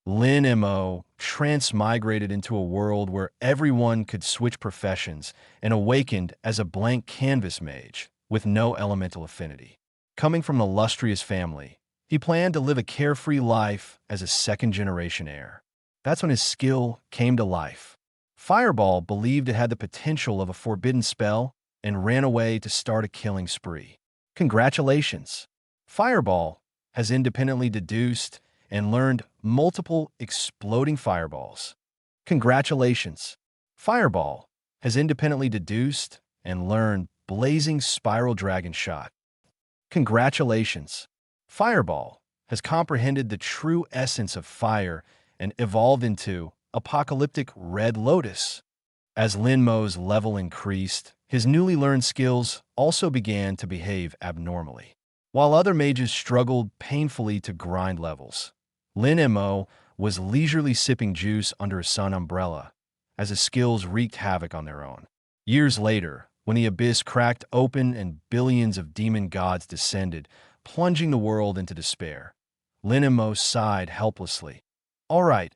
Lin Mo transmigrated into a world where everyone could switch professions and awakened as a blank canvas mage with no elemental affinity. Coming from an illustrious family, he planned to live a carefree life as a second-generation heir. That's when his skill came to life. Fireball believed it had the potential of a forbidden spell and ran away to start a killing spree. Congratulations! Fireball has independently deduced and learned multiple exploding fireballs. Congratulations! Fireball has independently deduced and learned blazing spiral dragon shot. Congratulations! Fireball has comprehended the true essence of fire and evolved into apocalyptic Red Lotus. As Lin Mo's level increased, his newly learned skills also began to behave abnormally. While other mages struggled painfully to grind levels, Lin Mo was leisurely sipping juice under a sun umbrella as his skills wreaked havoc on their own. Years later, when the abyss cracked open and billions of demon gods descended, plunging the world into despair, Lin Mo sighed helplessly. All right,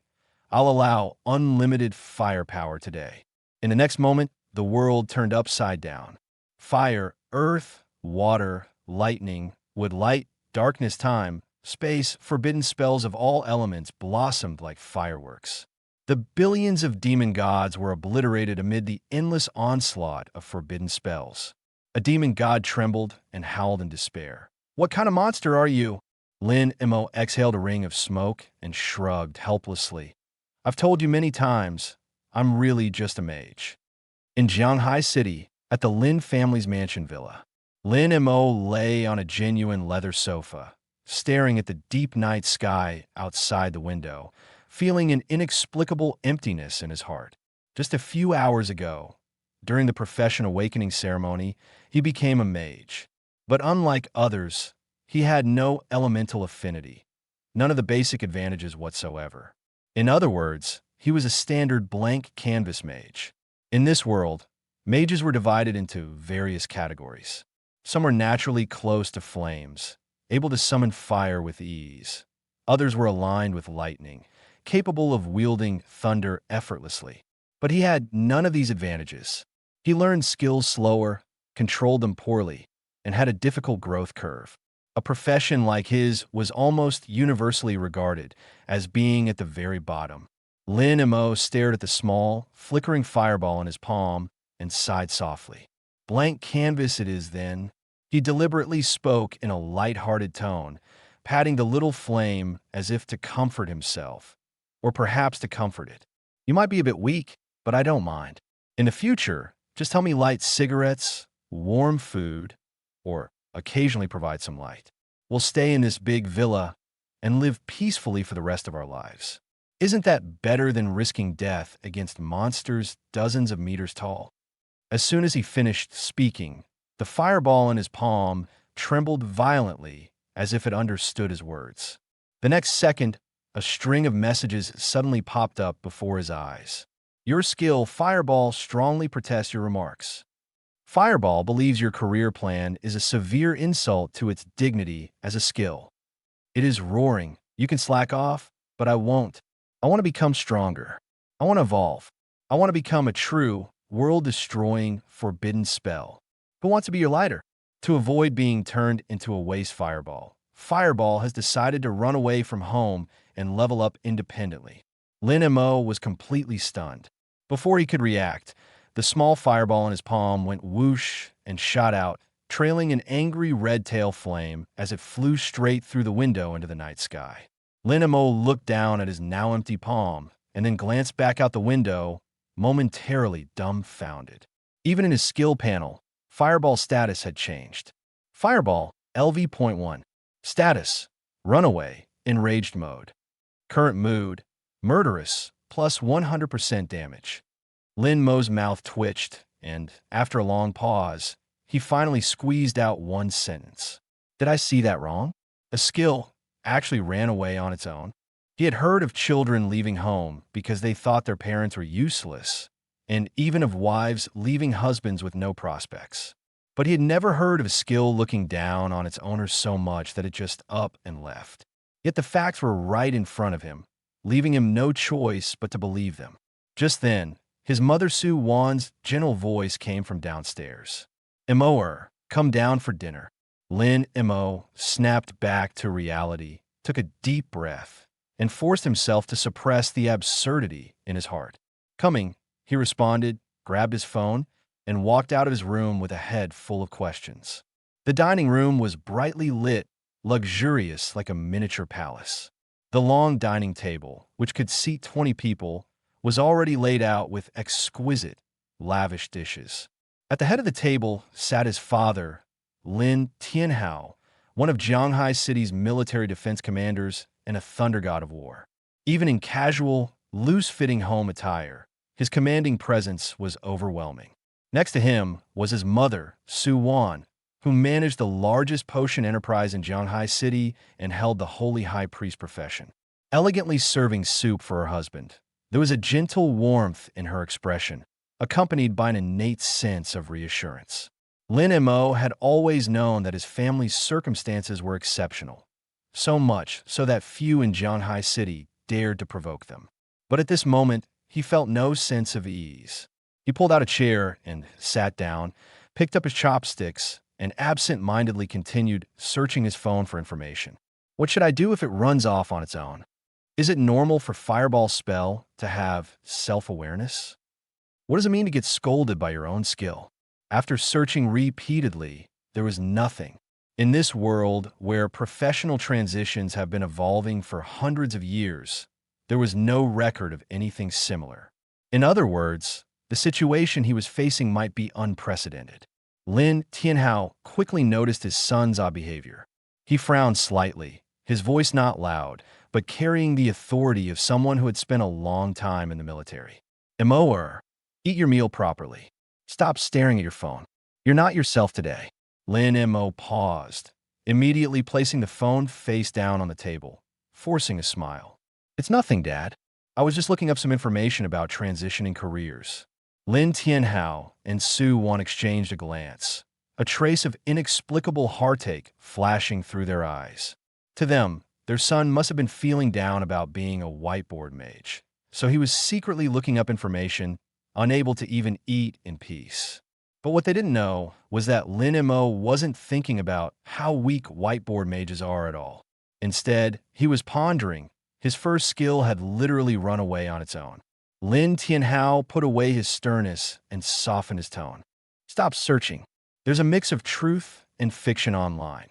I'll allow unlimited firepower today. In the next moment, the world turned upside down. Fire, earth, water, lightning, wood, light, darkness, time, space, forbidden spells of all elements blossomed like fireworks. The billions of demon gods were obliterated amid the endless onslaught of forbidden spells. A demon god trembled and howled in despair. What kind of monster are you? Lin Mo exhaled a ring of smoke and shrugged helplessly. I've told you many times, I'm really just a mage. In Jianghai City, at the Lin family's mansion villa, Lin Mo lay on a genuine leather sofa, staring at the deep night sky outside the window, feeling an inexplicable emptiness in his heart. Just a few hours ago, during the profession awakening ceremony, he became a mage. But unlike others, he had no elemental affinity, none of the basic advantages whatsoever. In other words, he was a standard blank canvas mage. In this world, mages were divided into various categories. Some were naturally close to flames, able to summon fire with ease. Others were aligned with lightning, capable of wielding thunder effortlessly. But he had none of these advantages. He learned skills slower, controlled them poorly, and had a difficult growth curve. A profession like his was almost universally regarded as being at the very bottom. Lin Mo stared at the small, flickering fireball in his palm and sighed softly. Blank canvas it is, then. He deliberately spoke in a light-hearted tone, patting the little flame as if to comfort himself, or perhaps to comfort it. You might be a bit weak, but I don't mind. In the future, just help me light cigarettes, warm food, or occasionally provide some light. We'll stay in this big villa and live peacefully for the rest of our lives. Isn't that better than risking death against monsters dozens of meters tall? As soon as he finished speaking, the fireball in his palm trembled violently as if it understood his words. The next second, a string of messages suddenly popped up before his eyes. Your skill, Fireball, strongly protests your remarks. Fireball believes your career plan is a severe insult to its dignity as a skill. It is roaring. You can slack off, but I won't. I want to become stronger. I want to evolve. I want to become a true, world-destroying, forbidden spell. Who wants to be your lighter? To avoid being turned into a waste fireball, Fireball has decided to run away from home and level up independently. Lin Mo was completely stunned. Before he could react, the small fireball in his palm went whoosh and shot out, trailing an angry red tail flame as it flew straight through the window into the night sky. Lin Mo looked down at his now empty palm and then glanced back out the window, momentarily dumbfounded. Even in his skill panel, Fireball's status had changed. Fireball, LV.1. Status, Runaway, Enraged Mode. Current mood, Murderous, plus 100% damage. Lin Mo's mouth twitched, and, after a long pause, he finally squeezed out one sentence. Did I see that wrong? A skill actually ran away on its own. He had heard of children leaving home because they thought their parents were useless, and even of wives leaving husbands with no prospects. But he had never heard of a skill looking down on its owner so much that it just up and left. Yet the facts were right in front of him. leaving him no choice but to believe them. Just then, his mother Su Wan's gentle voice came from downstairs. Mo, come down for dinner. Lin Mo snapped back to reality, took a deep breath, and forced himself to suppress the absurdity in his heart. Coming, he responded, grabbed his phone, and walked out of his room with a head full of questions. The dining room was brightly lit, luxurious like a miniature palace. The long dining table, which could seat 20 people, was already laid out with exquisite, lavish dishes. At the head of the table sat his father, Lin Tianhao, one of Jianghai City's military defense commanders and a thunder god of war. Even in casual, loose-fitting home attire, his commanding presence was overwhelming. Next to him was his mother, Su Wan, who managed the largest potion enterprise in Jianghai City and held the holy high priest profession. Elegantly serving soup for her husband, there was a gentle warmth in her expression, accompanied by an innate sense of reassurance. Lin Mo had always known that his family's circumstances were exceptional, so much so that few in Jianghai City dared to provoke them. But at this moment, he felt no sense of ease. He pulled out a chair and sat down, picked up his chopsticks, and absent-mindedly continued searching his phone for information. What should I do if it runs off on its own? Is it normal for Fireball Spell to have self-awareness? What does it mean to get scolded by your own skill? After searching repeatedly, there was nothing. In this world where professional transitions have been evolving for hundreds of years, there was no record of anything similar. In other words, the situation he was facing might be unprecedented. Lin Tianhao quickly noticed his son's odd behavior. He frowned slightly, his voice not loud, but carrying the authority of someone who had spent a long time in the military. Mo, eat your meal properly. Stop staring at your phone. You're not yourself today. Lin Mo paused, immediately placing the phone face down on the table, forcing a smile. It's nothing, Dad. I was just looking up some information about transitioning careers. Lin Tianhao and Su Wan exchanged a glance, a trace of inexplicable heartache flashing through their eyes. To them, their son must have been feeling down about being a whiteboard mage, so he was secretly looking up information, unable to even eat in peace. But what they didn't know was that Lin Mo wasn't thinking about how weak whiteboard mages are at all. Instead, he was pondering. His first skill had literally run away on its own. Lin Tianhao put away his sternness and softened his tone. Stop searching. There's a mix of truth and fiction online.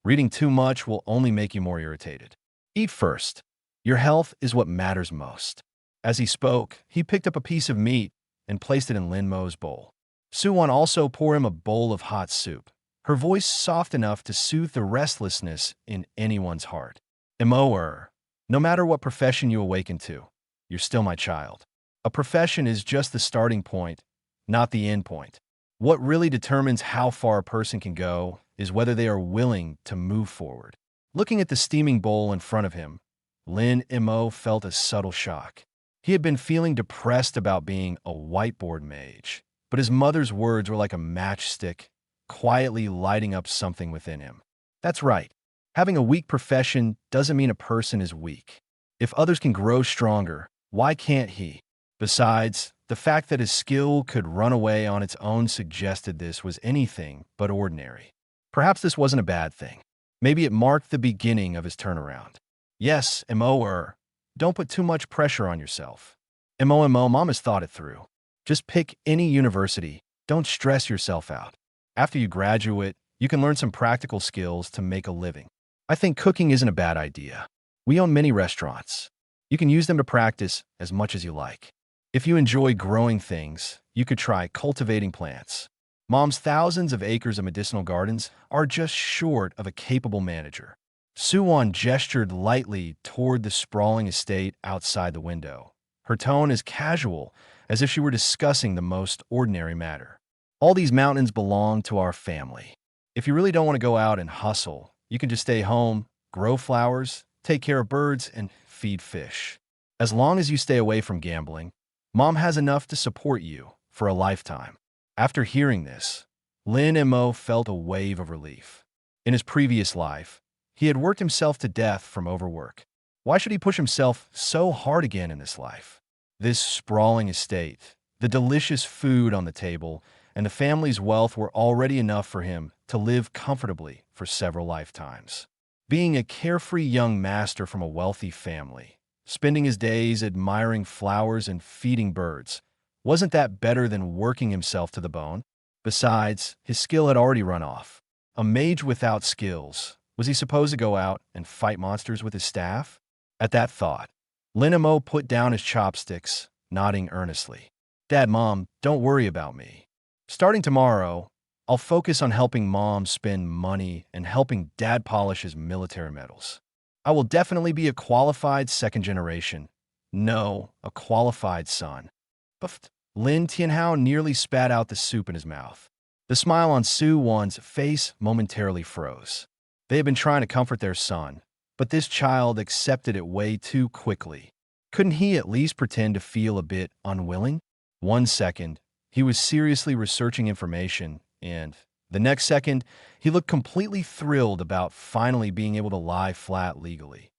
Reading too much will only make you more irritated. Eat first. Your health is what matters most. As he spoke, he picked up a piece of meat and placed it in Lin Mo's bowl. Su Wan also poured him a bowl of hot soup, her voice soft enough to soothe the restlessness in anyone's heart. Mo, no matter what profession you awaken to, you're still my child. A profession is just the starting point, not the end point. What really determines how far a person can go is whether they are willing to move forward. Looking at the steaming bowl in front of him, Lin Mo felt a subtle shock. He had been feeling depressed about being a whiteboard mage, but his mother's words were like a matchstick, quietly lighting up something within him. That's right. Having a weak profession doesn't mean a person is weak. If others can grow stronger, why can't he? Besides, the fact that his skill could run away on its own suggested this was anything but ordinary. Perhaps this wasn't a bad thing. Maybe it marked the beginning of his turnaround. Yes, Mo, don't put too much pressure on yourself. Mo, Mom has thought it through. Just pick any university. Don't stress yourself out. After you graduate, you can learn some practical skills to make a living. I think cooking isn't a bad idea. We own many restaurants. You can use them to practice as much as you like. If you enjoy growing things, you could try cultivating plants. Mom's thousands of acres of medicinal gardens are just short of a capable manager. Su Wan gestured lightly toward the sprawling estate outside the window, her tone as casual as if she were discussing the most ordinary matter. All these mountains belong to our family. If you really don't want to go out and hustle, you can just stay home, grow flowers, take care of birds, and feed fish. As long as you stay away from gambling, Mom has enough to support you for a lifetime. After hearing this, Lin Mo felt a wave of relief. In his previous life, he had worked himself to death from overwork. Why should he push himself so hard again in this life? This sprawling estate, the delicious food on the table, and the family's wealth were already enough for him to live comfortably for several lifetimes. Being a carefree young master from a wealthy family, spending his days admiring flowers and feeding birds, wasn't that better than working himself to the bone? Besides, his skill had already run off. A mage without skills, was he supposed to go out and fight monsters with his staff? At that thought, Lin Mo put down his chopsticks, nodding earnestly. Dad, Mom, don't worry about me. Starting tomorrow, I'll focus on helping Mom spend money and helping Dad polish his military medals. I will definitely be a qualified second generation. No, a qualified son. But Lin Tianhao nearly spat out the soup in his mouth. The smile on Su Wan's face momentarily froze. They had been trying to comfort their son, but this child accepted it way too quickly. Couldn't he at least pretend to feel a bit unwilling? 1 second, he was seriously researching information, and the next second, he looked completely thrilled about finally being able to lie flat legally.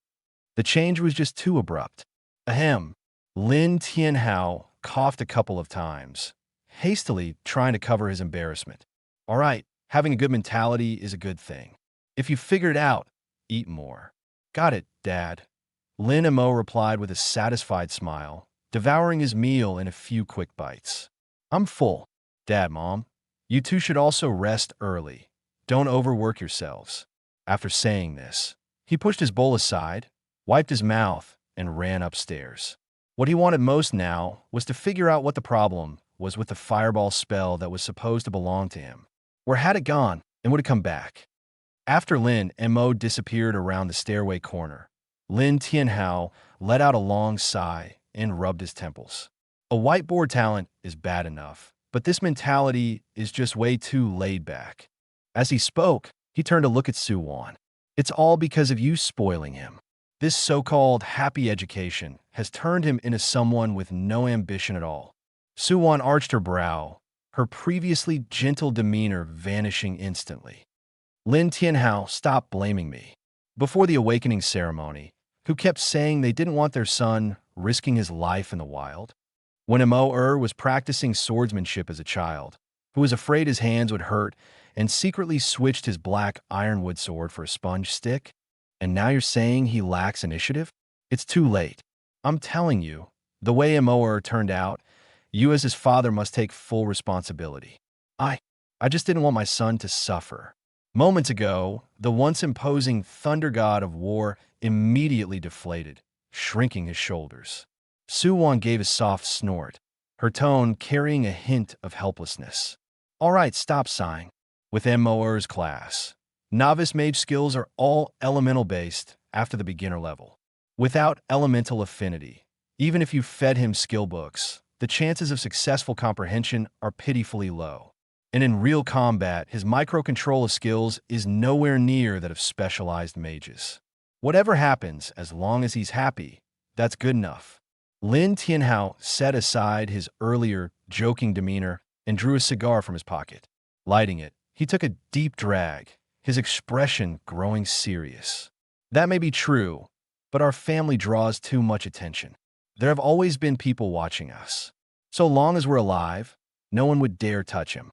The change was just too abrupt. Ahem. Lin Tianhao coughed a couple of times, hastily trying to cover his embarrassment. All right, having a good mentality is a good thing. If you figure it out, eat more. Got it, Dad. Lin Mo replied with a satisfied smile, devouring his meal in a few quick bites. I'm full. Dad, Mom, you two should also rest early. Don't overwork yourselves. After saying this, he pushed his bowl aside, wiped his mouth, and ran upstairs. What he wanted most now was to figure out what the problem was with the fireball spell that was supposed to belong to him. Where had it gone, and would it come back? After Lin Mo disappeared around the stairway corner, Lin Tianhao let out a long sigh and rubbed his temples. A whiteboard talent is bad enough, but this mentality is just way too laid back. As he spoke, he turned to look at Su Wan. It's all because of you spoiling him. This so-called happy education has turned him into someone with no ambition at all. Su Wan arched her brow, her previously gentle demeanor vanishing instantly. Lin Tianhao stopped blaming me. Before the awakening ceremony, who kept saying they didn't want their son risking his life in the wild? When Mo was practicing swordsmanship as a child, who was afraid his hands would hurt and secretly switched his black ironwood sword for a sponge stick? And now you're saying he lacks initiative? It's too late. I'm telling you, the way Mo turned out, you as his father must take full responsibility. I just didn't want my son to suffer. Moments ago, the once imposing thunder god of war immediately deflated, shrinking his shoulders. Su Wan gave a soft snort, her tone carrying a hint of helplessness. All right, stop sighing. With Mo's class, novice mage skills are all elemental-based after the beginner level. Without elemental affinity, even if you fed him skill books, the chances of successful comprehension are pitifully low. And in real combat, his microcontrol of skills is nowhere near that of specialized mages. Whatever happens, as long as he's happy, that's good enough. Lin Tianhao set aside his earlier joking demeanor and drew a cigar from his pocket. Lighting it, he took a deep drag, his expression growing serious. That may be true, but our family draws too much attention. There have always been people watching us. So long as we're alive, no one would dare touch him.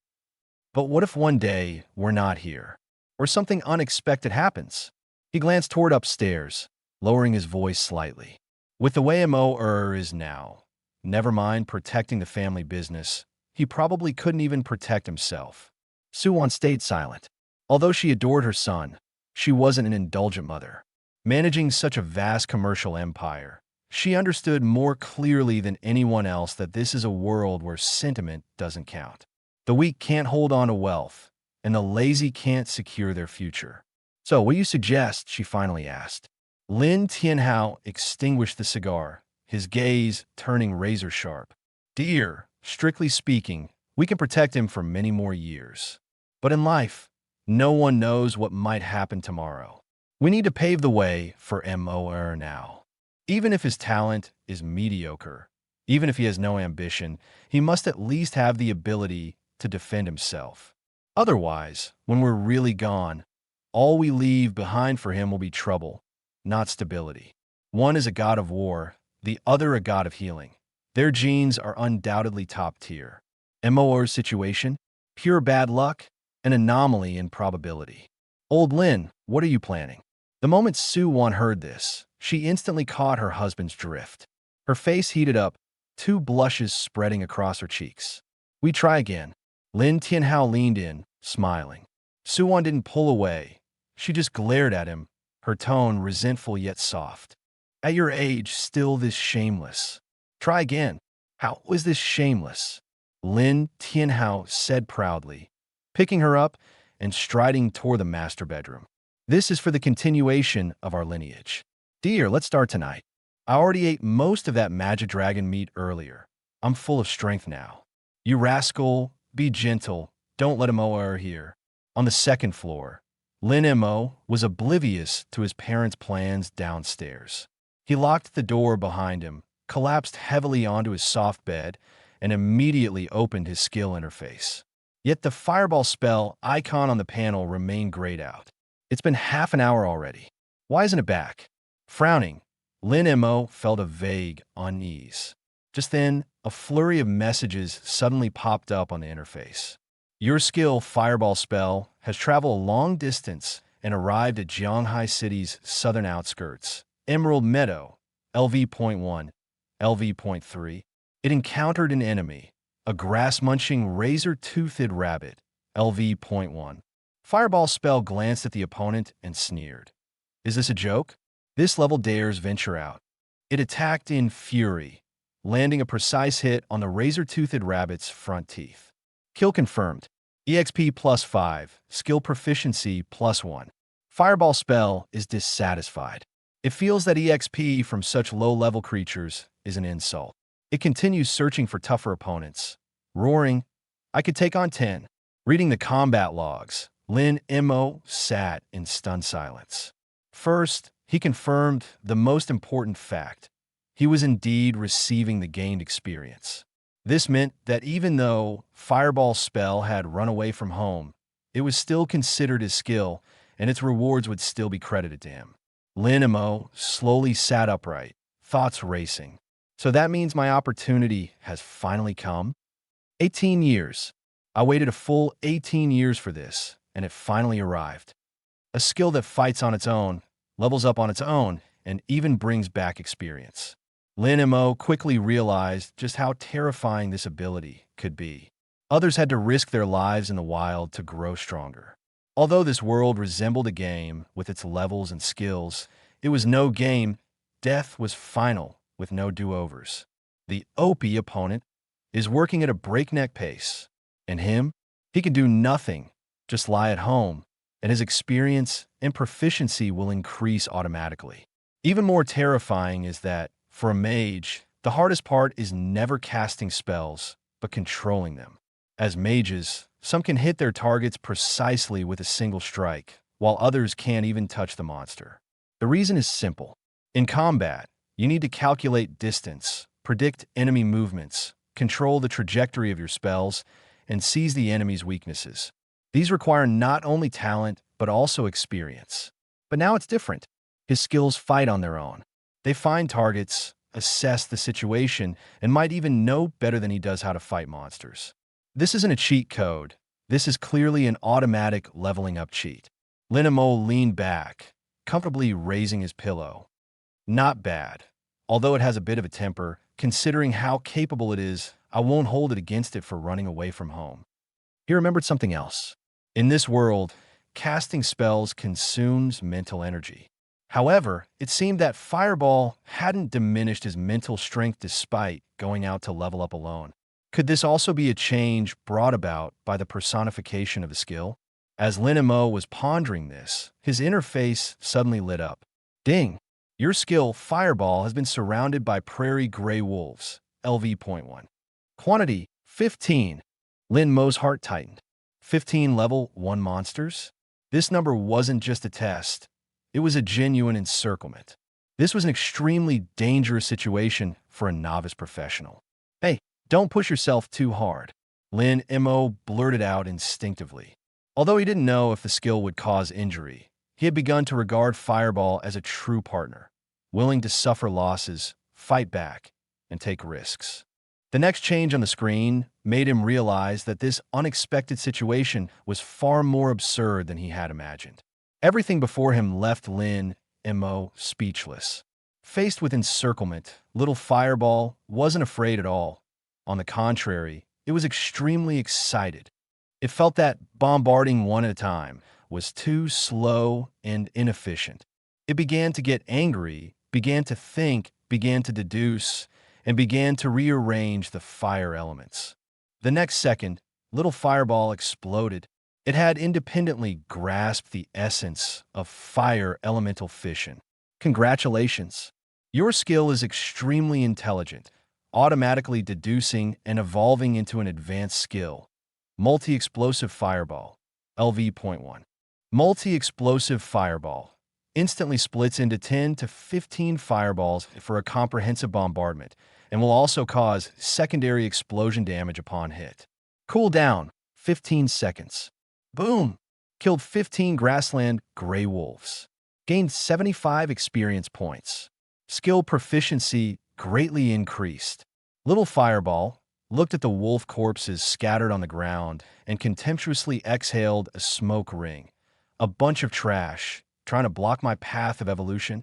But what if one day we're not here, or something unexpected happens? He glanced toward upstairs, lowering his voice slightly. With the way Mo is now, never mind protecting the family business, he probably couldn't even protect himself. Su Wan stayed silent. Although she adored her son, she wasn't an indulgent mother. Managing such a vast commercial empire, she understood more clearly than anyone else that this is a world where sentiment doesn't count. The weak can't hold on to wealth, and the lazy can't secure their future. So, what do you suggest? She finally asked. Lin Tianhao extinguished the cigar, his gaze turning razor-sharp. Dear, strictly speaking, we can protect him for many more years. But in life, no one knows what might happen tomorrow. We need to pave the way for Mo now. Even if his talent is mediocre, even if he has no ambition, he must at least have the ability to defend himself. Otherwise, when we're really gone, all we leave behind for him will be trouble, not stability. One is a god of war, the other a god of healing. Their genes are undoubtedly top tier. MOR's situation? Pure bad luck? An anomaly in probability. Old Lin, what are you planning? The moment Su-won heard this, she instantly caught her husband's drift. Her face heated up, two blushes spreading across her cheeks. We try again. Lin Tianhao leaned in, smiling. Su-won didn't pull away. She just glared at him, her tone resentful yet soft. At your age, still this shameless. Try again. How is this shameless? Lin Tianhao said proudly, picking her up and striding toward the master bedroom. This is for the continuation of our lineage. Dear, let's start tonight. I already ate most of that magic dragon meat earlier. I'm full of strength now. You rascal, be gentle. Don't let him overhear. On the second floor, Lin Mo was oblivious to his parents' plans downstairs. He locked the door behind him, collapsed heavily onto his soft bed, and immediately opened his skill interface. Yet the fireball spell icon on the panel remained grayed out. It's been half an hour already. Why isn't it back? Frowning, Lin Mo felt a vague unease. Just then, a flurry of messages suddenly popped up on the interface. Your skill fireball spell has traveled a long distance and arrived at Jianghai City's southern outskirts. Emerald Meadow, LV.1, LV.3. It encountered an enemy, a grass-munching razor-toothed rabbit, LV.1. Fireball spell glanced at the opponent and sneered. Is this a joke? This level dares venture out. It attacked in fury, landing a precise hit on the razor-toothed rabbit's front teeth. Kill confirmed. EXP +5, skill proficiency +1. Fireball spell is dissatisfied. It feels that EXP from such low-level creatures is an insult. It continues searching for tougher opponents, roaring, I could take on 10. Reading the combat logs, Lin Mo sat in stunned silence. First, he confirmed the most important fact. He was indeed receiving the gained experience. This meant that even though Fireball spell had run away from home, it was still considered his skill, and its rewards would still be credited to him. Lin Mo slowly sat upright, thoughts racing. So that means my opportunity has finally come? 18 years. I waited a full 18 years for this, and it finally arrived. A skill that fights on its own, levels up on its own, and even brings back experience. Lin Mo quickly realized just how terrifying this ability could be. Others had to risk their lives in the wild to grow stronger. Although this world resembled a game with its levels and skills, it was no game. Death was final, with no do-overs. The OP opponent is working at a breakneck pace, and him, he can do nothing, just lie at home, and his experience and proficiency will increase automatically. Even more terrifying is that, for a mage, the hardest part is never casting spells, but controlling them. As mages, some can hit their targets precisely with a single strike, while others can't even touch the monster. The reason is simple. In combat, you need to calculate distance, predict enemy movements, control the trajectory of your spells, and seize the enemy's weaknesses. These require not only talent, but also experience. But now it's different. His skills fight on their own. They find targets, assess the situation, and might even know better than he does how to fight monsters. This isn't a cheat code. This is clearly an automatic leveling up cheat. Lin Mo leaned back, comfortably raising his pillow. Not bad. Although it has a bit of a temper, considering how capable it is, I won't hold it against it for running away from home. He remembered something else. In this world, casting spells consumes mental energy. However, it seemed that Fireball hadn't diminished his mental strength despite going out to level up alone. Could this also be a change brought about by the personification of a skill? As Lin Mo was pondering this, his interface suddenly lit up. Ding! Your skill, Fireball, has been surrounded by prairie gray wolves, LV.1. Quantity, 15. Lin Mo's heart tightened. 15 level 1 monsters? This number wasn't just a test. It was a genuine encirclement. This was an extremely dangerous situation for a novice professional. Hey, don't push yourself too hard, Lin Mo blurted out instinctively. Although he didn't know if the skill would cause injury, he had begun to regard Fireball as a true partner. willing to suffer losses, fight back, and take risks. The next change on the screen made him realize that this unexpected situation was far more absurd than he had imagined. Everything before him left Lin Mo speechless. Faced with encirclement, little Fireball wasn't afraid at all. On the contrary, it was extremely excited. It felt that bombarding one at a time was too slow and inefficient. It began to get angry, began to think, began to deduce, and began to rearrange the fire elements. The next second, little Fireball exploded. It had independently grasped the essence of fire elemental fission. Congratulations! Your skill is extremely intelligent, automatically deducing and evolving into an advanced skill. Multi-explosive Fireball, LV.1. Multi-explosive Fireball instantly splits into 10 to 15 fireballs for a comprehensive bombardment and will also cause secondary explosion damage upon hit. Cooldown, 15 seconds. Boom! Killed 15 grassland gray wolves. Gained 75 experience points. Skill proficiency greatly increased. Little Fireball looked at the wolf corpses scattered on the ground and contemptuously exhaled a smoke ring. A bunch of trash, trying to block my path of evolution?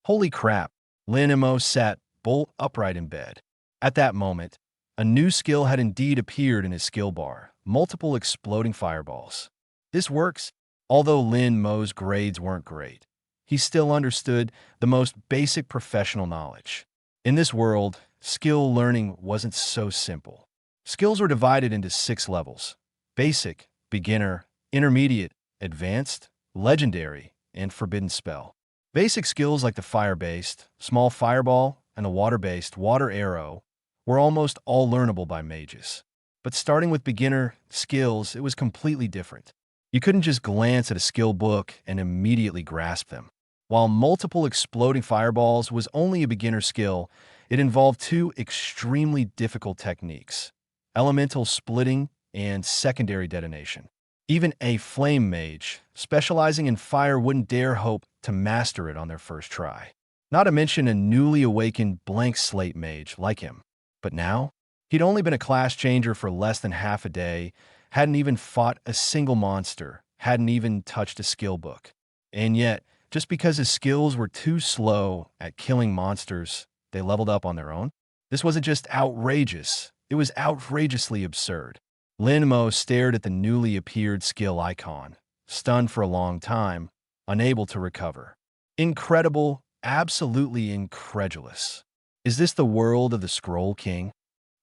Holy crap! Lin Mo sat bolt upright in bed. At that moment, a new skill had indeed appeared in his skill bar, multiple exploding fireballs. This works. Although Lin Mo's grades weren't great, he still understood the most basic professional knowledge. In this world, skill learning wasn't so simple. Skills were divided into 6 levels: basic, beginner, intermediate, advanced, legendary, and forbidden spell. Basic skills like the fire-based, small fireball, and the water-based water arrow were almost all learnable by mages. But starting with beginner skills, it was completely different. You couldn't just glance at a skill book and immediately grasp them. While multiple exploding fireballs was only a beginner skill, it involved 2 extremely difficult techniques: elemental splitting and secondary detonation. Even a flame mage, specializing in fire, wouldn't dare hope to master it on their first try. Not to mention a newly awakened blank slate mage like him. But now, he'd only been a class changer for less than half a day, hadn't even fought a single monster, hadn't even touched a skill book. And yet, just because his skills were too slow at killing monsters, they leveled up on their own? This wasn't just outrageous, it was outrageously absurd. Lin Mo stared at the newly appeared skill icon, stunned for a long time, unable to recover. Incredible, absolutely incredulous. Is this the world of the Scroll King?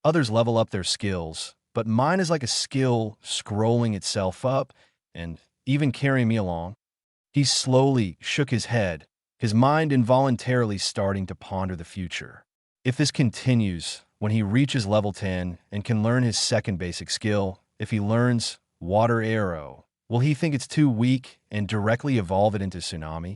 Others level up their skills, but mine is like a skill scrolling itself up and even carrying me along. He slowly shook his head, his mind involuntarily starting to ponder the future. If this continues, when he reaches level 10 and can learn his second basic skill, if he learns Water Arrow, will he think it's too weak and directly evolve it into Tsunami?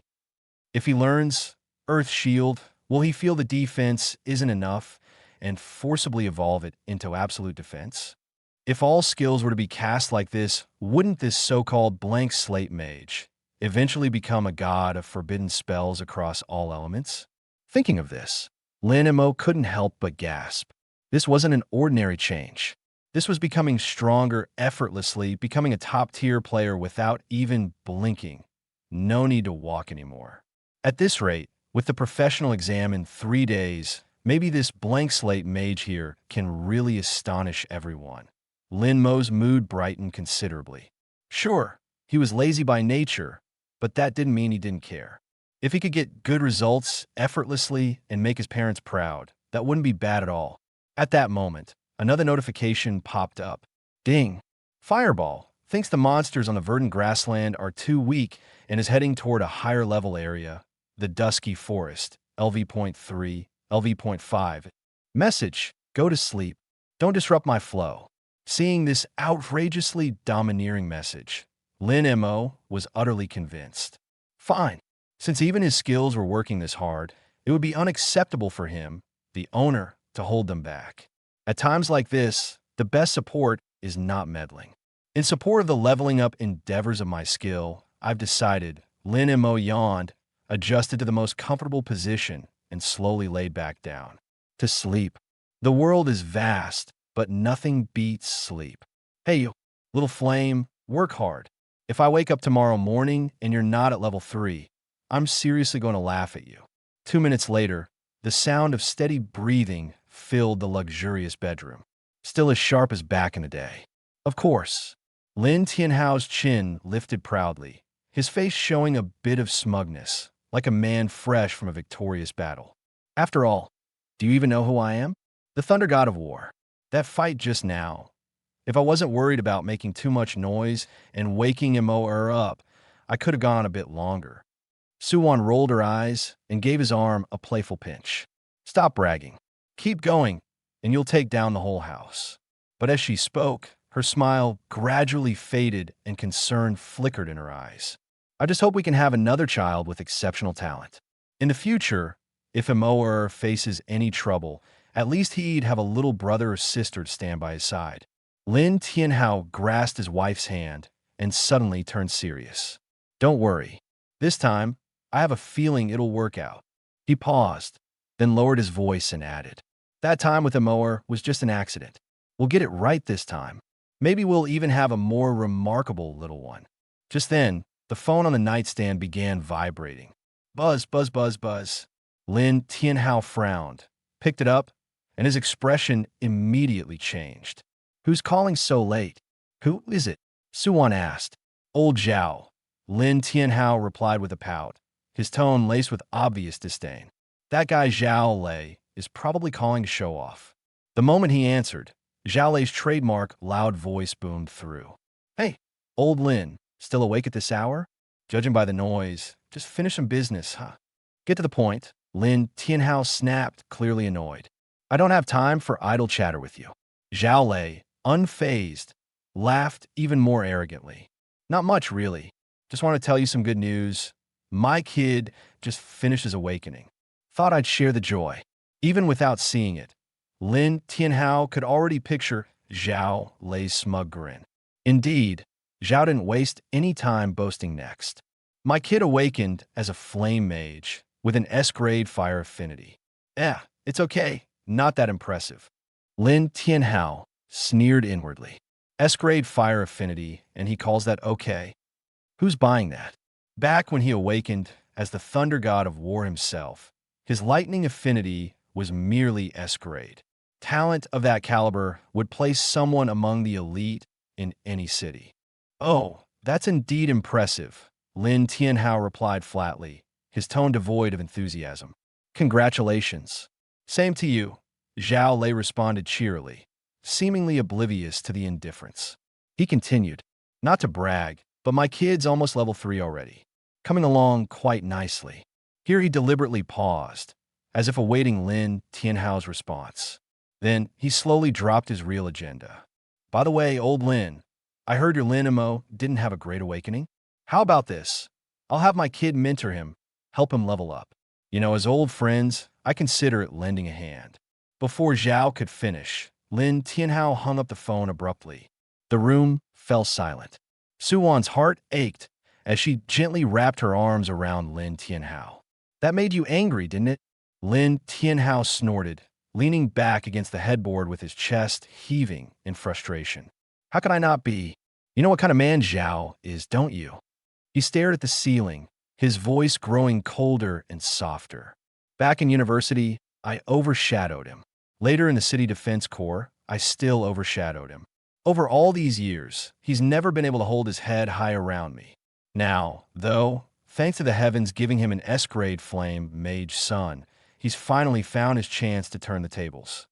If he learns Earth Shield, will he feel the defense isn't enough and forcibly evolve it into absolute defense? If all skills were to be cast like this, wouldn't this so-called blank slate mage eventually become a god of forbidden spells across all elements? Thinking of this, Lin Mo couldn't help but gasp. This wasn't an ordinary change. This was becoming stronger effortlessly, becoming a top-tier player without even blinking. No need to walk anymore. At this rate, with the professional exam in 3 days, maybe this blank slate mage here can really astonish everyone. Lin Mo's mood brightened considerably. Sure, he was lazy by nature, but that didn't mean he didn't care. If he could get good results effortlessly and make his parents proud, that wouldn't be bad at all. At that moment, another notification popped up. Ding! Fireball thinks the monsters on the verdant grassland are too weak and is heading toward a higher level area, the Dusky Forest, LV.3, LV.5. Message: go to sleep. Don't disrupt my flow. Seeing this outrageously domineering message, Lin Mo was utterly convinced. Fine. Since even his skills were working this hard, it would be unacceptable for him, the owner, to hold them back. At times like this, the best support is not meddling. In support of the leveling up endeavors of my skill, I've decided, Lin Mo yawned, adjusted to the most comfortable position, and slowly laid back down. To sleep. The world is vast, but nothing beats sleep. Hey, you, little flame, work hard. If I wake up tomorrow morning and you're not at level 3, I'm seriously going to laugh at you. 2 minutes later, the sound of steady breathing filled the luxurious bedroom, still as sharp as back in the day. Of course, Lin Tianhao's chin lifted proudly, his face showing a bit of smugness, like a man fresh from a victorious battle. After all, do you even know who I am? The Thunder God of War. That fight just now. If I wasn't worried about making too much noise and waking Mo up, I could have gone a bit longer. Suwon rolled her eyes and gave his arm a playful pinch. Stop bragging. Keep going, and you'll take down the whole house. But as she spoke, her smile gradually faded and concern flickered in her eyes. I just hope we can have another child with exceptional talent. In the future, if Mo faces any trouble, at least he'd have a little brother or sister to stand by his side. Lin Tianhao grasped his wife's hand and suddenly turned serious. Don't worry. This time, I have a feeling it'll work out. He paused, then lowered his voice and added, that time with Amoer was just an accident. We'll get it right this time. Maybe we'll even have a more remarkable little one. Just then, the phone on the nightstand began vibrating. Buzz, buzz, buzz, buzz. Lin Tianhao frowned, picked it up, and his expression immediately changed. Who's calling so late? Who is it? Suwon asked. Old Zhao. Lin Tianhao replied with a pout, his tone laced with obvious disdain. That guy Zhao Lei is probably calling to show off. The moment he answered, Zhao Lei's trademark loud voice boomed through. Hey, old Lin, still awake at this hour? Judging by the noise, just finish some business, huh? Get to the point. Lin Tianhao snapped, clearly annoyed. I don't have time for idle chatter with you. Zhao Lei, unfazed, laughed even more arrogantly. Not much, really. Just want to tell you some good news. My kid just finished his awakening. Thought I'd share the joy. Even without seeing it, Lin Tianhao could already picture Zhao Lei's smug grin. Indeed, Zhao didn't waste any time boasting next. My kid awakened as a flame mage with an S-grade fire affinity. It's okay. Not that impressive. Lin Tianhao sneered inwardly. S-grade fire affinity, and he calls that okay? Who's buying that? Back when he awakened as the Thunder God of War himself, his lightning affinity was merely S-grade. Talent of that caliber would place someone among the elite in any city. Oh, that's indeed impressive, Lin Tianhao replied flatly, his tone devoid of enthusiasm. Congratulations. Same to you, Zhao Lei responded cheerily, seemingly oblivious to the indifference. He continued, not to brag, but my kid's almost level 3 already, coming along quite nicely. Here he deliberately paused, as if awaiting Lin Tianhao's response. Then he slowly dropped his real agenda. By the way, old Lin, I heard your Lin Mo didn't have a great awakening. How about this? I'll have my kid mentor him, help him level up. As old friends, I consider it lending a hand. Before Zhao could finish, Lin Tianhao hung up the phone abruptly. The room fell silent. Suwon's heart ached as she gently wrapped her arms around Lin Tianhao. That made you angry, didn't it? Lin Tianhao snorted, leaning back against the headboard with his chest heaving in frustration. How could I not be? You know what kind of man Zhao is, don't you? He stared at the ceiling, his voice growing colder and softer. Back in university, I overshadowed him. Later in the City Defense Corps, I still overshadowed him. Over all these years, he's never been able to hold his head high around me. Now, though, thanks to the heavens giving him an S-grade flame mage son, he's finally found his chance to turn the tables.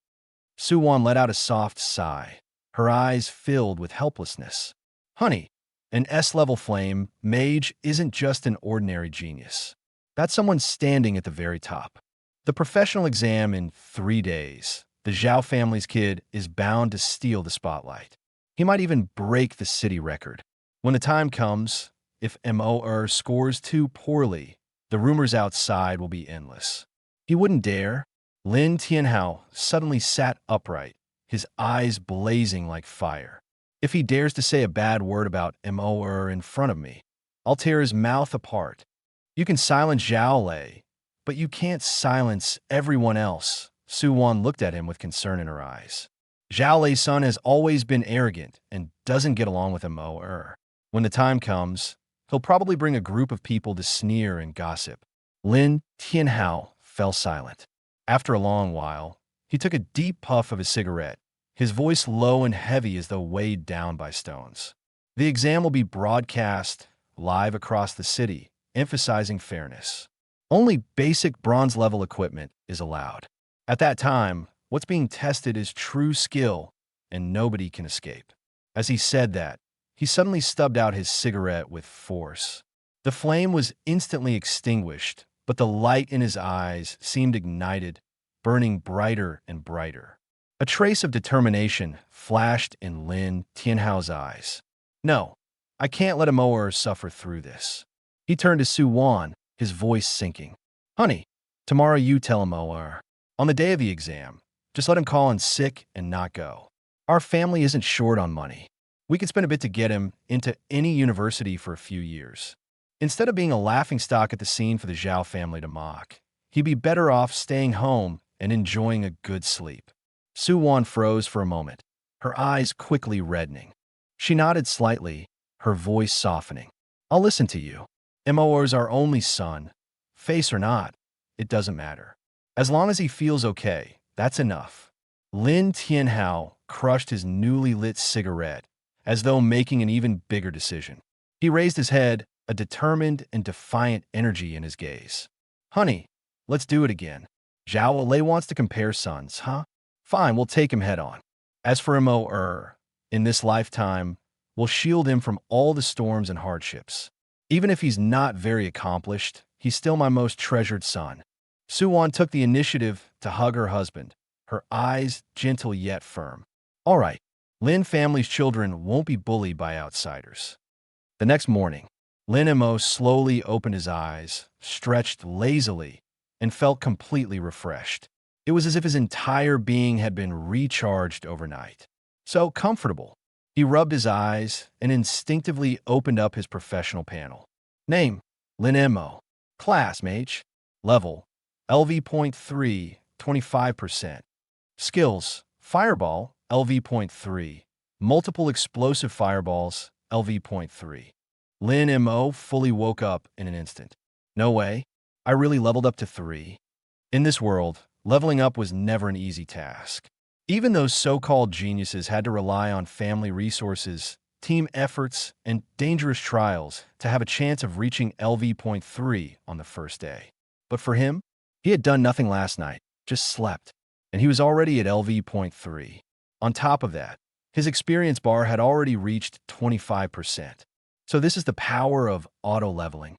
Suwon let out a soft sigh, her eyes filled with helplessness. Honey, an S-level flame mage isn't just an ordinary genius. That's someone standing at the very top. The professional exam in 3 days. The Zhao family's kid is bound to steal the spotlight. He might even break the city record. When the time comes, if Mo scores too poorly, the rumors outside will be endless. He wouldn't dare. Lin Tianhao suddenly sat upright, his eyes blazing like fire. If he dares to say a bad word about Mo in front of me, I'll tear his mouth apart. You can silence Zhao Lei, but you can't silence everyone else. Su Wan looked at him with concern in her eyes. Zhao Lei's son has always been arrogant and doesn't get along with Mo. When the time comes, he'll probably bring a group of people to sneer and gossip. Lin Tianhao fell silent. After a long while, he took a deep puff of his cigarette, his voice low and heavy as though weighed down by stones. The exam will be broadcast live across the city, emphasizing fairness. Only basic bronze-level equipment is allowed. At that time, what's being tested is true skill, and nobody can escape. As he said that, he suddenly stubbed out his cigarette with force. The flame was instantly extinguished, but the light in his eyes seemed ignited, burning brighter and brighter. A trace of determination flashed in Lin Tianhao's eyes. No, I can't let Mo suffer through this. He turned to Su Wan, his voice sinking. Honey, tomorrow you tell Mo. On the day of the exam, just let him call in sick and not go. Our family isn't short on money. We could spend a bit to get him into any university for a few years. Instead of being a laughingstock at the scene for the Zhao family to mock, he'd be better off staying home and enjoying a good sleep. Su Wan froze for a moment, her eyes quickly reddening. She nodded slightly, her voice softening. I'll listen to you. Mo's our only son. Face or not, it doesn't matter. As long as he feels okay, that's enough. Lin Tianhao crushed his newly lit cigarette, as though making an even bigger decision. He raised his head, a determined and defiant energy in his gaze. Honey, let's do it again. Zhao Lei wants to compare sons, huh? Fine, we'll take him head on. As for Mo, in this lifetime, we'll shield him from all the storms and hardships. Even if he's not very accomplished, he's still my most treasured son. Su Wan took the initiative to hug her husband, her eyes gentle yet firm. All right, Lin family's children won't be bullied by outsiders. The next morning, Lin Mo slowly opened his eyes, stretched lazily, and felt completely refreshed. It was as if his entire being had been recharged overnight. So comfortable. He rubbed his eyes and instinctively opened up his professional panel. Name, Lin Mo. Class, Mage. Level, LV.3, 25%. Skills, Fireball, LV.3. Multiple explosive fireballs, LV.3. Lin Mo fully woke up in an instant. No way. I really leveled up to 3. In this world, leveling up was never an easy task. Even those so-called geniuses had to rely on family resources, team efforts, and dangerous trials to have a chance of reaching LV.3 on the first day. But for him, he had done nothing last night, just slept, and he was already at LV.3. On top of that, his experience bar had already reached 25%. So this is the power of auto-leveling.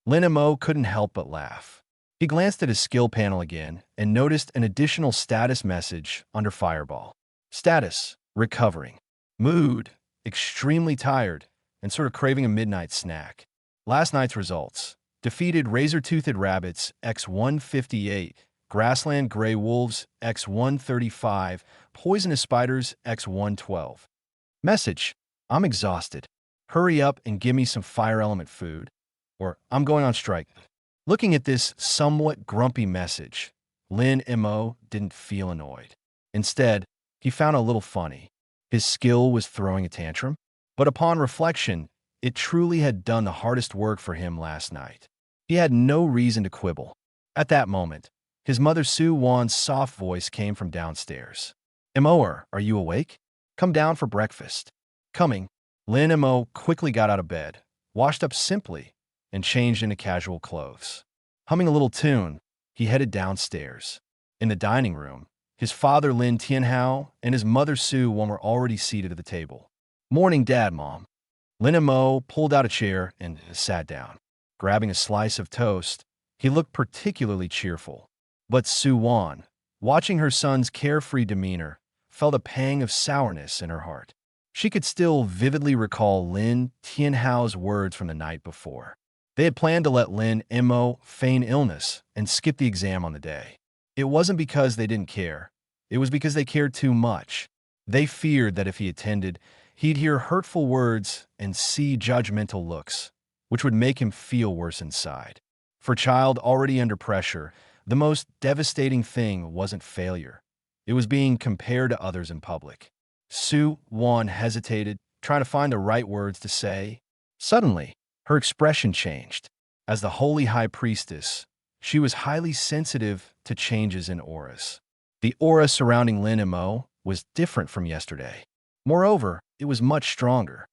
Lin Mo couldn't help but laugh. He glanced at his skill panel again and noticed an additional status message under Fireball. Status, recovering. Mood, extremely tired and sort of craving a midnight snack. Last night's results. Defeated razor-toothed rabbits x158, grassland gray wolves x135, poisonous spiders x112. Message, I'm exhausted. Hurry up and give me some fire element food, or I'm going on strike. Looking at this somewhat grumpy message, Lin Mo didn't feel annoyed. Instead, he found it a little funny. His skill was throwing a tantrum, but upon reflection, it truly had done the hardest work for him last night. He had no reason to quibble. At that moment, his mother Su Wan's soft voice came from downstairs. Mo, are you awake? Come down for breakfast. Coming, Lin Mo quickly got out of bed, washed up simply, and changed into casual clothes. Humming a little tune, he headed downstairs. In the dining room, his father Lin Tianhao and his mother Su Wan were already seated at the table. Morning, Dad, Mom. Lin Mo pulled out a chair and sat down. Grabbing a slice of toast, he looked particularly cheerful. But Su Wan, watching her son's carefree demeanor, felt a pang of sourness in her heart. She could still vividly recall Lin Tianhao's words from the night before. They had planned to let Lin Mo feign illness and skip the exam on the day. It wasn't because they didn't care. It was because they cared too much. They feared that if he attended, he'd hear hurtful words and see judgmental looks, which would make him feel worse inside. For a child already under pressure, the most devastating thing wasn't failure. It was being compared to others in public. Su Wan hesitated, trying to find the right words to say. Suddenly, her expression changed. As the holy high priestess, she was highly sensitive to changes in auras. The aura surrounding Lin Mo was different from yesterday. Moreover, it was much stronger.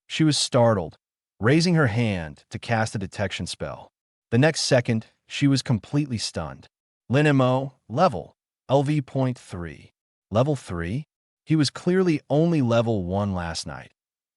She was startled, raising her hand to cast a detection spell. The next second, she was completely stunned. Lin Mo, level, LV.3. Level 3? He was clearly only level 1 last night.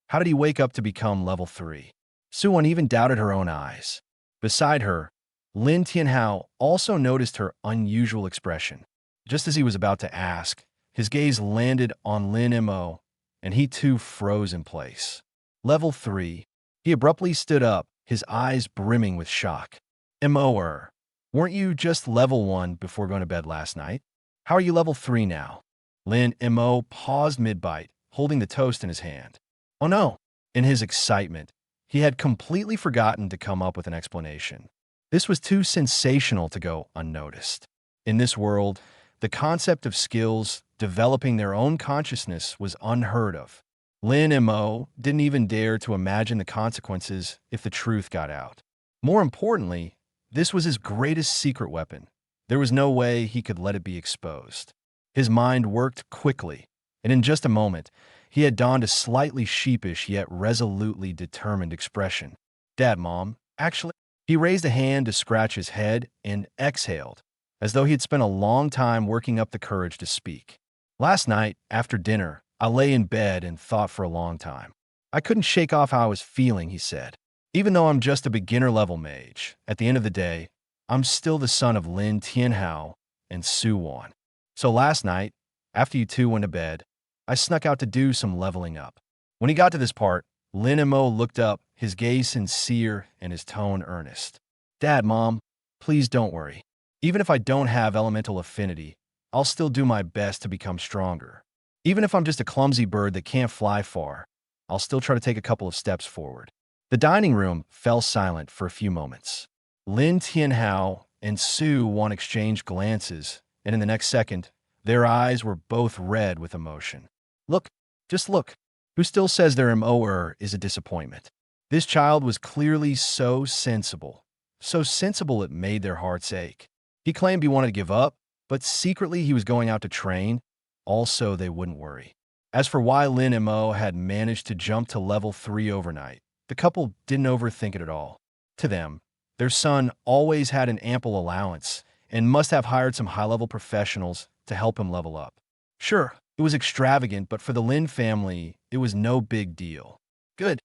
How did he wake up to become level 3? Suwon even doubted her own eyes. Beside her, Lin Tianhao also noticed her unusual expression. Just as he was about to ask, his gaze landed on Lin Mo, and he too froze in place. Level 3. He abruptly stood up, his eyes brimming with shock. Mo, weren't you just level 1 before going to bed last night? How are you level 3 now? Lin Mo paused mid-bite, holding the toast in his hand. Oh no! In his excitement, he had completely forgotten to come up with an explanation. This was too sensational to go unnoticed. In this world, the concept of skills developing their own consciousness was unheard of. Lin Mo didn't even dare to imagine the consequences if the truth got out. More importantly, this was his greatest secret weapon. There was no way he could let it be exposed. His mind worked quickly, and in just a moment, he had donned a slightly sheepish yet resolutely determined expression. Dad, Mom, actually, he raised a hand to scratch his head and exhaled, as though he had spent a long time working up the courage to speak. Last night, after dinner, I lay in bed and thought for a long time. I couldn't shake off how I was feeling, he said. Even though I'm just a beginner-level mage, at the end of the day, I'm still the son of Lin Tianhao and Su Wan. So last night, after you two went to bed, I snuck out to do some leveling up. When he got to this part, Lin Mo looked up, his gaze sincere and his tone earnest. Dad, Mom, please don't worry. Even if I don't have elemental affinity, I'll still do my best to become stronger. Even if I'm just a clumsy bird that can't fly far, I'll still try to take a couple of steps forward. The dining room fell silent for a few moments. Lin Tianhao and Su Wan exchanged glances, and in the next second, their eyes were both red with emotion. Look, just look. Who still says their MOer is a disappointment? This child was clearly so sensible it made their hearts ache. He claimed he wanted to give up, but secretly he was going out to train, also they wouldn't worry. As for why Lin Mo had managed to jump to level 3 overnight, the couple didn't overthink it at all. To them, their son always had an ample allowance and must have hired some high-level professionals to help him level up. Sure, it was extravagant, but for the Lin family, it was no big deal. Good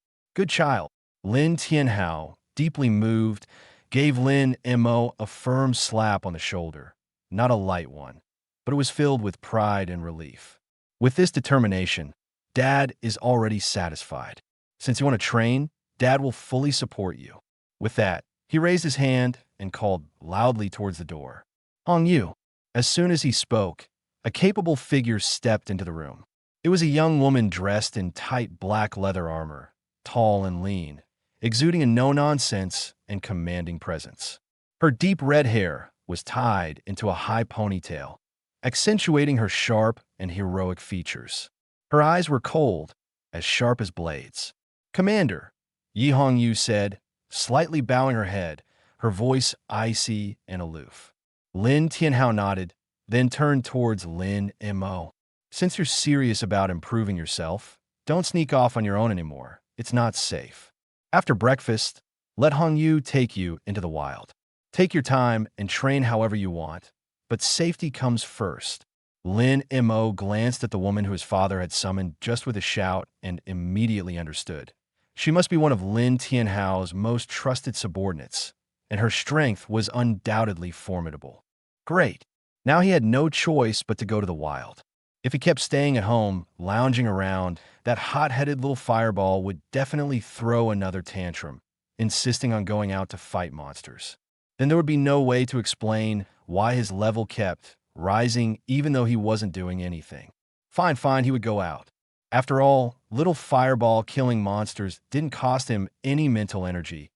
child. Lin Tianhao, deeply moved, gave Lin Mo a firm slap on the shoulder. Not a light one, but it was filled with pride and relief. With this determination, Dad is already satisfied. Since you want to train, Dad will fully support you. With that, he raised his hand and called loudly towards the door. Hong Yu. As soon as he spoke, a capable figure stepped into the room. It was a young woman dressed in tight black leather armor, tall and lean, exuding a no-nonsense and commanding presence. Her deep red hair was tied into a high ponytail, accentuating her sharp and heroic features. Her eyes were cold, as sharp as blades. Commander, Yi Hongyu said, slightly bowing her head, her voice icy and aloof. Lin Tianhao nodded, then turned towards Lin Mo. Since you're serious about improving yourself, don't sneak off on your own anymore. It's not safe. After breakfast, let Hongyu take you into the wild. Take your time and train however you want, but safety comes first. Lin Mo glanced at the woman who his father had summoned just with a shout and immediately understood. She must be one of Lin Tianhao's most trusted subordinates, and her strength was undoubtedly formidable. Great. Now he had no choice but to go to the wild. If he kept staying at home, lounging around, that hot-headed little fireball would definitely throw another tantrum, insisting on going out to fight monsters. Then there would be no way to explain why his level kept rising even though he wasn't doing anything. Fine, he would go out. After all, little fireball killing monsters didn't cost him any mental energy,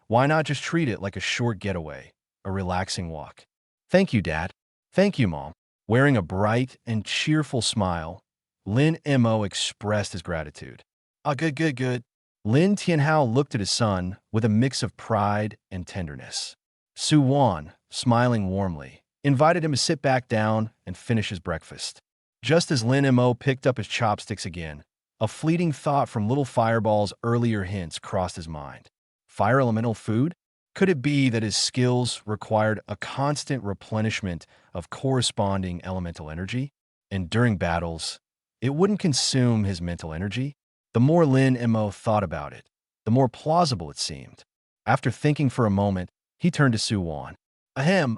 Why not just treat it like a short getaway, a relaxing walk? Thank you, Dad. Thank you, Mom. Wearing a bright and cheerful smile, Lin Mo expressed his gratitude. Ah, good, good, good. Lin Tianhao looked at his son with a mix of pride and tenderness. Su Wan, smiling warmly, invited him to sit back down and finish his breakfast. Just as Lin Mo picked up his chopsticks again, a fleeting thought from Little Fireball's earlier hints crossed his mind. Fire elemental food? Could it be that his skills required a constant replenishment of corresponding elemental energy? And during battles, it wouldn't consume his mental energy? The more Lin Mo thought about it, the more plausible it seemed. After thinking for a moment, he turned to Su Wan. Ahem,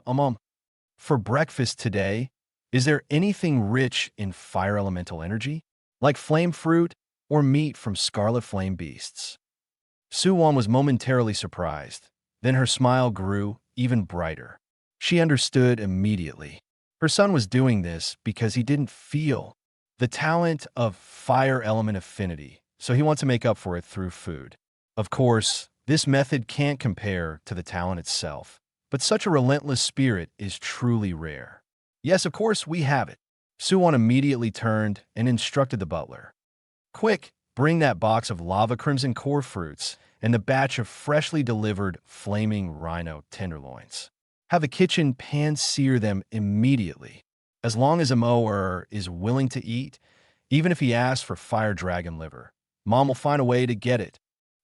for breakfast today, is there anything rich in fire elemental energy? Like flame fruit or meat from scarlet flame beasts? Su Wan was momentarily surprised. Then her smile grew even brighter. She understood immediately. Her son was doing this because he didn't feel the talent of fire element affinity, so he wants to make up for it through food. Of course, this method can't compare to the talent itself, but such a relentless spirit is truly rare. Yes, of course, we have it. Su Wan immediately turned and instructed the butler. Quick, bring that box of lava crimson core fruits and the batch of freshly delivered flaming rhino tenderloins. Have the kitchen pan-sear them immediately. As long as a mower is willing to eat, even if he asks for fire dragon liver, Mom will find a way to get it.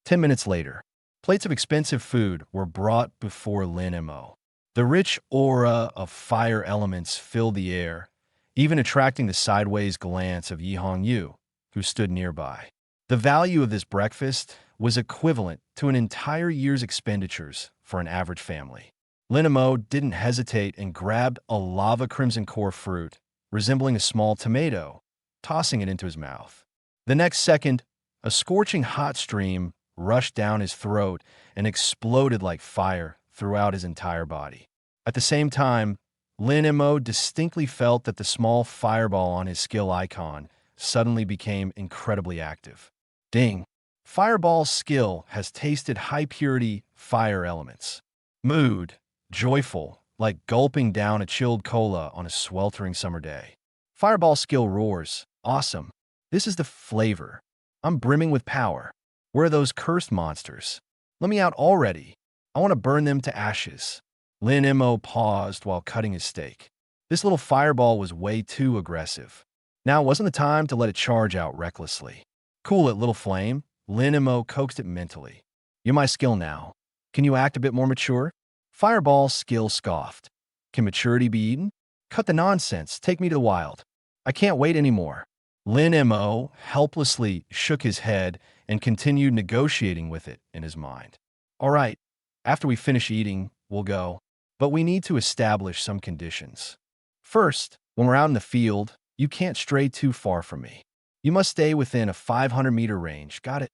10 minutes later, plates of expensive food were brought before Lin Mo. The rich aura of fire elements filled the air, even attracting the sideways glance of Yi Hongyu, who stood nearby. The value of this breakfast was equivalent to an entire year's expenditures for an average family. Lin Mo didn't hesitate and grabbed a lava crimson core fruit, resembling a small tomato, tossing it into his mouth. The next second, a scorching hot stream rushed down his throat and exploded like fire throughout his entire body. At the same time, Lin Mo distinctly felt that the small fireball on his skill icon suddenly became incredibly active. Ding! Fireball's skill has tasted high-purity fire elements. Mood, joyful, like gulping down a chilled cola on a sweltering summer day. Fireball skill roars. Awesome. This is the flavor. I'm brimming with power. Where are those cursed monsters? Let me out already. I want to burn them to ashes. Lin Mo paused while cutting his steak. This little fireball was way too aggressive. Now wasn't the time to let it charge out recklessly. Cool it, little flame. Lin Mo coaxed it mentally. You're my skill now. Can you act a bit more mature? Fireball skill scoffed. Can maturity be eaten? Cut the nonsense. Take me to the wild. I can't wait anymore. Lin Mo helplessly shook his head and continued negotiating with it in his mind. All right, after we finish eating, we'll go. But we need to establish some conditions. First, when we're out in the field, you can't stray too far from me. You must stay within a 500-meter range. Got it?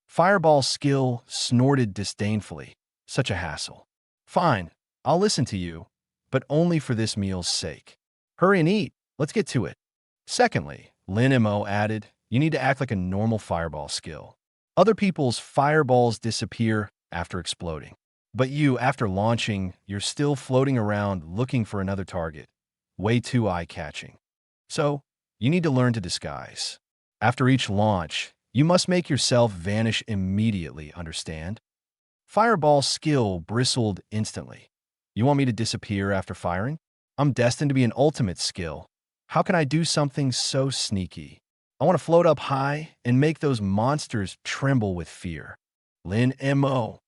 Fireball skill snorted disdainfully. Such a hassle. Fine, I'll listen to you, but only for this meal's sake. Hurry and eat. Let's get to it. Secondly, Lin Mo added, you need to act like a normal fireball skill. Other people's fireballs disappear after exploding. But you, after launching, you're still floating around looking for another target. Way too eye-catching. So, you need to learn to disguise. After each launch, you must make yourself vanish immediately, understand? Fireball skill bristled instantly. You want me to disappear after firing? I'm destined to be an ultimate skill. How can I do something so sneaky? I want to float up high and make those monsters tremble with fear. Lin Mo.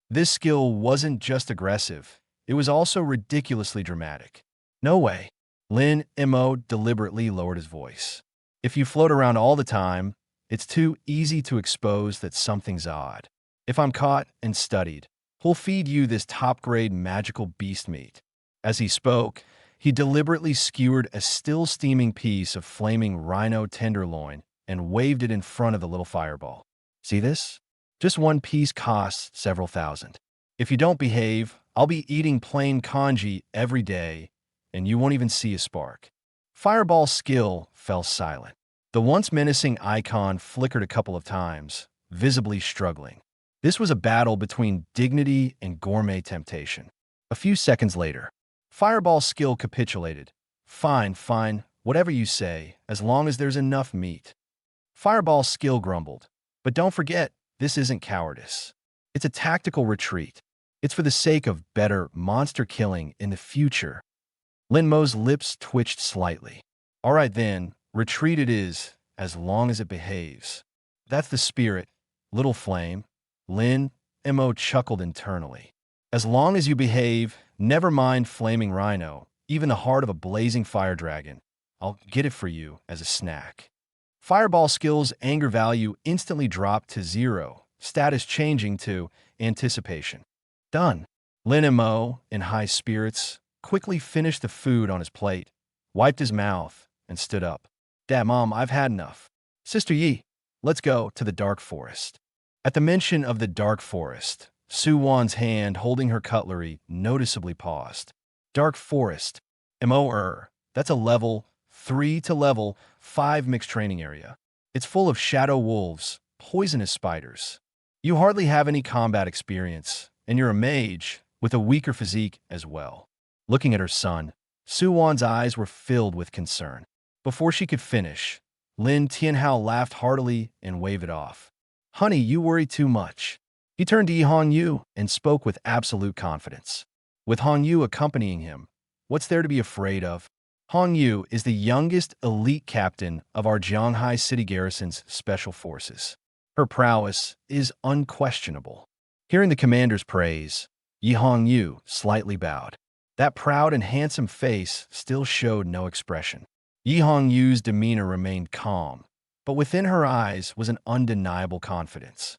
This skill wasn't just aggressive, it was also ridiculously dramatic. No way. Lin Mo deliberately lowered his voice. If you float around all the time, it's too easy to expose that something's odd. If I'm caught and studied, he'll feed you this top-grade magical beast meat. As he spoke, he deliberately skewered a still-steaming piece of flaming rhino tenderloin and waved it in front of the little fireball. See this? Just one piece costs several thousand. If you don't behave, I'll be eating plain congee every day, and you won't even see a spark. Fireball skill fell silent. The once menacing icon flickered a couple of times, visibly struggling. This was a battle between dignity and gourmet temptation. A few seconds later, Fireball's skill capitulated. Fine, fine, whatever you say, as long as there's enough meat. Fireball's skill grumbled. But don't forget, this isn't cowardice. It's a tactical retreat. It's for the sake of better monster killing in the future. Lin Mo's lips twitched slightly. All right then, retreat it is, as long as it behaves. That's the spirit, little flame. Lin Mo chuckled internally. As long as you behave, never mind flaming rhino, even the heart of a blazing fire dragon. I'll get it for you as a snack. Fireball skill's anger value instantly dropped to 0, status changing to anticipation. Done. Lin Mo, in high spirits, quickly finished the food on his plate, wiped his mouth, and stood up. Dad, Mom, I've had enough. Sister Yi, let's go to the dark forest. At the mention of the dark forest, Su Wan's hand holding her cutlery noticeably paused. Dark forest. That's a level 3 to level 5 mixed training area. It's full of shadow wolves, poisonous spiders. You hardly have any combat experience, and you're a mage with a weaker physique as well. Looking at her son, Su Wan's eyes were filled with concern. Before she could finish, Lin Tianhao laughed heartily and waved it off. Honey, you worry too much. He turned to Yi Hongyu and spoke with absolute confidence. With Hongyu accompanying him, what's there to be afraid of? Hongyu is the youngest elite captain of our Jianghai City Garrison's special forces. Her prowess is unquestionable. Hearing the commander's praise, Yi Hongyu slightly bowed. That proud and handsome face still showed no expression. Yi Hongyu's demeanor remained calm, but within her eyes was an undeniable confidence.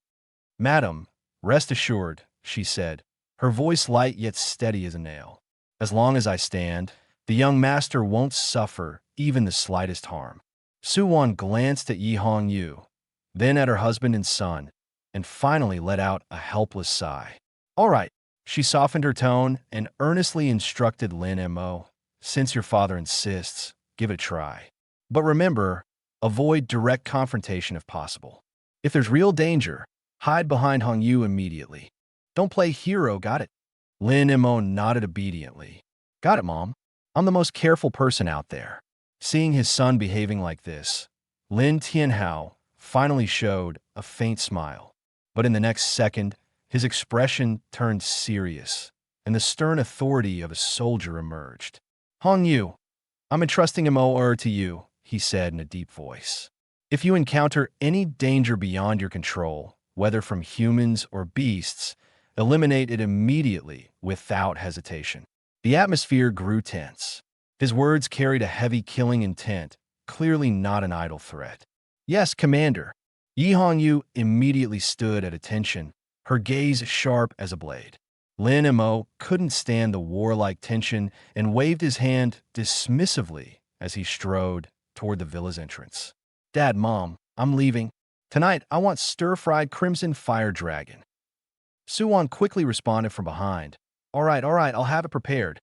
Madam, rest assured, she said, her voice light yet steady as a nail. As long as I stand, the young master won't suffer even the slightest harm. Su Wan glanced at Yi Hongyu, then at her husband and son, and finally let out a helpless sigh. All right, she softened her tone and earnestly instructed Lin Mo, since your father insists, give it a try. But remember, avoid direct confrontation if possible. If there's real danger, hide behind Hongyu immediately. Don't play hero, got it? Lin Mo nodded obediently. Got it, Mom. I'm the most careful person out there. Seeing his son behaving like this, Lin Tianhao finally showed a faint smile. But in the next second, his expression turned serious, and the stern authority of a soldier emerged. Hongyu, I'm entrusting Mo to you, he said in a deep voice. If you encounter any danger beyond your control, whether from humans or beasts, eliminate it immediately without hesitation. The atmosphere grew tense. His words carried a heavy killing intent, clearly not an idle threat. Yes, Commander. Yi Hongyu immediately stood at attention, her gaze sharp as a blade. Lin Mo couldn't stand the warlike tension and waved his hand dismissively as he strode toward the villa's entrance. Dad, Mom, I'm leaving. Tonight, I want stir-fried crimson fire dragon. Su Wan quickly responded from behind. All right, I'll have it prepared.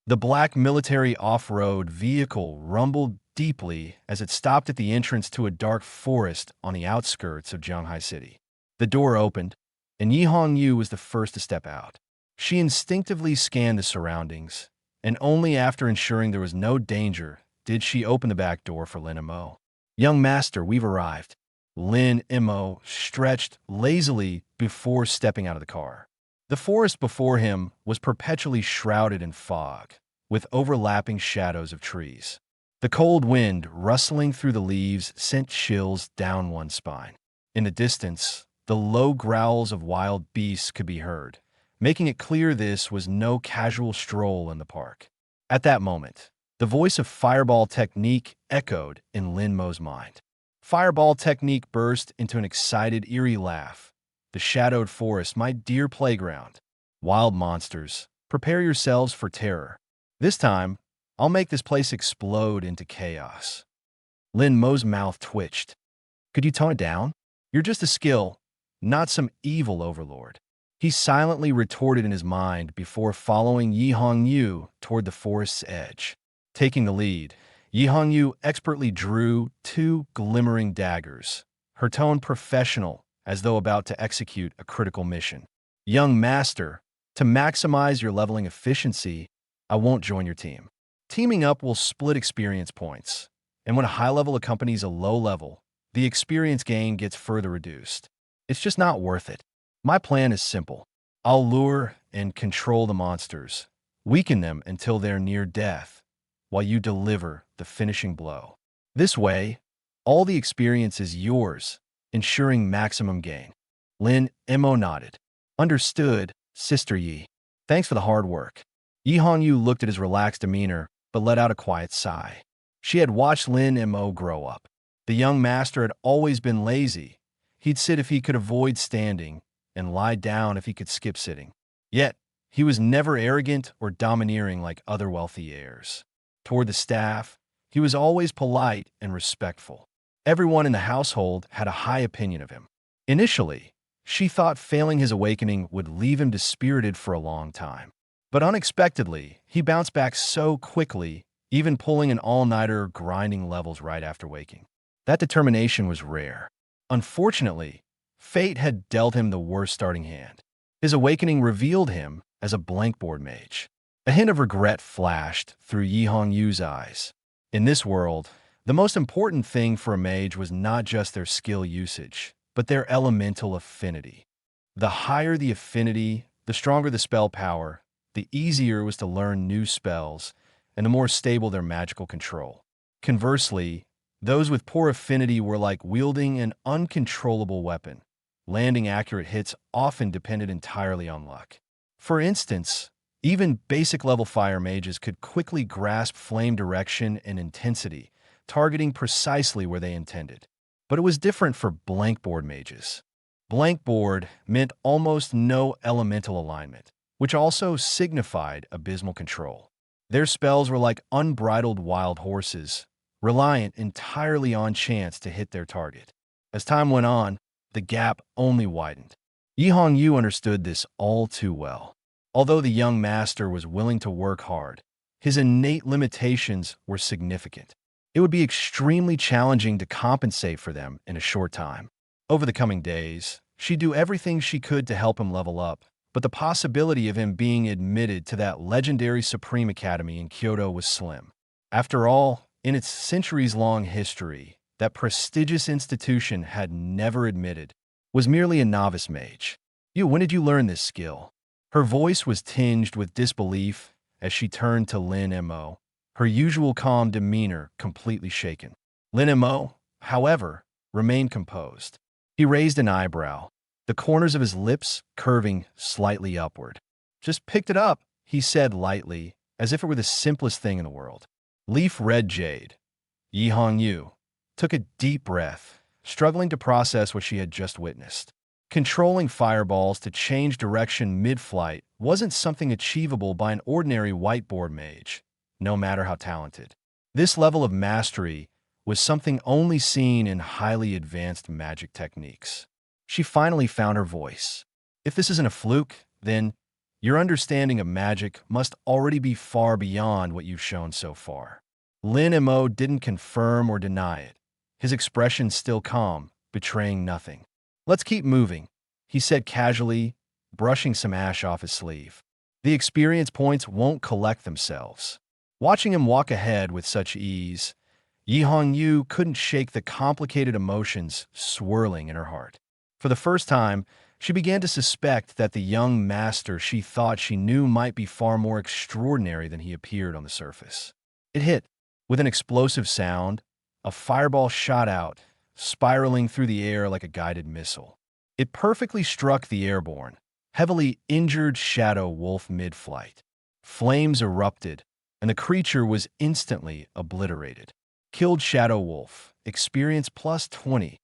The black military off-road vehicle rumbled deeply as it stopped at the entrance to a dark forest on the outskirts of Jianghai City. The door opened, and Yi Hongyu was the first to step out. She instinctively scanned the surroundings, and only after ensuring there was no danger did she open the back door for Lin Mo. Young master, we've arrived. Lin Mo stretched lazily before stepping out of the car. The forest before him was perpetually shrouded in fog, with overlapping shadows of trees. The cold wind rustling through the leaves sent chills down one's spine. In the distance, the low growls of wild beasts could be heard, making it clear this was no casual stroll in the park. At that moment, the voice of Fireball Technique echoed in Lin Mo's mind. Fireball Technique burst into an excited, eerie laugh. The shadowed forest, my dear playground. Wild monsters, prepare yourselves for terror. This time, I'll make this place explode into chaos. Lin Mo's mouth twitched. Could you tone it down? You're just a skill, not some evil overlord. He silently retorted in his mind before following Yi Hongyu toward the forest's edge. Taking the lead, Yi Hongyu expertly drew 2 glimmering daggers, her tone professional as though about to execute a critical mission. Young Master, to maximize your leveling efficiency, I won't join your team. Teaming up will split experience points, and when a high level accompanies a low level, the experience gain gets further reduced. It's just not worth it. My plan is simple. I'll lure and control the monsters, weaken them until they're near death, while you deliver the finishing blow. This way, all the experience is yours, ensuring maximum gain. Lin Mo nodded. Understood, Sister Yi. Thanks for the hard work. Yi Hongyu looked at his relaxed demeanor, but let out a quiet sigh. She had watched Lin Mo grow up. The young master had always been lazy. He'd sit if he could avoid standing, and lie down if he could skip sitting. Yet, he was never arrogant or domineering like other wealthy heirs. Toward the staff, he was always polite and respectful. Everyone in the household had a high opinion of him. Initially, she thought failing his awakening would leave him dispirited for a long time. But unexpectedly, he bounced back so quickly, even pulling an all-nighter grinding levels right after waking. That determination was rare. Unfortunately, fate had dealt him the worst starting hand. His awakening revealed him as a blankboard mage. A hint of regret flashed through Yi Hongyu's eyes. In this world, the most important thing for a mage was not just their skill usage, but their elemental affinity. The higher the affinity, the stronger the spell power, the easier it was to learn new spells, and the more stable their magical control. Conversely, those with poor affinity were like wielding an uncontrollable weapon. Landing accurate hits often depended entirely on luck. For instance, even basic-level fire mages could quickly grasp flame direction and intensity, targeting precisely where they intended. But it was different for blankboard mages. Blankboard meant almost no elemental alignment, which also signified abysmal control. Their spells were like unbridled wild horses, reliant entirely on chance to hit their target. As time went on, the gap only widened. Yi Hongyu understood this all too well. Although the young master was willing to work hard, his innate limitations were significant. It would be extremely challenging to compensate for them in a short time. Over the coming days, she'd do everything she could to help him level up, but the possibility of him being admitted to that legendary Supreme Academy in Kyoto was slim. After all, in its centuries-long history, that prestigious institution had never admitted was merely a novice mage. When did you learn this skill? Her voice was tinged with disbelief as she turned to Lin Mo, her usual calm demeanor completely shaken. Lin Mo, however, remained composed. He raised an eyebrow, the corners of his lips curving slightly upward. Just picked it up, he said lightly, as if it were the simplest thing in the world. Leaf red jade. Yi Hongyu took a deep breath, struggling to process what she had just witnessed. Controlling fireballs to change direction mid-flight wasn't something achievable by an ordinary whiteboard mage, no matter how talented. This level of mastery was something only seen in highly advanced magic techniques. She finally found her voice. If this isn't a fluke, then your understanding of magic must already be far beyond what you've shown so far. Lin Mo didn't confirm or deny it, his expression still calm, betraying nothing. Let's keep moving, he said casually, brushing some ash off his sleeve. The experience points won't collect themselves. Watching him walk ahead with such ease, Yi Hongyu couldn't shake the complicated emotions swirling in her heart. For the first time, she began to suspect that the young master she thought she knew might be far more extraordinary than he appeared on the surface. It hit. With an explosive sound, a fireball shot out, spiraling through the air like a guided missile. It perfectly struck the airborne, heavily injured shadow wolf mid-flight. Flames erupted, and the creature was instantly obliterated. Killed shadow wolf, experience plus 20.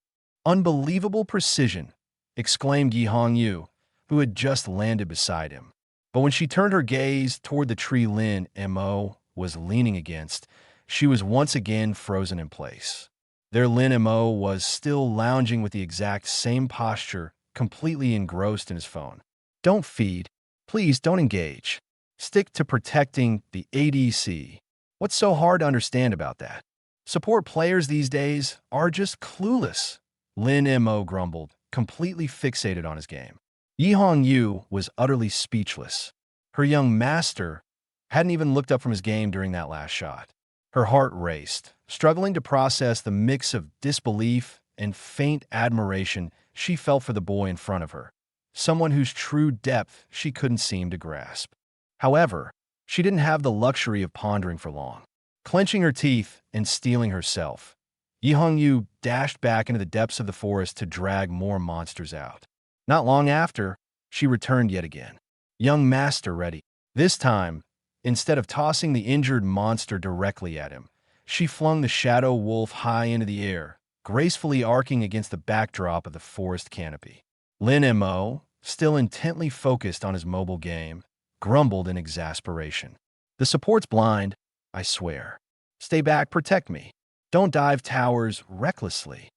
Unbelievable precision, exclaimed Yi Hongyu, who had just landed beside him. But when she turned her gaze toward the tree Lin Mo was leaning against, she was once again frozen in place. Their Lin Mo was still lounging with the exact same posture, completely engrossed in his phone. Don't feed. Please don't engage. Stick to protecting the ADC. What's so hard to understand about that? Support players these days are just clueless, Lin Mo grumbled, completely fixated on his game. Yi Hongyu was utterly speechless. Her young master hadn't even looked up from his game during that last shot. Her heart raced, struggling to process the mix of disbelief and faint admiration she felt for the boy in front of her, someone whose true depth she couldn't seem to grasp. However, she didn't have the luxury of pondering for long. Clenching her teeth and steeling herself, Yi Hongyu dashed back into the depths of the forest to drag more monsters out. Not long after, she returned yet again. Young master ready. This time, instead of tossing the injured monster directly at him, she flung the shadow wolf high into the air, gracefully arcing against the backdrop of the forest canopy. Lin Mo, still intently focused on his mobile game, grumbled in exasperation. The support's blind, I swear. Stay back, protect me. Don't dive towers recklessly.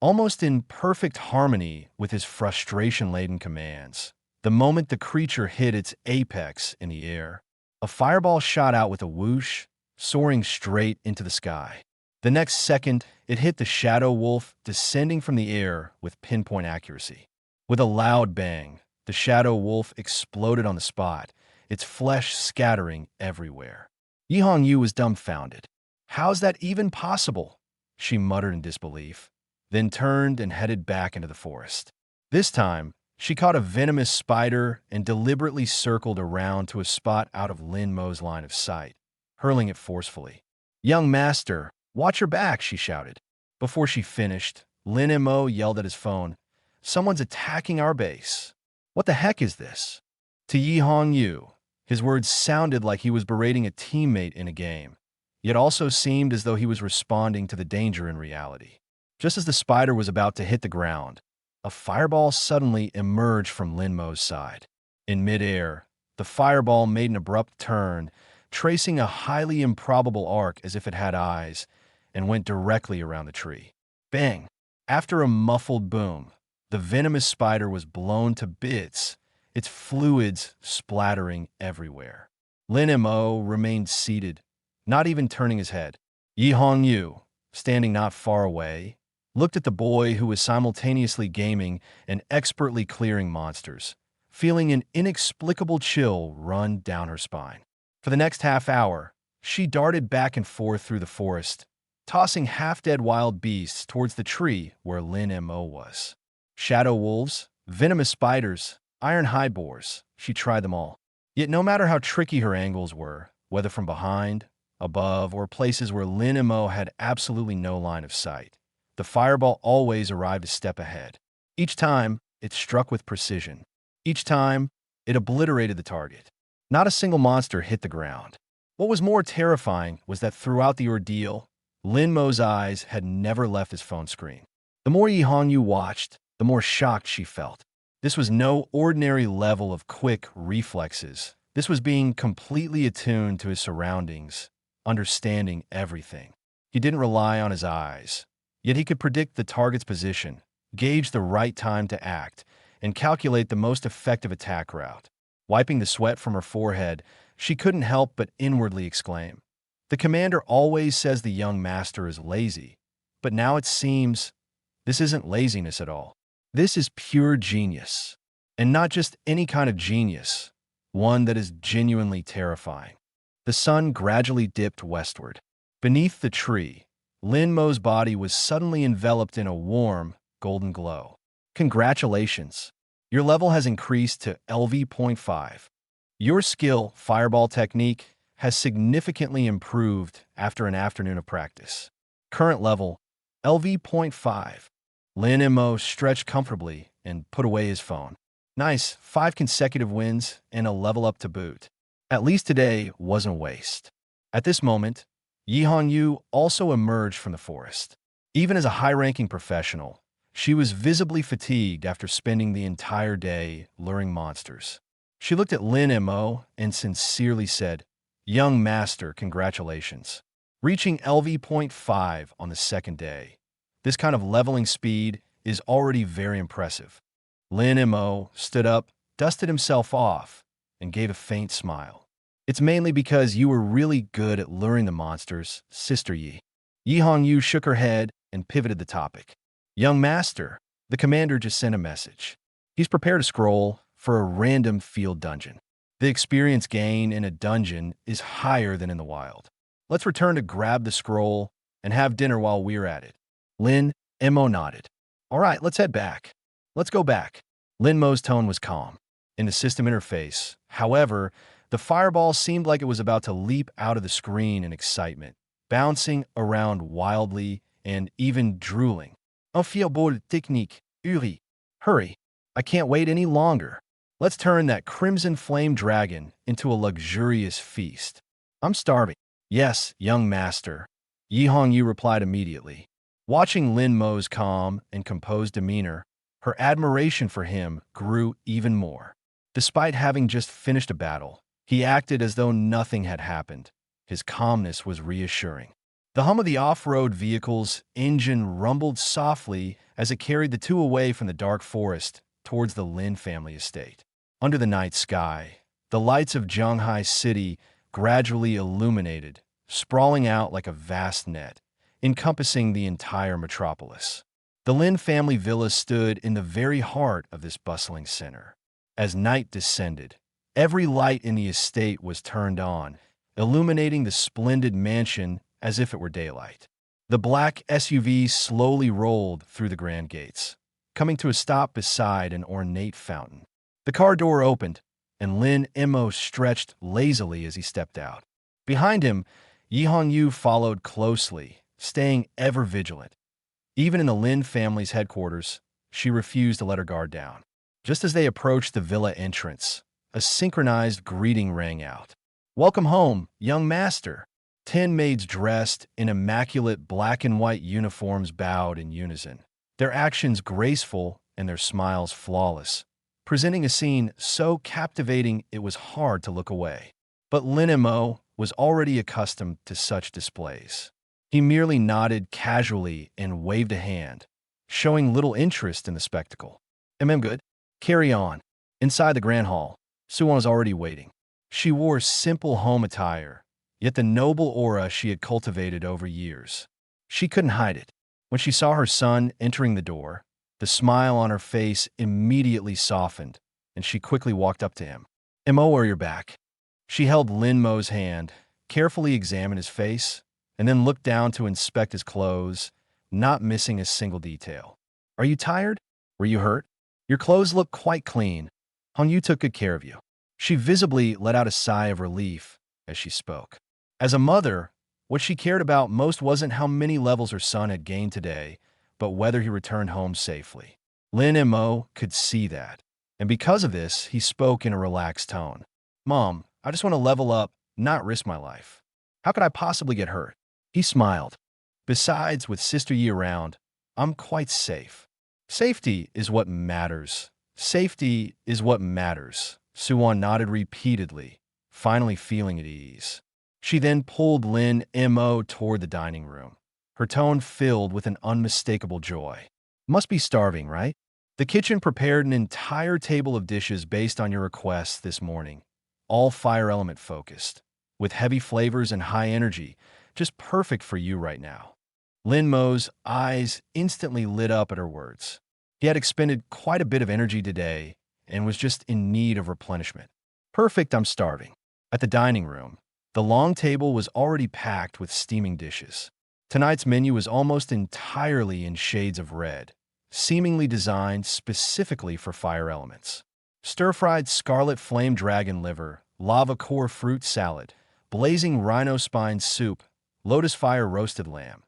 Almost in perfect harmony with his frustration-laden commands, the moment the creature hit its apex in the air, a fireball shot out with a whoosh, soaring straight into the sky. The next second, it hit the shadow wolf, descending from the air with pinpoint accuracy. With a loud bang, the shadow wolf exploded on the spot, its flesh scattering everywhere. Yi Hongyu was dumbfounded. How's that even possible? She muttered in disbelief, then turned and headed back into the forest. This time, she caught a venomous spider and deliberately circled around to a spot out of Lin Mo's line of sight, hurling it forcefully. Young master, watch your back, she shouted. Before she finished, Lin Mo yelled at his phone, someone's attacking our base. What the heck is this? To Yi Hongyu, his words sounded like he was berating a teammate in a game, yet also seemed as though he was responding to the danger in reality. Just as the spider was about to hit the ground, a fireball suddenly emerged from Lin Mo's side. In midair, the fireball made an abrupt turn, tracing a highly improbable arc as if it had eyes, and went directly around the tree. Bang! After a muffled boom, the venomous spider was blown to bits, its fluids splattering everywhere. Lin Mo remained seated, not even turning his head. Yi Hongyu, standing not far away, looked at the boy who was simultaneously gaming and expertly clearing monsters, feeling an inexplicable chill run down her spine. For the next half hour, she darted back and forth through the forest, tossing half-dead wild beasts towards the tree where Lin Mo was. Shadow wolves, venomous spiders, iron high-boars, she tried them all. Yet no matter how tricky her angles were, whether from behind, above, or places where Lin Mo had absolutely no line of sight, the fireball always arrived a step ahead. Each time, it struck with precision. Each time, it obliterated the target. Not a single monster hit the ground. What was more terrifying was that throughout the ordeal, Lin Mo's eyes had never left his phone screen. The more Yi Hongyu watched, the more shocked she felt. This was no ordinary level of quick reflexes. This was being completely attuned to his surroundings, understanding everything. He didn't rely on his eyes, yet he could predict the target's position, gauge the right time to act, and calculate the most effective attack route. Wiping the sweat from her forehead, she couldn't help but inwardly exclaim, "The commander always says the young master is lazy, but now it seems this isn't laziness at all. This is pure genius. And not just any kind of genius, one that is genuinely terrifying." The sun gradually dipped westward. Beneath the tree, Lin Mo's body was suddenly enveloped in a warm, golden glow. Congratulations! Your level has increased to LV.5. Your skill, fireball technique, has significantly improved after an afternoon of practice. Current level, LV.5. Lin Mo stretched comfortably and put away his phone. Nice, 5 consecutive wins and a level up to boot. At least today wasn't a waste. At this moment, Yi Hongyu also emerged from the forest. Even as a high-ranking professional, she was visibly fatigued after spending the entire day luring monsters. She looked at Lin Mo and sincerely said, "Young master, congratulations. Reaching LV.5 on the second day. This kind of leveling speed is already very impressive." Lin Mo stood up, dusted himself off, and gave a faint smile. "It's mainly because you were really good at luring the monsters, Sister Yi." Yi Hongyu shook her head and pivoted the topic. "Young master, The commander just sent a message. He's prepared a scroll for a random field dungeon. The experience gain in a dungeon is higher than in the wild. Let's return to grab the scroll and have dinner while we're at it. Lin Mo nodded. All right, let's head back. Let's go back. Lin Mo's tone was calm. In the system interface, however, the fireball seemed like it was about to leap out of the screen in excitement, bouncing around wildly and even drooling. Un fireball technique, Uri. Hurry. I can't wait any longer. Let's turn that crimson flame dragon into a luxurious feast. I'm starving. Yes, young master. Yi Hongyu replied immediately. Watching Lin Mo's calm and composed demeanor, her admiration for him grew even more. Despite having just finished a battle, he acted as though nothing had happened. His calmness was reassuring. The hum of the off-road vehicle's engine rumbled softly as it carried the two away from the dark forest towards the Lin family estate. Under the night sky, the lights of Zhanghai City gradually illuminated, sprawling out like a vast net, encompassing the entire metropolis. The Lin family villa stood in the very heart of this bustling center. As night descended, every light in the estate was turned on, illuminating the splendid mansion as if it were daylight. The black SUV slowly rolled through the grand gates, coming to a stop beside an ornate fountain. The car door opened, and Lin Mo stretched lazily as he stepped out. Behind him, Yi Hongyu followed closely, staying ever vigilant. Even in the Lin family's headquarters, she refused to let her guard down. Just as they approached the villa entrance, a synchronized greeting rang out. "Welcome home, young master." 10 maids dressed in immaculate black and white uniforms bowed in unison, their actions graceful and their smiles flawless, presenting a scene so captivating it was hard to look away. But Lin Mo was already accustomed to such displays. He merely nodded casually and waved a hand, showing little interest in the spectacle. Good. Carry on." Inside the grand hall, Suwon was already waiting. She wore simple home attire, yet the noble aura she had cultivated over years. She couldn't hide it. When she saw her son entering the door, the smile on her face immediately softened, and she quickly walked up to him. "Mo, you're back." She held Lin Mo's hand, carefully examined his face, and then looked down to inspect his clothes, not missing a single detail. "Are you tired? Were you hurt? Your clothes look quite clean. Hongyu took good care of you." She visibly let out a sigh of relief as she spoke. As a mother, what she cared about most wasn't how many levels her son had gained today, but whether he returned home safely. Lin Mo could see that, and because of this, he spoke in a relaxed tone. "Mom, I just want to level up, not risk my life. How could I possibly get hurt?" He smiled. "Besides, with Sister Yi around, I'm quite safe." "Safety is what matters. Safety is what matters." Suwon nodded repeatedly, finally feeling at ease. She then pulled Lin Mo toward the dining room, her tone filled with an unmistakable joy. "Must be starving, right? The kitchen prepared an entire table of dishes based on your requests this morning, all fire element focused, with heavy flavors and high energy, just perfect for you right now." Lin Mo's eyes instantly lit up at her words. He had expended quite a bit of energy today and was just in need of replenishment. "Perfect, I'm starving." At the dining room, the long table was already packed with steaming dishes. Tonight's menu was almost entirely in shades of red, seemingly designed specifically for fire elements. Stir-fried scarlet flame dragon liver, lava core fruit salad, blazing rhino spine soup, lotus fire roasted lamb.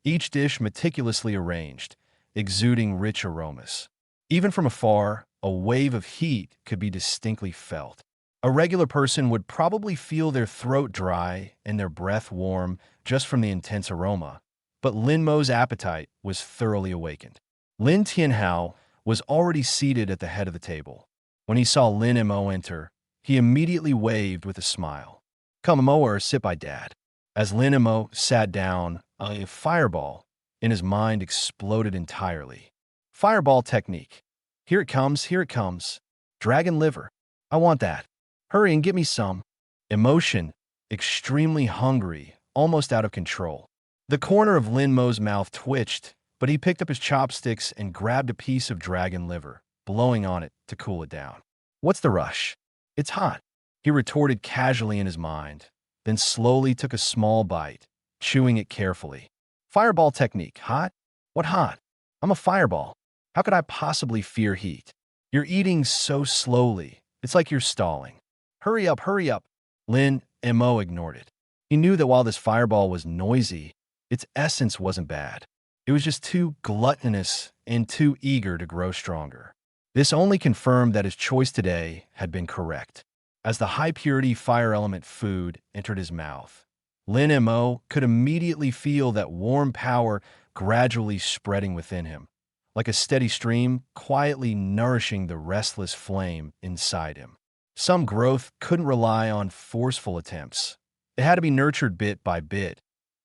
Each dish meticulously arranged, exuding rich aromas. Even from afar, a wave of heat could be distinctly felt. A regular person would probably feel their throat dry and their breath warm just from the intense aroma, but Lin Mo's appetite was thoroughly awakened. Lin Tianhao was already seated at the head of the table. When he saw Lin Mo enter, he immediately waved with a smile. "Come, Mo, or sit by Dad." As Lin Mo sat down, a fireball in his mind exploded entirely. Fireball technique. Here it comes, here it comes. Dragon liver. I want that. Hurry and get me some. Emotion, extremely hungry, almost out of control. The corner of Lin Mo's mouth twitched, but he picked up his chopsticks and grabbed a piece of dragon liver, blowing on it to cool it down. What's the rush? It's hot, he retorted casually in his mind, then slowly took a small bite, chewing it carefully. Fireball technique, hot? What hot? I'm a fireball. How could I possibly fear heat? You're eating so slowly. It's like you're stalling. Hurry up, hurry up. Lin Mo ignored it. He knew that while this fireball was noisy, its essence wasn't bad. It was just too gluttonous and too eager to grow stronger. This only confirmed that his choice today had been correct. As the high-purity fire element food entered his mouth, Lin Mo could immediately feel that warm power gradually spreading within him, like a steady stream quietly nourishing the restless flame inside him. Some growth couldn't rely on forceful attempts. It had to be nurtured bit by bit,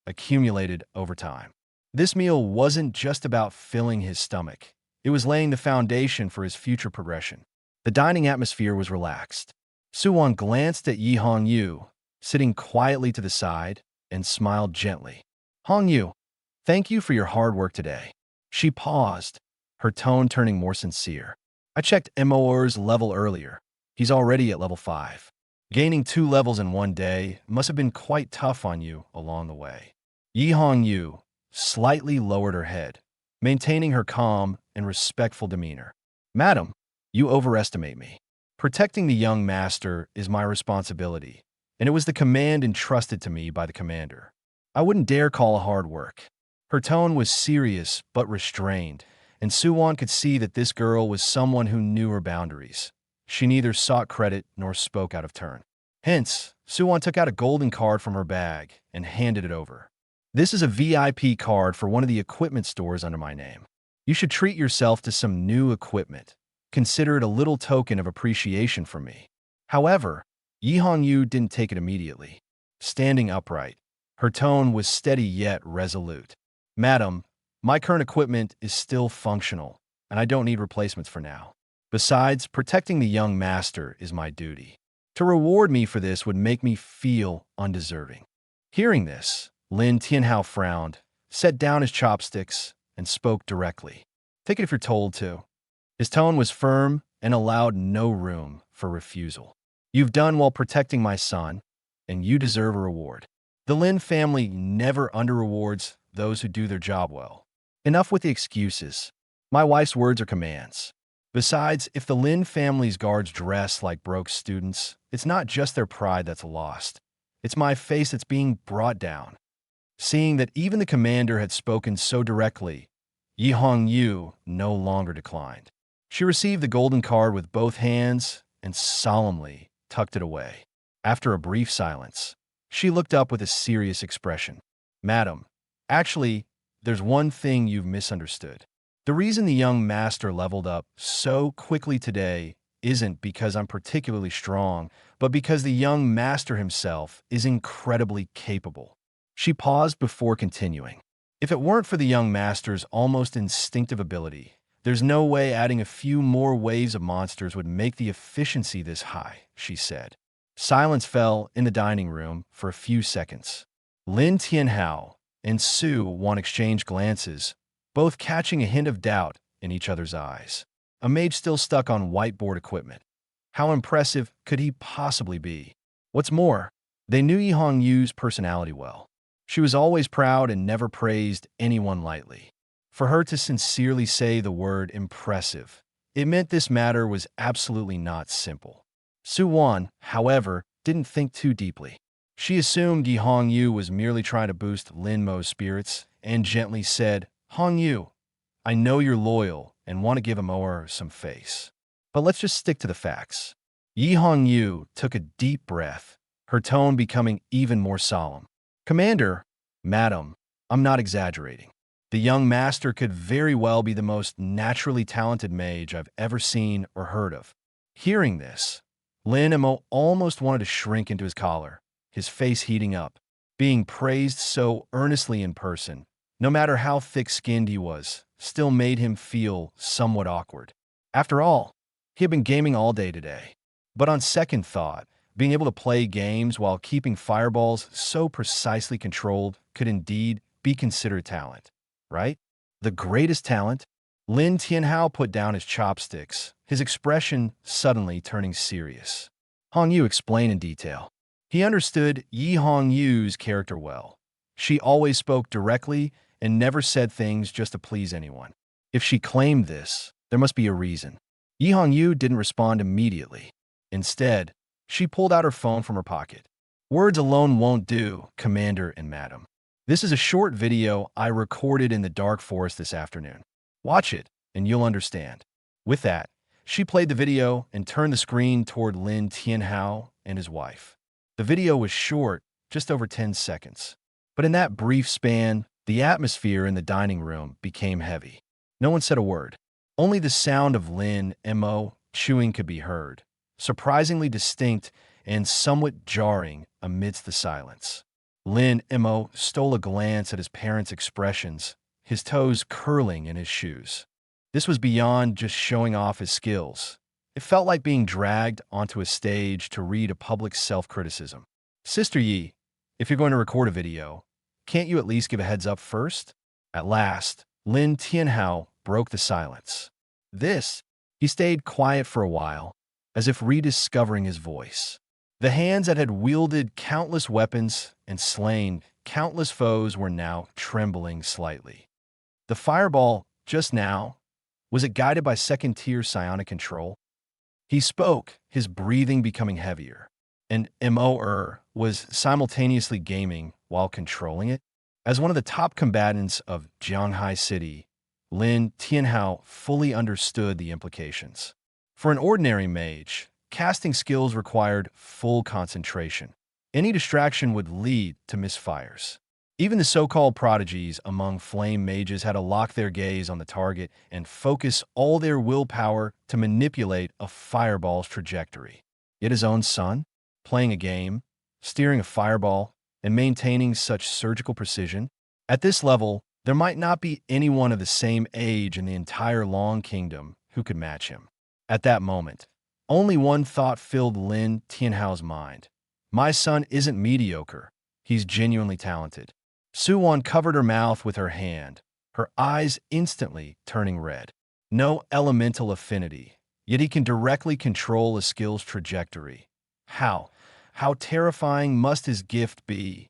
accumulated over time. This meal wasn't just about filling his stomach. It was laying the foundation for his future progression. The dining atmosphere was relaxed. Suwon glanced at Yi Hongyu, sitting quietly to the side, and smiled gently. Hongyu, thank you for your hard work today. She paused, her tone turning more sincere. I checked Mo's level earlier. He's already at level 5. Gaining 2 levels in one day must have been quite tough on you along the way. Yi Hongyu slightly lowered her head, maintaining her calm and respectful demeanor. Madam, you overestimate me. Protecting the young master is my responsibility, and it was the command entrusted to me by the commander. I wouldn't dare call it hard work. Her tone was serious but restrained, and Suwon could see that this girl was someone who knew her boundaries. She neither sought credit nor spoke out of turn. Hence, Suwon took out a golden card from her bag and handed it over. This is a VIP card for one of the equipment stores under my name. You should treat yourself to some new equipment. Consider it a little token of appreciation from me. However, Yi Hongyu didn't take it immediately. Standing upright, her tone was steady yet resolute. Madam, my current equipment is still functional, and I don't need replacements for now. Besides, protecting the young master is my duty. To reward me for this would make me feel undeserving. Hearing this, Lin Tianhao frowned, set down his chopsticks, and spoke directly. Take it if you're told to. His tone was firm and allowed no room for refusal. You've done while protecting my son, and you deserve a reward. The Lin family never under-rewards those who do their job well. Enough with the excuses. My wife's words are commands. Besides, if the Lin family's guards dress like broke students, it's not just their pride that's lost. It's my face that's being brought down. Seeing that even the commander had spoken so directly, Yi Hongyu no longer declined. She received the golden card with both hands and solemnly tucked it away. After a brief silence, she looked up with a serious expression. Madam, actually, there's one thing you've misunderstood. The reason the young master leveled up so quickly today isn't because I'm particularly strong, but because the young master himself is incredibly capable. She paused before continuing. If it weren't for the young master's almost instinctive ability, there's no way adding a few more waves of monsters would make the efficiency this high, she said. Silence fell in the dining room for a few seconds. Lin Tianhao and Suwon exchanged glances, both catching a hint of doubt in each other's eyes. A mage still stuck on whiteboard equipment. How impressive could he possibly be? What's more, they knew Yi Hongyu's personality well. She was always proud and never praised anyone lightly. For her to sincerely say the word impressive, it meant this matter was absolutely not simple. Suwon, however, didn't think too deeply. She assumed Yi Hongyu was merely trying to boost Lin Mo's spirits and gently said, Hongyu, I know you're loyal and want to give Mo some face. But let's just stick to the facts. Yi Hongyu took a deep breath, her tone becoming even more solemn. Commander, Madam, I'm not exaggerating. The young master could very well be the most naturally talented mage I've ever seen or heard of. Hearing this, Lin Mo almost wanted to shrink into his collar, his face heating up. Being praised so earnestly in person, no matter how thick-skinned he was, still made him feel somewhat awkward. After all, he had been gaming all day today. But on second thought, being able to play games while keeping fireballs so precisely controlled could indeed be considered talent, right? The greatest talent? Lin Tianhao put down his chopsticks, his expression suddenly turning serious. Hong Yu explained in detail. He understood Yi Hong Yu's character well. She always spoke directly and never said things just to please anyone. If she claimed this, there must be a reason. Yi Hong Yu didn't respond immediately. Instead, she pulled out her phone from her pocket. Words alone won't do, Commander and Madam. This is a short video I recorded in the dark forest this afternoon. Watch it, and you'll understand. With that, she played the video and turned the screen toward Lin Tianhao and his wife. The video was short, just over 10 seconds. But in that brief span, the atmosphere in the dining room became heavy. No one said a word. Only the sound of Lin Mo chewing could be heard, surprisingly distinct and somewhat jarring amidst the silence. Lin Mo stole a glance at his parents' expressions, his toes curling in his shoes. This was beyond just showing off his skills. It felt like being dragged onto a stage to read a public self-criticism. Sister Yi, if you're going to record a video, can't you at least give a heads up first? At last, Lin Tianhao broke the silence. He stayed quiet for a while, as if rediscovering his voice. The hands that had wielded countless weapons and slain countless foes were now trembling slightly. The fireball, just now, was it guided by second-tier psionic control? He spoke, his breathing becoming heavier, and Mo was simultaneously gaming while controlling it. As one of the top combatants of Jianghai City, Lin Tianhao fully understood the implications. For an ordinary mage, casting skills required full concentration. Any distraction would lead to misfires. Even the so-called prodigies among flame mages had to lock their gaze on the target and focus all their willpower to manipulate a fireball's trajectory. Yet his own son, playing a game, steering a fireball, and maintaining such surgical precision, at this level, there might not be anyone of the same age in the entire Long Kingdom who could match him. At that moment, only one thought filled Lin Tianhao's mind. My son isn't mediocre. He's genuinely talented. Suwon covered her mouth with her hand, her eyes instantly turning red. No elemental affinity, yet he can directly control a skill's trajectory. How terrifying must his gift be?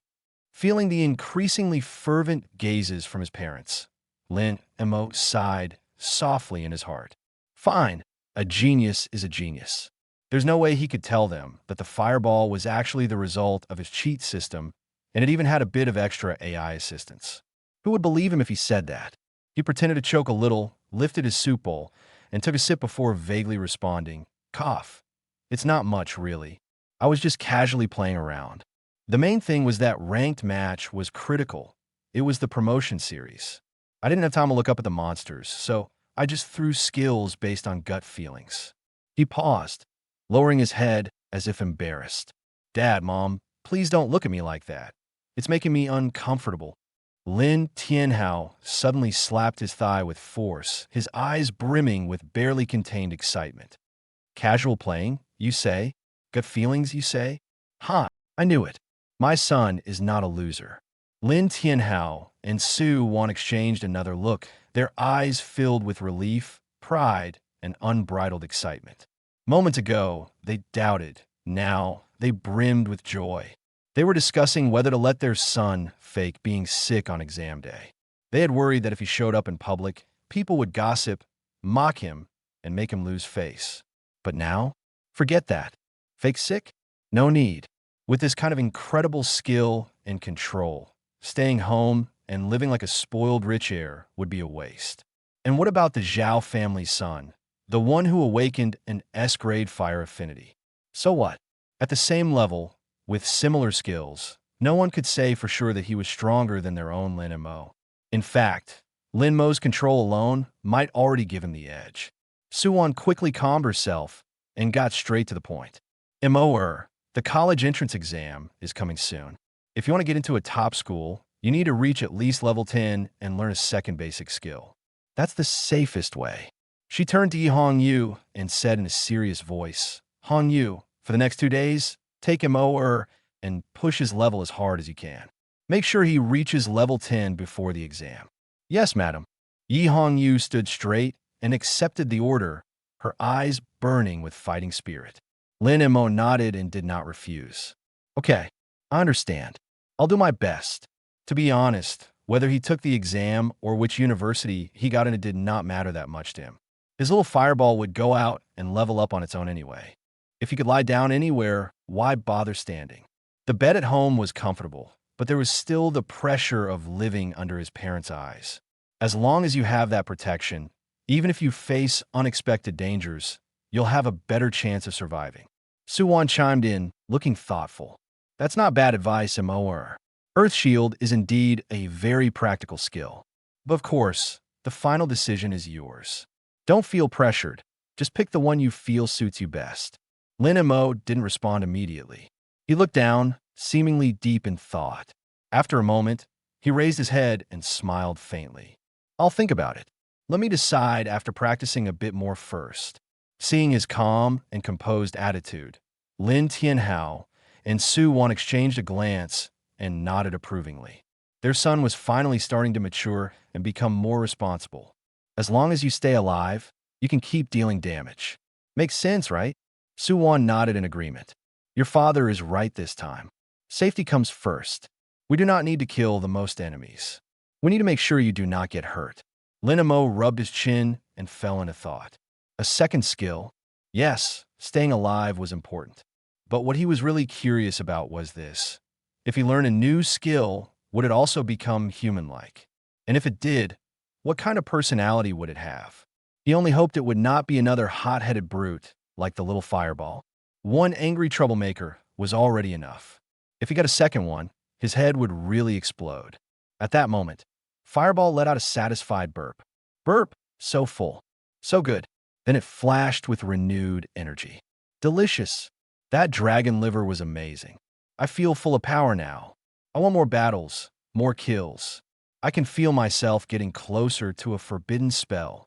Feeling the increasingly fervent gazes from his parents, Lin Mo sighed softly in his heart. Fine, a genius is a genius. There's no way he could tell them that the fireball was actually the result of his cheat system, and it even had a bit of extra AI assistance. Who would believe him if he said that? He pretended to choke a little, lifted his soup bowl, and took a sip before vaguely responding, "Cough. It's not much, really. I was just casually playing around." The main thing was that ranked match was critical. It was the promotion series. I didn't have time to look up at the monsters, so I just threw skills based on gut feelings. He paused, lowering his head as if embarrassed. Dad, Mom, please don't look at me like that. It's making me uncomfortable. Lin Tianhao suddenly slapped his thigh with force, his eyes brimming with barely contained excitement. Casual playing, you say? Gut feelings, you say? Ha, I knew it. My son is not a loser. Lin Tianhao and Suwon exchanged another look, their eyes filled with relief, pride, and unbridled excitement. Moments ago, they doubted. Now, they brimmed with joy. They were discussing whether to let their son fake being sick on exam day. They had worried that if he showed up in public, people would gossip, mock him, and make him lose face. But now, forget that. Fake sick? No need. With this kind of incredible skill and control, staying home and living like a spoiled rich heir would be a waste. And what about the Zhao family's son, the one who awakened an S-grade fire affinity? So what? At the same level, with similar skills, no one could say for sure that he was stronger than their own Lin Mo. In fact, Lin Mo's control alone might already give him the edge. Suwon quickly calmed herself and got straight to the point. Mo, the college entrance exam is coming soon. If you want to get into a top school, you need to reach at least level 10 and learn a second basic skill. That's the safest way. She turned to Yi Hong Yu and said in a serious voice, Hong Yu, for the next 2 days, take Mo and push his level as hard as you can. Make sure he reaches level 10 before the exam. Yes, madam. Yi Hongyu stood straight and accepted the order, her eyes burning with fighting spirit. Lin Mo nodded and did not refuse. Okay, I understand. I'll do my best. To be honest, whether he took the exam or which university he got into did not matter that much to him. His little fireball would go out and level up on its own anyway. If he could lie down anywhere, why bother standing? The bed at home was comfortable, but there was still the pressure of living under his parents' eyes. As long as you have that protection, even if you face unexpected dangers, you'll have a better chance of surviving. Suwon chimed in, looking thoughtful. That's not bad advice, Moer. Earth Shield is indeed a very practical skill. But of course, the final decision is yours. Don't feel pressured. Just pick the one you feel suits you best. Lin Mo didn't respond immediately. He looked down, seemingly deep in thought. After a moment, he raised his head and smiled faintly. I'll think about it. Let me decide after practicing a bit more first. Seeing his calm and composed attitude, Lin Tianhao and Su Wan exchanged a glance and nodded approvingly. Their son was finally starting to mature and become more responsible. As long as you stay alive, you can keep dealing damage. Makes sense, right? Su Wan nodded in agreement. Your father is right this time. Safety comes first. We do not need to kill the most enemies. We need to make sure you do not get hurt. Lin Mo rubbed his chin and fell into thought. A second skill? Yes, staying alive was important. But what he was really curious about was this. If he learned a new skill, would it also become human-like? And if it did, what kind of personality would it have? He only hoped it would not be another hot-headed brute like the little fireball. One angry troublemaker was already enough. If he got a second one, his head would really explode. At that moment, Fireball let out a satisfied burp. Burp, so full, so good. Then it flashed with renewed energy. Delicious. That dragon liver was amazing. I feel full of power now. I want more battles, more kills. I can feel myself getting closer to a forbidden spell.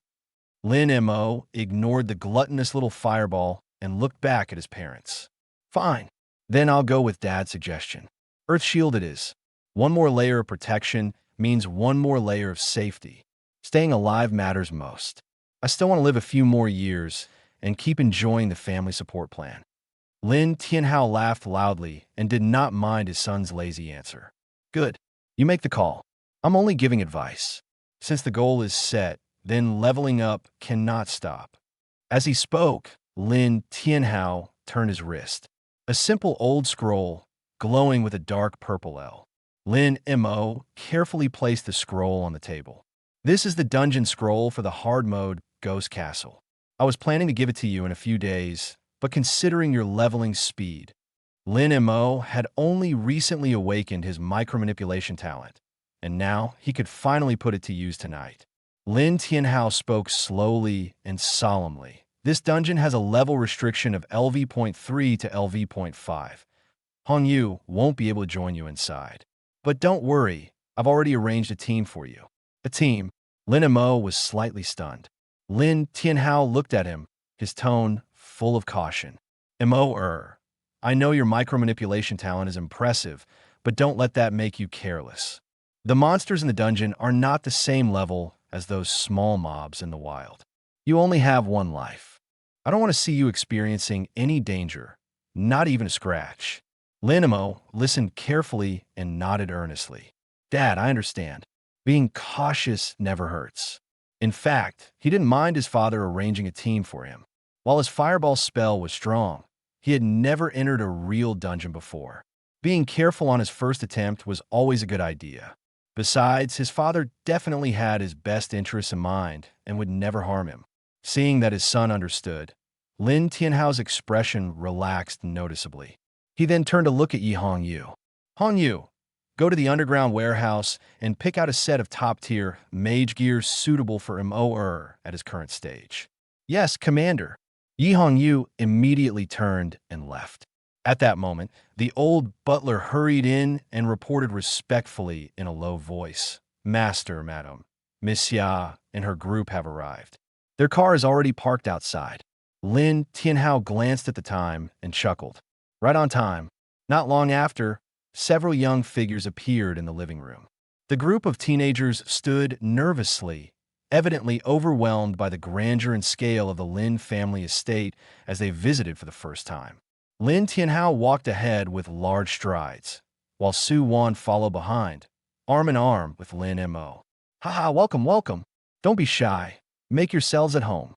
Lin Mo ignored the gluttonous little fireball and looked back at his parents. Fine. Then I'll go with Dad's suggestion. Earth Shield it is. One more layer of protection means one more layer of safety. Staying alive matters most. I still want to live a few more years and keep enjoying the family support plan. Lin Tianhao laughed loudly and did not mind his son's lazy answer. Good. You make the call. I'm only giving advice. Since the goal is set, then leveling up cannot stop. As he spoke, Lin Tianhao turned his wrist. A simple old scroll, glowing with a dark purple L. Lin Mo carefully placed the scroll on the table. This is the dungeon scroll for the hard mode Ghost Castle. I was planning to give it to you in a few days, but considering your leveling speed, Lin Mo had only recently awakened his micromanipulation talent, and now he could finally put it to use tonight. Lin Tianhao spoke slowly and solemnly. This dungeon has a level restriction of LV.3 to LV.5. Hongyu won't be able to join you inside. But don't worry, I've already arranged a team for you. A team? Lin Mo was slightly stunned. Lin Tianhao looked at him, his tone full of caution. Mo, I know your micromanipulation talent is impressive, but don't let that make you careless. The monsters in the dungeon are not the same level as those small mobs in the wild. You only have one life. I don't want to see you experiencing any danger, not even a scratch. Lin Mo listened carefully and nodded earnestly. Dad, I understand. Being cautious never hurts. In fact, he didn't mind his father arranging a team for him. While his fireball spell was strong, he had never entered a real dungeon before. Being careful on his first attempt was always a good idea. Besides, his father definitely had his best interests in mind and would never harm him. Seeing that his son understood, Lin Tianhao's expression relaxed noticeably. He then turned to look at Yi Hongyu. Hongyu, go to the underground warehouse and pick out a set of top-tier mage gear suitable for Mo at his current stage. Yes, Commander. Yi Hongyu immediately turned and left. At that moment, the old butler hurried in and reported respectfully in a low voice. Master, madam, Miss Xia and her group have arrived. Their car is already parked outside. Lin Tianhao glanced at the time and chuckled. Right on time. Not long after, several young figures appeared in the living room. The group of teenagers stood nervously evidently overwhelmed by the grandeur and scale of the Lin family estate as they visited for the first time. Lin Tianhao walked ahead with large strides, while Su Wan followed behind, arm in arm with Lin Mo. "Haha, welcome, welcome. Don't be shy. Make yourselves at home."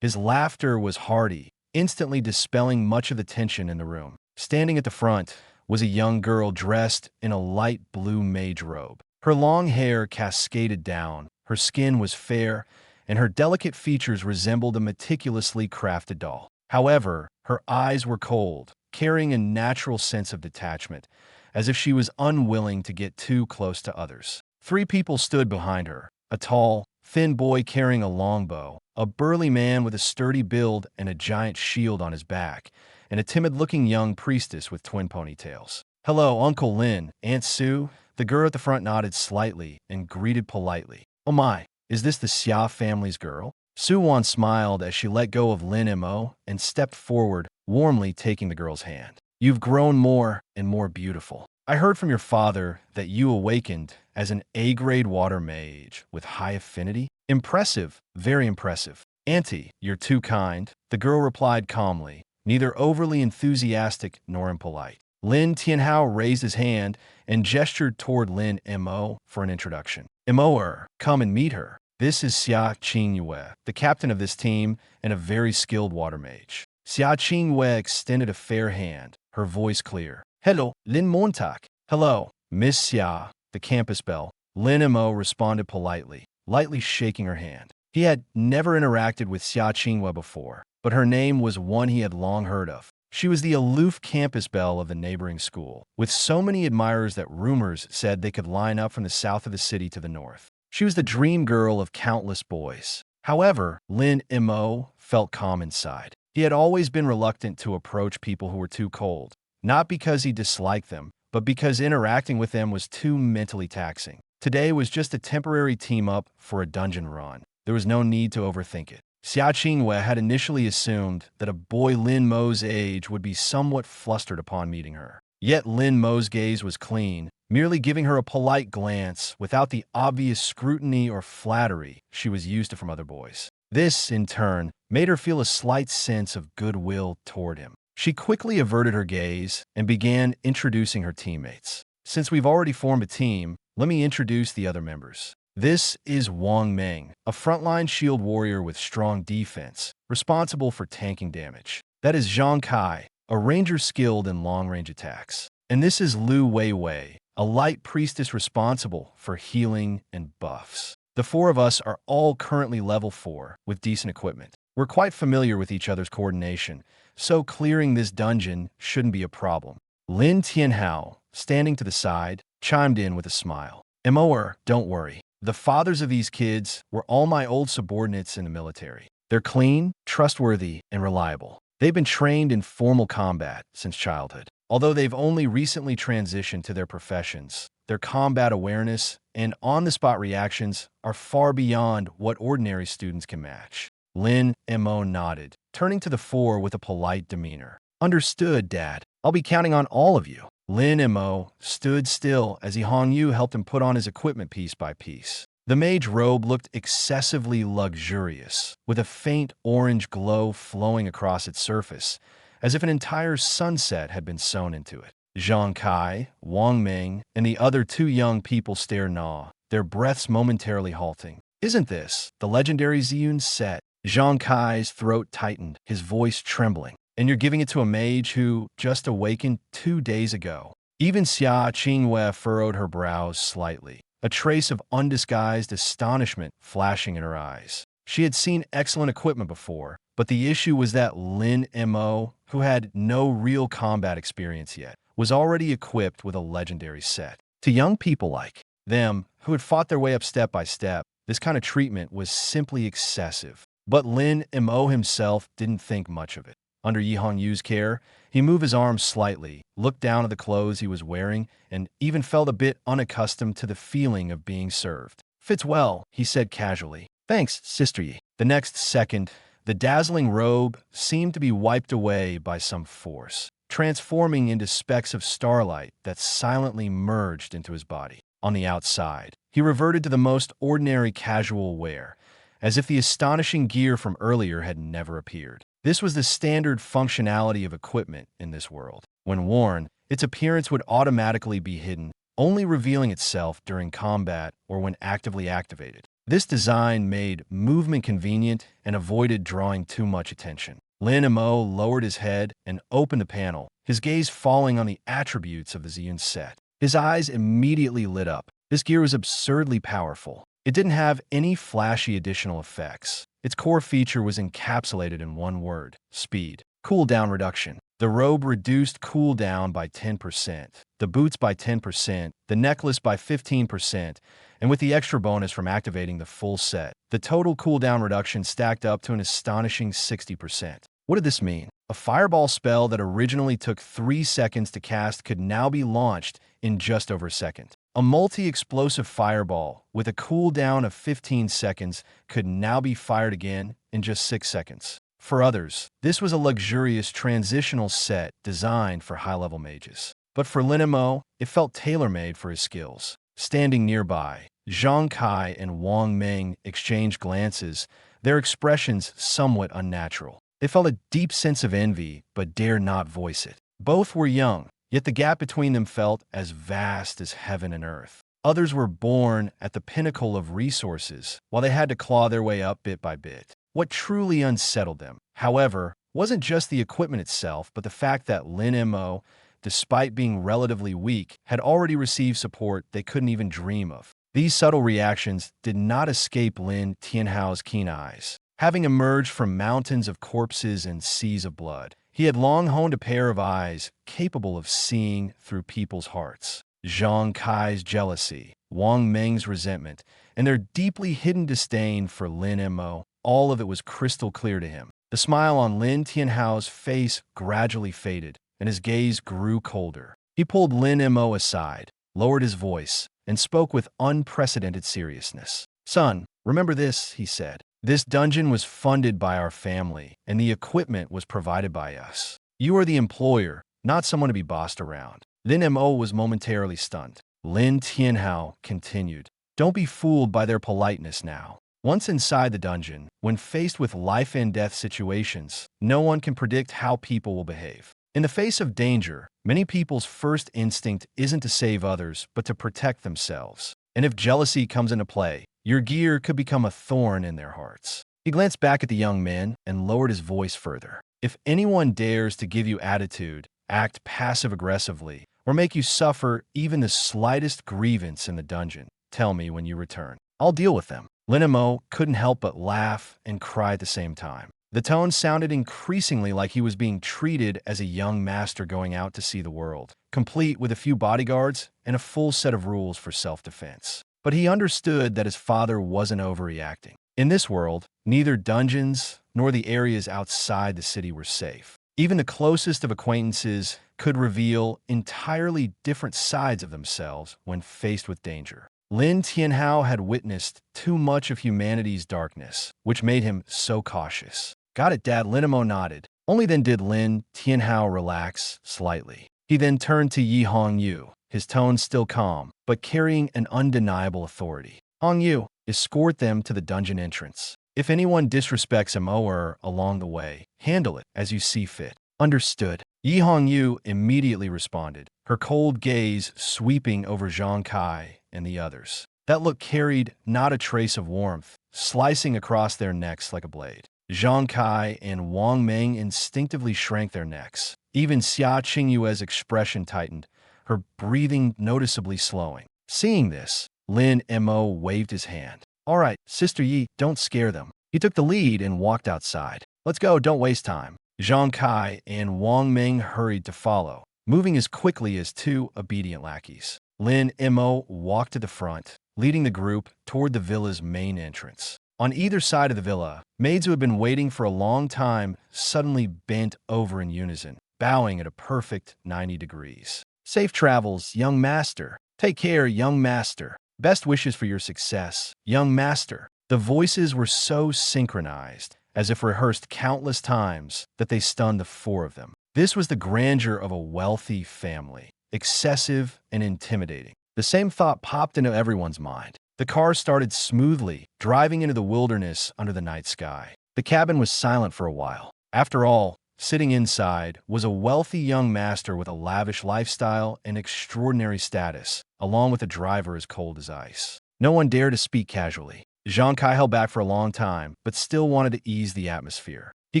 His laughter was hearty, instantly dispelling much of the tension in the room. Standing at the front was a young girl dressed in a light blue mage robe. Her long hair cascaded down, her skin was fair, and her delicate features resembled a meticulously crafted doll. However, her eyes were cold, carrying a natural sense of detachment, as if she was unwilling to get too close to others. Three people stood behind her: a tall, thin boy carrying a longbow, a burly man with a sturdy build and a giant shield on his back, and a timid-looking young priestess with twin ponytails. "Hello, Uncle Lin, Aunt Sue." The girl at the front nodded slightly and greeted politely. "Oh my, is this the Xia family's girl?" Su Wan smiled as she let go of Lin Mo and stepped forward, warmly taking the girl's hand. "You've grown more and more beautiful. I heard from your father that you awakened as an A-grade water mage with high affinity. Impressive, very impressive." "Auntie, you're too kind," the girl replied calmly, neither overly enthusiastic nor impolite. Lin Tianhao raised his hand and gestured toward Lin Mo for an introduction. "Mo, come and meet her. This is Xia Qingyue, the captain of this team and a very skilled water mage." Xia Qingyue extended a fair hand, her voice clear. "Hello, Lin Montak." "Hello, Miss Xia," the campus belle. Lin Mo responded politely, lightly shaking her hand. He had never interacted with Xia Qingyue before, but her name was one he had long heard of. She was the aloof campus belle of the neighboring school, with so many admirers that rumors said they could line up from the south of the city to the north. She was the dream girl of countless boys. However, Lin Mo felt calm inside. He had always been reluctant to approach people who were too cold, not because he disliked them, but because interacting with them was too mentally taxing. Today was just a temporary team-up for a dungeon run. There was no need to overthink it. Xia Qingyue had initially assumed that a boy Lin Mo's age would be somewhat flustered upon meeting her. Yet Lin Mo's gaze was clean, merely giving her a polite glance without the obvious scrutiny or flattery she was used to from other boys. This, in turn, made her feel a slight sense of goodwill toward him. She quickly averted her gaze and began introducing her teammates. "Since we've already formed a team, let me introduce the other members. This is Wang Meng, a frontline shield warrior with strong defense, responsible for tanking damage. That is Zhang Kai, a ranger skilled in long-range attacks. And this is Lu Weiwei, a light priestess responsible for healing and buffs. The four of us are all currently level 4 with decent equipment. We're quite familiar with each other's coordination, so clearing this dungeon shouldn't be a problem." Lin Tianhao, standing to the side, chimed in with a smile. "Mo, don't worry. The fathers of these kids were all my old subordinates in the military. They're clean, trustworthy, and reliable. They've been trained in formal combat since childhood. Although they've only recently transitioned to their professions, their combat awareness and on-the-spot reactions are far beyond what ordinary students can match." Lin Mo nodded, turning to the four with a polite demeanor. "Understood, Dad. I'll be counting on all of you." Lin Mo stood still as Hong Yu helped him put on his equipment piece by piece. The mage robe looked excessively luxurious, with a faint orange glow flowing across its surface, as if an entire sunset had been sewn into it. Zhang Kai, Wang Ming, and the other two young people stared in awe, their breaths momentarily halting. "Isn't this the legendary Ziyun set?" Zhang Kai's throat tightened, his voice trembling. "And you're giving it to a mage who just awakened 2 days ago." Even Xia Qingyue furrowed her brows slightly, a trace of undisguised astonishment flashing in her eyes. She had seen excellent equipment before, but the issue was that Lin Mo, who had no real combat experience yet, was already equipped with a legendary set. To young people like them, who had fought their way up step by step, this kind of treatment was simply excessive. But Lin Mo himself didn't think much of it. Under Hong Yu's care, he moved his arms slightly, looked down at the clothes he was wearing, and even felt a bit unaccustomed to the feeling of being served. "Fits well," he said casually. "Thanks, Sister Yi." The next second, the dazzling robe seemed to be wiped away by some force, transforming into specks of starlight that silently merged into his body. on the outside. He reverted to the most ordinary casual wear, as if the astonishing gear from earlier had never appeared. This was the standard functionality of equipment in this world. When worn, its appearance would automatically be hidden, only revealing itself during combat or when actively activated. This design made movement convenient and avoided drawing too much attention. Lin Mo lowered his head and opened the panel, his gaze falling on the attributes of the Ziyun set. His eyes immediately lit up. This gear was absurdly powerful. It didn't have any flashy additional effects. Its core feature was encapsulated in one word: speed. Cooldown reduction. The robe reduced cooldown by 10%, the boots by 10%, the necklace by 15%, and with the extra bonus from activating the full set, the total cooldown reduction stacked up to an astonishing 60%. What did this mean? A fireball spell that originally took 3 seconds to cast could now be launched in just over a second. A multi-explosive fireball with a cooldown of 15 seconds could now be fired again in just 6 seconds. For others, this was a luxurious transitional set designed for high-level mages. But for Lin Mo, it felt tailor-made for his skills. Standing nearby, Zhang Kai and Wang Meng exchanged glances, their expressions somewhat unnatural. They felt a deep sense of envy, but dared not voice it. Both were young, yet the gap between them felt as vast as heaven and earth. Others were born at the pinnacle of resources, while they had to claw their way up bit by bit. What truly unsettled them, however, wasn't just the equipment itself, but the fact that Lin Mo, despite being relatively weak, had already received support they couldn't even dream of. These subtle reactions did not escape Lin Tianhao's keen eyes. Having emerged from mountains of corpses and seas of blood, he had long honed a pair of eyes capable of seeing through people's hearts. Zhang Kai's jealousy, Wang Meng's resentment, and their deeply hidden disdain for Lin Mo, all of it was crystal clear to him. The smile on Lin Tianhao's face gradually faded, and his gaze grew colder. He pulled Lin Mo aside, lowered his voice, and spoke with unprecedented seriousness. "Son, remember this," he said. "This dungeon was funded by our family, and the equipment was provided by us. You are the employer, not someone to be bossed around." Lin Mo was momentarily stunned. Lin Tianhao continued, "Don't be fooled by their politeness now. Once inside the dungeon, when faced with life-and-death situations, no one can predict how people will behave. In the face of danger, many people's first instinct isn't to save others, but to protect themselves. And if jealousy comes into play, your gear could become a thorn in their hearts." He glanced back at the young men and lowered his voice further. "If anyone dares to give you attitude, act passive-aggressively, or make you suffer even the slightest grievance in the dungeon, tell me when you return. I'll deal with them." Lin Mo couldn't help but laugh and cry at the same time. The tone sounded increasingly like he was being treated as a young master going out to see the world, complete with a few bodyguards and a full set of rules for self-defense. But he understood that his father wasn't overreacting. In this world, neither dungeons nor the areas outside the city were safe. Even the closest of acquaintances could reveal entirely different sides of themselves when faced with danger. Lin Tianhao had witnessed too much of humanity's darkness, which made him so cautious. "Got it, Dad," Lin Mo nodded. Only then did Lin Tianhao relax slightly. He then turned to Yi Hongyu, his tone still calm, but carrying an undeniable authority. "Hongyu, escort them to the dungeon entrance. If anyone disrespects a mower along the way, handle it as you see fit." "Understood." Yi Hongyu immediately responded, her cold gaze sweeping over Zhang Kai and the others. That look carried not a trace of warmth, slicing across their necks like a blade. Zhang Kai and Wang Meng instinctively shrank their necks. Even Xia Qingyue's expression tightened, her breathing noticeably slowing. Seeing this, Lin Mo waved his hand. "All right, Sister Yi, don't scare them." He took the lead and walked outside. "Let's go, don't waste time." Zhang Kai and Wang Meng hurried to follow, moving as quickly as two obedient lackeys. Lin Mo walked to the front, leading the group toward the villa's main entrance. On either side of the villa, maids who had been waiting for a long time suddenly bent over in unison, bowing at a perfect 90 degrees. "Safe travels, young master. Take care, young master. Best wishes for your success, young master." The voices were so synchronized, as if rehearsed countless times, that they stunned the four of them. This was the grandeur of a wealthy family, excessive and intimidating. The same thought popped into everyone's mind. The car started smoothly, driving into the wilderness under the night sky. The cabin was silent for a while. After all, sitting inside was a wealthy young master with a lavish lifestyle and extraordinary status, along with a driver as cold as ice. No one dared to speak casually. Zhang Kai held back for a long time, but still wanted to ease the atmosphere. He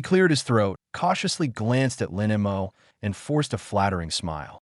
cleared his throat, cautiously glanced at Lin Mo, and forced a flattering smile.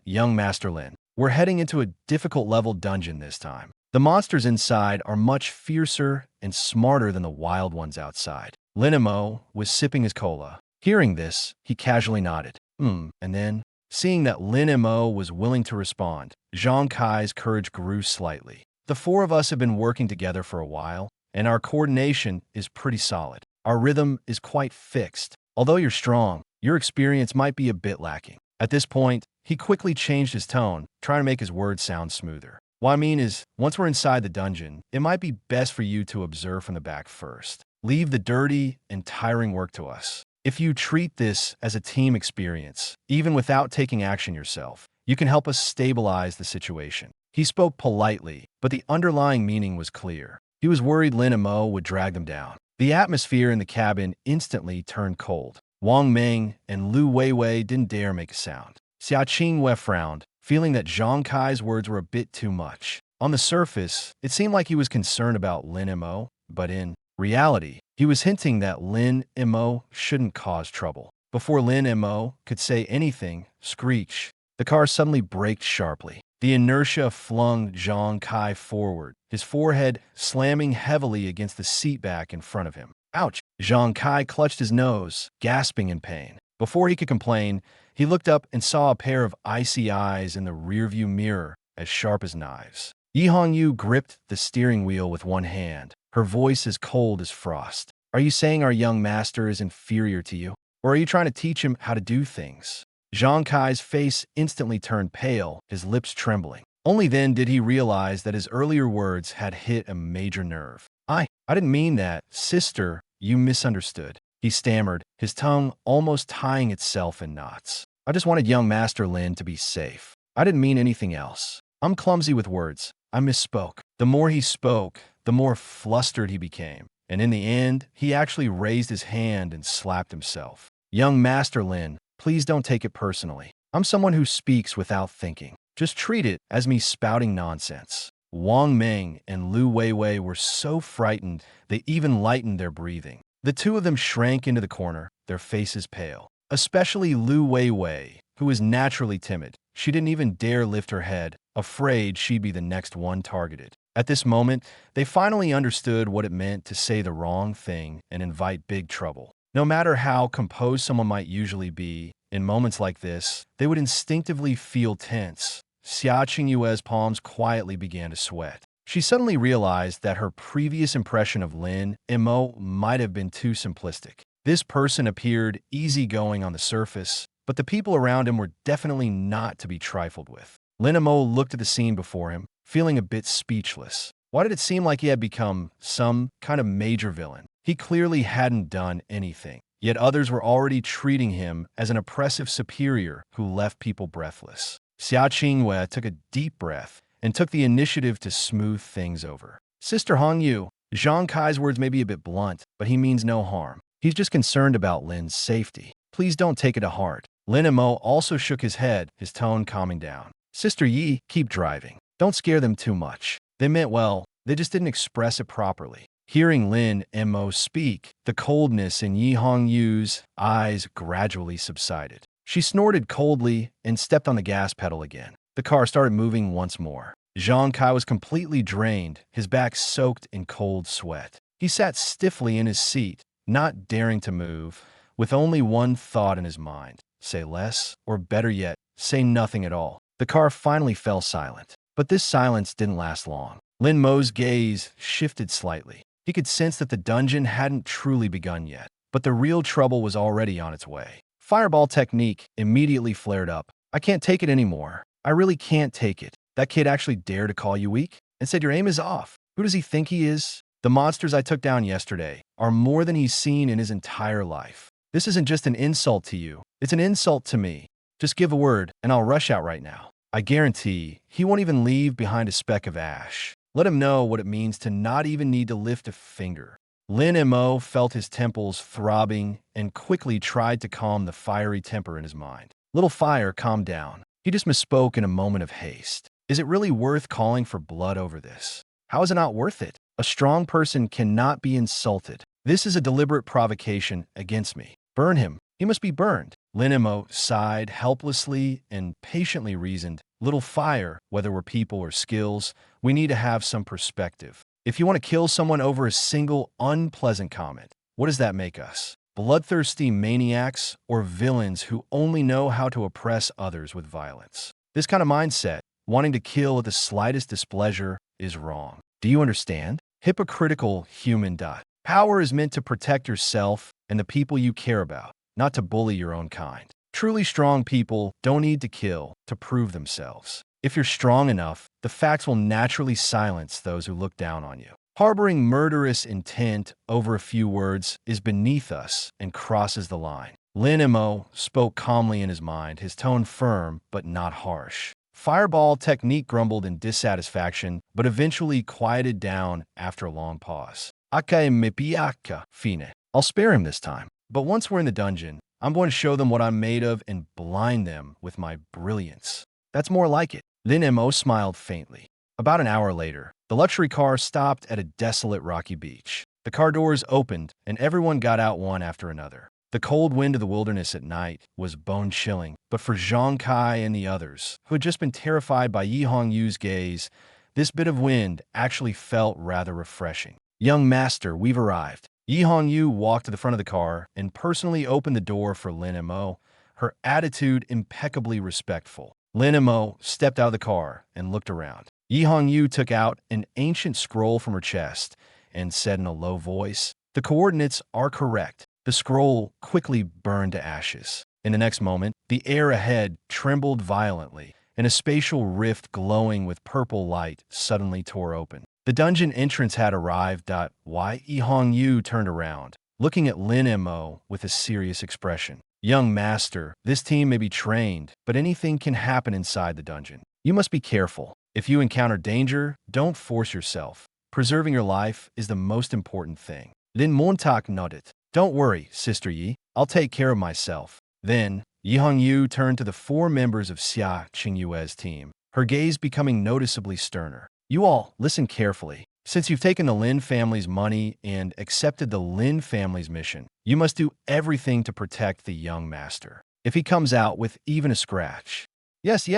Young Master Lin, we're heading into a difficult level dungeon this time. The monsters inside are much fiercer and smarter than the wild ones outside. Lin Mo was sipping his cola. Hearing this, he casually nodded. And then, seeing that Lin Mo was willing to respond, Zhang Kai's courage grew slightly. The four of us have been working together for a while, and our coordination is pretty solid. Our rhythm is quite fixed. Although you're strong, your experience might be a bit lacking. At this point, he quickly changed his tone, trying to make his words sound smoother. What I mean is, once we're inside the dungeon, it might be best for you to observe from the back first. Leave the dirty and tiring work to us. If you treat this as a team experience, even without taking action yourself, you can help us stabilize the situation. He spoke politely, but the underlying meaning was clear. He was worried Lin Mo would drag them down. The atmosphere in the cabin instantly turned cold. Wang Meng and Lu Weiwei didn't dare make a sound. Xia Qingwei frowned, feeling that Zhang Kai's words were a bit too much. On the surface, it seemed like he was concerned about Lin Mo, but in reality, he was hinting that Lin Mo shouldn't cause trouble. Before Lin Mo could say anything, screech, the car suddenly braked sharply. The inertia flung Zhang Kai forward, his forehead slamming heavily against the seat back in front of him. Ouch! Zhang Kai clutched his nose, gasping in pain. Before he could complain, he looked up and saw a pair of icy eyes in the rearview mirror, as sharp as knives. Yi Hongyu gripped the steering wheel with one hand, her voice as cold as frost. Are you saying our young master is inferior to you? Or are you trying to teach him how to do things? Zhang Kai's face instantly turned pale, his lips trembling. Only then did he realize that his earlier words had hit a major nerve. I didn't mean that. Sister, you misunderstood. He stammered, his tongue almost tying itself in knots. I just wanted young Master Lin to be safe. I didn't mean anything else. I'm clumsy with words. I misspoke. The more he spoke, the more flustered he became. And in the end, he actually raised his hand and slapped himself. Young Master Lin, please don't take it personally. I'm someone who speaks without thinking. Just treat it as me spouting nonsense. Wang Meng and Lu Weiwei were so frightened they even lightened their breathing. The two of them shrank into the corner, their faces pale. Especially Lu Weiwei, who was naturally timid. She didn't even dare lift her head, afraid she'd be the next one targeted. At this moment, they finally understood what it meant to say the wrong thing and invite big trouble. No matter how composed someone might usually be, in moments like this, they would instinctively feel tense. Xia Qingyue's palms quietly began to sweat. She suddenly realized that her previous impression of Lin Mo might have been too simplistic. This person appeared easygoing on the surface, but the people around him were definitely not to be trifled with. Lin Mo looked at the scene before him, feeling a bit speechless. Why did it seem like he had become some kind of major villain? He clearly hadn't done anything, yet others were already treating him as an oppressive superior who left people breathless. Xia Qingwei took a deep breath and took the initiative to smooth things over. Sister Hongyu, Zhang Kai's words may be a bit blunt, but he means no harm. He's just concerned about Lin's safety. Please don't take it to heart. Lin Mo also shook his head, his tone calming down. Sister Yi, keep driving. Don't scare them too much. They meant well, they just didn't express it properly. Hearing Lin Mo speak, the coldness in Yi Hongyu's eyes gradually subsided. She snorted coldly and stepped on the gas pedal again. The car started moving once more. Zhang Kai was completely drained, his back soaked in cold sweat. He sat stiffly in his seat, not daring to move, with only one thought in his mind. Say less, or better yet, say nothing at all. The car finally fell silent. But this silence didn't last long. Lin Mo's gaze shifted slightly. He could sense that the dungeon hadn't truly begun yet, but the real trouble was already on its way. Fireball technique immediately flared up. I can't take it anymore. I really can't take it. That kid actually dared to call you weak and said your aim is off. Who does he think he is? The monsters I took down yesterday are more than he's seen in his entire life. This isn't just an insult to you. It's an insult to me. Just give a word and I'll rush out right now. I guarantee he won't even leave behind a speck of ash. Let him know what it means to not even need to lift a finger. Lin Mo felt his temples throbbing and quickly tried to calm the fiery temper in his mind. Little fire, calm down. He just misspoke in a moment of haste. Is it really worth calling for blood over this? How is it not worth it? A strong person cannot be insulted. This is a deliberate provocation against me. Burn him. He must be burned. Lin Mo sighed helplessly and patiently reasoned. Little fire, whether we're people or skills, we need to have some perspective. If you want to kill someone over a single unpleasant comment, what does that make us? Bloodthirsty maniacs or villains who only know how to oppress others with violence? This kind of mindset, wanting to kill at the slightest displeasure, is wrong. Do you understand? Hypocritical human. Power is meant to protect yourself and the people you care about, not to bully your own kind. Truly strong people don't need to kill to prove themselves. If you're strong enough, the facts will naturally silence those who look down on you. Harboring murderous intent over a few words is beneath us and crosses the line. Lin Mo spoke calmly in his mind, his tone firm but not harsh. Fireball technique grumbled in dissatisfaction, but eventually quieted down after a long pause. Aka me piaka, fine. I'll spare him this time. But once we're in the dungeon, I'm going to show them what I'm made of and blind them with my brilliance. That's more like it. Lin Mo smiled faintly. About an hour later, the luxury car stopped at a desolate rocky beach. The car doors opened, and everyone got out one after another. The cold wind of the wilderness at night was bone-chilling, but for Zhang Kai and the others, who had just been terrified by Yi Hongyu's gaze, this bit of wind actually felt rather refreshing. Young master, we've arrived. Yi Hongyu walked to the front of the car and personally opened the door for Lin Mo, her attitude impeccably respectful. Lin Mo stepped out of the car and looked around. Yi Hongyu took out an ancient scroll from her chest and said in a low voice, "The coordinates are correct." The scroll quickly burned to ashes. In the next moment, the air ahead trembled violently, and a spatial rift glowing with purple light suddenly tore open. The dungeon entrance had arrived. Yi Hongyu turned around, looking at Lin Mo with a serious expression. "Young master, this team may be trained, but anything can happen inside the dungeon. You must be careful. If you encounter danger, don't force yourself. Preserving your life is the most important thing." Lin Montauk nodded. "Don't worry, Sister Yi. I'll take care of myself." Then, Yi Hongyu turned to the 4 members of Xia Qingyue's team, her gaze becoming noticeably sterner. "You all, listen carefully. Since you've taken the Lin family's money and accepted the Lin family's mission, you must do everything to protect the young master. If he comes out with even a scratch..." Yes.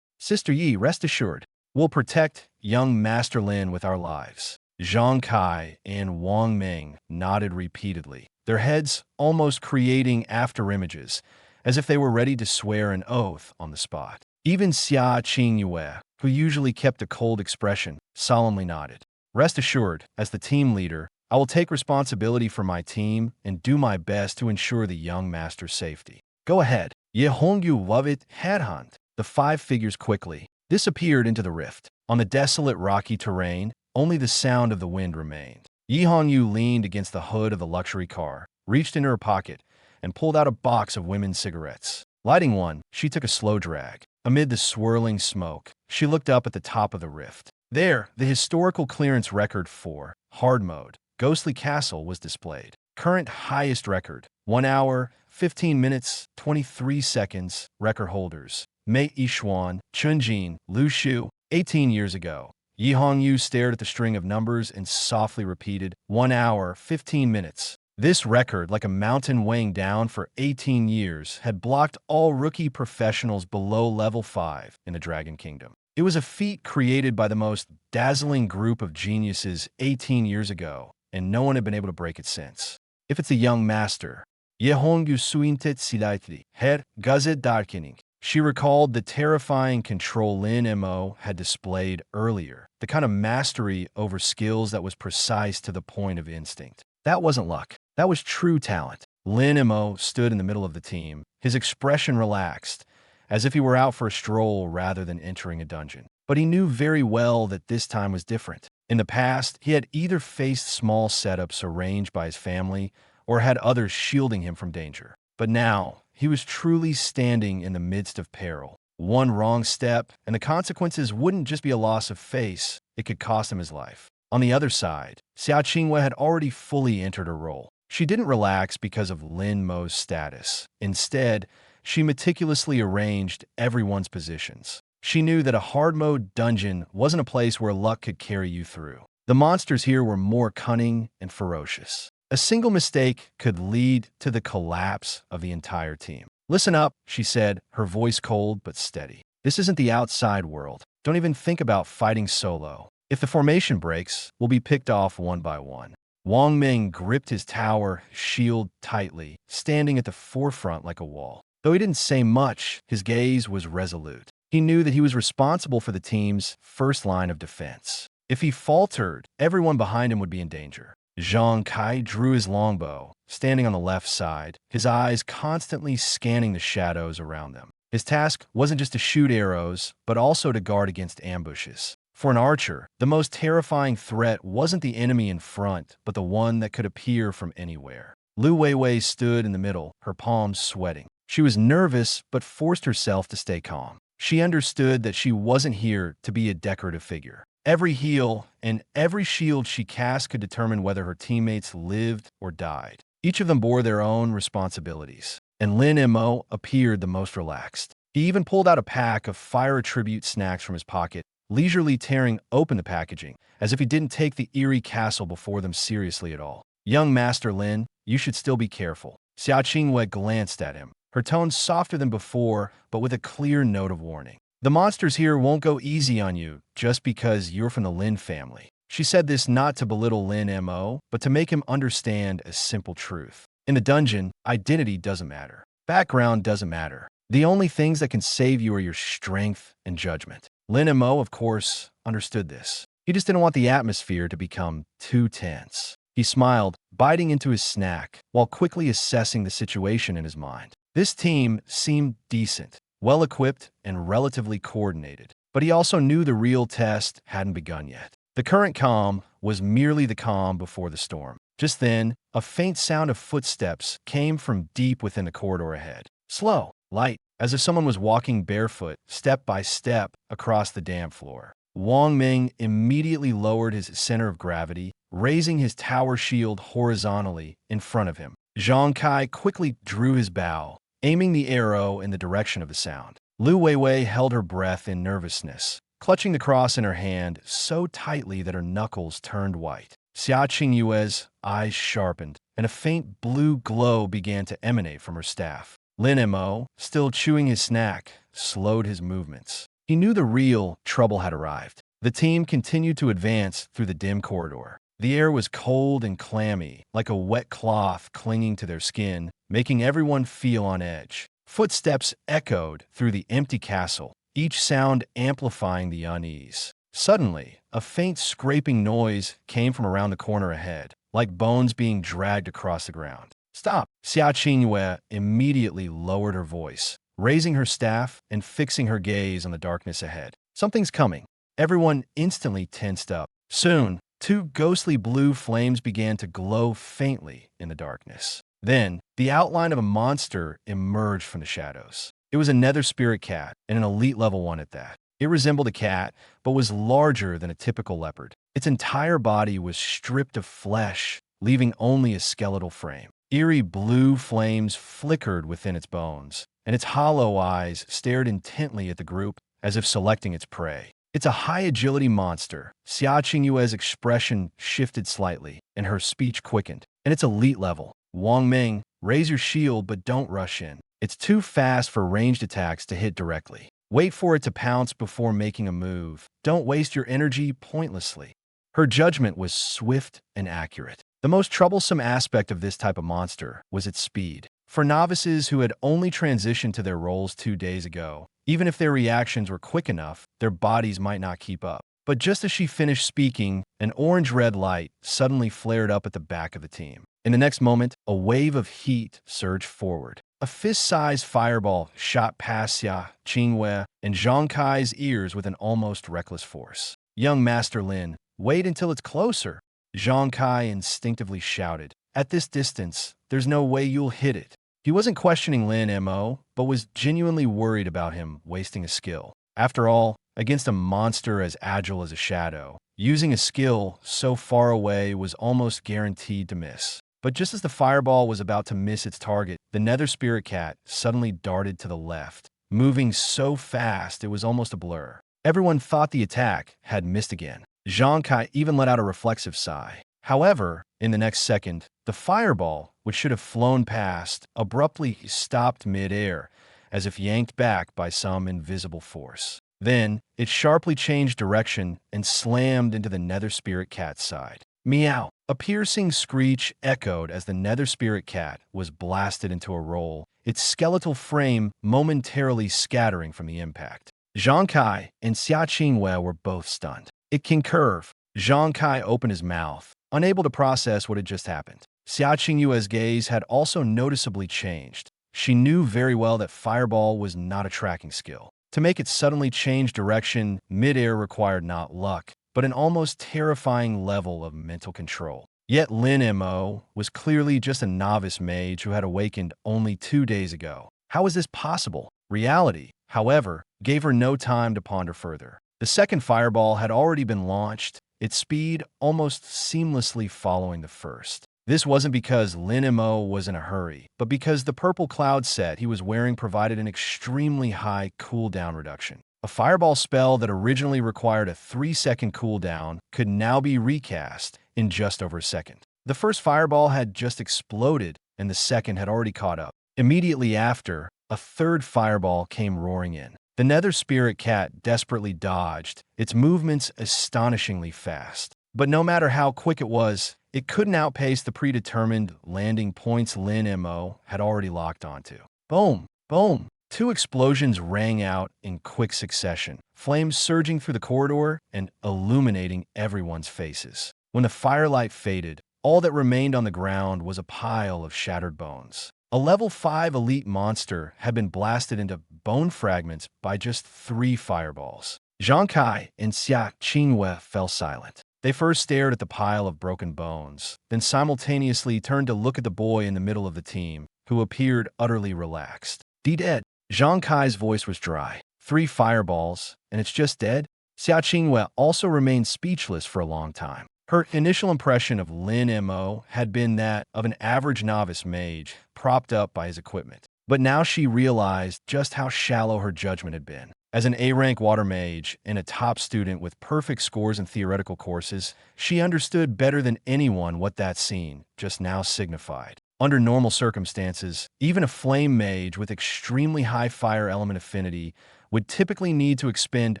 Sister Yi, rest assured. We'll protect young Master Lin with our lives." Zhang Kai and Wang Ming nodded repeatedly, their heads almost creating afterimages, as if they were ready to swear an oath on the spot. Even Xia Qingyue, who usually kept a cold expression, solemnly nodded. "Rest assured, as the team leader, I will take responsibility for my team and do my best to ensure the young master's safety. Go ahead." Ye Hongyu Wavit headhunt. The 5 figures quickly disappeared into the rift. On the desolate rocky terrain, only the sound of the wind remained. Yi Hongyu leaned against the hood of the luxury car, reached into her pocket, and pulled out a box of women's cigarettes. Lighting one, she took a slow drag. Amid the swirling smoke, she looked up at the top of the rift. There, the historical clearance record for hard mode, Ghostly Castle, was displayed. Current highest record, 1 hour, 15 minutes, 23 seconds, record holders. Mei Yishuan, Chunjin, Lu Shu. 18 years ago. Yi Hongyu stared at the string of numbers and softly repeated, 1 hour, 15 minutes. This record, like a mountain weighing down for 18 years, had blocked all rookie professionals below level 5 in the Dragon Kingdom. It was a feat created by the most dazzling group of geniuses 18 years ago, and no one had been able to break it since. If it's a young master, Ye Hongyu Suintet Silaitli, Her Gazet Darkening. She recalled the terrifying control Lin Mo had displayed earlier, the kind of mastery over skills that was precise to the point of instinct. That wasn't luck. That was true talent. Lin Mo stood in the middle of the team, his expression relaxed, as if he were out for a stroll rather than entering a dungeon. But he knew very well that this time was different. In the past, he had either faced small setups arranged by his family or had others shielding him from danger. But now, he was truly standing in the midst of peril. One wrong step, and the consequences wouldn't just be a loss of face, it could cost him his life. On the other side, Xia Qingwei had already fully entered her role. She didn't relax because of Lin Mo's status. Instead, she meticulously arranged everyone's positions. She knew that a hard-mode dungeon wasn't a place where luck could carry you through. The monsters here were more cunning and ferocious. A single mistake could lead to the collapse of the entire team. "Listen up," she said, her voice cold but steady. "This isn't the outside world. Don't even think about fighting solo. If the formation breaks, we'll be picked off one by one." Wang Ming gripped his tower shield tightly, standing at the forefront like a wall. Though he didn't say much, his gaze was resolute. He knew that he was responsible for the team's first line of defense. If he faltered, everyone behind him would be in danger. Zhang Kai drew his longbow, standing on the left side, his eyes constantly scanning the shadows around them. His task wasn't just to shoot arrows, but also to guard against ambushes. For an archer, the most terrifying threat wasn't the enemy in front, but the one that could appear from anywhere. Lu Weiwei stood in the middle, her palms sweating. She was nervous, but forced herself to stay calm. She understood that she wasn't here to be a decorative figure. Every heal and every shield she cast could determine whether her teammates lived or died. Each of them bore their own responsibilities, and Lin Mo appeared the most relaxed. He even pulled out a pack of fire attribute snacks from his pocket, leisurely tearing open the packaging, as if he didn't take the eerie castle before them seriously at all. "Young Master Lin, you should still be careful." Xia Qingwei glanced at him, her tone softer than before, but with a clear note of warning. "The monsters here won't go easy on you just because you're from the Lin family." She said this not to belittle Lin Mo, but to make him understand a simple truth. In the dungeon, identity doesn't matter. Background doesn't matter. The only things that can save you are your strength and judgment. Lin Mo, of course, understood this. He just didn't want the atmosphere to become too tense. He smiled, biting into his snack, while quickly assessing the situation in his mind. This team seemed decent, well-equipped, and relatively coordinated. But he also knew the real test hadn't begun yet. The current calm was merely the calm before the storm. Just then, a faint sound of footsteps came from deep within the corridor ahead. Slow, light, as if someone was walking barefoot, step by step, across the damp floor. Wang Ming immediately lowered his center of gravity, raising his tower shield horizontally in front of him. Zhang Kai quickly drew his bow, aiming the arrow in the direction of the sound. Lu Weiwei held her breath in nervousness, clutching the cross in her hand so tightly that her knuckles turned white. Xia Qingyue's eyes sharpened, and a faint blue glow began to emanate from her staff. Lin Mo, still chewing his snack, slowed his movements. He knew the real trouble had arrived. The team continued to advance through the dim corridor. The air was cold and clammy, like a wet cloth clinging to their skin, making everyone feel on edge. Footsteps echoed through the empty castle, each sound amplifying the unease. Suddenly, a faint scraping noise came from around the corner ahead, like bones being dragged across the ground. "Stop!" Xia Qingyue immediately lowered her voice, raising her staff and fixing her gaze on the darkness ahead. "Something's coming." Everyone instantly tensed up. Soon, two ghostly blue flames began to glow faintly in the darkness. Then, the outline of a monster emerged from the shadows. It was a nether spirit cat, and an elite level one at that. It resembled a cat, but was larger than a typical leopard. Its entire body was stripped of flesh, leaving only a skeletal frame. Eerie blue flames flickered within its bones, and its hollow eyes stared intently at the group as if selecting its prey. "It's a high-agility monster." Xia Qingyue's expression shifted slightly, and her speech quickened. "And it's elite level. Wang Ming, raise your shield but don't rush in. It's too fast for ranged attacks to hit directly. Wait for it to pounce before making a move. Don't waste your energy pointlessly." Her judgment was swift and accurate. The most troublesome aspect of this type of monster was its speed. For novices who had only transitioned to their roles 2 days ago, even if their reactions were quick enough, their bodies might not keep up. But just as she finished speaking, an orange-red light suddenly flared up at the back of the team. In the next moment, a wave of heat surged forward. A fist-sized fireball shot past Xia Qingyue and Zhang Kai's ears with an almost reckless force. "Young Master Lin, wait until it's closer," Zhang Kai instinctively shouted. "At this distance, there's no way you'll hit it." He wasn't questioning Lin Mo, but was genuinely worried about him wasting a skill. After all, against a monster as agile as a shadow, using a skill so far away was almost guaranteed to miss. But just as the fireball was about to miss its target, the nether spirit cat suddenly darted to the left, moving so fast it was almost a blur. Everyone thought the attack had missed again. Zhang Kai even let out a reflexive sigh. However, in the next second, the fireball, which should have flown past, abruptly stopped mid-air, as if yanked back by some invisible force. Then, it sharply changed direction and slammed into the nether spirit cat's side. Meow! A piercing screech echoed as the nether spirit cat was blasted into a roll, its skeletal frame momentarily scattering from the impact. Zhang Kai and Xia Qingwei were both stunned. It can curve. Zhang Kai opened his mouth, unable to process what had just happened. Xia Qingyue's gaze had also noticeably changed. She knew very well that fireball was not a tracking skill. To make it suddenly change direction mid-air required not luck, but an almost terrifying level of mental control. Yet Lin Mo was clearly just a novice mage who had awakened only 2 days ago. How was this possible? Reality, however, gave her no time to ponder further. The second fireball had already been launched, its speed almost seamlessly following the first. This wasn't because Lin Mo was in a hurry, but because the purple cloud set he was wearing provided an extremely high cooldown reduction. A fireball spell that originally required a 3-second cooldown could now be recast in just over a second. The first fireball had just exploded, and the second had already caught up. Immediately after, a third fireball came roaring in. The nether spirit cat desperately dodged, its movements astonishingly fast. But no matter how quick it was, it couldn't outpace the predetermined landing points Lin Mo had already locked onto. Boom! Boom! 2 explosions rang out in quick succession, flames surging through the corridor and illuminating everyone's faces. When the firelight faded, all that remained on the ground was a pile of shattered bones. A level 5 elite monster had been blasted into bone fragments by just 3 fireballs. Zhang Kai and Xia Qingwei fell silent. They first stared at the pile of broken bones, then simultaneously turned to look at the boy in the middle of the team, who appeared utterly relaxed. Dead. Zhang Kai's voice was dry. 3 fireballs, and it's just dead? Xia Qingwei also remained speechless for a long time. Her initial impression of Lin Mo had been that of an average novice mage, propped up by his equipment. But now she realized just how shallow her judgment had been. As an A-rank water mage and a top student with perfect scores in theoretical courses, she understood better than anyone what that scene just now signified. Under normal circumstances, even a flame mage with extremely high fire element affinity would typically need to expend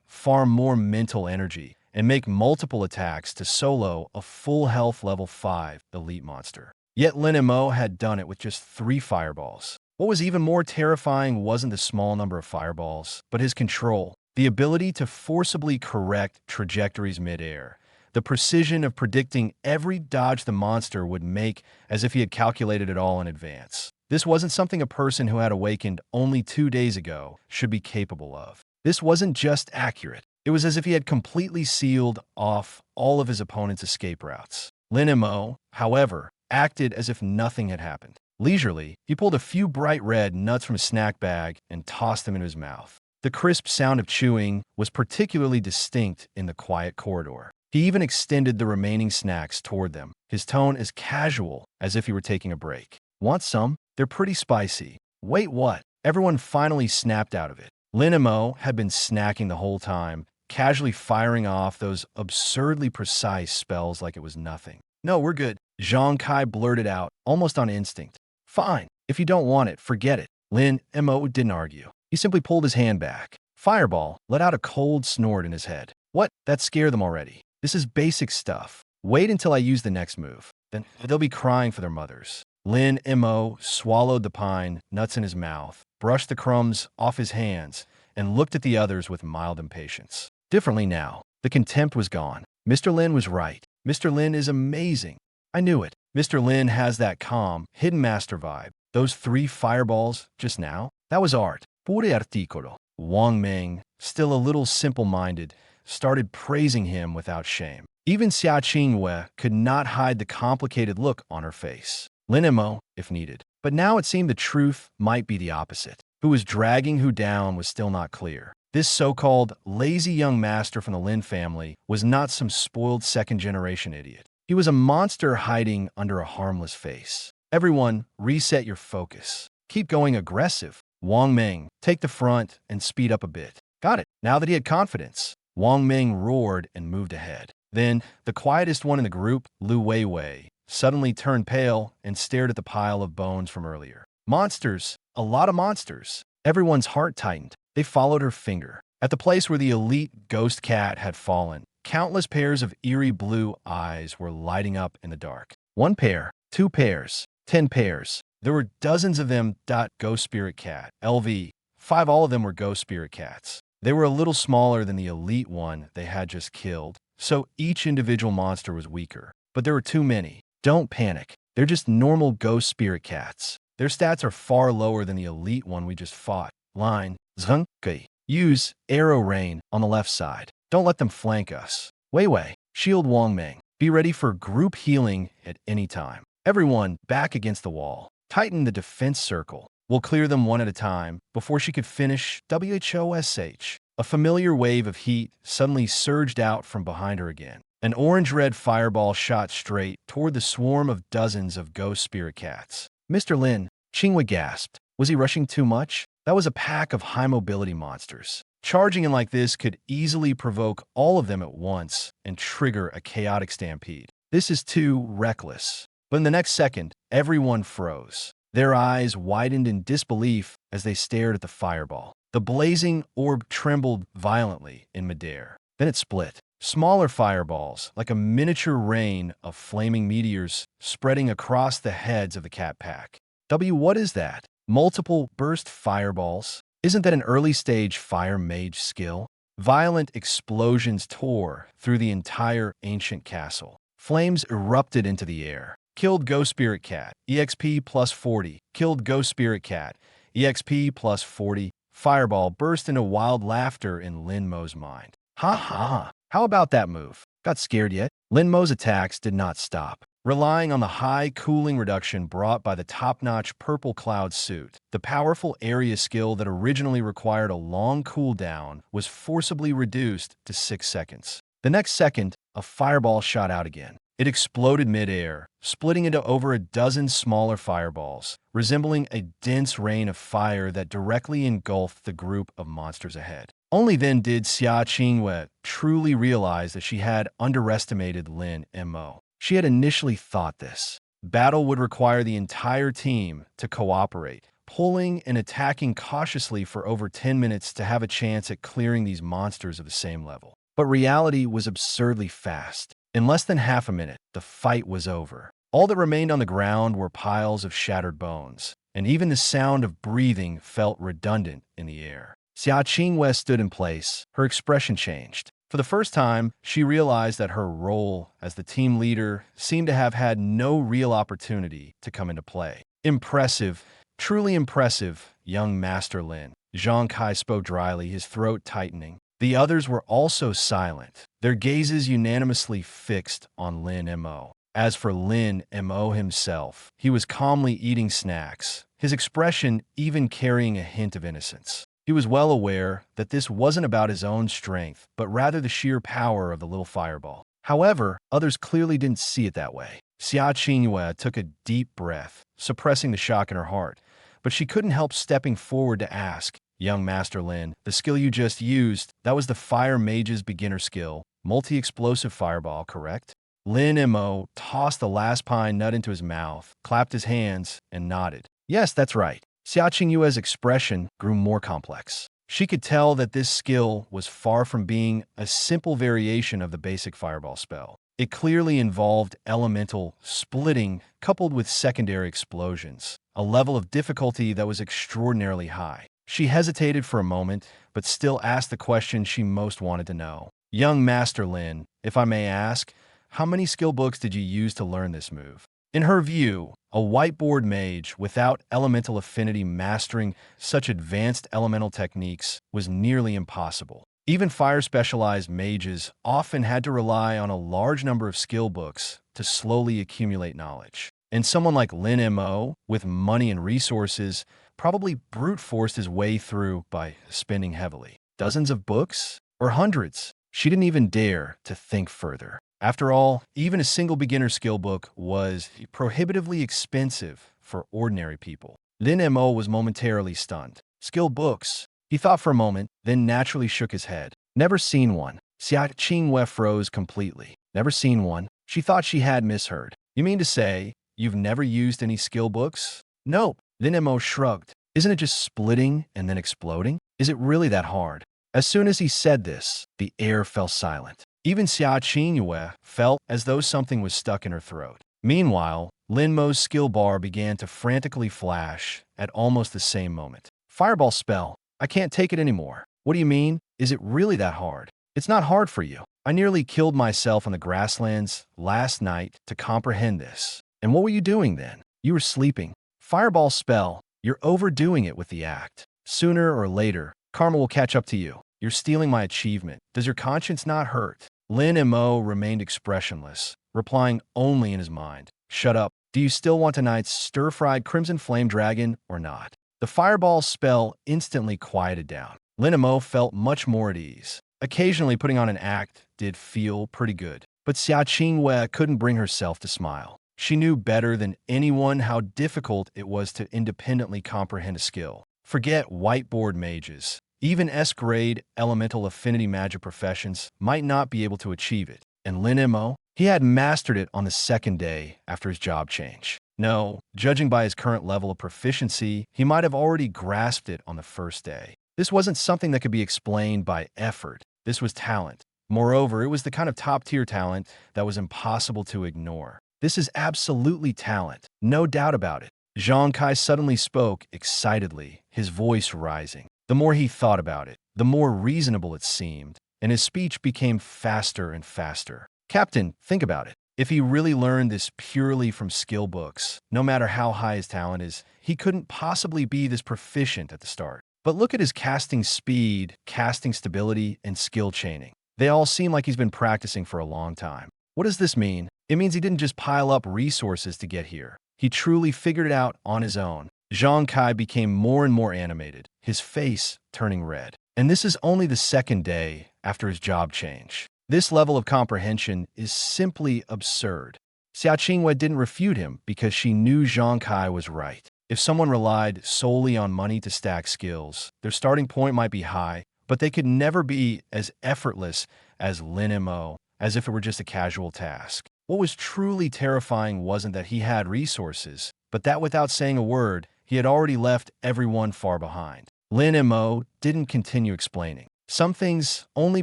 far more mental energy and make multiple attacks to solo a full health level 5 elite monster. Yet Lin Mo had done it with just 3 fireballs. What was even more terrifying wasn't the small number of fireballs, but his control, the ability to forcibly correct trajectories mid-air, the precision of predicting every dodge the monster would make as if he had calculated it all in advance. This wasn't something a person who had awakened only 2 days ago should be capable of. This wasn't just accurate. It was as if he had completely sealed off all of his opponent's escape routes. Lin Mo, however, acted as if nothing had happened. Leisurely, he pulled a few bright red nuts from his snack bag and tossed them into his mouth. The crisp sound of chewing was particularly distinct in the quiet corridor. He even extended the remaining snacks toward them, his tone as casual as if he were taking a break. Want some? They're pretty spicy. Wait, what? Everyone finally snapped out of it. Lin Mo had been snacking the whole time, casually firing off those absurdly precise spells like it was nothing. No, we're good. Zhang Kai blurted out, almost on instinct. Fine. If you don't want it, forget it. Lin Mo didn't argue. He simply pulled his hand back. Fireball let out a cold snort in his head. What? That scared them already. This is basic stuff. Wait until I use the next move. Then they'll be crying for their mothers. Lin Mo swallowed the pine nuts in his mouth, brushed the crumbs off his hands, and looked at the others with mild impatience. Differently now. The contempt was gone. Mr. Lin was right. Mr. Lin is amazing. I knew it. Mr. Lin has that calm, hidden master vibe. Those 3 fireballs just now, that was art. Pure articolo. Wang Ming, still a little simple-minded, started praising him without shame. Even Xia Qingwei could not hide the complicated look on her face. Lin Mo, if needed. But now it seemed the truth might be the opposite. Who was dragging who down was still not clear. This so-called lazy young master from the Lin family was not some spoiled second-generation idiot. He was a monster hiding under a harmless face. Everyone, reset your focus. Keep going aggressive. Wang Ming, take the front and speed up a bit. Got it. Now that he had confidence, Wang Ming roared and moved ahead. Then, the quietest one in the group, Lu Weiwei, suddenly turned pale and stared at the pile of bones from earlier. Monsters. A lot of monsters. Everyone's heart tightened. They followed her finger. At the place where the elite ghost cat had fallen, countless pairs of eerie blue eyes were lighting up in the dark. 1 pair, 2 pairs, 10 pairs. There were dozens of them. Ghost spirit cat. LV. 5. All of them were ghost spirit cats. They were a little smaller than the elite one they had just killed, so each individual monster was weaker. But there were too many. Don't panic. They're just normal ghost spirit cats. Their stats are far lower than the elite one we just fought. Line. Zhengke. Use arrow rain on the left side. Don't let them flank us. Weiwei. Shield Wang Ming. Be ready for group healing at any time. Everyone back against the wall. Tighten the defense circle. We'll clear them one at a time. Before she could finish, WHOSH. A familiar wave of heat suddenly surged out from behind her again. An orange-red fireball shot straight toward the swarm of dozens of ghost spirit cats. Mr. Lin, Qingwei gasped. Was he rushing too much? That was a pack of high-mobility monsters. Charging in like this could easily provoke all of them at once and trigger a chaotic stampede. This is too reckless. But in the next second, everyone froze. Their eyes widened in disbelief as they stared at the fireball. The blazing orb trembled violently in midair. Then it split. Smaller fireballs, like a miniature rain of flaming meteors, spreading across the heads of the cat pack. What is that? Multiple burst fireballs? Isn't that an early-stage fire mage skill? Violent explosions tore through the entire ancient castle. Flames erupted into the air. Killed Ghost Spirit Cat, EXP plus 40. Killed Ghost Spirit Cat, EXP plus 40. Fireball burst into wild laughter in Lin Mo's mind. Ha ha! How about that move? Got scared yet? Lin Mo's attacks did not stop. Relying on the high cooling reduction brought by the top-notch purple cloud suit, the powerful area skill that originally required a long cooldown was forcibly reduced to 6 seconds. The next second, a fireball shot out again. It exploded mid-air, splitting into over a dozen smaller fireballs, resembling a dense rain of fire that directly engulfed the group of monsters ahead. Only then did Xia Qingwei truly realize that she had underestimated Lin Mo. She had initially thought this. Battle would require the entire team to cooperate, pulling and attacking cautiously for over 10 minutes to have a chance at clearing these monsters of the same level. But reality was absurdly fast. In less than half a minute, the fight was over. All that remained on the ground were piles of shattered bones, and even the sound of breathing felt redundant in the air. Xia Qingwei stood in place. Her expression changed. For the first time, she realized that her role as the team leader seemed to have had no real opportunity to come into play. Impressive, truly impressive, young Master Lin. Zhang Kai spoke dryly, his throat tightening. The others were also silent, their gazes unanimously fixed on Lin Mo. As for Lin Mo himself, he was calmly eating snacks, his expression even carrying a hint of innocence. He was well aware that this wasn't about his own strength, but rather the sheer power of the little fireball. However, others clearly didn't see it that way. Xia Qingwei took a deep breath, suppressing the shock in her heart, but she couldn't help stepping forward to ask, "Young Master Lin, the skill you just used, that was the Fire Mage's beginner skill, multi-explosive fireball, correct?" Lin Mo tossed the last pine nut into his mouth, clapped his hands, and nodded. "Yes, that's right." Xia Qingyue's expression grew more complex. She could tell that this skill was far from being a simple variation of the basic fireball spell. It clearly involved elemental splitting coupled with secondary explosions, a level of difficulty that was extraordinarily high. She hesitated for a moment, but still asked the question she most wanted to know. "Young Master Lin, if I may ask, how many skill books did you use to learn this move?" In her view, a whiteboard mage without elemental affinity mastering such advanced elemental techniques was nearly impossible. Even fire-specialized mages often had to rely on a large number of skill books to slowly accumulate knowledge. And someone like Lin Mo, with money and resources, probably brute forced his way through by spending heavily. Dozens of books? Or hundreds? She didn't even dare to think further. After all, even a single beginner skill book was prohibitively expensive for ordinary people. Lin Mo was momentarily stunned. Skill books? He thought for a moment, then naturally shook his head. Never seen one. Xia Qingwei froze completely. Never seen one. She thought she had misheard. You mean to say, you've never used any skill books? Nope. Lin Mo shrugged. Isn't it just splitting and then exploding? Is it really that hard? As soon as he said this, the air fell silent. Even Xia Qingyue felt as though something was stuck in her throat. Meanwhile, Lin Mo's skill bar began to frantically flash at almost the same moment. Fireball spell. I can't take it anymore. What do you mean? Is it really that hard? It's not hard for you. I nearly killed myself on the grasslands last night to comprehend this. And what were you doing then? You were sleeping. Fireball spell. You're overdoing it with the act. Sooner or later, karma will catch up to you. You're stealing my achievement. Does your conscience not hurt? Lin Mo remained expressionless, replying only in his mind. Shut up. Do you still want tonight's stir-fried crimson flame dragon or not? The fireball spell instantly quieted down. Lin Mo felt much more at ease. Occasionally putting on an act did feel pretty good, but Xia Qingwei couldn't bring herself to smile. She knew better than anyone how difficult it was to independently comprehend a skill. Forget whiteboard mages. Even S-grade elemental affinity magic professions might not be able to achieve it. And Lin Mo? He had mastered it on the second day after his job change. No, judging by his current level of proficiency, he might have already grasped it on the first day. This wasn't something that could be explained by effort. This was talent. Moreover, it was the kind of top-tier talent that was impossible to ignore. This is absolutely talent, no doubt about it. Zhang Kai suddenly spoke excitedly, his voice rising. The more he thought about it, the more reasonable it seemed, and his speech became faster and faster. Captain, think about it. If he really learned this purely from skill books, no matter how high his talent is, he couldn't possibly be this proficient at the start. But look at his casting speed, casting stability, and skill chaining. They all seem like he's been practicing for a long time. What does this mean? It means he didn't just pile up resources to get here. He truly figured it out on his own. Zhang Kai became more and more animated, his face turning red. And this is only the second day after his job change. This level of comprehension is simply absurd. Xia Qingwei didn't refute him because she knew Zhang Kai was right. If someone relied solely on money to stack skills, their starting point might be high, but they could never be as effortless as Lin Mo, as if it were just a casual task. What was truly terrifying wasn't that he had resources, but that without saying a word, he had already left everyone far behind. Lin Mo didn't continue explaining. Some things only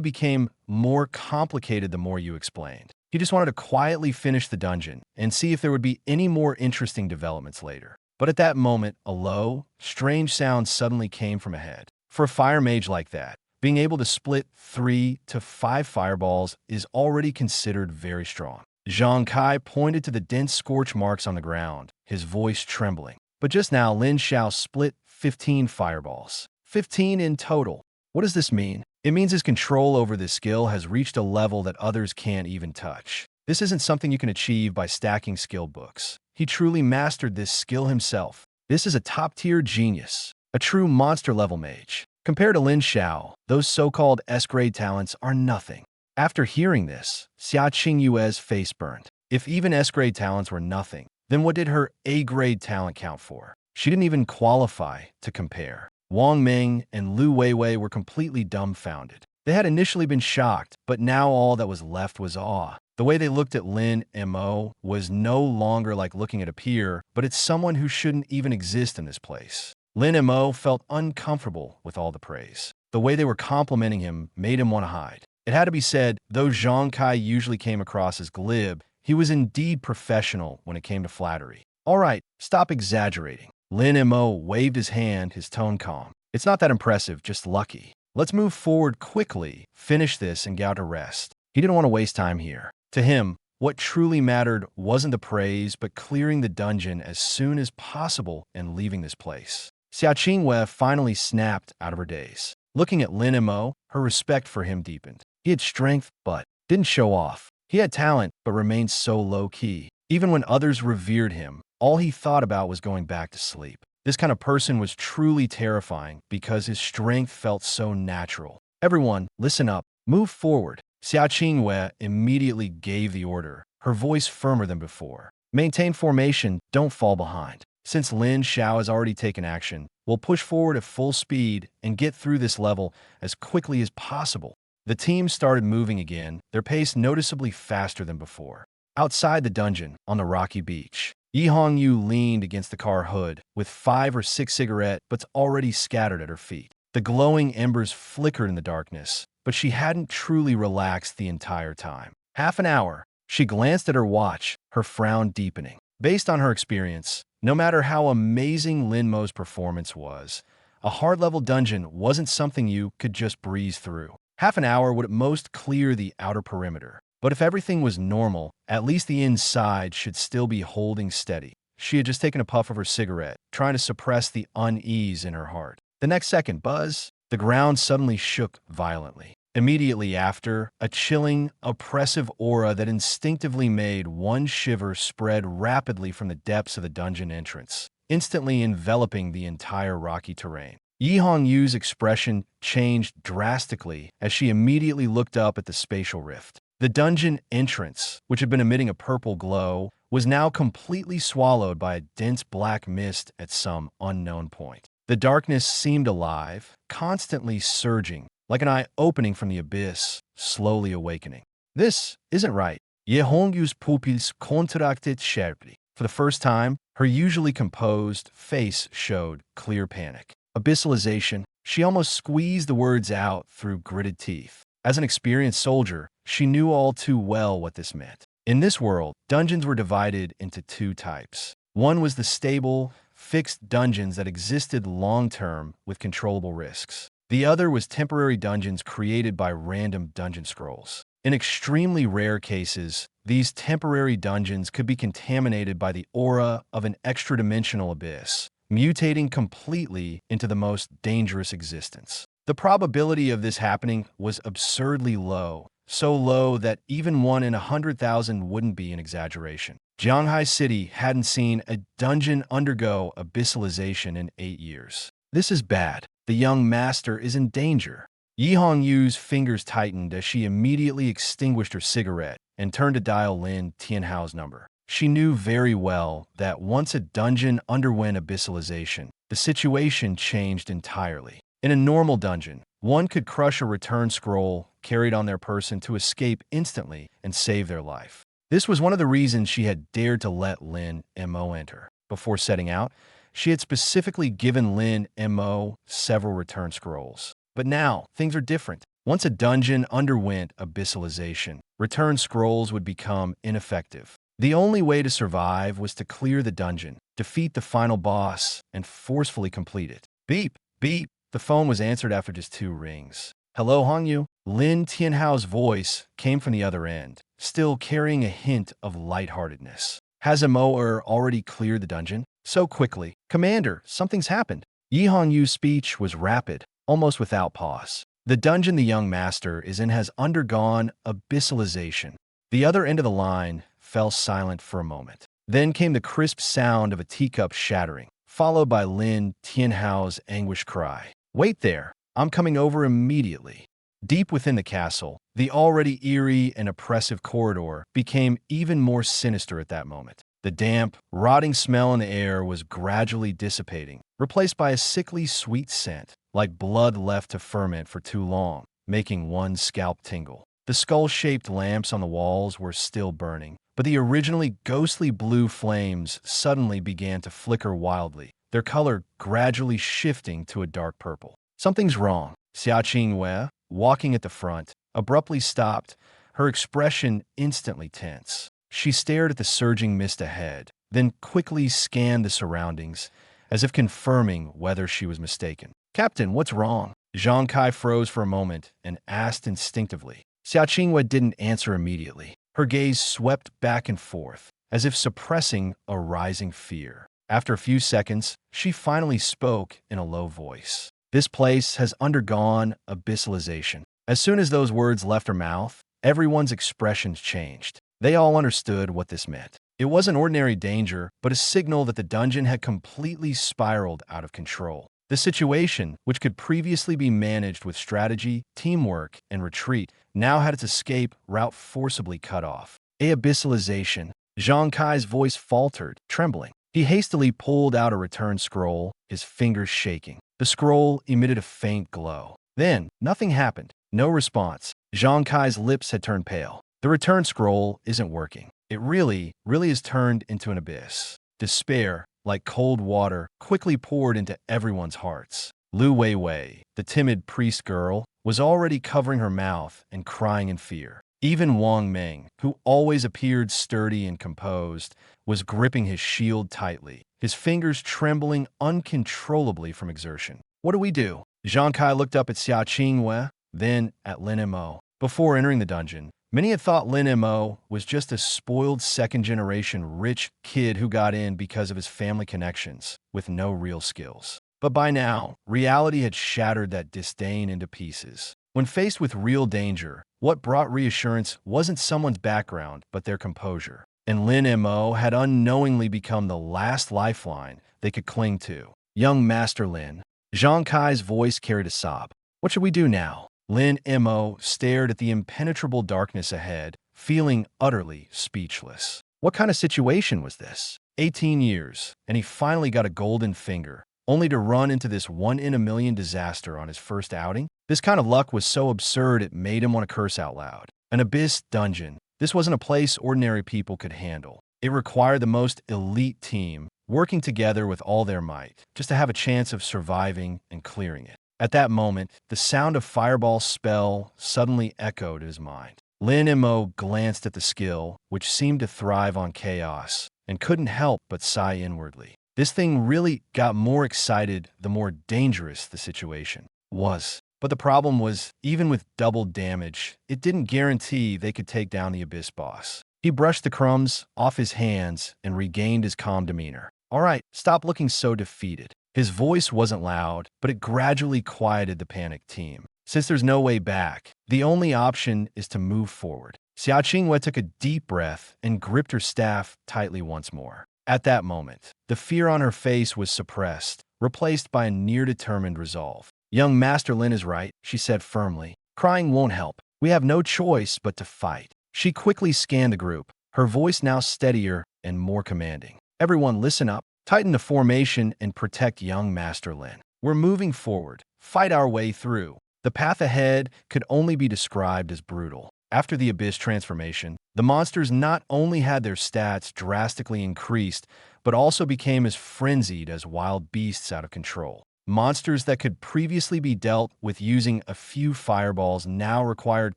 became more complicated the more you explained. He just wanted to quietly finish the dungeon and see if there would be any more interesting developments later. But at that moment, a low, strange sound suddenly came from ahead. For a fire mage like that, being able to split 3 to 5 fireballs is already considered very strong. Zhang Kai pointed to the dense scorch marks on the ground, his voice trembling. But just now, Lin Xiao split 15 fireballs. 15 in total. What does this mean? It means his control over this skill has reached a level that others can't even touch. This isn't something you can achieve by stacking skill books. He truly mastered this skill himself. This is a top-tier genius, a true monster-level mage. Compared to Lin Xiao, those so-called S-grade talents are nothing. After hearing this, Xia Qingyue's face burned. If even S-grade talents were nothing, then what did her A-grade talent count for? She didn't even qualify to compare. Wang Ming and Lu Weiwei were completely dumbfounded. They had initially been shocked, but now all that was left was awe. The way they looked at Lin Mo was no longer like looking at a peer, but it's someone who shouldn't even exist in this place. Lin Mo felt uncomfortable with all the praise. The way they were complimenting him made him want to hide. It had to be said, though Zhang Kai usually came across as glib, he was indeed professional when it came to flattery. All right, stop exaggerating. Lin Mo waved his hand, his tone calm. It's not that impressive, just lucky. Let's move forward quickly, finish this, and go to rest. He didn't want to waste time here. To him, what truly mattered wasn't the praise, but clearing the dungeon as soon as possible and leaving this place. Xia Qingwei finally snapped out of her daze. Looking at Lin Mo, her respect for him deepened. He had strength, but didn't show off. He had talent, but remained so low-key. Even when others revered him, all he thought about was going back to sleep. This kind of person was truly terrifying because his strength felt so natural. Everyone, listen up. Move forward. Xia Qingwei immediately gave the order, her voice firmer than before. Maintain formation, don't fall behind. Since Lin Xiao has already taken action, we'll push forward at full speed and get through this level as quickly as possible. The team started moving again, their pace noticeably faster than before. Outside the dungeon, on the rocky beach, Yi Hongyu leaned against the car hood with 5 or 6 cigarette butts already scattered at her feet. The glowing embers flickered in the darkness, but she hadn't truly relaxed the entire time. Half an hour. She glanced at her watch, her frown deepening. Based on her experience, no matter how amazing Lin Mo's performance was, a hard-level dungeon wasn't something you could just breeze through. Half an hour would at most clear the outer perimeter. But if everything was normal, at least the inside should still be holding steady. She had just taken a puff of her cigarette, trying to suppress the unease in her heart. The next second, buzz, the ground suddenly shook violently. Immediately after, a chilling, oppressive aura that instinctively made one shiver spread rapidly from the depths of the dungeon entrance, instantly enveloping the entire rocky terrain. Yi Hongyu's expression changed drastically as she immediately looked up at the spatial rift. The dungeon entrance, which had been emitting a purple glow, was now completely swallowed by a dense black mist at some unknown point. The darkness seemed alive, constantly surging, like an eye opening from the abyss, slowly awakening. This isn't right. Ye Hongyu's pupils contracted sharply. For the first time, her usually composed face showed clear panic. Abyssalization. She almost squeezed the words out through gritted teeth. As an experienced soldier, she knew all too well what this meant. In this world, dungeons were divided into 2 types. One was the stable, fixed dungeons that existed long-term with controllable risks. The other was temporary dungeons created by random dungeon scrolls. In extremely rare cases, these temporary dungeons could be contaminated by the aura of an extra-dimensional abyss, mutating completely into the most dangerous existence. The probability of this happening was absurdly low, so low that even 1 in 100,000 wouldn't be an exaggeration. Jianghai City hadn't seen a dungeon undergo abyssalization in 8 years. This is bad. The young master is in danger. Yi Hongyu's fingers tightened as she immediately extinguished her cigarette and turned to dial Lin Tianhao's number. She knew very well that once a dungeon underwent abyssalization, the situation changed entirely. In a normal dungeon, one could crush a return scroll carried on their person to escape instantly and save their life. This was one of the reasons she had dared to let Lin Mo enter. Before setting out, she had specifically given Lin Mo several return scrolls. But now, things are different. Once a dungeon underwent abyssalization, return scrolls would become ineffective. The only way to survive was to clear the dungeon, defeat the final boss, and forcefully complete it. Beep, beep. The phone was answered after just 2 rings. Hello, Hongyu? Lin Tianhao's voice came from the other end, still carrying a hint of lightheartedness. Has Mo already cleared the dungeon? So quickly. Commander, something's happened. Yi Hongyu's speech was rapid, almost without pause. The dungeon the young master is in has undergone abyssalization. The other end of the line fell silent for a moment. Then came the crisp sound of a teacup shattering, followed by Lin Tianhao's anguished cry. Wait there, I'm coming over immediately. Deep within the castle, the already eerie and oppressive corridor became even more sinister at that moment. The damp, rotting smell in the air was gradually dissipating, replaced by a sickly sweet scent, like blood left to ferment for too long, making one's scalp tingle. The skull-shaped lamps on the walls were still burning, but the originally ghostly blue flames suddenly began to flicker wildly, their color gradually shifting to a dark purple. Something's wrong. Xia Qingwei, walking at the front, abruptly stopped, her expression instantly tense. She stared at the surging mist ahead, then quickly scanned the surroundings, as if confirming whether she was mistaken. Captain, what's wrong? Zhang Kai froze for a moment and asked instinctively. Xia Qingwei didn't answer immediately. Her gaze swept back and forth, as if suppressing a rising fear. After a few seconds, she finally spoke in a low voice. This place has undergone abyssalization. As soon as those words left her mouth, everyone's expressions changed. They all understood what this meant. It wasn't ordinary danger, but a signal that the dungeon had completely spiraled out of control. The situation, which could previously be managed with strategy, teamwork, and retreat, now had its escape route forcibly cut off. Abyssalization. Zhang Kai's voice faltered, trembling. He hastily pulled out a return scroll, his fingers shaking. The scroll emitted a faint glow. Then, nothing happened. No response. Zhang Kai's lips had turned pale. The return scroll isn't working. It really is turned into an abyss. Despair, like cold water, quickly poured into everyone's hearts. Lu Weiwei, the timid priest girl, was already covering her mouth and crying in fear. Even Wang Meng, who always appeared sturdy and composed, was gripping his shield tightly, his fingers trembling uncontrollably from exertion. What do we do? Zhang Kai looked up at Xia Qingwei, then at Lin Mo. Before entering the dungeon, many had thought Lin Mo was just a spoiled second-generation rich kid who got in because of his family connections, with no real skills. But by now, reality had shattered that disdain into pieces. When faced with real danger, what brought reassurance wasn't someone's background, but their composure. And Lin Mo had unknowingly become the last lifeline they could cling to. Young Master Lin. Zhang Kai's voice carried a sob. What should we do now? Lin Mo stared at the impenetrable darkness ahead, feeling utterly speechless. What kind of situation was this? 18 years, and he finally got a golden finger, only to run into this one-in-a-million disaster on his first outing? This kind of luck was so absurd it made him want to curse out loud. An abyss dungeon. This wasn't a place ordinary people could handle. It required the most elite team, working together with all their might, just to have a chance of surviving and clearing it. At that moment, the sound of Fireball's spell suddenly echoed in his mind. Lin Mo glanced at the skill, which seemed to thrive on chaos, and couldn't help but sigh inwardly. This thing really got more excited the more dangerous the situation was. But the problem was, even with double damage, it didn't guarantee they could take down the Abyss boss. He brushed the crumbs off his hands and regained his calm demeanor. All right, stop looking so defeated. His voice wasn't loud, but it gradually quieted the panicked team. Since there's no way back, the only option is to move forward. Xia Qingwei took a deep breath and gripped her staff tightly once more. At that moment, the fear on her face was suppressed, replaced by a near-determined resolve. Young Master Lin is right, she said firmly. Crying won't help. We have no choice but to fight. She quickly scanned the group, her voice now steadier and more commanding. Everyone listen up, tighten the formation, and protect young Master Lin. We're moving forward. Fight our way through. The path ahead could only be described as brutal. After the Abyss transformation, the monsters not only had their stats drastically increased, but also became as frenzied as wild beasts out of control. Monsters that could previously be dealt with using a few fireballs now required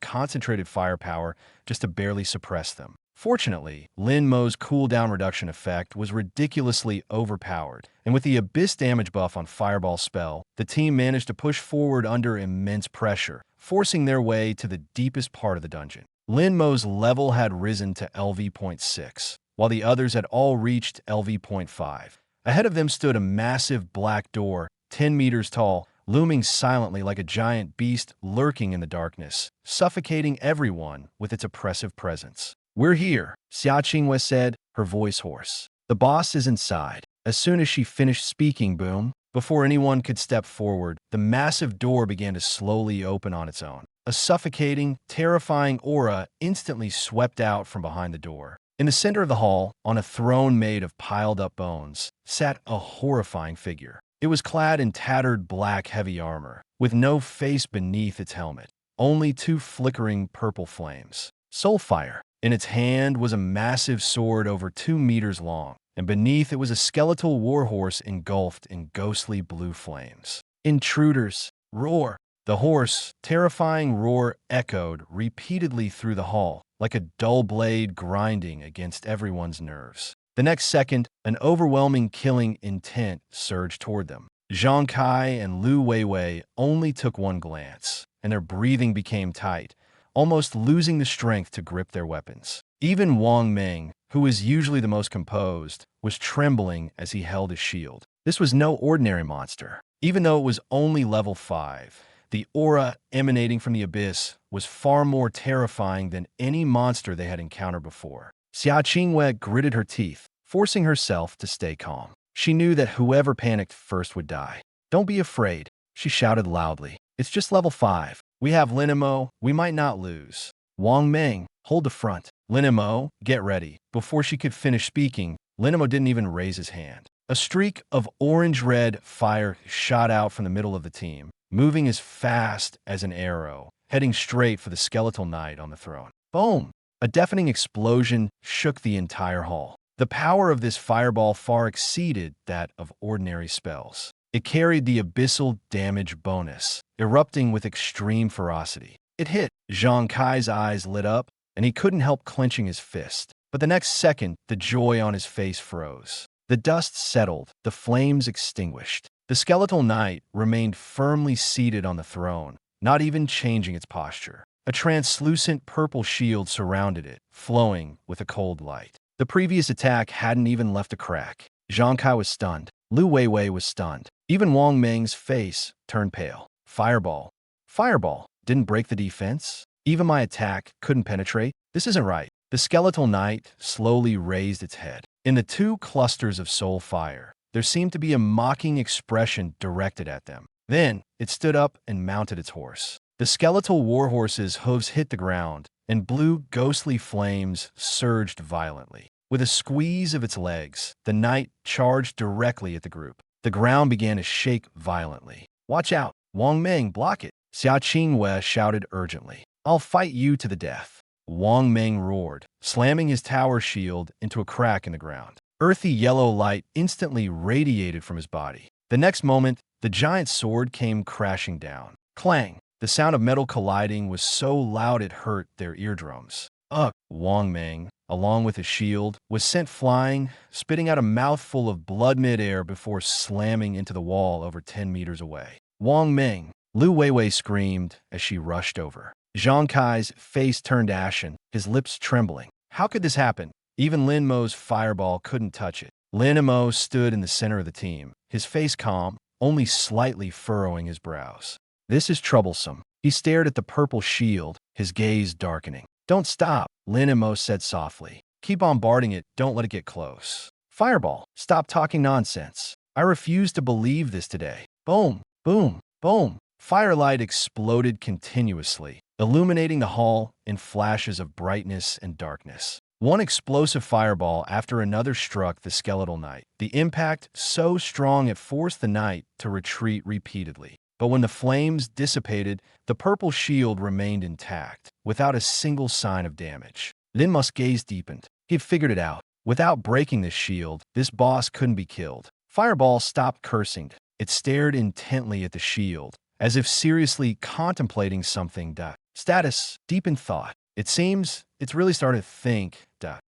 concentrated firepower just to barely suppress them. Fortunately, Lin Mo's cooldown reduction effect was ridiculously overpowered, and with the Abyss damage buff on Fireball spell, the team managed to push forward under immense pressure, forcing their way to the deepest part of the dungeon. Lin Mo's level had risen to LV.6, while the others had all reached LV.5. Ahead of them stood a massive black door, 10 meters tall, looming silently like a giant beast lurking in the darkness, suffocating everyone with its oppressive presence. We're here, Xia Qingwei said, her voice hoarse. The boss is inside. As soon as she finished speaking, boom, before anyone could step forward, the massive door began to slowly open on its own. A suffocating, terrifying aura instantly swept out from behind the door. In the center of the hall, on a throne made of piled-up bones, sat a horrifying figure. It was clad in tattered black heavy armor, with no face beneath its helmet, only two flickering purple flames. Soulfire. In its hand was a massive sword over 2 meters long, and beneath it was a skeletal warhorse engulfed in ghostly blue flames. Intruders! Roar! The hoarse, terrifying roar echoed repeatedly through the hall, like a dull blade grinding against everyone's nerves. The next second, an overwhelming killing intent surged toward them. Zhang Kai and Lu Weiwei only took one glance, and their breathing became tight, almost losing the strength to grip their weapons. Even Wang Meng, who is usually the most composed, was trembling as he held his shield. This was no ordinary monster. Even though it was only level 5, the aura emanating from the Abyss was far more terrifying than any monster they had encountered before. Xia Qingwei gritted her teeth, forcing herself to stay calm. She knew that whoever panicked first would die. Don't be afraid, she shouted loudly. It's just level 5. We have Lin Mo, we might not lose. Wang Meng, hold the front. Lin Mo, get ready. Before she could finish speaking, Lin Mo didn't even raise his hand. A streak of orange-red fire shot out from the middle of the team, moving as fast as an arrow, heading straight for the skeletal knight on the throne. Boom! A deafening explosion shook the entire hall. The power of this fireball far exceeded that of ordinary spells. It carried the abyssal damage bonus, erupting with extreme ferocity. It hit. Zhang Kai's eyes lit up, and he couldn't help clenching his fist. But the next second, the joy on his face froze. The dust settled, the flames extinguished. The skeletal knight remained firmly seated on the throne, not even changing its posture. A translucent purple shield surrounded it, flowing with a cold light. The previous attack hadn't even left a crack. Zhang Kai was stunned. Lu Weiwei was stunned. Even Wang Meng's face turned pale. Fireball. Fireball. Didn't break the defense? Even my attack couldn't penetrate? This isn't right. The skeletal knight slowly raised its head. In the two clusters of soul fire, there seemed to be a mocking expression directed at them. Then, it stood up and mounted its horse. The skeletal warhorse's hooves hit the ground, and blue, ghostly flames surged violently. With a squeeze of its legs, the knight charged directly at the group. The ground began to shake violently. Watch out! Wang Meng, block it! Xia Qingwei shouted urgently. I'll fight you to the death. Wang Meng roared, slamming his tower shield into a crack in the ground. Earthy yellow light instantly radiated from his body. The next moment, the giant sword came crashing down. Clang! The sound of metal colliding was so loud it hurt their eardrums. Ugh! Wang Meng, along with his shield, was sent flying, spitting out a mouthful of blood midair before slamming into the wall over 10 meters away. Wang Meng! Lu Weiwei screamed as she rushed over. Zhang Kai's face turned ashen, his lips trembling. How could this happen? Even Lin Mo's fireball couldn't touch it. Lin Mo stood in the center of the team, his face calm, only slightly furrowing his brows. This is troublesome. He stared at the purple shield, his gaze darkening. Don't stop, Lin Mo said softly. Keep bombarding it, don't let it get close. Fireball, stop talking nonsense. I refuse to believe this today. Boom, boom, boom. Firelight exploded continuously, illuminating the hall in flashes of brightness and darkness. One explosive fireball after another struck the skeletal knight. The impact so strong it forced the knight to retreat repeatedly. But when the flames dissipated, the purple shield remained intact, without a single sign of damage. Lin Mo's gaze deepened. He had figured it out. Without breaking this shield, this boss couldn't be killed. Fireball stopped cursing. It stared intently at the shield, as if seriously contemplating something. Status, deep in thought. It seems it's really started to think.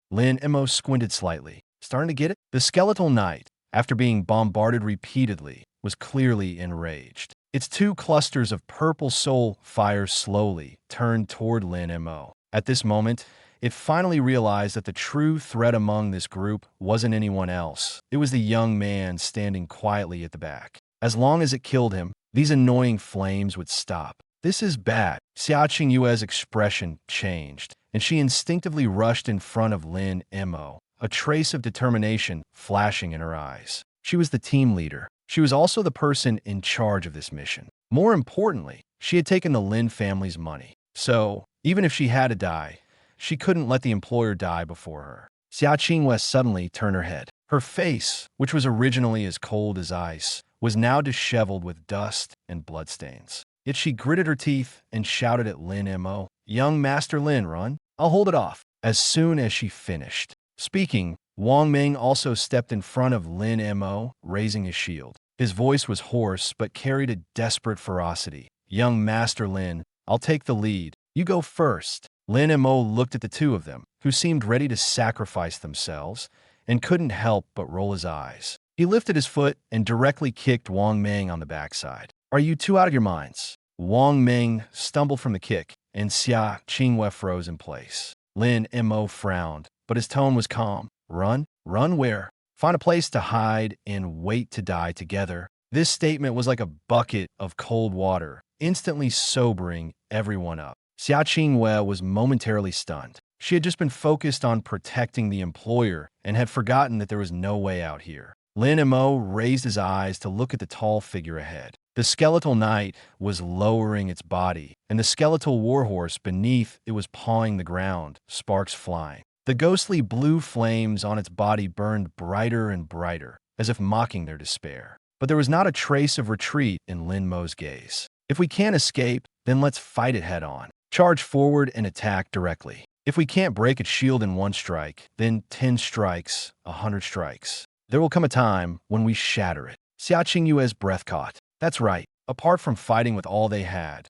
Lin Mo squinted slightly. Starting to get it? The skeletal knight, after being bombarded repeatedly, was clearly enraged. Its two clusters of purple soul fire slowly turned toward Lin Mo. At this moment, it finally realized that the true threat among this group wasn't anyone else. It was the young man standing quietly at the back. As long as it killed him, these annoying flames would stop. This is bad. Xia Qingyue's expression changed, and she instinctively rushed in front of Lin Mo, a trace of determination flashing in her eyes. She was the team leader. She was also the person in charge of this mission. More importantly, she had taken the Lin family's money. So, even if she had to die, she couldn't let the employer die before her. Xia Qingwei suddenly turned her head. Her face, which was originally as cold as ice, was now disheveled with dust and bloodstains. Yet she gritted her teeth and shouted at Lin Mo, "Young Master Lin, run. I'll hold it off." As soon as she finished speaking, Wang Meng also stepped in front of Lin Mo, raising his shield. His voice was hoarse but carried a desperate ferocity. "Young Master Lin, I'll take the lead. You go first." Lin Mo looked at the two of them, who seemed ready to sacrifice themselves, and couldn't help but roll his eyes. He lifted his foot and directly kicked Wang Meng on the backside. "Are you two out of your minds?" Wang Meng stumbled from the kick, and Xia Qingwei froze in place. Lin Mo frowned, but his tone was calm. "Run? Run where? Find a place to hide and wait to die together." This statement was like a bucket of cold water, instantly sobering everyone up. Xia Qingwei was momentarily stunned. She had just been focused on protecting the employer and had forgotten that there was no way out here. Lin Mo raised his eyes to look at the tall figure ahead. The skeletal knight was lowering its body, and the skeletal warhorse beneath it was pawing the ground, sparks flying. The ghostly blue flames on its body burned brighter and brighter, as if mocking their despair. But there was not a trace of retreat in Lin Mo's gaze. If we can't escape, then let's fight it head on. Charge forward and attack directly. If we can't break its shield in one strike, then 10 strikes, 100 strikes. There will come a time when we shatter it. Xia Qingyue's breath caught. That's right. Apart from fighting with all they had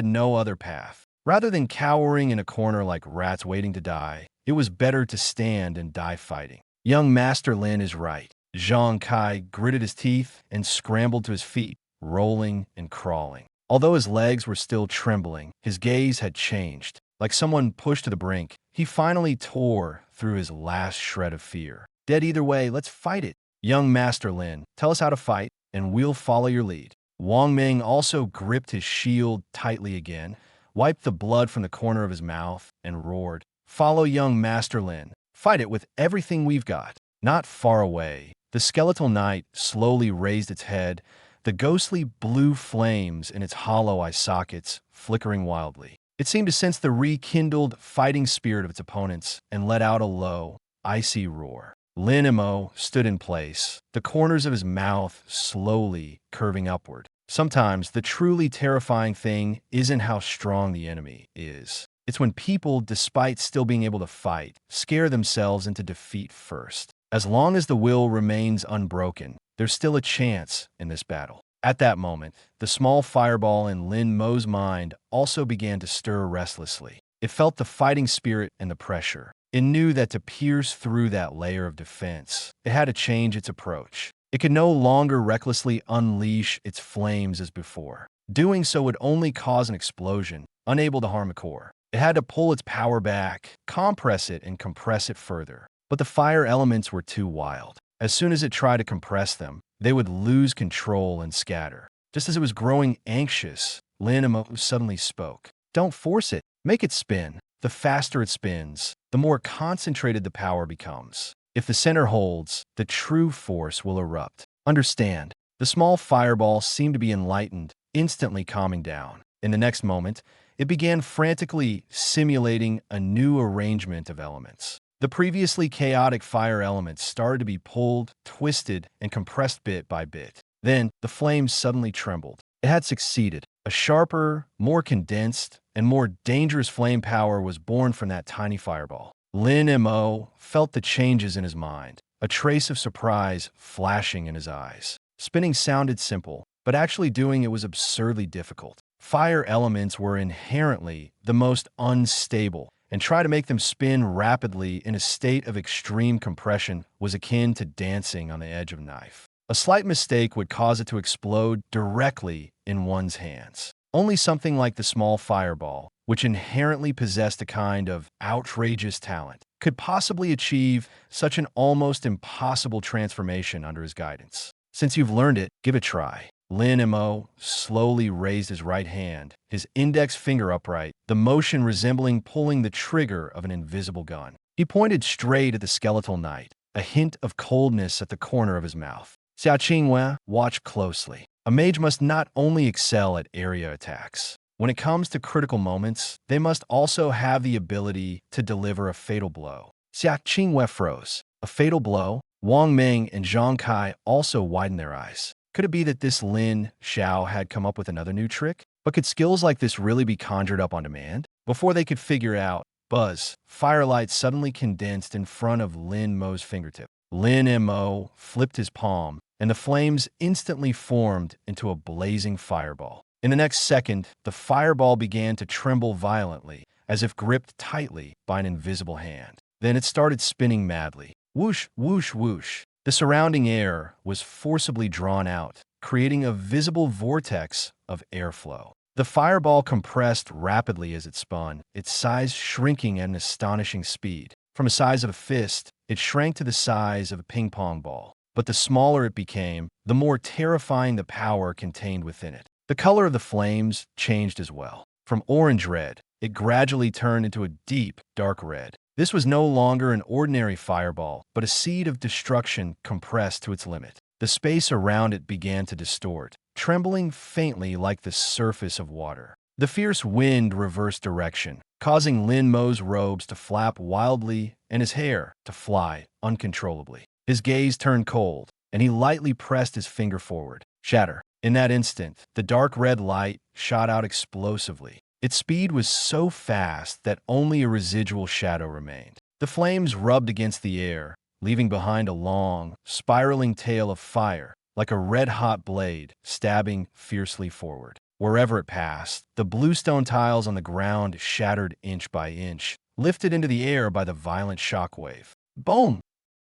no other path. Rather than cowering in a corner like rats waiting to die, it was better to stand and die fighting. Young Master Lin is right. Zhang Kai gritted his teeth and scrambled to his feet, rolling and crawling. Although his legs were still trembling, his gaze had changed. Like someone pushed to the brink, he finally tore through his last shred of fear. Dead either way, let's fight it. Young Master Lin, tell us how to fight, and we'll follow your lead. Wang Ming also gripped his shield tightly again, wiped the blood from the corner of his mouth, and roared, Follow young Master Lin. Fight it with everything we've got. Not far away, the skeletal knight slowly raised its head, the ghostly blue flames in its hollow eye sockets flickering wildly. It seemed to sense the rekindled fighting spirit of its opponents and let out a low, icy roar. Lin Mo stood in place, the corners of his mouth slowly curving upward. Sometimes the truly terrifying thing isn't how strong the enemy is. It's when people, despite still being able to fight, scare themselves into defeat first. As long as the will remains unbroken, there's still a chance in this battle. At that moment, the small fireball in Lin Mo's mind also began to stir restlessly. It felt the fighting spirit and the pressure. It knew that to pierce through that layer of defense, it had to change its approach. It could no longer recklessly unleash its flames as before. Doing so would only cause an explosion, unable to harm a core. It had to pull its power back, compress it, and compress it further. But the fire elements were too wild. As soon as it tried to compress them, they would lose control and scatter. Just as it was growing anxious, Lin Mo suddenly spoke. Don't force it. Make it spin. The faster it spins, the more concentrated the power becomes. If the center holds, the true force will erupt. Understand. The small fireball seemed to be enlightened, instantly calming down. In the next moment, it began frantically simulating a new arrangement of elements. The previously chaotic fire elements started to be pulled, twisted, and compressed bit by bit. Then, the flames suddenly trembled. It had succeeded. A sharper, more condensed, and more dangerous flame power was born from that tiny fireball. Lin Mo felt the changes in his mind, a trace of surprise flashing in his eyes. Spinning sounded simple, but actually doing it was absurdly difficult. Fire elements were inherently the most unstable, and try to make them spin rapidly in a state of extreme compression was akin to dancing on the edge of a knife. A slight mistake would cause it to explode directly in one's hands. Only something like the small fireball, which inherently possessed a kind of outrageous talent, could possibly achieve such an almost impossible transformation under his guidance. Since you've learned it, give it a try. Lin Mo slowly raised his right hand, his index finger upright, the motion resembling pulling the trigger of an invisible gun. He pointed straight at the skeletal knight, a hint of coldness at the corner of his mouth. Xia Qingyue, watch closely. A mage must not only excel at area attacks. When it comes to critical moments, they must also have the ability to deliver a fatal blow. Xia Qingyue froze. A fatal blow? Wang Ming and Zhang Kai also widened their eyes. Could it be that this Lin Xiao had come up with another new trick? But could skills like this really be conjured up on demand? Before they could figure out, buzz, firelight suddenly condensed in front of Lin Mo's fingertip. Lin Mo flipped his palm, and the flames instantly formed into a blazing fireball. In the next second, the fireball began to tremble violently, as if gripped tightly by an invisible hand. Then it started spinning madly. Whoosh, whoosh, whoosh. The surrounding air was forcibly drawn out, creating a visible vortex of airflow. The fireball compressed rapidly as it spun, its size shrinking at an astonishing speed. From the size of a fist, it shrank to the size of a ping-pong ball. But the smaller it became, the more terrifying the power contained within it. The color of the flames changed as well. From orange-red, it gradually turned into a deep, dark red. This was no longer an ordinary fireball, but a seed of destruction compressed to its limit. The space around it began to distort, trembling faintly like the surface of water. The fierce wind reversed direction, causing Lin Mo's robes to flap wildly and his hair to fly uncontrollably. His gaze turned cold, and he lightly pressed his finger forward. Shatter. In that instant, the dark red light shot out explosively. Its speed was so fast that only a residual shadow remained. The flames rubbed against the air, leaving behind a long, spiraling tail of fire, like a red-hot blade, stabbing fiercely forward. Wherever it passed, the bluestone tiles on the ground shattered inch by inch, lifted into the air by the violent shockwave. Boom!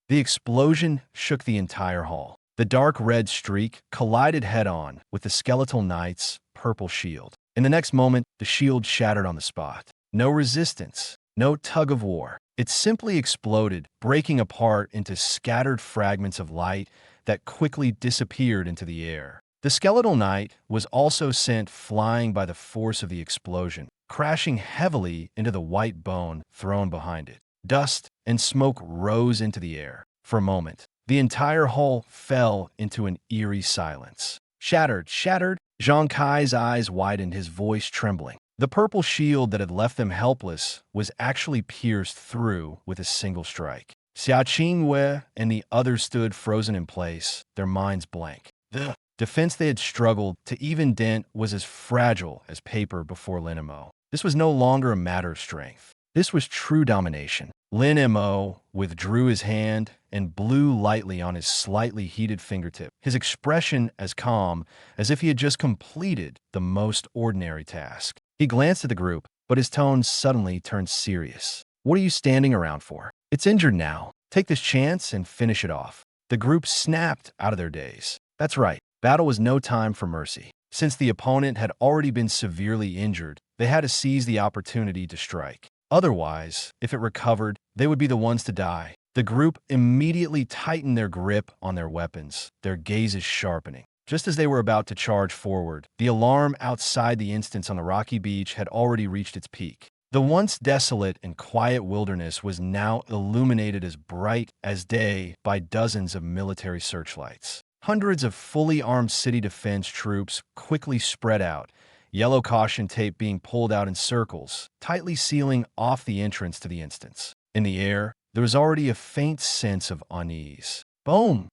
The explosion shook the entire hall. The dark red streak collided head-on with the skeletal knight's purple shield. In the next moment, the shield shattered on the spot. No resistance, no tug-of-war. It simply exploded, breaking apart into scattered fragments of light that quickly disappeared into the air. The skeletal knight was also sent flying by the force of the explosion, crashing heavily into the white bone thrown behind it. Dust and smoke rose into the air. For a moment, the entire hall fell into an eerie silence. Shattered, shattered! Zhang Kai's eyes widened, his voice trembling. The purple shield that had left them helpless was actually pierced through with a single strike. Xia Qingwei and the others stood frozen in place, their minds blank. The defense they had struggled to even dent was as fragile as paper before Lin Mo. This was no longer a matter of strength. This was true domination. Lin Mo withdrew his hand and blew lightly on his slightly heated fingertip, his expression as calm as if he had just completed the most ordinary task. He glanced at the group, but his tone suddenly turned serious. "What are you standing around for? It's injured now. Take this chance and finish it off." The group snapped out of their daze. That's right, battle was no time for mercy. Since the opponent had already been severely injured, they had to seize the opportunity to strike. Otherwise, if it recovered, they would be the ones to die. The group immediately tightened their grip on their weapons, their gazes sharpening. Just as they were about to charge forward, the alarm outside the instance on the rocky beach had already reached its peak. The once desolate and quiet wilderness was now illuminated as bright as day by dozens of military searchlights. Hundreds of fully armed city defense troops quickly spread out, yellow caution tape being pulled out in circles, tightly sealing off the entrance to the instance. In the air, there was already a faint sense of unease. Boom!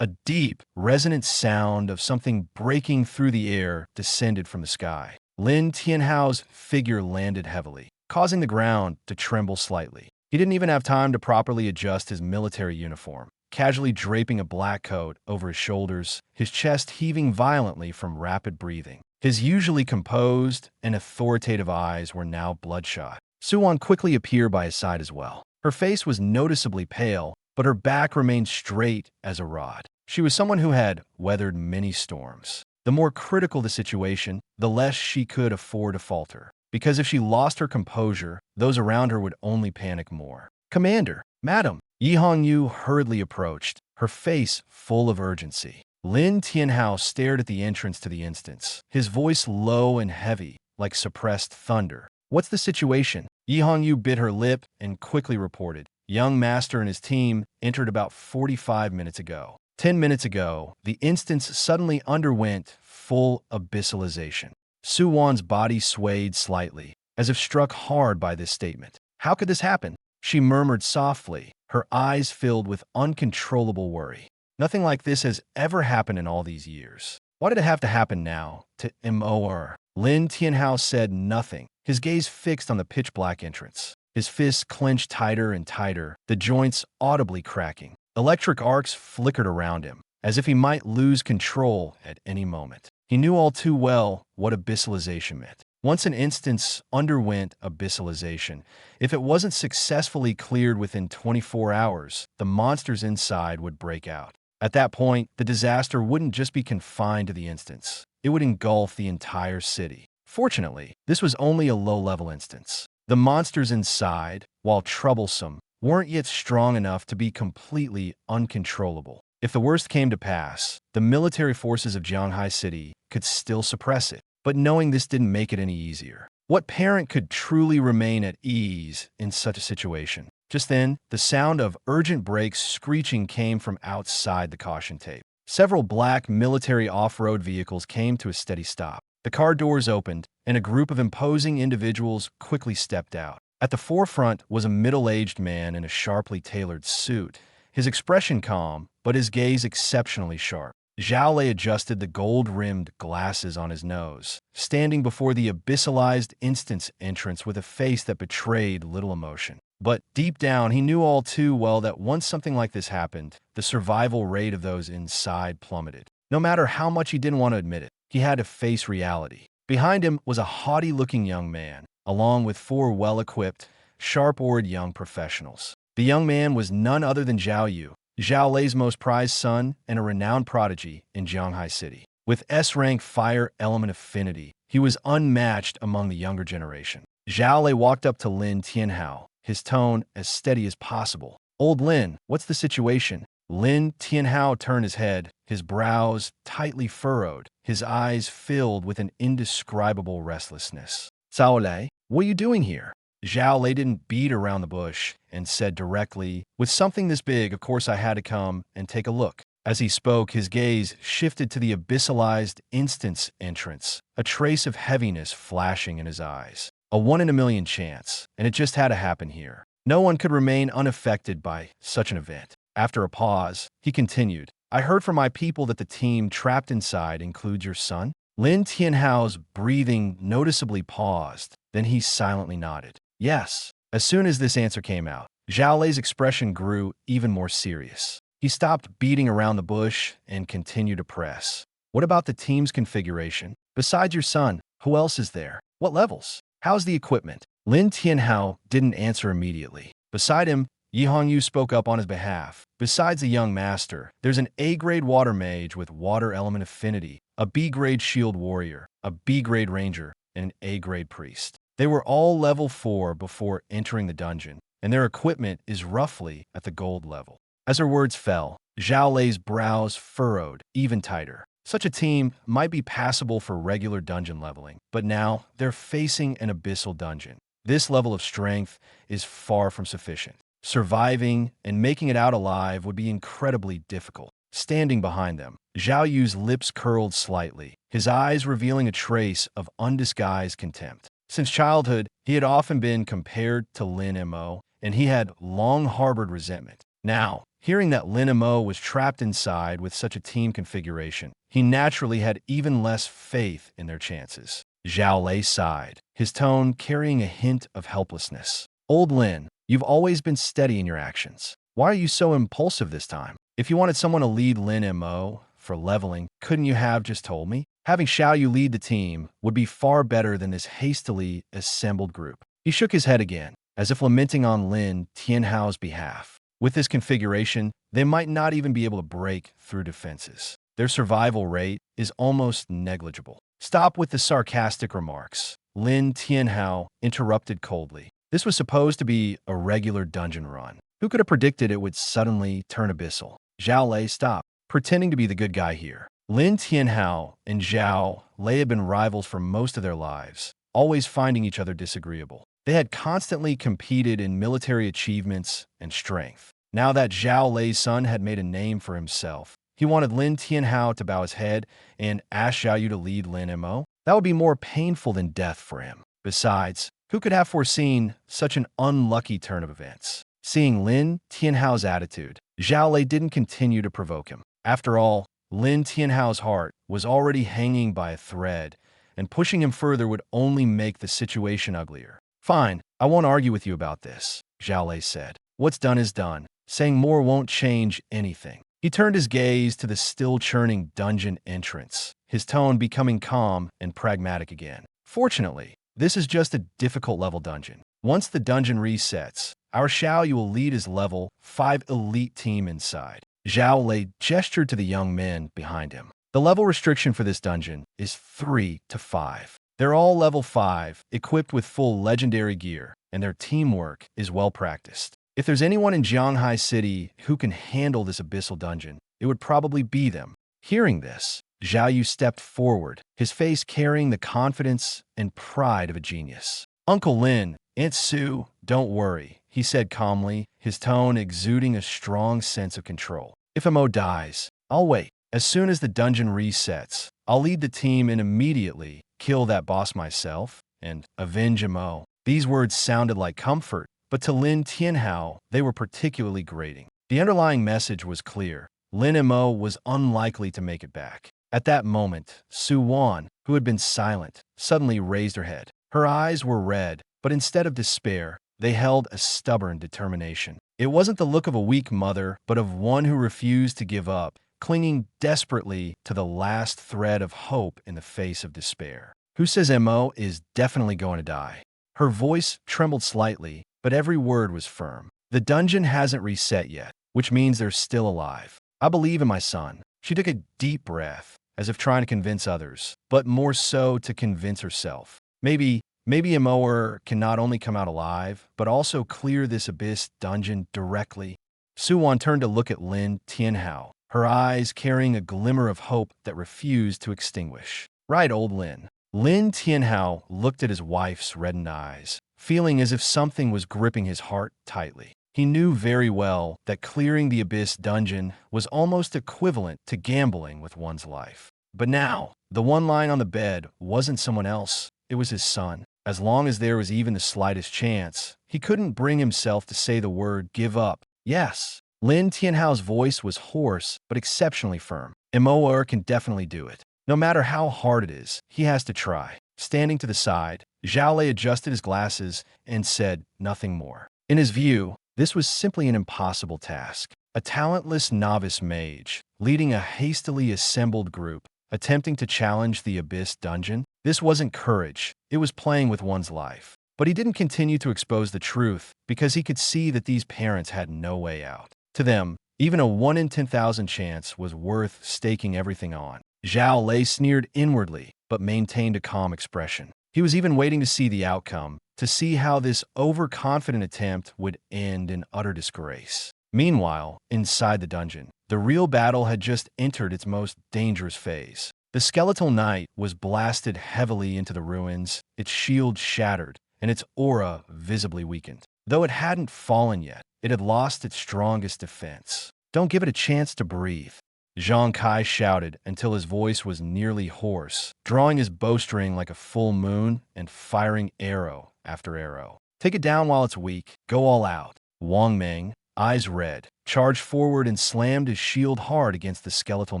A deep, resonant sound of something breaking through the air descended from the sky. Lin Tianhao's figure landed heavily, causing the ground to tremble slightly. He didn't even have time to properly adjust his military uniform, casually draping a black coat over his shoulders, his chest heaving violently from rapid breathing. His usually composed and authoritative eyes were now bloodshot. Suwan quickly appeared by his side as well. Her face was noticeably pale, but her back remained straight as a rod. She was someone who had weathered many storms. The more critical the situation, the less she could afford to falter. Because if she lost her composure, those around her would only panic more. "Commander, Madam," Yi Hongyu hurriedly approached, her face full of urgency. Lin Tianhao stared at the entrance to the instance, his voice low and heavy, like suppressed thunder. "What's the situation?" Yi Hongyu bit her lip and quickly reported. Young Master and his team entered about 45 minutes ago. 10 minutes ago, the instance suddenly underwent full abyssalization. Su Wan's body swayed slightly, as if struck hard by this statement. How could this happen? She murmured softly, her eyes filled with uncontrollable worry. Nothing like this has ever happened in all these years. Why did it have to happen now, to Mor? Lin Tianhao said nothing, his gaze fixed on the pitch-black entrance. His fists clenched tighter and tighter, the joints audibly cracking. Electric arcs flickered around him, as if he might lose control at any moment. He knew all too well what abyssalization meant. Once an instance underwent abyssalization, if it wasn't successfully cleared within 24 hours, the monsters inside would break out. At that point, the disaster wouldn't just be confined to the instance. It would engulf the entire city. Fortunately, this was only a low-level instance. The monsters inside, while troublesome, weren't yet strong enough to be completely uncontrollable. If the worst came to pass, the military forces of Jianghai City could still suppress it. But knowing this didn't make it any easier. What parent could truly remain at ease in such a situation? Just then, the sound of urgent brakes screeching came from outside the caution tape. Several black military off-road vehicles came to a steady stop. The car doors opened, and a group of imposing individuals quickly stepped out. At the forefront was a middle-aged man in a sharply tailored suit, his expression calm, but his gaze exceptionally sharp. Zhao Lei adjusted the gold-rimmed glasses on his nose, standing before the abyssalized instance entrance with a face that betrayed little emotion. But deep down, he knew all too well that once something like this happened, the survival rate of those inside plummeted. No matter how much he didn't want to admit it, he had to face reality. Behind him was a haughty-looking young man, along with four well-equipped, sharp-oared young professionals. The young man was none other than Zhao Yu, Zhao Lei's most prized son and a renowned prodigy in Zhanghai City. With S-rank fire element affinity, he was unmatched among the younger generation. Zhao Lei walked up to Lin Tianhao, his tone as steady as possible. "Old Lin, what's the situation?" Lin Tianhao turned his head, his brows tightly furrowed, his eyes filled with an indescribable restlessness. "Zhao Lei, what are you doing here?" Zhao Lei didn't beat around the bush and said directly, "With something this big, of course I had to come and take a look." As he spoke, his gaze shifted to the abyssalized instance entrance, a trace of heaviness flashing in his eyes. A 1 in a million chance, and it just had to happen here. No one could remain unaffected by such an event. After a pause, he continued, "I heard from my people that the team trapped inside includes your son." Lin Tianhao's breathing noticeably paused, then he silently nodded. "Yes." As soon as this answer came out, Zhao Lei's expression grew even more serious. He stopped beating around the bush and continued to press. "What about the team's configuration? Besides your son, who else is there? What levels? How's the equipment?" Lin Tianhao didn't answer immediately. Beside him, Yi Hongyu spoke up on his behalf. "Besides the young master, there's an A-grade water mage with water element affinity, a B-grade shield warrior, a B-grade ranger, and an A-grade priest. They were all level 4 before entering the dungeon, and their equipment is roughly at the gold level." As her words fell, Zhao Lei's brows furrowed even tighter. Such a team might be passable for regular dungeon leveling, but now they're facing an abyssal dungeon. This level of strength is far from sufficient. Surviving and making it out alive would be incredibly difficult. Standing behind them, Zhao Yu's lips curled slightly, his eyes revealing a trace of undisguised contempt. Since childhood, he had often been compared to Lin Mo, and he had long harbored resentment. Now, hearing that Lin Mo was trapped inside with such a team configuration, he naturally had even less faith in their chances. Zhao Lei sighed, his tone carrying a hint of helplessness. "Old Lin, you've always been steady in your actions. Why are you so impulsive this time? If you wanted someone to lead Lin Mo for leveling, couldn't you have just told me? Having Xiao Yu lead the team would be far better than this hastily assembled group." He shook his head again, as if lamenting on Lin Tianhao's behalf. With this configuration, they might not even be able to break through defenses. Their survival rate is almost negligible. "Stop with the sarcastic remarks," Lin Tianhao interrupted coldly. This was supposed to be a regular dungeon run. Who could have predicted it would suddenly turn abyssal? Zhao Lei stopped, pretending to be the good guy here. Lin Tianhao and Zhao Lei had been rivals for most of their lives, always finding each other disagreeable. They had constantly competed in military achievements and strength. Now that Zhao Lei's son had made a name for himself, he wanted Lin Tianhao to bow his head and ask Xiao Yu to lead Lin Mo. That would be more painful than death for him. Besides, who could have foreseen such an unlucky turn of events? Seeing Lin Tianhao's attitude, Zhao Lei didn't continue to provoke him. After all, Lin Tianhao's heart was already hanging by a thread, and pushing him further would only make the situation uglier. "Fine, I won't argue with you about this," Zhao Lei said. "What's done is done. Saying more won't change anything." He turned his gaze to the still-churning dungeon entrance, his tone becoming calm and pragmatic again. "Fortunately, this is just a difficult-level dungeon. Once the dungeon resets, our Xiao Yu will lead his level 5 elite team inside." Zhao Lei gestured to the young men behind him. "The level restriction for this dungeon is 3 to 5. They're all level 5, equipped with full legendary gear, and their teamwork is well practiced. If there's anyone in Zhanghai City who can handle this abyssal dungeon, it would probably be them." Hearing this, Zhao Yu stepped forward, his face carrying the confidence and pride of a genius. Uncle Lin, Aunt Sue, don't worry, he said calmly, his tone exuding a strong sense of control. If Mo dies, I'll wait. As soon as the dungeon resets, I'll lead the team and immediately kill that boss myself and avenge Mo. These words sounded like comfort, but to Lin Tianhao, they were particularly grating. The underlying message was clear. Lin Mo was unlikely to make it back. At that moment, Su Wan, who had been silent, suddenly raised her head. Her eyes were red, but instead of despair, they held a stubborn determination. It wasn't the look of a weak mother, but of one who refused to give up, clinging desperately to the last thread of hope in the face of despair. Who says Mo is definitely going to die? Her voice trembled slightly, but every word was firm. The dungeon hasn't reset yet, which means they're still alive. I believe in my son. She took a deep breath, as if trying to convince others, but more so to convince herself. Maybe a mower can not only come out alive, but also clear this abyss dungeon directly. Suwon turned to look at Lin Tianhao, her eyes carrying a glimmer of hope that refused to extinguish. Right, old Lin. Lin Tianhao looked at his wife's reddened eyes, feeling as if something was gripping his heart tightly. He knew very well that clearing the Abyss dungeon was almost equivalent to gambling with one's life. But now, the one lying on the bed wasn't someone else, it was his son. As long as there was even the slightest chance, he couldn't bring himself to say the word give up. Yes. Lin Tianhao's voice was hoarse but exceptionally firm. Moer can definitely do it. No matter how hard it is, he has to try. Standing to the side, Zhao Lei adjusted his glasses and said nothing more. In his view, this was simply an impossible task. A talentless novice mage, leading a hastily assembled group, attempting to challenge the Abyss dungeon. This wasn't courage, it was playing with one's life. But he didn't continue to expose the truth because he could see that these parents had no way out. To them, even a 1 in 10,000 chance was worth staking everything on. Zhao Lei sneered inwardly, but maintained a calm expression. He was even waiting to see the outcome, to see how this overconfident attempt would end in utter disgrace. Meanwhile, inside the dungeon, the real battle had just entered its most dangerous phase. The skeletal knight was blasted heavily into the ruins, its shield shattered, and its aura visibly weakened. Though it hadn't fallen yet, it had lost its strongest defense. Don't give it a chance to breathe. Zhang Kai shouted until his voice was nearly hoarse, drawing his bowstring like a full moon and firing arrow after arrow. Take it down while it's weak. Go all out. Wang Meng, eyes red, charged forward and slammed his shield hard against the skeletal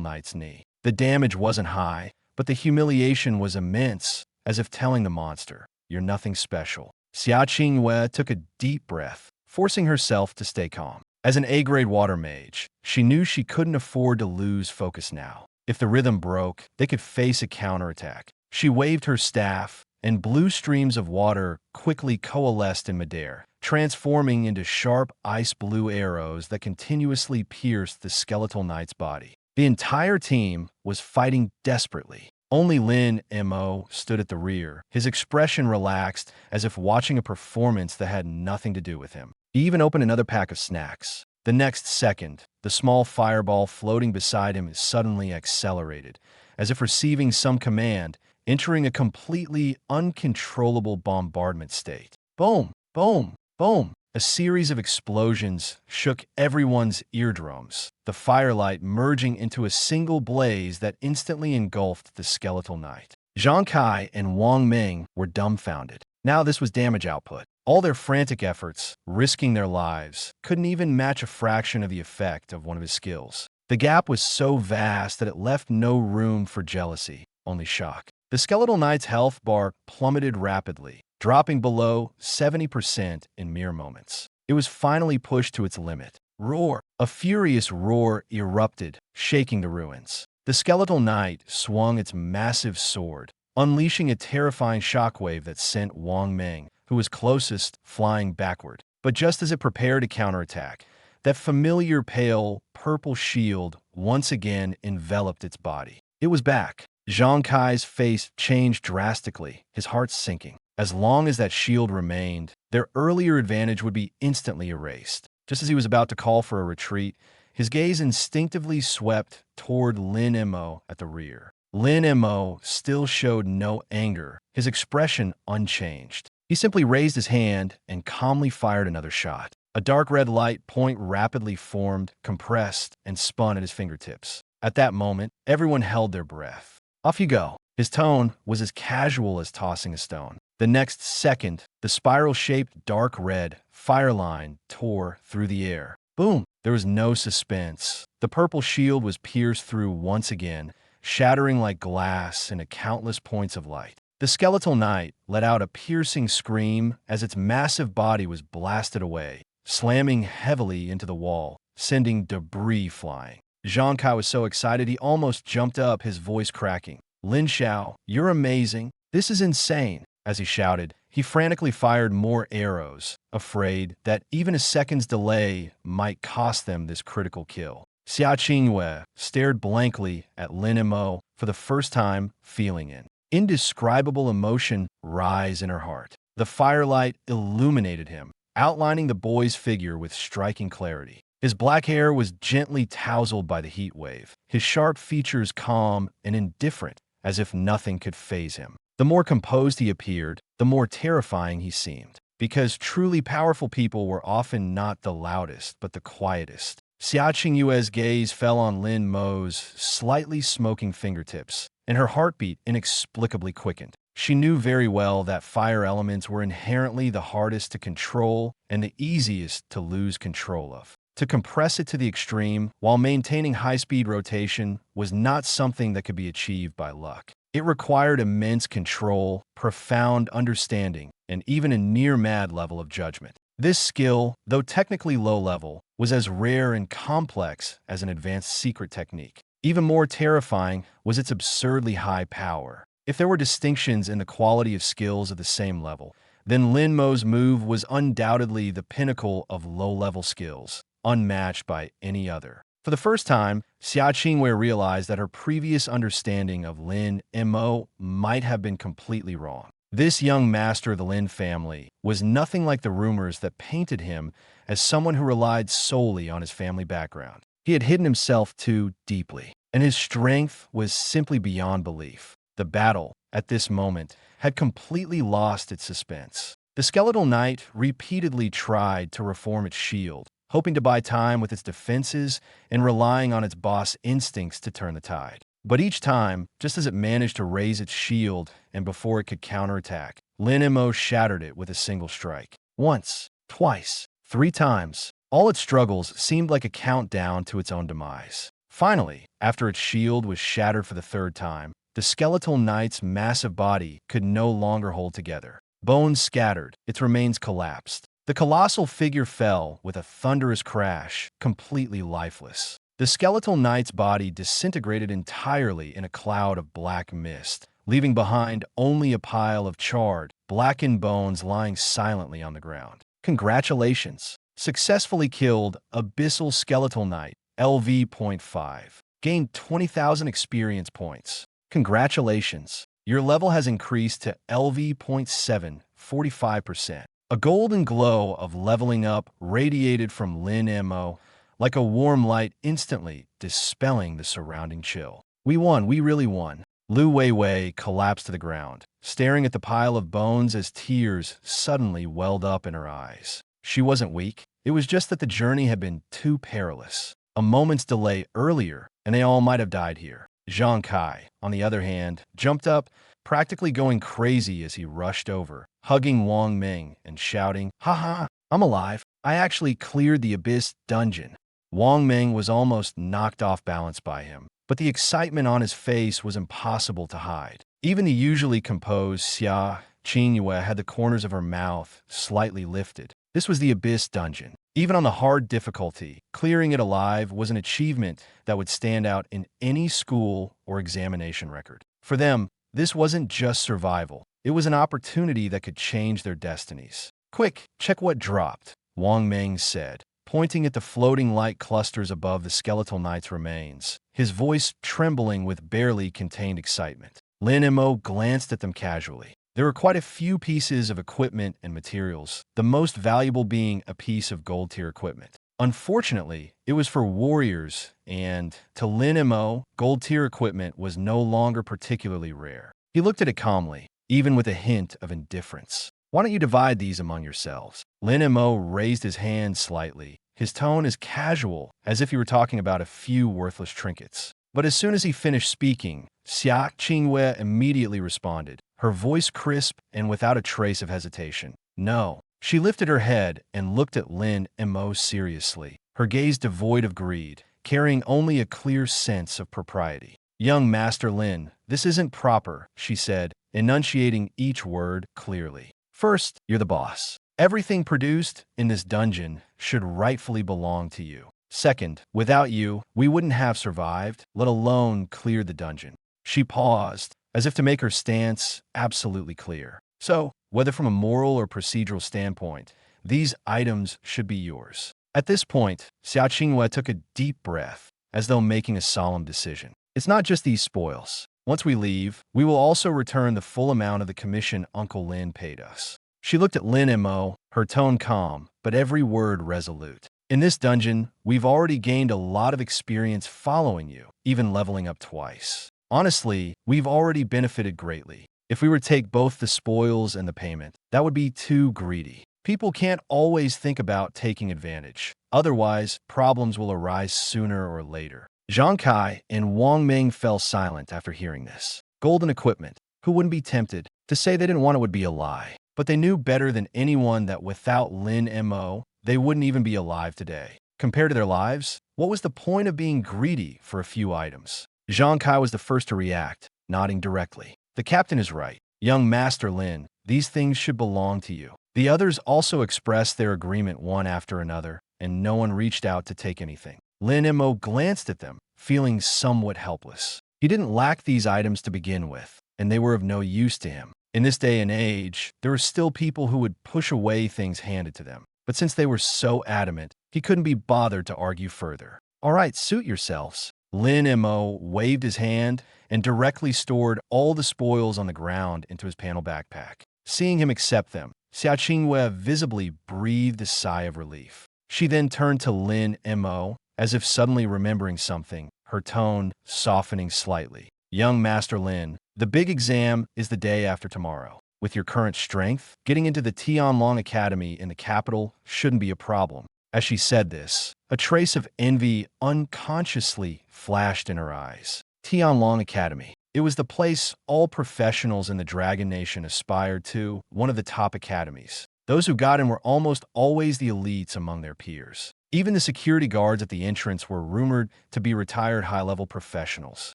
knight's knee. The damage wasn't high, but the humiliation was immense, as if telling the monster, "You're nothing special." Xia Qingyue took a deep breath, forcing herself to stay calm. As an A-grade water mage, she knew she couldn't afford to lose focus now. If the rhythm broke, they could face a counterattack. She waved her staff, and blue streams of water quickly coalesced in midair, transforming into sharp ice-blue arrows that continuously pierced the skeletal knight's body. The entire team was fighting desperately. Only Lin Mo stood at the rear, his expression relaxed as if watching a performance that had nothing to do with him. He even opened another pack of snacks. The next second, the small fireball floating beside him suddenly accelerated, as if receiving some command, entering a completely uncontrollable bombardment state. Boom, boom, boom. A series of explosions shook everyone's eardrums, the firelight merging into a single blaze that instantly engulfed the skeletal knight. Zhang Kai and Wang Ming were dumbfounded. Now this was damage output. All their frantic efforts, risking their lives, couldn't even match a fraction of the effect of one of his skills. The gap was so vast that it left no room for jealousy, only shock. The skeletal knight's health bar plummeted rapidly, dropping below 70% in mere moments. It was finally pushed to its limit. Roar! A furious roar erupted, shaking the ruins. The skeletal knight swung its massive sword, unleashing a terrifying shockwave that sent Wang Ming, who was closest, flying backward. But just as it prepared to counterattack, that familiar pale, purple shield once again enveloped its body. It was back. Zhang Kai's face changed drastically, his heart sinking. As long as that shield remained, their earlier advantage would be instantly erased. Just as he was about to call for a retreat, His gaze instinctively swept toward Lin Mo at the rear. Lin Mo still showed no anger, his expression unchanged. He simply raised his hand and calmly fired another shot. A dark red light point rapidly formed, compressed, and spun at his fingertips. At that moment, everyone held their breath. Off you go. His tone was as casual as tossing a stone. The next second, the spiral-shaped dark red fire line tore through the air. Boom! There was no suspense. The purple shield was pierced through once again, shattering like glass into countless points of light. The skeletal knight let out a piercing scream as its massive body was blasted away, slamming heavily into the wall, sending debris flying. Zhang Kai was so excited he almost jumped up, his voice cracking. "Lin Xiao, you're amazing. This is insane." As he shouted, he frantically fired more arrows, afraid that even a second's delay might cost them this critical kill. Xia Qingyue stared blankly at Lin Mo for the first time, feeling an indescribable emotion rise in her heart. The firelight illuminated him, outlining the boy's figure with striking clarity. His black hair was gently tousled by the heat wave, his sharp features calm and indifferent, as if nothing could faze him. The more composed he appeared, the more terrifying he seemed, because truly powerful people were often not the loudest, but the quietest. Xia Qingyue's gaze fell on Lin Mo's slightly smoking fingertips, and her heartbeat inexplicably quickened. She knew very well that fire elements were inherently the hardest to control and the easiest to lose control of. To compress it to the extreme while maintaining high-speed rotation was not something that could be achieved by luck. It required immense control, profound understanding, and even a near-mad level of judgment. This skill, though technically low-level, was as rare and complex as an advanced secret technique. Even more terrifying was its absurdly high power. If there were distinctions in the quality of skills of the same level, then Lin Mo's move was undoubtedly the pinnacle of low-level skills, unmatched by any other. For the first time, Xia Qingyue realized that her previous understanding of Lin Mo might have been completely wrong. This young master of the Lin family was nothing like the rumors that painted him as someone who relied solely on his family background. He had hidden himself too deeply, and his strength was simply beyond belief. The battle, at this moment, had completely lost its suspense. The skeletal knight repeatedly tried to reform its shield, hoping to buy time with its defenses and relying on its boss instincts to turn the tide. But each time, just as it managed to raise its shield and before it could counterattack, Lin Mo shattered it with a single strike. Once, twice, 3 times. All its struggles seemed like a countdown to its own demise. Finally, after its shield was shattered for the 3rd time, the skeletal knight's massive body could no longer hold together. Bones scattered, its remains collapsed. The colossal figure fell with a thunderous crash, completely lifeless. The skeletal knight's body disintegrated entirely in a cloud of black mist, leaving behind only a pile of charred, blackened bones lying silently on the ground. Congratulations! Successfully killed Abyssal Skeletal Knight, LV.5. Gained 20,000 experience points. Congratulations! Your level has increased to LV.7, 45%. A golden glow of leveling up radiated from Lin Mo, like a warm light instantly dispelling the surrounding chill. We won, we really won. Lu Weiwei collapsed to the ground, staring at the pile of bones as tears suddenly welled up in her eyes. She wasn't weak, it was just that the journey had been too perilous. A moment's delay earlier, and they all might have died here. Zhang Kai, on the other hand, jumped up, practically going crazy as he rushed over, hugging Wang Ming and shouting, "Haha, I'm alive. I actually cleared the Abyss dungeon." Wang Ming was almost knocked off balance by him, but the excitement on his face was impossible to hide. Even the usually composed Xia Qingyue had the corners of her mouth slightly lifted. This was the Abyss dungeon. Even on the hard difficulty, clearing it alive was an achievement that would stand out in any school or examination record. For them, this wasn't just survival. It was an opportunity that could change their destinies. "Quick, check what dropped," Wang Ming said, pointing at the floating light clusters above the skeletal knight's remains, his voice trembling with barely contained excitement. Lin Mo glanced at them casually. There were quite a few pieces of equipment and materials, the most valuable being a piece of gold-tier equipment. Unfortunately, it was for warriors, and to Lin Mo, gold-tier equipment was no longer particularly rare. He looked at it calmly, even with a hint of indifference. Why don't you divide these among yourselves? Lin Mo raised his hand slightly, his tone as casual as if he were talking about a few worthless trinkets. But as soon as he finished speaking, Xia Qingwei immediately responded, her voice crisp and without a trace of hesitation. No. She lifted her head and looked at Lin Mo seriously, her gaze devoid of greed, carrying only a clear sense of propriety. Young Master Lin, this isn't proper, she said, enunciating each word clearly. First, you're the boss. Everything produced in this dungeon should rightfully belong to you. Second, without you, we wouldn't have survived, let alone cleared the dungeon. She paused, as if to make her stance absolutely clear. So, whether from a moral or procedural standpoint, these items should be yours. At this point, Xia Qingwei took a deep breath, as though making a solemn decision. It's not just these spoils. Once we leave, we will also return the full amount of the commission Uncle Lin paid us. She looked at Lin Mo, her tone calm, but every word resolute. In this dungeon, we've already gained a lot of experience following you, even leveling up twice. Honestly, we've already benefited greatly. If we were to take both the spoils and the payment, that would be too greedy. People can't always think about taking advantage. Otherwise, problems will arise sooner or later. Zhang Kai and Wang Ming fell silent after hearing this. Golden equipment. Who wouldn't be tempted? To say they didn't want it would be a lie. But they knew better than anyone that without Lin Mo, they wouldn't even be alive today. Compared to their lives, what was the point of being greedy for a few items? Zhang Kai was the first to react, nodding directly. The captain is right. Young Master Lin, these things should belong to you. The others also expressed their agreement one after another, and no one reached out to take anything. Lin Mo glanced at them, feeling somewhat helpless. He didn't lack these items to begin with, and they were of no use to him. In this day and age, there were still people who would push away things handed to them. But since they were so adamant, he couldn't be bothered to argue further. All right, suit yourselves. Lin Mo waved his hand and directly stored all the spoils on the ground into his panel backpack. Seeing him accept them, Xia Qingwei visibly breathed a sigh of relief. She then turned to Lin Mo, as if suddenly remembering something, her tone softening slightly. Young Master Lin, the big exam is the day after tomorrow. With your current strength, getting into the Tianlong Academy in the capital shouldn't be a problem. As she said this, a trace of envy unconsciously flashed in her eyes. Tianlong Academy. It was the place all professionals in the Dragon Nation aspired to, one of the top academies. Those who got in were almost always the elites among their peers. Even the security guards at the entrance were rumored to be retired high-level professionals.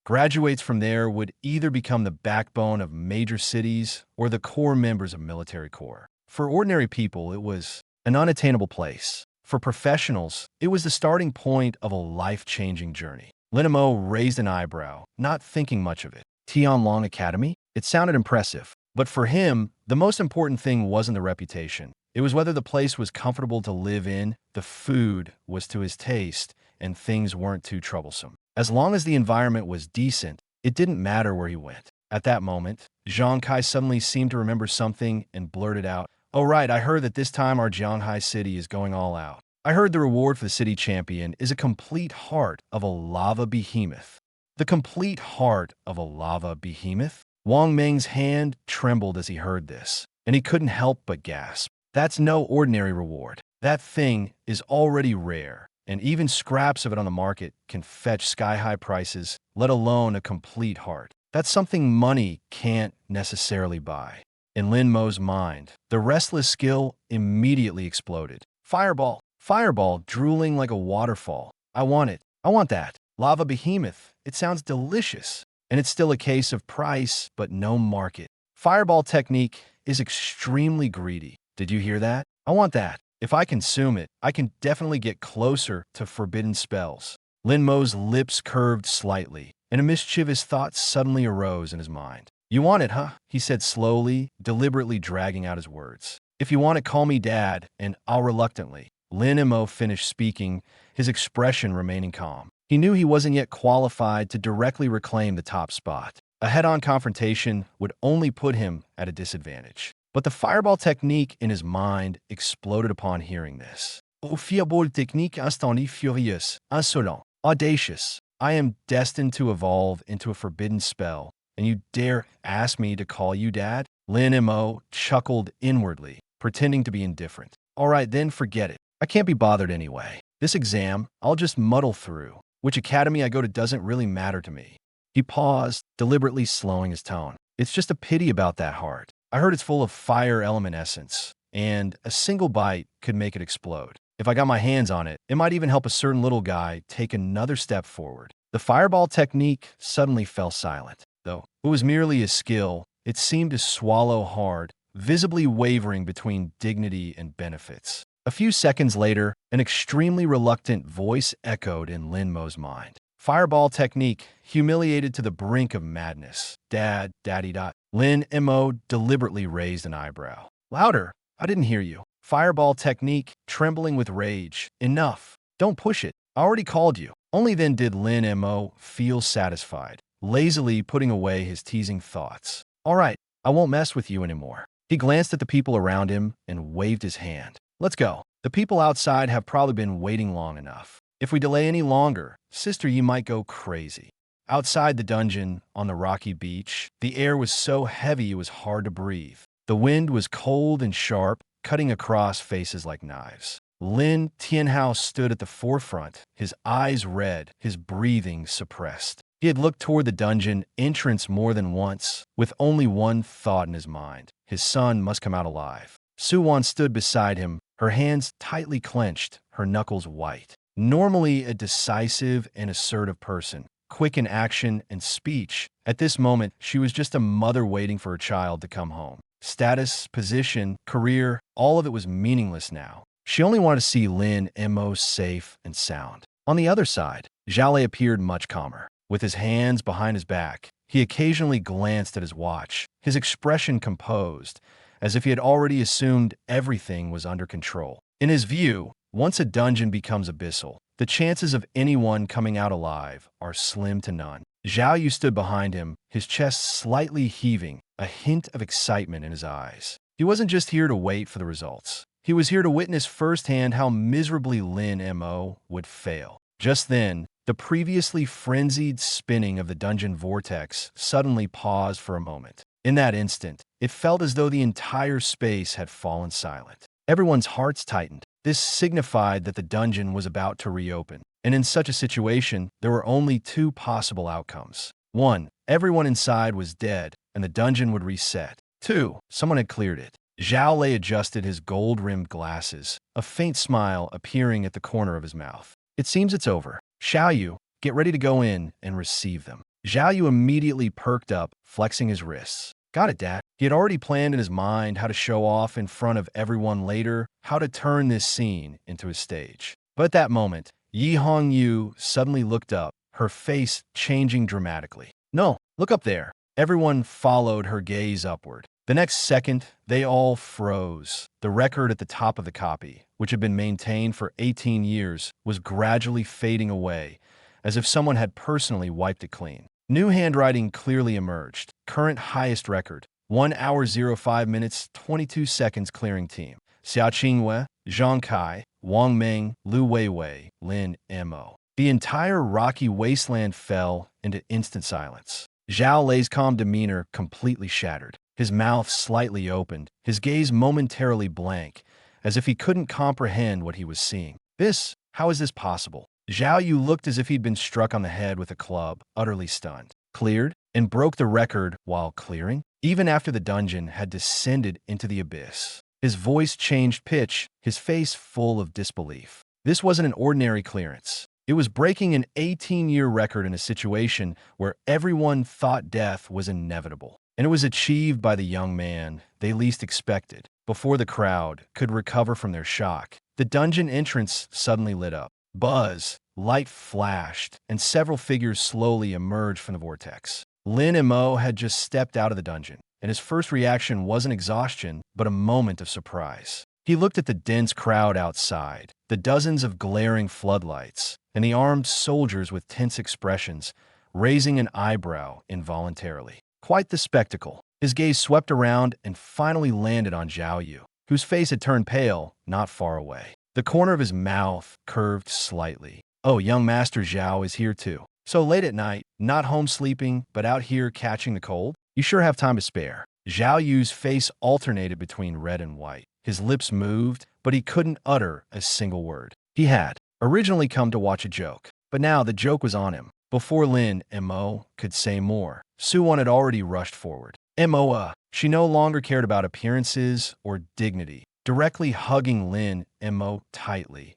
Graduates from there would either become the backbone of major cities or the core members of military corps. For ordinary people, it was an unattainable place. For professionals, it was the starting point of a life-changing journey. Lin Mo raised an eyebrow, not thinking much of it. Tianlong Academy? It sounded impressive. But for him, the most important thing wasn't the reputation. It was whether the place was comfortable to live in, the food was to his taste, and things weren't too troublesome. As long as the environment was decent, it didn't matter where he went. At that moment, Zhang Kai suddenly seemed to remember something and blurted out, "Oh right, I heard that this time our Jianghai city is going all out. I heard the reward for the city champion is a complete heart of a lava behemoth." The complete heart of a lava behemoth? Wang Ming's hand trembled as he heard this, and he couldn't help but gasp. That's no ordinary reward. That thing is already rare, and even scraps of it on the market can fetch sky-high prices, let alone a complete heart. That's something money can't necessarily buy. In Lin Mo's mind, the restless skill immediately exploded. Fireball! Fireball drooling like a waterfall. I want it. I want that. Lava behemoth. It sounds delicious. And it's still a case of price, but no market. Fireball technique is extremely greedy. Did you hear that? I want that. If I consume it, I can definitely get closer to forbidden spells. Lin Mo's lips curved slightly, and a mischievous thought suddenly arose in his mind. You want it, huh? He said slowly, deliberately dragging out his words. If you want it, call me Dad, and I'll reluctantly. Lin Mo finished speaking, his expression remaining calm. He knew he wasn't yet qualified to directly reclaim the top spot. A head-on confrontation would only put him at a disadvantage. But the fireball technique in his mind exploded upon hearing this. Au fiable technique instantly furious, insolent, audacious. I am destined to evolve into a forbidden spell, and you dare ask me to call you dad? Lin Mo chuckled inwardly, pretending to be indifferent. All right, then forget it. I can't be bothered anyway. This exam, I'll just muddle through. Which academy I go to doesn't really matter to me. He paused, deliberately slowing his tone. It's just a pity about that heart. I heard it's full of fire element essence, and a single bite could make it explode. If I got my hands on it, it might even help a certain little guy take another step forward. The fireball technique suddenly fell silent. Though it was merely a skill, it seemed to swallow hard, visibly wavering between dignity and benefits. A few seconds later, an extremely reluctant voice echoed in Lin Mo's mind. Fireball technique, humiliated to the brink of madness. Dad, daddy dot. Lin Mo deliberately raised an eyebrow. Louder, I didn't hear you. Fireball technique, trembling with rage. Enough. Don't push it. I already called you. Only then did Lin Mo feel satisfied, lazily putting away his teasing thoughts. All right, I won't mess with you anymore. He glanced at the people around him and waved his hand. Let's go. The people outside have probably been waiting long enough. If we delay any longer, sister, you might go crazy. Outside the dungeon, on the rocky beach, the air was so heavy it was hard to breathe. The wind was cold and sharp, cutting across faces like knives. Lin Tianhao stood at the forefront, his eyes red, his breathing suppressed. He had looked toward the dungeon entrance more than once, with only one thought in his mind. His son must come out alive. Suwan stood beside him, her hands tightly clenched, her knuckles white. Normally a decisive and assertive person, quick in action and speech, at this moment she was just a mother waiting for her child to come home. Status, position, career, all of it was meaningless now. She only wanted to see Lin Mo safe and sound. On the other side, Zhao appeared much calmer. With his hands behind his back, he occasionally glanced at his watch, his expression composed, as if he had already assumed everything was under control. In his view, once a dungeon becomes abyssal, the chances of anyone coming out alive are slim to none. Zhao Yu stood behind him, his chest slightly heaving, a hint of excitement in his eyes. He wasn't just here to wait for the results. He was here to witness firsthand how miserably Lin Mo would fail. Just then, the previously frenzied spinning of the dungeon vortex suddenly paused for a moment. In that instant, it felt as though the entire space had fallen silent. Everyone's hearts tightened. This signified that the dungeon was about to reopen. And in such a situation, there were only two possible outcomes. 1. Everyone inside was dead, and the dungeon would reset. 2. Someone had cleared it. Zhao Lei adjusted his gold-rimmed glasses, a faint smile appearing at the corner of his mouth. It seems it's over. Xiao Yu, get ready to go in and receive them. Zhao Yu immediately perked up, flexing his wrists. Got it, Dad. He had already planned in his mind how to show off in front of everyone later, how to turn this scene into a stage. But at that moment, Yi Hongyu suddenly looked up, her face changing dramatically. No, look up there. Everyone followed her gaze upward. The next second, they all froze. The record at the top of the copy, which had been maintained for 18 years, was gradually fading away, as if someone had personally wiped it clean. New handwriting clearly emerged. Current highest record, 1 hour 05 minutes 22 seconds clearing team. Xia Qingwei, Zhang Kai, Wang Meng, Lu Weiwei, Lin Mo. The entire rocky wasteland fell into instant silence. Zhao Lei's calm demeanor completely shattered. His mouth slightly opened, his gaze momentarily blank, as if he couldn't comprehend what he was seeing. How is this possible? Zhao Yu looked as if he'd been struck on the head with a club, utterly stunned. Cleared? And broke the record while clearing? Even after the dungeon had descended into the abyss. His voice changed pitch, his face full of disbelief. This wasn't an ordinary clearance. It was breaking an 18-year record in a situation where everyone thought death was inevitable. And it was achieved by the young man they least expected. Before the crowd could recover from their shock, the dungeon entrance suddenly lit up. Buzz, light flashed, and several figures slowly emerged from the vortex. Lin Mo had just stepped out of the dungeon, and his first reaction wasn't exhaustion, but a moment of surprise. He looked at the dense crowd outside, the dozens of glaring floodlights, and the armed soldiers with tense expressions, raising an eyebrow involuntarily. Quite the spectacle. His gaze swept around and finally landed on Zhao Yu, whose face had turned pale not far away. The corner of his mouth curved slightly. Oh, young Master Zhao is here too. So late at night, not home sleeping, but out here catching the cold? You sure have time to spare. Zhao Yu's face alternated between red and white. His lips moved, but he couldn't utter a single word. He had originally come to watch a joke, but now the joke was on him. Before Lin Mo could say more, Suwon had already rushed forward. Mo, she no longer cared about appearances or dignity, directly hugging Lin Mo tightly,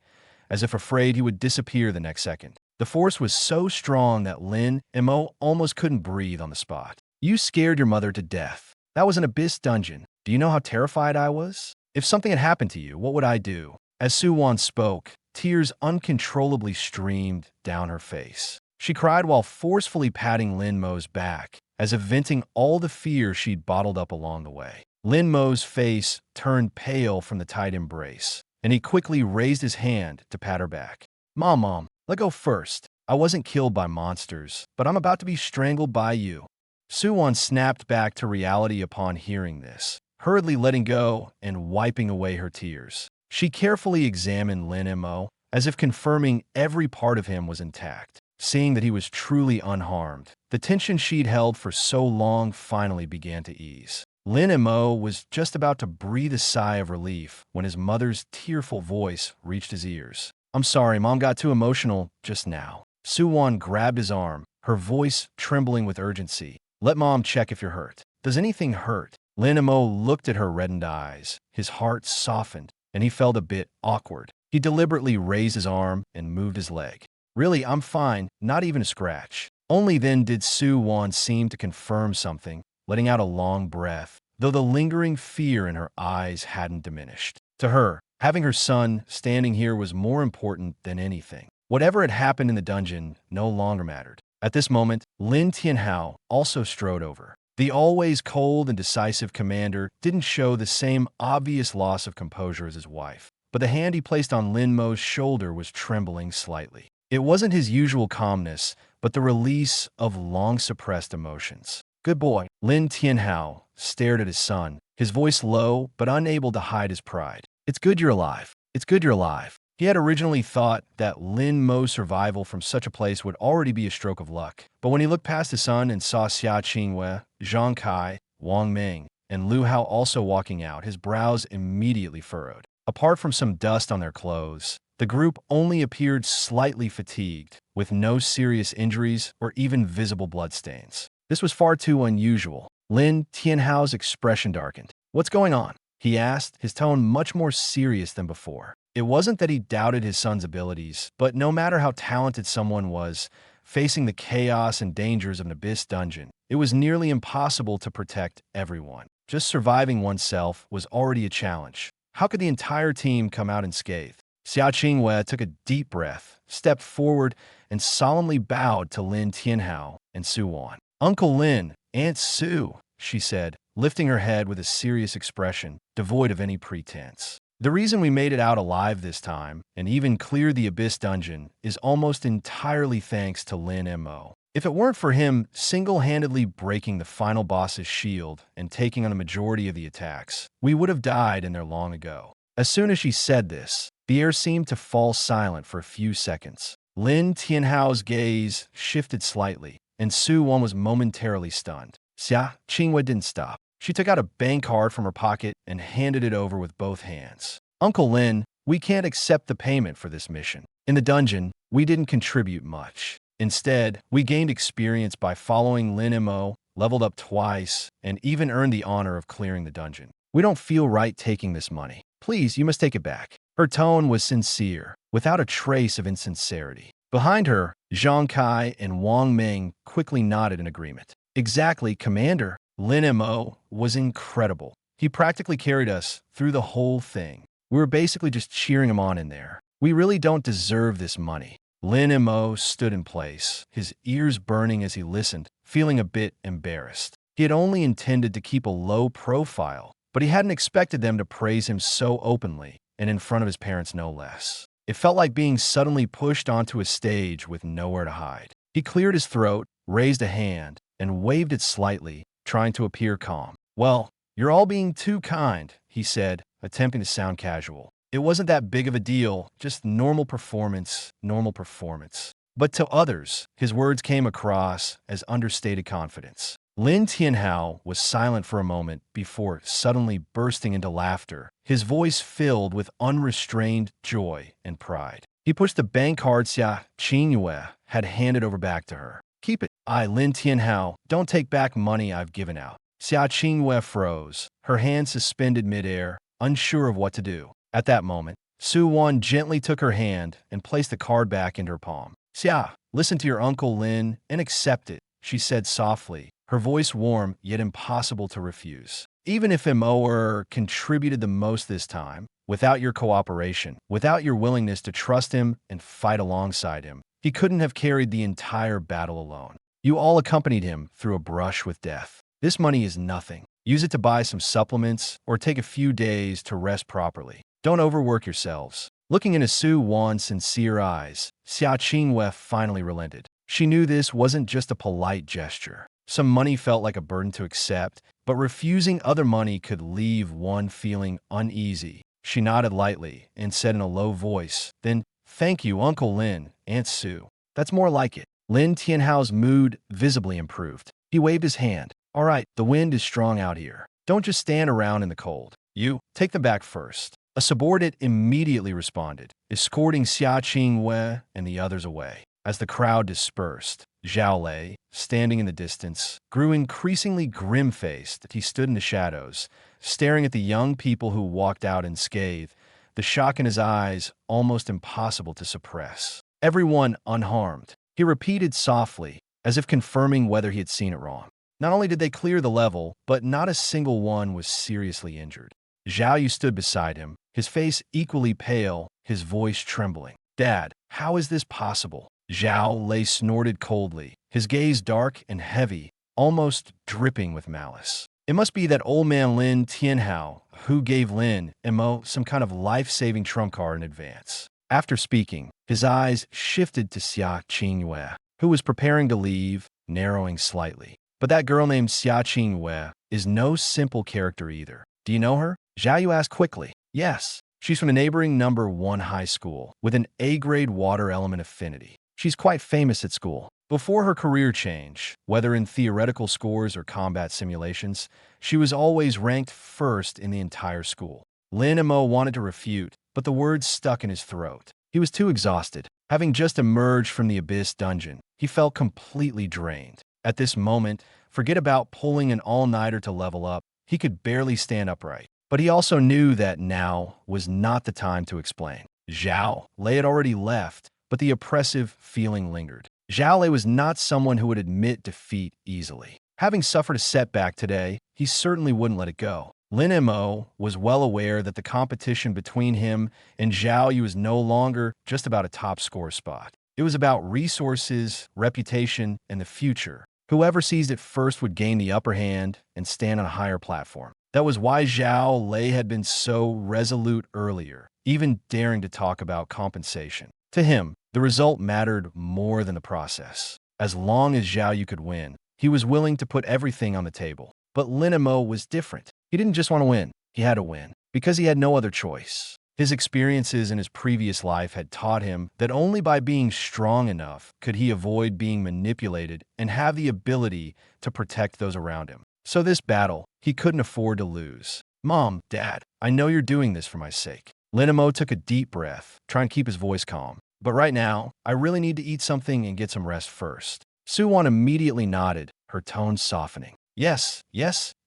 as if afraid he would disappear the next second. The force was so strong that Lin Mo almost couldn't breathe on the spot. You scared your mother to death. That was an abyss dungeon. Do you know how terrified I was? If something had happened to you, what would I do? As Suwon spoke, tears uncontrollably streamed down her face. She cried while forcefully patting Lin Mo's back, as if venting all the fear she'd bottled up along the way. Lin Mo's face turned pale from the tight embrace, and he quickly raised his hand to pat her back. Mom, let go first. I wasn't killed by monsters, but I'm about to be strangled by you. Suwon snapped back to reality upon hearing this, hurriedly letting go and wiping away her tears. She carefully examined Lin Mo, as if confirming every part of him was intact. Seeing that he was truly unharmed, the tension she'd held for so long finally began to ease. Lin Mo was just about to breathe a sigh of relief when his mother's tearful voice reached his ears. I'm sorry, Mom got too emotional just now. Suwon grabbed his arm, her voice trembling with urgency. Let Mom check if you're hurt. Does anything hurt? Lin Mo looked at her reddened eyes. His heart softened, and he felt a bit awkward. He deliberately raised his arm and moved his leg. Really, I'm fine, not even a scratch. Only then did Suwon seem to confirm something, letting out a long breath, though the lingering fear in her eyes hadn't diminished. To her, having her son standing here was more important than anything. Whatever had happened in the dungeon no longer mattered. At this moment, Lin Tianhao also strode over. The always cold and decisive commander didn't show the same obvious loss of composure as his wife, but the hand he placed on Lin Mo's shoulder was trembling slightly. It wasn't his usual calmness, but the release of long-suppressed emotions. Good boy. Lin Tianhao stared at his son, his voice low but unable to hide his pride. It's good you're alive. It's good you're alive. He had originally thought that Lin Mo's survival from such a place would already be a stroke of luck. But when he looked past his son and saw Xia Qingwei, Zhang Kai, Wang Ming, and Lu Hao also walking out, his brows immediately furrowed. Apart from some dust on their clothes, the group only appeared slightly fatigued, with no serious injuries or even visible bloodstains. This was far too unusual. Lin Tianhao's expression darkened. What's going on? He asked, his tone much more serious than before. It wasn't that he doubted his son's abilities, but no matter how talented someone was, facing the chaos and dangers of an abyss dungeon, it was nearly impossible to protect everyone. Just surviving oneself was already a challenge. How could the entire team come out unscathed? Xia Qingwei took a deep breath, stepped forward, and solemnly bowed to Lin Tianhao and Suwon. Uncle Lin, Aunt Sue, she said, lifting her head with a serious expression, devoid of any pretense. The reason we made it out alive this time, and even cleared the Abyss Dungeon, is almost entirely thanks to Lin Mo. If it weren't for him single-handedly breaking the final boss's shield and taking on a majority of the attacks, we would have died in there long ago. As soon as she said this, the air seemed to fall silent for a few seconds. Lin Tianhao's gaze shifted slightly, and Suwon was momentarily stunned. Xia Qingwei didn't stop. She took out a bank card from her pocket and handed it over with both hands. Uncle Lin, we can't accept the payment for this mission. In the dungeon, we didn't contribute much. Instead, we gained experience by following Lin Mo, leveled up twice, and even earned the honor of clearing the dungeon. We don't feel right taking this money. Please, you must take it back. Her tone was sincere, without a trace of insincerity. Behind her, Zhang Kai and Wang Ming quickly nodded in agreement. Exactly, Commander. Lin Mo was incredible. He practically carried us through the whole thing. We were basically just cheering him on in there. We really don't deserve this money. Lin Mo stood in place, his ears burning as he listened, feeling a bit embarrassed. He had only intended to keep a low profile, but he hadn't expected them to praise him so openly, and in front of his parents no less. It felt like being suddenly pushed onto a stage with nowhere to hide. He cleared his throat, raised a hand, and waved it slightly, trying to appear calm. Well, you're all being too kind, he said, attempting to sound casual. It wasn't that big of a deal, just normal performance, normal performance. But to others, his words came across as understated confidence. Lin Tianhao was silent for a moment before suddenly bursting into laughter, his voice filled with unrestrained joy and pride. He pushed the bank card Xia Qingyue had handed over back to her. Keep it. Lin Tianhao, don't take back money I've given out. Xia Qingyue froze, her hand suspended midair, unsure of what to do. At that moment, Su Wan gently took her hand and placed the card back into her palm. Xia, listen to your Uncle Lin and accept it, she said softly, her voice warm yet impossible to refuse. Even if Mo contributed the most this time, without your cooperation, without your willingness to trust him and fight alongside him, he couldn't have carried the entire battle alone. You all accompanied him through a brush with death. This money is nothing. Use it to buy some supplements or take a few days to rest properly. Don't overwork yourselves. Looking into Su Wan's sincere eyes, Xia Qingyue finally relented. She knew this wasn't just a polite gesture. Some money felt like a burden to accept, but refusing other money could leave one feeling uneasy. She nodded lightly and said in a low voice, then, thank you, Uncle Lin, Aunt Su. That's more like it. Lin Tianhao's mood visibly improved. He waved his hand. All right, the wind is strong out here. Don't just stand around in the cold. You, take them back first. A subordinate immediately responded, escorting Xia Qingyue and the others away. As the crowd dispersed, Zhao Lei, standing in the distance, grew increasingly grim-faced. He stood in the shadows, staring at the young people who walked out unscathed, the shock in his eyes almost impossible to suppress. Everyone unharmed, he repeated softly, as if confirming whether he had seen it wrong. Not only did they clear the level, but not a single one was seriously injured. Zhao Yu stood beside him, his face equally pale, his voice trembling. Dad, how is this possible? Zhao Lei snorted coldly, his gaze dark and heavy, almost dripping with malice. It must be that old man Lin Tianhao, who gave Lin Mo some kind of life-saving trump card in advance. After speaking, his eyes shifted to Xia Qingyue, who was preparing to leave, narrowing slightly. But that girl named Xia Qingyue is no simple character either. Do you know her? Zhao Yu asked quickly. Yes. She's from a neighboring number 1 high school, with an A-grade water element affinity. She's quite famous at school. Before her career change, whether in theoretical scores or combat simulations, she was always ranked first in the entire school. Lin Mo wanted to refute, but the words stuck in his throat. He was too exhausted. Having just emerged from the Abyss dungeon, he felt completely drained. At this moment, forget about pulling an all-nighter to level up. He could barely stand upright. But he also knew that now was not the time to explain. Zhao Lei had already left, but the oppressive feeling lingered. Zhao Lei was not someone who would admit defeat easily. Having suffered a setback today, he certainly wouldn't let it go. Lin Mo was well aware that the competition between him and Zhao Yu was no longer just about a top score spot. It was about resources, reputation, and the future. Whoever seized it first would gain the upper hand and stand on a higher platform. That was why Zhao Lei had been so resolute earlier, even daring to talk about compensation. To him, the result mattered more than the process. As long as Zhao Yu could win, he was willing to put everything on the table. But Lin Mo was different. He didn't just want to win. He had to win, because he had no other choice. His experiences in his previous life had taught him that only by being strong enough could he avoid being manipulated and have the ability to protect those around him. So this battle, he couldn't afford to lose. Mom, Dad, I know you're doing this for my sake. Lin Mo took a deep breath, trying to keep his voice calm. But right now, I really need to eat something and get some rest first. Su Wan immediately nodded, her tone softening. Yes,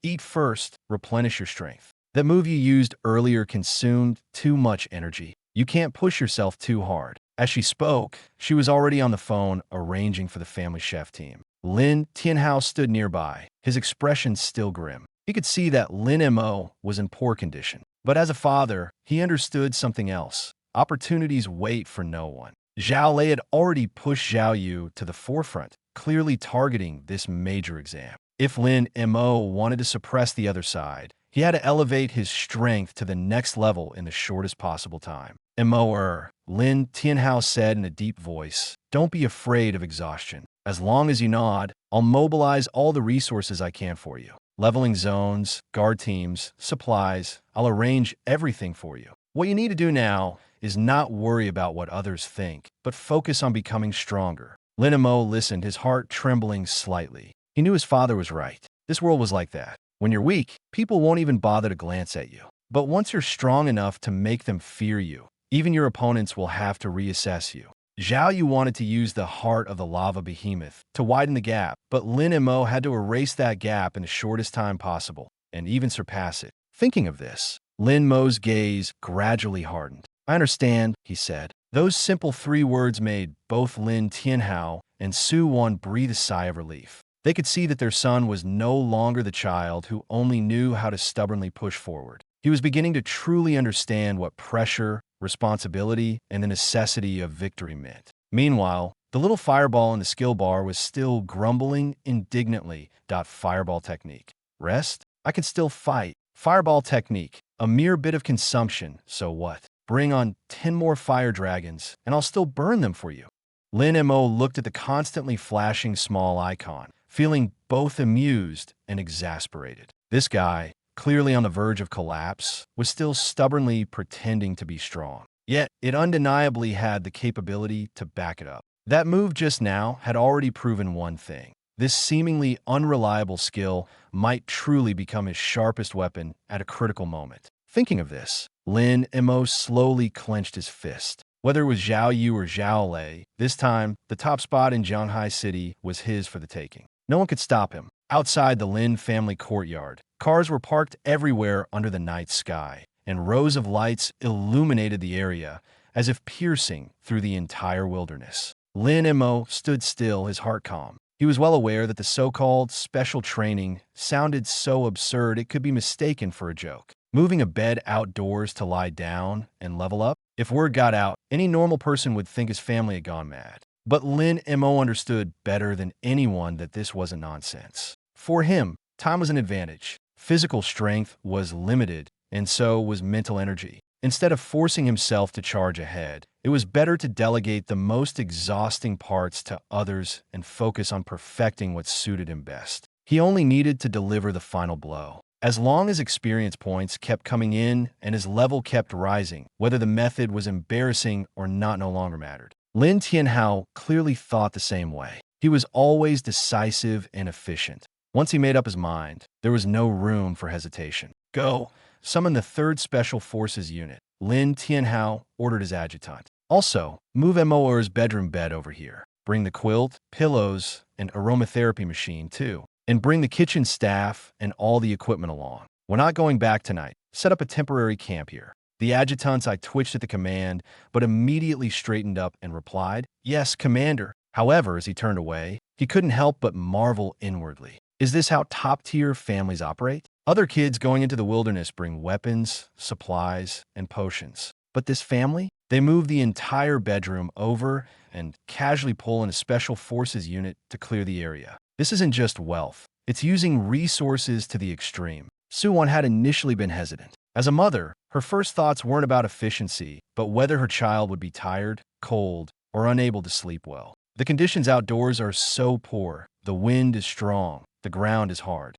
eat first, replenish your strength. That move you used earlier consumed too much energy. You can't push yourself too hard. As she spoke, she was already on the phone arranging for the family chef team. Lin Tianhao stood nearby, his expression still grim. He could see that Lin Mo was in poor condition. But as a father, he understood something else. Opportunities wait for no one. Zhao Lei had already pushed Zhao Yu to the forefront, clearly targeting this major exam. If Lin Mo wanted to suppress the other side, he had to elevate his strength to the next level in the shortest possible time. Lin Tianhao said in a deep voice, don't be afraid of exhaustion. As long as you nod, I'll mobilize all the resources I can for you. Leveling zones, guard teams, supplies, I'll arrange everything for you. What you need to do now is not worry about what others think, but focus on becoming stronger. Lin Mo listened, his heart trembling slightly. He knew his father was right. This world was like that. When you're weak, people won't even bother to glance at you. But once you're strong enough to make them fear you, even your opponents will have to reassess you. Zhao Yu wanted to use the heart of the lava behemoth to widen the gap, but Lin Mo had to erase that gap in the shortest time possible, and even surpass it. Thinking of this, Lin Mo's gaze gradually hardened. I understand, he said. Those simple 3 words made both Lin Tianhao and Su Wan breathe a sigh of relief. They could see that their son was no longer the child who only knew how to stubbornly push forward. He was beginning to truly understand what pressure, responsibility, and the necessity of victory meant. Meanwhile, the little fireball in the skill bar was still grumbling indignantly. Fireball technique. Rest? I can still fight. Fireball technique. A mere bit of consumption, so what? Bring on 10 more fire dragons, and I'll still burn them for you. Lin Mo looked at the constantly flashing small icon, feeling both amused and exasperated. This guy, clearly on the verge of collapse, was still stubbornly pretending to be strong. Yet, it undeniably had the capability to back it up. That move just now had already proven one thing. This seemingly unreliable skill might truly become his sharpest weapon at a critical moment. Thinking of this, Lin Mo slowly clenched his fist. Whether it was Zhao Yu or Zhao Lei, this time, the top spot in Zhanghai City was his for the taking. No one could stop him. Outside the Lin family courtyard, cars were parked everywhere under the night sky, and rows of lights illuminated the area as if piercing through the entire wilderness. Lin Mo stood still, his heart calm. He was well aware that the so-called special training sounded so absurd it could be mistaken for a joke. Moving a bed outdoors to lie down and level up? If word got out, any normal person would think his family had gone mad. But Lin Mo understood better than anyone that this wasn't nonsense. For him, time was an advantage. Physical strength was limited, and so was mental energy. Instead of forcing himself to charge ahead, it was better to delegate the most exhausting parts to others and focus on perfecting what suited him best. He only needed to deliver the final blow. As long as experience points kept coming in and his level kept rising, whether the method was embarrassing or not no longer mattered. Lin Tianhao clearly thought the same way. He was always decisive and efficient. Once he made up his mind, there was no room for hesitation. Go! Summon the 3rd Special Forces Unit. Lin Tianhao ordered his adjutant. Also, move Mo's bedroom bed over here. Bring the quilt, pillows, and aromatherapy machine, too. And bring the kitchen staff and all the equipment along. We're not going back tonight. Set up a temporary camp here. The adjutant's eye twitched at the command, but immediately straightened up and replied, "Yes, Commander." However, as he turned away, he couldn't help but marvel inwardly. Is this how top-tier families operate? Other kids going into the wilderness bring weapons, supplies, and potions. But this family? They move the entire bedroom over and casually pull in a special forces unit to clear the area. This isn't just wealth. It's using resources to the extreme. Su-won had initially been hesitant. As a mother, her first thoughts weren't about efficiency, but whether her child would be tired, cold, or unable to sleep well. The conditions outdoors are so poor. The wind is strong. The ground is hard.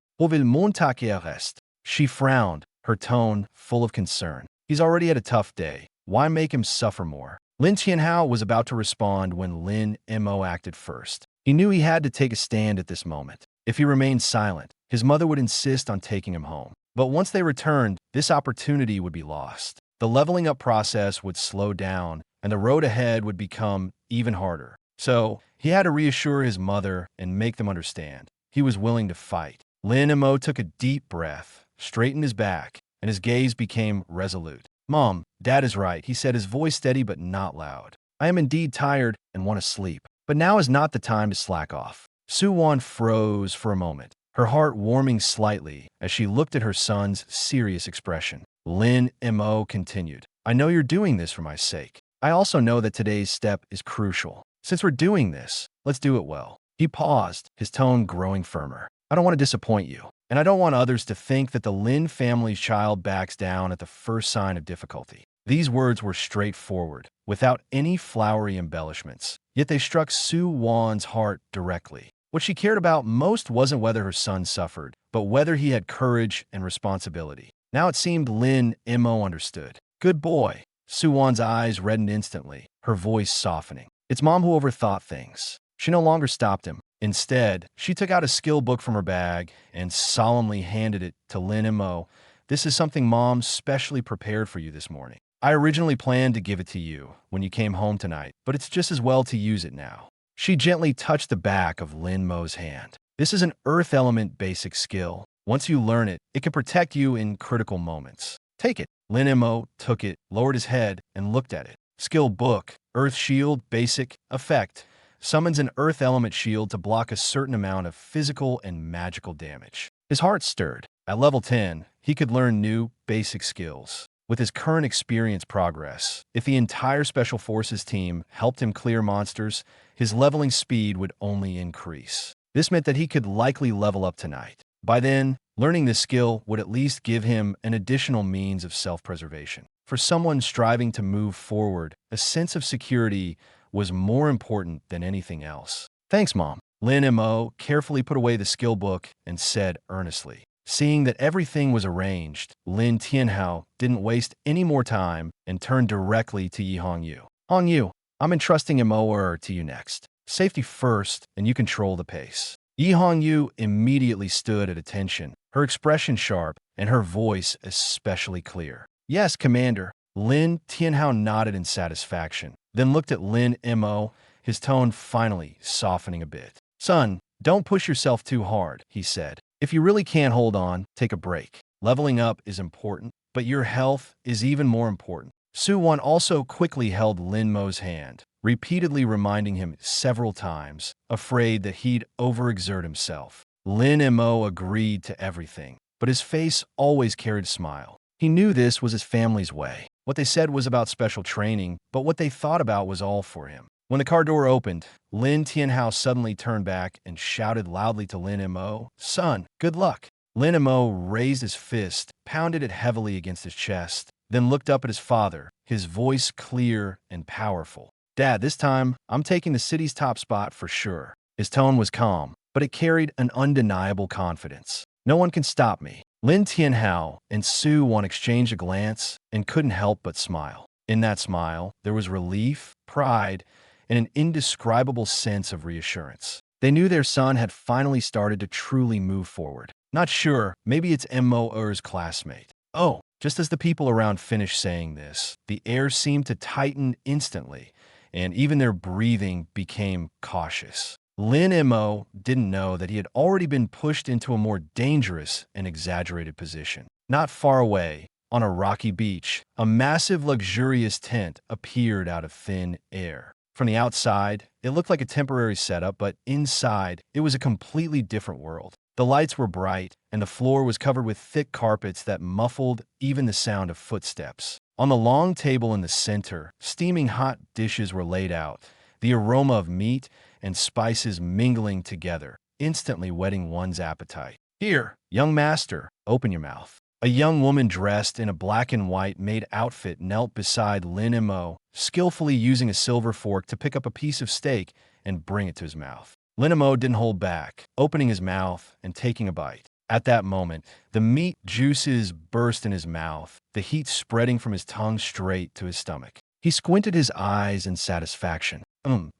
She frowned, her tone full of concern. He's already had a tough day. Why make him suffer more? Lin Tianhao was about to respond when Lin Mo acted first. He knew he had to take a stand at this moment. If he remained silent, his mother would insist on taking him home. But once they returned, this opportunity would be lost. The leveling up process would slow down, and the road ahead would become even harder. So, he had to reassure his mother and make them understand. He was willing to fight. Lin Mo took a deep breath, straightened his back, and his gaze became resolute. "Mom, Dad is right," he said, his voice steady but not loud. "I am indeed tired and want to sleep. But now is not the time to slack off." Su-won froze for a moment, her heart warming slightly as she looked at her son's serious expression. Lin Mo continued, "I know you're doing this for my sake. I also know that today's step is crucial. Since we're doing this, let's do it well." He paused, his tone growing firmer. "I don't want to disappoint you, and I don't want others to think that the Lin family's child backs down at the first sign of difficulty." These words were straightforward, without any flowery embellishments, yet they struck Su-won's heart directly. What she cared about most wasn't whether her son suffered, but whether he had courage and responsibility. Now it seemed Lin Mo understood. Good boy. Suwon's eyes reddened instantly, her voice softening. It's Mom who overthought things. She no longer stopped him. Instead, she took out a skill book from her bag and solemnly handed it to Lin Mo. This is something Mom specially prepared for you this morning. I originally planned to give it to you when you came home tonight, but it's just as well to use it now. She gently touched the back of Lin Mo's hand. This is an earth element basic skill. Once you learn it, it can protect you in critical moments. Take it. Lin Mo took it, lowered his head, and looked at it. Skill book, Earth Shield, basic, effect. Summons an earth element shield to block a certain amount of physical and magical damage. His heart stirred. At level 10, he could learn new, basic skills. With his current experience progress, if the entire Special Forces team helped him clear monsters, his leveling speed would only increase. This meant that he could likely level up tonight. By then, learning this skill would at least give him an additional means of self-preservation. For someone striving to move forward, a sense of security was more important than anything else. Thanks, Mom. Lin Mo carefully put away the skill book and said earnestly. Seeing that everything was arranged, Lin Tianhao didn't waste any more time and turned directly to Yi Hongyu. Hongyu, I'm entrusting Mo to you next. Safety first, and you control the pace. Yi Hongyu immediately stood at attention, her expression sharp and her voice especially clear. Yes, Commander. Lin Tianhao nodded in satisfaction, then looked at Lin Mo, his tone finally softening a bit. Son, don't push yourself too hard, he said. If you really can't hold on, take a break. Leveling up is important, but your health is even more important. Suwon also quickly held Lin Mo's hand, repeatedly reminding him several times, afraid that he'd overexert himself. Lin Mo agreed to everything, but his face always carried a smile. He knew this was his family's way. What they said was about special training, but what they thought about was all for him. When the car door opened, Lin Tianhao suddenly turned back and shouted loudly to Lin Mo, Son, good luck. Lin Mo raised his fist, pounded it heavily against his chest, then looked up at his father, his voice clear and powerful. Dad, this time, I'm taking the city's top spot for sure. His tone was calm, but it carried an undeniable confidence. No one can stop me. Lin Tianhao and Suwon exchanged a glance and couldn't help but smile. In that smile, there was relief, pride, and an indescribable sense of reassurance. They knew their son had finally started to truly move forward. Not sure, maybe it's Mo's classmate. Oh, just as the people around finished saying this, the air seemed to tighten instantly, and even their breathing became cautious. Lin Mo didn't know that he had already been pushed into a more dangerous and exaggerated position. Not far away, on a rocky beach, a massive luxurious tent appeared out of thin air. From the outside, it looked like a temporary setup, but inside, it was a completely different world. The lights were bright, and the floor was covered with thick carpets that muffled even the sound of footsteps. On the long table in the center, steaming hot dishes were laid out, the aroma of meat and spices mingling together, instantly whetting one's appetite. Here, young master, open your mouth. A young woman dressed in a black and white maid outfit knelt beside Lin Mo, skillfully using a silver fork to pick up a piece of steak and bring it to his mouth. Lin Mo didn't hold back, opening his mouth and taking a bite. At that moment, the meat juices burst in his mouth, the heat spreading from his tongue straight to his stomach. He squinted his eyes in satisfaction.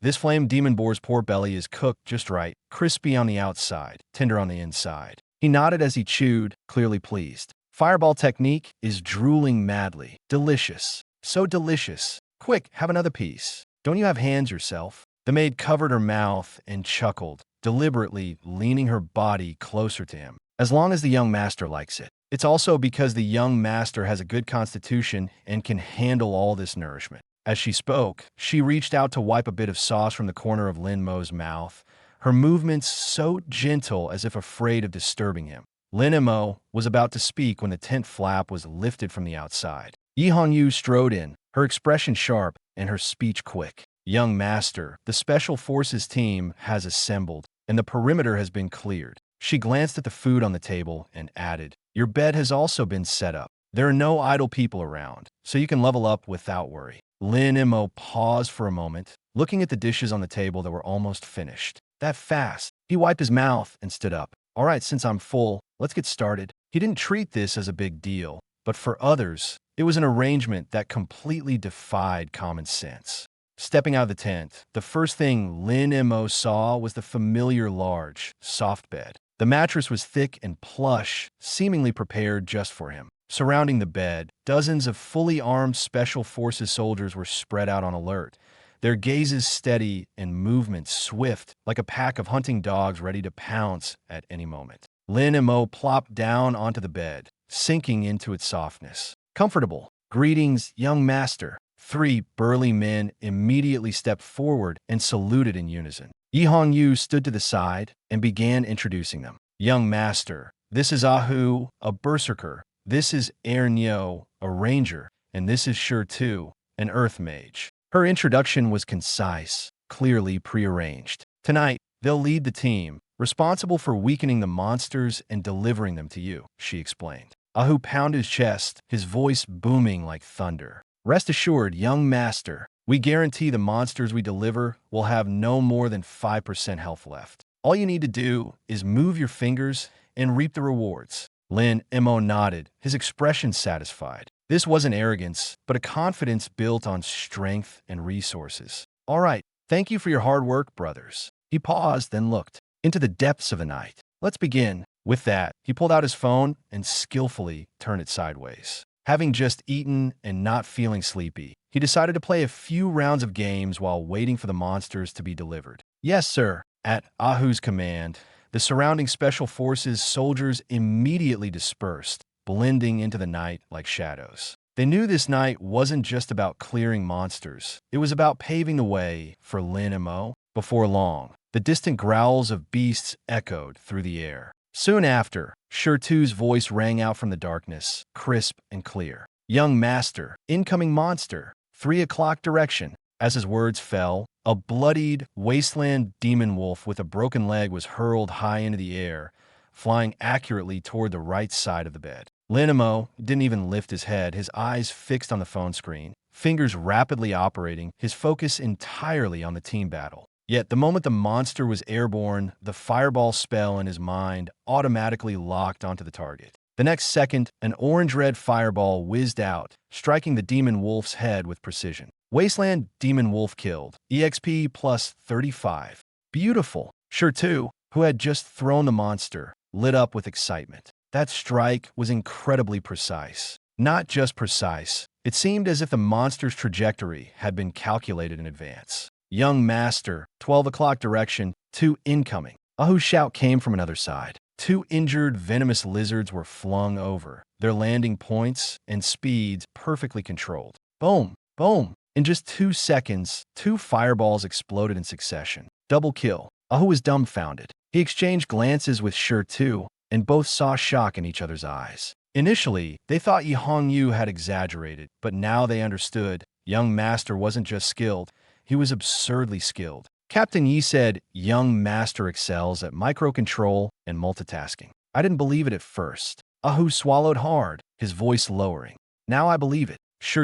This flame demon boar's poor belly is cooked just right, crispy on the outside, tender on the inside. He nodded as he chewed, clearly pleased. Fireball technique is drooling madly. Delicious. So delicious. Quick, have another piece. Don't you have hands yourself? The maid covered her mouth and chuckled, deliberately leaning her body closer to him. As long as the young master likes it. It's also because the young master has a good constitution and can handle all this nourishment. As she spoke, she reached out to wipe a bit of sauce from the corner of Lin Mo's mouth, her movements so gentle as if afraid of disturbing him. Lin Mo was about to speak when the tent flap was lifted from the outside. Yi Hongyu strode in, her expression sharp and her speech quick. Young master, the Special Forces team has assembled, and the perimeter has been cleared. She glanced at the food on the table and added, Your bed has also been set up. There are no idle people around, so you can level up without worry. Lin Mo paused for a moment, looking at the dishes on the table that were almost finished. That fast. He wiped his mouth and stood up. All right, since I'm full, let's get started. He didn't treat this as a big deal, but for others, It was an arrangement that completely defied common sense. Stepping out of the tent, the first thing Lin Mo saw was the familiar large, soft bed. The mattress was thick and plush, seemingly prepared just for him. Surrounding the bed, dozens of fully armed Special Forces soldiers were spread out on alert, their gazes steady and movements swift, like a pack of hunting dogs ready to pounce at any moment. Lin Mo plopped down onto the bed, sinking into its softness. Comfortable. Greetings, young master. 3 burly men immediately stepped forward and saluted in unison. Yi Hongyu stood to the side and began introducing them. Young master, this is Ahu, a berserker. This is Nyo, a ranger. And this is Tu, an earth mage. Her introduction was concise, clearly prearranged. Tonight, they'll lead the team, responsible for weakening the monsters and delivering them to you, she explained. Ahu pounded his chest, his voice booming like thunder. Rest assured, young master, we guarantee the monsters we deliver will have no more than 5% health left. All you need to do is move your fingers and reap the rewards. Lin Mo nodded, his expression satisfied. This wasn't arrogance, but a confidence built on strength and resources. All right, thank you for your hard work, brothers. He paused, then looked into the depths of the night. Let's begin. With that, he pulled out his phone and skillfully turned it sideways. Having just eaten and not feeling sleepy, he decided to play a few rounds of games while waiting for the monsters to be delivered. Yes, sir. At Ahu's command, the surrounding Special Forces soldiers immediately dispersed, blending into the night like shadows. They knew this night wasn't just about clearing monsters. It was about paving the way for Lin Mo. Before long, the distant growls of beasts echoed through the air. Soon after, Tu's voice rang out from the darkness, crisp and clear. Young master, incoming monster, 3 o'clock direction. As his words fell, a bloodied, wasteland demon wolf with a broken leg was hurled high into the air, flying accurately toward the right side of the bed. Lin Mo didn't even lift his head, his eyes fixed on the phone screen, fingers rapidly operating, his focus entirely on the team battle. Yet the moment the monster was airborne, the fireball spell in his mind automatically locked onto the target. The next second, an orange-red fireball whizzed out, striking the demon wolf's head with precision. Wasteland Demon Wolf killed. EXP plus 35. Beautiful. Tu, who had just thrown the monster, lit up with excitement. That strike was incredibly precise. Not just precise, it seemed as if the monster's trajectory had been calculated in advance. Young master, 12 o'clock direction, 2 incoming. Ahu's shout came from another side. 2 injured, venomous lizards were flung over, their landing points and speeds perfectly controlled. Boom, boom. In just 2 seconds, 2 fireballs exploded in succession. Double kill. Ahu was dumbfounded. He exchanged glances with Tu, and both saw shock in each other's eyes. Initially, they thought Yi Hongyu had exaggerated, but now they understood. Young master wasn't just skilled, he was absurdly skilled. Captain Yi said, young master excels at microcontrol and multitasking. I didn't believe it at first. Ahu swallowed hard, his voice lowering. Now I believe it.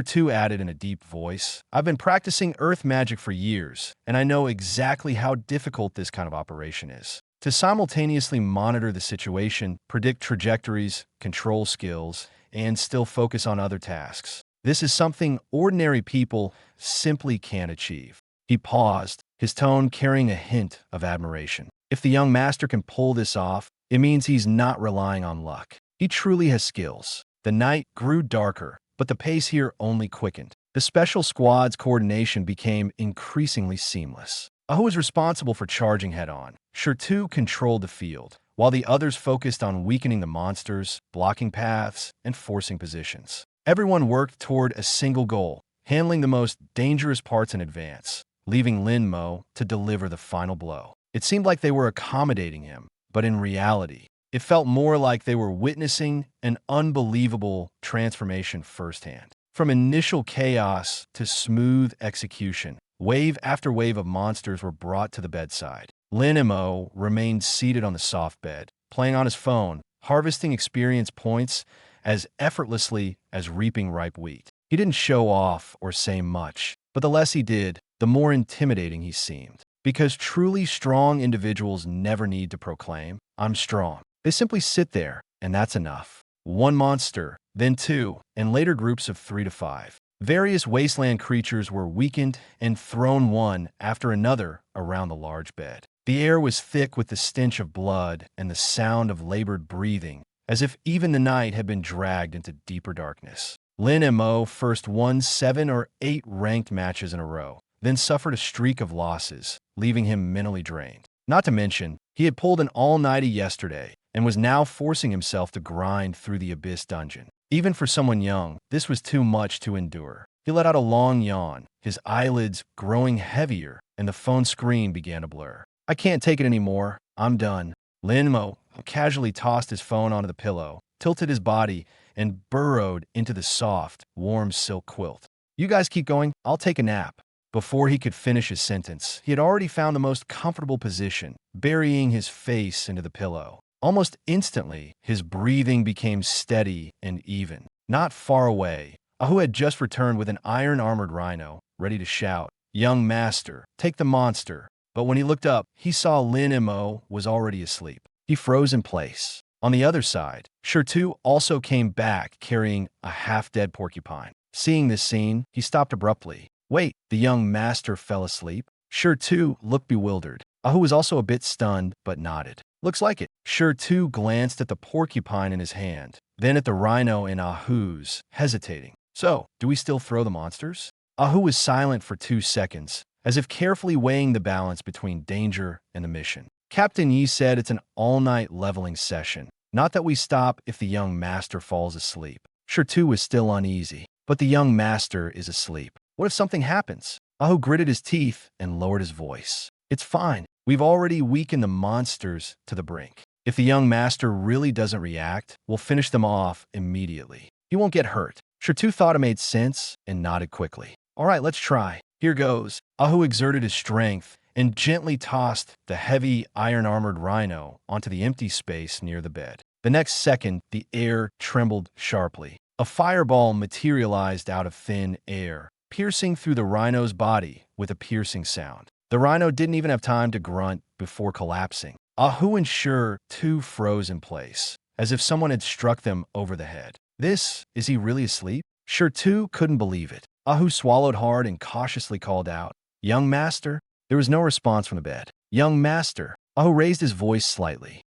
Tu added in a deep voice, I've been practicing earth magic for years, and I know exactly how difficult this kind of operation is. To simultaneously monitor the situation, predict trajectories, control skills, and still focus on other tasks. This is something ordinary people simply can't achieve. He paused, his tone carrying a hint of admiration. If the young master can pull this off, it means he's not relying on luck. He truly has skills. The night grew darker, but the pace here only quickened. The special squad's coordination became increasingly seamless. Ahu was responsible for charging head-on. Tu controlled the field, while the others focused on weakening the monsters, blocking paths, and forcing positions. Everyone worked toward a single goal, handling the most dangerous parts in advance, leaving Lin Mo to deliver the final blow. It seemed like they were accommodating him, but in reality, it felt more like they were witnessing an unbelievable transformation firsthand. From initial chaos to smooth execution, wave after wave of monsters were brought to the bedside. Lin Mo remained seated on the soft bed, playing on his phone, harvesting experience points as effortlessly as reaping ripe wheat. He didn't show off or say much, but the less he did, the more intimidating he seemed. Because truly strong individuals never need to proclaim, I'm strong. They simply sit there, and that's enough. One monster, then 2, and later groups of 3 to 5. Various wasteland creatures were weakened and thrown one after another around the large bed. The air was thick with the stench of blood and the sound of labored breathing, as if even the night had been dragged into deeper darkness. Lin Mo first won 7 or 8 ranked matches in a row, then suffered a streak of losses, leaving him mentally drained. Not to mention, he had pulled an all-nighter yesterday and was now forcing himself to grind through the Abyss dungeon. Even for someone young, this was too much to endure. He let out a long yawn, his eyelids growing heavier, and the phone screen began to blur. "I can't take it anymore. I'm done." Lin Mo casually tossed his phone onto the pillow, tilted his body, and burrowed into the soft, warm silk quilt. "You guys keep going. I'll take a nap." Before he could finish his sentence, he had already found the most comfortable position, burying his face into the pillow. Almost instantly, his breathing became steady and even. Not far away, Ahu had just returned with an iron-armored rhino, ready to shout, "Young master, take the monster." But when he looked up, he saw Lin Mo was already asleep. He froze in place. On the other side, Shirtu also came back carrying a half-dead porcupine. Seeing this scene, he stopped abruptly. "Wait," the young master fell asleep. Shirtu looked bewildered. Ahu was also a bit stunned, but nodded. "Looks like it." Shirtu glanced at the porcupine in his hand, then at the rhino in Ahu's, hesitating. "So, do we still throw the monsters?" Ahu was silent for 2 seconds, as if carefully weighing the balance between danger and the mission. Captain Yi said it's an all-night leveling session. Not that we stop if the young master falls asleep. Shirtu was still uneasy, but the young master is asleep. What if something happens? Ahu gritted his teeth and lowered his voice. "It's fine. We've already weakened the monsters to the brink. If the young master really doesn't react, we'll finish them off immediately. He won't get hurt." Shirtu thought it made sense and nodded quickly. "All right, let's try. Here goes." Ahu exerted his strength and gently tossed the heavy iron-armored rhino onto the empty space near the bed. The next second, the air trembled sharply. A fireball materialized out of thin air, piercing through the rhino's body with a piercing sound. The rhino didn't even have time to grunt before collapsing. Ahu and Shirtu froze in place, as if someone had struck them over the head. Is he really asleep? Shirtu couldn't believe it. Ahu swallowed hard and cautiously called out, "Young master?" There was no response from the bed. "Young master." Ahu raised his voice slightly.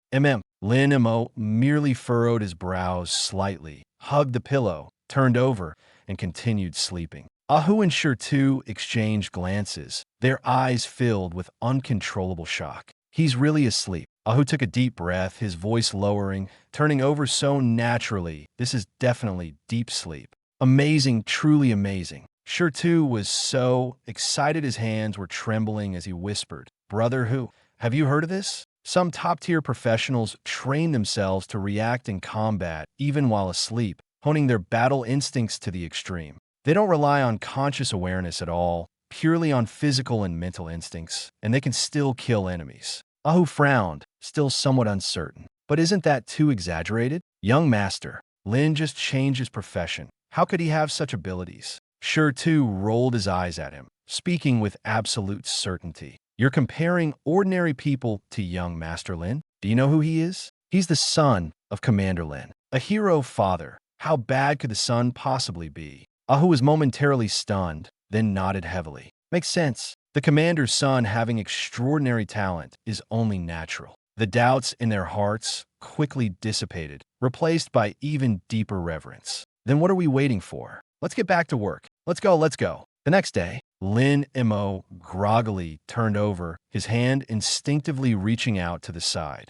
Lin Mo merely furrowed his brows slightly, hugged the pillow, turned over, and continued sleeping. Ahu and Shirtu exchanged glances, their eyes filled with uncontrollable shock. "He's really asleep." Ahu took a deep breath, his voice lowering, turning over so naturally. "This is definitely deep sleep." "Amazing, truly amazing." Shirtu was so excited his hands were trembling as he whispered, "Brother who? Have you heard of this? Some top-tier professionals train themselves to react in combat even while asleep, honing their battle instincts to the extreme. They don't rely on conscious awareness at all, purely on physical and mental instincts, and they can still kill enemies." Ahu frowned, still somewhat uncertain. "But isn't that too exaggerated?" "Young master, Lin just changed his profession. How could he have such abilities?" Shirtu rolled his eyes at him, speaking with absolute certainty. "You're comparing ordinary people to young Master Lin? Do you know who he is? He's the son of Commander Lin, a hero father. How bad could the son possibly be?" Ahu was momentarily stunned, then nodded heavily. "Makes sense. The commander's son having extraordinary talent is only natural." The doubts in their hearts quickly dissipated, replaced by even deeper reverence. "Then what are we waiting for? Let's get back to work. Let's go." The next day, Lin Mo groggily turned over, his hand instinctively reaching out to the side.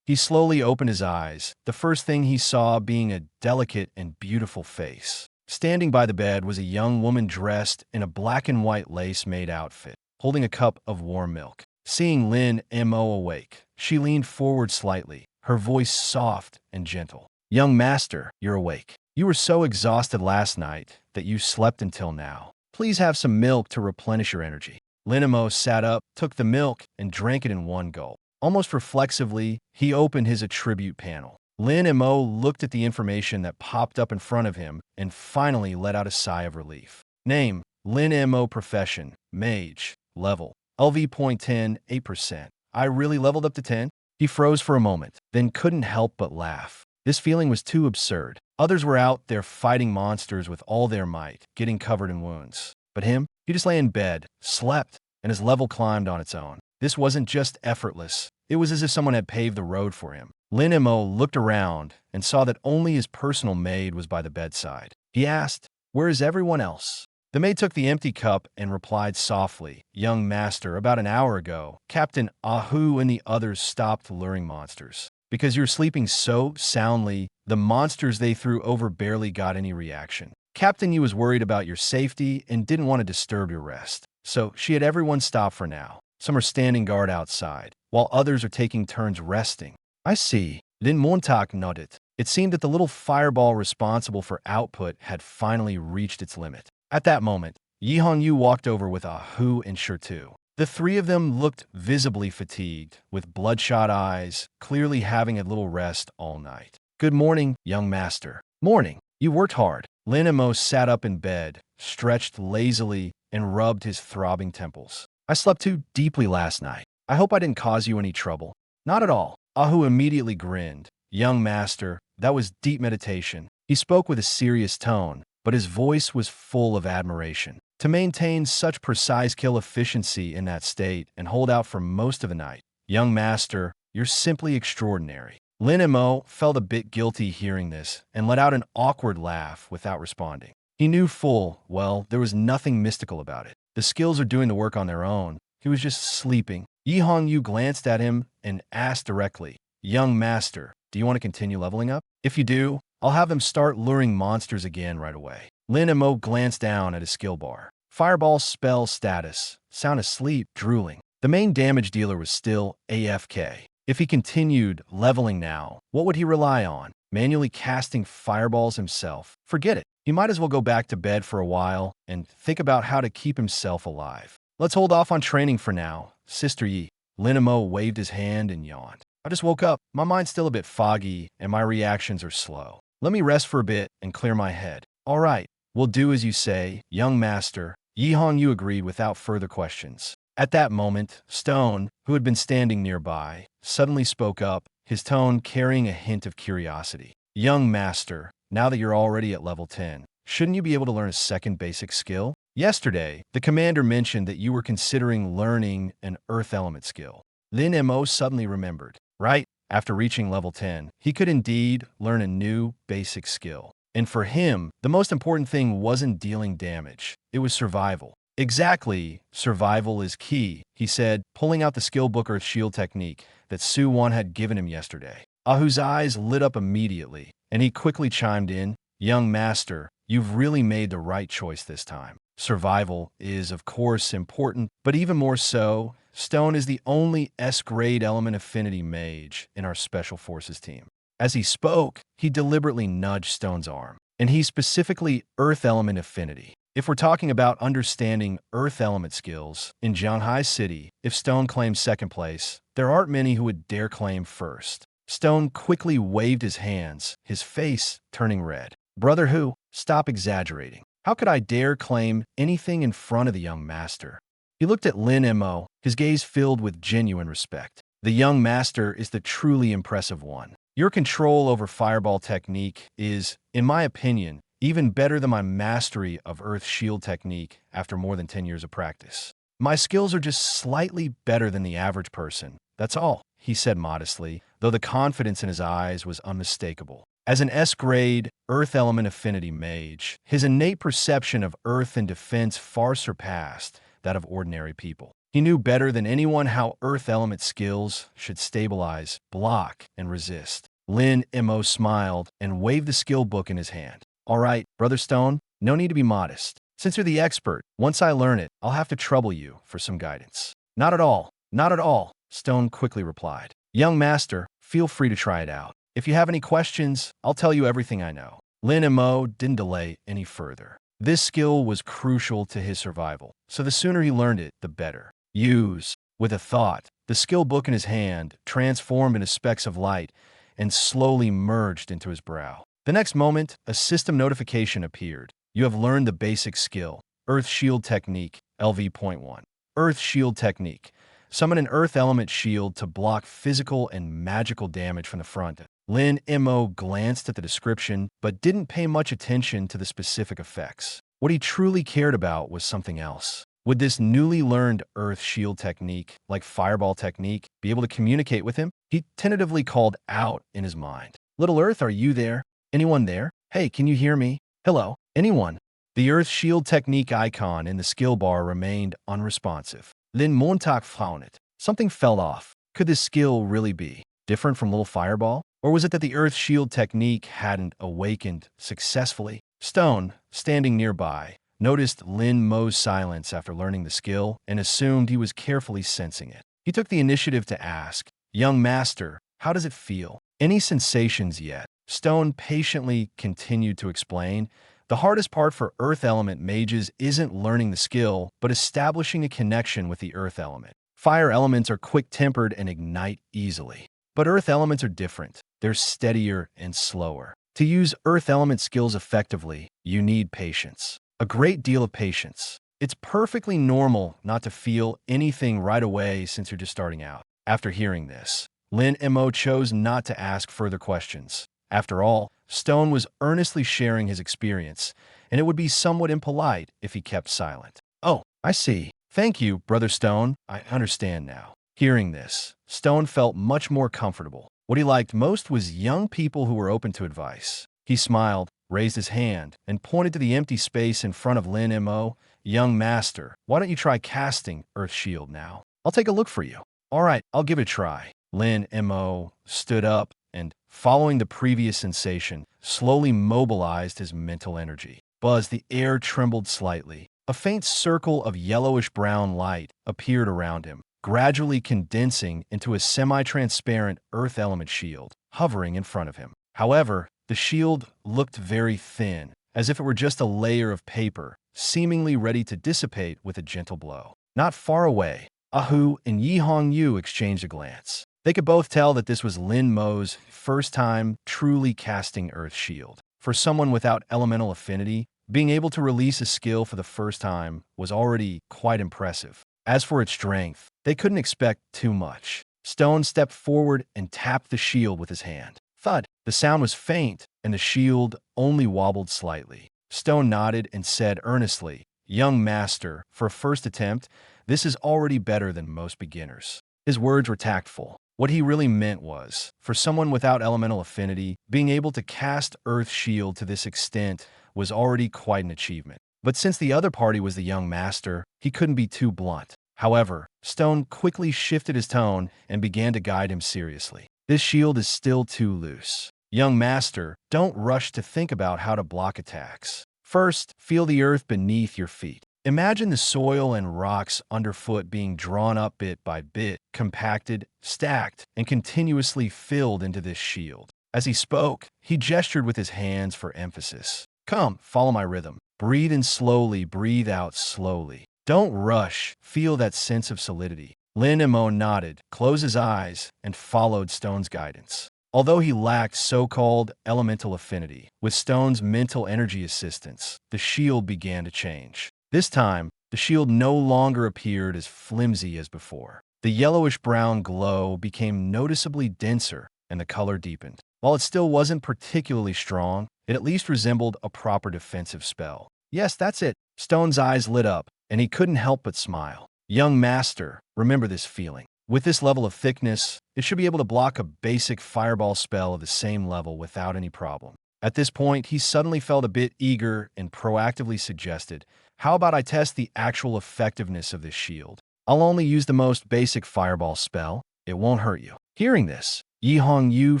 He slowly opened his eyes, the first thing he saw being a delicate and beautiful face. Standing by the bed was a young woman dressed in a black and white lace-made outfit, holding a cup of warm milk. Seeing Lin Mo awake, she leaned forward slightly, her voice soft and gentle. "Young master, you're awake. You were so exhausted last night that you slept until now. Please have some milk to replenish your energy." Lin Mo sat up, took the milk, and drank it in one gulp. Almost reflexively, he opened his attribute panel. Lin Mo looked at the information that popped up in front of him and finally let out a sigh of relief. Name, Lin Mo. Profession, Mage. Level, LV.10, 8%. I really leveled up to 10? He froze for a moment, then couldn't help but laugh. This feeling was too absurd. Others were out there fighting monsters with all their might, getting covered in wounds. But him, he just lay in bed, slept, and his level climbed on its own. This wasn't just effortless. It was as if someone had paved the road for him. Lin Mo looked around and saw that only his personal maid was by the bedside. He asked, "Where is everyone else?" The maid took the empty cup and replied softly, "Young master, about an hour ago, Captain Ahu and the others stopped luring monsters. Because you're sleeping so soundly, the monsters they threw over barely got any reaction. Captain Yu was worried about your safety and didn't want to disturb your rest. So she had everyone stop for now. Some are standing guard outside, while others are taking turns resting." "I see." Lin Mo nodded. It seemed that the little fireball responsible for output had finally reached its limit. At that moment, Yi Hongyu walked over with Ahu and Shirtu. The three of them looked visibly fatigued, with bloodshot eyes, clearly having a little rest all night. "Good morning, young master." "Morning. You worked hard." Lin Mo sat up in bed, stretched lazily, and rubbed his throbbing temples. "I slept too deeply last night. I hope I didn't cause you any trouble." "Not at all." Ahu immediately grinned. "Young master, that was deep meditation." He spoke with a serious tone, but his voice was full of admiration. To maintain such precise kill efficiency in that state and hold out for most of the night, young master, you're simply extraordinary. Lin Mo felt a bit guilty hearing this and let out an awkward laugh without responding. He knew full well there was nothing mystical about it. The skills are doing the work on their own. He was just sleeping. Yi Hongyu glanced at him and asked directly, "Young master, do you want to continue leveling up? If you do, I'll have them start luring monsters again right away." Lin Mo glanced down at his skill bar. Fireball spell status. Sound asleep, drooling. The main damage dealer was still AFK. If he continued leveling now, what would he rely on? Manually casting fireballs himself? Forget it. He might as well go back to bed for a while and think about how to keep himself alive. "Let's hold off on training for now, Sister Yi." Lin Mo waved his hand and yawned. "I just woke up. My mind's still a bit foggy and my reactions are slow. Let me rest for a bit and clear my head." "All right. We'll do as you say, young master." Yi Hongyu agreed without further questions. At that moment, Stone, who had been standing nearby, suddenly spoke up, his tone carrying a hint of curiosity. "Young master, now that you're already at level 10, shouldn't you be able to learn a second basic skill? Yesterday, the commander mentioned that you were considering learning an earth element skill." Lin Mo suddenly remembered. Right, after reaching level 10, he could indeed learn a new basic skill. And for him, the most important thing wasn't dealing damage, it was survival. "Exactly, survival is key," he said, pulling out the skill book Earth Shield technique that Su Wan had given him yesterday. Ahu's eyes lit up immediately, and he quickly chimed in, "Young master, you've really made the right choice this time. Survival is, of course, important, but even more so, Stone is the only S-grade element affinity mage in our Special Forces team." As he spoke, he deliberately nudged Stone's arm, and he specifically Earth element affinity. If we're talking about understanding Earth element skills, in Shanghai City, if Stone claims second place, there aren't many who would dare claim first. Stone quickly waved his hands, his face turning red. "Brother Hu, stop exaggerating. How could I dare claim anything in front of the young master?" He looked at Lin Mo, his gaze filled with genuine respect. "The young master is the truly impressive one. Your control over fireball technique is, in my opinion, even better than my mastery of Earth Shield technique after more than 10 years of practice. My skills are just slightly better than the average person, that's all," he said modestly, though the confidence in his eyes was unmistakable. As an S-grade, Earth element affinity mage, his innate perception of Earth and defense far surpassed that of ordinary people. He knew better than anyone how Earth element skills should stabilize, block, and resist. Lin Mo smiled and waved the skill book in his hand. "All right, Brother Stone, no need to be modest. Since you're the expert, once I learn it, I'll have to trouble you for some guidance." "Not at all, not at all," Stone quickly replied. "Young master, feel free to try it out. If you have any questions, I'll tell you everything I know." Lin Mo didn't delay any further. This skill was crucial to his survival, so the sooner he learned it, the better. Use. With a thought, the skill book in his hand transformed into specks of light and slowly merged into his brow. The next moment, a system notification appeared. "You have learned the basic skill, Earth Shield Technique, LV.1. Earth Shield Technique. Summon an Earth Element Shield to block physical and magical damage from the front Lin Mo glanced at the description, but didn't pay much attention to the specific effects. What he truly cared about was something else. Would this newly learned Earth Shield technique, like Fireball technique, be able to communicate with him? He tentatively called out in his mind. Little Earth, are you there? Anyone there? Hey, can you hear me? Hello? Anyone? The Earth Shield technique icon in the skill bar remained unresponsive. Lin Montag frowned. Something fell off. Could this skill really be different from Little Fireball? Or was it that the Earth Shield technique hadn't awakened successfully? Stone, standing nearby, noticed Lin Mo's silence after learning the skill and assumed he was carefully sensing it. He took the initiative to ask, "Young master, how does it feel? Any sensations yet?" Stone patiently continued to explain, "The hardest part for Earth element mages isn't learning the skill, but establishing a connection with the Earth element. Fire elements are quick-tempered and ignite easily. But Earth elements are different. They're steadier and slower. To use Earth element skills effectively, you need patience. A great deal of patience. It's perfectly normal not to feel anything right away since you're just starting out." After hearing this, Lin Mo chose not to ask further questions. After all, Stone was earnestly sharing his experience, and it would be somewhat impolite if he kept silent. "Oh, I see. Thank you, Brother Stone. I understand now." Hearing this, Stone felt much more comfortable. What he liked most was young people who were open to advice. He smiled, raised his hand, and pointed to the empty space in front of Lin Mo. "Young master, why don't you try casting Earth Shield now? I'll take a look for you." "All right, I'll give it a try." Lin Mo stood up and, following the previous sensation, slowly mobilized his mental energy. Buzz, the air trembled slightly. A faint circle of yellowish-brown light appeared around him, gradually condensing into a semi-transparent Earth element shield, hovering in front of him. However, the shield looked very thin, as if it were just a layer of paper, seemingly ready to dissipate with a gentle blow. Not far away, Ahu and Yi Hongyu exchanged a glance. They could both tell that this was Lin Mo's first time truly casting Earth Shield. For someone without elemental affinity, being able to release a skill for the first time was already quite impressive. As for its strength, they couldn't expect too much. Stone stepped forward and tapped the shield with his hand. Thud! The sound was faint, and the shield only wobbled slightly. Stone nodded and said earnestly, "Young master, for a first attempt, this is already better than most beginners." His words were tactful. What he really meant was, for someone without elemental affinity, being able to cast Earth Shield to this extent was already quite an achievement. But since the other party was the young master, he couldn't be too blunt. However, Stone quickly shifted his tone and began to guide him seriously. "This shield is still too loose. Young master, don't rush to think about how to block attacks. First, feel the earth beneath your feet. Imagine the soil and rocks underfoot being drawn up bit by bit, compacted, stacked, and continuously filled into this shield." As he spoke, he gestured with his hands for emphasis. "Come, follow my rhythm. Breathe in slowly, breathe out slowly. Don't rush, feel that sense of solidity." Lin Mo nodded, closed his eyes, and followed Stone's guidance. Although he lacked so-called elemental affinity, with Stone's mental energy assistance, the shield began to change. This time, the shield no longer appeared as flimsy as before. The yellowish-brown glow became noticeably denser, and the color deepened. While it still wasn't particularly strong, it at least resembled a proper defensive spell. "Yes, that's it." Stone's eyes lit up, and he couldn't help but smile. "Young master, remember this feeling. With this level of thickness, it should be able to block a basic fireball spell of the same level without any problem." At this point, he suddenly felt a bit eager and proactively suggested, "How about I test the actual effectiveness of this shield? I'll only use the most basic fireball spell. It won't hurt you." Hearing this, Yi Hongyu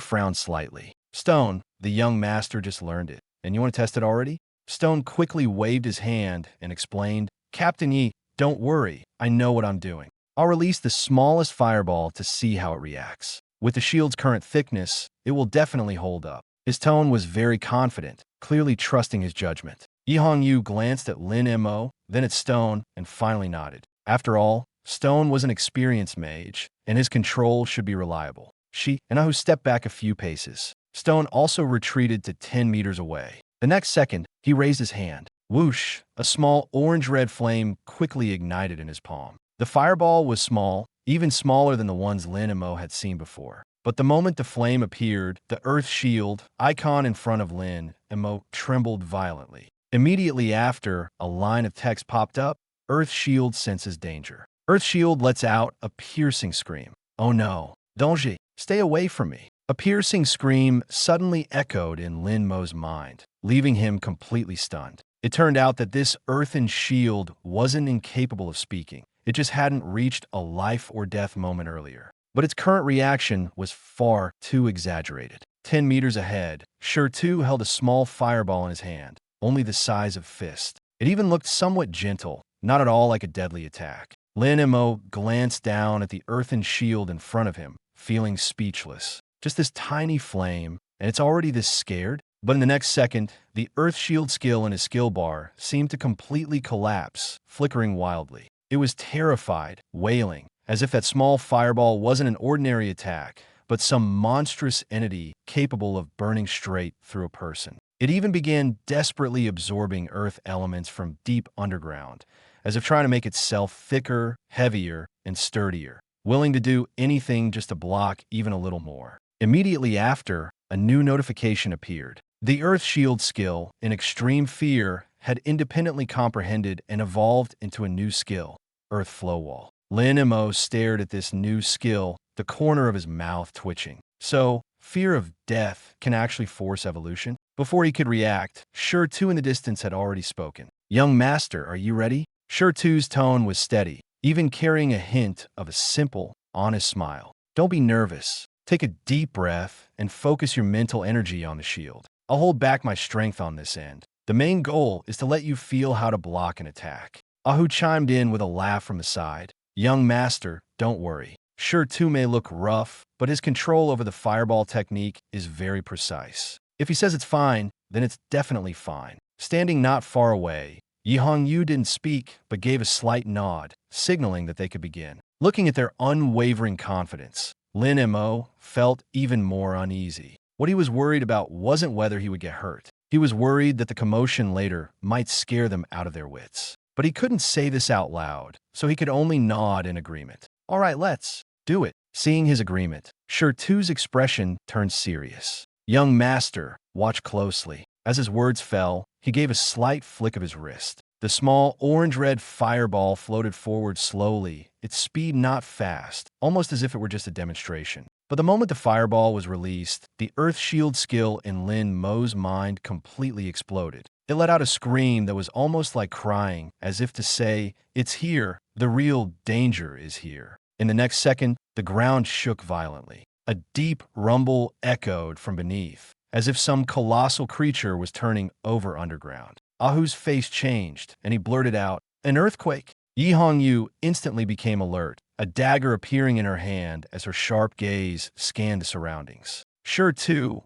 frowned slightly. "Stone, the young master just learned it, and you want to test it already?" Stone quickly waved his hand and explained, "Captain Yi, don't worry, I know what I'm doing. I'll release the smallest fireball to see how it reacts. With the shield's current thickness, it will definitely hold up." His tone was very confident, clearly trusting his judgment. Yi Hongyu glanced at Lin Mo, then at Stone, and finally nodded. After all, Stone was an experienced mage, and his control should be reliable. She and Ahu stepped back a few paces. Stone also retreated to 10 meters away. The next second, he raised his hand. Whoosh! A small orange-red flame quickly ignited in his palm. The fireball was small, even smaller than the ones Lin Mo had seen before. But the moment the flame appeared, the Earth Shield icon in front of Lin Mo trembled violently. Immediately after, a line of text popped up. Earth Shield senses danger. Earth Shield lets out a piercing scream. Oh no, danger, stay away from me. A piercing scream suddenly echoed in Lin Mo's mind, leaving him completely stunned. It turned out that this earthen shield wasn't incapable of speaking. It just hadn't reached a life or death moment earlier. But its current reaction was far too exaggerated. 10 meters ahead, Sure held a small fireball in his hand, only the size of fist. It even looked somewhat gentle, not at all like a deadly attack. Lin Mo glanced down at the earthen shield in front of him, feeling speechless. Just this tiny flame, and it's already this scared? But in the next second, the Earth Shield skill in his skill bar seemed to completely collapse, flickering wildly. It was terrified, wailing, as if that small fireball wasn't an ordinary attack, but some monstrous entity capable of burning straight through a person. It even began desperately absorbing earth elements from deep underground, as if trying to make itself thicker, heavier, and sturdier, willing to do anything just to block even a little more. Immediately after, a new notification appeared. The Earth Shield skill, in extreme fear, had independently comprehended and evolved into a new skill, Earth Flow Wall. Lin Mo stared at this new skill, the corner of his mouth twitching. So, fear of death can actually force evolution? Before he could react, Sure in the distance had already spoken. Young master, are you ready? Sure tone was steady, even carrying a hint of a simple, honest smile. Don't be nervous. Take a deep breath and focus your mental energy on the shield. I'll hold back my strength on this end. The main goal is to let you feel how to block an attack. Ahu chimed in with a laugh from the side. Young master, don't worry. Sure may look rough, but his control over the fireball technique is very precise. If he says it's fine, then it's definitely fine. Standing not far away, Yu didn't speak, but gave a slight nod, signaling that they could begin. Looking at their unwavering confidence, Lin Mo felt even more uneasy. What he was worried about wasn't whether he would get hurt. He was worried that the commotion later might scare them out of their wits. But he couldn't say this out loud, so he could only nod in agreement. All right, let's do it. Seeing his agreement, Sure expression turned serious. Young master, watch closely. As his words fell, he gave a slight flick of his wrist. The small orange-red fireball floated forward slowly, its speed not fast, almost as if it were just a demonstration. But the moment the fireball was released, the Earth Shield skill in Lin Mo's mind completely exploded. It let out a scream that was almost like crying, as if to say, it's here, the real danger is here. In the next second, the ground shook violently. A deep rumble echoed from beneath, as if some colossal creature was turning over underground. Ahu's face changed, and he blurted out, an earthquake. Yu instantly became alert, a dagger appearing in her hand as her sharp gaze scanned the surroundings. Sure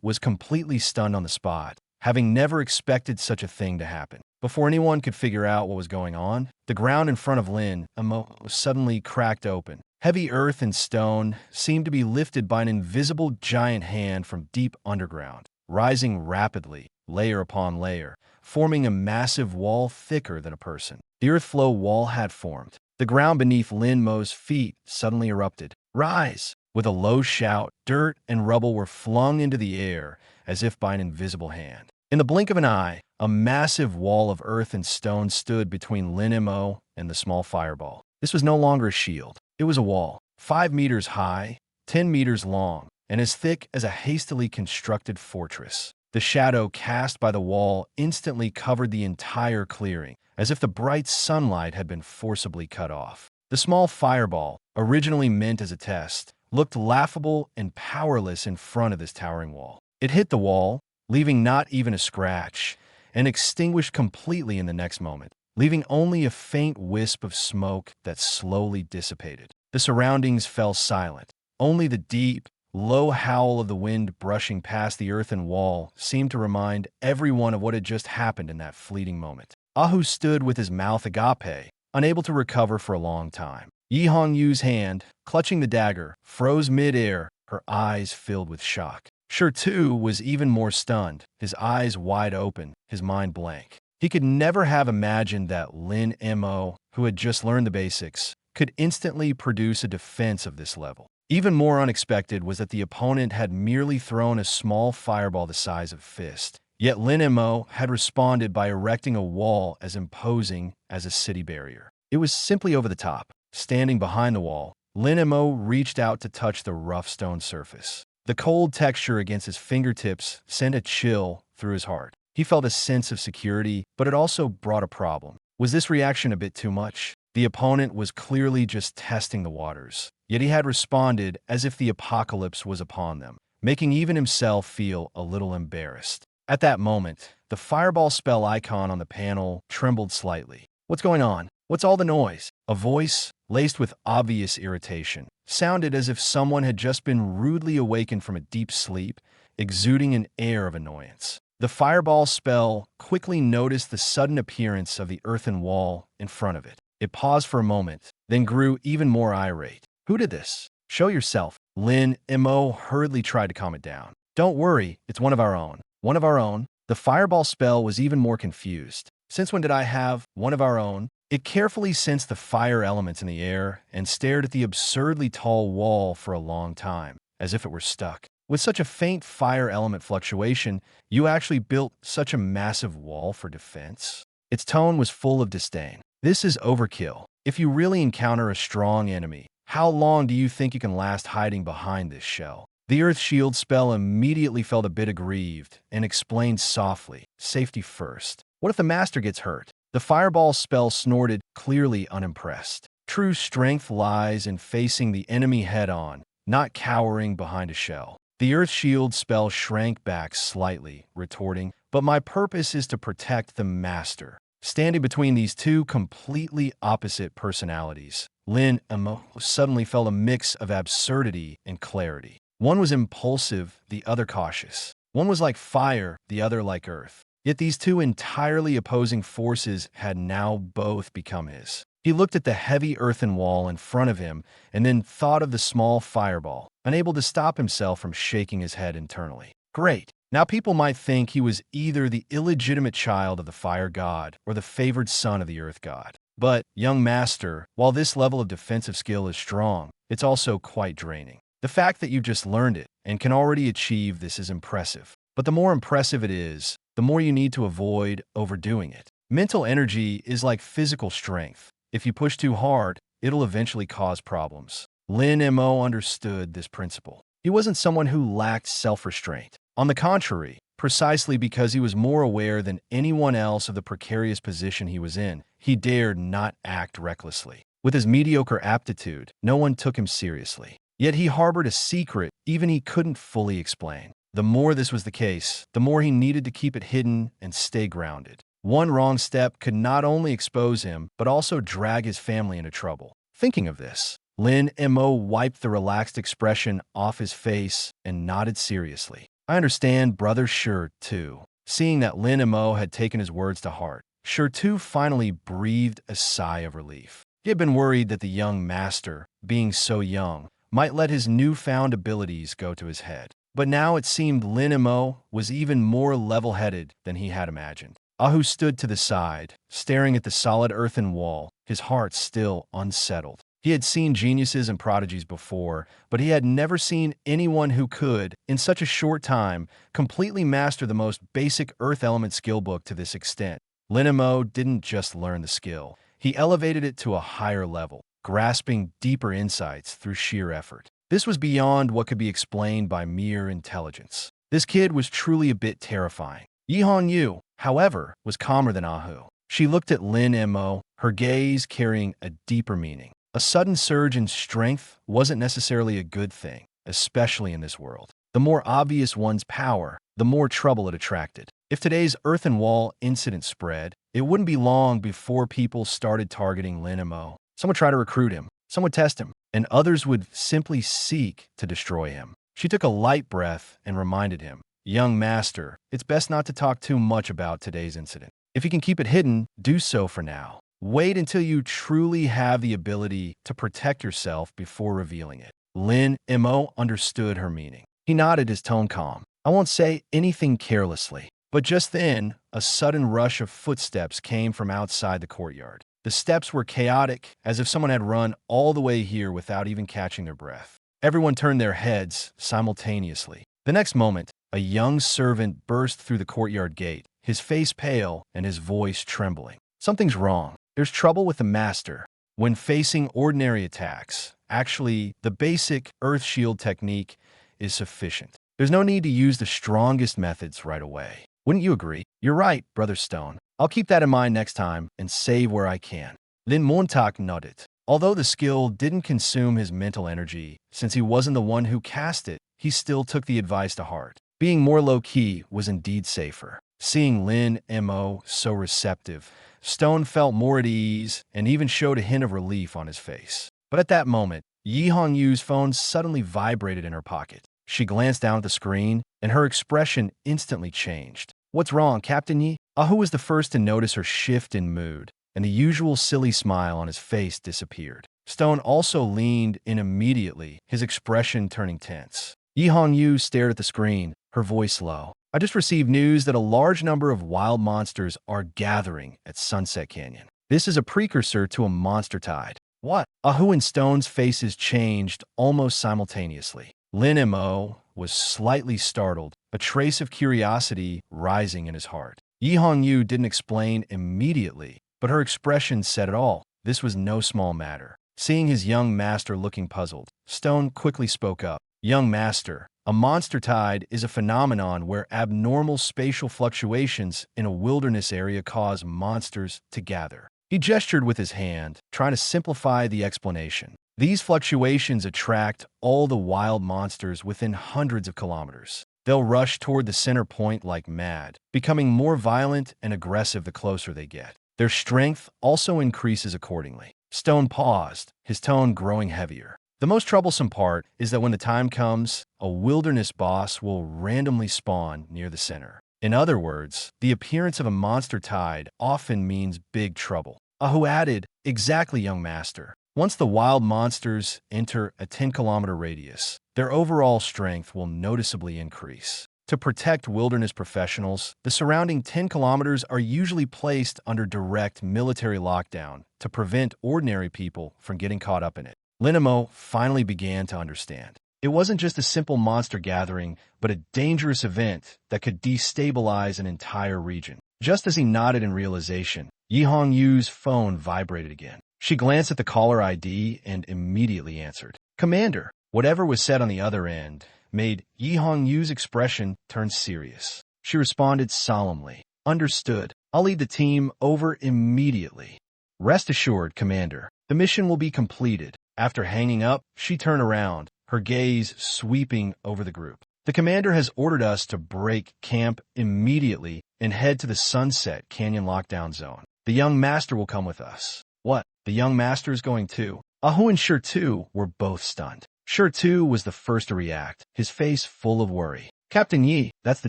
was completely stunned on the spot, having never expected such a thing to happen. Before anyone could figure out what was going on, the ground in front of Lin Mo suddenly cracked open. Heavy earth and stone seemed to be lifted by an invisible giant hand from deep underground, rising rapidly, layer upon layer, forming a massive wall thicker than a person. The earth flow wall had formed. The ground beneath Lin Mo's feet suddenly erupted. Rise! With a low shout, dirt and rubble were flung into the air as if by an invisible hand. In the blink of an eye, a massive wall of earth and stone stood between Lin Mo and the small fireball. This was no longer a shield. It was a wall, 5 meters high, 10 meters long, and as thick as a hastily constructed fortress. The shadow cast by the wall instantly covered the entire clearing, as if the bright sunlight had been forcibly cut off. The small fireball, originally meant as a test, looked laughable and powerless in front of this towering wall. It hit the wall, leaving not even a scratch, and extinguished completely in the next moment, leaving only a faint wisp of smoke that slowly dissipated. The surroundings fell silent. Only the deep, low howl of the wind brushing past the earthen wall seemed to remind everyone of what had just happened in that fleeting moment. Ahu stood with his mouth agape, unable to recover for a long time. Yu's hand, clutching the dagger, froze mid-air, her eyes filled with shock. Sure was even more stunned, his eyes wide open, his mind blank. He could never have imagined that Lin Mo, who had just learned the basics, could instantly produce a defense of this level. Even more unexpected was that the opponent had merely thrown a small fireball the size of a fist. Yet Lin Mo had responded by erecting a wall as imposing as a city barrier. It was simply over the top. Standing behind the wall, Lin Mo reached out to touch the rough stone surface. The cold texture against his fingertips sent a chill through his heart. He felt a sense of security, but it also brought a problem. Was this reaction a bit too much? The opponent was clearly just testing the waters. Yet he had responded as if the apocalypse was upon them, making even himself feel a little embarrassed. At that moment, the fireball spell icon on the panel trembled slightly. What's going on? What's all the noise? A voice, laced with obvious irritation, sounded as if someone had just been rudely awakened from a deep sleep, exuding an air of annoyance. The fireball spell quickly noticed the sudden appearance of the earthen wall in front of it. It paused for a moment, then grew even more irate. Who did this? Show yourself. Lin Mo hurriedly tried to calm it down. Don't worry, it's one of our own. One of our own? The fireball spell was even more confused. Since when did I have one of our own? It carefully sensed the fire elements in the air and stared at the absurdly tall wall for a long time, as if it were stuck. With such a faint fire element fluctuation, you actually built such a massive wall for defense? Its tone was full of disdain. This is overkill. If you really encounter a strong enemy, how long do you think you can last hiding behind this shell? The Earth Shield spell immediately felt a bit aggrieved and explained softly, safety first. What if the master gets hurt? The fireball spell snorted, clearly unimpressed. True strength lies in facing the enemy head-on, not cowering behind a shell. The Earth Shield spell shrank back slightly, retorting, but my purpose is to protect the master. Standing between these two completely opposite personalities, Lin Mo suddenly felt a mix of absurdity and clarity. One was impulsive, the other cautious. One was like fire, the other like earth. Yet these two entirely opposing forces had now both become his. He looked at the heavy earthen wall in front of him and then thought of the small fireball, unable to stop himself from shaking his head internally. Great. Now people might think he was either the illegitimate child of the fire god or the favored son of the earth god. But, young master, while this level of defensive skill is strong, it's also quite draining. The fact that you just learned it and can already achieve this is impressive. But the more impressive it is, the more you need to avoid overdoing it. Mental energy is like physical strength. If you push too hard, it'll eventually cause problems. Lin Mo understood this principle. He wasn't someone who lacked self-restraint. On the contrary, precisely because he was more aware than anyone else of the precarious position he was in, he dared not act recklessly. With his mediocre aptitude, no one took him seriously. Yet he harbored a secret even he couldn't fully explain. The more this was the case, the more he needed to keep it hidden and stay grounded. One wrong step could not only expose him, but also drag his family into trouble. Thinking of this, Lin Mo wiped the relaxed expression off his face and nodded seriously. I understand, brother Sure too. Seeing that Lin Mo had taken his words to heart, Sure too finally breathed a sigh of relief. He had been worried that the young master, being so young, might let his newfound abilities go to his head. But now it seemed Lin Mo was even more level-headed than he had imagined. Ahu stood to the side, staring at the solid earthen wall, his heart still unsettled. He had seen geniuses and prodigies before, but he had never seen anyone who could, in such a short time, completely master the most basic earth element skill book to this extent. Lin Mo didn't just learn the skill. He elevated it to a higher level, grasping deeper insights through sheer effort. This was beyond what could be explained by mere intelligence. This kid was truly a bit terrifying. Yihon Yu, however, was calmer than Ahu. She looked at Lin Mo, her gaze carrying a deeper meaning. A sudden surge in strength wasn't necessarily a good thing, especially in this world. The more obvious one's power, the more trouble it attracted. If today's earthen wall incident spread, it wouldn't be long before people started targeting Lin Mo. Some would try to recruit him, some would test him, and others would simply seek to destroy him. She took a light breath and reminded him, Young master, it's best not to talk too much about today's incident. If you can keep it hidden, do so for now. Wait until you truly have the ability to protect yourself before revealing it. Lin Mo understood her meaning. He nodded, his tone calm. I won't say anything carelessly. But just then, a sudden rush of footsteps came from outside the courtyard. The steps were chaotic, as if someone had run all the way here without even catching their breath. Everyone turned their heads simultaneously. The next moment, a young servant burst through the courtyard gate, his face pale and his voice trembling. Something's wrong. There's trouble with the master. When facing ordinary attacks, actually, the basic earth shield technique is sufficient. There's no need to use the strongest methods right away. Wouldn't you agree? You're right, Brother Stone. I'll keep that in mind next time and save where I can. Lin Mo nodded. Although the skill didn't consume his mental energy, since he wasn't the one who cast it, he still took the advice to heart. Being more low-key was indeed safer. Seeing Lin Mo so receptive, Stone felt more at ease and even showed a hint of relief on his face. But at that moment, Yi Hongyu's phone suddenly vibrated in her pocket. She glanced down at the screen, and her expression instantly changed. "What's wrong, Captain Yi?" Ahu was the first to notice her shift in mood, and the usual silly smile on his face disappeared. Stone also leaned in immediately, his expression turning tense. Yi Hongyu stared at the screen, her voice low. "I just received news that a large number of wild monsters are gathering at Sunset Canyon. This is a precursor to a monster tide." "What?" Ahu and Stone's faces changed almost simultaneously. Lin Mo was slightly startled, a trace of curiosity rising in his heart. Yi Hongyu didn't explain immediately, but her expression said it all. This was no small matter. Seeing his young master looking puzzled, Stone quickly spoke up. "Young master, a monster tide is a phenomenon where abnormal spatial fluctuations in a wilderness area cause monsters to gather." He gestured with his hand, trying to simplify the explanation. These fluctuations attract all the wild monsters within hundreds of kilometers. They'll rush toward the center point like mad, becoming more violent and aggressive the closer they get. Their strength also increases accordingly. Stone paused, his tone growing heavier. "The most troublesome part is that when the time comes, a wilderness boss will randomly spawn near the center. In other words, the appearance of a monster tide often means big trouble." Ahu added, "Exactly, young master. Once the wild monsters enter a 10-kilometer radius, their overall strength will noticeably increase. To protect wilderness professionals, the surrounding 10 kilometers are usually placed under direct military lockdown to prevent ordinary people from getting caught up in it." Lin Mo finally began to understand. It wasn't just a simple monster gathering, but a dangerous event that could destabilize an entire region. Just as he nodded in realization, Yi Hongyu's phone vibrated again. She glanced at the caller ID and immediately answered. "Commander." Whatever was said on the other end made Yi Hongyu's expression turn serious. She responded solemnly. "Understood. I'll lead the team over immediately." "Rest assured, Commander. The mission will be completed." After hanging up, she turned around, her gaze sweeping over the group. "The commander has ordered us to break camp immediately and head to the Sunset Canyon lockdown zone. The young master will come with us." "What? The young master is going too?" Ahu and Shirtu were both stunned. Shirtu was the first to react, his face full of worry. "Captain Yi, that's the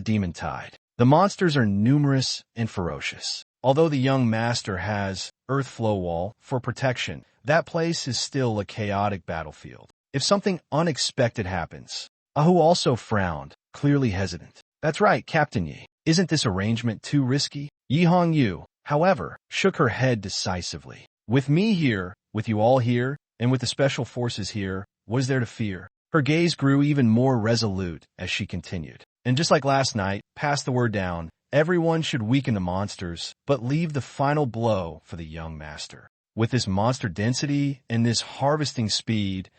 demon tide. The monsters are numerous and ferocious. Although the young master has Earth Flow Wall for protection, that place is still a chaotic battlefield. If something unexpected happens..." Ahu also frowned, clearly hesitant. "That's right, Captain Yi. Isn't this arrangement too risky?" Yi Hongyu, however, shook her head decisively. "With me here, with you all here, and with the special forces here, what is there to fear?" Her gaze grew even more resolute as she continued. "And just like last night, pass the word down. Everyone should weaken the monsters, but leave the final blow for the young master. With this monster density and this harvesting speed,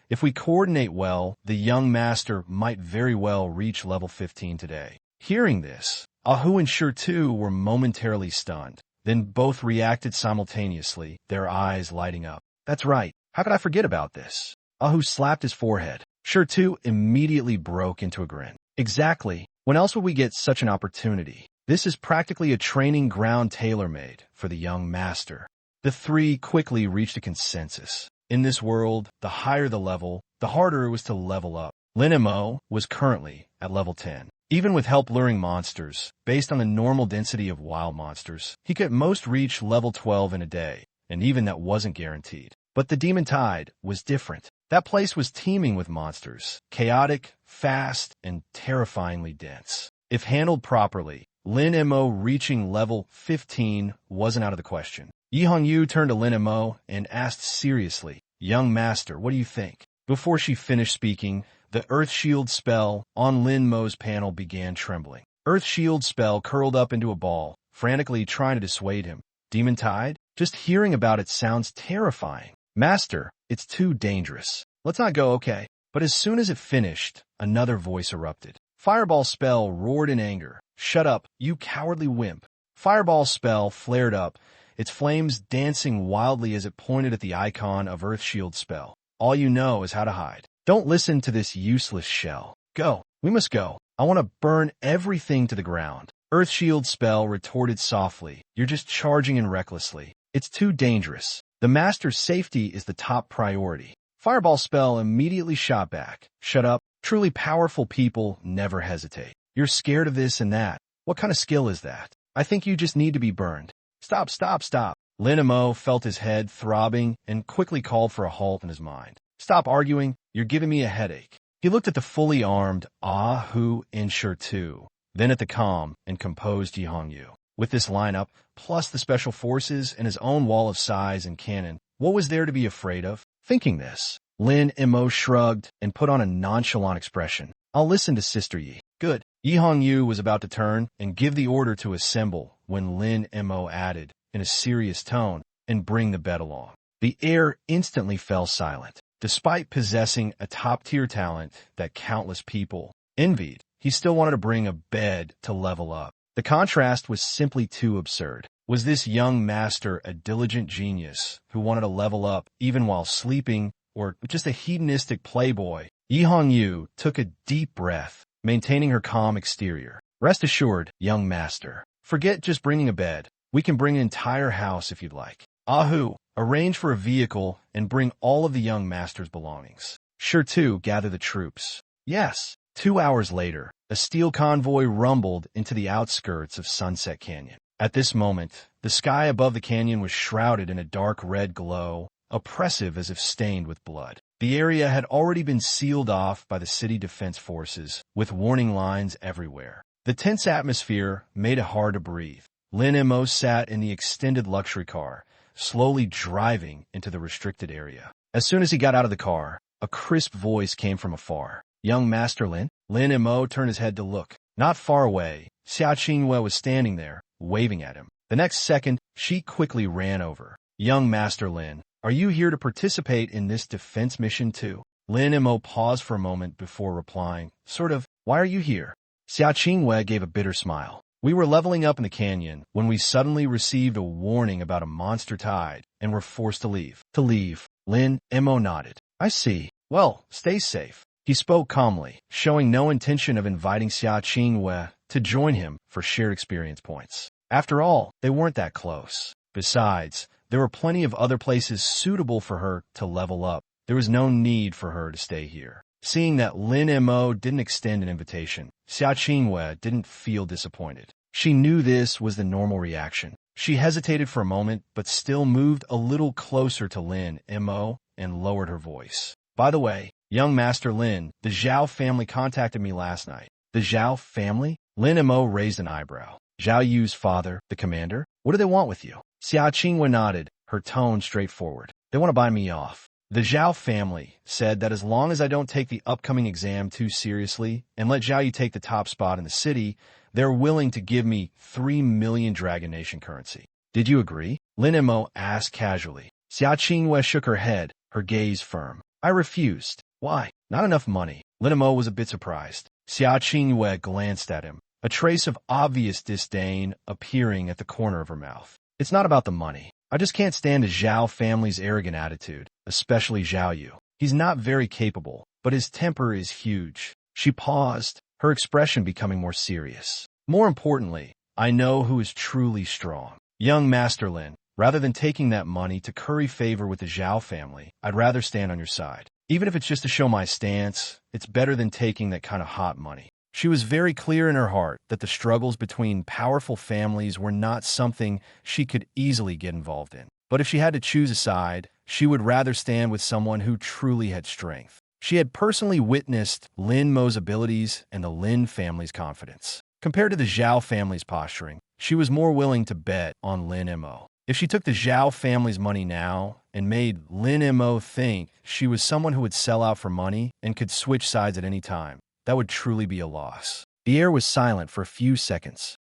if we coordinate well, the young master might very well reach level 15 today." Hearing this, Ahu and Shirtu were momentarily stunned. Then both reacted simultaneously, their eyes lighting up. "That's right. How could I forget about this?" Ahu slapped his forehead. Shirtu immediately broke into a grin. "Exactly. When else would we get such an opportunity? This is practically a training ground tailor-made for the young master." The three quickly reached a consensus. In this world, the higher the level, the harder it was to level up. Lin Mo was currently at level 10. Even with help luring monsters, based on the normal density of wild monsters, he could at most reach level 12 in a day, and even that wasn't guaranteed. But the Demon Tide was different. That place was teeming with monsters, chaotic, fast, and terrifyingly dense. If handled properly, Lin Mo reaching level 15 wasn't out of the question. Yi Hongyu turned to Lin Mo and asked seriously, "Young master, what do you think?" Before she finished speaking, the Earth Shield spell on Lin Mo's panel began trembling. Earth Shield spell curled up into a ball, frantically trying to dissuade him. Demon Tide? Just hearing about it sounds terrifying. Master, it's too dangerous. Let's not go, okay? But as soon as it finished, another voice erupted. Fireball spell roared in anger. Shut up, you cowardly wimp. Fireball spell flared up, its flames dancing wildly as it pointed at the icon of Earth Shield spell. All you know is how to hide. Don't listen to this useless shell. Go. We must go. I want to burn everything to the ground. Earth Shield spell retorted softly. You're just charging in recklessly. It's too dangerous. The master's safety is the top priority. Fireball spell immediately shot back. Shut up. Truly powerful people never hesitate. You're scared of this and that. What kind of skill is that? I think you just need to be burned. Stop, stop, stop. Lin Mo felt his head throbbing and quickly called for a halt in his mind. Stop arguing. You're giving me a headache. He looked at the fully armed Hu Insure 2, then at the calm and composed Yi Hongyu. With this lineup, plus the special forces and his own wall of size and cannon, what was there to be afraid of? Thinking this, Lin Mo shrugged and put on a nonchalant expression. I'll listen to Sister Yi. Good. Yi Hongyu was about to turn and give the order to assemble when Lin Mo added, in a serious tone, and bring the bed along. The air instantly fell silent. Despite possessing a top-tier talent that countless people envied, he still wanted to bring a bed to level up. The contrast was simply too absurd. Was this young master a diligent genius who wanted to level up even while sleeping, or just a hedonistic playboy? Yi Hongyu took a deep breath, maintaining her calm exterior. Rest assured, young master. Forget just bringing a bed. We can bring an entire house if you'd like. Ahu, arrange for a vehicle and bring all of the young master's belongings. Sure to gather the troops. Yes. 2 hours later, a steel convoy rumbled into the outskirts of Sunset Canyon. At this moment, the sky above the canyon was shrouded in a dark red glow, oppressive as if stained with blood. The area had already been sealed off by the city defense forces, with warning lines everywhere. The tense atmosphere made it hard to breathe. Lin Mo sat in the extended luxury car, slowly driving into the restricted area. As soon as he got out of the car, a crisp voice came from afar. Young Master Lin? Lin Mo turned his head to look. Not far away, Xia Qingwei was standing there, waving at him. The next second, she quickly ran over. Young Master Lin, are you here to participate in this defense mission too? Lin Mo paused for a moment before replying. Sort of, why are you here? Xia Qingwei gave a bitter smile. We were leveling up in the canyon when we suddenly received a warning about a monster tide and were forced to leave. To leave. Lin Mo nodded. I see. Well, stay safe. He spoke calmly, showing no intention of inviting Xia Qingwei to join him for shared experience points. After all, they weren't that close. Besides, there were plenty of other places suitable for her to level up. There was no need for her to stay here. Seeing that Lin Mo didn't extend an invitation, Xia Qingwei didn't feel disappointed. She knew this was the normal reaction. She hesitated for a moment, but still moved a little closer to Lin Mo and lowered her voice. By the way, young Master Lin, the Zhao family contacted me last night. The Zhao family? Lin Mo raised an eyebrow. Zhao Yu's father, the commander? What do they want with you? Xia Qingwei nodded, her tone straightforward. They want to buy me off. The Zhao family said that as long as I don't take the upcoming exam too seriously and let Zhao Yu take the top spot in the city, they're willing to give me 3 million Dragon Nation currency. Did you agree? Lin Mo asked casually. Xia Qingwei shook her head, her gaze firm. I refused. Why? Not enough money. Lin Mo was a bit surprised. Xia Qingwei glanced at him, a trace of obvious disdain appearing at the corner of her mouth. It's not about the money. I just can't stand the Zhao family's arrogant attitude, especially Zhao Yu. He's not very capable, but his temper is huge. She paused, her expression becoming more serious. More importantly, I know who is truly strong. Young Master Lin, rather than taking that money to curry favor with the Zhao family, I'd rather stand on your side. Even if it's just to show my stance, it's better than taking that kind of hot money. She was very clear in her heart that the struggles between powerful families were not something she could easily get involved in. But if she had to choose a side, she would rather stand with someone who truly had strength. She had personally witnessed Lin Mo's abilities and the Lin family's confidence. Compared to the Zhao family's posturing, she was more willing to bet on Lin Mo. If she took the Zhao family's money now and made Lin Mo think she was someone who would sell out for money and could switch sides at any time, that would truly be a loss. The air was silent for a few seconds.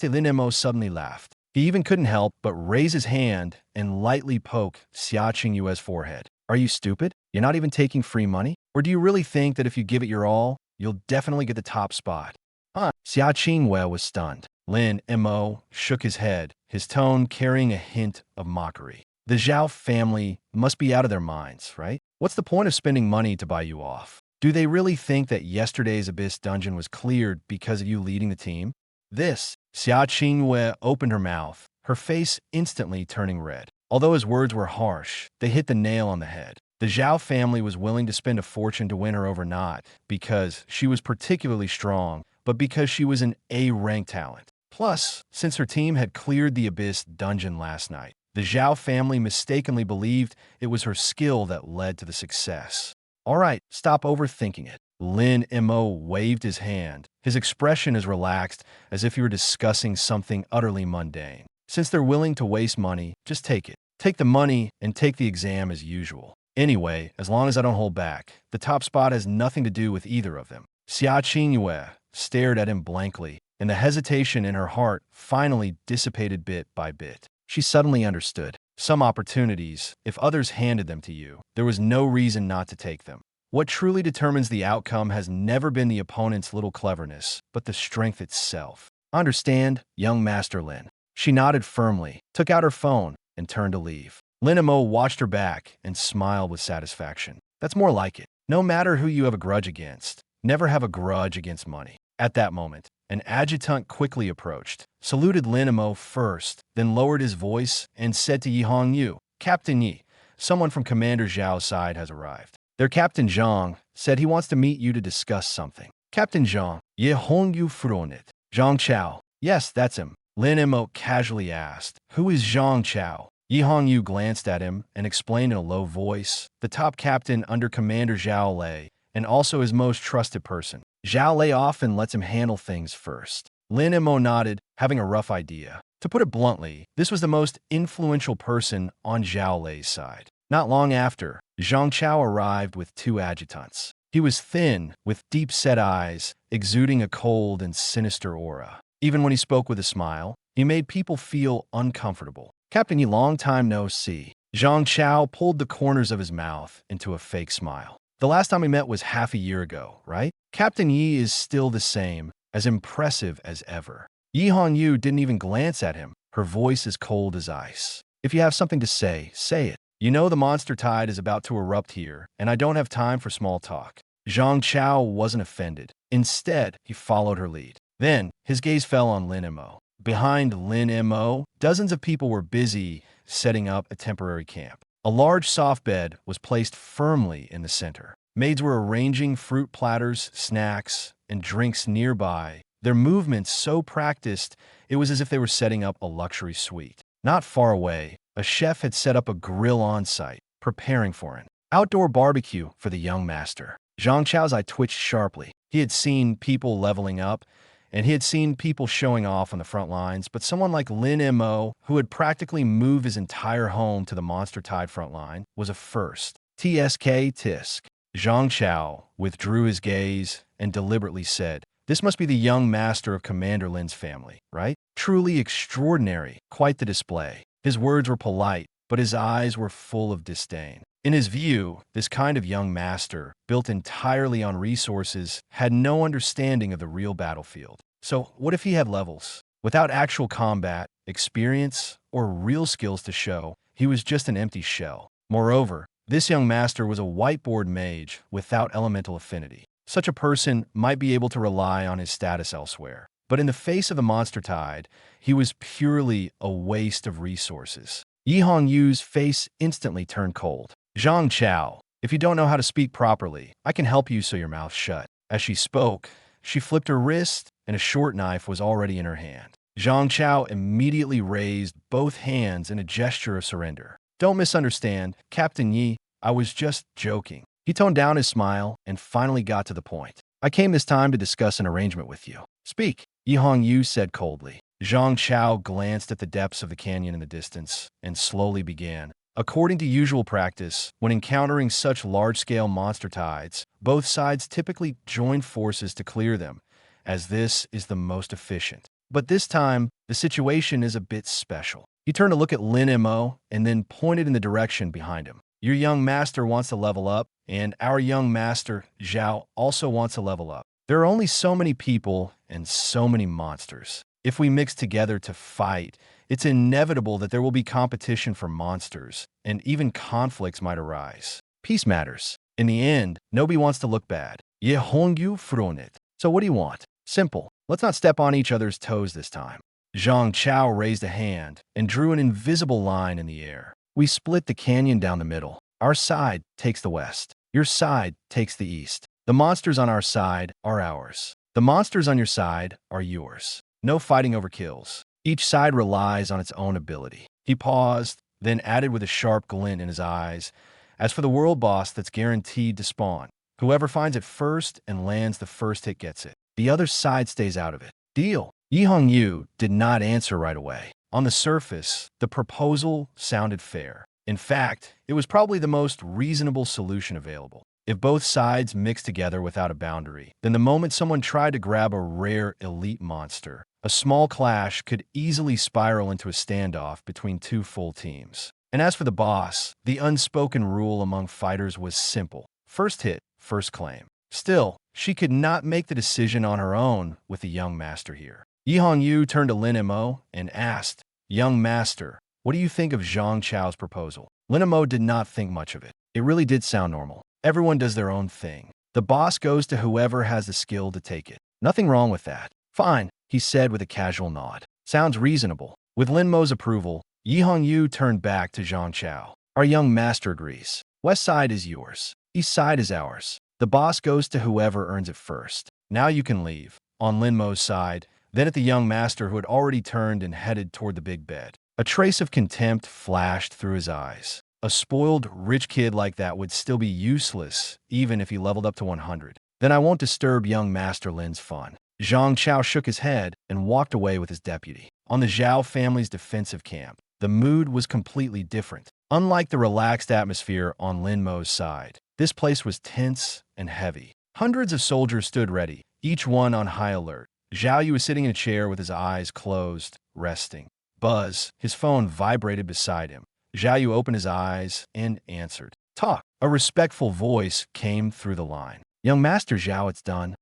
Lin Mo suddenly laughed. He even couldn't help but raise his hand and lightly poke Xia Qingyue's forehead. Are you stupid? You're not even taking free money? Or do you really think that if you give it your all, you'll definitely get the top spot? Huh? Xia Qingyue was stunned. Lin Mo shook his head, his tone carrying a hint of mockery. The Zhao family must be out of their minds, right? What's the point of spending money to buy you off? Do they really think that yesterday's Abyss dungeon was cleared because of you leading the team? Xia Qingyue opened her mouth, her face instantly turning red. Although his words were harsh, they hit the nail on the head. The Zhao family was willing to spend a fortune to win her over not because she was particularly strong, but because she was an A-rank talent. Plus, since her team had cleared the Abyss dungeon last night, the Zhao family mistakenly believed it was her skill that led to the success. All right, stop overthinking it. Lin Mo waved his hand, his expression as relaxed as if he were discussing something utterly mundane. Since they're willing to waste money, just take it. Take the money and take the exam as usual. Anyway, as long as I don't hold back, the top spot has nothing to do with either of them. Xia Qingyue stared at him blankly, and the hesitation in her heart finally dissipated bit by bit. She suddenly understood. Some opportunities, if others handed them to you, there was no reason not to take them. What truly determines the outcome has never been the opponent's little cleverness, but the strength itself. Understand, young Master Lin. She nodded firmly, took out her phone, and turned to leave. Lin Mo watched her back and smiled with satisfaction. That's more like it. No matter who you have a grudge against, never have a grudge against money. At that moment, an adjutant quickly approached, saluted Lin Mo first, then lowered his voice and said to Yi Hongyu, Captain Yi, someone from Commander Zhao's side has arrived. Their Captain Zhang said he wants to meet you to discuss something. Captain Zhang, Yi Hongyu fronted. Zhang Chao. Yes, that's him. Lin Mo casually asked, Who is Zhang Chao? Yi Hongyu glanced at him and explained in a low voice, the top captain under Commander Zhao Lei, and also his most trusted person. Zhao Lei often lets him handle things first. Lin Mo nodded, having a rough idea. To put it bluntly, this was the most influential person on Zhao Lei's side. Not long after, Zhang Chao arrived with two adjutants. He was thin, with deep-set eyes, exuding a cold and sinister aura. Even when he spoke with a smile, he made people feel uncomfortable. Captain Yi, long time no see. Zhang Chao pulled the corners of his mouth into a fake smile. The last time we met was half a year ago, right? Captain Yi is still the same, as impressive as ever. Yi Hongyu didn't even glance at him, her voice as cold as ice. If you have something to say, say it. You know the monster tide is about to erupt here, and I don't have time for small talk. Zhang Chao wasn't offended. Instead, he followed her lead. Then, his gaze fell on Lin Mo. Behind Lin Mo, dozens of people were busy setting up a temporary camp. A large soft bed was placed firmly in the center. Maids were arranging fruit platters, snacks, and drinks nearby, their movements so practiced it was as if they were setting up a luxury suite. Not far away, a chef had set up a grill on site, preparing for an outdoor barbecue for the young master. Zhang Chao's eye twitched sharply. He had seen people leveling up, and he had seen people showing off on the front lines, but someone like Lin Mo, who had practically moved his entire home to the Monster Tide front line, was a first. Tisk. Zhang Chao withdrew his gaze and deliberately said, This must be the young master of Commander Lin's family, right? Truly extraordinary, quite the display. His words were polite, but his eyes were full of disdain. In his view, this kind of young master, built entirely on resources, had no understanding of the real battlefield. So what if he had levels? Without actual combat, experience, or real skills to show, he was just an empty shell. Moreover, this young master was a whiteboard mage without elemental affinity. Such a person might be able to rely on his status elsewhere. But in the face of the monster tide, he was purely a waste of resources. Yi Hongyu's face instantly turned cold. Zhang Chao, if you don't know how to speak properly, I can help you so your mouth shut. As she spoke, she flipped her wrist, and a short knife was already in her hand. Zhang Chao immediately raised both hands in a gesture of surrender. Don't misunderstand, Captain Yi, I was just joking. He toned down his smile and finally got to the point. I came this time to discuss an arrangement with you. Speak, Yi Hongyu said coldly. Zhang Chao glanced at the depths of the canyon in the distance and slowly began. According to usual practice, when encountering such large-scale monster tides, both sides typically join forces to clear them, as this is the most efficient. But this time, the situation is a bit special. He turned to look at Lin Mo and then pointed in the direction behind him. Your young master wants to level up, and our young master, Zhao, also wants to level up. There are only so many people and so many monsters. If we mix together to fight, it's inevitable that there will be competition for monsters, and even conflicts might arise. Peace matters. In the end, nobody wants to look bad. Ye hongyu fronit. So what do you want? Simple. Let's not step on each other's toes this time. Zhang Chao raised a hand and drew an invisible line in the air. We split the canyon down the middle. Our side takes the west. Your side takes the east. The monsters on our side are ours. The monsters on your side are yours. No fighting over kills. Each side relies on its own ability. He paused, then added with a sharp glint in his eyes, as for the world boss that's guaranteed to spawn, whoever finds it first and lands the first hit gets it. The other side stays out of it. Deal. Yi Hongyu did not answer right away. On the surface, the proposal sounded fair. In fact, it was probably the most reasonable solution available. If both sides mixed together without a boundary, then the moment someone tried to grab a rare elite monster, a small clash could easily spiral into a standoff between two full teams. And as for the boss, the unspoken rule among fighters was simple. First hit, first claim. Still, she could not make the decision on her own with the young master here. Yi Hongyu turned to Lin Mo and asked, Young master, what do you think of Zhang Chao's proposal? Lin Mo did not think much of it. It really did sound normal. Everyone does their own thing. The boss goes to whoever has the skill to take it. Nothing wrong with that. Fine, he said with a casual nod. Sounds reasonable. With Lin Mo's approval, Yi Hongyu turned back to Zhang Chao. Our young master agrees. West side is yours. East side is ours. The boss goes to whoever earns it first. Now you can leave. On Lin Mo's side, then at the young master who had already turned and headed toward the big bed. A trace of contempt flashed through his eyes. A spoiled, rich kid like that would still be useless, even if he leveled up to 100. Then I won't disturb young Master Lin's fun. Zhang Chao shook his head and walked away with his deputy. On the Zhao family's defensive camp, the mood was completely different. Unlike the relaxed atmosphere on Lin Mo's side, this place was tense and heavy. Hundreds of soldiers stood ready, each one on high alert. Zhao Yu was sitting in a chair with his eyes closed, resting. Buzz, his phone vibrated beside him. Zhao Yu opened his eyes and answered. Talk. A respectful voice came through the line. Young Master Zhao, it's done.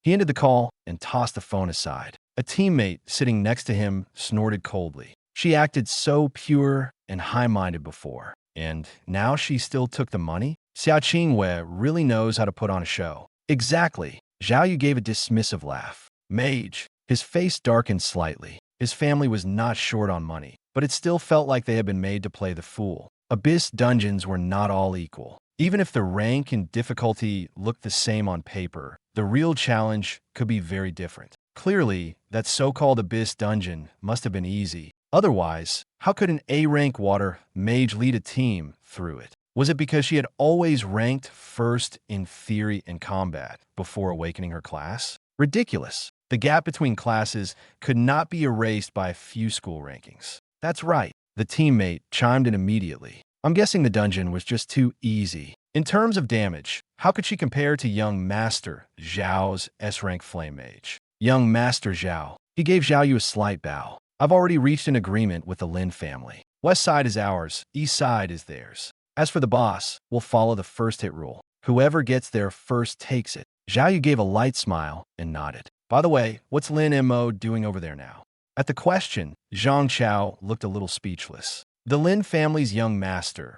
He ended the call and tossed the phone aside. A teammate sitting next to him snorted coldly. She acted so pure and high-minded before. And now she still took the money? Xiao Qingwei really knows how to put on a show. Exactly. Zhao Yu gave a dismissive laugh. Mage. His face darkened slightly. His family was not short on money, but it still felt like they had been made to play the fool. Abyss dungeons were not all equal. Even if the rank and difficulty looked the same on paper, the real challenge could be very different. Clearly, that so-called Abyss dungeon must have been easy. Otherwise, how could an A-rank water mage lead a team through it? Was it because she had always ranked first in theory and combat before awakening her class? Ridiculous. The gap between classes could not be erased by a few school rankings. That's right. The teammate chimed in immediately. I'm guessing the dungeon was just too easy. In terms of damage, how could she compare to young Master Zhao's S-rank flame mage? Young Master Zhao. He gave Zhao Yu a slight bow. I've already reached an agreement with the Lin family. West side is ours, east side is theirs. As for the boss, we'll follow the first hit rule. Whoever gets there first takes it. Zhao Yu gave a light smile and nodded. By the way, what's Lin Mo doing over there now? At the question, Zhang Chao looked a little speechless. The Lin family's young master,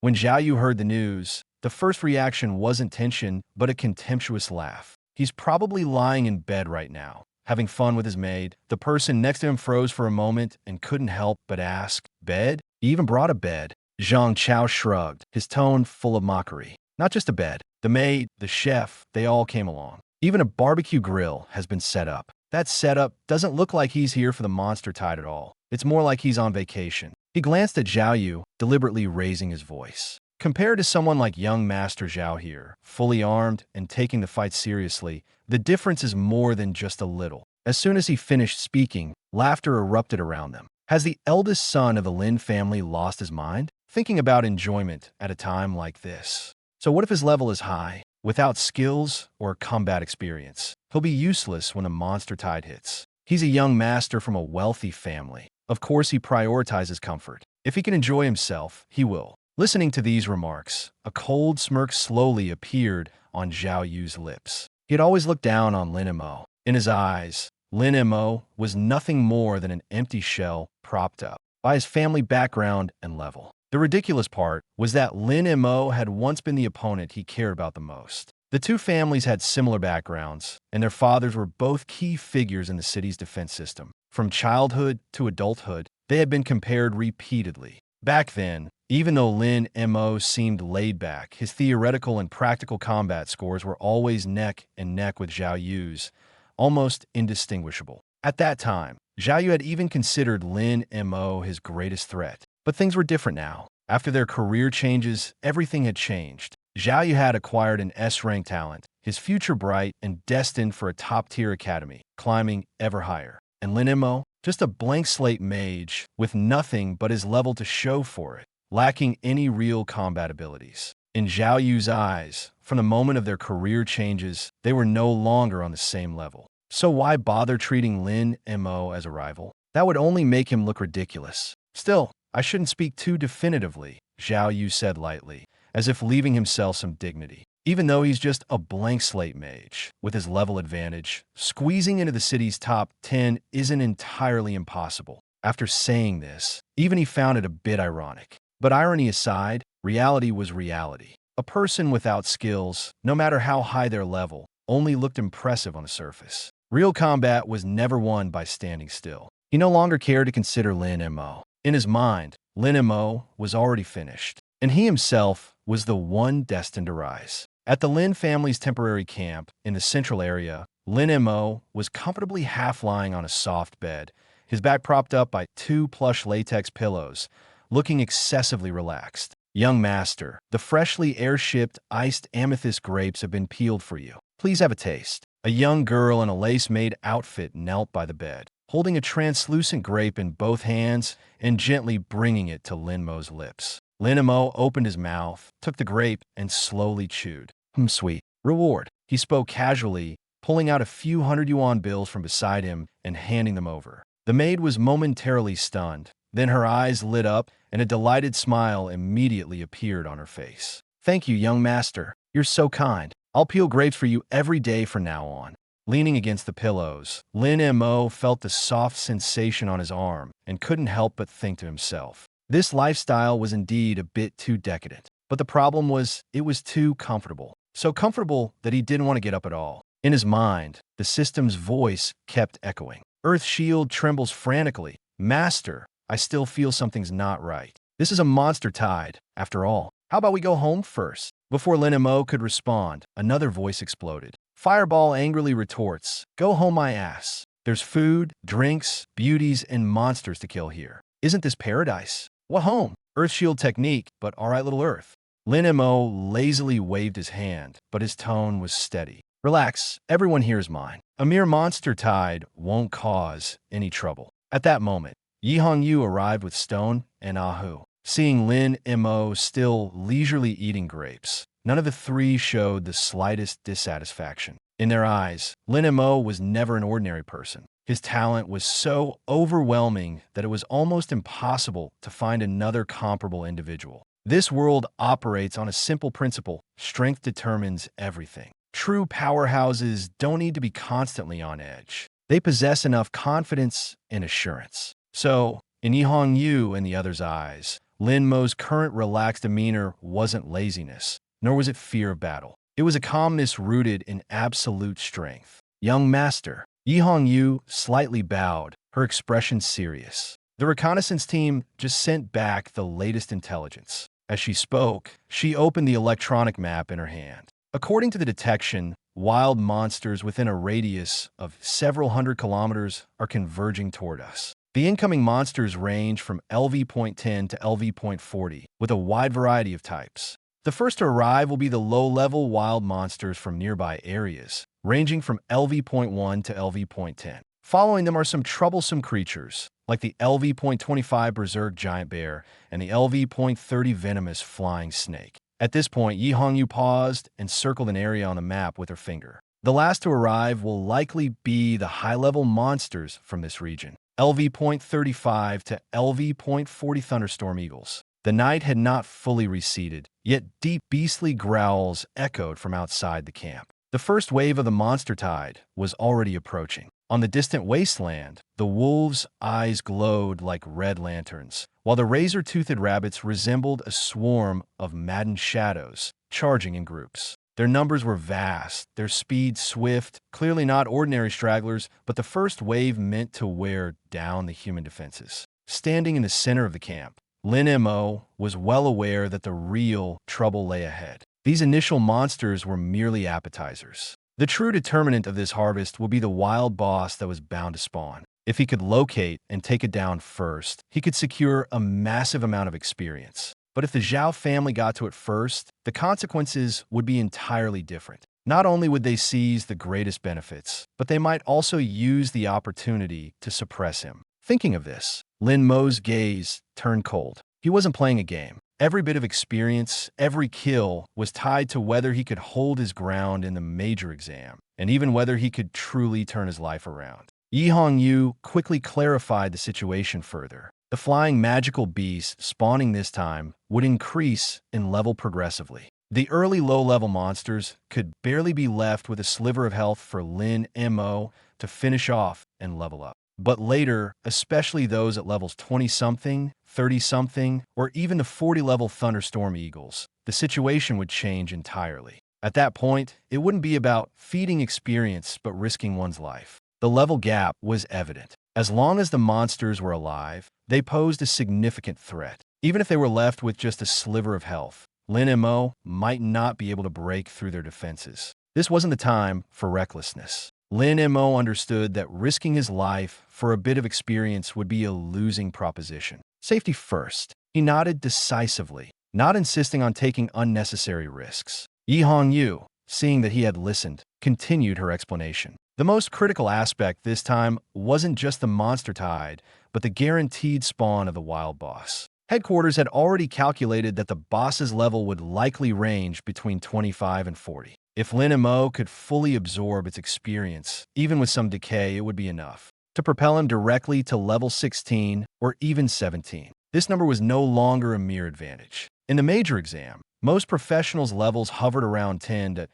When Zhao Yu heard the news, the first reaction wasn't tension, but a contemptuous laugh. He's probably lying in bed right now, having fun with his maid. The person next to him froze for a moment and couldn't help but ask, bed? He even brought a bed. Zhang Chao shrugged, his tone full of mockery. Not just a bed. The maid, the chef, they all came along. Even a barbecue grill has been set up. That setup doesn't look like he's here for the monster tide at all. It's more like he's on vacation. He glanced at Zhao Yu, deliberately raising his voice. Compared to someone like young Master Zhao here, fully armed and taking the fight seriously, the difference is more than just a little. As soon as he finished speaking, laughter erupted around them. Has the eldest son of the Lin family lost his mind? Thinking about enjoyment at a time like this. So what if his level is high, without skills or combat experience? He'll be useless when a monster tide hits. He's a young master from a wealthy family. Of course, he prioritizes comfort. If he can enjoy himself, he will. Listening to these remarks, a cold smirk slowly appeared on Zhao Yu's lips. He had always looked down on Lin Mo. In his eyes, Lin Mo was nothing more than an empty shell propped up by his family background and level. The ridiculous part was that Lin Mo had once been the opponent he cared about the most. The two families had similar backgrounds, and their fathers were both key figures in the city's defense system. From childhood to adulthood, they had been compared repeatedly. Back then, even though Lin Mo seemed laid back, his theoretical and practical combat scores were always neck and neck with Zhao Yu's, almost indistinguishable. At that time, Zhao Yu had even considered Lin Mo his greatest threat. But things were different now. After their career changes, everything had changed. Zhao Yu had acquired an S-rank talent, his future bright and destined for a top-tier academy, climbing ever higher. And Lin Mo, just a blank slate mage with nothing but his level to show for it, lacking any real combat abilities. In Zhao Yu's eyes, from the moment of their career changes, they were no longer on the same level. So why bother treating Lin Mo as a rival? That would only make him look ridiculous. Still, I shouldn't speak too definitively, Zhao Yu said lightly, as if leaving himself some dignity. Even though he's just a blank slate mage, with his level advantage, squeezing into the city's top 10 isn't entirely impossible. After saying this, even he found it a bit ironic. But irony aside, reality was reality. A person without skills, no matter how high their level, only looked impressive on the surface. Real combat was never won by standing still. He no longer cared to consider Lin Mo. In his mind, Lin Mo was already finished, and he himself was the one destined to rise. At the Lin family's temporary camp in the central area, Lin Mo was comfortably half lying on a soft bed, his back propped up by two plush latex pillows, looking excessively relaxed. Young master, the freshly air-shipped iced amethyst grapes have been peeled for you. Please have a taste. A young girl in a lace-made outfit knelt by the bed, holding a translucent grape in both hands and gently bringing it to Lin Mo's lips. Lin Mo opened his mouth, took the grape, and slowly chewed. Sweet. Reward. He spoke casually, pulling out a few 100 yuan bills from beside him and handing them over. The maid was momentarily stunned. Then her eyes lit up, and a delighted smile immediately appeared on her face. Thank you, young master. You're so kind. I'll peel grapes for you every day from now on. Leaning against the pillows, Lin Mo felt the soft sensation on his arm and couldn't help but think to himself. This lifestyle was indeed a bit too decadent. But the problem was, it was too comfortable. So comfortable that he didn't want to get up at all. In his mind, the system's voice kept echoing. Earth Shield trembles frantically. Master, I still feel something's not right. This is a monster tide, after all. How about we go home first? Before Lin Mo could respond, another voice exploded. Fireball angrily retorts, go home my ass. There's food, drinks, beauties, and monsters to kill here. Isn't this paradise? What home? Earthshield technique, but alright little Earth. Lin Mo lazily waved his hand, but his tone was steady. Relax, everyone here is mine. A mere monster tide won't cause any trouble. At that moment, Yi Hongyu arrived with Stone and Ahu. Seeing Lin Mo still leisurely eating grapes, none of the three showed the slightest dissatisfaction. In their eyes, Lin Mo was never an ordinary person. His talent was so overwhelming that it was almost impossible to find another comparable individual. This world operates on a simple principle: strength determines everything. True powerhouses don't need to be constantly on edge. They possess enough confidence and assurance. So, in Yi Hongyu and the others' eyes, Lin Mo's current relaxed demeanor wasn't laziness, nor was it fear of battle. It was a calmness rooted in absolute strength. Young master, Yi Hongyu slightly bowed, her expression serious. The reconnaissance team just sent back the latest intelligence. As she spoke, she opened the electronic map in her hand. According to the detection, wild monsters within a radius of several hundred kilometers are converging toward us. The incoming monsters range from LV.10 to LV.40, with a wide variety of types. The first to arrive will be the low-level wild monsters from nearby areas, ranging from LV.1 to LV.10. Following them are some troublesome creatures, like the LV.25 Berserk Giant Bear and the LV.30 Venomous Flying Snake. At this point, Yi Hongyu paused and circled an area on the map with her finger. The last to arrive will likely be the high-level monsters from this region, LV.35 to LV.40 Thunderstorm Eagles. The night had not fully receded, yet deep beastly growls echoed from outside the camp. The first wave of the monster tide was already approaching. On the distant wasteland, the wolves' eyes glowed like red lanterns, while the razor-toothed rabbits resembled a swarm of maddened shadows, charging in groups. Their numbers were vast, their speed swift, clearly not ordinary stragglers, but the first wave meant to wear down the human defenses. Standing in the center of the camp, Lin Mo was well aware that the real trouble lay ahead. These initial monsters were merely appetizers. The true determinant of this harvest will be the wild boss that was bound to spawn. If he could locate and take it down first, he could secure a massive amount of experience. But if the Zhao family got to it first, the consequences would be entirely different. Not only would they seize the greatest benefits, but they might also use the opportunity to suppress him. Thinking of this, Lin Mo's gaze turned cold. He wasn't playing a game. Every bit of experience, every kill, was tied to whether he could hold his ground in the major exam, and even whether he could truly turn his life around. Yi Hongyu quickly clarified the situation further. The flying magical beast spawning this time would increase in level progressively. The early low-level monsters could barely be left with a sliver of health for Lin Mo to finish off and level up. But later, especially those at levels 20-something, 30-something, or even the 40-level Thunderstorm Eagles, the situation would change entirely. At that point, it wouldn't be about feeding experience but risking one's life. The level gap was evident. As long as the monsters were alive, they posed a significant threat. Even if they were left with just a sliver of health, Lin Mo might not be able to break through their defenses. This wasn't the time for recklessness. Lin Mo understood that risking his life for a bit of experience would be a losing proposition. Safety first. He nodded decisively, not insisting on taking unnecessary risks. Yi Hongyu, seeing that he had listened, continued her explanation. The most critical aspect this time wasn't just the monster tide, but the guaranteed spawn of the wild boss. Headquarters had already calculated that the boss's level would likely range between 25 and 40. If Lin Mo could fully absorb its experience, even with some decay, it would be enough to propel him directly to level 16 or even 17. This number was no longer a mere advantage. In the major exam, most professionals' levels hovered around 10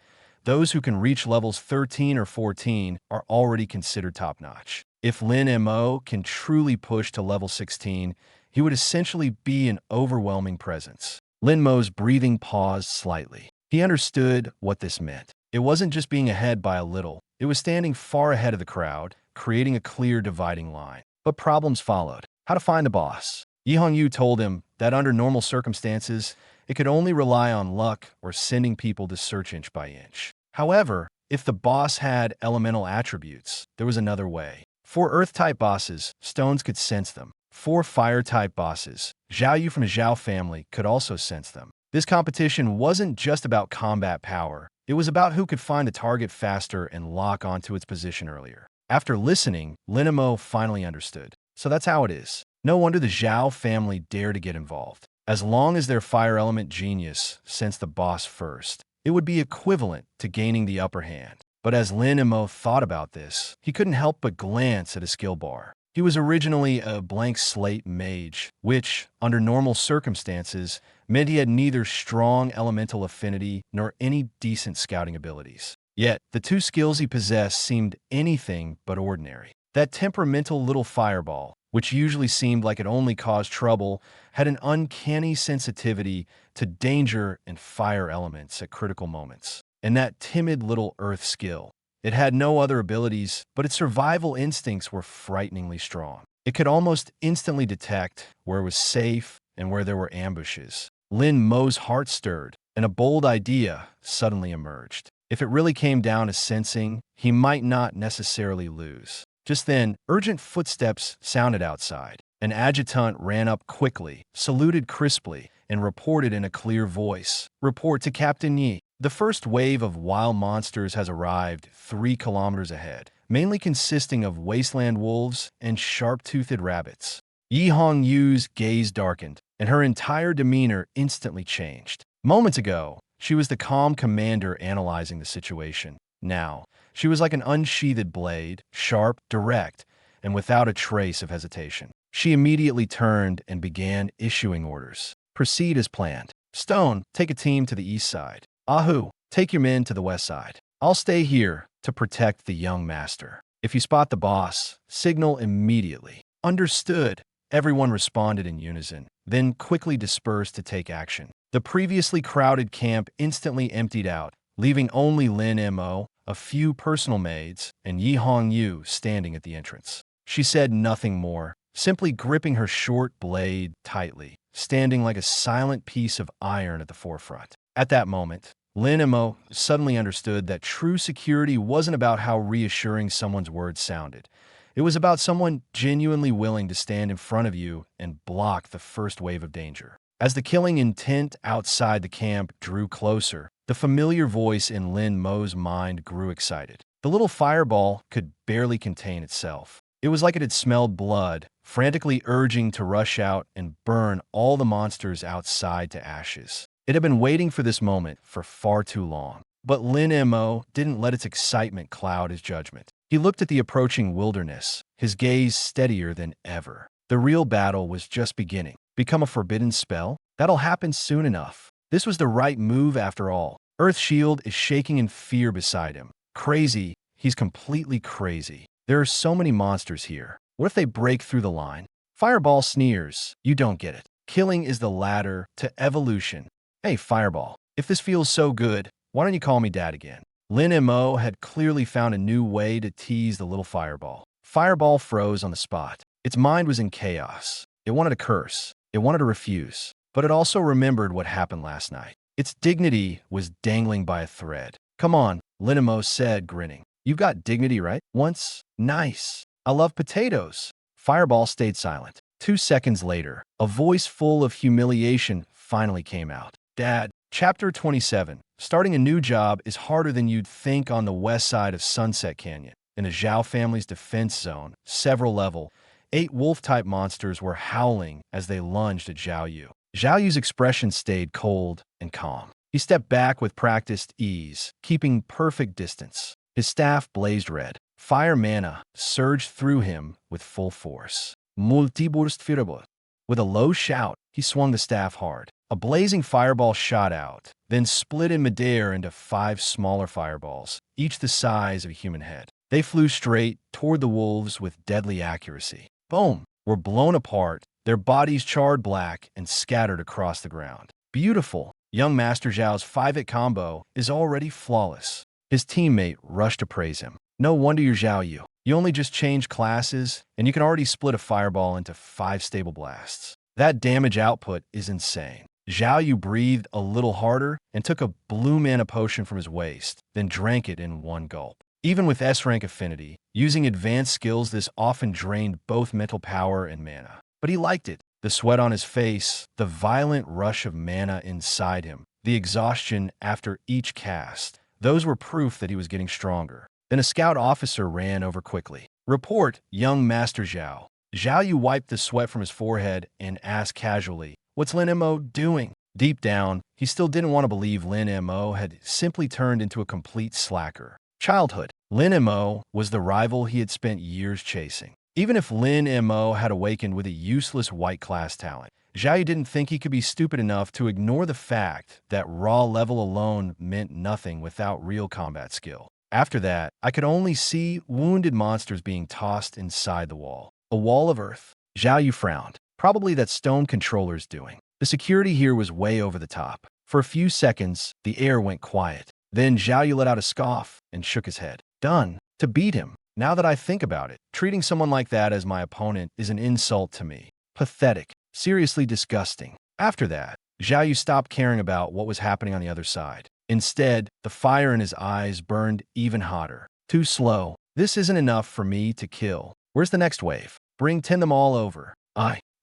those who can reach levels 13 or 14 are already considered top-notch. If Lin Mo can truly push to level 16, he would essentially be an overwhelming presence. Lin Mo's breathing paused slightly. He understood what this meant. It wasn't just being ahead by a little. It was standing far ahead of the crowd, creating a clear dividing line. But problems followed. How to find the boss? Yi Hongyu told him that under normal circumstances, it could only rely on luck or sending people to search inch by inch. However, if the boss had elemental attributes, there was another way. 4 Earth-type bosses, stones could sense them. 4 Fire-type bosses, Zhao Yu from the Zhao family, could also sense them. This competition wasn't just about combat power. It was about who could find the target faster and lock onto its position earlier. After listening, Lin Mo finally understood. So that's how it is. No wonder the Zhao family dared to get involved. As long as their fire element genius sensed the boss first, it would be equivalent to gaining the upper hand. But as Lin Mo thought about this, he couldn't help but glance at his skill bar. He was originally a blank slate mage, which, under normal circumstances, meant he had neither strong elemental affinity nor any decent scouting abilities. Yet, the 2 skills he possessed seemed anything but ordinary. That temperamental little fireball, which usually seemed like it only caused trouble, had an uncanny sensitivity to danger and fire elements at critical moments. And that timid little earth skill, it had no other abilities, but its survival instincts were frighteningly strong. It could almost instantly detect where it was safe and where there were ambushes. Lin Mo's heart stirred, and a bold idea suddenly emerged. If it really came down to sensing, he might not necessarily lose. Just then, urgent footsteps sounded outside. An adjutant ran up quickly, saluted crisply, and reported in a clear voice, "Report to Captain Yi." The first wave of wild monsters has arrived 3 kilometers ahead, mainly consisting of wasteland wolves and sharp-toothed rabbits. Yi Hong Yu's gaze darkened, and her entire demeanor instantly changed. Moments ago, she was the calm commander analyzing the situation. Now, she was like an unsheathed blade, sharp, direct, and without a trace of hesitation. She immediately turned and began issuing orders. Proceed as planned. Stone, take a team to the east side. Ahu, take your men to the west side. I'll stay here to protect the young master. If you spot the boss, signal immediately. Understood. Everyone responded in unison, then quickly dispersed to take action. The previously crowded camp instantly emptied out, leaving only Lin Mo, a few personal maids, and Yi Hong Yu standing at the entrance. She said nothing more, simply gripping her short blade tightly, standing like a silent piece of iron at the forefront. At that moment, Lin Mo suddenly understood that true security wasn't about how reassuring someone's words sounded. It was about someone genuinely willing to stand in front of you and block the first wave of danger. As the killing intent outside the camp drew closer, the familiar voice in Lin Mo's mind grew excited. The little fireball could barely contain itself. It was like it had smelled blood, frantically urging to rush out and burn all the monsters outside to ashes. It had been waiting for this moment for far too long. But Lin Mo didn't let its excitement cloud his judgment. He looked at the approaching wilderness, his gaze steadier than ever. The real battle was just beginning. Become a forbidden spell? That'll happen soon enough. This was the right move after all. Earth Shield is shaking in fear beside him. Crazy. He's completely crazy. There are so many monsters here. What if they break through the line? Fireball sneers. You don't get it. Killing is the ladder to evolution. Hey, Fireball, if this feels so good, why don't you call me Dad again? Lin Mo had clearly found a new way to tease the little Fireball. Fireball froze on the spot. Its mind was in chaos. It wanted to curse. It wanted to refuse. But it also remembered what happened last night. Its dignity was dangling by a thread. Come on, Lin Mo said, grinning. You've got dignity, right? Once? Nice. I love potatoes. Fireball stayed silent. 2 seconds later, a voice full of humiliation finally came out. Dad, Chapter 27. Starting a new job is harder than you'd think on the west side of Sunset Canyon. In the Zhao family's defense zone, several level, 8 wolf-type monsters were howling as they lunged at Zhao Yu. Zhao Yu's expression stayed cold and calm. He stepped back with practiced ease, keeping perfect distance. His staff blazed red. Fire mana surged through him with full force. Multiburst Firable. With a low shout, he swung the staff hard. A blazing fireball shot out, then split in midair into 5 smaller fireballs, each the size of a human head. They flew straight toward the wolves with deadly accuracy. Boom! Were blown apart, their bodies charred black and scattered across the ground. Beautiful! Young Master Zhao's 5-hit combo is already flawless. His teammate rushed to praise him. No wonder you're Zhao Yu. You only just changed classes, and you can already split a fireball into 5 stable blasts. That damage output is insane. Zhao Yu breathed a little harder and took a blue mana potion from his waist, then drank it in one gulp. Even with S-rank affinity, using advanced skills this often drained both mental power and mana. But he liked it. The sweat on his face, the violent rush of mana inside him, the exhaustion after each cast. Those were proof that he was getting stronger. Then a scout officer ran over quickly. Report, young Master Zhao. Zhao Yu wiped the sweat from his forehead and asked casually, What's Lin Mo doing? Deep down, he still didn't want to believe Lin Mo had simply turned into a complete slacker. Childhood. Lin Mo was the rival he had spent years chasing. Even if Lin Mo had awakened with a useless white class talent, Zhao Yu didn't think he could be stupid enough to ignore the fact that raw level alone meant nothing without real combat skill. After that, I could only see wounded monsters being tossed inside the wall. A wall of earth. Zhao Yu frowned. Probably that stone controller's doing. The security here was way over the top. For a few seconds, the air went quiet. Then Zhao Yu let out a scoff and shook his head. Done. To beat him. Now that I think about it, treating someone like that as my opponent is an insult to me. Pathetic. Seriously disgusting. After that, Zhao Yu stopped caring about what was happening on the other side. Instead, the fire in his eyes burned even hotter. Too slow. This isn't enough for me to kill. Where's the next wave? Bring 10 them all over.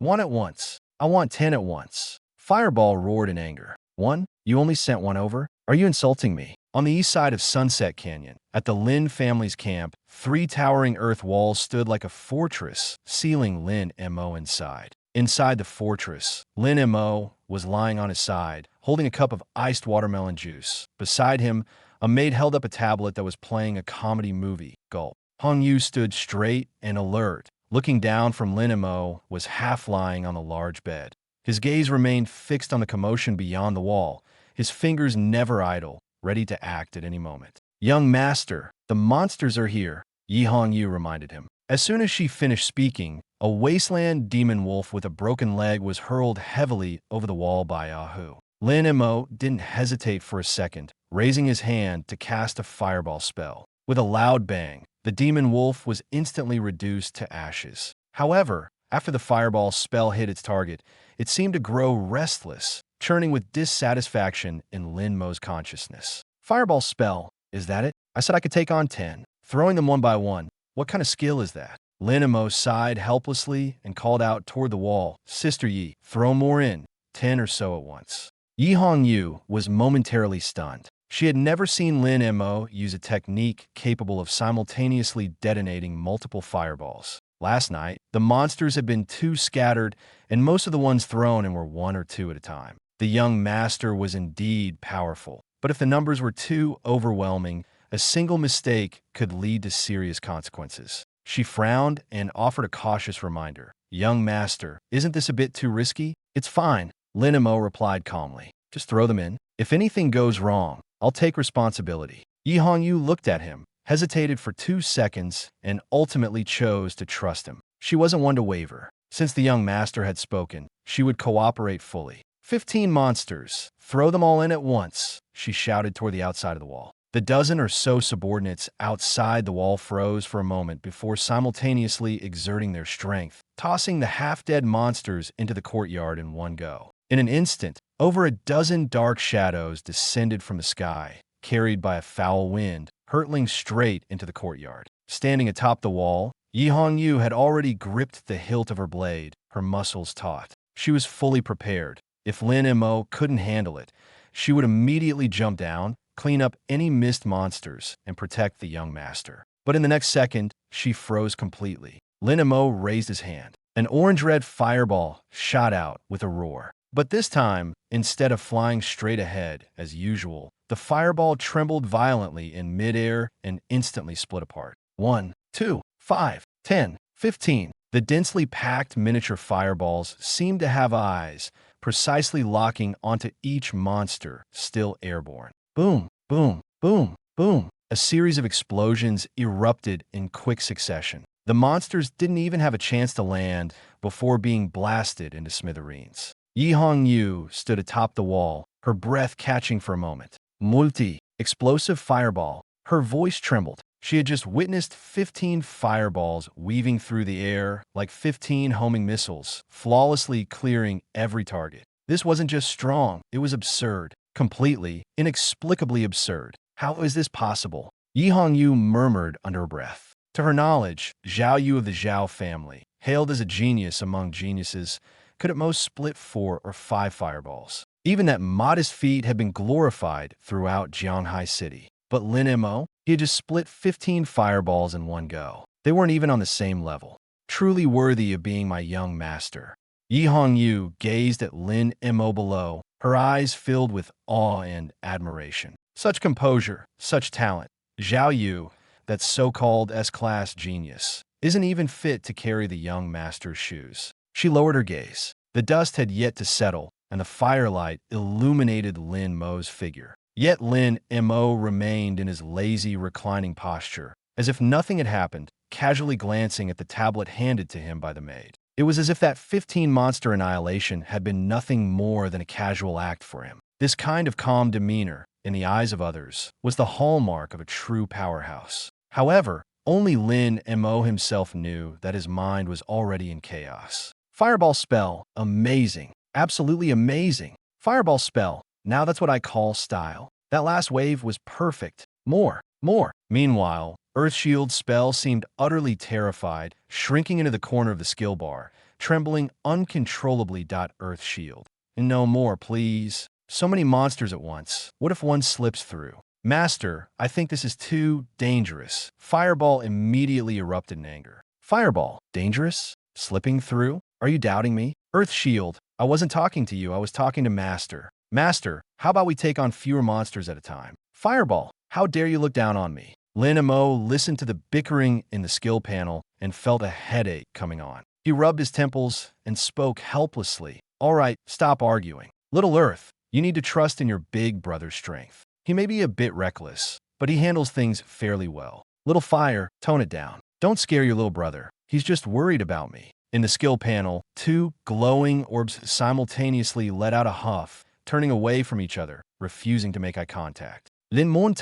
One at once. I want 10 at once. Fireball roared in anger. 1? You only sent 1 over? Are you insulting me? On the east side of Sunset Canyon, at the Lin family's camp, 3 towering earth walls stood like a fortress, sealing Lin Mo inside. Inside the fortress, Lin Mo was lying on his side, holding a cup of iced watermelon juice. Beside him, a maid held up a tablet that was playing a comedy movie. Gulp. Hong Yu stood straight and alert. Looking down from Lin Mo was half lying on the large bed. His gaze remained fixed on the commotion beyond the wall, his fingers never idle, ready to act at any moment. Young master, the monsters are here, Yi Hong Yu reminded him. As soon as she finished speaking, a wasteland demon wolf with a broken leg was hurled heavily over the wall by Ahu. Lin Mo didn't hesitate for a second, raising his hand to cast a fireball spell. With a loud bang, the demon wolf was instantly reduced to ashes. However, after the fireball spell hit its target, it seemed to grow restless, churning with dissatisfaction in Lin Mo's consciousness. Fireball spell, is that it? I said I could take on 10. Throwing them one by one. What kind of skill is that? Lin Mo sighed helplessly and called out toward the wall. Sister Yi, throw more in, 10 or so at once. Yi Hong Yu was momentarily stunned. She had never seen Lin Mo use a technique capable of simultaneously detonating multiple fireballs. Last night, the monsters had been too scattered, and most of the ones thrown in were 1 or 2 at a time. The young master was indeed powerful, but if the numbers were too overwhelming, a single mistake could lead to serious consequences. She frowned and offered a cautious reminder. Young master, isn't this a bit too risky? It's fine, Lin Mo replied calmly. Just throw them in. If anything goes wrong, I'll take responsibility. Yi Hong Yu looked at him, hesitated for 2 seconds, and ultimately chose to trust him. She wasn't one to waver. Since the young master had spoken, she would cooperate fully. 15 monsters. Throw them all in at once, she shouted toward the outside of the wall. The dozen or so subordinates outside the wall froze for a moment before simultaneously exerting their strength, tossing the half-dead monsters into the courtyard in one go. In an instant, over a dozen dark shadows descended from the sky, carried by a foul wind, hurtling straight into the courtyard. Standing atop the wall, Yi Hong Yu had already gripped the hilt of her blade, her muscles taut. She was fully prepared. If Lin Mo couldn't handle it, she would immediately jump down, clean up any missed monsters, and protect the young master. But in the next second, she froze completely. Lin Mo raised his hand. An orange-red fireball shot out with a roar. But this time, instead of flying straight ahead, as usual, the fireball trembled violently in midair and instantly split apart. 1, 2, 5, 10, 15. The densely packed miniature fireballs seemed to have eyes, precisely locking onto each monster still airborne. Boom, boom, boom, boom. A series of explosions erupted in quick succession. The monsters didn't even have a chance to land before being blasted into smithereens. Yi Hong Yu stood atop the wall, her breath catching for a moment. Explosive fireball. Her voice trembled. She had just witnessed 15 fireballs weaving through the air like 15 homing missiles, flawlessly clearing every target. This wasn't just strong, it was absurd. Completely, inexplicably absurd. How is this possible? Yi Hong Yu murmured under her breath. To her knowledge, Zhao Yu of the Zhao family, hailed as a genius among geniuses, could at most split 4 or 5 fireballs. Even that modest feat had been glorified throughout Jianghai City. But Lin Mo, he had just split 15 fireballs in one go. They weren't even on the same level. Truly worthy of being my young master. Yi Hong Yu gazed at Lin Mo below, her eyes filled with awe and admiration. Such composure, such talent. Zhao Yu, that so-called S-class genius, isn't even fit to carry the young master's shoes. She lowered her gaze. The dust had yet to settle, and the firelight illuminated Lin Mo's figure. Yet Lin Mo remained in his lazy, reclining posture, as if nothing had happened, casually glancing at the tablet handed to him by the maid. It was as if that 15-monster annihilation had been nothing more than a casual act for him. This kind of calm demeanor, in the eyes of others, was the hallmark of a true powerhouse. However, only Lin Mo himself knew that his mind was already in chaos. Fireball spell, amazing, absolutely amazing. Fireball spell, now that's what I call style. That last wave was perfect. More. Meanwhile, Earthshield's spell seemed utterly terrified, shrinking into the corner of the skill bar, trembling uncontrollably. Earthshield. No more, please. So many monsters at once. What if one slips through? Master, I think this is too dangerous. Fireball immediately erupted in anger. Fireball, dangerous? Slipping through? Are you doubting me? Earth Shield, I wasn't talking to you, I was talking to Master. Master, how about we take on fewer monsters at a time? Fireball, how dare you look down on me? Lin Mo listened to the bickering in the skill panel and felt a headache coming on. He rubbed his temples and spoke helplessly. All right, stop arguing. Little Earth, you need to trust in your big brother's strength. He may be a bit reckless, but he handles things fairly well. Little Fire, tone it down. Don't scare your little brother. He's just worried about me. In the skill panel, two glowing orbs simultaneously let out a huff, turning away from each other, refusing to make eye contact. Lin Mo,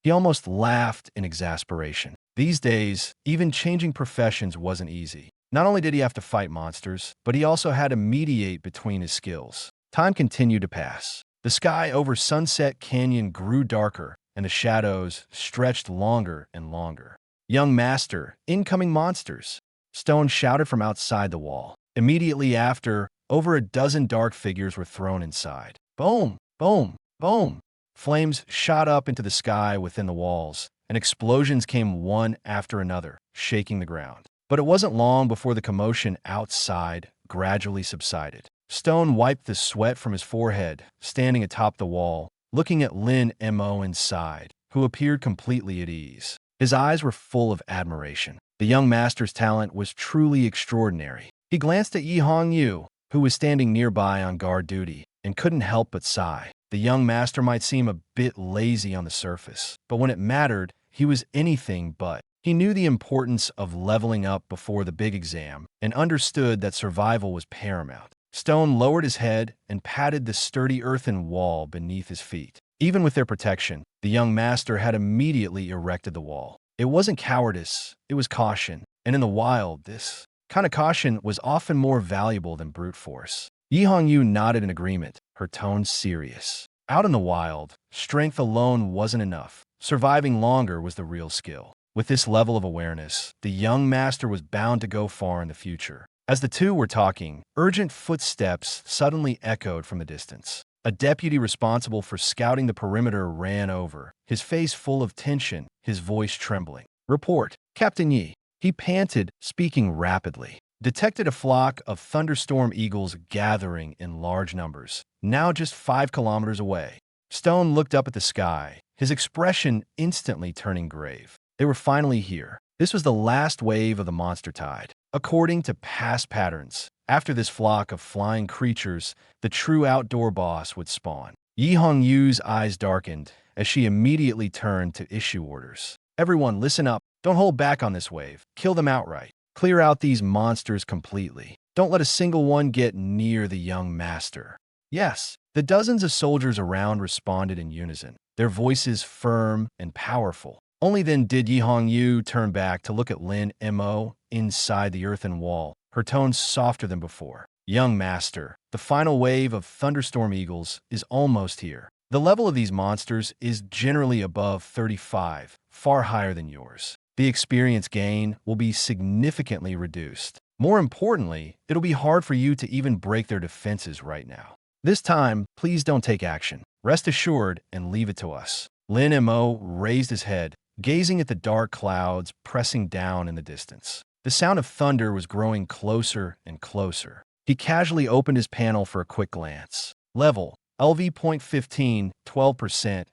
he almost laughed in exasperation. These days, even changing professions wasn't easy. Not only did he have to fight monsters, but he also had to mediate between his skills. Time continued to pass. The sky over Sunset Canyon grew darker, and the shadows stretched longer and longer. Young Master, incoming monsters! Stone shouted from outside the wall. Immediately after, over a dozen dark figures were thrown inside. Boom! Boom! Boom! Flames shot up into the sky within the walls, and explosions came one after another, shaking the ground. But it wasn't long before the commotion outside gradually subsided. Stone wiped the sweat from his forehead, standing atop the wall, looking at Lin Mo inside, who appeared completely at ease. His eyes were full of admiration. The young master's talent was truly extraordinary. He glanced at Yi Hongyu, who was standing nearby on guard duty, and couldn't help but sigh. The young master might seem a bit lazy on the surface, but when it mattered, he was anything but. He knew the importance of leveling up before the big exam and understood that survival was paramount. Stone lowered his head and patted the sturdy earthen wall beneath his feet. Even with their protection, the young master had immediately erected the wall. It wasn't cowardice, it was caution, and in the wild, this kind of caution was often more valuable than brute force. Yi Hongyu nodded in agreement, her tone serious. Out in the wild, strength alone wasn't enough. Surviving longer was the real skill. With this level of awareness, the young master was bound to go far in the future. As the two were talking, urgent footsteps suddenly echoed from the distance. A deputy responsible for scouting the perimeter ran over, his face full of tension, his voice trembling. Report, Captain Yi. He panted, speaking rapidly. Detected a flock of thunderstorm eagles gathering in large numbers, now just 5 kilometers away. Stone looked up at the sky, his expression instantly turning grave. They were finally here. This was the last wave of the monster tide. According to past patterns, after this flock of flying creatures, the true outdoor boss would spawn. Yi Hongyu's eyes darkened as she immediately turned to issue orders. Everyone, listen up. Don't hold back on this wave. Kill them outright. Clear out these monsters completely. Don't let a single one get near the young master. Yes, the dozens of soldiers around responded in unison, their voices firm and powerful. Only then did Yi Hongyu turn back to look at Lin Mo inside the earthen wall, her tone softer than before. Young master, the final wave of thunderstorm eagles is almost here. The level of these monsters is generally above 35, far higher than yours. The experience gain will be significantly reduced. More importantly, it'll be hard for you to even break their defenses right now. This time, please don't take action. Rest assured and leave it to us. Lin Mo raised his head, gazing at the dark clouds pressing down in the distance. The sound of thunder was growing closer and closer. He casually opened his panel for a quick glance. Level, LV.15, 12%.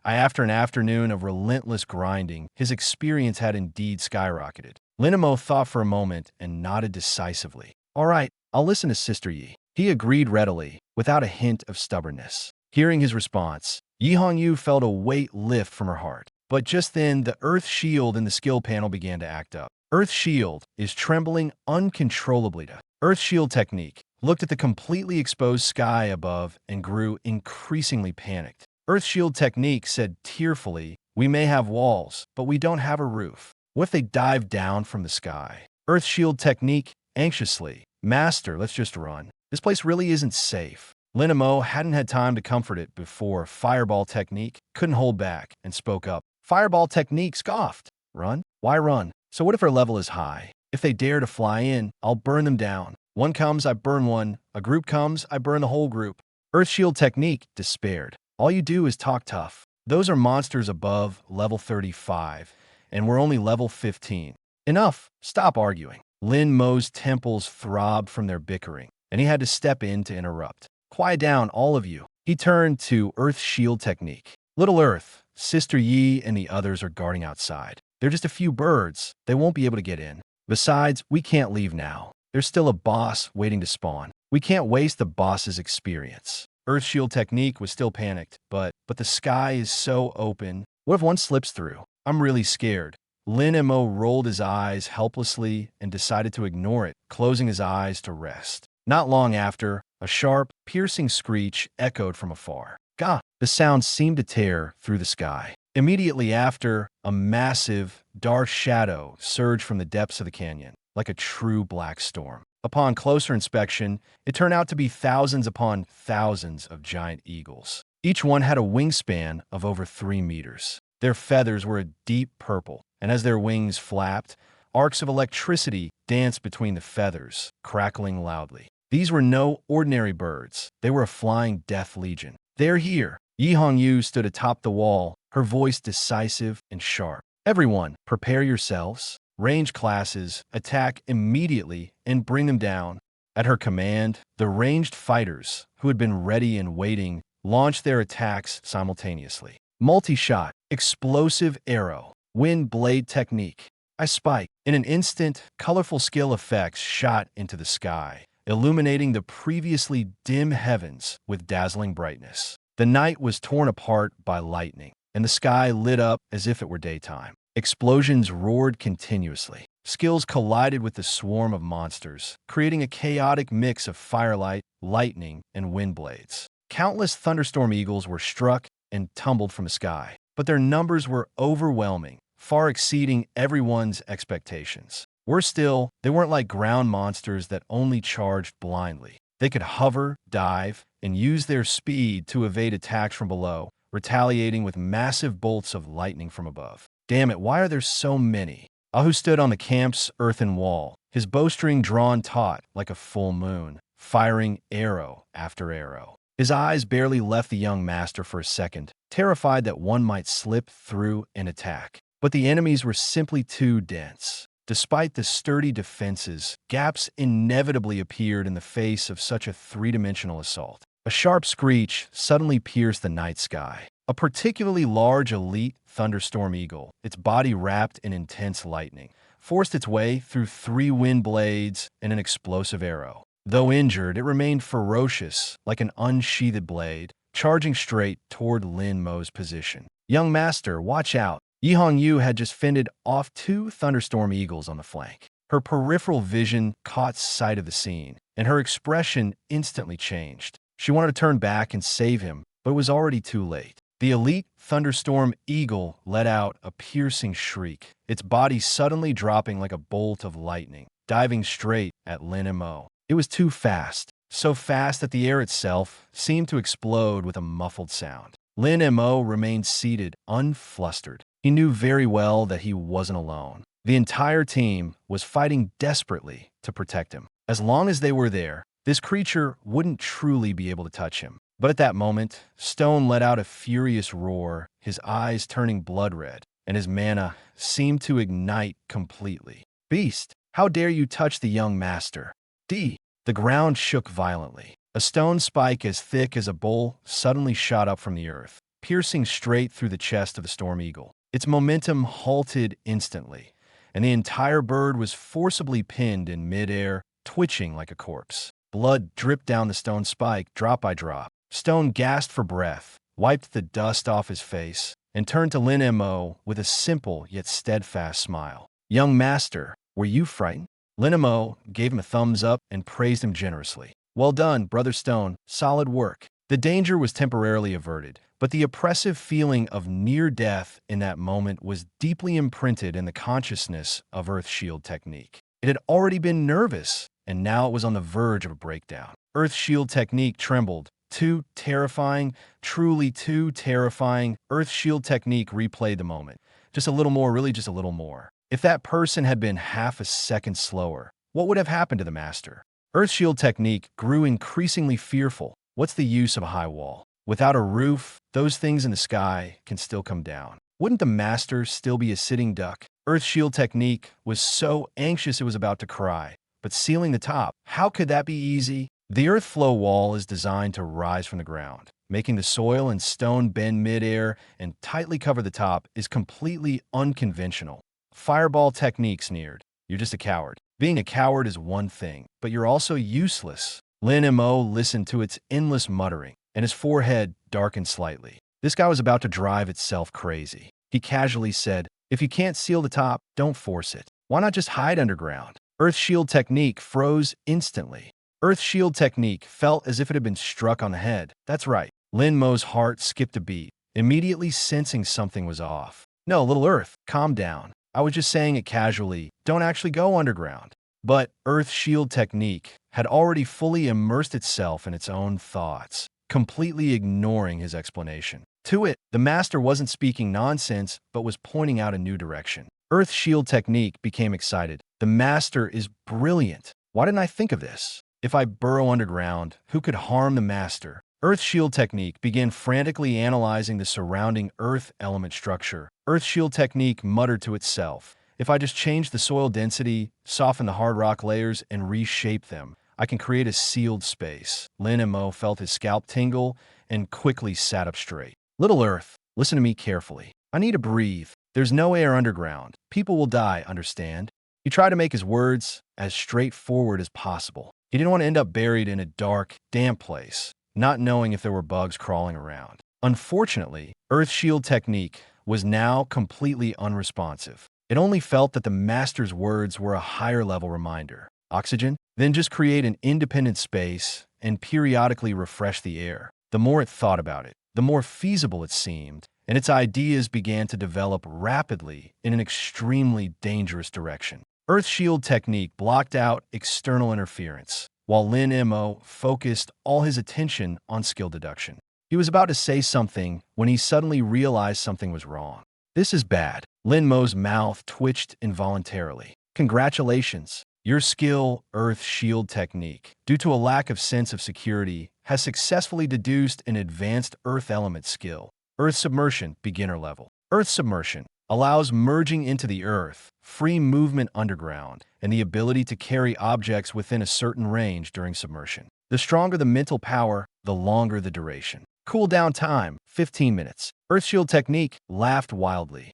After an afternoon of relentless grinding, his experience had indeed skyrocketed. Lin Mo thought for a moment and nodded decisively. All right, I'll listen to Sister Yi. He agreed readily, without a hint of stubbornness. Hearing his response, Yi Hongyu felt a weight lift from her heart. But just then, the Earth Shield in the skill panel began to act up. Earth Shield is trembling uncontrollably. Earth Shield technique looked at the completely exposed sky above and grew increasingly panicked. Earth Shield technique said tearfully, we may have walls, but we don't have a roof. What if they dive down from the sky? Earth Shield technique, anxiously, Master, let's just run. This place really isn't safe. Lin Mo hadn't had time to comfort it before Fireball technique couldn't hold back and spoke up. Fireball technique scoffed. Run? Why run? So what if our level is high? If they dare to fly in, I'll burn them down. One comes, I burn one. A group comes, I burn the whole group. Earth Shield technique despaired. All you do is talk tough. Those are monsters above level 35, and we're only level 15. Enough. Stop arguing. Lin Mo's temples throbbed from their bickering, and he had to step in to interrupt. Quiet down, all of you. He turned to Earth Shield technique. Little Earth, Sister Yi and the others are guarding outside. They're just a few birds. They won't be able to get in. Besides, we can't leave now. There's still a boss waiting to spawn. We can't waste the boss's experience. Earth Shield technique was still panicked, but the sky is so open. What if one slips through? I'm really scared. Lin Mo rolled his eyes helplessly and decided to ignore it, closing his eyes to rest. Not long after, a sharp, piercing screech echoed from afar. Gah! The sound seemed to tear through the sky. Immediately after, a massive, dark shadow surged from the depths of the canyon, like a true black storm. Upon closer inspection, it turned out to be thousands upon thousands of giant eagles. Each one had a wingspan of over 3 meters. Their feathers were a deep purple, and as their wings flapped, arcs of electricity danced between the feathers, crackling loudly. These were no ordinary birds. They were a flying death legion. They're here. Yi Hongyu stood atop the wall, her voice decisive and sharp. Everyone, prepare yourselves. Range classes, attack immediately and bring them down. At her command, the ranged fighters, who had been ready and waiting, launched their attacks simultaneously. Multi-shot, explosive arrow, wind blade technique. I spike. In an instant, colorful skill effects shot into the sky, illuminating the previously dim heavens with dazzling brightness. The night was torn apart by lightning, and the sky lit up as if it were daytime. Explosions roared continuously. Skills collided with the swarm of monsters, creating a chaotic mix of firelight, lightning, and wind blades. Countless thunderstorm eagles were struck and tumbled from the sky, but their numbers were overwhelming, far exceeding everyone's expectations. Worse still, they weren't like ground monsters that only charged blindly. They could hover, dive, and use their speed to evade attacks from below, retaliating with massive bolts of lightning from above. Damn it, why are there so many? Ahu stood on the camp's earthen wall, his bowstring drawn taut like a full moon, firing arrow after arrow. His eyes barely left the young master for a second, terrified that one might slip through and attack. But the enemies were simply too dense. Despite the sturdy defenses, gaps inevitably appeared in the face of such a three-dimensional assault. A sharp screech suddenly pierced the night sky. A particularly large elite thunderstorm eagle, its body wrapped in intense lightning, forced its way through 3 wind blades and an explosive arrow. Though injured, it remained ferocious, like an unsheathed blade, charging straight toward Lin Mo's position. Young master, watch out. Yi Hongyu had just fended off 2 thunderstorm eagles on the flank. Her peripheral vision caught sight of the scene, and her expression instantly changed. She wanted to turn back and save him, but it was already too late. The elite thunderstorm eagle let out a piercing shriek, its body suddenly dropping like a bolt of lightning, diving straight at Lin Mo. It was too fast, so fast that the air itself seemed to explode with a muffled sound. Lin Mo remained seated, unflustered. He knew very well that he wasn't alone. The entire team was fighting desperately to protect him. As long as they were there, this creature wouldn't truly be able to touch him. But at that moment, Stone let out a furious roar, his eyes turning blood red, and his mana seemed to ignite completely. Beast, how dare you touch the young master? D. The ground shook violently. A stone spike as thick as a bowl suddenly shot up from the earth, piercing straight through the chest of the storm eagle. Its momentum halted instantly, and the entire bird was forcibly pinned in midair, twitching like a corpse. Blood dripped down the stone spike drop by drop. Stone gasped for breath, wiped the dust off his face, and turned to Lin Mo with a simple yet steadfast smile. Young master, were you frightened? Lin Mo gave him a thumbs up and praised him generously. Well done, Brother Stone. Solid work. The danger was temporarily averted, but the oppressive feeling of near death in that moment was deeply imprinted in the consciousness of Earth Shield technique. It had already been nervous, and now it was on the verge of a breakdown. Earth Shield technique trembled. Too terrifying, truly too terrifying. Earth Shield technique replayed the moment. Just a little more, really just a little more. If that person had been half a second slower, what would have happened to the master? Earth Shield technique grew increasingly fearful. What's the use of a high wall? Without a roof, those things in the sky can still come down. Wouldn't the master still be a sitting duck? Earth's shield technique was so anxious it was about to cry. But sealing the top, how could that be easy? The earth flow wall is designed to rise from the ground. Making the soil and stone bend midair and tightly cover the top is completely unconventional. Fireball technique sneered. You're just a coward. Being a coward is one thing, but you're also useless. Lin Mo listened to its endless muttering, and his forehead darkened slightly. This guy was about to drive itself crazy. He casually said, if you can't seal the top, don't force it. Why not just hide underground? Earth shield technique froze instantly. Earth shield technique felt as if it had been struck on the head. That's right. Lin Mo's heart skipped a beat, immediately sensing something was off. No, little Earth, calm down. I was just saying it casually. Don't actually go underground. But Earth shield technique had already fully immersed itself in its own thoughts, completely ignoring his explanation. To it, the master wasn't speaking nonsense, but was pointing out a new direction. Earth shield technique became excited. The master is brilliant. Why didn't I think of this? If I burrow underground, who could harm the master? Earth shield technique began frantically analyzing the surrounding earth element structure. Earth shield technique muttered to itself, if I just change the soil density, soften the hard rock layers, and reshape them, I can create a sealed space. Lin Mo felt his scalp tingle and quickly sat up straight. Little Earth, listen to me carefully. I need to breathe. There's no air underground. People will die, understand? He tried to make his words as straightforward as possible. He didn't want to end up buried in a dark, damp place, not knowing if there were bugs crawling around. Unfortunately, Earth shield technique was now completely unresponsive. It only felt that the master's words were a higher-level reminder. Oxygen? Then just create an independent space and periodically refresh the air. The more it thought about it, the more feasible it seemed, and its ideas began to develop rapidly in an extremely dangerous direction. Earth shield technique blocked out external interference, while Lin Mo focused all his attention on skill deduction. He was about to say something when he suddenly realized something was wrong. This is bad. Lin Mo's mouth twitched involuntarily. Congratulations. Your skill, Earth shield technique, due to a lack of sense of security, has successfully deduced an advanced Earth element skill. Earth submersion, beginner level. Earth submersion allows merging into the Earth, free movement underground, and the ability to carry objects within a certain range during submersion. The stronger the mental power, the longer the duration. Cooldown time, 15 minutes. Earth shield technique laughed wildly.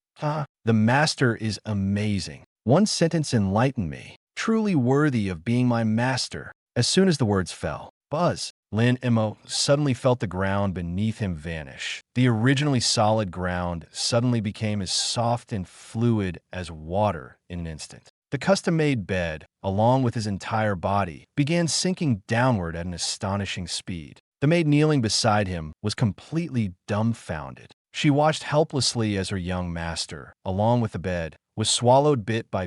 The master is amazing. One sentence enlightened me. Truly worthy of being my master. As soon as the words fell, buzz, Lin Mo suddenly felt the ground beneath him vanish. The originally solid ground suddenly became as soft and fluid as water in an instant. The custom-made bed, along with his entire body, began sinking downward at an astonishing speed. The maid kneeling beside him was completely dumbfounded. She watched helplessly as her young master, along with the bed, was swallowed bit by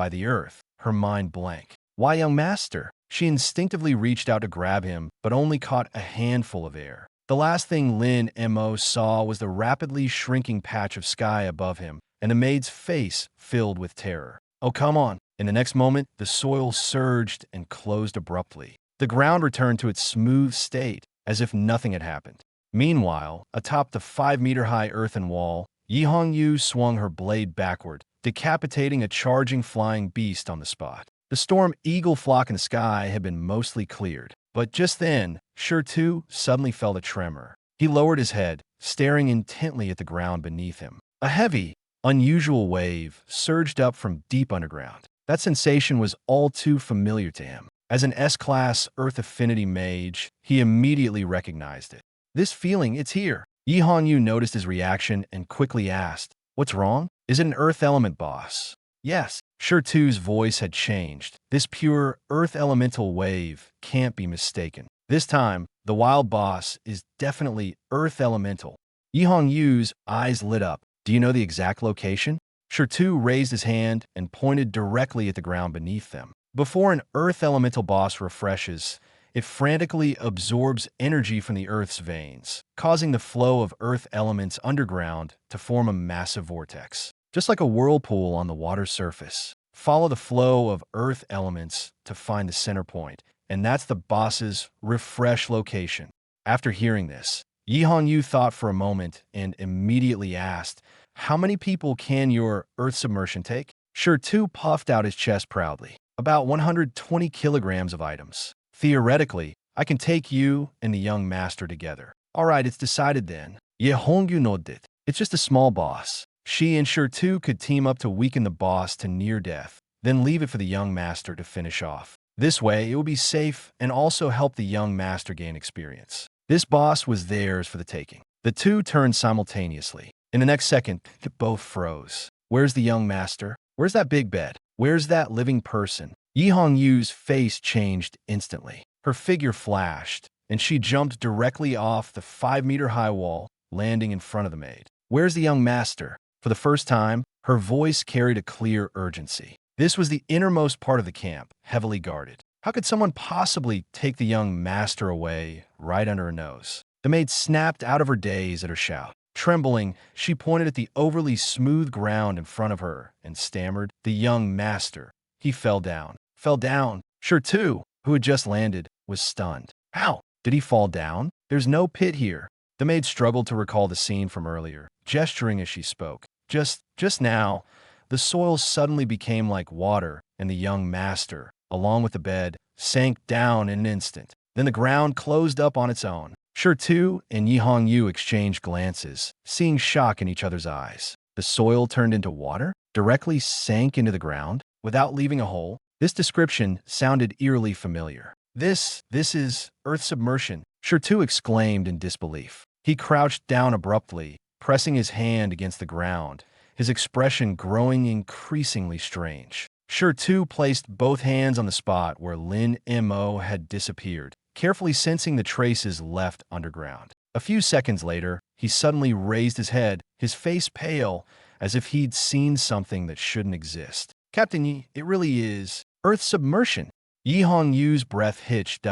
the earth, her mind blank. Why, young master? She instinctively reached out to grab him, but only caught a handful of air. The last thing Lin Mo saw was the rapidly shrinking patch of sky above him, and the maid's face filled with terror. Oh, come on. In the next moment, the soil surged and closed abruptly. The ground returned to its smooth state, as if nothing had happened. Meanwhile, atop the 5-meter-high earthen wall, Yi Hongyu swung her blade backward, decapitating a charging flying beast on the spot. The storm eagle flock in the sky had been mostly cleared, but just then, Tu suddenly felt a tremor. He lowered his head, staring intently at the ground beneath him. A heavy, unusual wave surged up from deep underground. That sensation was all too familiar to him. As an S-class Earth affinity mage, he immediately recognized it. This feeling, it's here. Yi Hongyu noticed his reaction and quickly asked, what's wrong? Is it an Earth element boss? Yes. Tu's voice had changed. This pure Earth elemental wave can't be mistaken. This time, the wild boss is definitely Earth elemental. Yi Hongyu's eyes lit up. Do you know the exact location? Tu raised his hand and pointed directly at the ground beneath them. Before an Earth elemental boss refreshes, it frantically absorbs energy from the Earth's veins, causing the flow of Earth elements underground to form a massive vortex. Just like a whirlpool on the water surface. Follow the flow of Earth elements to find the center point, and that's the boss's refresh location. After hearing this, Yi Hongyu thought for a moment and immediately asked, "How many people can your earth submersion take?" Sure Tu puffed out his chest proudly. "About 120 kilograms of items. Theoretically, I can take you and the young master together." "All right, it's decided then." Ye Hongyu nodded. "It's just a small boss. She and Sure Tu could team up to weaken the boss to near death, then leave it for the young master to finish off. This way, it will be safe and also help the young master gain experience." This boss was theirs for the taking. The two turned simultaneously. In the next second, they both froze. Where's the young master? Where's that big bed? Where's that living person? Yi Hongyu's face changed instantly. Her figure flashed, and she jumped directly off the 5-meter-high wall, landing in front of the maid. "Where's the young master?" For the first time, her voice carried a clear urgency. This was the innermost part of the camp, heavily guarded. How could someone possibly take the young master away right under her nose? The maid snapped out of her daze at her shout. Trembling, she pointed at the overly smooth ground in front of her and stammered, "The young master." He fell down. Fell down. Sure Tu, who had just landed, was stunned. "How? Did he fall down? There's no pit here." The maid struggled to recall the scene from earlier, gesturing as she spoke. Just now, the soil suddenly became like water, and the young master, along with the bed, sank down in an instant. Then the ground closed up on its own. Sure Tu and Yi Hongyu exchanged glances, seeing shock in each other's eyes. The soil turned into water? Directly sank into the ground, without leaving a hole? This description sounded eerily familiar. This is earth submersion, Sure Tu exclaimed in disbelief. He crouched down abruptly, pressing his hand against the ground, his expression growing increasingly strange. Sure Tu placed both hands on the spot where Lin Mo had disappeared, carefully sensing the traces left underground. A few seconds later, he suddenly raised his head, his face pale, as if he'd seen something that shouldn't exist. "Captain Yi, it really is earth submersion." Yi Hongyu's breath hitched.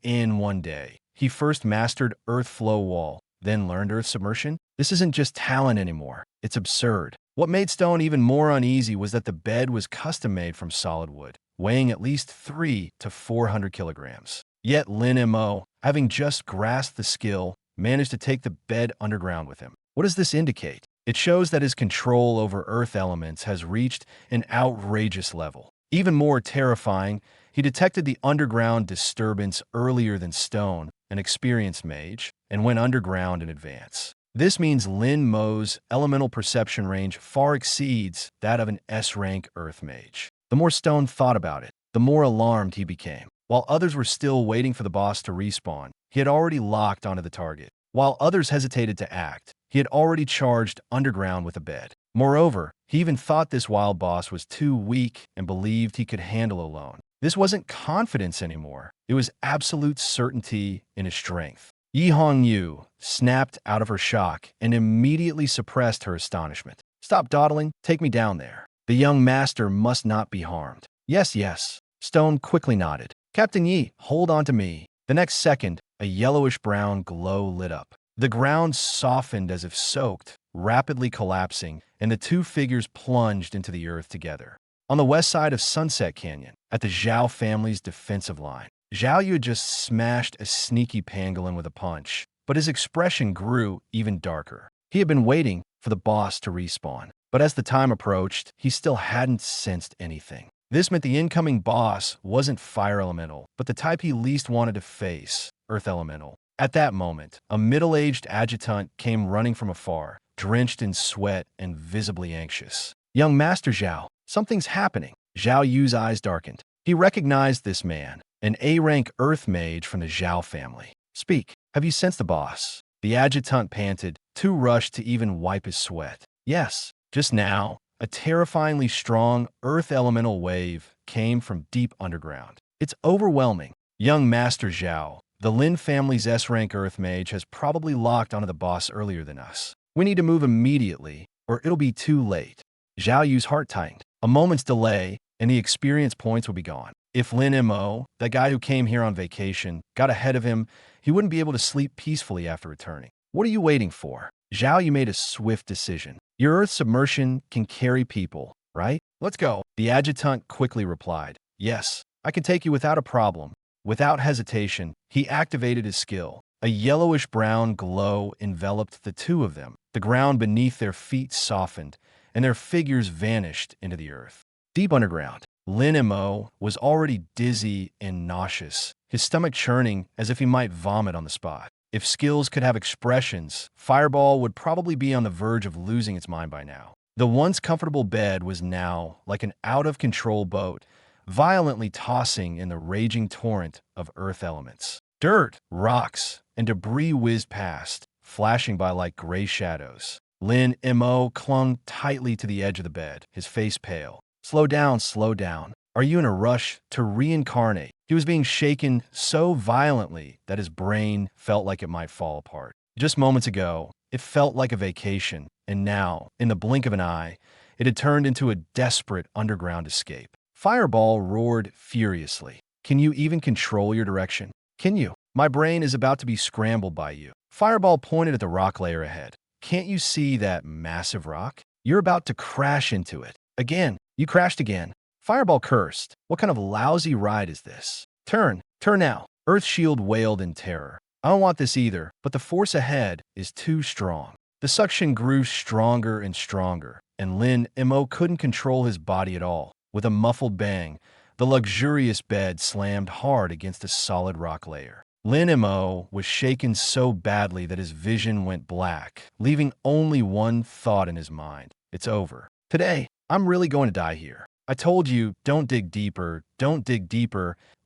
In one day, he first mastered earth flow wall, then learned earth submersion. This isn't just talent anymore. It's absurd. What made Stone even more uneasy was that the bed was custom-made from solid wood, weighing at least 300 to 400 kilograms. Yet Lin Mo, having just grasped the skill, managed to take the bed underground with him. What does this indicate? It shows that his control over earth elements has reached an outrageous level. Even more terrifying, he detected the underground disturbance earlier than Stone, an experienced mage, and went underground in advance. This means Lin Mo's elemental perception range far exceeds that of an S-rank Earth Mage. The more Stone thought about it, the more alarmed he became. While others were still waiting for the boss to respawn, he had already locked onto the target. While others hesitated to act, he had already charged underground with a bed. Moreover, he even thought this wild boss was too weak and believed he could handle alone. This wasn't confidence anymore. It was absolute certainty in his strength. Yi Hongyu snapped out of her shock and immediately suppressed her astonishment. "Stop dawdling. Take me down there. The young master must not be harmed." Yes. Stone quickly nodded. "Captain Yi, hold on to me." The next second, a yellowish-brown glow lit up. The ground softened as if soaked, rapidly collapsing, and the two figures plunged into the earth together. On the west side of Sunset Canyon, at the Zhao family's defensive line, Zhao Yu had just smashed a sneaky pangolin with a punch, but his expression grew even darker. He had been waiting for the boss to respawn, but as the time approached, he still hadn't sensed anything. This meant the incoming boss wasn't fire elemental, but the type he least wanted to face, earth elemental. At that moment, a middle-aged adjutant came running from afar, drenched in sweat and visibly anxious. "Young Master Zhao, something's happening." Zhao Yu's eyes darkened. He recognized this man, an A-rank Earth Mage from the Zhao family. "Speak. Have you sensed the boss?" The adjutant panted, too rushed to even wipe his sweat. "Yes. Just now, a terrifyingly strong Earth elemental wave came from deep underground. It's overwhelming. Young Master Zhao, the Lin family's S-rank Earth Mage has probably locked onto the boss earlier than us. We need to move immediately, or it'll be too late." Zhao Yu's heart tightened. A moment's delay, and the experience points would be gone. If Lin Mo, that guy who came here on vacation, got ahead of him, he wouldn't be able to sleep peacefully after returning. "What are you waiting for?" Zhao Yu made a swift decision. "Your earth submersion can carry people, right? Let's go." The adjutant quickly replied, "Yes, I can take you without a problem." Without hesitation, he activated his skill, A yellowish-brown glow enveloped the two of them. The ground beneath their feet softened, and their figures vanished into the earth. Deep underground, Lin Mo was already dizzy and nauseous, his stomach churning as if he might vomit on the spot. If skills could have expressions, Fireball would probably be on the verge of losing its mind by now. The once comfortable bed was now like an out-of-control boat, violently tossing in the raging torrent of earth elements. Dirt, rocks, and debris whizzed past, flashing by like gray shadows. Lin Mo clung tightly to the edge of the bed, his face pale. Slow down, slow down. Are you in a rush to reincarnate? He was being shaken so violently that his brain felt like it might fall apart. Just moments ago, it felt like a vacation, and now, in the blink of an eye, it had turned into a desperate underground escape. Fireball roared furiously. Can you even control your direction? Can you? My brain is about to be scrambled by you. Fireball pointed at the rock layer ahead. Can't you see that massive rock? You're about to crash into it. Again. You crashed again. Fireball cursed. What kind of lousy ride is this? Turn now. Earth Shield wailed in terror. I don't want this either, but the force ahead is too strong. The suction grew stronger and stronger, and Lin Mo couldn't control his body at all. With a muffled bang, the luxurious bed slammed hard against a solid rock layer. Lin Mo was shaken so badly that his vision went black, leaving only one thought in his mind. It's over. Today, I'm really going to die here. I told you, don't dig deeper,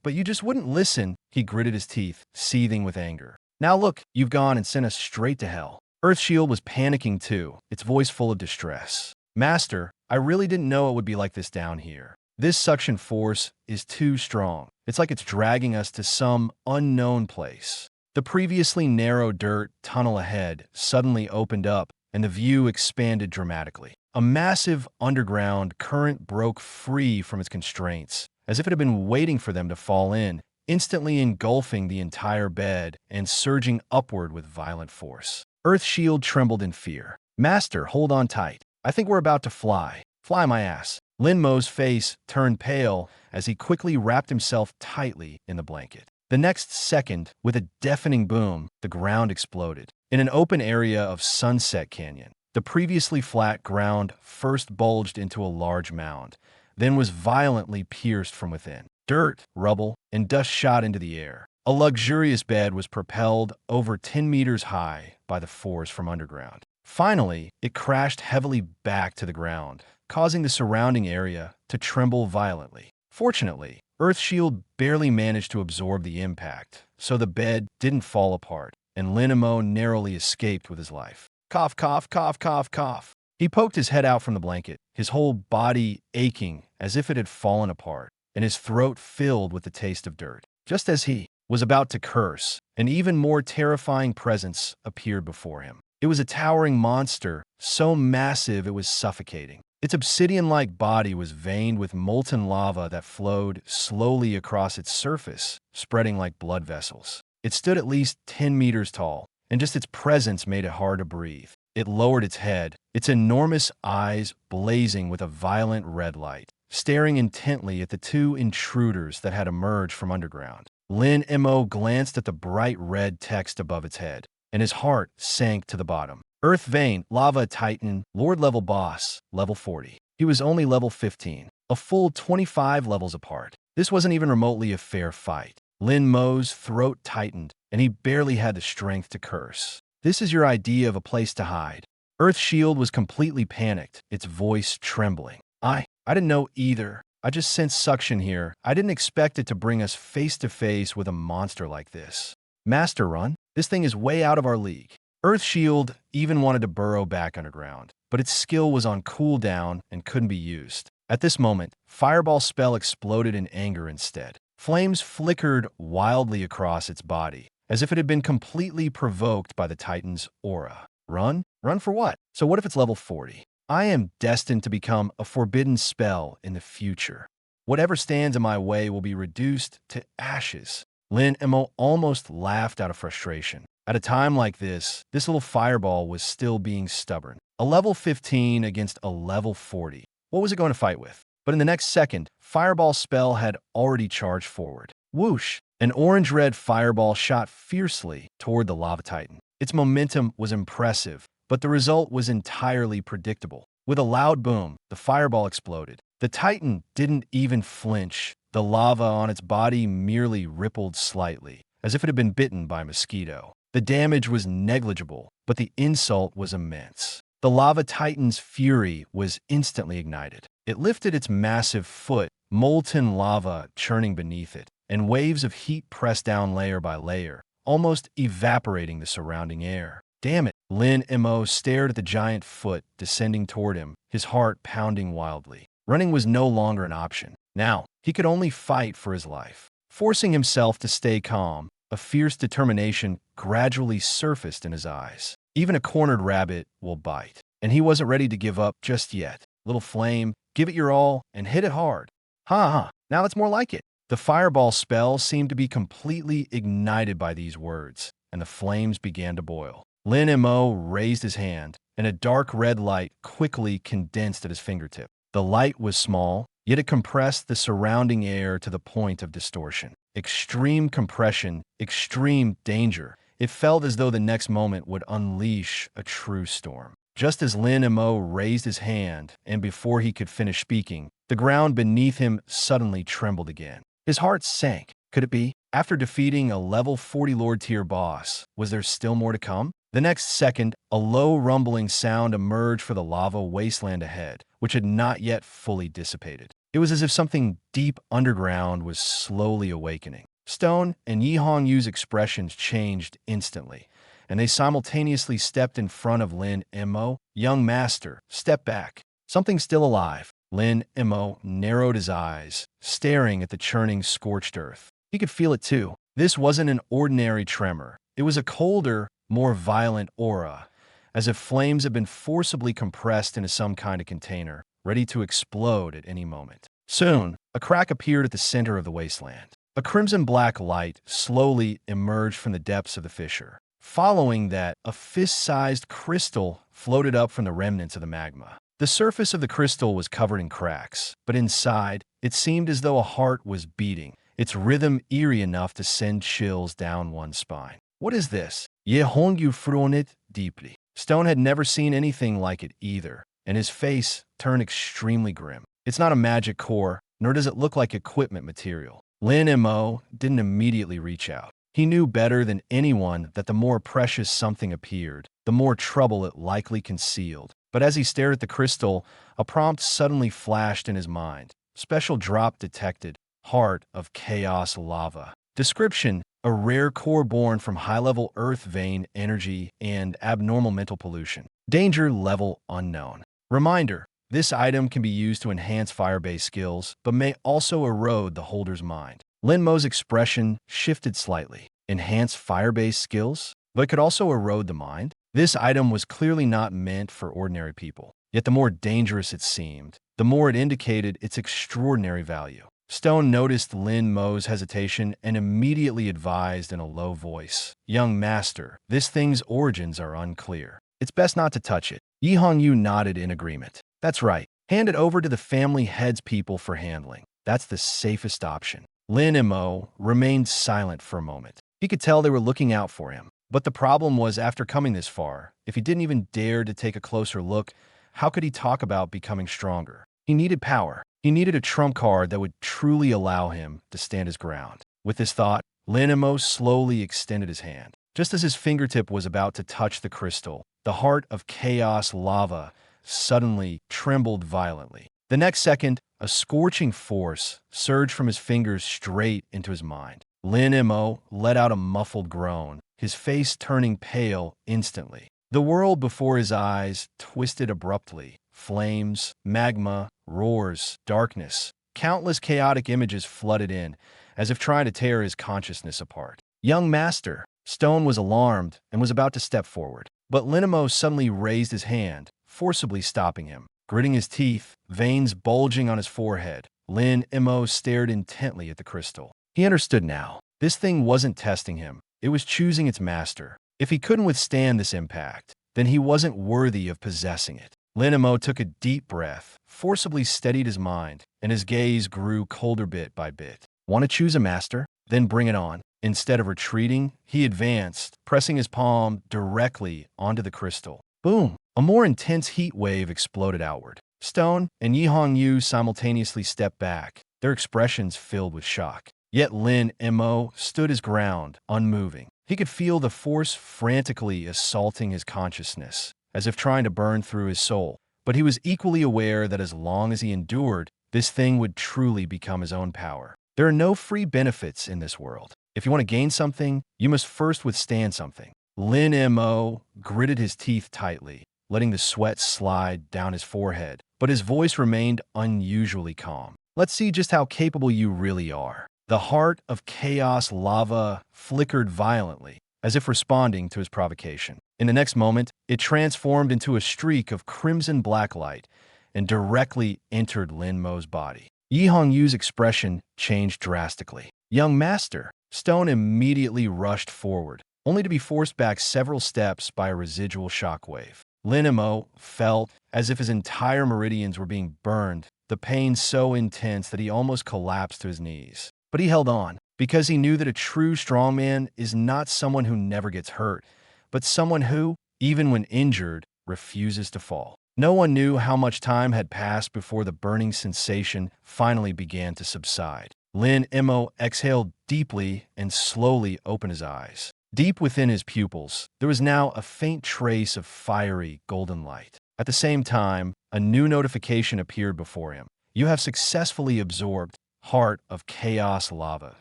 but you just wouldn't listen. He gritted his teeth, seething with anger. Now look, you've gone and sent us straight to hell. Earthshield was panicking too, its voice full of distress. Master, I really didn't know it would be like this down here. This suction force is too strong. It's like it's dragging us to some unknown place. The previously narrow dirt tunnel ahead suddenly opened up, and the view expanded dramatically. A massive underground current broke free from its constraints, as if it had been waiting for them to fall in, instantly engulfing the entire bed and surging upward with violent force. Earthshield trembled in fear. Master, hold on tight. I think we're about to fly. Fly my ass. Lin Mo's face turned pale as he quickly wrapped himself tightly in the blanket. The next second, with a deafening boom, the ground exploded. In an open area of Sunset Canyon, the previously flat ground first bulged into a large mound, then was violently pierced from within. Dirt, rubble, and dust shot into the air. A luxurious bed was propelled over 10 meters high by the force from underground. Finally, it crashed heavily back to the ground, causing the surrounding area to tremble violently. Fortunately, Earthshield barely managed to absorb the impact, so the bed didn't fall apart, and Lin Mo narrowly escaped with his life. Cough, cough, cough, cough, cough. He poked his head out from the blanket, his whole body aching as if it had fallen apart, and his throat filled with the taste of dirt. Just as he was about to curse, an even more terrifying presence appeared before him. It was a towering monster, so massive it was suffocating. Its obsidian-like body was veined with molten lava that flowed slowly across its surface, spreading like blood vessels. It stood at least 10 meters tall, and just its presence made it hard to breathe. It lowered its head, its enormous eyes blazing with a violent red light, staring intently at the two intruders that had emerged from underground. Lin Mo glanced at the bright red text above its head, and his heart sank to the bottom. Earth Vein, Lava Titan, Lord level boss, level 40. He was only level 15, a full 25 levels apart. This wasn't even remotely a fair fight. Lin Mo's throat tightened, and he barely had the strength to curse. This is your idea of a place to hide. Earthshield was completely panicked, its voice trembling. I didn't know either. I just sensed suction here. I didn't expect it to bring us face to face with a monster like this. Master Run, this thing is way out of our league. Earthshield even wanted to burrow back underground, but its skill was on cooldown and couldn't be used. At this moment, Fireball spell exploded in anger instead. Flames flickered wildly across its body, as if it had been completely provoked by the Titan's aura. Run? Run for what? So what if it's level 40? I am destined to become a forbidden spell in the future. Whatever stands in my way will be reduced to ashes. Lin Mo almost laughed out of frustration. At a time like this little fireball was still being stubborn. A level 15 against a level 40. What was it going to fight with? But in the next second, Fireball's spell had already charged forward. Whoosh! An orange-red fireball shot fiercely toward the lava titan. Its momentum was impressive, but the result was entirely predictable. With a loud boom, the fireball exploded. The titan didn't even flinch. The lava on its body merely rippled slightly, as if it had been bitten by a mosquito. The damage was negligible, but the insult was immense. The lava titan's fury was instantly ignited. It lifted its massive foot, molten lava churning beneath it, and waves of heat pressed down layer by layer, almost evaporating the surrounding air. Damn it! Lin Mo stared at the giant foot descending toward him, his heart pounding wildly. Running was no longer an option. Now, he could only fight for his life. Forcing himself to stay calm, a fierce determination gradually surfaced in his eyes. Even a cornered rabbit will bite, and he wasn't ready to give up just yet. Little flame, give it your all and hit it hard. Ha! Now that's more like it. The fireball spell seemed to be completely ignited by these words, and the flames began to boil. Lin Mo raised his hand, and a dark red light quickly condensed at his fingertip. The light was small, yet it compressed the surrounding air to the point of distortion. Extreme compression, extreme danger. It felt as though the next moment would unleash a true storm. Just as Lin Mo raised his hand, and before he could finish speaking, the ground beneath him suddenly trembled again. His heart sank. Could it be? After defeating a level 40 Lord tier boss, was there still more to come? The next second, a low rumbling sound emerged from the lava wasteland ahead, which had not yet fully dissipated. It was as if something deep underground was slowly awakening. Stone and Yi Hongyu's expressions changed instantly, and they simultaneously stepped in front of Lin Mo. Young master, step back. Something still alive. Lin Mo narrowed his eyes, staring at the churning, scorched earth. He could feel it too. This wasn't an ordinary tremor. It was a colder, more violent aura, as if flames had been forcibly compressed into some kind of container, ready to explode at any moment. Soon, a crack appeared at the center of the wasteland. A crimson-black light slowly emerged from the depths of the fissure. Following that, a fist-sized crystal floated up from the remnants of the magma. The surface of the crystal was covered in cracks, but inside, it seemed as though a heart was beating, its rhythm eerie enough to send chills down one's spine. What is this? Ye Hongyu frowned it deeply. Stone had never seen anything like it either, and his face turned extremely grim. It's not a magic core, nor does it look like equipment material. Lin Mo didn't immediately reach out. He knew better than anyone that the more precious something appeared, the more trouble it likely concealed. But as he stared at the crystal, a prompt suddenly flashed in his mind. Special drop detected. Heart of chaos lava. Description: a rare core born from high-level earth vein energy and abnormal mental pollution. Danger level unknown. Reminder: this item can be used to enhance fire-based skills, but may also erode the holder's mind. Lin Mo's expression shifted slightly. Enhance fire-based skills? But it could also erode the mind? This item was clearly not meant for ordinary people. Yet the more dangerous it seemed, the more it indicated its extraordinary value. Stone noticed Lin Mo's hesitation and immediately advised in a low voice, "Young master, this thing's origins are unclear. It's best not to touch it." Yi Hongyu nodded in agreement. "That's right. Hand it over to the family head's people for handling. That's the safest option." Lin Mo remained silent for a moment. He could tell they were looking out for him. But the problem was, after coming this far, if he didn't even dare to take a closer look, how could he talk about becoming stronger? He needed power. He needed a trump card that would truly allow him to stand his ground. With this thought, Lin Mo slowly extended his hand. Just as his fingertip was about to touch the crystal, the heart of chaos lava suddenly trembled violently. The next second, a scorching force surged from his fingers straight into his mind. Lin Mo let out a muffled groan, his face turning pale instantly. The world before his eyes twisted abruptly. Flames, magma, roars, darkness. Countless chaotic images flooded in, as if trying to tear his consciousness apart. "Young master." Stone was alarmed and was about to step forward. But Lin Mo suddenly raised his hand, forcibly stopping him. Gritting his teeth, veins bulging on his forehead, Lin Mo stared intently at the crystal. He understood now. This thing wasn't testing him. It was choosing its master. If he couldn't withstand this impact, then he wasn't worthy of possessing it. Lin Mo took a deep breath, forcibly steadied his mind, and his gaze grew colder bit by bit. "Want to choose a master?" Then bring it on. Instead of retreating, he advanced, pressing his palm directly onto the crystal. Boom! A more intense heat wave exploded outward. Stone and Yihong Yu simultaneously stepped back, their expressions filled with shock. Yet Lin Mo stood his ground, unmoving. He could feel the force frantically assaulting his consciousness, as if trying to burn through his soul. But he was equally aware that as long as he endured, this thing would truly become his own power. There are no free benefits in this world. If you want to gain something, you must first withstand something. Lin Mo gritted his teeth tightly, letting the sweat slide down his forehead, but his voice remained unusually calm. Let's see just how capable you really are. The heart of chaos lava flickered violently, as if responding to his provocation. In the next moment, it transformed into a streak of crimson black light and directly entered Lin Mo's body. Yihong Yu's expression changed drastically. Young master, Stone immediately rushed forward, only to be forced back several steps by a residual shockwave. Lin Mo felt as if his entire meridians were being burned, the pain so intense that he almost collapsed to his knees. But he held on, because he knew that a true strongman is not someone who never gets hurt, but someone who, even when injured, refuses to fall. No one knew how much time had passed before the burning sensation finally began to subside. Lin Mo exhaled deeply and slowly opened his eyes. Deep within his pupils, there was now a faint trace of fiery golden light. At the same time, a new notification appeared before him. You have successfully absorbed Heart of Chaos Lava.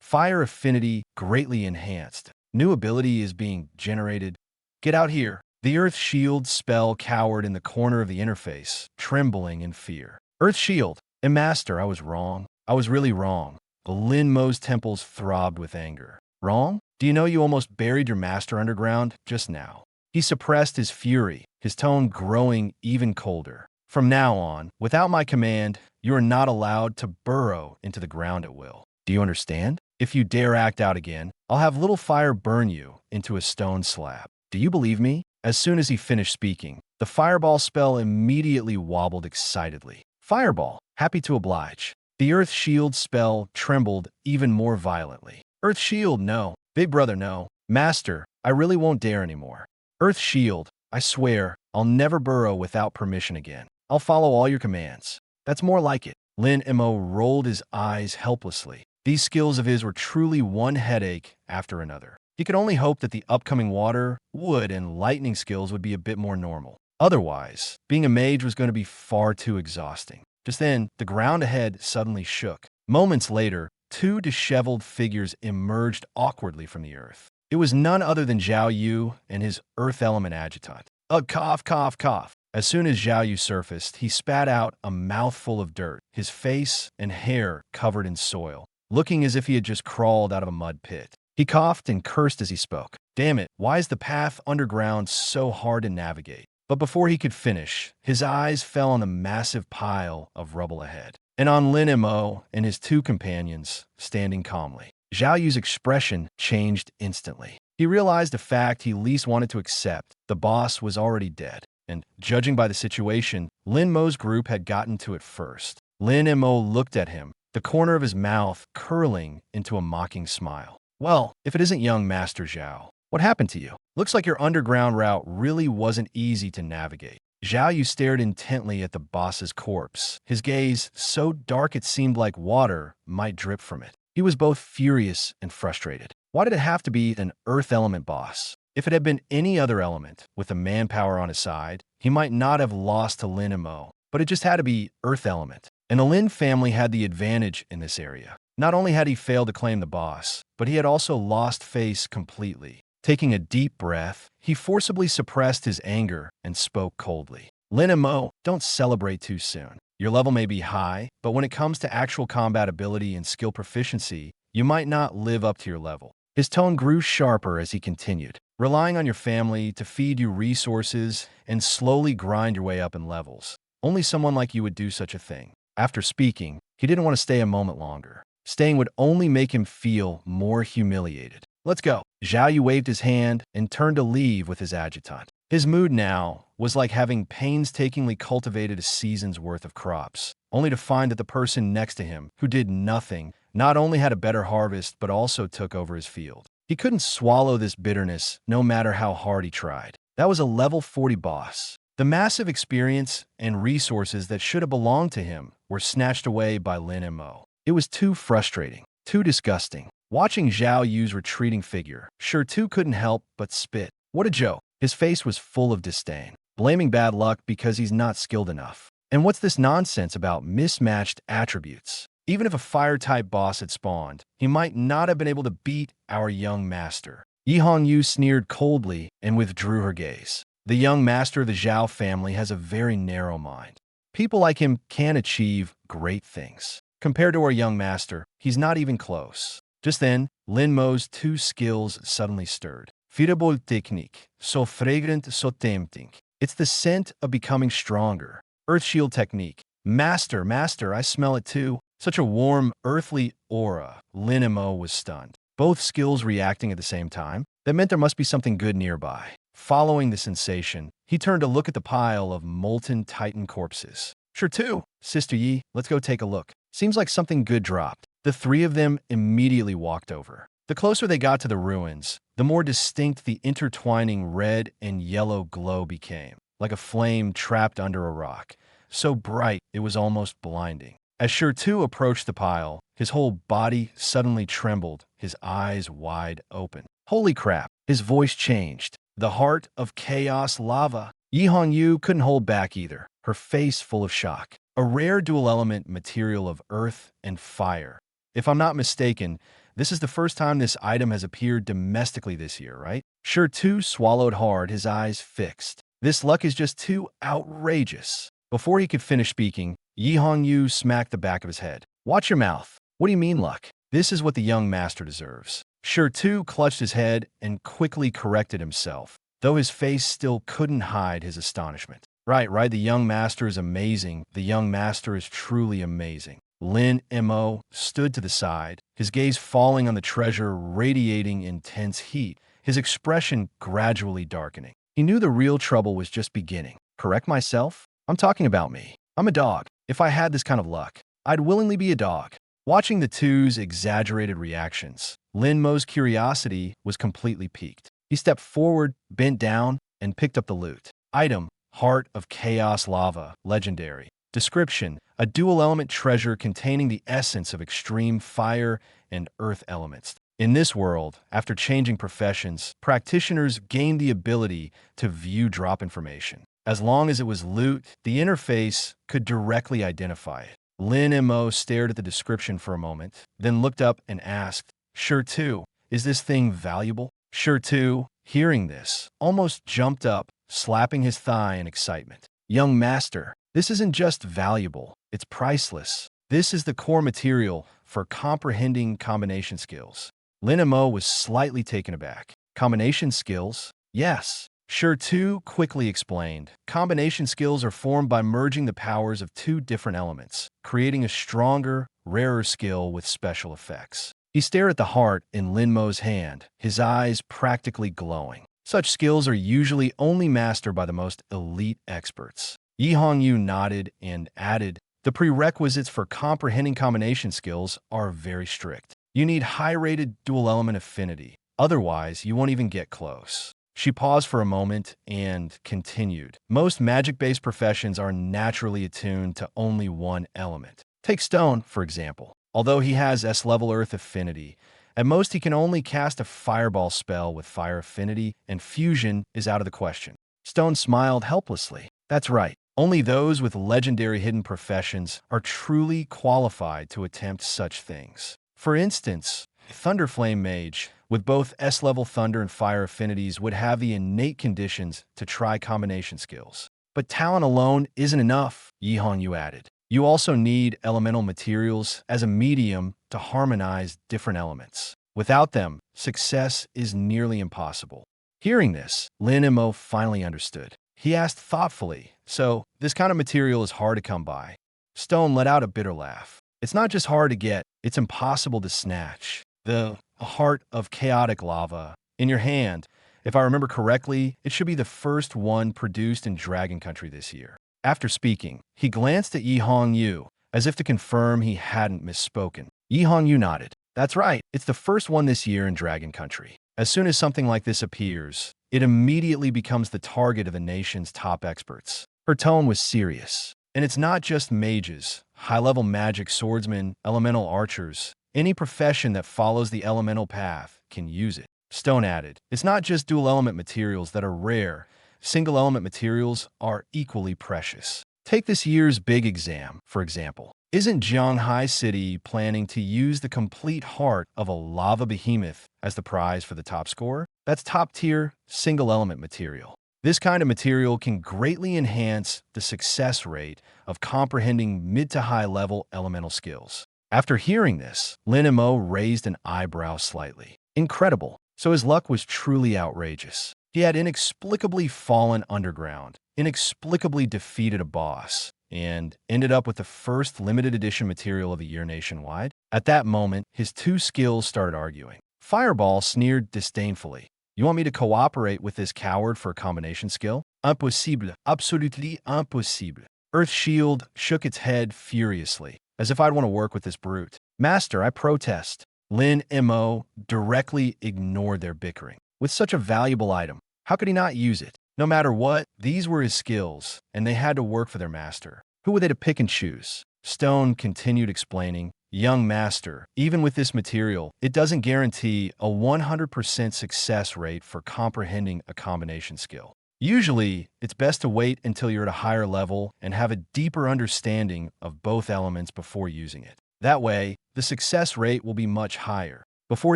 Fire affinity greatly enhanced. New ability is being generated. Get out here. The Earth Shield spell cowered in the corner of the interface, trembling in fear. Earth Shield. Master, I was wrong. I was really wrong. Lin Mo's temples throbbed with anger. Wrong? Do you know you almost buried your master underground just now? He suppressed his fury, his tone growing even colder. From now on, without my command, you are not allowed to burrow into the ground at will. Do you understand? If you dare act out again, I'll have little fire burn you into a stone slab. Do you believe me? As soon as he finished speaking, the fireball spell immediately wobbled excitedly. Fireball, happy to oblige. The Earth Shield spell trembled even more violently. Earth Shield, no. Big brother, no. Master, I really won't dare anymore. Earth Shield, I swear, I'll never burrow without permission again. I'll follow all your commands. That's more like it. Lin Mo rolled his eyes helplessly. These skills of his were truly one headache after another. He could only hope that the upcoming water, wood, and lightning skills would be a bit more normal. Otherwise, being a mage was going to be far too exhausting. Just then, the ground ahead suddenly shook. Moments later, two disheveled figures emerged awkwardly from the earth. It was none other than Zhao Yu and his earth element adjutant. Cough, cough, cough. As soon as Zhao Yu surfaced, he spat out a mouthful of dirt, his face and hair covered in soil, looking as if he had just crawled out of a mud pit. He coughed and cursed as he spoke. Damn it, why is the path underground so hard to navigate? But before he could finish, his eyes fell on the massive pile of rubble ahead, and on Lin Mo and his two companions standing calmly. Zhao Yu's expression changed instantly. He realized a fact he least wanted to accept. The boss was already dead. And, judging by the situation, Lin Mo's group had gotten to it first. Lin Mo looked at him, the corner of his mouth curling into a mocking smile. Well, if it isn't young Master Zhao, what happened to you? Looks like your underground route really wasn't easy to navigate. Zhao Yu stared intently at the boss's corpse, his gaze so dark it seemed like water might drip from it. He was both furious and frustrated. Why did it have to be an earth element boss? If it had been any other element, with the manpower on his side, he might not have lost to Lin Mo, but it just had to be earth element. And the Lin family had the advantage in this area. Not only had he failed to claim the boss, but he had also lost face completely. Taking a deep breath, he forcibly suppressed his anger and spoke coldly. Lin Mo, don't celebrate too soon. Your level may be high, but when it comes to actual combat ability and skill proficiency, you might not live up to your level. His tone grew sharper as he continued. Relying on your family to feed you resources and slowly grind your way up in levels. Only someone like you would do such a thing. After speaking, he didn't want to stay a moment longer. Staying would only make him feel more humiliated. Let's go. Zhao Yu waved his hand and turned to leave with his adjutant. His mood now was like having painstakingly cultivated a season's worth of crops, only to find that the person next to him, who did nothing, not only had a better harvest, but also took over his field. He couldn't swallow this bitterness no matter how hard he tried. That was a level 40 boss. The massive experience and resources that should have belonged to him were snatched away by Lin Mo. It was too frustrating, too disgusting. Watching Zhao Yu's retreating figure, Sure Tu couldn't help but spit. What a joke. His face was full of disdain, blaming bad luck because he's not skilled enough. And what's this nonsense about mismatched attributes? Even if a fire-type boss had spawned, he might not have been able to beat our young master. Yi Hongyu sneered coldly and withdrew her gaze. The young master of the Zhao family has a very narrow mind. People like him can achieve great things. Compared to our young master, he's not even close. Just then, Lin Mo's two skills suddenly stirred. Fireball technique, so fragrant, so tempting. It's the scent of becoming stronger. Earth shield technique. Master, I smell it too. Such a warm, earthly aura. Lin Mo was stunned. Both skills reacting at the same time. That meant there must be something good nearby. Following the sensation, he turned to look at the pile of molten Titan corpses. Sure too, Sister Yi, let's go take a look. Seems like something good dropped. The three of them immediately walked over. The closer they got to the ruins, the more distinct the intertwining red and yellow glow became, like a flame trapped under a rock. So bright, it was almost blinding. As Sure Tu approached the pile, his whole body suddenly trembled, his eyes wide open. Holy crap, his voice changed. The heart of chaos lava. Yi Hongyu couldn't hold back either, her face full of shock. A rare dual-element material of earth and fire. If I'm not mistaken, this is the first time this item has appeared domestically this year, right? Sure Tu swallowed hard, his eyes fixed. This luck is just too outrageous. Before he could finish speaking, Yi Hongyu smacked the back of his head. Watch your mouth. What do you mean, luck? This is what the young master deserves. Sure Tu clutched his head and quickly corrected himself, though his face still couldn't hide his astonishment. Right, the young master is amazing. The young master is truly amazing. Lin Mo stood to the side, his gaze falling on the treasure, radiating intense heat, his expression gradually darkening. He knew the real trouble was just beginning. Correct myself? I'm talking about me. I'm a dog. If I had this kind of luck, I'd willingly be a dog. Watching the two's exaggerated reactions, Lin Mo's curiosity was completely piqued. He stepped forward, bent down, and picked up the loot. Item: Heart of Chaos Lava, Legendary. Description: a dual-element treasure containing the essence of extreme fire and earth elements. In this world, after changing professions, practitioners gained the ability to view drop information. As long as it was loot, the interface could directly identify it. Lin Mo stared at the description for a moment, then looked up and asked, Sure Tu, is this thing valuable? Sure Tu, hearing this, almost jumped up, slapping his thigh in excitement. Young master, this isn't just valuable, it's priceless. This is the core material for comprehending combination skills. Lin Mo was slightly taken aback. Combination skills? Yes. Sure Tu quickly explained. Combination skills are formed by merging the powers of two different elements, creating a stronger, rarer skill with special effects. He stared at the heart in Lin Mo's hand, his eyes practically glowing. Such skills are usually only mastered by the most elite experts. Yi Hongyu nodded and added, the prerequisites for comprehending combination skills are very strict. You need high-rated dual-element affinity. Otherwise, you won't even get close. She paused for a moment and continued. Most magic-based professions are naturally attuned to only one element. Take Stone, for example. Although he has S-level Earth affinity, at most he can only cast a fireball spell with fire affinity, and fusion is out of the question. Stone smiled helplessly. That's right. Only those with legendary hidden professions are truly qualified to attempt such things. For instance, Thunderflame Mage, with both S-level thunder and fire affinities, would have the innate conditions to try combination skills. But talent alone isn't enough, Yi Hongyu added. You also need elemental materials as a medium to harmonize different elements. Without them, success is nearly impossible. Hearing this, Lin Mo finally understood. He asked thoughtfully, so this kind of material is hard to come by? Stone let out a bitter laugh. It's not just hard to get, it's impossible to snatch. The heart of chaotic lava in your hand. If I remember correctly, it should be the first one produced in Dragon Country this year. After speaking, he glanced at Yi Hongyu, as if to confirm he hadn't misspoken. Yihong Yu nodded. That's right, it's the first one this year in Dragon Country. As soon as something like this appears, it immediately becomes the target of the nation's top experts. Her tone was serious. And it's not just mages, high-level magic swordsmen, elemental archers. Any profession that follows the elemental path can use it. Stone added, it's not just dual-element materials that are rare. Single-element materials are equally precious. Take this year's big exam, for example. Isn't Jianghai City planning to use the complete heart of a lava behemoth as the prize for the top scorer? That's top-tier, single-element material. This kind of material can greatly enhance the success rate of comprehending mid to high-level elemental skills. After hearing this, Lin Mo raised an eyebrow slightly. Incredible. So his luck was truly outrageous. He had inexplicably fallen underground, inexplicably defeated a boss, and ended up with the first limited edition material of the year nationwide. At that moment, his two skills started arguing. Fireball sneered disdainfully. You want me to cooperate with this coward for a combination skill? Impossible. Absolutely impossible. Earth Shield shook its head furiously, as if I'd want to work with this brute. Master, I protest. Lin Mo directly ignored their bickering. With such a valuable item, how could he not use it? No matter what, these were his skills, and they had to work for their master. Who were they to pick and choose? Stone continued explaining, Young master, even with this material, it doesn't guarantee a 100% success rate for comprehending a combination skill. Usually, it's best to wait until you're at a higher level and have a deeper understanding of both elements before using it. That way, the success rate will be much higher. Before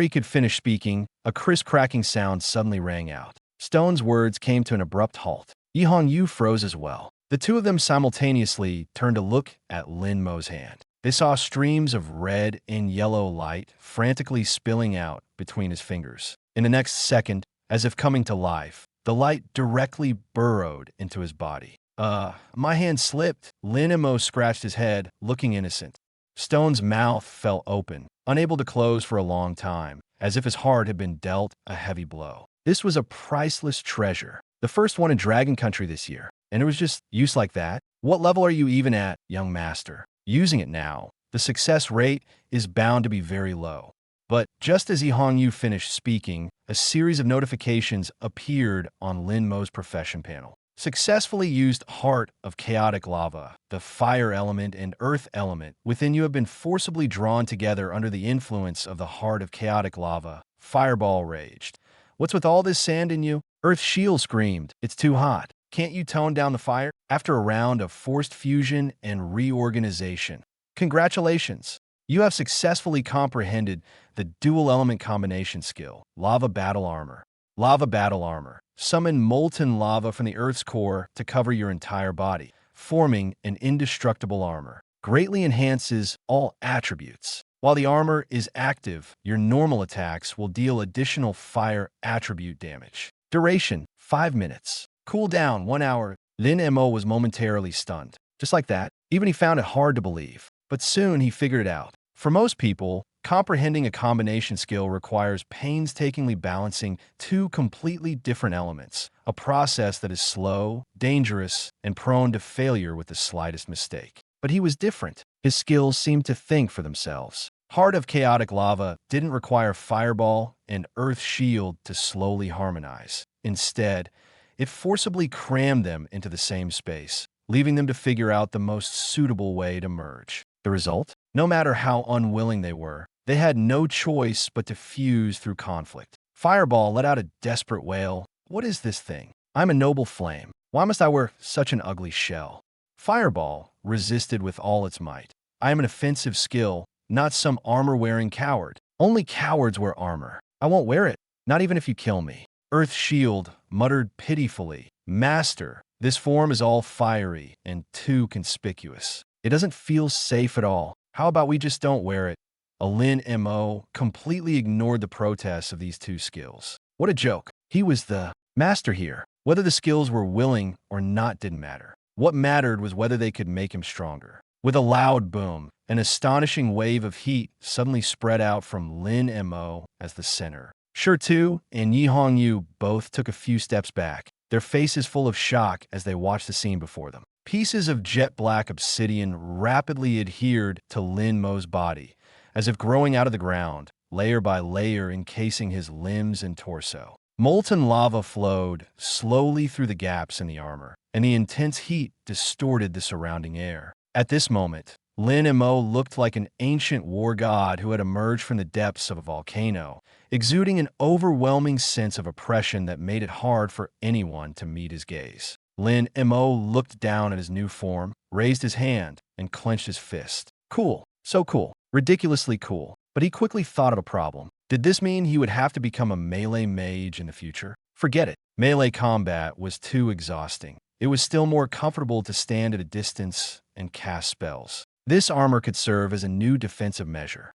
he could finish speaking, a crisp cracking sound suddenly rang out. Stone's words came to an abrupt halt. Yihong Yu froze as well. The two of them simultaneously turned to look at Lin Mo's hand. They saw streams of red and yellow light frantically spilling out between his fingers. In the next second, as if coming to life, the light directly burrowed into his body. My hand slipped. Lin Mo scratched his head, looking innocent. Stone's mouth fell open, unable to close for a long time, as if his heart had been dealt a heavy blow. This was a priceless treasure, the first one in Dragon Country this year, and it was just use like that? What level are you even at, young master? Using it now, the success rate is bound to be very low. But just as Yihong Yu finished speaking, a series of notifications appeared on Lin Mo's profession panel. Successfully used Heart of Chaotic Lava, the fire element and earth element within you have been forcibly drawn together under the influence of the Heart of Chaotic Lava. Fireball raged. What's with all this sand in you? Earth Shield screamed. It's too hot. Can't you tone down the fire? After a round of forced fusion and reorganization. Congratulations! You have successfully comprehended the dual element combination skill, Lava Battle Armor. Lava Battle Armor. Summon molten lava from the Earth's core to cover your entire body, forming an indestructible armor. Greatly enhances all attributes. While the armor is active, your normal attacks will deal additional fire attribute damage. Duration, 5 minutes. Cooldown, 1 hour. Lin Mo was momentarily stunned. Just like that, even he found it hard to believe. But soon he figured it out. For most people, comprehending a combination skill requires painstakingly balancing two completely different elements, a process that is slow, dangerous, and prone to failure with the slightest mistake. But he was different. His skills seemed to think for themselves. Heart of Chaotic Lava didn't require Fireball and Earth Shield to slowly harmonize. Instead, it forcibly crammed them into the same space, leaving them to figure out the most suitable way to merge. The result? No matter how unwilling they were, they had no choice but to fuse through conflict. Fireball let out a desperate wail. What is this thing? I'm a noble flame. Why must I wear such an ugly shell? Fireball resisted with all its might. I am an offensive skill, not some armor-wearing coward. Only cowards wear armor. I won't wear it, not even if you kill me. Earth Shield muttered pitifully. Master, this form is all fiery and too conspicuous. It doesn't feel safe at all. How about we just don't wear it? Lin Mo completely ignored the protests of these two skills. What a joke. He was the master here. Whether the skills were willing or not didn't matter. What mattered was whether they could make him stronger. With a loud boom, an astonishing wave of heat suddenly spread out from Lin Mo as the center. Sure Tu and Yihong Yu both took a few steps back, their faces full of shock as they watched the scene before them. Pieces of jet black obsidian rapidly adhered to Lin Mo's body, as if growing out of the ground, layer by layer encasing his limbs and torso. Molten lava flowed slowly through the gaps in the armor, and the intense heat distorted the surrounding air. At this moment, Lin Mo looked like an ancient war god who had emerged from the depths of a volcano, exuding an overwhelming sense of oppression that made it hard for anyone to meet his gaze. Lin Mo looked down at his new form, raised his hand, and clenched his fist. Cool. So cool. Ridiculously cool. But he quickly thought of a problem. Did this mean he would have to become a melee mage in the future? Forget it. Melee combat was too exhausting. It was still more comfortable to stand at a distance and cast spells. This armor could serve as a new defensive measure.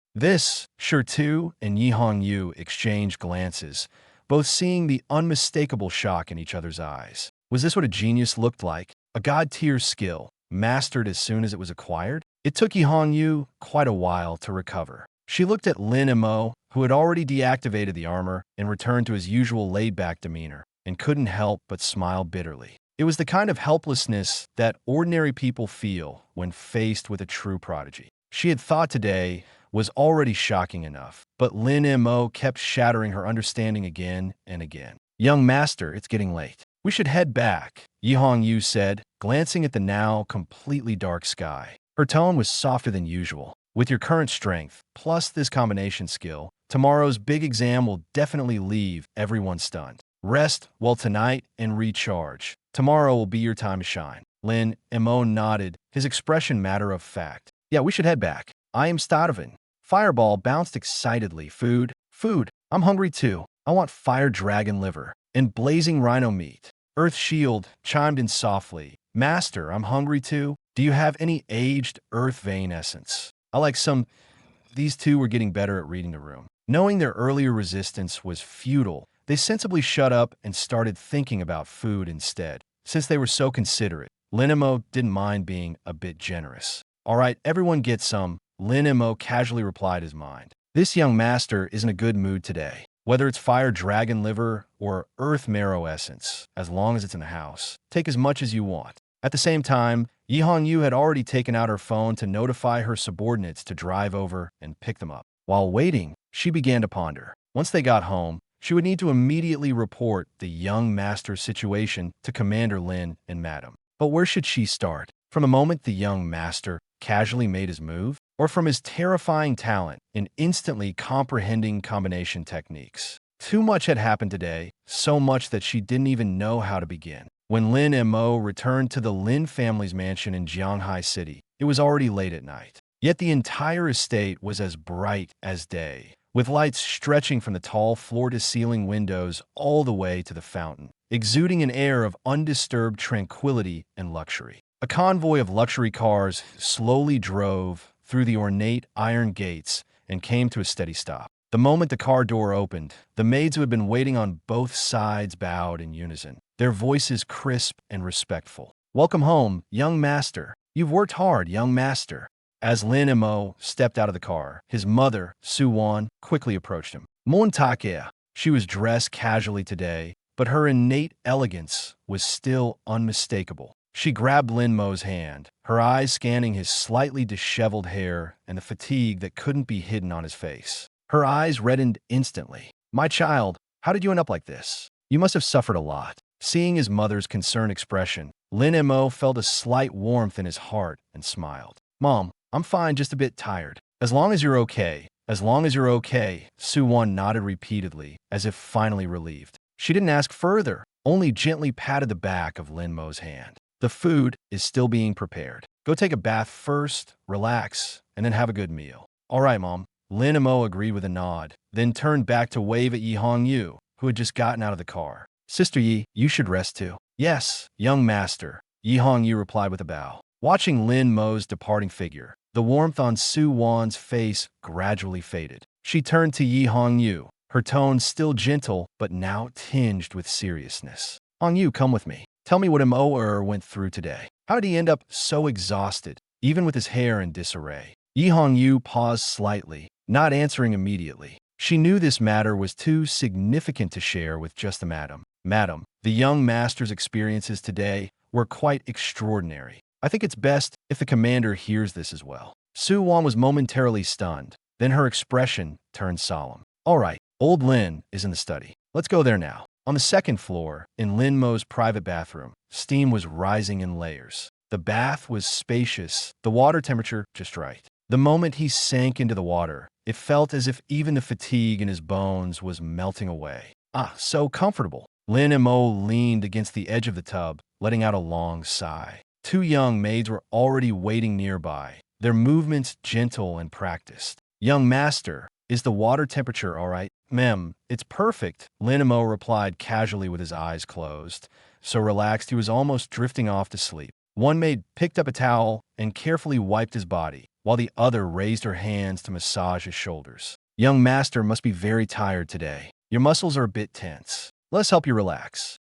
Sure Tu and Yi Hongyu exchanged glances, both seeing the unmistakable shock in each other's eyes. Was this what a genius looked like? A god-tier skill, mastered as soon as it was acquired? It took Yi Hongyu quite a while to recover. She looked at Lin Mo, who had already deactivated the armor and returned to his usual laid-back demeanor, and couldn't help but smile bitterly. It was the kind of helplessness that ordinary people feel when faced with a true prodigy. She had thought today was already shocking enough, but Lin Mo kept shattering her understanding again and again. "Young master, it's getting late. We should head back," Yi Hongyu said, glancing at the now completely dark sky. Her tone was softer than usual. "With your current strength, plus this combination skill, tomorrow's big exam will definitely leave everyone stunned. Rest well tonight and recharge. Tomorrow will be your time to shine." Lin Mo nodded, his expression matter of fact. "Yeah, we should head back. I am starving." Fireball bounced excitedly. Food. I'm hungry too. I want fire dragon liver and blazing rhino meat." Earth Shield chimed in softly. "Master, I'm hungry too. Do you have any aged earth vein essence? I like some." These two were getting better at reading the room. Knowing their earlier resistance was futile, they sensibly shut up and started thinking about food instead. Since they were so considerate, Lin Mo didn't mind being a bit generous. "All right, everyone get some," Lin Mo casually replied his mind. "This young master is in a good mood today. Whether it's fire dragon liver or earth marrow essence, as long as it's in the house, take as much as you want." At the same time, Yi Hongyu had already taken out her phone to notify her subordinates to drive over and pick them up. While waiting, she began to ponder. Once they got home, she would need to immediately report the young master's situation to Commander Lin and Madam. But where should she start? From the moment the young master casually made his move, or from his terrifying talent in instantly comprehending combination techniques? Too much had happened today, so much that she didn't even know how to begin. When Lin Mo returned to the Lin family's mansion in Jianghai City, it was already late at night. Yet the entire estate was as bright as day, with lights stretching from the tall floor-to-ceiling windows all the way to the fountain, exuding an air of undisturbed tranquility and luxury. A convoy of luxury cars slowly drove through the ornate iron gates and came to a steady stop. The moment the car door opened, the maids who had been waiting on both sides bowed in unison, their voices crisp and respectful. "Welcome home, young master. You've worked hard, young master." As Lin Mo stepped out of the car, his mother, Su Wan, quickly approached him. "Montakia." She was dressed casually today, but her innate elegance was still unmistakable. She grabbed Lin Mo's hand, her eyes scanning his slightly disheveled hair and the fatigue that couldn't be hidden on his face. Her eyes reddened instantly. "My child, how did you end up like this? You must have suffered a lot." Seeing his mother's concerned expression, Lin Mo felt a slight warmth in his heart and smiled. "Mom, I'm fine, just a bit tired." As long as you're okay, Su Wan nodded repeatedly, as if finally relieved. She didn't ask further, only gently patted the back of Lin Mo's hand. "The food is still being prepared. Go take a bath first, relax, and then have a good meal." "All right, Mom." Lin Mo agreed with a nod, then turned back to wave at Yi Hongyu, who had just gotten out of the car. "Sister Yi, you should rest too." "Yes, young master," Yi Hongyu replied with a bow. Watching Lin Mo's departing figure, the warmth on Su Wan's face gradually faded. She turned to Yi Hongyu, her tone still gentle but now tinged with seriousness. "Hongyu, come with me. Tell me what Mo went through today. How did he end up so exhausted, even with his hair in disarray?" Yi Hongyu paused slightly, not answering immediately. She knew this matter was too significant to share with just the madam. "Madam, the young master's experiences today were quite extraordinary. I think it's best if the commander hears this as well." Su Wan was momentarily stunned, Then her expression turned solemn. All right, old Lin is in the study. Let's go there now. On the second floor, in Lin Mo's private bathroom, steam was rising in layers. The bath was spacious, the water temperature just right. The moment he sank into the water, it felt as if even the fatigue in his bones was melting away. Ah, so comfortable. Lin Mo leaned against the edge of the tub, letting out a long sigh. Two young maids were already waiting nearby, their movements gentle and practiced. Young master, is the water temperature all right? Ma'am, it's perfect, Lin Mo replied casually with his eyes closed, so relaxed he was almost drifting off to sleep. One maid picked up a towel and carefully wiped his body, while the other raised her hands to massage his shoulders. Young master must be very tired today. Your muscles are a bit tense. Let's help you relax.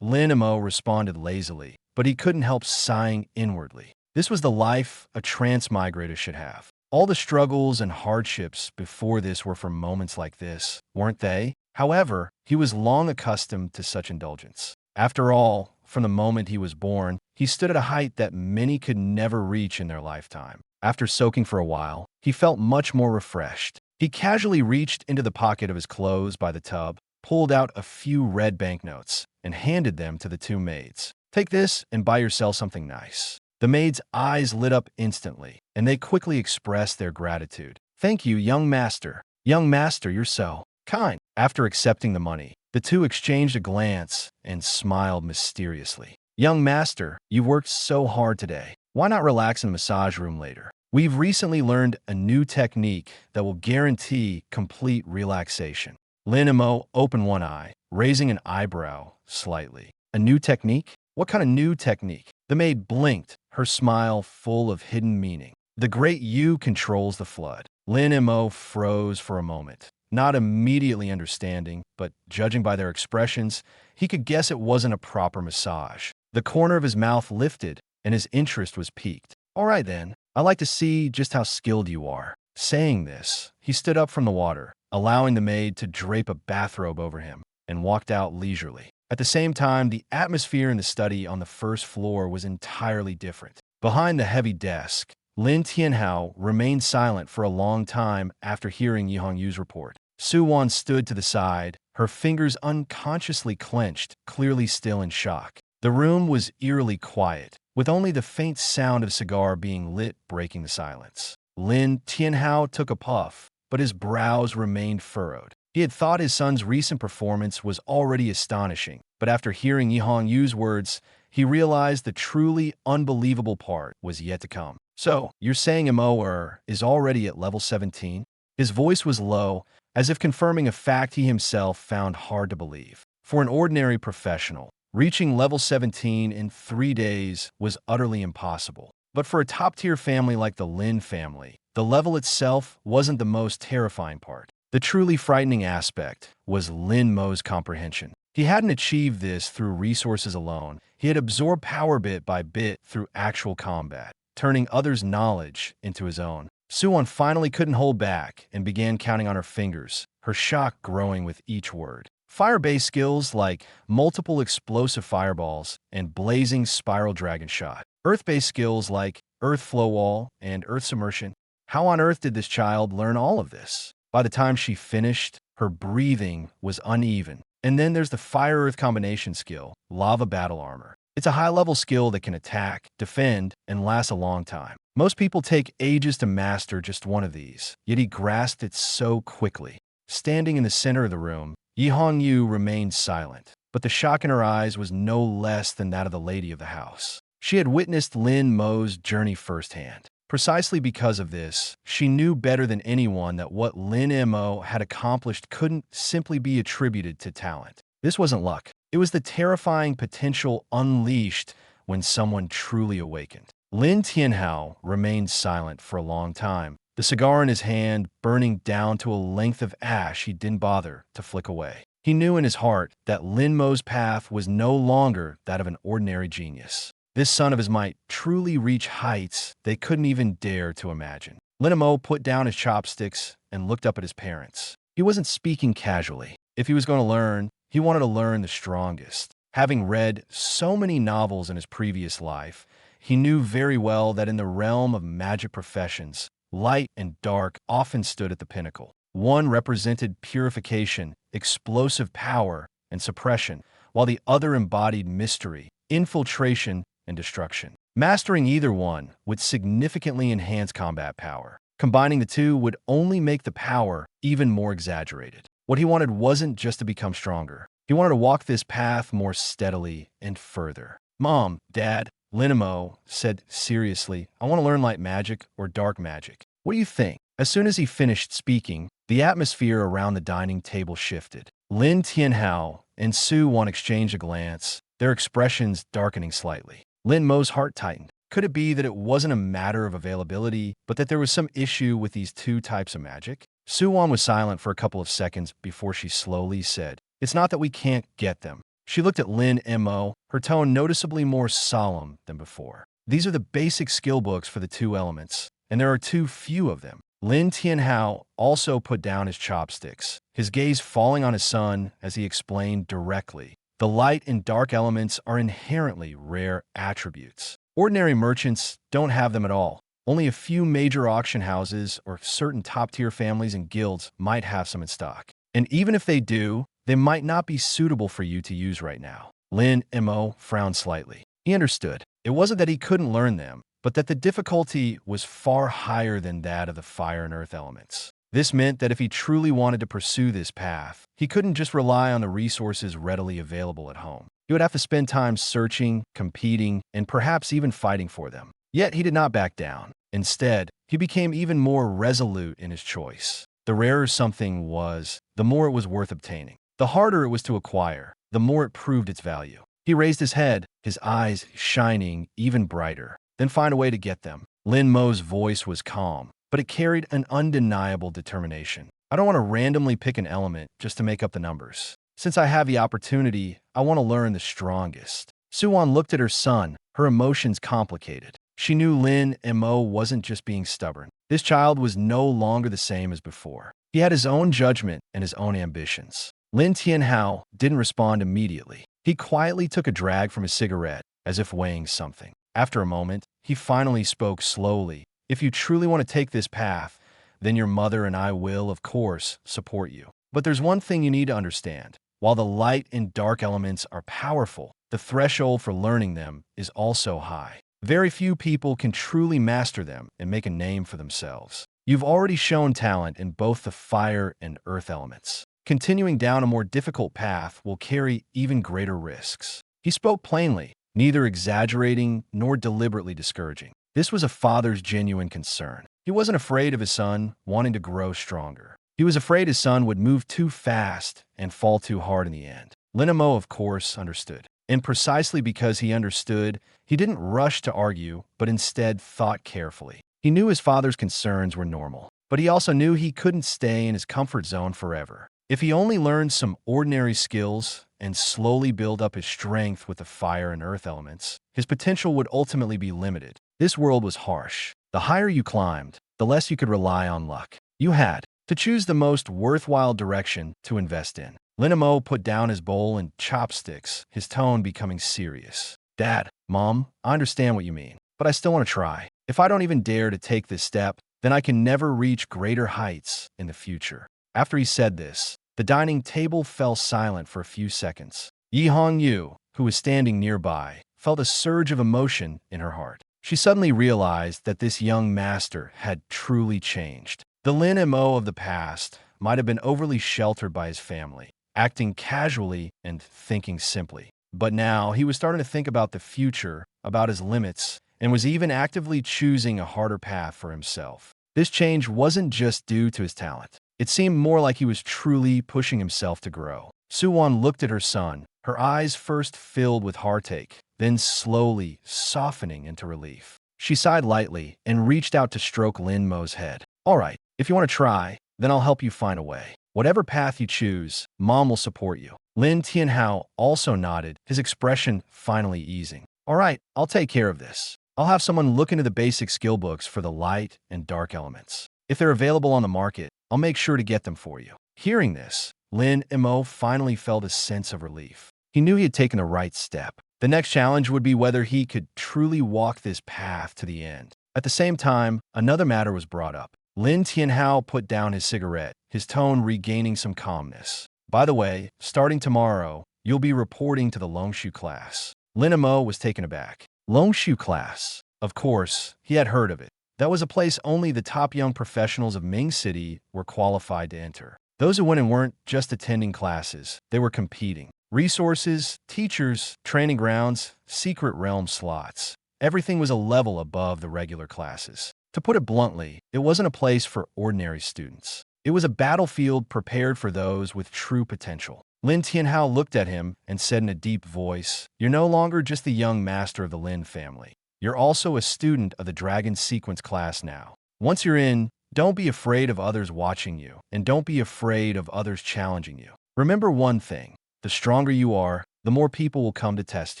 Lin Mo responded lazily, but he couldn't help sighing inwardly. This was the life a transmigrator should have. All the struggles and hardships before this were for moments like this, weren't they? However, he was long accustomed to such indulgence. After all, from the moment he was born, he stood at a height that many could never reach in their lifetime. After soaking for a while, he felt much more refreshed. He casually reached into the pocket of his clothes by the tub, pulled out a few red banknotes, and handed them to the two maids. Take this and buy yourself something nice. The maids' eyes lit up instantly, and they quickly expressed their gratitude. Thank you, young master. Young master, you're so kind. After accepting the money, the two exchanged a glance and smiled mysteriously. Young master, you worked so hard today. Why not relax in the massage room later? We've recently learned a new technique that will guarantee complete relaxation. Lin Mo opened one eye, raising an eyebrow slightly. A new technique? What kind of new technique? The maid blinked, her smile full of hidden meaning. The great you controls the flood. Lin Mo froze for a moment, not immediately understanding, but judging by their expressions, he could guess it wasn't a proper massage. The corner of his mouth lifted, and his interest was piqued. All right then, I'd like to see just how skilled you are. Saying this, he stood up from the water, allowing the maid to drape a bathrobe over him, and walked out leisurely. At the same time, the atmosphere in the study on the first floor was entirely different. Behind the heavy desk, Lin Tianhao remained silent for a long time after hearing Yi Hongyu's report. Su Wan stood to the side, her fingers unconsciously clenched, clearly still in shock. The room was eerily quiet, with only the faint sound of a cigar being lit breaking the silence. Lin Tianhao took a puff, but his brows remained furrowed. He had thought his son's recent performance was already astonishing, but after hearing Yi Hongyu's words, he realized the truly unbelievable part was yet to come. So, you're saying Mo is already at level 17? His voice was low, as if confirming a fact he himself found hard to believe. For an ordinary professional, reaching level 17 in 3 days was utterly impossible. But for a top-tier family like the Lin family, the level itself wasn't the most terrifying part. The truly frightening aspect was Lin Mo's comprehension. He hadn't achieved this through resources alone. He had absorbed power bit by bit through actual combat, turning others' knowledge into his own. Suwon finally couldn't hold back and began counting on her fingers, her shock growing with each word. Fire-based skills like multiple explosive fireballs and blazing spiral dragon shot. Earth-based skills like earth flow wall and earth submersion. How on earth did this child learn all of this? By the time she finished, her breathing was uneven. And then there's the fire-earth combination skill, lava battle armor. It's a high-level skill that can attack, defend, and last a long time. Most people take ages to master just one of these, yet he grasped it so quickly. Standing in the center of the room, Yi Hongyu remained silent, but the shock in her eyes was no less than that of the lady of the house. She had witnessed Lin Mo's journey firsthand. Precisely because of this, she knew better than anyone that what Lin Mo had accomplished couldn't simply be attributed to talent. This wasn't luck. It was the terrifying potential unleashed when someone truly awakened. Lin Tianhao remained silent for a long time, the cigar in his hand burning down to a length of ash he didn't bother to flick away. He knew in his heart that Lin Mo's path was no longer that of an ordinary genius. This son of his might truly reach heights they couldn't even dare to imagine. Lin Mo put down his chopsticks and looked up at his parents. He wasn't speaking casually. If he was going to learn, he wanted to learn the strongest. Having read so many novels in his previous life, he knew very well that in the realm of magic professions, Light and dark often stood at the pinnacle. One represented purification, explosive power, and suppression, while the other embodied mystery, infiltration, and destruction. Mastering either one would significantly enhance combat power. Combining the two would only make the power even more exaggerated. What he wanted wasn't just to become stronger. He wanted to walk this path more steadily and further. "Mom, Dad," Lin Mo said seriously, "I want to learn light magic or dark magic. What do you think?" As soon as he finished speaking, the atmosphere around the dining table shifted. Lin Tianhao and Su Wan exchanged a glance, their expressions darkening slightly. Lin Mo's heart tightened. Could it be that it wasn't a matter of availability, but that there was some issue with these two types of magic? Su Wan was silent for a couple of seconds before she slowly said, "It's not that we can't get them." She looked at Lin Mo, her tone noticeably more solemn than before. "These are the basic skill books for the two elements, and there are too few of them." Lin Tianhao also put down his chopsticks, his gaze falling on his son as he explained directly. "The light and dark elements are inherently rare attributes. Ordinary merchants don't have them at all. Only a few major auction houses or certain top-tier families and guilds might have some in stock. And even if they do, they might not be suitable for you to use right now." Lin Mo frowned slightly. He understood. It wasn't that he couldn't learn them, but that the difficulty was far higher than that of the fire and earth elements. This meant that if he truly wanted to pursue this path, he couldn't just rely on the resources readily available at home. He would have to spend time searching, competing, and perhaps even fighting for them. Yet he did not back down. Instead, he became even more resolute in his choice. The rarer something was, the more it was worth obtaining. The harder it was to acquire, the more it proved its value. He raised his head, his eyes shining even brighter. "Then find a way to get them." Lin Mo's voice was calm, but it carried an undeniable determination. "I don't want to randomly pick an element just to make up the numbers. Since I have the opportunity, I want to learn the strongest." Su Wan looked at her son, her emotions complicated. She knew Lin Mo wasn't just being stubborn. This child was no longer the same as before. He had his own judgment and his own ambitions. Lin Tianhao didn't respond immediately. He quietly took a drag from his cigarette, as if weighing something. After a moment, he finally spoke slowly. "If you truly want to take this path, then your mother and I will, of course, support you. But there's one thing you need to understand. While the light and dark elements are powerful, the threshold for learning them is also high. Very few people can truly master them and make a name for themselves. You've already shown talent in both the fire and earth elements. Continuing down a more difficult path will carry even greater risks." He spoke plainly, neither exaggerating nor deliberately discouraging. This was a father's genuine concern. He wasn't afraid of his son wanting to grow stronger. He was afraid his son would move too fast and fall too hard in the end. Lin Mo, of course, understood. And precisely because he understood, he didn't rush to argue, but instead thought carefully. He knew his father's concerns were normal, but he also knew he couldn't stay in his comfort zone forever. If he only learned some ordinary skills and slowly build up his strength with the fire and earth elements, his potential would ultimately be limited. This world was harsh. The higher you climbed, the less you could rely on luck. You had to choose the most worthwhile direction to invest in. Lin Mo put down his bowl and chopsticks, his tone becoming serious. "Dad, Mom, I understand what you mean, but I still want to try. If I don't even dare to take this step, then I can never reach greater heights in the future." After he said this, the dining table fell silent for a few seconds. Yi Hongyu, who was standing nearby, felt a surge of emotion in her heart. She suddenly realized that this young master had truly changed. The Lin Mo of the past might have been overly sheltered by his family, acting casually and thinking simply. But now he was starting to think about the future, about his limits, and was even actively choosing a harder path for himself. This change wasn't just due to his talent. It seemed more like he was truly pushing himself to grow. Su Wan looked at her son, her eyes first filled with heartache, then slowly softening into relief. She sighed lightly and reached out to stroke Lin Mo's head. "All right, if you want to try, then I'll help you find a way. Whatever path you choose, Mom will support you." Lin Tianhao also nodded, his expression finally easing. "All right, I'll take care of this. I'll have someone look into the basic skill books for the light and dark elements. If they're available on the market, I'll make sure to get them for you." Hearing this, Lin Mo finally felt a sense of relief. He knew he had taken the right step. The next challenge would be whether he could truly walk this path to the end. At the same time, another matter was brought up. Lin Tianhao put down his cigarette, his tone regaining some calmness. By the way, starting tomorrow, you'll be reporting to the Longshu class. Lin Mo was taken aback. Longshu class. Of course, he had heard of it. That was a place only the top young professionals of Ming City were qualified to enter. Those who went in weren't just attending classes, they were competing. Resources, teachers, training grounds, secret realm slots. Everything was a level above the regular classes. To put it bluntly, it wasn't a place for ordinary students. It was a battlefield prepared for those with true potential. Lin Tianhao looked at him and said in a deep voice, "You're no longer just the young master of the Lin family. You're also a student of the Dragon Sequence class now. Once you're in, don't be afraid of others watching you, and don't be afraid of others challenging you. Remember one thing, the stronger you are, the more people will come to test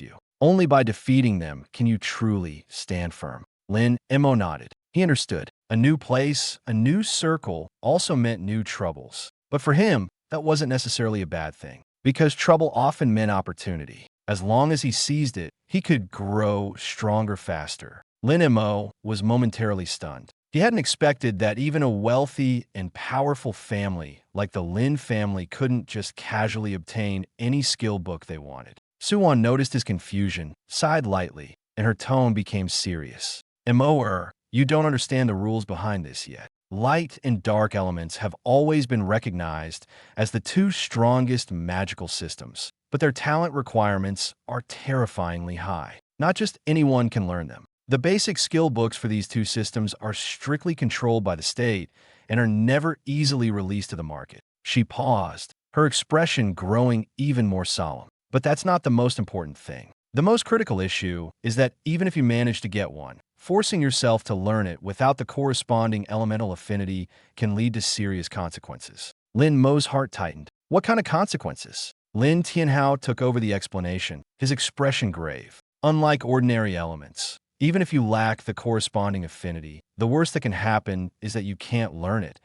you. Only by defeating them can you truly stand firm." Lin Mo nodded. He understood. A new place, a new circle also meant new troubles. But for him, that wasn't necessarily a bad thing, because trouble often meant opportunity. As long as he seized it, he could grow stronger faster. Lin Mo was momentarily stunned. He hadn't expected that even a wealthy and powerful family like the Lin family couldn't just casually obtain any skill book they wanted. Suwon noticed his confusion, sighed lightly, and her tone became serious. "Mo, you don't understand the rules behind this yet. Light and dark elements have always been recognized as the two strongest magical systems, but their talent requirements are terrifyingly high. Not just anyone can learn them. The basic skill books for these two systems are strictly controlled by the state and are never easily released to the market." She paused, her expression growing even more solemn. But that's not the most important thing. The most critical issue is that even if you manage to get one, forcing yourself to learn it without the corresponding elemental affinity can lead to serious consequences. Lin Mo's heart tightened. What kind of consequences? Lin Tianhao took over the explanation, his expression grave. Unlike ordinary elements, even if you lack the corresponding affinity, the worst that can happen is that you can't learn it,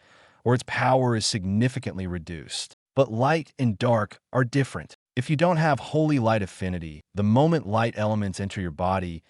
or its power is significantly reduced. But light and dark are different. If you don't have holy light affinity, the moment light elements enter your body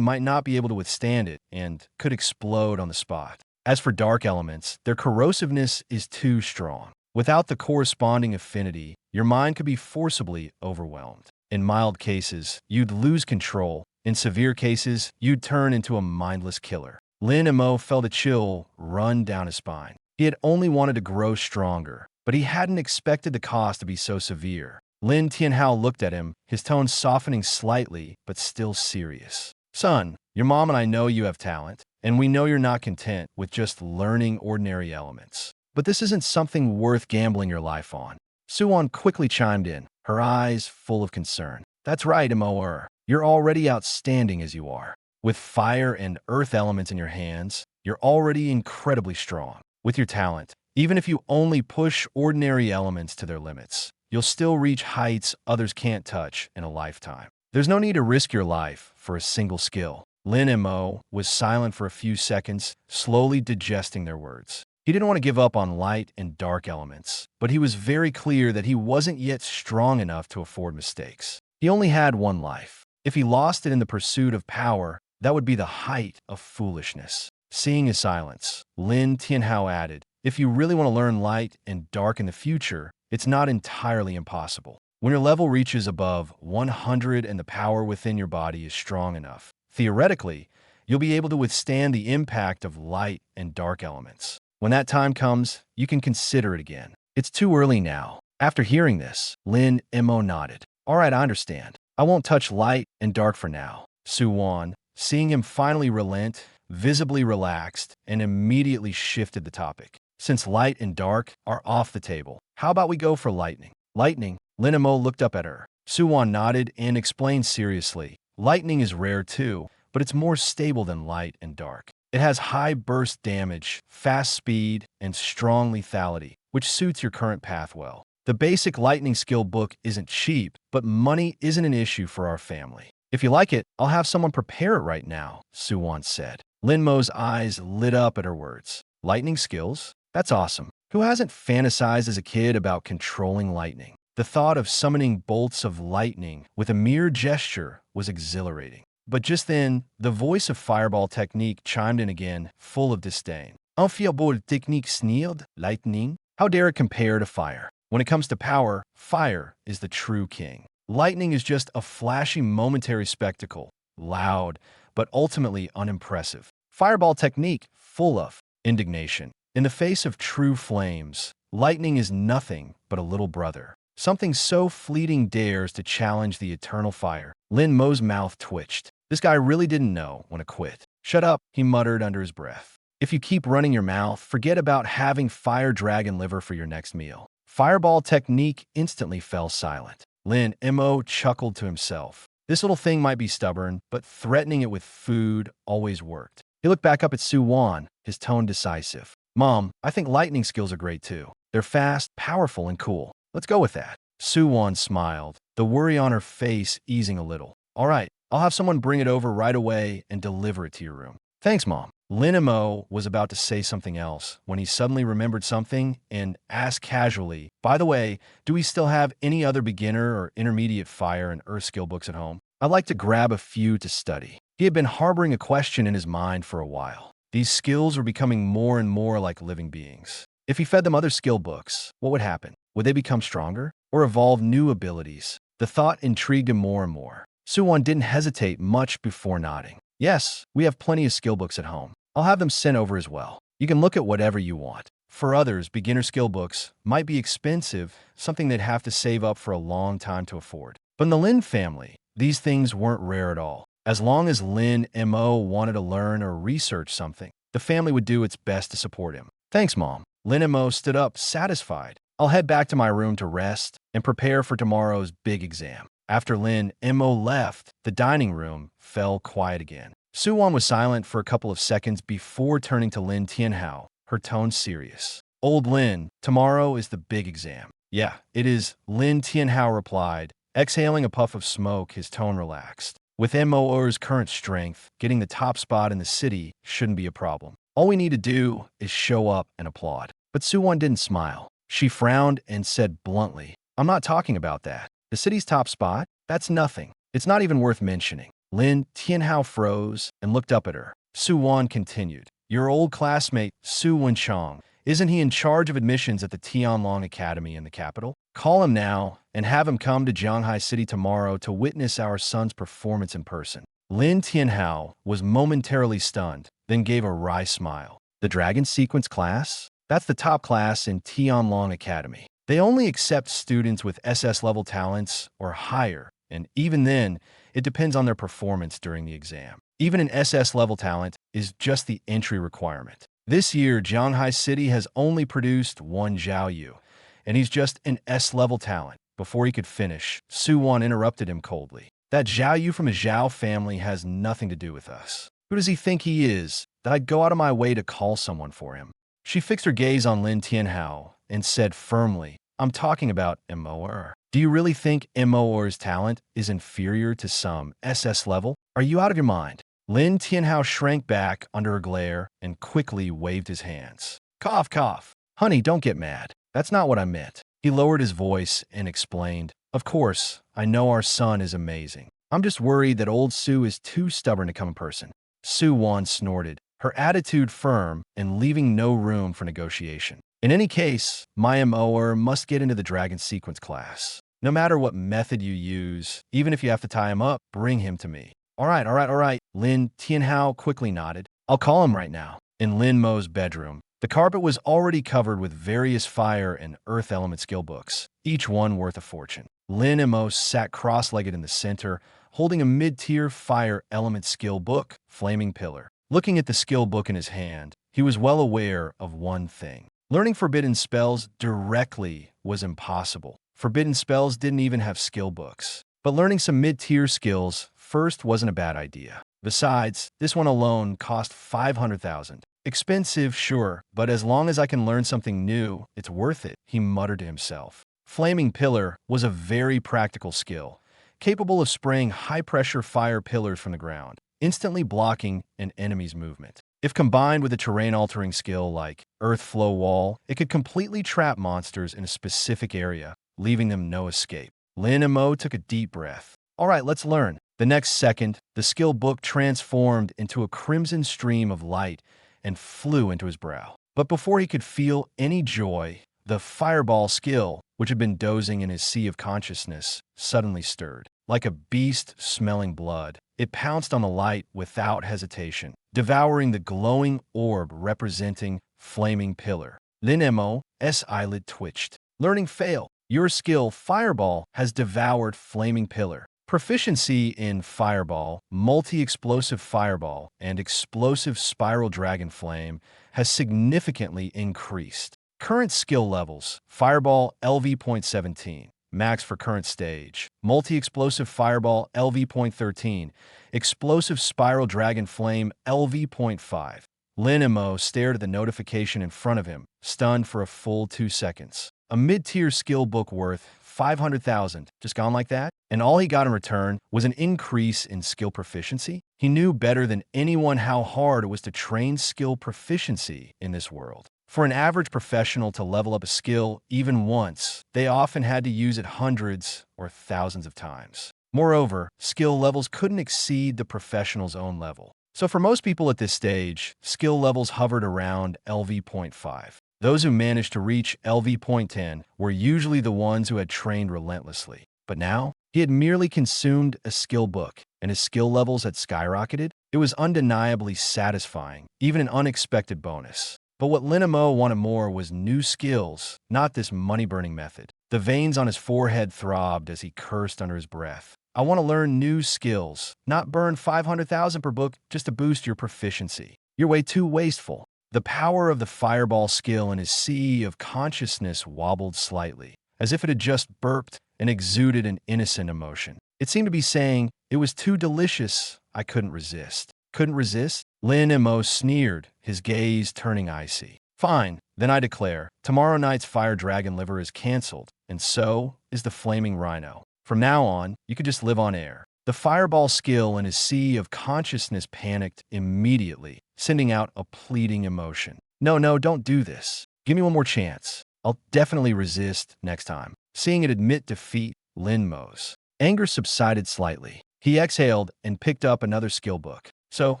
might not be able to withstand it and could explode on the spot. As for dark elements, their corrosiveness is too strong. Without the corresponding affinity, your mind could be forcibly overwhelmed. In mild cases, you'd lose control. In severe cases, you'd turn into a mindless killer. Lin Mo felt a chill run down his spine. He had only wanted to grow stronger, but he hadn't expected the cost to be so severe. Lin Tianhao looked at him, his tone softening slightly, but still serious. "Son, your mom and I know you have talent, and we know you're not content with just learning ordinary elements. But this isn't something worth gambling your life on." Suwon quickly chimed in, her eyes full of concern. "That's right, Mo. You're already outstanding as you are. With fire and earth elements in your hands, you're already incredibly strong. With your talent, even if you only push ordinary elements to their limits, you'll still reach heights others can't touch in a lifetime. There's no need to risk your life for a single skill." Lin Mo was silent for a few seconds, slowly digesting their words. He didn't want to give up on light and dark elements, but he was very clear that he wasn't yet strong enough to afford mistakes. He only had one life. If he lost it in the pursuit of power, that would be the height of foolishness. Seeing his silence, Lin Tianhao added, "If you really want to learn light and dark in the future, it's not entirely impossible. When your level reaches above 100 and the power within your body is strong enough, theoretically, you'll be able to withstand the impact of light and dark elements. When that time comes, you can consider it again. It's too early now." After hearing this, Lin Mo nodded. "All right, I understand. I won't touch light and dark for now." Suwon, seeing him finally relent, visibly relaxed, and immediately shifted the topic. "Since light and dark are off the table, how about we go for lightning?" "Lightning?" Lin Mo looked up at her. Suwon nodded and explained seriously. "Lightning is rare too, but it's more stable than light and dark. It has high burst damage, fast speed, and strong lethality, which suits your current path well. The basic lightning skill book isn't cheap, but money isn't an issue for our family. If you like it, I'll have someone prepare it right now," Suwon said. Lin Mo's eyes lit up at her words. "Lightning skills? That's awesome. Who hasn't fantasized as a kid about controlling lightning?" The thought of summoning bolts of lightning with a mere gesture was exhilarating. But just then, the voice of Fireball Technique chimed in again, full of disdain. Un fireball technique sneered, lightning? How dare it compare to fire? When it comes to power, fire is the true king. Lightning is just a flashy momentary spectacle, loud, but ultimately unimpressive. Fireball Technique, full of indignation. In the face of true flames, lightning is nothing but a little brother. Something so fleeting dares to challenge the eternal fire. Lin Mo's mouth twitched. This guy really didn't know when to quit. Shut up, he muttered under his breath. If you keep running your mouth, forget about having fire dragon liver for your next meal. Fireball Technique instantly fell silent. Lin Mo chuckled to himself. This little thing might be stubborn, but threatening it with food always worked. He looked back up at Su Wan, his tone decisive. Mom, I think lightning skills are great too. They're fast, powerful, and cool. Let's go with that. Su Wan smiled, the worry on her face easing a little. All right, I'll have someone bring it over right away and deliver it to your room. Thanks, Mom. Lin Mo was about to say something else when he suddenly remembered something and asked casually, by the way, do we still have any other beginner or intermediate fire and earth skill books at home? I'd like to grab a few to study. He had been harboring a question in his mind for a while. These skills were becoming more and more like living beings. If he fed them other skill books, what would happen? Would they become stronger or evolve new abilities? The thought intrigued him more and more. Su Wan didn't hesitate much before nodding. Yes, we have plenty of skill books at home. I'll have them sent over as well. You can look at whatever you want. For others, beginner skill books might be expensive, something they'd have to save up for a long time to afford. But in the Lin family, these things weren't rare at all. As long as Lin Mo wanted to learn or research something, the family would do its best to support him. Thanks, Mom. Lin Mo stood up, satisfied. I'll head back to my room to rest and prepare for tomorrow's big exam. After Lin Mo left, the dining room fell quiet again. Su Wan was silent for a couple of seconds before turning to Lin Tianhao, her tone serious. Old Lin, tomorrow is the big exam. Yeah, it is, Lin Tianhao replied. Exhaling a puff of smoke, his tone relaxed. With Mo's current strength, getting the top spot in the city shouldn't be a problem. All we need to do is show up and applaud. But Su Wan didn't smile. She frowned and said bluntly, I'm not talking about that. The city's top spot? That's nothing. It's not even worth mentioning. Lin Tianhao froze and looked up at her. Su Wan continued, your old classmate, Su Wenchong, isn't he in charge of admissions at the Tianlong Academy in the capital? Call him now and have him come to Jianghai City tomorrow to witness our son's performance in person. Lin Tianhao was momentarily stunned, then gave a wry smile. The Dragon Sequence class? That's the top class in Tianlong Academy. They only accept students with SS-level talents or higher, and even then, it depends on their performance during the exam. Even an SS-level talent is just the entry requirement. This year, Jianghai City has only produced one Zhao Yu, and he's just an S-level talent. Before he could finish, Su Wan interrupted him coldly. That Zhao Yu from a Zhao family has nothing to do with us. Who does he think he is, that I'd go out of my way to call someone for him? She fixed her gaze on Lin Tianhao and said firmly, I'm talking about Mo. Do you really think Mo's talent is inferior to some SS level? Are you out of your mind? Lin Tianhao shrank back under her glare and quickly waved his hands. Cough, cough. Honey, don't get mad. That's not what I meant. He lowered his voice and explained, Of course, I know our son is amazing. I'm just worried that old Su is too stubborn to come in person. Su Wan snorted, her attitude firm and leaving no room for negotiation. In any case, my Moer must get into the Dragon Sequence class. No matter what method you use, even if you have to tie him up, bring him to me. All right. Lin Tianhao quickly nodded. I'll call him right now. In Lin Mo's bedroom, the carpet was already covered with various fire and earth element skill books, each one worth a fortune. Lin Mo sat cross-legged in the center, holding a mid-tier fire element skill book, Flaming Pillar. Looking at the skill book in his hand, he was well aware of one thing. Learning forbidden spells directly was impossible. Forbidden spells didn't even have skill books. But learning some mid-tier skills first wasn't a bad idea. Besides, this one alone cost 500,000. Expensive, sure, but as long as I can learn something new, it's worth it, he muttered to himself. Flaming Pillar was a very practical skill, capable of spraying high-pressure fire pillars from the ground, instantly blocking an enemy's movement. If combined with a terrain-altering skill like Earth Flow Wall, it could completely trap monsters in a specific area, leaving them no escape. Lin Mo took a deep breath. All right, let's learn. The next second, the skill book transformed into a crimson stream of light and flew into his brow. But before he could feel any joy, the fireball skill, which had been dozing in his sea of consciousness, suddenly stirred. Like a beast smelling blood, it pounced on the light without hesitation, devouring the glowing orb representing Flaming Pillar. Lin Mo's eyelid twitched. Learning fail. Your skill, Fireball, has devoured Flaming Pillar. Proficiency in Fireball, Multi-Explosive Fireball, and Explosive Spiral Dragon Flame has significantly increased. Current skill levels: Fireball LV.17, max for current stage. Multi-Explosive Fireball LV.13, Explosive Spiral Dragon Flame LV.5. Lin Mo stared at the notification in front of him, stunned for a full 2 seconds. A mid-tier skill book worth 500,000, just gone like that? And all he got in return was an increase in skill proficiency? He knew better than anyone how hard it was to train skill proficiency in this world. For an average professional to level up a skill even once, they often had to use it hundreds or thousands of times. Moreover, skill levels couldn't exceed the professional's own level. So for most people at this stage, skill levels hovered around LV.5. Those who managed to reach LV.10 were usually the ones who had trained relentlessly. But now, he had merely consumed a skill book, and his skill levels had skyrocketed. It was undeniably satisfying, even an unexpected bonus. But what Lin Mo wanted more was new skills, not this money-burning method. The veins on his forehead throbbed as he cursed under his breath. I want to learn new skills, not burn 500,000 per book just to boost your proficiency. You're way too wasteful. The power of the fireball skill in his sea of consciousness wobbled slightly, as if it had just burped and exuded an innocent emotion. It seemed to be saying, "It was too delicious, I couldn't resist." Couldn't resist? Lin Mo sneered, his gaze turning icy. Fine, then I declare, tomorrow night's fire dragon liver is cancelled, and so is the flaming rhino. From now on, you could just live on air. The fireball skill in his sea of consciousness panicked immediately, sending out a pleading emotion. No, don't do this. Give me one more chance. I'll definitely resist next time. Seeing it admit defeat, Lin Mo's anger subsided slightly. He exhaled and picked up another skill book. So,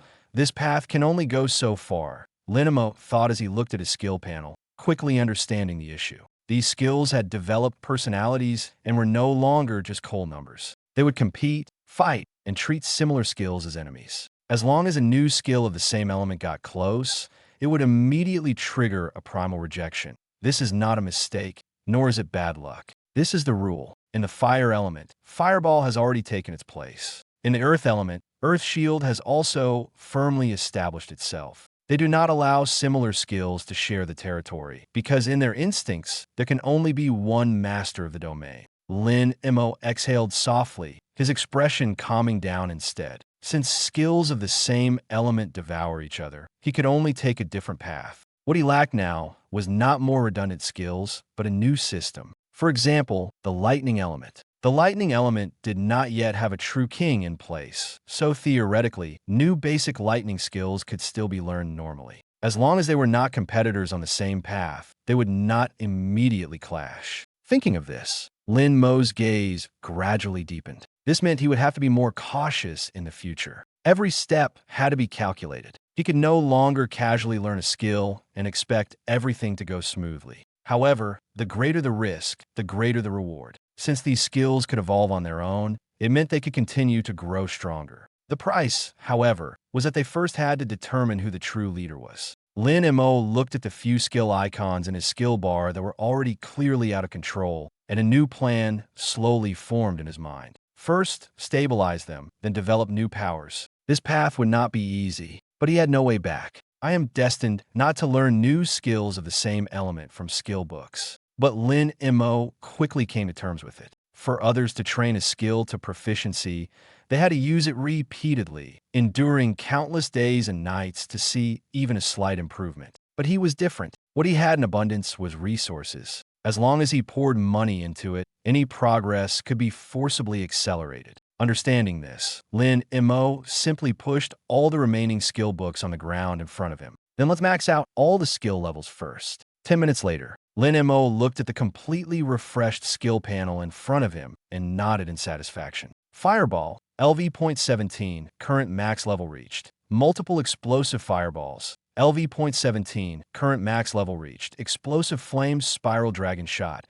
this path can only go so far, Lin Mo thought as he looked at his skill panel, quickly understanding the issue. These skills had developed personalities and were no longer just cold numbers. They would compete, fight, and treat similar skills as enemies. As long as a new skill of the same element got close, it would immediately trigger a primal rejection. This is not a mistake, nor is it bad luck. This is the rule. In the fire element, Fireball has already taken its place. In the earth element, Earth Shield has also firmly established itself. They do not allow similar skills to share the territory, because in their instincts, there can only be one master of the domain. Lin Mo exhaled softly, his expression calming down instead. Since skills of the same element devour each other, he could only take a different path. What he lacked now was not more redundant skills, but a new system. For example, the lightning element. The lightning element did not yet have a true king in place, so theoretically, new basic lightning skills could still be learned normally. As long as they were not competitors on the same path, they would not immediately clash. Thinking of this, Lin Mo's gaze gradually deepened. This meant he would have to be more cautious in the future. Every step had to be calculated. He could no longer casually learn a skill and expect everything to go smoothly. However, the greater the risk, the greater the reward. Since these skills could evolve on their own, it meant they could continue to grow stronger. The price, however, was that they first had to determine who the true leader was. Lin Mo looked at the few skill icons in his skill bar that were already clearly out of control, and a new plan slowly formed in his mind. First, stabilize them, then develop new powers. This path would not be easy, but he had no way back. I am destined not to learn new skills of the same element from skill books. But Lin Mo quickly came to terms with it. For others to train a skill to proficiency, they had to use it repeatedly, enduring countless days and nights to see even a slight improvement. But he was different. What he had in abundance was resources. As long as he poured money into it, any progress could be forcibly accelerated. Understanding this, Lin Mo simply pushed all the remaining skill books on the ground in front of him. Then let's max out all the skill levels first. 10 minutes later, Lin Mo looked at the completely refreshed skill panel in front of him and nodded in satisfaction. Fireball, LV.17, current max level reached. Multiple explosive fireballs, LV.17, current max level reached. Explosive flames, spiral dragon shot,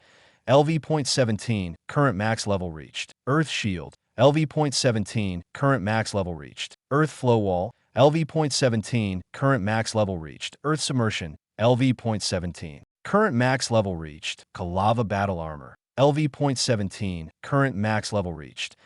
LV.17, current max level reached. Earth shield, LV.17, current max level reached. Earth flow wall, LV.17, current max level reached. Earth submersion, LV.17, current max level reached. Kalava battle armor, LV.17, current max level reached.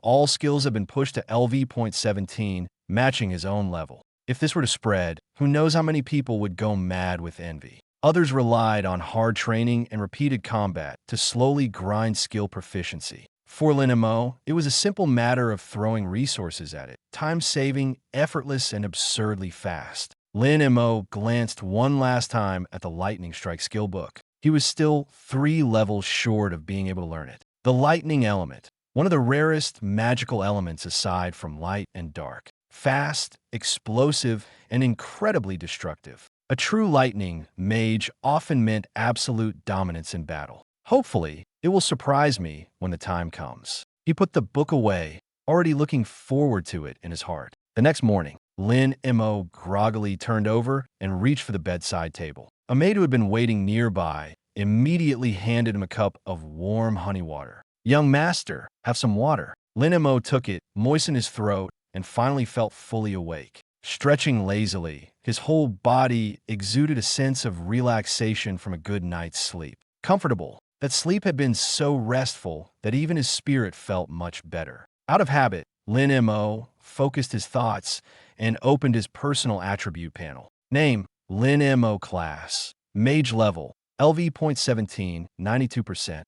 All skills have been pushed to LV.17, matching his own level. If this were to spread, who knows how many people would go mad with envy. Others relied on hard training and repeated combat to slowly grind skill proficiency. For Lin Mo, it was a simple matter of throwing resources at it, time-saving, effortless, and absurdly fast. Lin Mo glanced one last time at the lightning strike skill book. He was still 3 levels short of being able to learn it. The lightning element, one of the rarest magical elements aside from light and dark. Fast, explosive, and incredibly destructive. A true lightning mage often meant absolute dominance in battle. Hopefully, it will surprise me when the time comes. He put the book away, already looking forward to it in his heart. The next morning, Lin Mo groggily turned over and reached for the bedside table. A maid who had been waiting nearby immediately handed him a cup of warm honey water. "Young master, have some water." Lin Mo took it, moistened his throat, and finally felt fully awake. Stretching lazily, his whole body exuded a sense of relaxation from a good night's sleep. Comfortable. That sleep had been so restful that even his spirit felt much better. Out of habit, Lin Mo focused his thoughts and opened his personal attribute panel. Name, Lin Mo class. Mage level, LV.17, 92%.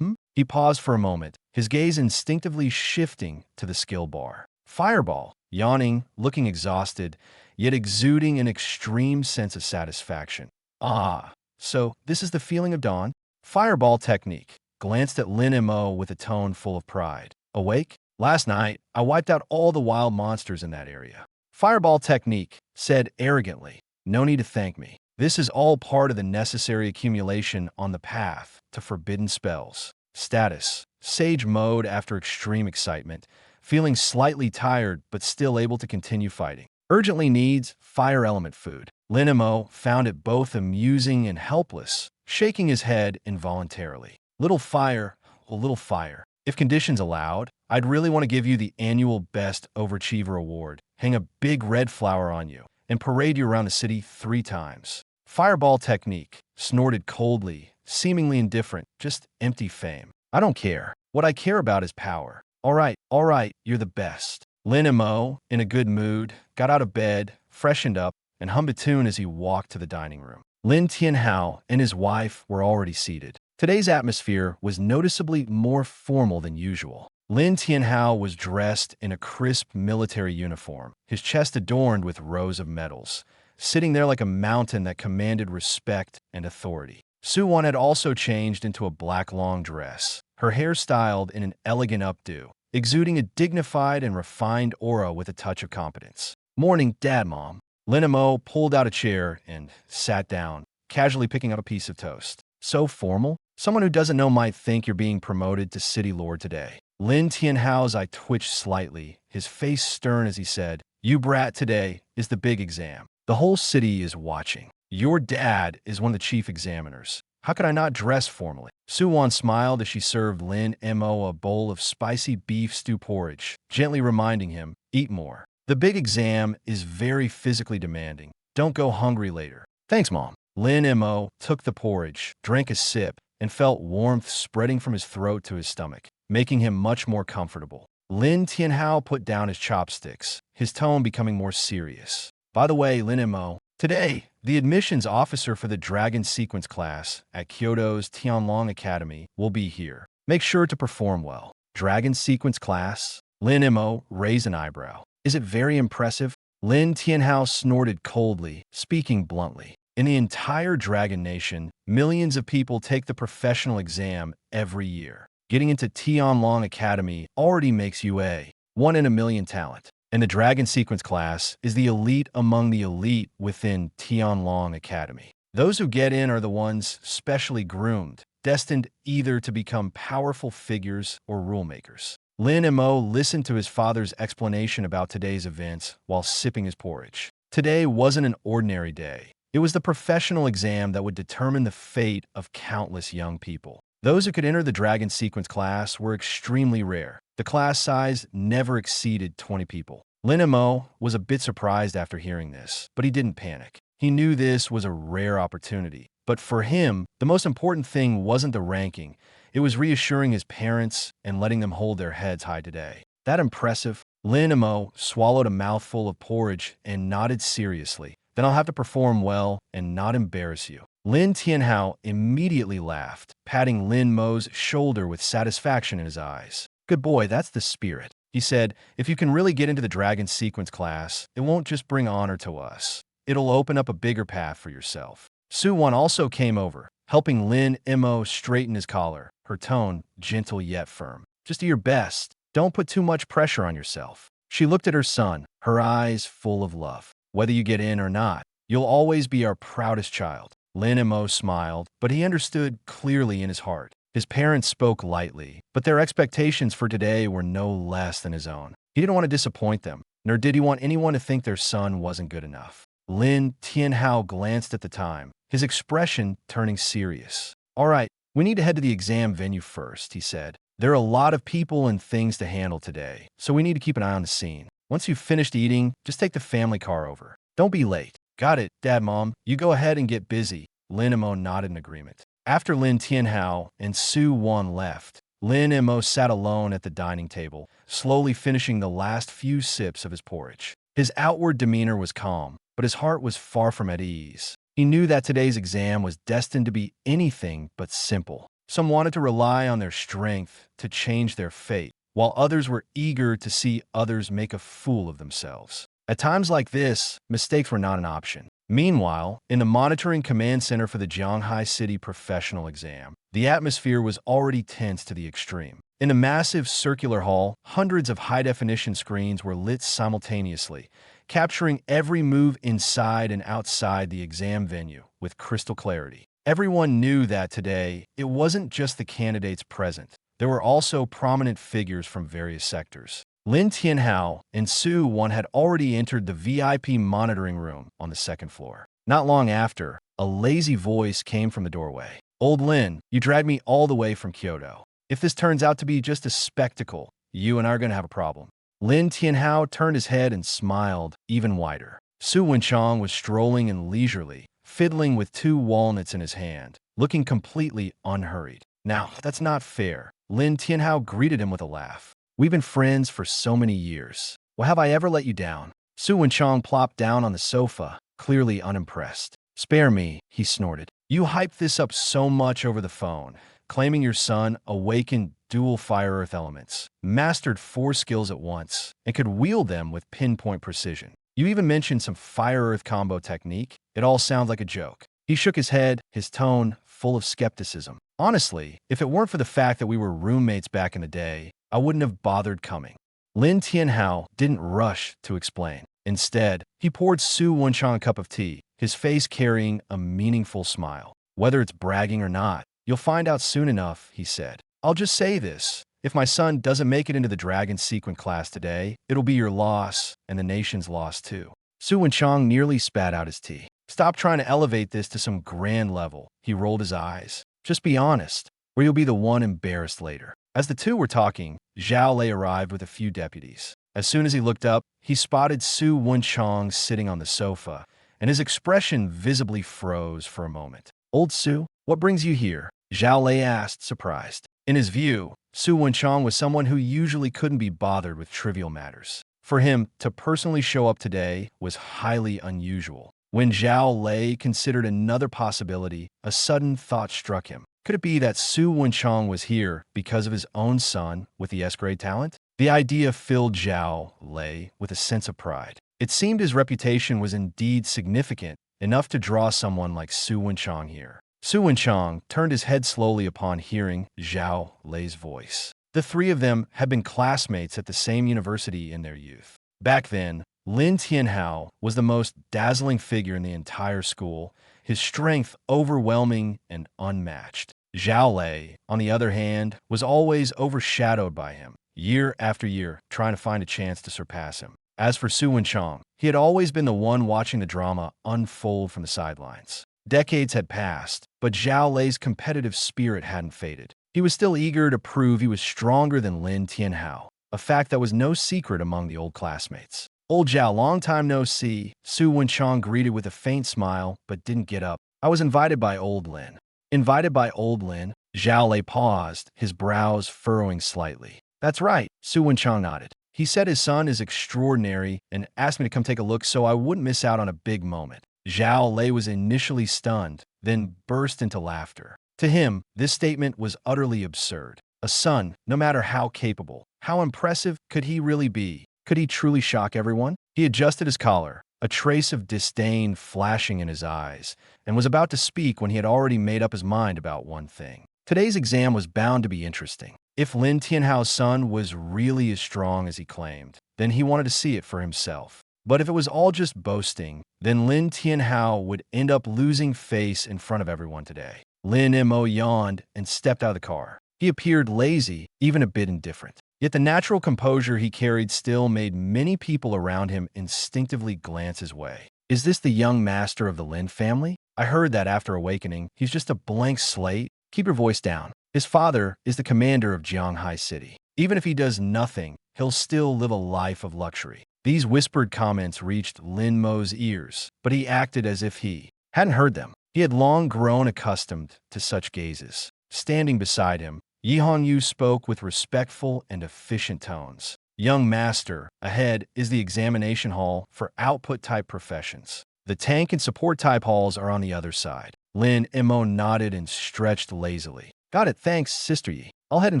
He paused for a moment, his gaze instinctively shifting to the skill bar. Fireball, yawning, looking exhausted, yet exuding an extreme sense of satisfaction. Ah, so this is the feeling of dawn? Fireball technique, glanced at Lin Mo with a tone full of pride. Awake? Last night, I wiped out all the wild monsters in that area. Fireball technique, said arrogantly. No need to thank me. This is all part of the necessary accumulation on the path to forbidden spells. Status, Sage mode after extreme excitement, feeling slightly tired but still able to continue fighting. Urgently needs fire element food. Lin Mo found it both amusing and helpless, shaking his head involuntarily. Little fire, a little fire. If conditions allowed, I'd really want to give you the annual Best Overachiever Award, hang a big red flower on you, and parade you around the city 3 times. Fireball technique, snorted coldly, seemingly indifferent, just empty fame. I don't care. What I care about is power. All right, you're the best. Lin Mo, in a good mood, got out of bed, freshened up, and hummed a tune as he walked to the dining room. Lin Tianhao and his wife were already seated. Today's atmosphere was noticeably more formal than usual. Lin Tianhao was dressed in a crisp military uniform, his chest adorned with rows of medals, sitting there like a mountain that commanded respect and authority. Su Wan had also changed into a black long dress, her hair styled in an elegant updo, exuding a dignified and refined aura with a touch of competence. "Morning, Dad, Mom." Lin Mo pulled out a chair and sat down, casually picking up a piece of toast. "So formal? Someone who doesn't know might think you're being promoted to city lord today." Lin Tianhao's eye twitched slightly, his face stern as he said, "You brat, today is the big exam. The whole city is watching. Your dad is one of the chief examiners. How could I not dress formally?" Su Wan smiled as she served Lin Mo a bowl of spicy beef stew porridge, gently reminding him, "Eat more. The big exam is very physically demanding. Don't go hungry later." "Thanks, Mom." Lin Mo took the porridge, drank a sip, and felt warmth spreading from his throat to his stomach, making him much more comfortable. Lin Tianhao put down his chopsticks, his tone becoming more serious. "By the way, Lin Mo, today, the admissions officer for the Dragon Sequence class at Kyoto's Tianlong Academy will be here. Make sure to perform well." "Dragon Sequence class?" Lin Mo raised an eyebrow. "Is it very impressive?" Lin Tianhao snorted coldly, speaking bluntly. In the entire Dragon Nation, millions of people take the professional exam every year. Getting into Tianlong Academy already makes you a 1 in a million talent. And the Dragon Sequence class is the elite among the elite within Tianlong Academy. Those who get in are the ones specially groomed, destined either to become powerful figures or rule makers. Lin Mo listened to his father's explanation about today's events while sipping his porridge. Today wasn't an ordinary day. It was the professional exam that would determine the fate of countless young people. Those who could enter the Dragon Sequence class were extremely rare. The class size never exceeded 20 people. Lin Mo was a bit surprised after hearing this, but he didn't panic. He knew this was a rare opportunity. But for him, the most important thing wasn't the ranking. It was reassuring his parents and letting them hold their heads high today. That impressive. Lin Mo swallowed a mouthful of porridge and nodded seriously. Then I'll have to perform well and not embarrass you. Lin Tianhao immediately laughed, patting Lin Mo's shoulder with satisfaction in his eyes. Good boy, that's the spirit. He said, if you can really get into the Dragon Sequence class, it won't just bring honor to us. It'll open up a bigger path for yourself. Su Wan also came over, helping Lin Mo straighten his collar, her tone gentle yet firm. Just do your best. Don't put too much pressure on yourself. She looked at her son, her eyes full of love. Whether you get in or not, you'll always be our proudest child. Lin Mo smiled, but he understood clearly in his heart. His parents spoke lightly, but their expectations for today were no less than his own. He didn't want to disappoint them, nor did he want anyone to think their son wasn't good enough. Lin Tianhao glanced at the time, his expression turning serious. All right, we need to head to the exam venue first, he said. There are a lot of people and things to handle today, so we need to keep an eye on the scene. Once you've finished eating, just take the family car over. Don't be late. Got it, Dad, Mom. You go ahead and get busy. Lin Mo nodded in agreement. After Lin Tianhao and Su Wan left, Lin Mo sat alone at the dining table, slowly finishing the last few sips of his porridge. His outward demeanor was calm, but his heart was far from at ease. He knew that today's exam was destined to be anything but simple. Some wanted to rely on their strength to change their fate, while others were eager to see others make a fool of themselves. At times like this, mistakes were not an option. Meanwhile, in the monitoring command center for the Jianghai City professional exam, the atmosphere was already tense to the extreme. In a massive circular hall, hundreds of high-definition screens were lit simultaneously, capturing every move inside and outside the exam venue with crystal clarity. Everyone knew that today, it wasn't just the candidates present. There were also prominent figures from various sectors. Lin Tianhao and Su Wan had already entered the VIP monitoring room on the second floor. Not long after, a lazy voice came from the doorway. Old Lin, you dragged me all the way from Kyoto. If this turns out to be just a spectacle, you and I are going to have a problem. Lin Tianhao turned his head and smiled even wider. Su Wenchang was strolling and leisurely, fiddling with 2 walnuts in his hand, looking completely unhurried. Now, that's not fair. Lin Tianhao greeted him with a laugh. We've been friends for so many years. Well, have I ever let you down? Su Wenchang plopped down on the sofa, clearly unimpressed. Spare me, he snorted. You hyped this up so much over the phone, claiming your son awakened dual fire earth elements, mastered 4 skills at once, and could wield them with pinpoint precision. You even mentioned some fire earth combo technique. It all sounds like a joke. He shook his head, his tone full of skepticism. Honestly, if it weren't for the fact that we were roommates back in the day, I wouldn't have bothered coming. Lin Tianhao didn't rush to explain. Instead, he poured Su Wenchang a cup of tea, his face carrying a meaningful smile. Whether it's bragging or not, you'll find out soon enough, he said. I'll just say this. If my son doesn't make it into the Dragon Sequence class today, it'll be your loss and the nation's loss too. Su Wenchang nearly spat out his tea. Stop trying to elevate this to some grand level. He rolled his eyes. Just be honest, or you'll be the one embarrassed later. As the two were talking, Zhao Lei arrived with a few deputies. As soon as he looked up, he spotted Su Wenchang sitting on the sofa, and his expression visibly froze for a moment. Old Su, what brings you here? Zhao Lei asked, surprised. In his view, Su Wenchang was someone who usually couldn't be bothered with trivial matters. For him, to personally show up today was highly unusual. When Zhao Lei considered another possibility, a sudden thought struck him. Could it be that Su Wenchang was here because of his own son with the S-grade talent? The idea filled Zhao Lei with a sense of pride. It seemed his reputation was indeed significant enough to draw someone like Su Wenchang here. Su Wenchang turned his head slowly upon hearing Zhao Lei's voice. The 3 of them had been classmates at the same university in their youth. Back then, Lin Tianhao was the most dazzling figure in the entire school, his strength overwhelming and unmatched. Zhao Lei, on the other hand, was always overshadowed by him. year after year, trying to find a chance to surpass him. As for Su Wenchang, he had always been the one watching the drama unfold from the sidelines. Decades had passed, but Zhao Lei's competitive spirit hadn't faded. He was still eager to prove he was stronger than Lin Tianhao, a fact that was no secret among the old classmates. Old Zhao, long time no see, Su Wenchang greeted with a faint smile, but didn't get up. I was invited by old Lin. Invited by old Lin? Zhao Lei paused, his brows furrowing slightly. That's right, Su Wenchang nodded. He said his son is extraordinary and asked me to come take a look so I wouldn't miss out on a big moment. Zhao Lei was initially stunned, then burst into laughter. To him, this statement was utterly absurd. A son, no matter how capable, how impressive could he really be? Could he truly shock everyone? He adjusted his collar, a trace of disdain flashing in his eyes, and was about to speak when he had already made up his mind about one thing. Today's exam was bound to be interesting. If Lin Tianhao's son was really as strong as he claimed, then he wanted to see it for himself. But if it was all just boasting, then Lin Tianhao would end up losing face in front of everyone today. Lin Mo yawned and stepped out of the car. He appeared lazy, even a bit indifferent. Yet the natural composure he carried still made many people around him instinctively glance his way. Is this the young master of the Lin family? I heard that after awakening, he's just a blank slate. Keep your voice down. His father is the commander of Jianghai City. Even if he does nothing, he'll still live a life of luxury. These whispered comments reached Lin Mo's ears, but he acted as if he hadn't heard them. He had long grown accustomed to such gazes. Standing beside him, Yi Hongyu spoke with respectful and efficient tones. Young master, ahead is the examination hall for output-type professions. The tank and support-type halls are on the other side. Lin Mo nodded and stretched lazily. Got it, thanks, Sister Yi. I'll head in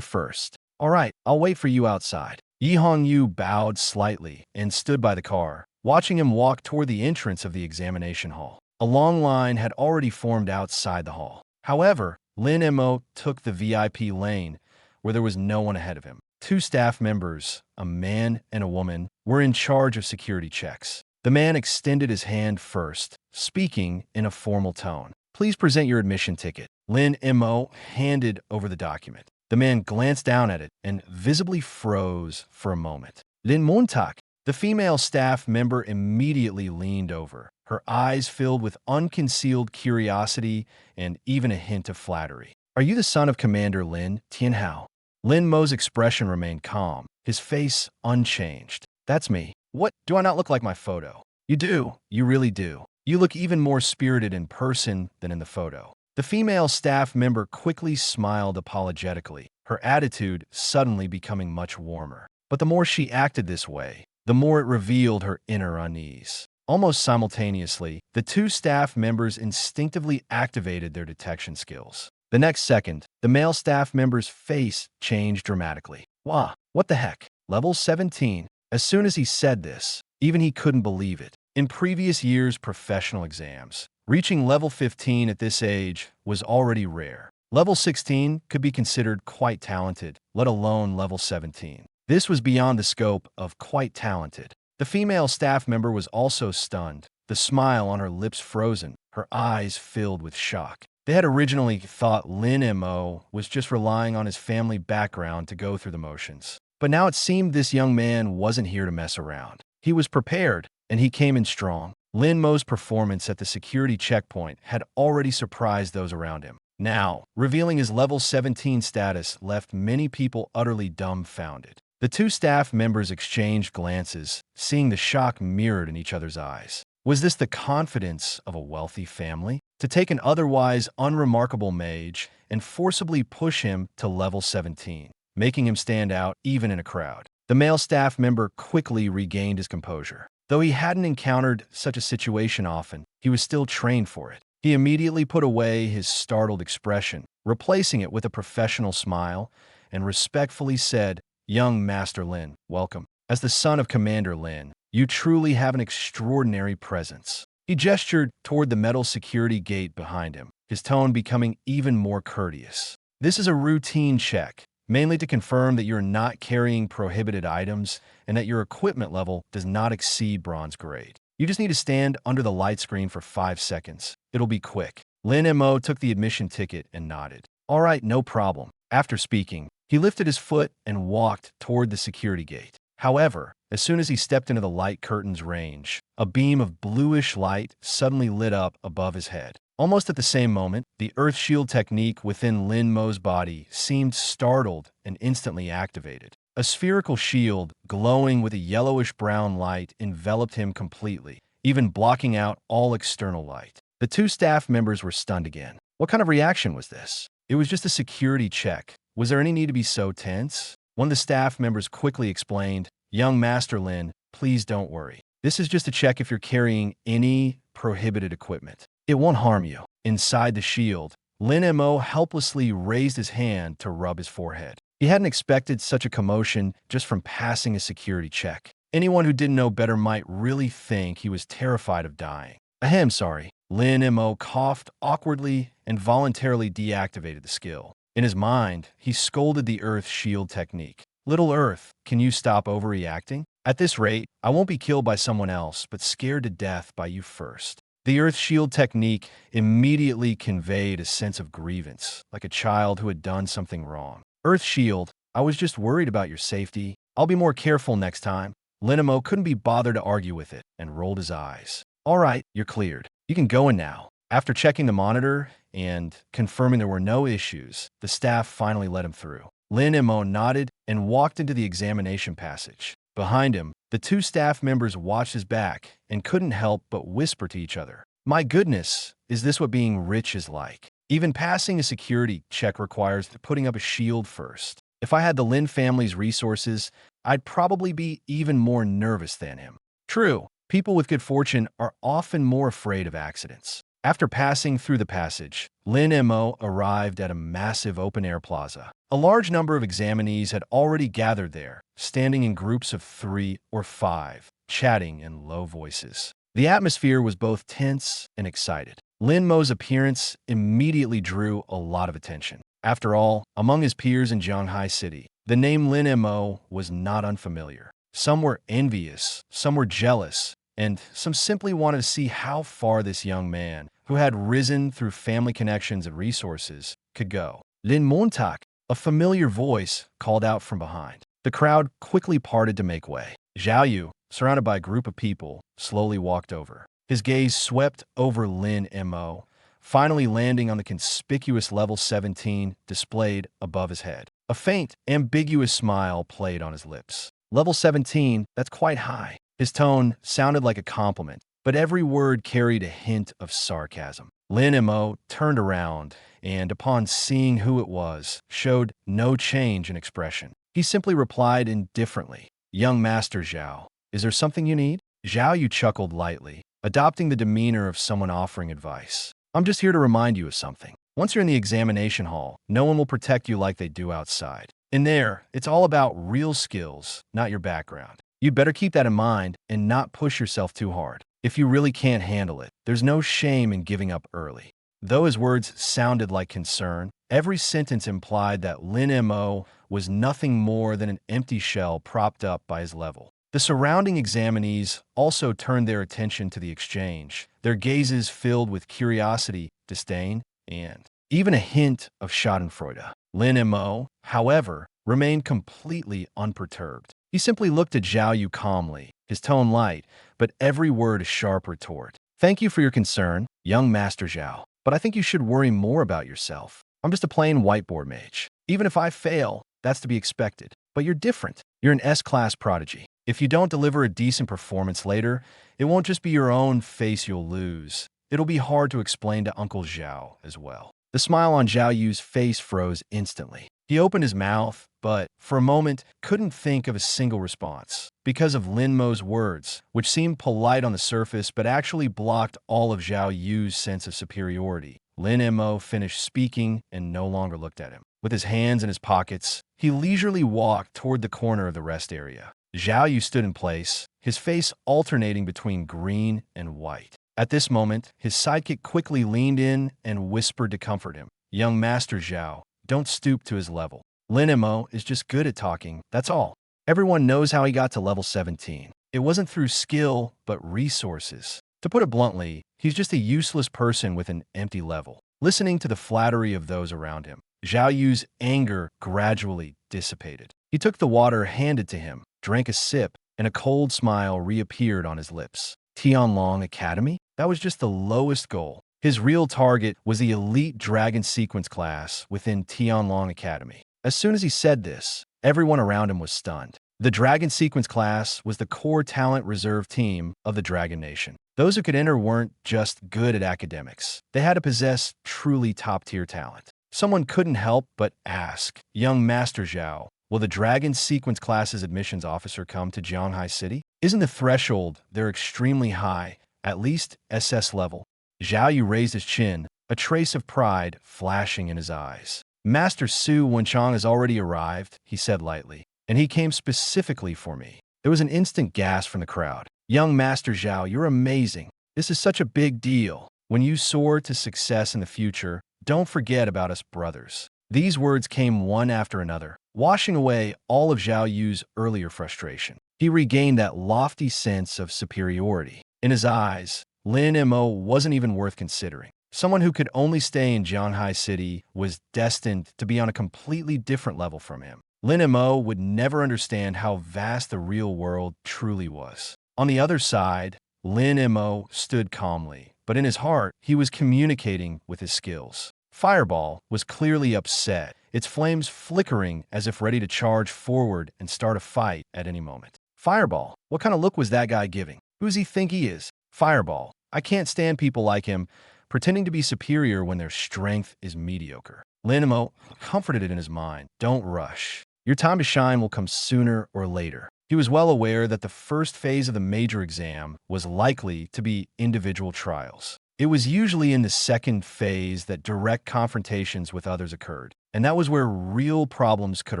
first. All right, I'll wait for you outside. Yi Hongyu bowed slightly and stood by the car, watching him walk toward the entrance of the examination hall. A long line had already formed outside the hall. However, Lin Mo took the VIP lane, where there was no one ahead of him. Two staff members, a man and a woman, were in charge of security checks. The man extended his hand first, speaking in a formal tone. Please present your admission ticket. Lin Mo handed over the document. The man glanced down at it and visibly froze for a moment. Lin Montak, the female staff member, immediately leaned over, her eyes filled with unconcealed curiosity and even a hint of flattery. Are you the son of Commander Lin Tianhao? Lin Mo's expression remained calm, his face unchanged. That's me. What, do I not look like my photo? You do. You really do. You look even more spirited in person than in the photo. The female staff member quickly smiled apologetically, her attitude suddenly becoming much warmer. But the more she acted this way, the more it revealed her inner unease. Almost simultaneously, the two staff members instinctively activated their detection skills. The next second, the male staff member's face changed dramatically. Wah, what the heck? Level 17. As soon as he said this, even he couldn't believe it. In previous years' professional exams, reaching level 15 at this age was already rare. Level 16 could be considered quite talented, let alone level 17. This was beyond the scope of quite talented. The female staff member was also stunned, the smile on her lips frozen, her eyes filled with shock. They had originally thought Lin Mo was just relying on his family background to go through the motions. But now it seemed this young man wasn't here to mess around. He was prepared, and he came in strong. Lin Mo's performance at the security checkpoint had already surprised those around him. Now, revealing his level 17 status left many people utterly dumbfounded. The two staff members exchanged glances, seeing the shock mirrored in each other's eyes. Was this the confidence of a wealthy family? To take an otherwise unremarkable mage and forcibly push him to level 17, making him stand out even in a crowd. The male staff member quickly regained his composure. Though he hadn't encountered such a situation often, he was still trained for it. He immediately put away his startled expression, replacing it with a professional smile, and respectfully said, Young Master Lin, welcome. As the son of Commander Lin, you truly have an extraordinary presence. He gestured toward the metal security gate behind him, his tone becoming even more courteous. This is a routine check, mainly to confirm that you're not carrying prohibited items and that your equipment level does not exceed bronze grade. You just need to stand under the light screen for 5 seconds. It'll be quick. Lin Mo took the admission ticket and nodded. All right, no problem. After speaking, He lifted his foot and walked toward the security gate. However, as soon as he stepped into the light curtain's range, a beam of bluish light suddenly lit up above his head. Almost at the same moment, the earth shield technique within Lin Mo's body seemed startled and instantly activated. A spherical shield, glowing with a yellowish-brown light, enveloped him completely, even blocking out all external light. The two staff members were stunned again. What kind of reaction was this? It was just a security check. Was there any need to be so tense? One of the staff members quickly explained, "Young Master Lin, please don't worry. This is just a check if you're carrying any prohibited equipment. It won't harm you." Inside the shield, Lin Mo helplessly raised his hand to rub his forehead. He hadn't expected such a commotion just from passing a security check. Anyone who didn't know better might really think he was terrified of dying. Ahem, sorry. Lin Mo coughed awkwardly and voluntarily deactivated the skill. In his mind, he scolded the Earth shield technique. "Little Earth, can you stop overreacting? At this rate, I won't be killed by someone else, but scared to death by you first." The Earth shield technique immediately conveyed a sense of grievance, like a child who had done something wrong. "Earth shield, I was just worried about your safety. I'll be more careful next time." Lin Mo couldn't be bothered to argue with it and rolled his eyes. "All right, you're cleared. You can go in now." After checking the monitor and confirming there were no issues, the staff finally let him through. Lin Mo nodded and walked into the examination passage. Behind him, the two staff members watched his back and couldn't help but whisper to each other, "My goodness, is this what being rich is like?" Even passing a security check requires putting up a shield first. If I had the Lin family's resources, I'd probably be even more nervous than him. True, people with good fortune are often more afraid of accidents. After passing through the passage, Lin Mo arrived at a massive open-air plaza. A large number of examinees had already gathered there, standing in groups of 3 or 5, chatting in low voices. The atmosphere was both tense and excited. Lin Mo's appearance immediately drew a lot of attention. After all, among his peers in Shanghai City, the name Lin Mo was not unfamiliar. Some were envious, some were jealous, and some simply wanted to see how far this young man, who had risen through family connections and resources, could go. "Lin Montauk," a familiar voice called out from behind. The crowd quickly parted to make way. Zhao Yu, surrounded by a group of people, slowly walked over. His gaze swept over Lin Mo, finally landing on the conspicuous level 17 displayed above his head. A faint, ambiguous smile played on his lips. "Level 17, that's quite high." His tone sounded like a compliment, but every word carried a hint of sarcasm. Lin Mo turned around and, upon seeing who it was, showed no change in expression. He simply replied indifferently, "Young Master Zhao, is there something you need?" Zhao Yu chuckled lightly, adopting the demeanor of someone offering advice. "I'm just here to remind you of something. Once you're in the examination hall, no one will protect you like they do outside. In there, it's all about real skills, not your background. You'd better keep that in mind and not push yourself too hard. If you really can't handle it, there's no shame in giving up early." Though his words sounded like concern, every sentence implied that Lin Mo was nothing more than an empty shell propped up by his level. The surrounding examinees also turned their attention to the exchange, their gazes filled with curiosity, disdain, and even a hint of schadenfreude. Lin Mo, however, remained completely unperturbed. He simply looked at Zhao Yu calmly, his tone light, but every word a sharp retort. "Thank you for your concern, young Master Zhao, but I think you should worry more about yourself. I'm just a plain whiteboard mage. Even if I fail, that's to be expected. But you're different. You're an S-class prodigy. If you don't deliver a decent performance later, it won't just be your own face you'll lose. It'll be hard to explain to Uncle Zhao as well." The smile on Zhao Yu's face froze instantly. He opened his mouth, but, for a moment, couldn't think of a single response. Because of Lin Mo's words, which seemed polite on the surface but actually blocked all of Zhao Yu's sense of superiority, Lin Mo finished speaking and no longer looked at him. With his hands in his pockets, he leisurely walked toward the corner of the rest area. Zhao Yu stood in place, his face alternating between green and white. At this moment, his sidekick quickly leaned in and whispered to comfort him, "Young Master Zhao, don't stoop to his level. Lin Mo is just good at talking, that's all. Everyone knows how he got to level 17. It wasn't through skill, but resources. To put it bluntly, he's just a useless person with an empty level." Listening to the flattery of those around him, Zhao Yu's anger gradually dissipated. He took the water handed to him, drank a sip, and a cold smile reappeared on his lips. Tianlong Academy? That was just the lowest goal. His real target was the elite dragon sequence class within Tianlong Academy. As soon as he said this, everyone around him was stunned. The dragon sequence class was the core talent reserve team of the Dragon Nation. Those who could enter weren't just good at academics. They had to possess truly top-tier talent. Someone couldn't help but ask, "Young Master Zhao, will the Dragon Sequence class's admissions officer come to Jianghai City? Isn't the threshold there extremely high, at least SS level?" Zhao Yu raised his chin, a trace of pride flashing in his eyes. "Master Su Wenchang has already arrived," he said lightly, "and he came specifically for me." There was an instant gasp from the crowd. "Young Master Zhao, you're amazing. This is such a big deal. When you soar to success in the future, don't forget about us brothers." These words came one after another, washing away all of Zhao Yu's earlier frustration. He regained that lofty sense of superiority. In his eyes, Lin Mo wasn't even worth considering. Someone who could only stay in Jianghai City was destined to be on a completely different level from him. Lin Mo would never understand how vast the real world truly was. On the other side, Lin Mo stood calmly, but in his heart, he was communicating with his skills. Fireball was clearly upset, its flames flickering as if ready to charge forward and start a fight at any moment. "Fireball, what kind of look was that guy giving? Who does he think he is? Fireball, I can't stand people like him, pretending to be superior when their strength is mediocre." Lin Mo comforted it in his mind. "Don't rush. Your time to shine will come sooner or later." He was well aware that the first phase of the major exam was likely to be individual trials. It was usually in the second phase that direct confrontations with others occurred, and that was where real problems could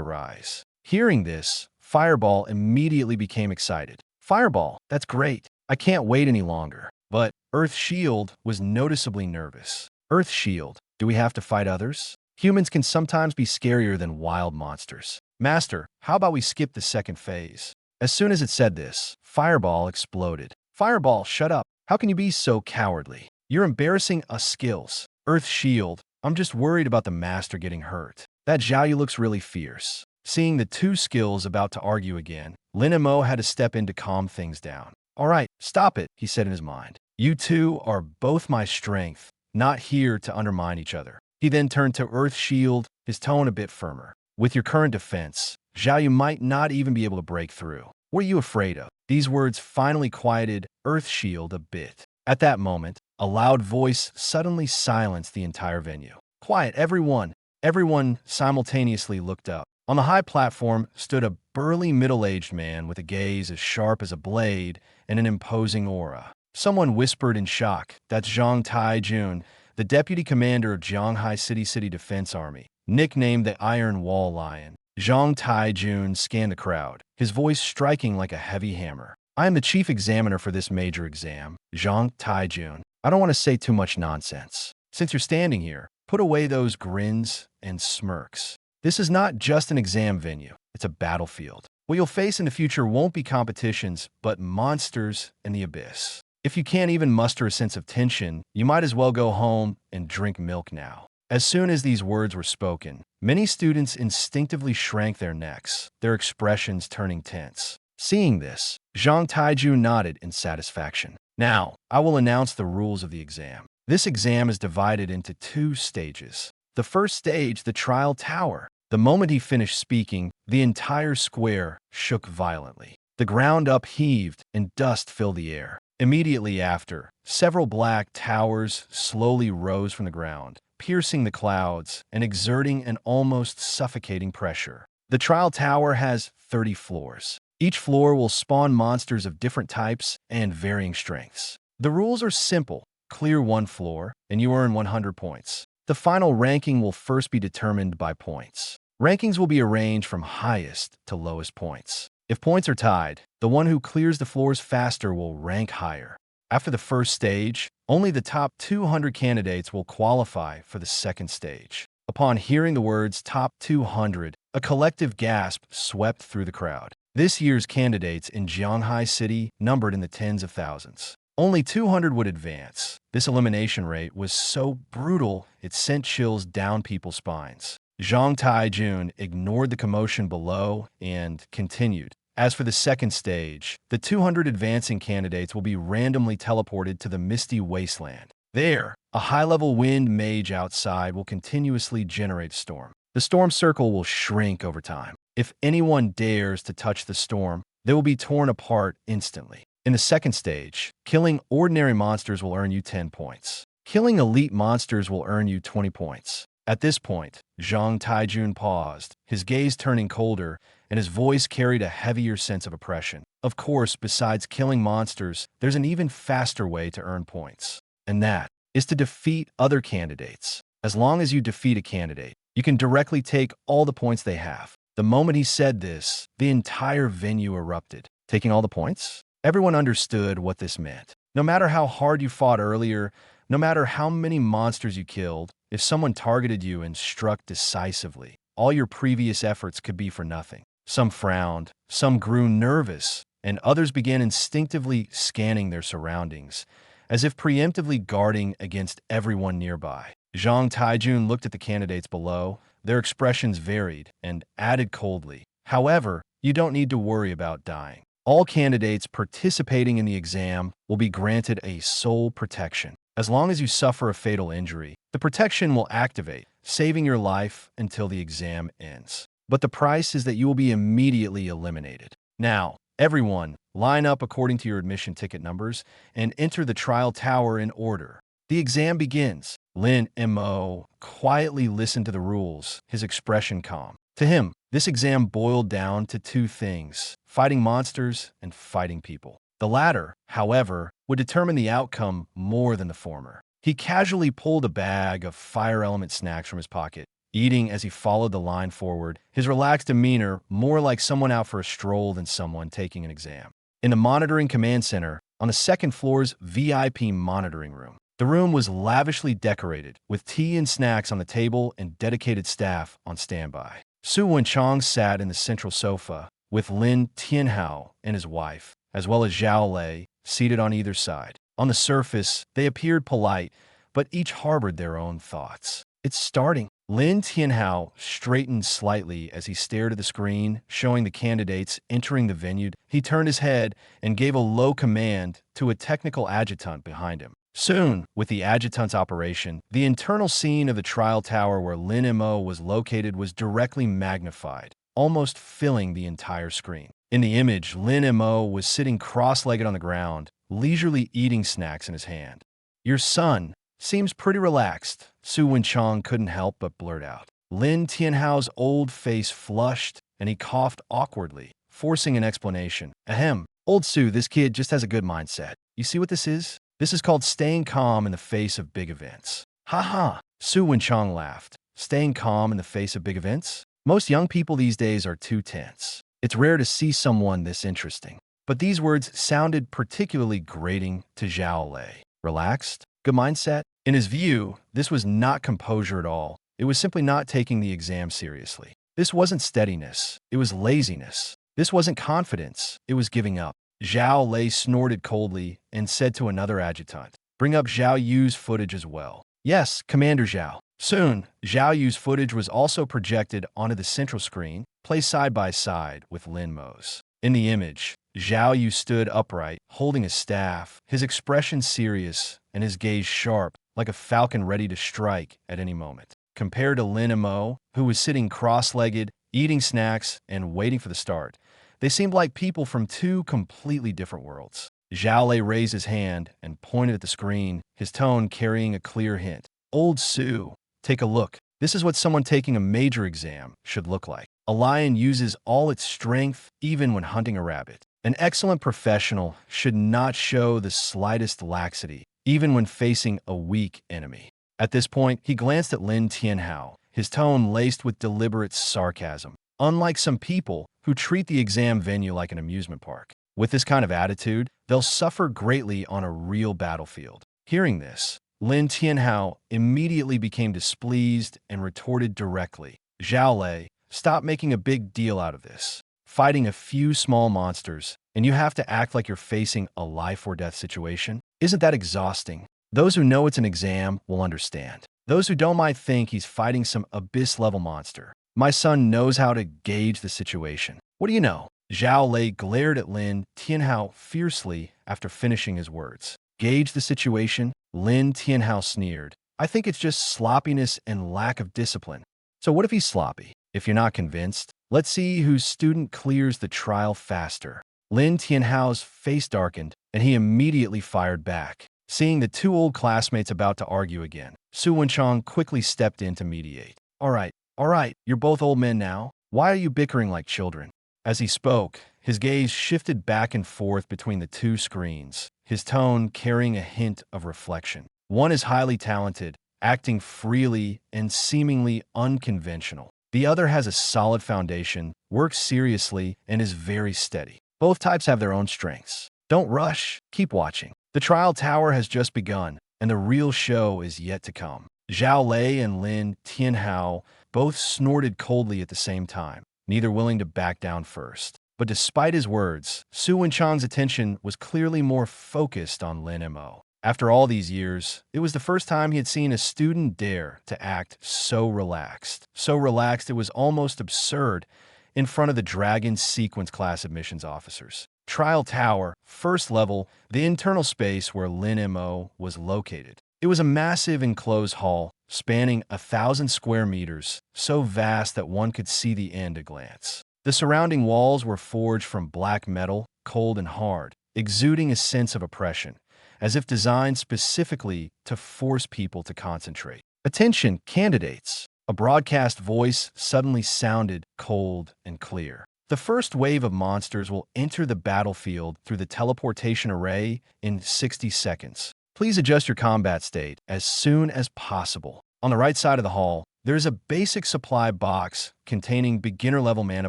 arise. Hearing this, Fireball immediately became excited. "Fireball, that's great. I can't wait any longer." But Earth Shield was noticeably nervous. "Earth Shield, do we have to fight others? Humans can sometimes be scarier than wild monsters. Master, how about we skip the second phase?" As soon as it said this, Fireball exploded. "Fireball, shut up. How can you be so cowardly? You're embarrassing us skills. Earth Shield, I'm just worried about the Master getting hurt. That Zhao Yu looks really fierce." Seeing the two skills about to argue again, Lin Mo had to step in to calm things down. "All right, stop it," he said in his mind. "You two are both my strength, not here to undermine each other." He then turned to Earth Shield, his tone a bit firmer. "With your current defense, Zhao Yu might not even be able to break through. What are you afraid of?" These words finally quieted Earth Shield a bit. At that moment, a loud voice suddenly silenced the entire venue. "Quiet, everyone!" Everyone simultaneously looked up. On the high platform stood a burly middle-aged man with a gaze as sharp as a blade and an imposing aura. Someone whispered in shock, "That's Zhang Taijun, the deputy commander of Jianghai City Defense Army, nicknamed the Iron Wall Lion." Zhang Taijun scanned the crowd, his voice striking like a heavy hammer. "I am the chief examiner for this major exam, Zhang Taijun. I don't want to say too much nonsense. Since you're standing here, put away those grins and smirks. This is not just an exam venue, it's a battlefield. What you'll face in the future won't be competitions, but monsters in the abyss. If you can't even muster a sense of tension, you might as well go home and drink milk now." As soon as these words were spoken, many students instinctively shrank their necks, their expressions turning tense. Seeing this, Zhang Taiju nodded in satisfaction. "Now, I will announce the rules of the exam. This exam is divided into two stages. The first stage, the trial tower. The moment he finished speaking, the entire square shook violently. The ground upheaved and dust filled the air. Immediately after, several black towers slowly rose from the ground, piercing the clouds and exerting an almost suffocating pressure. The trial tower has 30 floors. Each floor will spawn monsters of different types and varying strengths. The rules are simple. Clear one floor, and you earn 100 points. The final ranking will first be determined by points. Rankings will be arranged from highest to lowest points. If points are tied, the one who clears the floors faster will rank higher. After the first stage, only the top 200 candidates will qualify for the second stage. Upon hearing the words top 200, a collective gasp swept through the crowd. This year's candidates in Jianghai City numbered in the tens of thousands. Only 200 would advance. This elimination rate was so brutal it sent chills down people's spines. Zhang Taijun ignored the commotion below and continued. As for the second stage, the 200 advancing candidates will be randomly teleported to the misty wasteland. There, a high-level wind mage outside will continuously generate a storm. The storm circle will shrink over time. If anyone dares to touch the storm, they will be torn apart instantly. In the second stage, killing ordinary monsters will earn you 10 points. Killing elite monsters will earn you 20 points. At this point, Zhang Taijun paused, his gaze turning colder, and his voice carried a heavier sense of oppression. Of course, besides killing monsters, there's an even faster way to earn points. And that is to defeat other candidates. As long as you defeat a candidate, you can directly take all the points they have. The moment he said this, the entire venue erupted. Taking all the points? Everyone understood what this meant. No matter how hard you fought earlier, no matter how many monsters you killed, if someone targeted you and struck decisively, all your previous efforts could be for nothing. Some frowned, some grew nervous, and others began instinctively scanning their surroundings, as if preemptively guarding against everyone nearby. Zhang Taijun looked at the candidates below. Their expressions varied and added coldly. However, you don't need to worry about dying. All candidates participating in the exam will be granted a soul protection. As long as you suffer a fatal injury, the protection will activate, saving your life until the exam ends. But the price is that you will be immediately eliminated. Now, everyone, line up according to your admission ticket numbers and enter the trial tower in order. The exam begins. Lin Mo quietly listened to the rules, his expression calm. To him, this exam boiled down to two things: fighting monsters and fighting people. The latter, however, would determine the outcome more than the former. He casually pulled a bag of fire element snacks from his pocket, eating as he followed the line forward, his relaxed demeanor more like someone out for a stroll than someone taking an exam. In the monitoring command center, on the second floor's VIP monitoring room, the room was lavishly decorated, with tea and snacks on the table and dedicated staff on standby. Su Wenchang sat in the central sofa, with Lin Tianhao and his wife, as well as Zhao Lei, seated on either side. On the surface, they appeared polite, but each harbored their own thoughts. It's starting. Lin Tianhao straightened slightly as he stared at the screen, showing the candidates entering the venue. He turned his head and gave a low command to a technical adjutant behind him. Soon, with the adjutant's operation, the internal scene of the trial tower where Lin Mo was located was directly magnified, almost filling the entire screen. In the image, Lin Mo was sitting cross-legged on the ground, leisurely eating snacks in his hand. "Your son seems pretty relaxed," Su Wenchang couldn't help but blurt out. Lin Tianhao's old face flushed, and he coughed awkwardly, forcing an explanation. "Ahem. Old Su, this kid just has a good mindset. You see what this is? This is called staying calm in the face of big events." "Ha ha!" Su Wenchang laughed. "Staying calm in the face of big events? Most young people these days are too tense. It's rare to see someone this interesting." But these words sounded particularly grating to Zhao Lei. Relaxed? Good mindset? In his view, this was not composure at all. It was simply not taking the exam seriously. This wasn't steadiness. It was laziness. This wasn't confidence. It was giving up. Zhao Lei snorted coldly and said to another adjutant, "Bring up Zhao Yu's footage as well." "Yes, Commander Zhao." Soon, Zhao Yu's footage was also projected onto the central screen, placed side by side with Lin Mo's. In the image, Zhao Yu stood upright, holding a staff, his expression serious and his gaze sharp, like a falcon ready to strike at any moment. Compared to Lin Mo, who was sitting cross-legged, eating snacks, and waiting for the start, they seemed like people from two completely different worlds. Zhao Lei raised his hand and pointed at the screen, his tone carrying a clear hint. "Old Su, take a look. This is what someone taking a major exam should look like. A lion uses all its strength even when hunting a rabbit. An excellent professional should not show the slightest laxity, even when facing a weak enemy." At this point, he glanced at Lin Tianhao, his tone laced with deliberate sarcasm. Unlike some people who treat the exam venue like an amusement park, with this kind of attitude, they'll suffer greatly on a real battlefield. Hearing this, Lin Tianhao immediately became displeased and retorted directly, "Zhao Lei, stop making a big deal out of this. Fighting a few small monsters, and you have to act like you're facing a life or death situation? Isn't that exhausting? Those who know it's an exam will understand." Those who don't might think he's fighting some abyss-level monster. My son knows how to gauge the situation. What do you know? Zhao Lei glared at Lin Tianhao fiercely after finishing his words. Gauge the situation? Lin Tianhao sneered. I think it's just sloppiness and lack of discipline. So what if he's sloppy? If you're not convinced, let's see whose student clears the trial faster. Lin Tianhao's face darkened, and he immediately fired back. Seeing the two old classmates about to argue again, Su Wenchang quickly stepped in to mediate. All right, you're both old men now. Why are you bickering like children? As he spoke, his gaze shifted back and forth between the two screens, his tone carrying a hint of reflection. One is highly talented, acting freely and seemingly unconventional. The other has a solid foundation, works seriously, and is very steady. Both types have their own strengths. Don't rush, keep watching. The trial tower has just begun, and the real show is yet to come. Zhao Lei and Lin Tianhao both snorted coldly at the same time, neither willing to back down first. But despite his words, Su Wenchang's attention was clearly more focused on Lin Mo. After all these years, it was the first time he had seen a student dare to act so relaxed. So relaxed it was almost absurd in front of the Dragon Sequence class admissions officers. Trial Tower, first level, the internal space where Lin Mo was located. It was a massive enclosed hall, spanning 1,000 square meters, so vast that one could see the end at a glance. The surrounding walls were forged from black metal, cold and hard, exuding a sense of oppression, as if designed specifically to force people to concentrate. Attention, candidates! A broadcast voice suddenly sounded cold and clear. The first wave of monsters will enter the battlefield through the teleportation array in 60 seconds. Please adjust your combat state as soon as possible. On the right side of the hall, there is a basic supply box containing beginner-level mana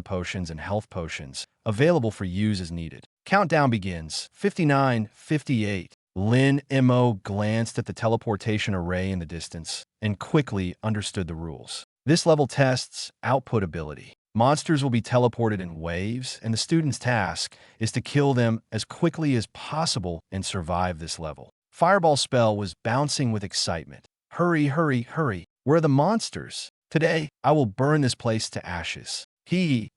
potions and health potions, available for use as needed. Countdown begins. 59, 58. Lin Mo glanced at the teleportation array in the distance and quickly understood the rules. This level tests output ability. Monsters will be teleported in waves, and the student's task is to kill them as quickly as possible and survive this level. Fireball spell was bouncing with excitement. Hurry, hurry, hurry. Where are the monsters? Today, I will burn this place to ashes.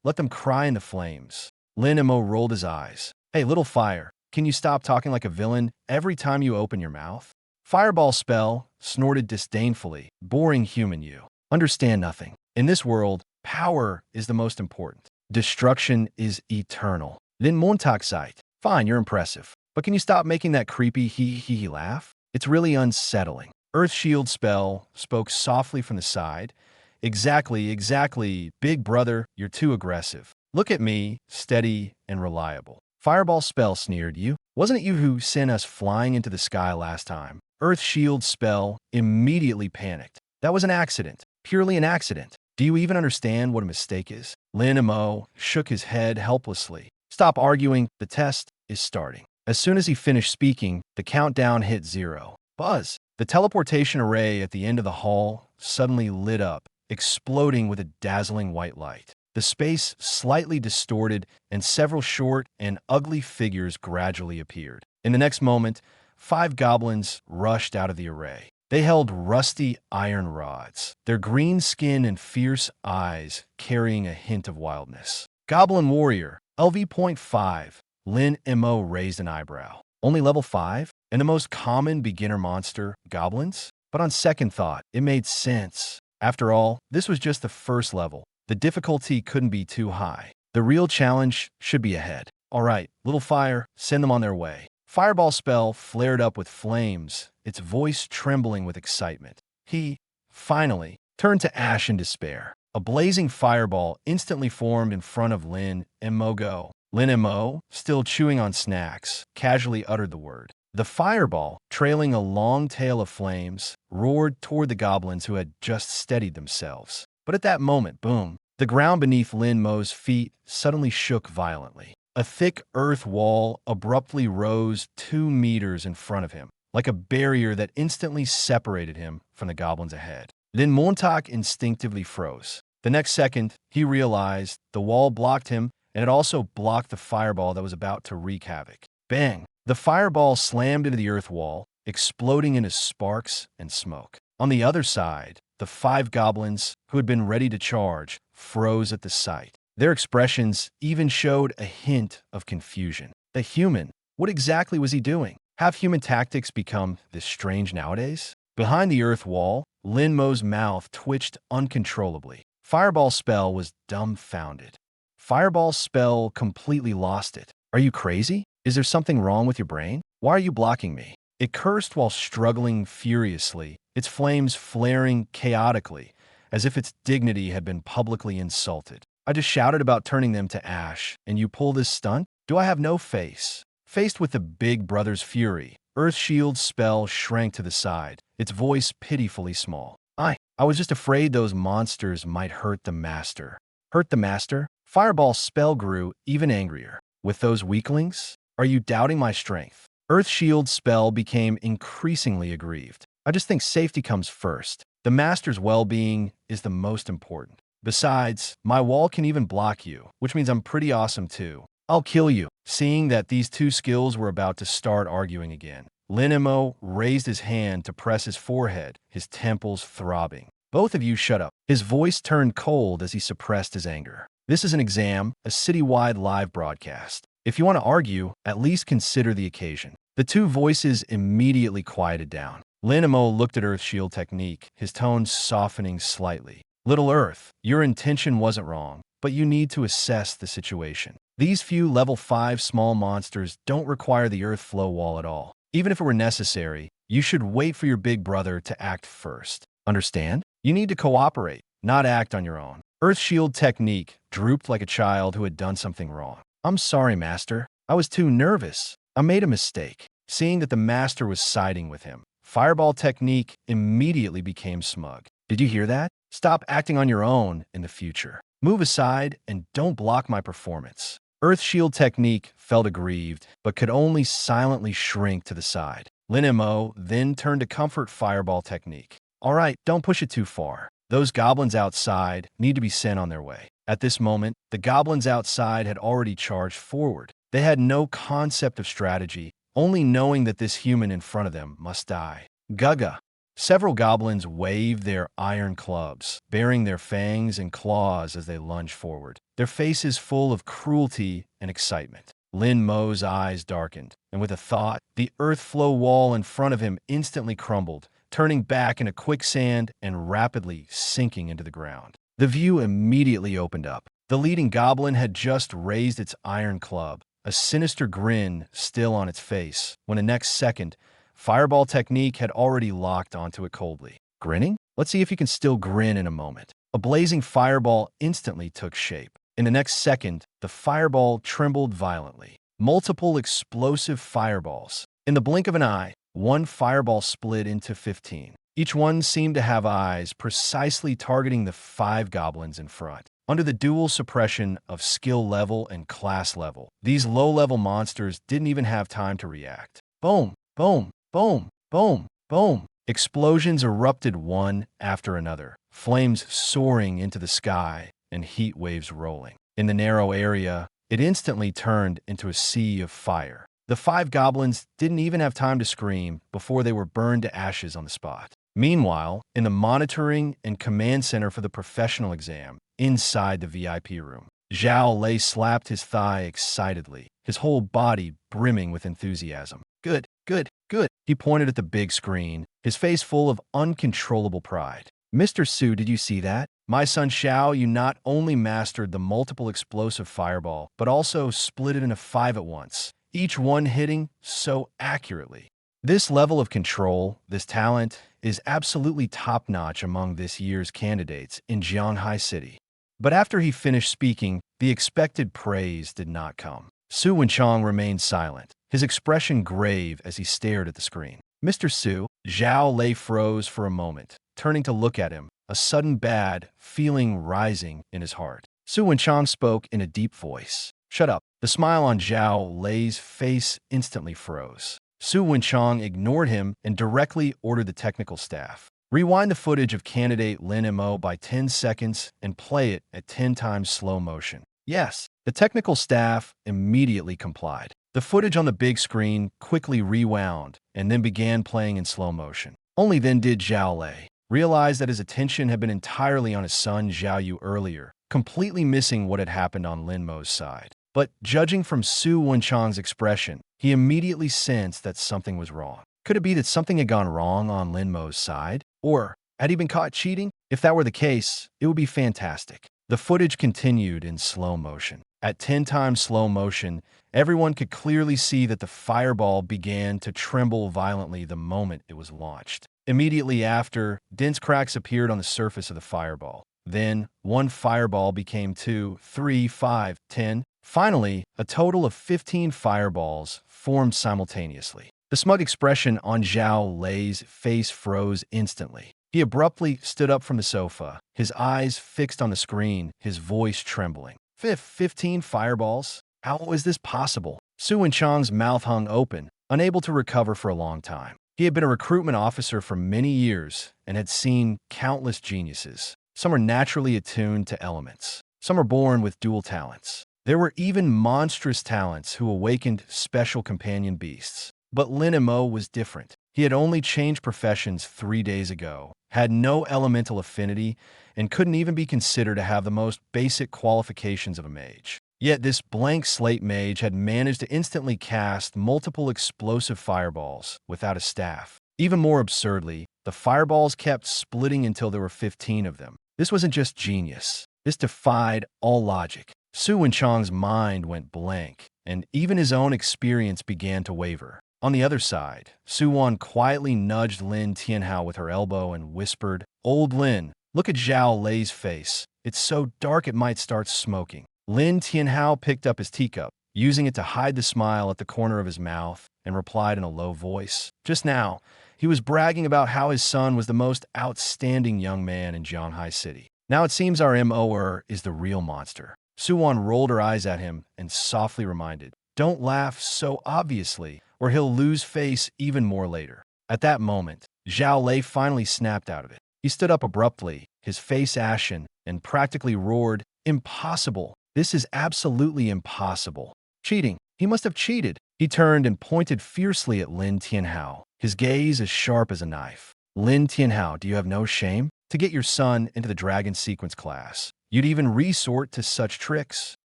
Let them cry in the flames. Lin Mo rolled his eyes. Hey, little fire, can you stop talking like a villain every time you open your mouth? Fireball spell snorted disdainfully. Boring human you. Understand nothing. In this world, power is the most important. Destruction is eternal. Lin Montauk sight. Fine, you're impressive. But can you stop making that creepy hee laugh? It's really unsettling. Earth Shield spell spoke softly from the side. Exactly. Big brother, you're too aggressive. Look at me, steady and reliable. Fireball spell sneered. You? Wasn't it you who sent us flying into the sky last time? Earth Shield spell immediately panicked. That was an accident. Purely an accident. Do you even understand what a mistake is? Lin Mo shook his head helplessly. Stop arguing. The test is starting. As soon as he finished speaking, the countdown hit 0. Buzz. The teleportation array at the end of the hall suddenly lit up, exploding with a dazzling white light. The space slightly distorted, and several short and ugly figures gradually appeared. In the next moment, 5 goblins rushed out of the array. They held rusty iron rods, their green skin and fierce eyes carrying a hint of wildness. Goblin Warrior, LV.5. Lin Mo raised an eyebrow. Only level 5? And the most common beginner monster, goblins? But on second thought, it made sense. After all, this was just the first level. The difficulty couldn't be too high. The real challenge should be ahead. All right, little fire, send them on their way. Fireball spell flared up with flames, its voice trembling with excitement. He, finally, turned to ash in despair. A blazing fireball instantly formed in front of Lin Mo. Go. Lin Mo, still chewing on snacks, casually uttered the word. The fireball, trailing a long tail of flames, roared toward the goblins who had just steadied themselves. But at that moment, boom, the ground beneath Lin Mo's feet suddenly shook violently. A thick earth wall abruptly rose 2 meters in front of him, like a barrier that instantly separated him from the goblins ahead. Lin Montauk instinctively froze. The next second, he realized the wall blocked him, and it also blocked the fireball that was about to wreak havoc. Bang! The fireball slammed into the earth wall, exploding into sparks and smoke. On the other side, the 5 goblins, who had been ready to charge, froze at the sight. Their expressions even showed a hint of confusion. The human, what exactly was he doing? Have human tactics become this strange nowadays? Behind the earth wall, Lin Mo's mouth twitched uncontrollably. Fireball spell was dumbfounded. Fireball spell completely lost it. Are you crazy? Is there something wrong with your brain? Why are you blocking me? It cursed while struggling furiously, its flames flaring chaotically, as if its dignity had been publicly insulted. I just shouted about turning them to ash, and you pull this stunt? Do I have no face? Faced with the big brother's fury, Earth Shield's spell shrank to the side, its voice pitifully small. I was just afraid those monsters might hurt the master. Hurt the master? Fireball spell grew even angrier. With those weaklings? Are you doubting my strength? Earth Shield's spell became increasingly aggrieved. I just think safety comes first. The master's well-being is the most important. Besides, my wall can even block you, which means I'm pretty awesome too. I'll kill you. Seeing that these two skills were about to start arguing again, Lin Mo raised his hand to press his forehead, his temples throbbing. Both of you shut up. His voice turned cold as he suppressed his anger. This is an exam, a citywide live broadcast. If you want to argue, at least consider the occasion. The two voices immediately quieted down. Lin Mo looked at Earth Shield technique, his tone softening slightly. Little Earth, your intention wasn't wrong, but you need to assess the situation. These few level 5 small monsters don't require the Earth flow wall at all. Even if it were necessary, you should wait for your big brother to act first. Understand? You need to cooperate, not act on your own. Earth Shield technique drooped like a child who had done something wrong. I'm sorry, Master. I was too nervous. I made a mistake. Seeing that the Master was siding with him, Fireball technique immediately became smug. Did you hear that? Stop acting on your own in the future. Move aside and don't block my performance. Earth Shield technique felt aggrieved, but could only silently shrink to the side. Lin Mo then turned to comfort Fireball technique. All right, don't push it too far. Those goblins outside need to be sent on their way. At this moment, the goblins outside had already charged forward. They had no concept of strategy, only knowing that this human in front of them must die. Gaga. Several goblins waved their iron clubs, baring their fangs and claws as they lunged forward, their faces full of cruelty and excitement. Lin Mo's eyes darkened, and with a thought, the earth flow wall in front of him instantly crumbled, turning back into quicksand and rapidly sinking into the ground. The view immediately opened up. The leading goblin had just raised its iron club, a sinister grin still on its face, when the next second, Fireball technique had already locked onto it coldly. Grinning? Let's see if you can still grin in a moment. A blazing fireball instantly took shape. In the next second, the fireball trembled violently. Multiple explosive fireballs. In the blink of an eye, one fireball split into 15. Each one seemed to have eyes precisely targeting the 5 goblins in front. Under the dual suppression of skill level and class level, these low-level monsters didn't even have time to react. Boom, boom, boom, boom, boom. Explosions erupted one after another, flames soaring into the sky and heat waves rolling. In the narrow area, it instantly turned into a sea of fire. The 5 goblins didn't even have time to scream before they were burned to ashes on the spot. Meanwhile, in the monitoring and command center for the professional exam, inside the VIP room, Zhao Lei slapped his thigh excitedly, his whole body brimming with enthusiasm. Good, good, good. He pointed at the big screen, his face full of uncontrollable pride. Mr. Su, did you see that? My son Xiao, you not only mastered the multiple explosive fireball, but also split it into 5 at once, each one hitting so accurately. This level of control, this talent, is absolutely top-notch among this year's candidates in Jianghai City. But after he finished speaking, the expected praise did not come. Su Wenchang remained silent, his expression grave as he stared at the screen. Mr. Su, Zhao Lei froze for a moment, turning to look at him, a sudden bad feeling rising in his heart. Su Wenchang spoke in a deep voice. Shut up. The smile on Zhao Lei's face instantly froze. Su Wenchang ignored him and directly ordered the technical staff. Rewind the footage of candidate Lin Mo by 10 seconds and play it at 10 times slow motion. Yes, the technical staff immediately complied. The footage on the big screen quickly rewound and then began playing in slow motion. Only then did Zhao Lei realized that his attention had been entirely on his son Zhao Yu earlier, completely missing what had happened on Lin Mo's side. But judging from Su Wenchang's expression, he immediately sensed that something was wrong. Could it be that something had gone wrong on Lin Mo's side? Or had he been caught cheating? If that were the case, it would be fantastic. The footage continued in slow motion. At 10 times slow motion, everyone could clearly see that the fireball began to tremble violently the moment it was launched. Immediately after, dense cracks appeared on the surface of the fireball. Then, one fireball became 2, 3, 5, 10. Finally, a total of 15 fireballs formed simultaneously. The smug expression on Zhao Lei's face froze instantly. He abruptly stood up from the sofa, his eyes fixed on the screen, his voice trembling. 15 fireballs? How is this possible? Su Wenchang's mouth hung open, unable to recover for a long time. He had been a recruitment officer for many years and had seen countless geniuses. Some are naturally attuned to elements. Some are born with dual talents. There were even monstrous talents who awakened special companion beasts. But Lin Mo was different. He had only changed professions 3 days ago, had no elemental affinity, and couldn't even be considered to have the most basic qualifications of a mage. Yet this blank slate mage had managed to instantly cast multiple explosive fireballs without a staff. Even more absurdly, the fireballs kept splitting until there were 15 of them. This wasn't just genius. This defied all logic. Su Wenchang's mind went blank, and even his own experience began to waver. On the other side, Su Wan quietly nudged Lin Tianhao with her elbow and whispered, "Old Lin, look at Zhao Lei's face. It's so dark it might start smoking." Lin Tianhao picked up his teacup, using it to hide the smile at the corner of his mouth, and replied in a low voice. Just now, he was bragging about how his son was the most outstanding young man in Jianghai City. Now it seems our MO'er is the real monster. Su Wan rolled her eyes at him and softly reminded, "Don't laugh so obviously, or he'll lose face even more later." At that moment, Zhao Lei finally snapped out of it. He stood up abruptly, his face ashen, and practically roared, "Impossible! This is absolutely impossible. Cheating. He must have cheated." He turned and pointed fiercely at Lin Tianhao, his gaze as sharp as a knife. "Lin Tianhao, do you have no shame? To get your son into the Dragon Sequence class, you'd even resort to such tricks?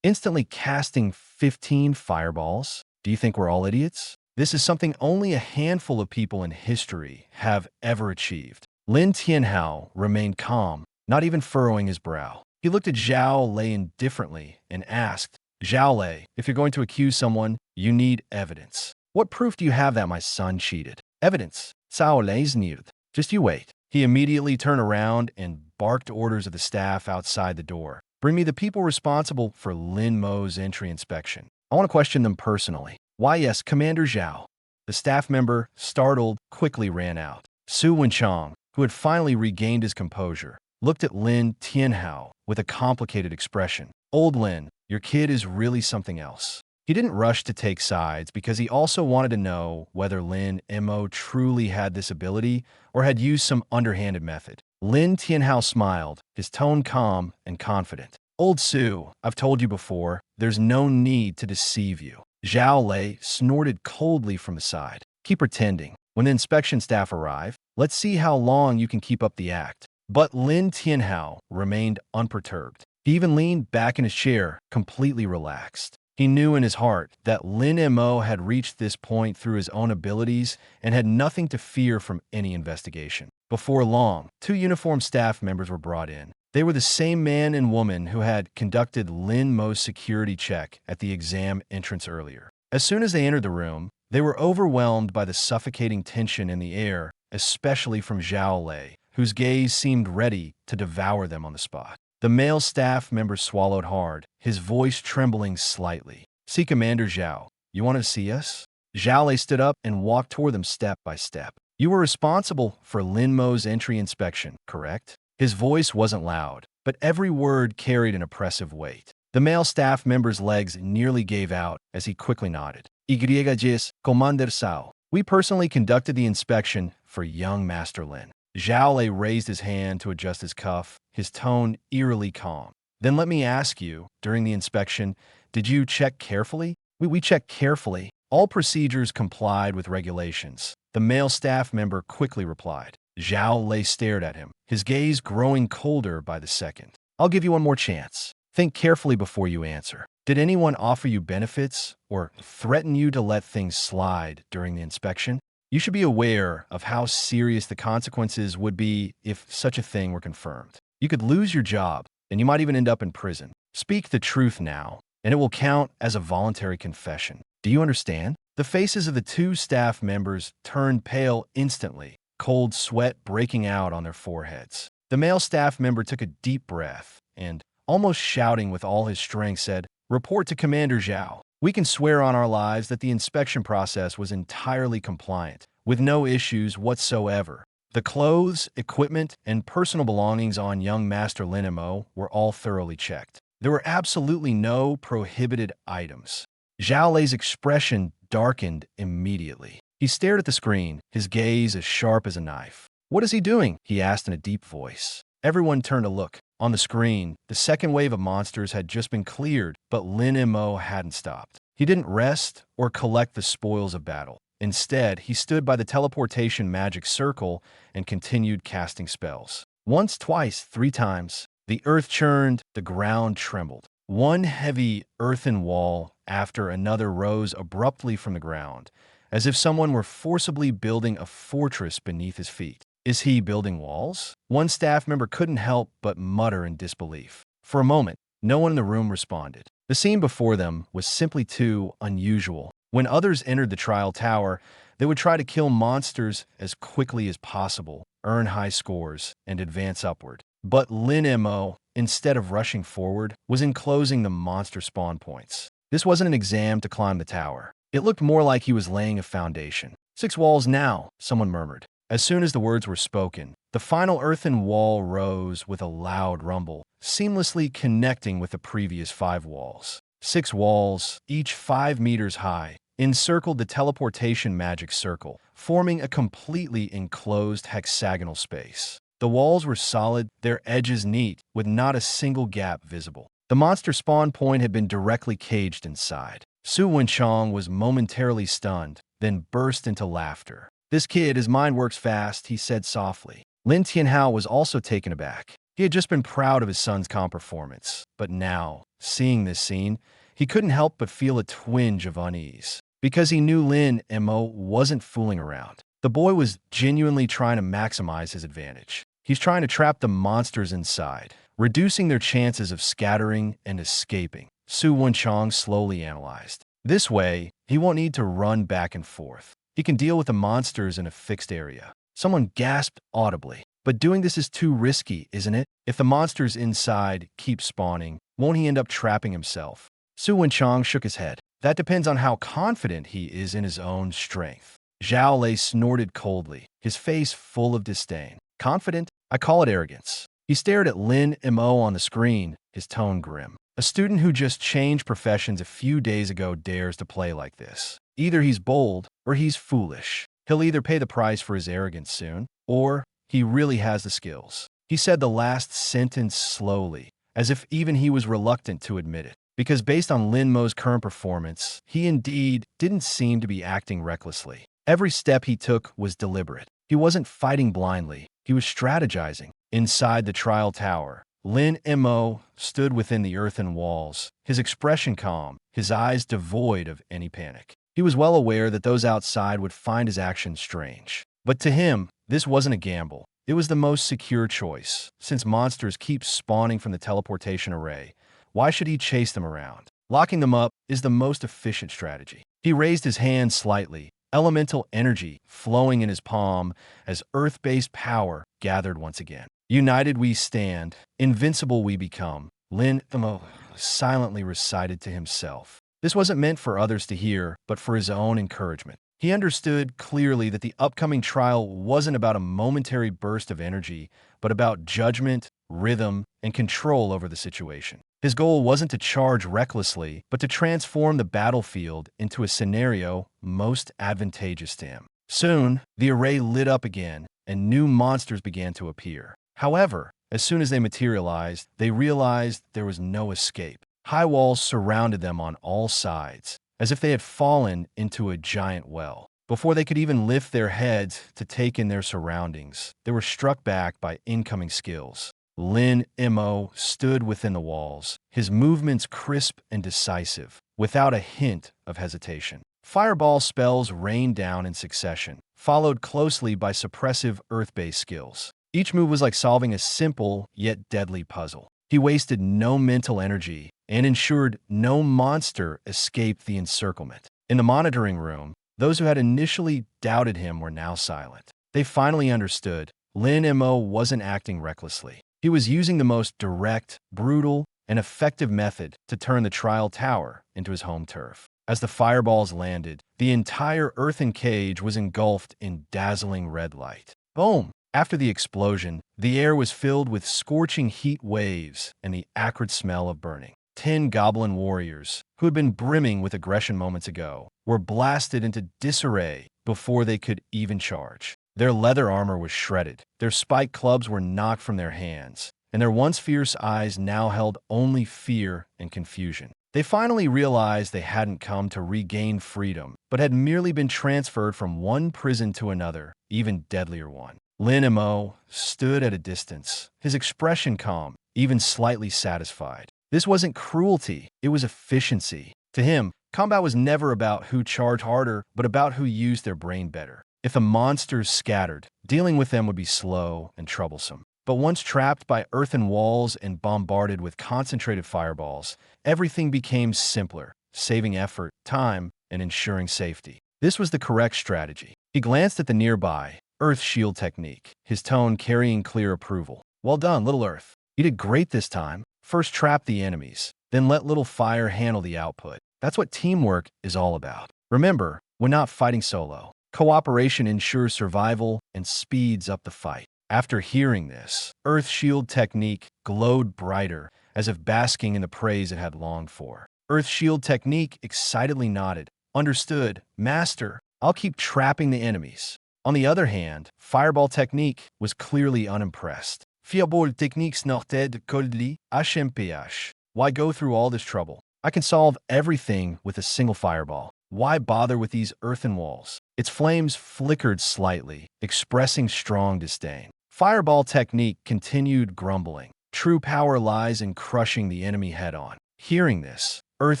Instantly casting 15 fireballs? Do you think we're all idiots? This is something only a handful of people in history have ever achieved." Lin Tianhao remained calm, not even furrowing his brow. He looked at Zhao Lei indifferently and asked, "Zhao Lei, if you're going to accuse someone, you need evidence. What proof do you have that my son cheated?" "Evidence? Zhao Lei's needed. Just you wait." He immediately turned around and barked orders at the staff outside the door. "Bring me the people responsible for Lin Mo's entry inspection. I want to question them personally." "Why, yes, Commander Zhao." The staff member, startled, quickly ran out. Su Wenchang, who had finally regained his composure, looked at Lin Tianhao with a complicated expression. "Old Lin, your kid is really something else." He didn't rush to take sides because he also wanted to know whether Lin Mo truly had this ability or had used some underhanded method. Lin Tianhao smiled, his tone calm and confident. "Old Su, I've told you before, there's no need to deceive you." Zhao Lei snorted coldly from the side. "Keep pretending. When the inspection staff arrive, let's see how long you can keep up the act." But Lin Tianhao remained unperturbed. He even leaned back in his chair, completely relaxed. He knew in his heart that Lin Mo had reached this point through his own abilities and had nothing to fear from any investigation. Before long, 2 uniformed staff members were brought in. They were the same man and woman who had conducted Lin Mo's security check at the exam entrance earlier. As soon as they entered the room, they were overwhelmed by the suffocating tension in the air, especially from Zhao Lei, whose gaze seemed ready to devour them on the spot. The male staff member swallowed hard, his voice trembling slightly. "See Commander Zhao. You want to see us?" Zhao Lei stood up and walked toward them step by step. "You were responsible for Lin Mo's entry inspection, correct?" His voice wasn't loud, but every word carried an oppressive weight. The male staff member's legs nearly gave out as he quickly nodded. "Igregas, Commander Sao. We personally conducted the inspection for young Master Lin." Zhao Lei raised his hand to adjust his cuff, his tone eerily calm. "Then let me ask you, during the inspection, did you check carefully?" We checked carefully. All procedures complied with regulations." The male staff member quickly replied. Zhao Lei stared at him, his gaze growing colder by the second. I'll give you one more chance. Think carefully before you answer. Did anyone offer you benefits or threaten you to let things slide during the inspection? You should be aware of how serious the consequences would be if such a thing were confirmed. You could lose your job, and you might even end up in prison. Speak the truth now, and it will count as a voluntary confession. Do you understand? The faces of the two staff members turned pale instantly, cold sweat breaking out on their foreheads. The male staff member took a deep breath and, almost shouting with all his strength, said, "Report to Commander Zhao. We can swear on our lives that the inspection process was entirely compliant, with no issues whatsoever. The clothes, equipment, and personal belongings on young Master Lin Mo were all thoroughly checked. There were absolutely no prohibited items." Zhao Lei's expression darkened immediately. He stared at the screen, his gaze as sharp as a knife. "What is he doing?" he asked in a deep voice. Everyone turned to look. On the screen, the second wave of monsters had just been cleared, but Lin Mo hadn't stopped. He didn't rest or collect the spoils of battle. Instead, he stood by the teleportation magic circle and continued casting spells. Once, twice, 3 times. The earth churned, the ground trembled. One heavy earthen wall after another rose abruptly from the ground, as if someone were forcibly building a fortress beneath his feet. Is he building walls? One staff member couldn't help but mutter in disbelief. For a moment, no one in the room responded. The scene before them was simply too unusual. When others entered the trial tower, they would try to kill monsters as quickly as possible, earn high scores, and advance upward. But Lin Mo, instead of rushing forward, was enclosing the monster spawn points. This wasn't an exam to climb the tower. It looked more like he was laying a foundation. 6 walls now, someone murmured. As soon as the words were spoken, the final earthen wall rose with a loud rumble, seamlessly connecting with the previous 5 walls. 6 walls, each 5 meters high, encircled the teleportation magic circle, forming a completely enclosed hexagonal space. The walls were solid, their edges neat, with not a single gap visible. The monster spawn point had been directly caged inside. Su Wenchong was momentarily stunned, then burst into laughter. "This kid, his mind works fast," he said softly. Lin Tianhao was also taken aback. He had just been proud of his son's calm performance, but now, seeing this scene, he couldn't help but feel a twinge of unease. Because he knew Lin Mo wasn't fooling around. The boy was genuinely trying to maximize his advantage. He's trying to trap the monsters inside, reducing their chances of scattering and escaping. Su Wenchong slowly analyzed. This way, he won't need to run back and forth. He can deal with the monsters in a fixed area. Someone gasped audibly. But doing this is too risky, isn't it? If the monsters inside keep spawning, won't he end up trapping himself? Su Wenchong shook his head. That depends on how confident he is in his own strength. Zhao Lei snorted coldly, his face full of disdain. Confident? I call it arrogance. He stared at Lin Mo on the screen, his tone grim. A student who just changed professions a few days ago dares to play like this. Either he's bold or he's foolish. He'll either pay the price for his arrogance soon, or he really has the skills. He said the last sentence slowly, as if even he was reluctant to admit it. Because based on Lin Mo's current performance, he indeed didn't seem to be acting recklessly. Every step he took was deliberate. He wasn't fighting blindly. He was strategizing. Inside the trial tower, Lin Mo stood within the earthen walls, his expression calm, his eyes devoid of any panic. He was well aware that those outside would find his actions strange. But to him, this wasn't a gamble. It was the most secure choice. Since monsters keep spawning from the teleportation array, why should he chase them around? Locking them up is the most efficient strategy. He raised his hand slightly, elemental energy flowing in his palm as earth-based power gathered once again. United we stand, invincible we become, Lin Mo silently recited to himself. This wasn't meant for others to hear, but for his own encouragement. He understood clearly that the upcoming trial wasn't about a momentary burst of energy, but about judgment, rhythm, and control over the situation. His goal wasn't to charge recklessly, but to transform the battlefield into a scenario most advantageous to him. Soon, the array lit up again, and new monsters began to appear. However, as soon as they materialized, they realized there was no escape. High walls surrounded them on all sides, as if they had fallen into a giant well. Before they could even lift their heads to take in their surroundings, they were struck back by incoming skills. Lin Mo stood within the walls, his movements crisp and decisive, without a hint of hesitation. Fireball spells rained down in succession, followed closely by suppressive earth-based skills. Each move was like solving a simple yet deadly puzzle. He wasted no mental energy and ensured no monster escaped the encirclement. In the monitoring room, those who had initially doubted him were now silent. They finally understood Lin Mo wasn't acting recklessly. He was using the most direct, brutal, and effective method to turn the trial tower into his home turf. As the fireballs landed, the entire earthen cage was engulfed in dazzling red light. Boom! After the explosion, the air was filled with scorching heat waves and the acrid smell of burning. 10 goblin warriors, who had been brimming with aggression moments ago, were blasted into disarray before they could even charge. Their leather armor was shredded, their spiked clubs were knocked from their hands, and their once fierce eyes now held only fear and confusion. They finally realized they hadn't come to regain freedom, but had merely been transferred from one prison to another, even deadlier one. Lin Mo stood at a distance, his expression calm, even slightly satisfied. This wasn't cruelty, it was efficiency. To him, combat was never about who charged harder, but about who used their brain better. If the monsters scattered, dealing with them would be slow and troublesome. But once trapped by earthen walls and bombarded with concentrated fireballs, everything became simpler, saving effort, time, and ensuring safety. This was the correct strategy. He glanced at the nearby Earth Shield technique, his tone carrying clear approval. Well done, Little Earth. You did great this time. First trap the enemies, then let Little Fire handle the output. That's what teamwork is all about. Remember, we're not fighting solo. Cooperation ensures survival and speeds up the fight. After hearing this, Earth Shield technique glowed brighter, as if basking in the praise it had longed for. Earth Shield technique excitedly nodded. Understood, Master. I'll keep trapping the enemies. On the other hand, Fireball technique was clearly unimpressed. Fireball techniques n'orted coldly HMPH. Why go through all this trouble? I can solve everything with a single fireball. Why bother with these earthen walls? Its flames flickered slightly, expressing strong disdain. Fireball technique continued grumbling. True power lies in crushing the enemy head-on. Hearing this, Earth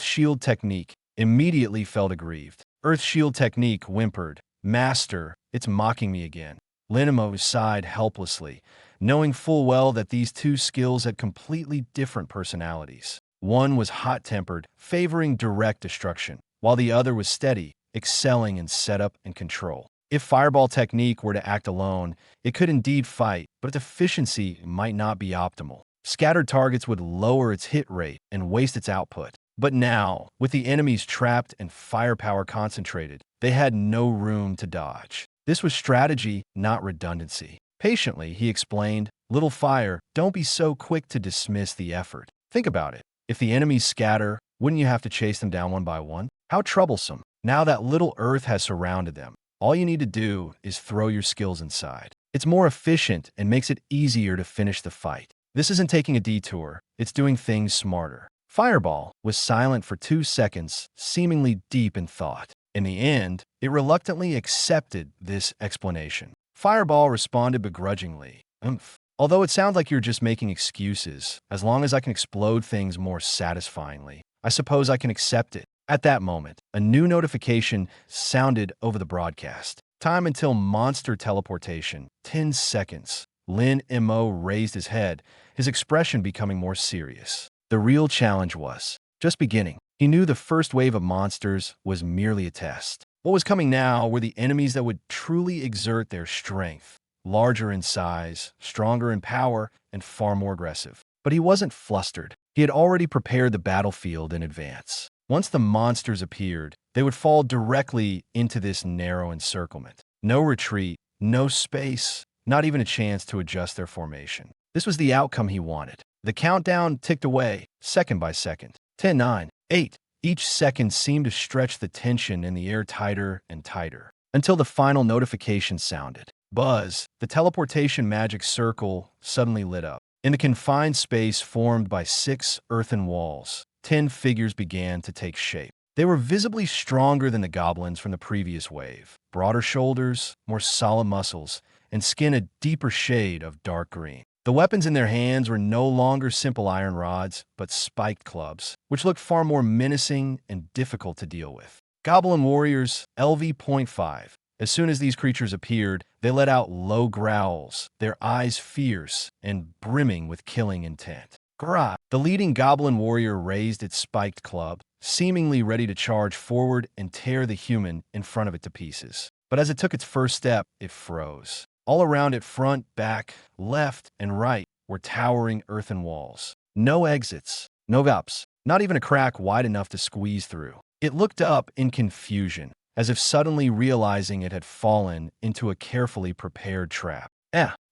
Shield technique immediately felt aggrieved. Earth Shield technique whimpered, Master, it's mocking me again. Lin Mo sighed helplessly, knowing full well that these two skills had completely different personalities. One was hot-tempered, favoring direct destruction, while the other was steady, excelling in setup and control. If Fireball technique were to act alone, it could indeed fight, but its efficiency might not be optimal. Scattered targets would lower its hit rate and waste its output. But now, with the enemies trapped and firepower concentrated, they had no room to dodge. This was strategy, not redundancy. Patiently, he explained, Little Fire, don't be so quick to dismiss the effort. Think about it. If the enemies scatter, wouldn't you have to chase them down one by one? How troublesome. Now that Little Earth has surrounded them, all you need to do is throw your skills inside. It's more efficient and makes it easier to finish the fight. This isn't taking a detour, it's doing things smarter. Fireball was silent for 2 seconds, seemingly deep in thought. In the end, it reluctantly accepted this explanation. Fireball responded begrudgingly. Although it sounds like you're just making excuses, as long as I can explode things more satisfyingly, I suppose I can accept it. At that moment, a new notification sounded over the broadcast. Time until monster teleportation, 10 seconds. Lin Mo raised his head, his expression becoming more serious. The real challenge was just beginning. He knew the first wave of monsters was merely a test. What was coming now were the enemies that would truly exert their strength, larger in size, stronger in power, and far more aggressive. But he wasn't flustered. He had already prepared the battlefield in advance. Once the monsters appeared, they would fall directly into this narrow encirclement. No retreat, no space, not even a chance to adjust their formation. This was the outcome he wanted. The countdown ticked away, second by second. 10, 9, 8. Each second seemed to stretch the tension in the air tighter and tighter, until the final notification sounded. Buzz, the teleportation magic circle, suddenly lit up. In the confined space formed by 6 earthen walls, 10 figures began to take shape. They were visibly stronger than the goblins from the previous wave. Broader shoulders, more solid muscles, and skin a deeper shade of dark green. The weapons in their hands were no longer simple iron rods, but spiked clubs, which looked far more menacing and difficult to deal with. Goblin warriors, LV.5. As soon as these creatures appeared, they let out low growls, their eyes fierce and brimming with killing intent. Grah! The leading goblin warrior raised its spiked club, seemingly ready to charge forward and tear the human in front of it to pieces. But as it took its first step, it froze. All around it, front, back, left, and right, were towering earthen walls. No exits, no ups, not even a crack wide enough to squeeze through. It looked up in confusion, as if suddenly realizing it had fallen into a carefully prepared trap.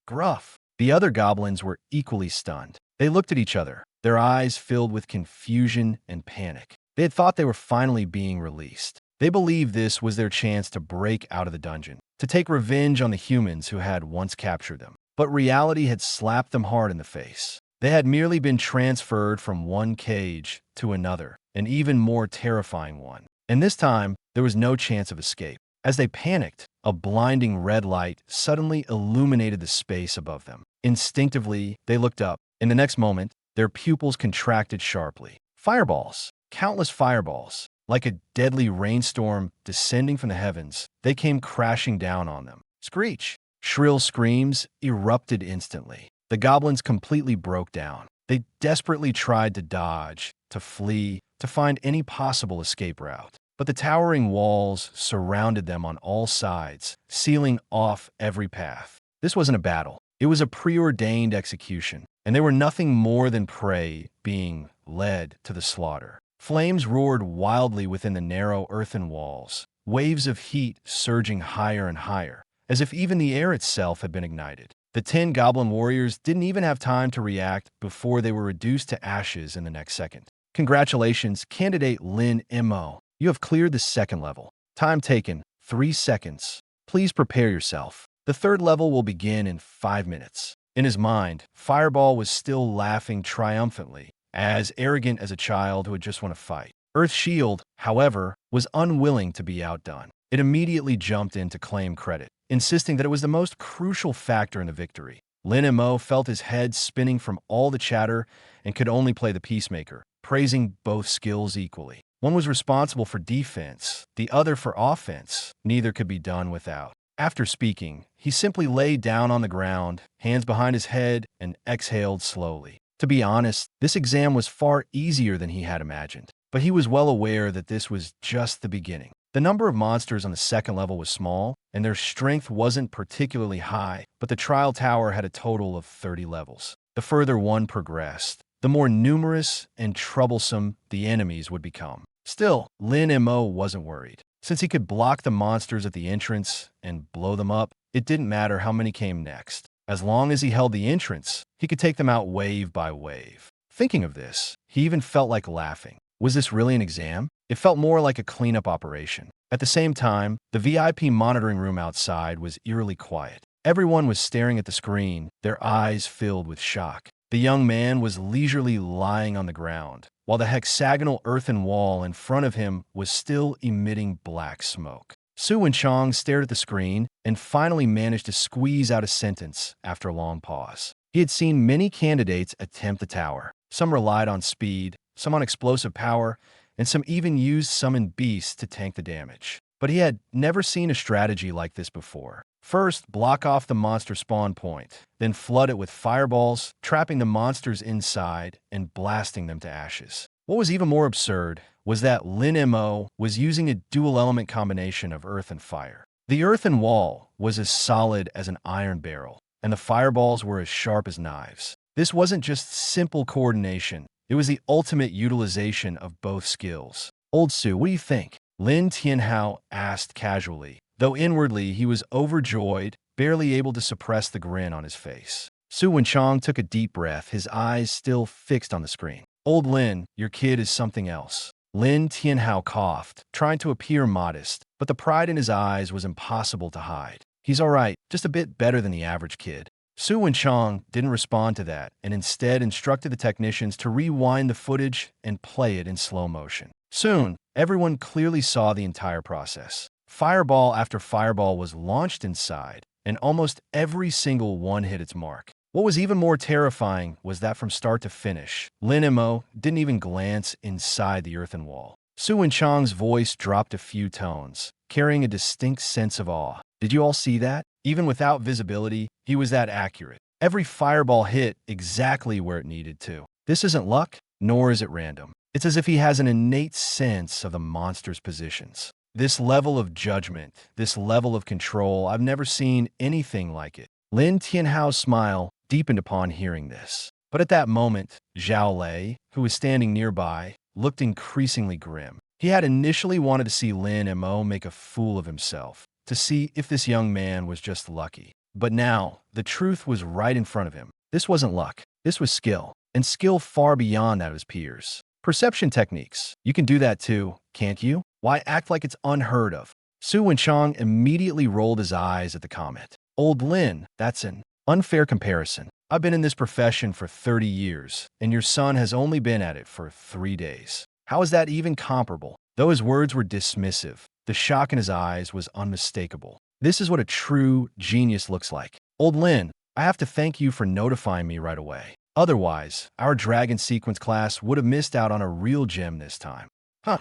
Gruff. The other goblins were equally stunned. They looked at each other, their eyes filled with confusion and panic. They had thought they were finally being released. They believed this was their chance to break out of the dungeon, to take revenge on the humans who had once captured them. But reality had slapped them hard in the face. They had merely been transferred from one cage to another, an even more terrifying one. And this time, there was no chance of escape. As they panicked, a blinding red light suddenly illuminated the space above them. Instinctively, they looked up. In the next moment, their pupils contracted sharply. Fireballs, countless fireballs, like a deadly rainstorm descending from the heavens, they came crashing down on them. Screech! Shrill screams erupted instantly. The goblins completely broke down. They desperately tried to dodge, to flee, to find any possible escape route. But the towering walls surrounded them on all sides, sealing off every path. This wasn't a battle. It was a preordained execution, and they were nothing more than prey being led to the slaughter. Flames roared wildly within the narrow earthen walls, waves of heat surging higher and higher, as if even the air itself had been ignited. The 10 goblin warriors didn't even have time to react before they were reduced to ashes in the next second. Congratulations, candidate Lin Mo. You have cleared the second level. Time taken, 3 seconds. Please prepare yourself. The third level will begin in 5 minutes. In his mind, Fireball was still laughing triumphantly, as arrogant as a child who had just won a fight. Earth Shield, however, was unwilling to be outdone. It immediately jumped in to claim credit, insisting that it was the most crucial factor in the victory. Lin Mo felt his head spinning from all the chatter and could only play the peacemaker, praising both skills equally. One was responsible for defense, the other for offense. Neither could be done without. After speaking, he simply lay down on the ground, hands behind his head, and exhaled slowly. To be honest, this exam was far easier than he had imagined, but he was well aware that this was just the beginning. The number of monsters on the second level was small, and their strength wasn't particularly high, but the trial tower had a total of 30 levels. The further one progressed, the more numerous and troublesome the enemies would become. Still, Lin Mo wasn't worried. Since he could block the monsters at the entrance and blow them up, it didn't matter how many came next. As long as he held the entrance, he could take them out wave by wave. Thinking of this, he even felt like laughing. Was this really an exam? It felt more like a cleanup operation. At the same time, the VIP monitoring room outside was eerily quiet. Everyone was staring at the screen, their eyes filled with shock. The young man was leisurely lying on the ground, while the hexagonal earthen wall in front of him was still emitting black smoke. Su and Chong stared at the screen and finally managed to squeeze out a sentence after a long pause. He had seen many candidates attempt the tower. Some relied on speed, some on explosive power, and some even used summoned beasts to tank the damage. But he had never seen a strategy like this before. First, block off the monster spawn point, then flood it with fireballs, trapping the monsters inside and blasting them to ashes. What was even more absurd was that Lin Mo was using a dual-element combination of earth and fire. The earthen wall was as solid as an iron barrel, and the fireballs were as sharp as knives. This wasn't just simple coordination, it was the ultimate utilization of both skills. Old Su, what do you think? Lin Tianhao asked casually, though inwardly he was overjoyed, barely able to suppress the grin on his face. Su Wenchong took a deep breath, his eyes still fixed on the screen. Old Lin, your kid is something else. Lin Tianhao coughed, trying to appear modest, but the pride in his eyes was impossible to hide. He's all right, just a bit better than the average kid. Su Wenchong didn't respond to that and instead instructed the technicians to rewind the footage and play it in slow motion. Soon, everyone clearly saw the entire process. Fireball after fireball was launched inside, and almost every single one hit its mark. What was even more terrifying was that from start to finish, Lin Mo didn't even glance inside the earthen wall. Su Wenchang's voice dropped a few tones, carrying a distinct sense of awe. Did you all see that? Even without visibility, he was that accurate. Every fireball hit exactly where it needed to. This isn't luck, nor is it random. It's as if he has an innate sense of the monster's positions. This level of judgment, this level of control, I've never seen anything like it. Lin Tianhao's smile deepened upon hearing this. But at that moment, Zhao Lei, who was standing nearby, looked increasingly grim. He had initially wanted to see Lin Mo make a fool of himself, to see if this young man was just lucky. But now, the truth was right in front of him. This wasn't luck. This was skill, and skill far beyond that of his peers. Perception techniques. You can do that too, can't you? Why act like it's unheard of? Su Wenchang immediately rolled his eyes at the comment. Old Lin, that's an unfair comparison. I've been in this profession for 30 years, and your son has only been at it for 3 days. How is that even comparable? Though his words were dismissive, the shock in his eyes was unmistakable. This is what a true genius looks like. Old Lin, I have to thank you for notifying me right away. Otherwise, our dragon sequence class would have missed out on a real gem this time. Huh.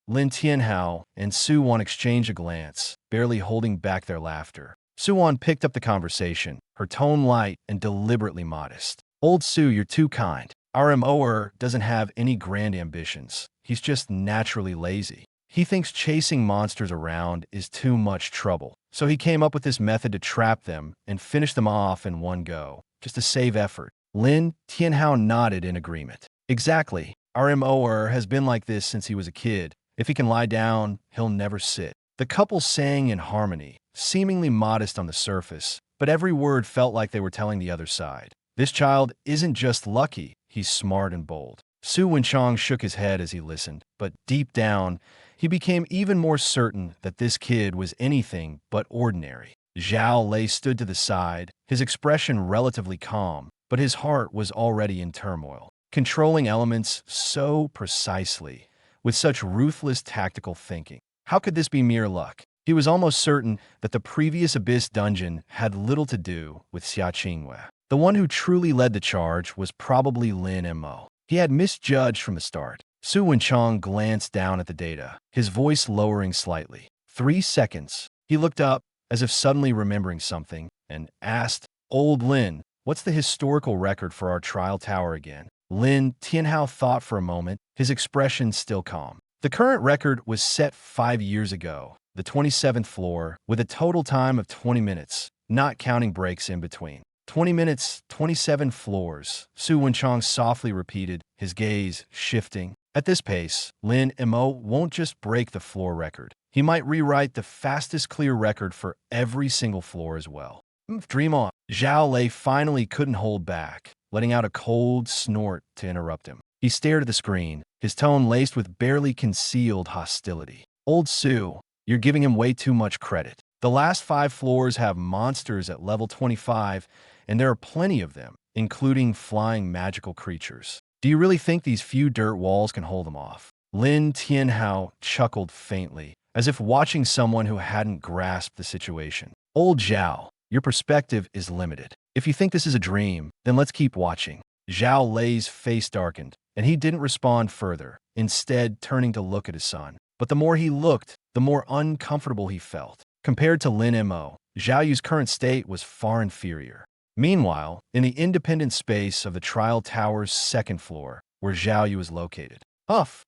Lin Tianhao and Su Wan exchanged a glance, barely holding back their laughter. Su Wan picked up the conversation, her tone light and deliberately modest. Old Su, you're too kind. Our MOer doesn't have any grand ambitions. He's just naturally lazy. He thinks chasing monsters around is too much trouble. So he came up with this method to trap them and finish them off in one go, just to save effort. Lin Tianhao nodded in agreement. Exactly. Our MOer has been like this since he was a kid. If he can lie down, he'll never sit. The couple sang in harmony, seemingly modest on the surface, but every word felt like they were telling the other side. This child isn't just lucky, he's smart and bold. Su Wenchang shook his head as he listened, but deep down, he became even more certain that this kid was anything but ordinary. Zhao Lei stood to the side, his expression relatively calm, but his heart was already in turmoil. Controlling elements so precisely, with such ruthless tactical thinking. How could this be mere luck? He was almost certain that the previous Abyss dungeon had little to do with Xia Qingwei. The one who truly led the charge was probably Lin Mo. He had misjudged from the start. Su Wenchang glanced down at the data, his voice lowering slightly. 3 seconds. He looked up, as if suddenly remembering something, and asked, Old Lin, what's the historical record for our trial tower again? Lin Tianhao thought for a moment, his expression still calm. The current record was set 5 years ago, the 27th floor, with a total time of 20 minutes, not counting breaks in between. 20 minutes, 27 floors, Su Wenchang softly repeated, his gaze shifting. At this pace, Lin Mo won't just break the floor record. He might rewrite the fastest clear record for every single floor as well. Dream on. Zhao Lei finally couldn't hold back, letting out a cold snort to interrupt him. He stared at the screen, his tone laced with barely concealed hostility. Old Su, you're giving him way too much credit. The last 5 floors have monsters at level 25, and there are plenty of them, including flying magical creatures. Do you really think these few dirt walls can hold them off? Lin Tianhao chuckled faintly, as if watching someone who hadn't grasped the situation. Old Zhao, your perspective is limited. If you think this is a dream, then let's keep watching. Zhao Lei's face darkened, and he didn't respond further, instead turning to look at his son. But the more he looked, the more uncomfortable he felt. Compared to Lin Mo, Zhao Yu's current state was far inferior. Meanwhile, in the independent space of the trial tower's 2nd floor, where Zhao Yu was located. Huff.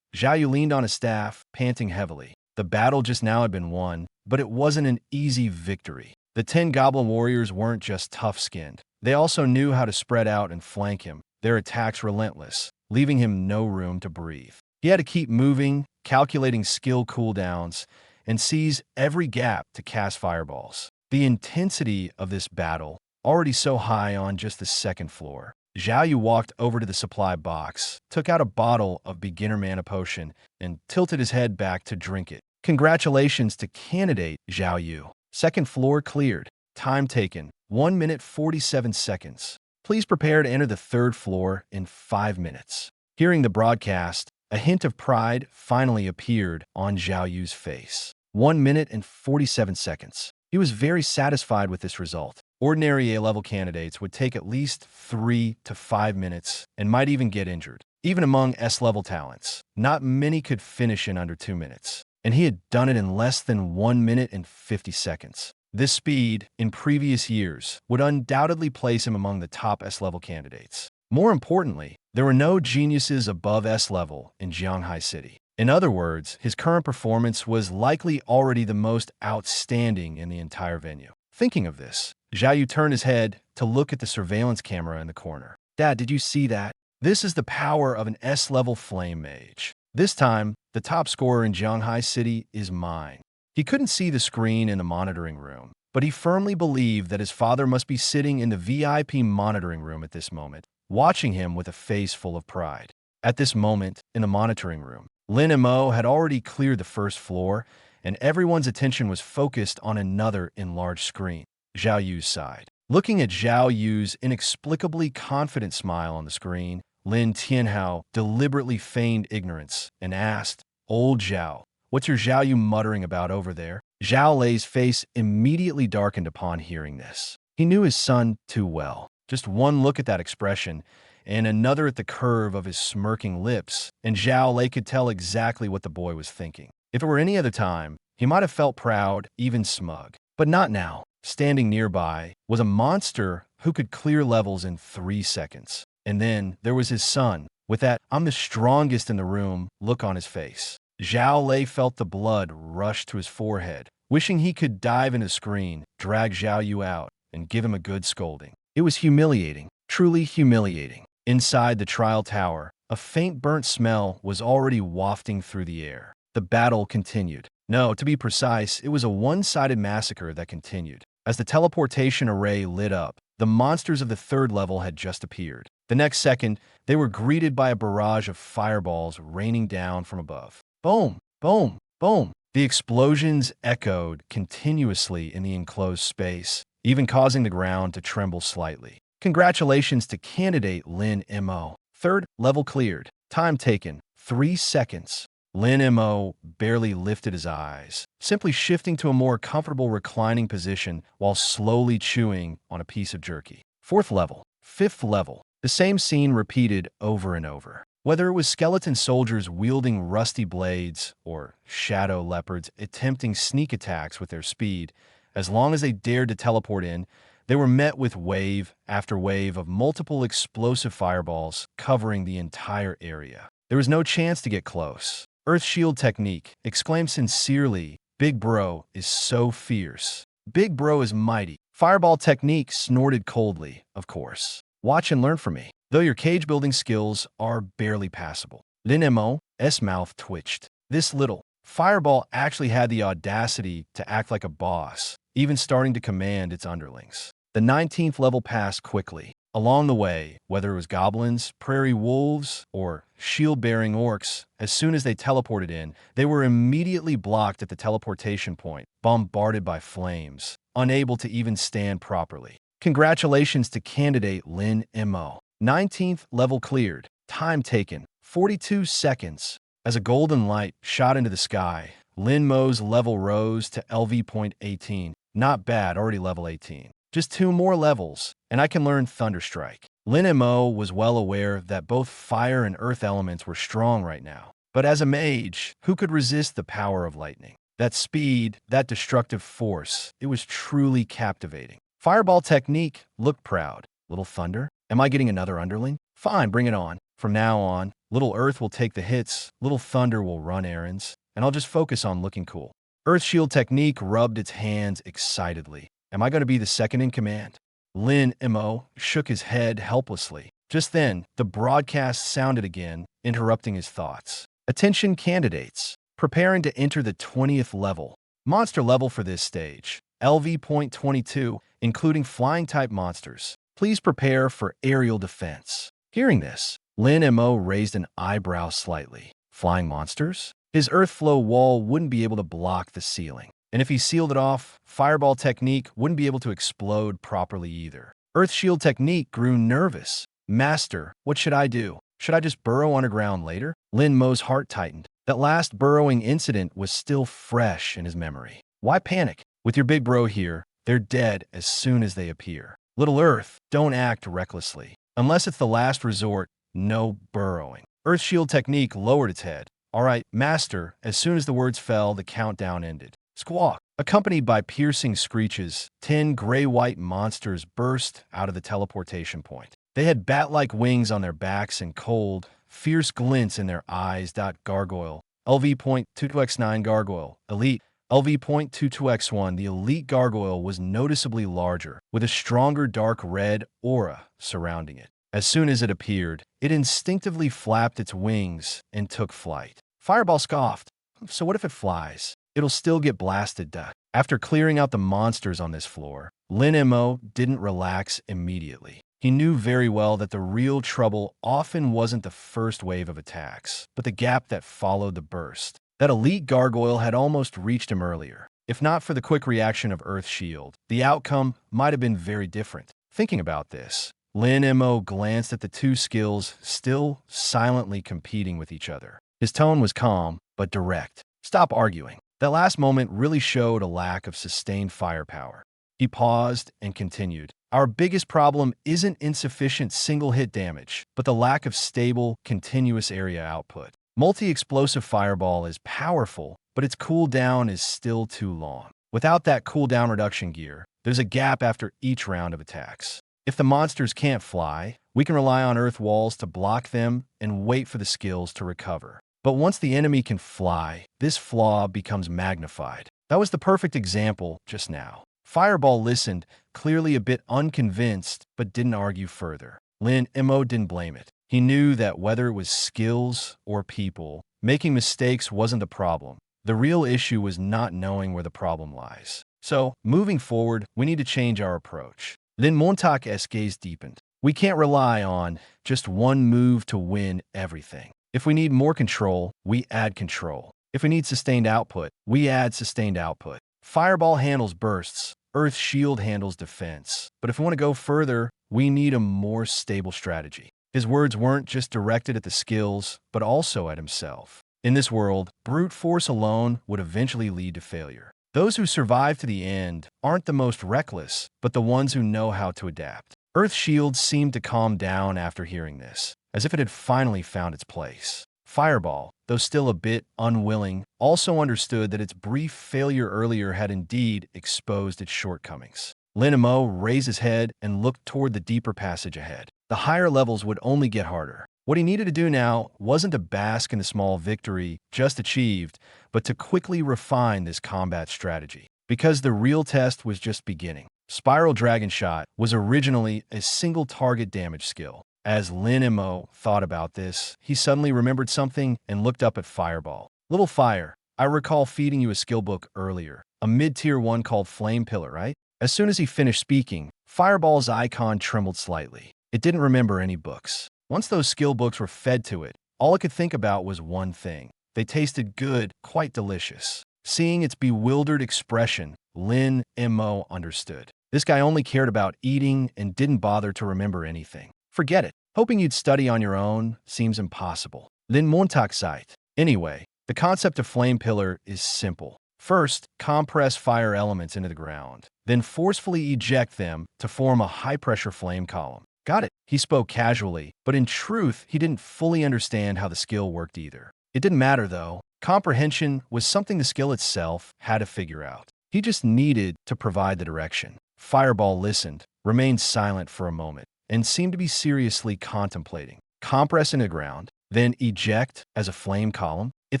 Zhao Yu leaned on his staff, panting heavily. The battle just now had been won, but it wasn't an easy victory. The 10 goblin warriors weren't just tough-skinned. They also knew how to spread out and flank him, their attacks relentless, leaving him no room to breathe. He had to keep moving, calculating skill cooldowns, and seize every gap to cast fireballs. The intensity of this battle, already so high on just the 2nd floor. Zhao Yu walked over to the supply box, took out a bottle of beginner mana potion, and tilted his head back to drink it. Congratulations to candidate Zhao Yu. 2nd floor cleared. Time taken, 1 minute 47 seconds. Please prepare to enter the 3rd floor in 5 minutes. Hearing the broadcast, A hint of pride finally appeared on Zhao Yu's face. 1 minute and 47 seconds. He was very satisfied with this result. Ordinary A-level candidates would take at least 3 to 5 minutes and might even get injured. Even among S-level talents, not many could finish in under 2 minutes. And he had done it in less than 1 minute and 50 seconds. This speed, in previous years, would undoubtedly place him among the top S-level candidates. More importantly, there were no geniuses above S-level in Jianghai City. In other words, his current performance was likely already the most outstanding in the entire venue. Thinking of this, Zhao Yu turned his head to look at the surveillance camera in the corner. "Dad, did you see that? This is the power of an S-level flame mage. This time, the top scorer in Jianghai City is mine." He couldn't see the screen in the monitoring room, but he firmly believed that his father must be sitting in the VIP monitoring room at this moment, watching him with a face full of pride. At this moment, in the monitoring room, Lin Mo had already cleared the first floor, and everyone's attention was focused on another enlarged screen, Zhao Yu's side. Looking at Zhao Yu's inexplicably confident smile on the screen, Lin Tianhao deliberately feigned ignorance and asked, "Old Zhao, what's your Zhao Yu muttering about over there?" Zhao Lei's face immediately darkened upon hearing this. He knew his son too well. Just one look at that expression, and another at the curve of his smirking lips, and Zhao Lei could tell exactly what the boy was thinking. If it were any other time, he might have felt proud, even smug. But not now. Standing nearby was a monster who could clear levels in 3 seconds. And then there was his son, with that "I'm the strongest in the room" look on his face. Zhao Lei felt the blood rush to his forehead, wishing he could dive into the screen, drag Zhao Yu out, and give him a good scolding. It was humiliating, truly humiliating. Inside the trial tower, a faint burnt smell was already wafting through the air. The battle continued. No, to be precise, it was a one-sided massacre that continued. As the teleportation array lit up, the monsters of the 3rd level had just appeared. The next second, they were greeted by a barrage of fireballs raining down from above. Boom, boom, boom. The explosions echoed continuously in the enclosed space, even causing the ground to tremble slightly. Congratulations to candidate Lin Mo. 3rd level cleared. Time taken, 3 seconds. Lin Mo barely lifted his eyes, simply shifting to a more comfortable reclining position while slowly chewing on a piece of jerky. 4th level, 5th level. The same scene repeated over and over. Whether it was skeleton soldiers wielding rusty blades or shadow leopards attempting sneak attacks with their speed, as long as they dared to teleport in, they were met with wave after wave of multiple explosive fireballs covering the entire area. There was no chance to get close. "Earth Shield Technique," exclaimed sincerely, "Big Bro is so fierce. Big Bro is mighty." Fireball Technique snorted coldly, "Of course. Watch and learn from me, though your cage-building skills are barely passable." Lin Mo's mouth twitched. This little fireball actually had the audacity to act like a boss, even starting to command its underlings. The 19th level passed quickly. Along the way, whether it was goblins, prairie wolves, or shield-bearing orcs, as soon as they teleported in, they were immediately blocked at the teleportation point, bombarded by flames, unable to even stand properly. Congratulations to candidate Lin Mo. 19th level cleared. Time taken, 42 seconds. As a golden light shot into the sky, Lin Mo's level rose to LV.18. Not bad, already level 18. Just 2 more levels, and I can learn Thunderstrike. Lin Mo was well aware that both fire and earth elements were strong right now. But as a mage, who could resist the power of lightning? That speed, that destructive force, it was truly captivating. Fireball Technique looked proud. Little Thunder? Am I getting another underling? Fine, bring it on. From now on, Little Earth will take the hits, Little Thunder will run errands, and I'll just focus on looking cool. Earth Shield Technique rubbed its hands excitedly. Am I going to be the second in command? Lin Mo shook his head helplessly. Just then, the broadcast sounded again, interrupting his thoughts. Attention candidates, preparing to enter the 20th level. Monster level for this stage, LV.22, including flying-type monsters. Please prepare for aerial defense. Hearing this, Lin Mo raised an eyebrow slightly. Flying monsters? His earth flow wall wouldn't be able to block the ceiling. And if he sealed it off, Fireball Technique wouldn't be able to explode properly either. Earth Shield Technique grew nervous. Master, what should I do? Should I just burrow underground later? Lin Mo's heart tightened. That last burrowing incident was still fresh in his memory. Why panic? With your big bro here, they're dead as soon as they appear. Little Earth, don't act recklessly. Unless it's the last resort, no burrowing. Earth Shield technique lowered its head. All right, Master. As soon as the words fell, the countdown ended. Squawk. Accompanied by piercing screeches, 10 gray-white monsters burst out of the teleportation point. They had bat-like wings on their backs and cold, fierce glints in their eyes. Gargoyle. LV.22x9 Gargoyle. Elite. LV.22x1. The elite gargoyle was noticeably larger, with a stronger dark red aura surrounding it. As soon as it appeared, it instinctively flapped its wings and took flight. Fireball scoffed. So what if it flies? It'll still get blasted. After clearing out the monsters on this floor, Lin Mo didn't relax immediately. He knew very well that the real trouble often wasn't the first wave of attacks, but the gap that followed the burst. That elite gargoyle had almost reached him earlier. If not for the quick reaction of Earth Shield, the outcome might have been very different. Thinking about this, Lin Mo glanced at the two skills still silently competing with each other. His tone was calm, but direct. Stop arguing. That last moment really showed a lack of sustained firepower. He paused and continued. Our biggest problem isn't insufficient single-hit damage, but the lack of stable, continuous area output. Multi-explosive fireball is powerful, but its cooldown is still too long. Without that cooldown reduction gear, there's a gap after each round of attacks. If the monsters can't fly, we can rely on earth walls to block them and wait for the skills to recover. But once the enemy can fly, this flaw becomes magnified. That was the perfect example just now. Fireball listened, clearly a bit unconvinced, but didn't argue further. Lin Mo didn't blame it. He knew that whether it was skills or people, making mistakes wasn't the problem. The real issue was not knowing where the problem lies. So, moving forward, we need to change our approach. Lin Mo's gaze deepened. We can't rely on just one move to win everything. If we need more control, we add control. If we need sustained output, we add sustained output. Fireball handles bursts. Earth Shield handles defense. But if we want to go further, we need a more stable strategy. His words weren't just directed at the skills, but also at himself. In this world, brute force alone would eventually lead to failure. Those who survive to the end aren't the most reckless, but the ones who know how to adapt. Earth Shield seemed to calm down after hearing this, as if it had finally found its place. Fireball, though still a bit unwilling, also understood that its brief failure earlier had indeed exposed its shortcomings. Lin Mo raised his head and looked toward the deeper passage ahead. The higher levels would only get harder. What he needed to do now wasn't to bask in the small victory just achieved, but to quickly refine this combat strategy. Because the real test was just beginning. Spiral Dragon Shot was originally a single target damage skill. As Lin Mo thought about this, he suddenly remembered something and looked up at Fireball. Little Fire, I recall feeding you a skill book earlier, a mid-tier one called Flame Pillar, right? As soon as he finished speaking, Fireball's icon trembled slightly. It didn't remember any books. Once those skill books were fed to it, all it could think about was one thing. They tasted good, quite delicious. Seeing its bewildered expression, Lin Mo understood. This guy only cared about eating and didn't bother to remember anything. Forget it. Hoping you'd study on your own seems impossible. Lin Mo sighed. Anyway, the concept of Flame Pillar is simple. First, compress fire elements into the ground, then forcefully eject them to form a high-pressure flame column. Got it. He spoke casually, but in truth, he didn't fully understand how the skill worked either. It didn't matter, though. Comprehension was something the skill itself had to figure out. He just needed to provide the direction. Fireball listened, remained silent for a moment, and seemed to be seriously contemplating. Compress into the ground, then eject as a flame column. It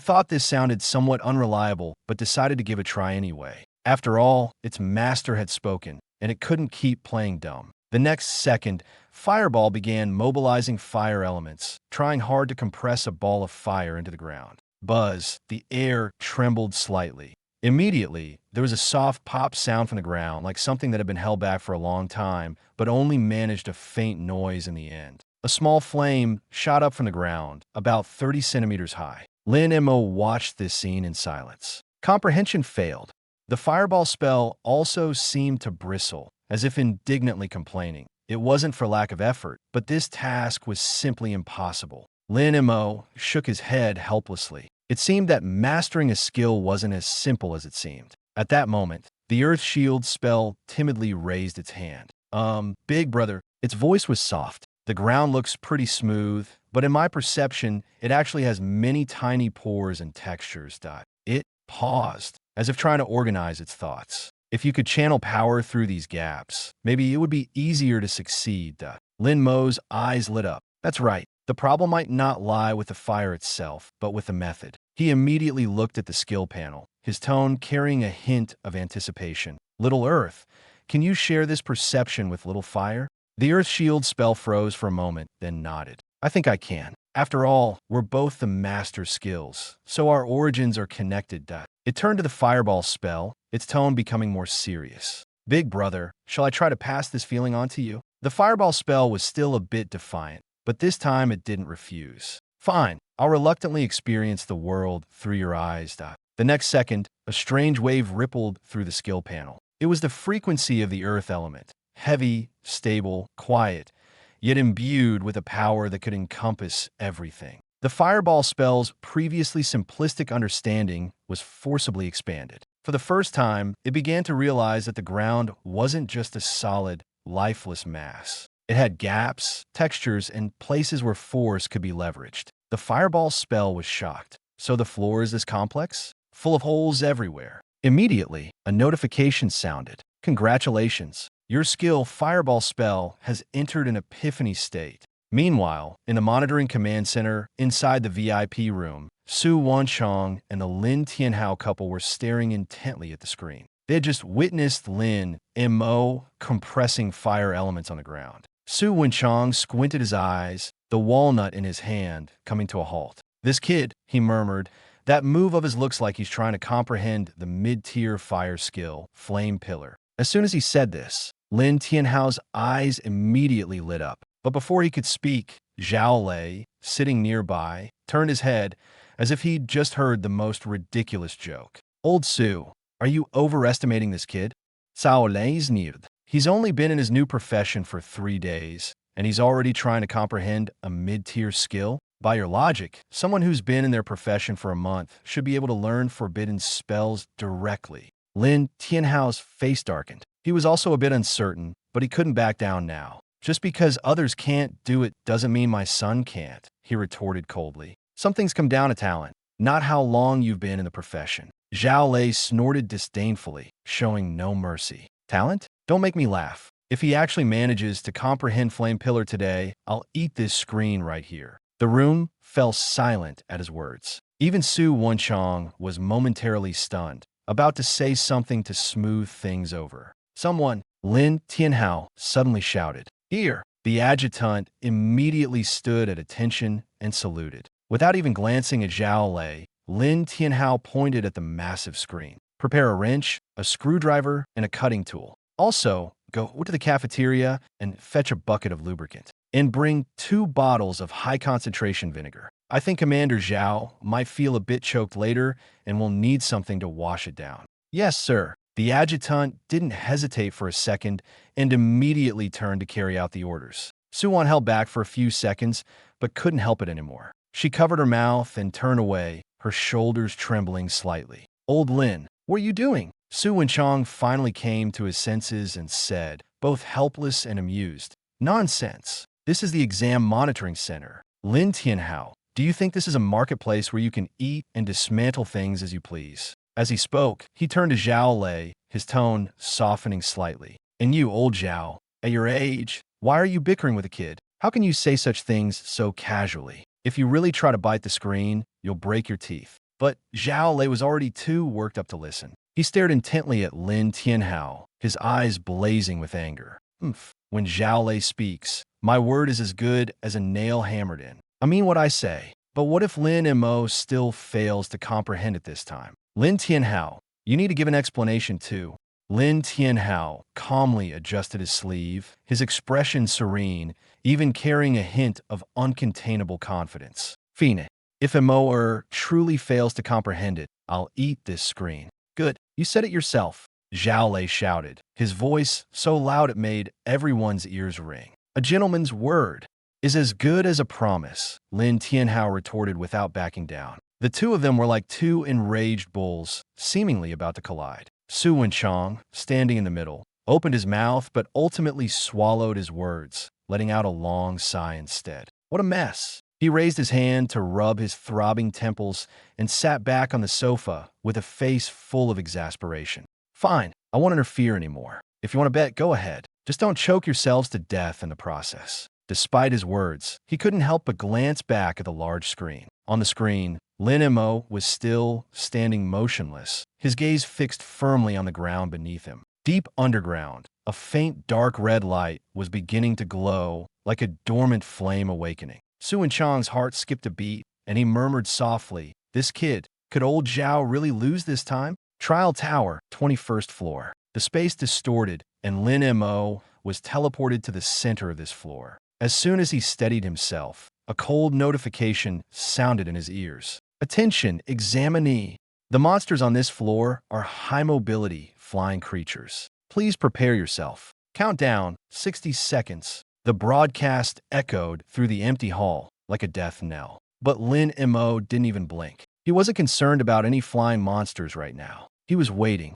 thought this sounded somewhat unreliable, but decided to give a try anyway. After all, its master had spoken, and it couldn't keep playing dumb. The next second, Fireball began mobilizing fire elements, trying hard to compress a ball of fire into the ground. Buzz, the air trembled slightly. Immediately, there was a soft pop sound from the ground, like something that had been held back for a long time, but only managed a faint noise in the end. A small flame shot up from the ground, about 30 centimeters high. Lin Mo watched this scene in silence. Comprehension failed. The fireball spell also seemed to bristle, as if indignantly complaining. It wasn't for lack of effort, but this task was simply impossible. Lin Mo shook his head helplessly. It seemed that mastering a skill wasn't as simple as it seemed. At that moment, the Earth Shield spell timidly raised its hand. Big brother. Its voice was soft. The ground looks pretty smooth, but in my perception, it actually has many tiny pores and textures. It paused, as if trying to organize its thoughts. If you could channel power through these gaps, maybe it would be easier to succeed. Lin Mo's eyes lit up. That's right. The problem might not lie with the fire itself, but with the method. He immediately looked at the skill panel, his tone carrying a hint of anticipation. Little Earth, can you share this perception with Little Fire? The Earth Shield spell froze for a moment, then nodded. I think I can. After all, we're both the master skills, so our origins are connected. It turned to the Fireball spell, its tone becoming more serious. Big brother, shall I try to pass this feeling on to you? The Fireball spell was still a bit defiant, but this time it didn't refuse. Fine, I'll reluctantly experience the world through your eyes. The next second, a strange wave rippled through the skill panel. It was the frequency of the earth element, heavy, stable, quiet, yet imbued with a power that could encompass everything. The Fireball spell's previously simplistic understanding was forcibly expanded. For the first time, it began to realize that the ground wasn't just a solid, lifeless mass. It had gaps, textures, and places where force could be leveraged. The Fireball spell was shocked. So the floor is this complex? Full of holes everywhere. Immediately, a notification sounded. Congratulations. Your skill, Fireball spell, has entered an epiphany state. Meanwhile, in the monitoring command center, inside the VIP room, Su Wanchong and the Lin Tianhao couple were staring intently at the screen. They had just witnessed Lin Mo compressing fire elements on the ground. Su Wanchong squinted his eyes, the walnut in his hand coming to a halt. This kid, he murmured, that move of his looks like he's trying to comprehend the mid-tier fire skill, Flame Pillar. As soon as he said this, Lin Tianhao's eyes immediately lit up. But before he could speak, Zhao Lei, sitting nearby, turned his head as if he'd just heard the most ridiculous joke. Old Su, are you overestimating this kid? Cao Lei sneered. He's only been in his new profession for 3 days, and he's already trying to comprehend a mid-tier skill? By your logic, someone who's been in their profession for a month should be able to learn forbidden spells directly. Lin Tianhao's face darkened. He was also a bit uncertain, but he couldn't back down now. Just because others can't do it doesn't mean my son can't, he retorted coldly. Something's come down to talent, not how long you've been in the profession. Zhao Lei snorted disdainfully, showing no mercy. Talent? Don't make me laugh. If he actually manages to comprehend Flame Pillar today, I'll eat this screen right here. The room fell silent at his words. Even Su Wanchong was momentarily stunned, about to say something to smooth things over. Someone, Lin Tianhao, suddenly shouted. Here! The adjutant immediately stood at attention and saluted. Without even glancing at Zhao Lei, Lin Tianhao pointed at the massive screen. Prepare a wrench, a screwdriver, and a cutting tool. Also, go to the cafeteria and fetch a bucket of lubricant. And bring 2 bottles of high-concentration vinegar. I think Commander Zhao might feel a bit choked later and will need something to wash it down. Yes, sir. The adjutant didn't hesitate for a second and immediately turned to carry out the orders. Suwon held back for a few seconds, but couldn't help it anymore. She covered her mouth and turned away, her shoulders trembling slightly. Old Lin, what are you doing? Su Wenchong finally came to his senses and said, both helpless and amused, Nonsense. This is the exam monitoring center. Lin Tianhao, do you think this is a marketplace where you can eat and dismantle things as you please? As he spoke, he turned to Zhao Lei, his tone softening slightly. And you, old Zhao, at your age, why are you bickering with a kid? How can you say such things so casually? If you really try to bite the screen, you'll break your teeth. But Zhao Lei was already too worked up to listen. He stared intently at Lin Tianhao, his eyes blazing with anger. When Zhao Lei speaks, my word is as good as a nail hammered in. I mean what I say. But what if Lin Mo still fails to comprehend it this time? Lin Tianhao, you need to give an explanation too. Lin Tianhao calmly adjusted his sleeve, his expression serene, even carrying a hint of uncontainable confidence. Fine, if Mo truly fails to comprehend it, I'll eat this screen. Good, you said it yourself. Zhao Lei shouted, his voice so loud it made everyone's ears ring. A gentleman's word is as good as a promise, Lin Tianhao retorted without backing down. The two of them were like two enraged bulls, seemingly about to collide. Su Wenchang, standing in the middle, opened his mouth but ultimately swallowed his words, letting out a long sigh instead. What a mess! He raised his hand to rub his throbbing temples and sat back on the sofa with a face full of exasperation. Fine, I won't interfere anymore. If you want to bet, go ahead. Just don't choke yourselves to death in the process. Despite his words, he couldn't help but glance back at the large screen. On the screen, Lin Mo was still standing motionless, his gaze fixed firmly on the ground beneath him. Deep underground, a faint dark red light was beginning to glow like a dormant flame awakening. Su Wenchang's heart skipped a beat, and he murmured softly, "This kid, could old Zhao really lose this time?" Trial Tower, 21st floor. The space distorted, and Lin Mo was teleported to the center of this floor. As soon as he steadied himself, a cold notification sounded in his ears. Attention, examinee. The monsters on this floor are high-mobility, flying creatures. Please prepare yourself. Countdown, 60 seconds. The broadcast echoed through the empty hall like a death knell. But Lin Mo didn't even blink. He wasn't concerned about any flying monsters right now. He was waiting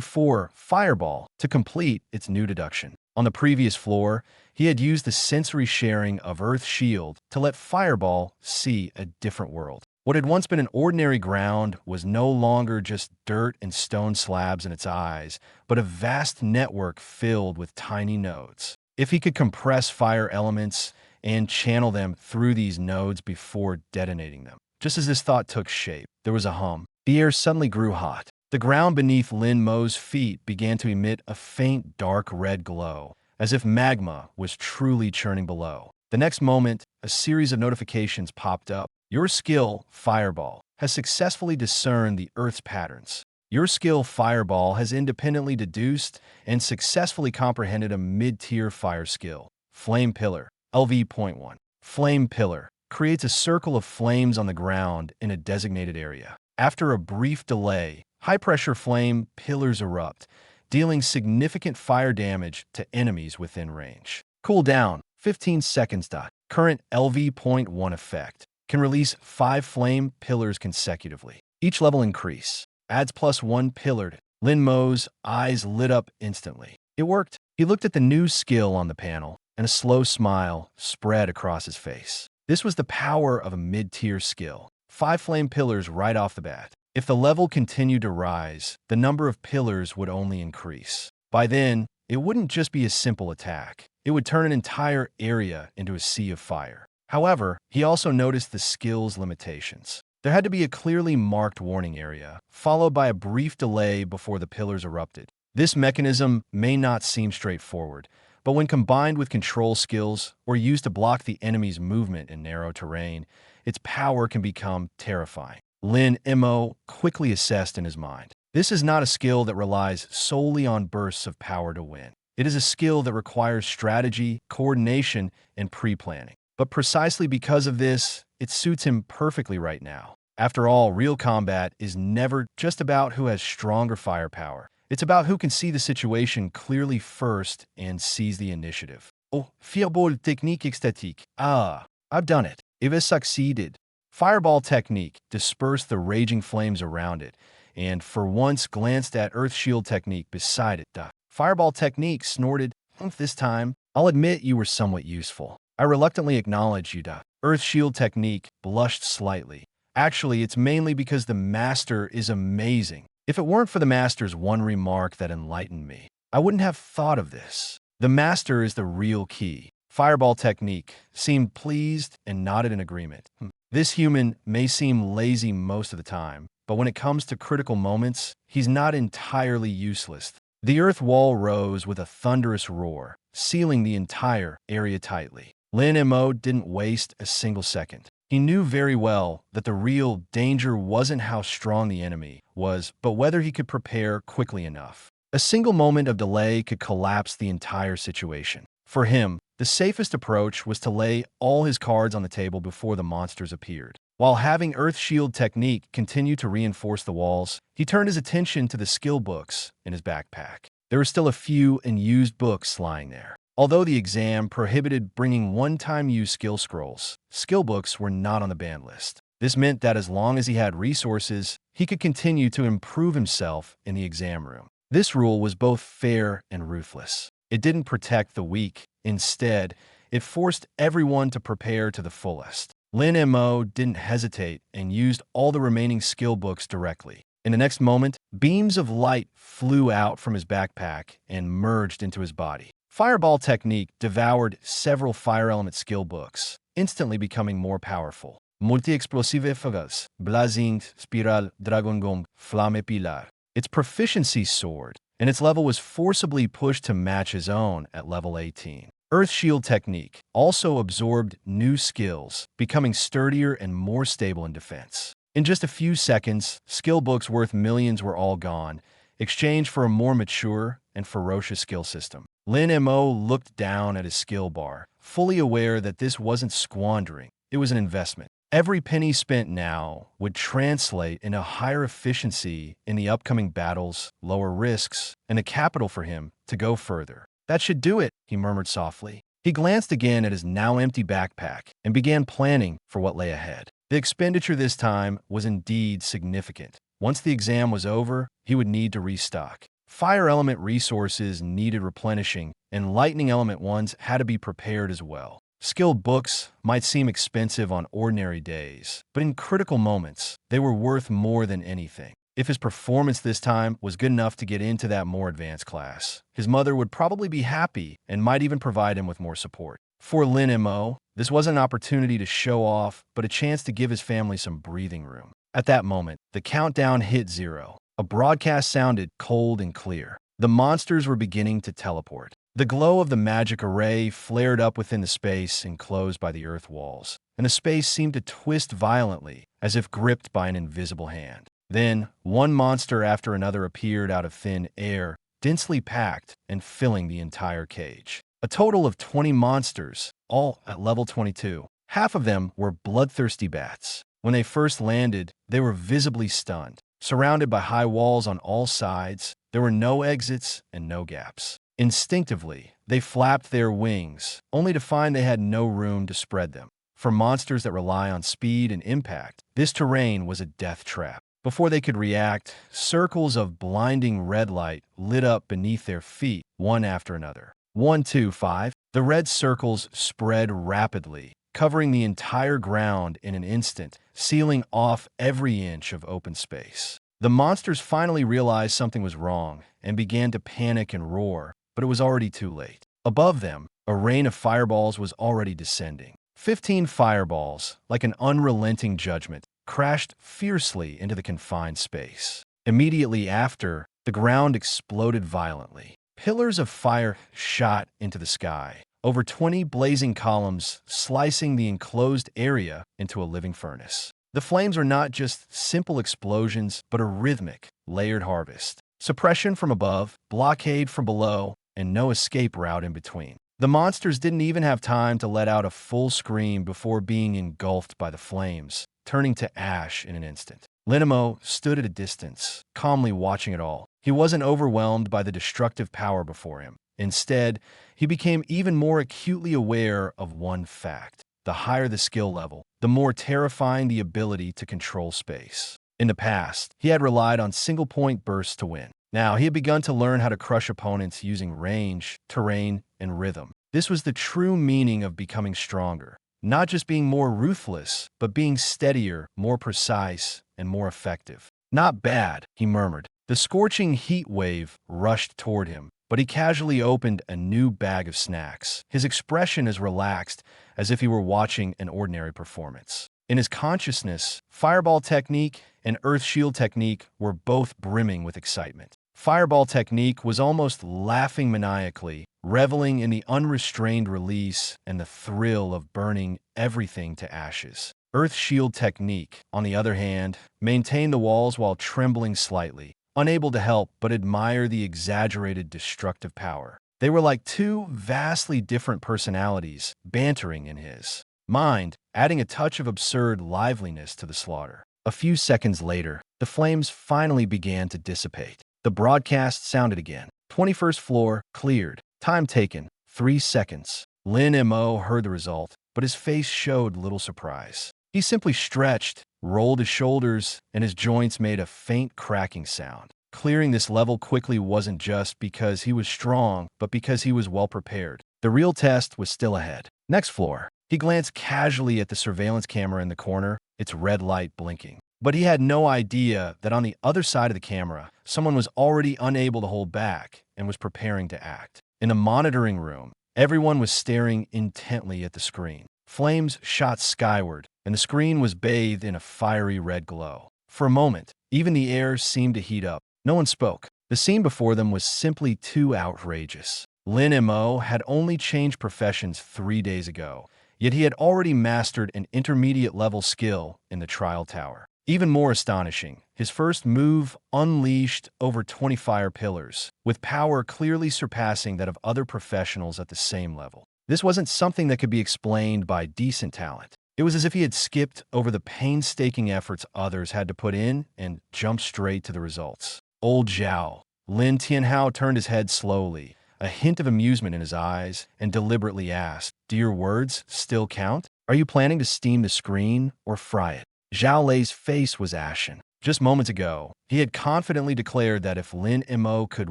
for Fireball to complete its new deduction. On the previous floor, he had used the sensory sharing of Earth's shield to let Fireball see a different world. What had once been an ordinary ground was no longer just dirt and stone slabs in its eyes, but a vast network filled with tiny nodes. If he could compress fire elements and channel them through these nodes before detonating them. Just as this thought took shape, there was a hum. The air suddenly grew hot. The ground beneath Lin Mo's feet began to emit a faint dark red glow, as if magma was truly churning below. The next moment, a series of notifications popped up. Your skill, Fireball, has successfully discerned the Earth's patterns. Your skill, Fireball, has independently deduced and successfully comprehended a mid-tier fire skill, Flame Pillar, LV.1. Flame Pillar creates a circle of flames on the ground in a designated area. After a brief delay, high-pressure flame pillars erupt, dealing significant fire damage to enemies within range. Cooldown, 15 seconds. Current LV.1 effect can release 5 flame pillars consecutively. Each level increase adds +1 pillar. Lin Mo's eyes lit up instantly. It worked. He looked at the new skill on the panel, and a slow smile spread across his face. This was the power of a mid-tier skill. 5 flame pillars right off the bat. If the level continued to rise, the number of pillars would only increase. By then, it wouldn't just be a simple attack. It would turn an entire area into a sea of fire. However, he also noticed the skill's limitations. There had to be a clearly marked warning area, followed by a brief delay before the pillars erupted. This mechanism may not seem straightforward, but when combined with control skills or used to block the enemy's movement in narrow terrain, its power can become terrifying. Lin Mo quickly assessed in his mind. This is not a skill that relies solely on bursts of power to win. It is a skill that requires strategy, coordination, and pre-planning. But precisely because of this, it suits him perfectly right now. After all, real combat is never just about who has stronger firepower. It's about who can see the situation clearly first and seize the initiative. Oh, Fireball technique extatique. Ah, I've done it. It has succeeded. Fireball technique dispersed the raging flames around it, and for once glanced at Earth Shield technique beside it. Fireball technique snorted, "This time, I'll admit you were somewhat useful. I reluctantly acknowledge you." Earth Shield technique blushed slightly. Actually, it's mainly because the Master is amazing. If it weren't for the Master's one remark that enlightened me, I wouldn't have thought of this. The Master is the real key. Fireball technique seemed pleased and nodded in agreement. This human may seem lazy most of the time, but when it comes to critical moments, he's not entirely useless. The earth wall rose with a thunderous roar, sealing the entire area tightly. Lin Mo didn't waste a single second. He knew very well that the real danger wasn't how strong the enemy was, but whether he could prepare quickly enough. A single moment of delay could collapse the entire situation. For him, the safest approach was to lay all his cards on the table before the monsters appeared. While having Earth Shield technique continue to reinforce the walls, he turned his attention to the skill books in his backpack. There were still a few unused books lying there. Although the exam prohibited bringing one-time use skill books were not on the ban list. This meant that as long as he had resources, he could continue to improve himself in the exam room. This rule was both fair and ruthless. It didn't protect the weak. Instead, it forced everyone to prepare to the fullest. Lin Mo didn't hesitate and used all the remaining skill books directly. In the next moment, beams of light flew out from his backpack and merged into his body. Fireball technique devoured several fire element skill books, instantly becoming more powerful. Multi-explosive fagas, blazing, spiral, dragon gong, flamme pilar. Its proficiency soared, and its level was forcibly pushed to match his own at level 18. Earth Shield technique also absorbed new skills, becoming sturdier and more stable in defense. In just a few seconds, skill books worth millions were all gone, exchanged for a more mature and ferocious skill system. Lin Mo looked down at his skill bar, fully aware that this wasn't squandering, it was an investment. Every penny spent now would translate into higher efficiency in the upcoming battles, lower risks, and the capital for him to go further. That should do it, he murmured softly. He glanced again at his now empty backpack and began planning for what lay ahead. The expenditure this time was indeed significant. Once the exam was over, he would need to restock. Fire element resources needed replenishing, and lightning element ones had to be prepared as well. Skill books might seem expensive on ordinary days, but in critical moments, they were worth more than anything. If his performance this time was good enough to get into that more advanced class, his mother would probably be happy and might even provide him with more support. For Lin Mo, this wasn't an opportunity to show off, but a chance to give his family some breathing room. At that moment, the countdown hit 0. A broadcast sounded cold and clear. The monsters were beginning to teleport. The glow of the magic array flared up within the space enclosed by the earth walls, and the space seemed to twist violently, as if gripped by an invisible hand. Then, one monster after another appeared out of thin air, densely packed and filling the entire cage. A total of 20 monsters, all at level 22. Half of them were bloodthirsty bats. When they first landed, they were visibly stunned. Surrounded by high walls on all sides, there were no exits and no gaps. Instinctively, they flapped their wings, only to find they had no room to spread them. For monsters that rely on speed and impact, this terrain was a death trap. Before they could react, circles of blinding red light lit up beneath their feet, one after another. 1, 2, 5. The red circles spread rapidly, covering the entire ground in an instant, sealing off every inch of open space. The monsters finally realized something was wrong and began to panic and roar, but it was already too late. Above them, a rain of fireballs was already descending. 15 fireballs, like an unrelenting judgment, crashed fiercely into the confined space. Immediately after, the ground exploded violently. Pillars of fire shot into the sky, over 20 blazing columns slicing the enclosed area into a living furnace. The flames were not just simple explosions, but a rhythmic, layered harvest. Suppression from above, blockade from below, and no escape route in between. The monsters didn't even have time to let out a full scream before being engulfed by the flames, turning to ash in an instant. Lin Mo stood at a distance, calmly watching it all. He wasn't overwhelmed by the destructive power before him. Instead, he became even more acutely aware of one fact. The higher the skill level, the more terrifying the ability to control space. In the past, he had relied on single-point bursts to win. Now, he had begun to learn how to crush opponents using range, terrain, and rhythm. This was the true meaning of becoming stronger. Not just being more ruthless, but being steadier, more precise, and more effective. Not bad, he murmured. The scorching heat wave rushed toward him, but he casually opened a new bag of snacks, his expression as relaxed as if he were watching an ordinary performance. In his consciousness, Fireball technique and Earth Shield technique were both brimming with excitement. Fireball technique was almost laughing maniacally, reveling in the unrestrained release and the thrill of burning everything to ashes. Earth Shield technique, on the other hand, maintained the walls while trembling slightly, unable to help but admire the exaggerated destructive power. They were like two vastly different personalities, bantering in his. mind, adding a touch of absurd liveliness to the slaughter. A few seconds later, the flames finally began to dissipate. The broadcast sounded again. 21st floor, cleared. Time taken, 3 seconds. Lin Mo heard the result, but his face showed little surprise. He simply stretched, rolled his shoulders, and his joints made a faint cracking sound. Clearing this level quickly wasn't just because he was strong, but because he was well prepared. The real test was still ahead. Next floor. He glanced casually at the surveillance camera in the corner, its red light blinking. But he had no idea that on the other side of the camera, someone was already unable to hold back and was preparing to act. In the monitoring room, everyone was staring intently at the screen. Flames shot skyward, and the screen was bathed in a fiery red glow. For a moment, even the air seemed to heat up. No one spoke. The scene before them was simply too outrageous. Lin Mo had only changed professions 3 days ago, yet he had already mastered an intermediate-level skill in the trial tower. Even more astonishing, his first move unleashed over 20 fire pillars, with power clearly surpassing that of other professionals at the same level. This wasn't something that could be explained by decent talent. It was as if he had skipped over the painstaking efforts others had to put in and jumped straight to the results. Old Zhao. Lin Tianhao turned his head slowly, a hint of amusement in his eyes, and deliberately asked, "Do your words still count? Are you planning to steam the screen or fry it?" Zhao Lei's face was ashen. Just moments ago, he had confidently declared that if Lin Mo could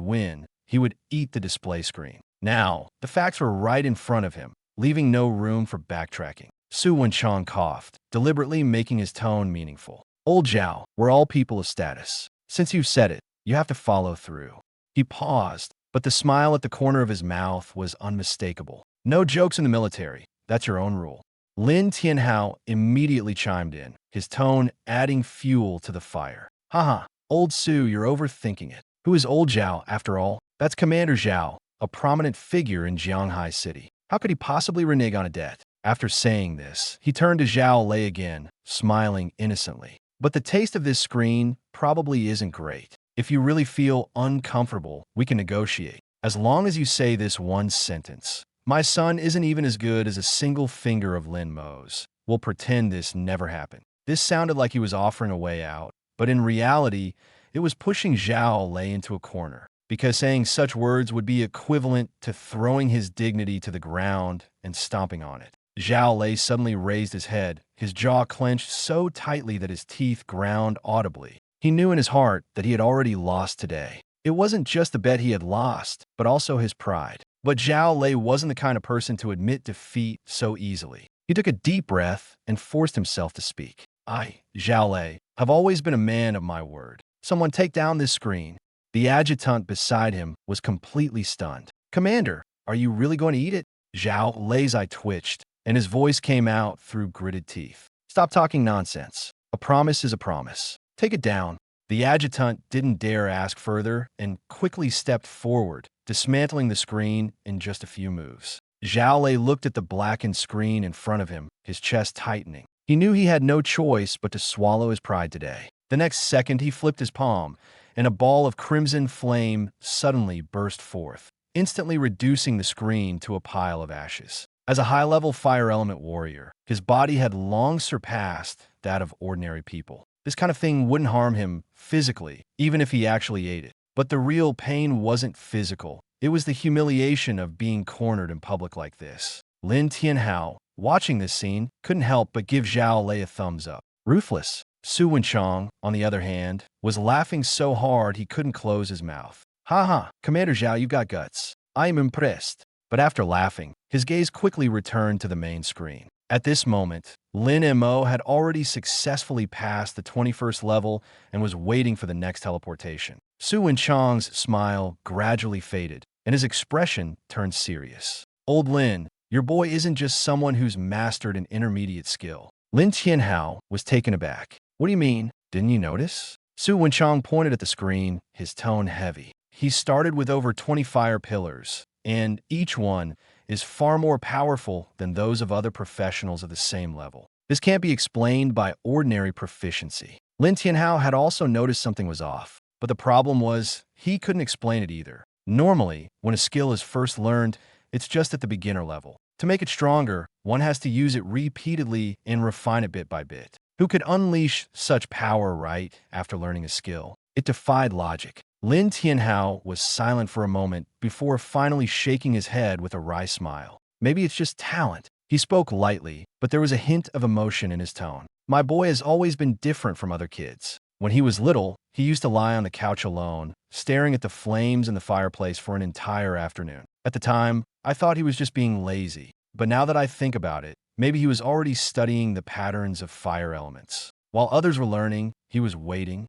win, he would eat the display screen. Now, the facts were right in front of him, leaving no room for backtracking. Su Wenchang coughed, deliberately making his tone meaningful. "Old Zhao, we're all people of status. Since you've said it, you have to follow through." He paused, but the smile at the corner of his mouth was unmistakable. "No jokes in the military. That's your own rule." Lin Tianhao immediately chimed in, his tone adding fuel to the fire. "Haha, old Su, you're overthinking it. Who is old Zhao, after all? That's Commander Zhao, a prominent figure in Jianghai City. How could he possibly renege on a debt?" After saying this, he turned to Zhao Lei again, smiling innocently. "But the taste of this screen probably isn't great. If you really feel uncomfortable, we can negotiate. As long as you say this one sentence. My son isn't even as good as a single finger of Lin Mo's. We'll pretend this never happened." This sounded like he was offering a way out, but in reality, it was pushing Zhao Lei into a corner, because saying such words would be equivalent to throwing his dignity to the ground and stomping on it. Zhao Lei suddenly raised his head, his jaw clenched so tightly that his teeth ground audibly. He knew in his heart that he had already lost today. It wasn't just the bet he had lost, but also his pride. But Zhao Lei wasn't the kind of person to admit defeat so easily. He took a deep breath and forced himself to speak. "I, Zhao Lei, have always been a man of my word. Someone take down this screen." The adjutant beside him was completely stunned. "Commander, are you really going to eat it?" Zhao Lei's eye twitched, and his voice came out through gritted teeth. "Stop talking nonsense. A promise is a promise. Take it down." The adjutant didn't dare ask further and quickly stepped forward, dismantling the screen in just a few moves. Zhao Lei looked at the blackened screen in front of him, his chest tightening. He knew he had no choice but to swallow his pride today. The next second, he flipped his palm, and a ball of crimson flame suddenly burst forth, instantly reducing the screen to a pile of ashes. As a high-level fire element warrior, his body had long surpassed that of ordinary people. This kind of thing wouldn't harm him physically, even if he actually ate it. But the real pain wasn't physical. It was the humiliation of being cornered in public like this. Lin Tianhao, watching this scene, couldn't help but give Zhao Lei a thumbs up. Ruthless. Su Wenchang, on the other hand, was laughing so hard he couldn't close his mouth. "Ha, Commander Zhao, you've got guts. I am impressed." But after laughing, his gaze quickly returned to the main screen. At this moment, Lin Mo had already successfully passed the 21st level and was waiting for the next teleportation. Su Wenchang's smile gradually faded, and his expression turned serious. "Old Lin, your boy isn't just someone who's mastered an intermediate skill." Lin Tianhao was taken aback. "What do you mean? Didn't you notice?" Su Wenchang pointed at the screen, his tone heavy. "He started with over 20 fire pillars, and each one is far more powerful than those of other professionals of the same level. This can't be explained by ordinary proficiency." Lin Tianhao had also noticed something was off, but the problem was he couldn't explain it either. Normally, when a skill is first learned, it's just at the beginner level. To make it stronger, one has to use it repeatedly and refine it bit by bit. Who could unleash such power right after learning a skill? It defied logic. Lin Tianhao was silent for a moment before finally shaking his head with a wry smile. Maybe it's just talent. He spoke lightly, but there was a hint of emotion in his tone. My boy has always been different from other kids. When he was little, he used to lie on the couch alone, staring at the flames in the fireplace for an entire afternoon. At the time, I thought he was just being lazy. But now that I think about it, maybe he was already studying the patterns of fire elements. While others were learning, he was waiting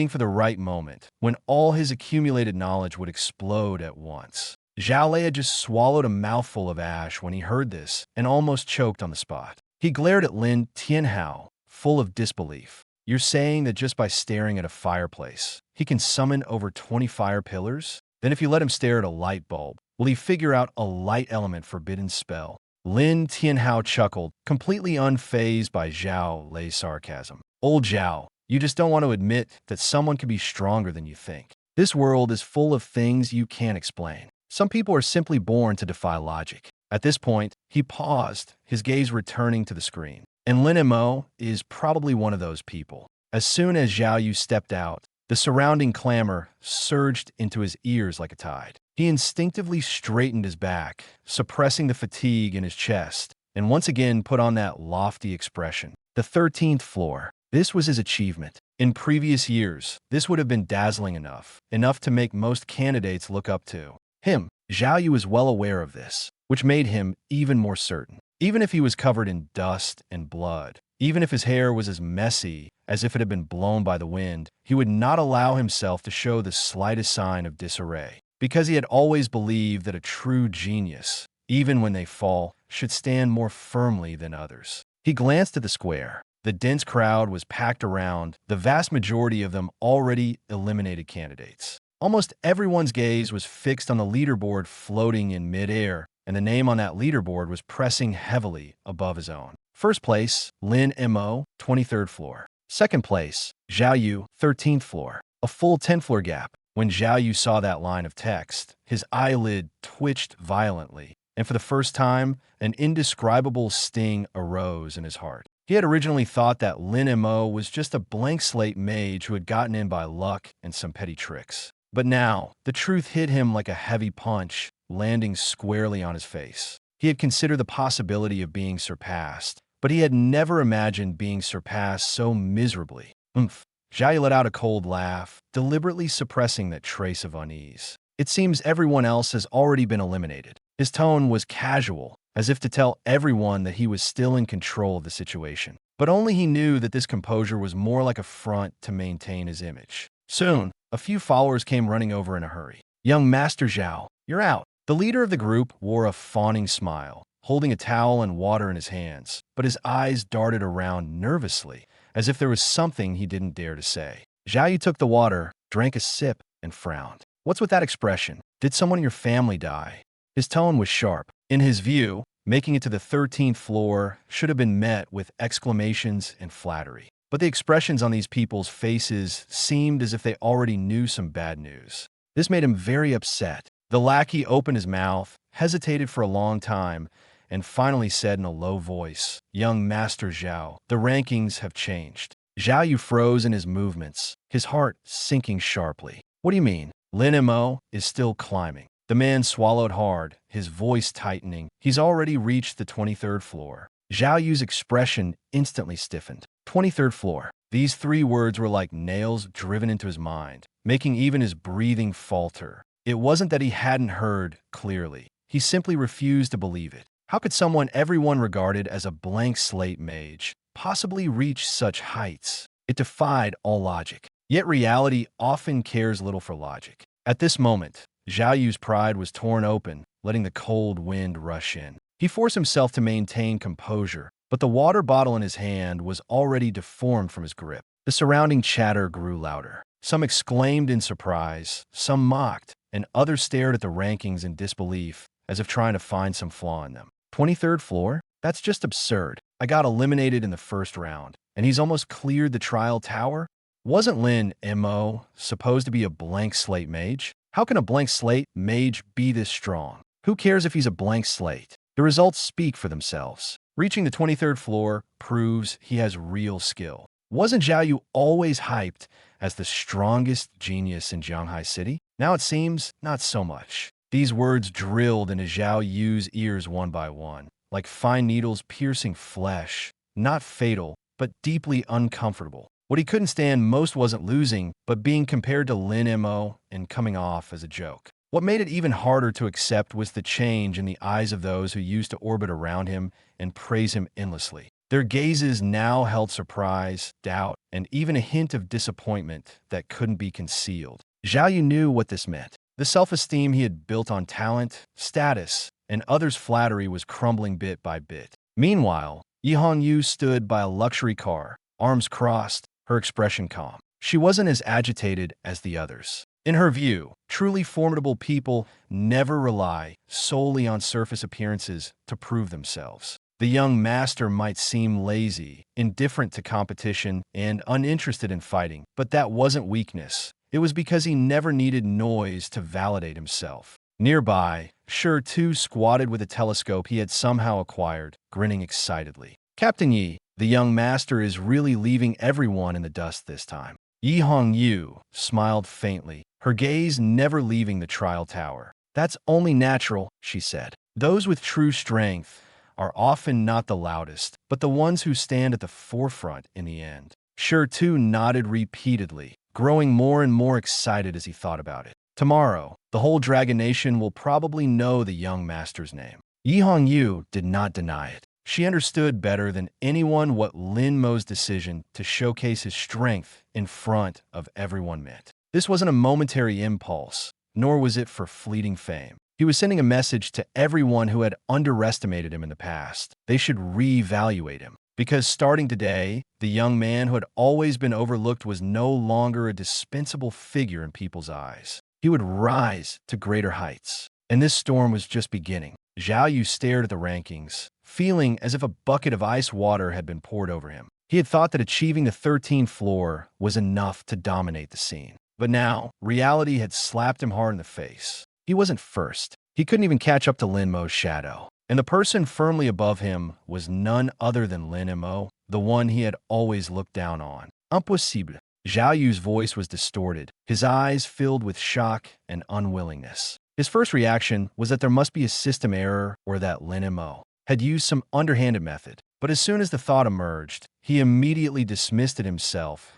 for the right moment, when all his accumulated knowledge would explode at once. Zhao Lei had just swallowed a mouthful of ash when he heard this and almost choked on the spot. He glared at Lin Tianhao, full of disbelief. You're saying that just by staring at a fireplace, he can summon over 20 fire pillars? Then if you let him stare at a light bulb, will he figure out a light element forbidden spell? Lin Tianhao chuckled, completely unfazed by Zhao Lei's sarcasm. Old Zhao, you just don't want to admit that someone can be stronger than you think. This world is full of things you can't explain. Some people are simply born to defy logic. At this point, he paused, his gaze returning to the screen. And Lin Mo is probably one of those people. As soon as Zhao Yu stepped out, the surrounding clamor surged into his ears like a tide. He instinctively straightened his back, suppressing the fatigue in his chest, and once again put on that lofty expression. The 13th floor. This was his achievement. In previous years, this would have been dazzling enough to make most candidates look up to him. Zhao Yu was well aware of this, which made him even more certain. Even if he was covered in dust and blood, even if his hair was as messy as if it had been blown by the wind, he would not allow himself to show the slightest sign of disarray, because he had always believed that a true genius, even when they fall, should stand more firmly than others. He glanced at the square. The dense crowd was packed around, the vast majority of them already eliminated candidates. Almost everyone's gaze was fixed on the leaderboard floating in midair, and the name on that leaderboard was pressing heavily above his own. First place, Lin Mo, 23rd floor. Second place, Zhao Yu, 13th floor. A full 10-floor gap. When Zhao Yu saw that line of text, his eyelid twitched violently, and for the first time, an indescribable sting arose in his heart. He had originally thought that Lin Mo was just a blank slate mage who had gotten in by luck and some petty tricks. But now, the truth hit him like a heavy punch, landing squarely on his face. He had considered the possibility of being surpassed, but he had never imagined being surpassed so miserably. Zhao Yu let out a cold laugh, deliberately suppressing that trace of unease. It seems everyone else has already been eliminated. His tone was casual, as if to tell everyone that he was still in control of the situation. But only he knew that this composure was more like a front to maintain his image. Soon, a few followers came running over in a hurry. Young Master Zhao, you're out. The leader of the group wore a fawning smile, holding a towel and water in his hands, but his eyes darted around nervously, as if there was something he didn't dare to say. Zhao Yu took the water, drank a sip, and frowned. What's with that expression? Did someone in your family die? His tone was sharp. In his view, making it to the 13th floor should have been met with exclamations and flattery. But the expressions on these people's faces seemed as if they already knew some bad news. This made him very upset. The lackey opened his mouth, hesitated for a long time, and finally said in a low voice, "Young Master Zhao, the rankings have changed." Zhao Yu froze in his movements, his heart sinking sharply. What do you mean? Lin Mo is still climbing. The man swallowed hard, his voice tightening. He's already reached the 23rd floor. Zhao Yu's expression instantly stiffened. 23rd floor. These three words were like nails driven into his mind, making even his breathing falter. It wasn't that he hadn't heard clearly. He simply refused to believe it. How could someone everyone regarded as a blank slate mage possibly reach such heights? It defied all logic. Yet reality often cares little for logic. At this moment, Zhao Yu's pride was torn open, letting the cold wind rush in. He forced himself to maintain composure, but the water bottle in his hand was already deformed from his grip. The surrounding chatter grew louder. Some exclaimed in surprise, some mocked, and others stared at the rankings in disbelief, as if trying to find some flaw in them. 23rd floor? That's just absurd. I got eliminated in the first round, and he's almost cleared the trial tower? Wasn't Lin Mo supposed to be a blank slate mage? How can a blank slate mage be this strong? Who cares if he's a blank slate? The results speak for themselves. Reaching the 23rd floor proves he has real skill. Wasn't Zhao Yu always hyped as the strongest genius in Jianghai City? Now it seems not so much. These words drilled into Zhao Yu's ears one by one, like fine needles piercing flesh. Not fatal, but deeply uncomfortable. What he couldn't stand most wasn't losing, but being compared to Lin Mo and coming off as a joke. What made it even harder to accept was the change in the eyes of those who used to orbit around him and praise him endlessly. Their gazes now held surprise, doubt, and even a hint of disappointment that couldn't be concealed. Zhao Yu knew what this meant. The self-esteem he had built on talent, status, and others' flattery was crumbling bit by bit. Meanwhile, Yihong Yu stood by a luxury car, arms crossed, her expression calm. She wasn't as agitated as the others. In her view, truly formidable people never rely solely on surface appearances to prove themselves. The young master might seem lazy, indifferent to competition, and uninterested in fighting, but that wasn't weakness. It was because he never needed noise to validate himself. Nearby, Shi Tu squatted with a telescope he had somehow acquired, grinning excitedly. Captain Yi, the young master is really leaving everyone in the dust this time. Yihong Yu smiled faintly, her gaze never leaving the trial tower. That's only natural, she said. Those with true strength are often not the loudest, but the ones who stand at the forefront in the end. Shi Tu nodded repeatedly, growing more and more excited as he thought about it. Tomorrow, the whole Dragon Nation will probably know the young master's name. Yihong Yu did not deny it. She understood better than anyone what Lin Mo's decision to showcase his strength in front of everyone meant. This wasn't a momentary impulse, nor was it for fleeting fame. He was sending a message to everyone who had underestimated him in the past. They should reevaluate him. Because starting today, the young man who had always been overlooked was no longer a dispensable figure in people's eyes. He would rise to greater heights. And this storm was just beginning. Zhao Yu stared at the rankings, feeling as if a bucket of ice water had been poured over him. He had thought that achieving the 13th floor was enough to dominate the scene. But now, reality had slapped him hard in the face. He wasn't first. He couldn't even catch up to Lin Mo's shadow. And the person firmly above him was none other than Lin Mo, the one he had always looked down on. Impossible. Zhao Yu's voice was distorted, his eyes filled with shock and unwillingness. His first reaction was that there must be a system error or that Lin Mo had used some underhanded method. But as soon as the thought emerged, he immediately dismissed it himself.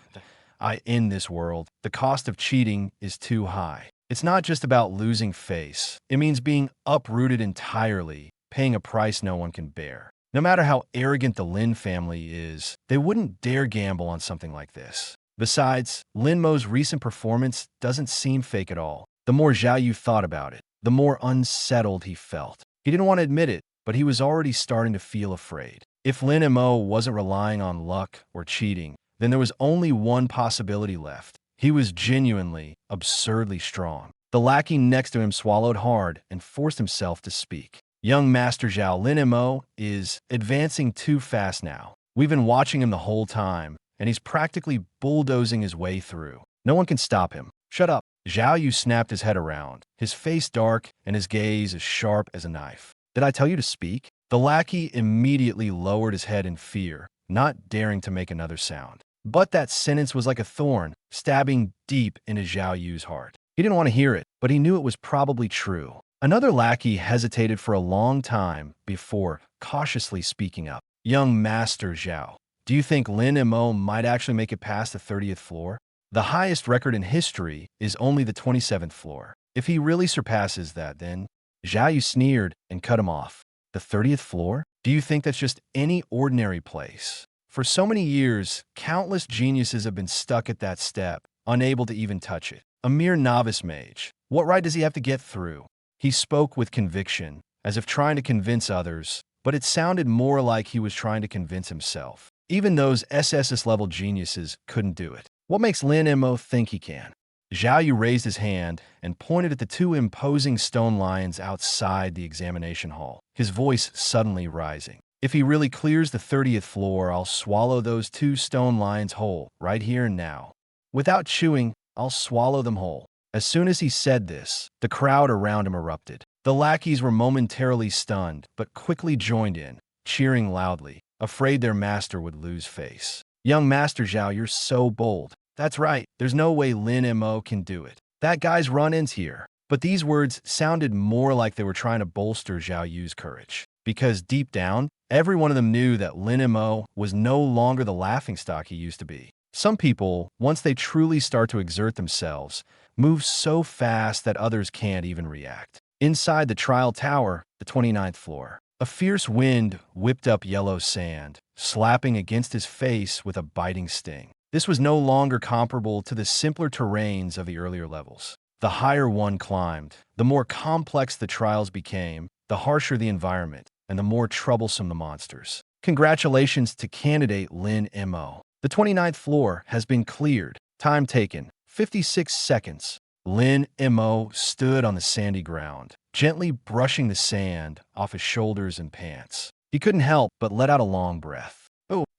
In this world, the cost of cheating is too high. It's not just about losing face. It means being uprooted entirely, paying a price no one can bear. No matter how arrogant the Lin family is, they wouldn't dare gamble on something like this. Besides, Lin Mo's recent performance doesn't seem fake at all. The more Zhao Yu thought about it, the more unsettled he felt. He didn't want to admit it, but he was already starting to feel afraid. If Lin Mo wasn't relying on luck or cheating, then there was only one possibility left. He was genuinely, absurdly strong. The lackey next to him swallowed hard and forced himself to speak. Young Master Zhao, Lin Mo is advancing too fast now. We've been watching him the whole time, and he's practically bulldozing his way through. No one can stop him. Shut up. Zhao Yu snapped his head around, his face dark and his gaze as sharp as a knife. Did I tell you to speak? The lackey immediately lowered his head in fear, not daring to make another sound. But that sentence was like a thorn, stabbing deep into Zhao Yu's heart. He didn't want to hear it, but he knew it was probably true. Another lackey hesitated for a long time before cautiously speaking up. Young Master Zhao, do you think Lin Mo might actually make it past the 30th floor? The highest record in history is only the 27th floor. If he really surpasses that, then Zhao Yu sneered and cut him off. The 30th floor? Do you think that's just any ordinary place? For so many years, countless geniuses have been stuck at that step, unable to even touch it. A mere novice mage. What right does he have to get through? He spoke with conviction, as if trying to convince others, but it sounded more like he was trying to convince himself. Even those SSS-level geniuses couldn't do it. What makes Lin Mo think he can? Zhao Yu raised his hand and pointed at the two imposing stone lions outside the examination hall, his voice suddenly rising. If he really clears the 30th floor, I'll swallow those two stone lions whole, right here and now. Without chewing, I'll swallow them whole. As soon as he said this, the crowd around him erupted. The lackeys were momentarily stunned, but quickly joined in, cheering loudly, afraid their master would lose face. "Young Master Zhao, you're so bold." "That's right, there's no way Lin Mo can do it. That guy's run-ins here." But these words sounded more like they were trying to bolster Zhao Yu's courage. Because deep down, every one of them knew that Lin Mo was no longer the laughingstock he used to be. Some people, once they truly start to exert themselves, move so fast that others can't even react. Inside the trial tower, the 29th floor, a fierce wind whipped up yellow sand, slapping against his face with a biting sting. This was no longer comparable to the simpler terrains of the earlier levels. The higher one climbed, the more complex the trials became, the harsher the environment, and the more troublesome the monsters. Congratulations to candidate Lin Mo. The 29th floor has been cleared. Time taken, 56 seconds. Lin Mo stood on the sandy ground, gently brushing the sand off his shoulders and pants. He couldn't help but let out a long breath.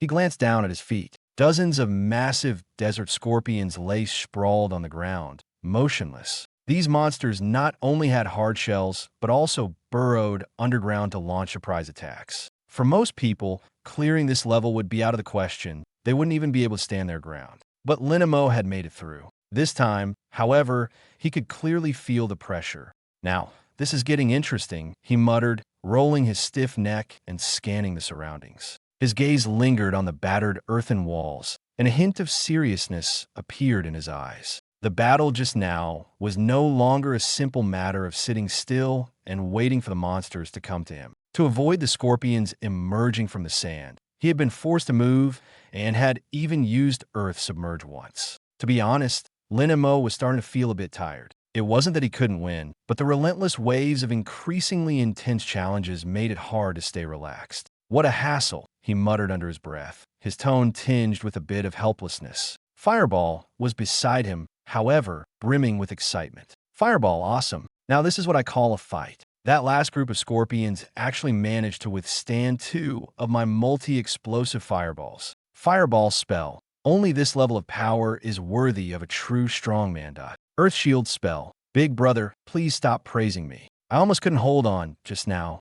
He glanced down at his feet. Dozens of massive desert scorpions lay sprawled on the ground, motionless. These monsters not only had hard shells, but also burrowed underground to launch surprise attacks. For most people, clearing this level would be out of the question. They wouldn't even be able to stand their ground. But Lin Mo had made it through. This time, however, he could clearly feel the pressure. "Now, this is getting interesting," he muttered, rolling his stiff neck and scanning the surroundings. His gaze lingered on the battered earthen walls, and a hint of seriousness appeared in his eyes. The battle just now was no longer a simple matter of sitting still and waiting for the monsters to come to him. To avoid the scorpions emerging from the sand, he had been forced to move and had even used earth submerge once. To be honest, Lin Mo was starting to feel a bit tired. It wasn't that he couldn't win, but the relentless waves of increasingly intense challenges made it hard to stay relaxed. "What a hassle," he muttered under his breath, his tone tinged with a bit of helplessness. Fireball was beside him, however, brimming with excitement. "Fireball, awesome. Now this is what I call a fight." That last group of scorpions actually managed to withstand 2 of my multi-explosive fireballs. Fireball spell. Only this level of power is worthy of a true strongman. Earth shield spell. Big brother, please stop praising me. I almost couldn't hold on just now.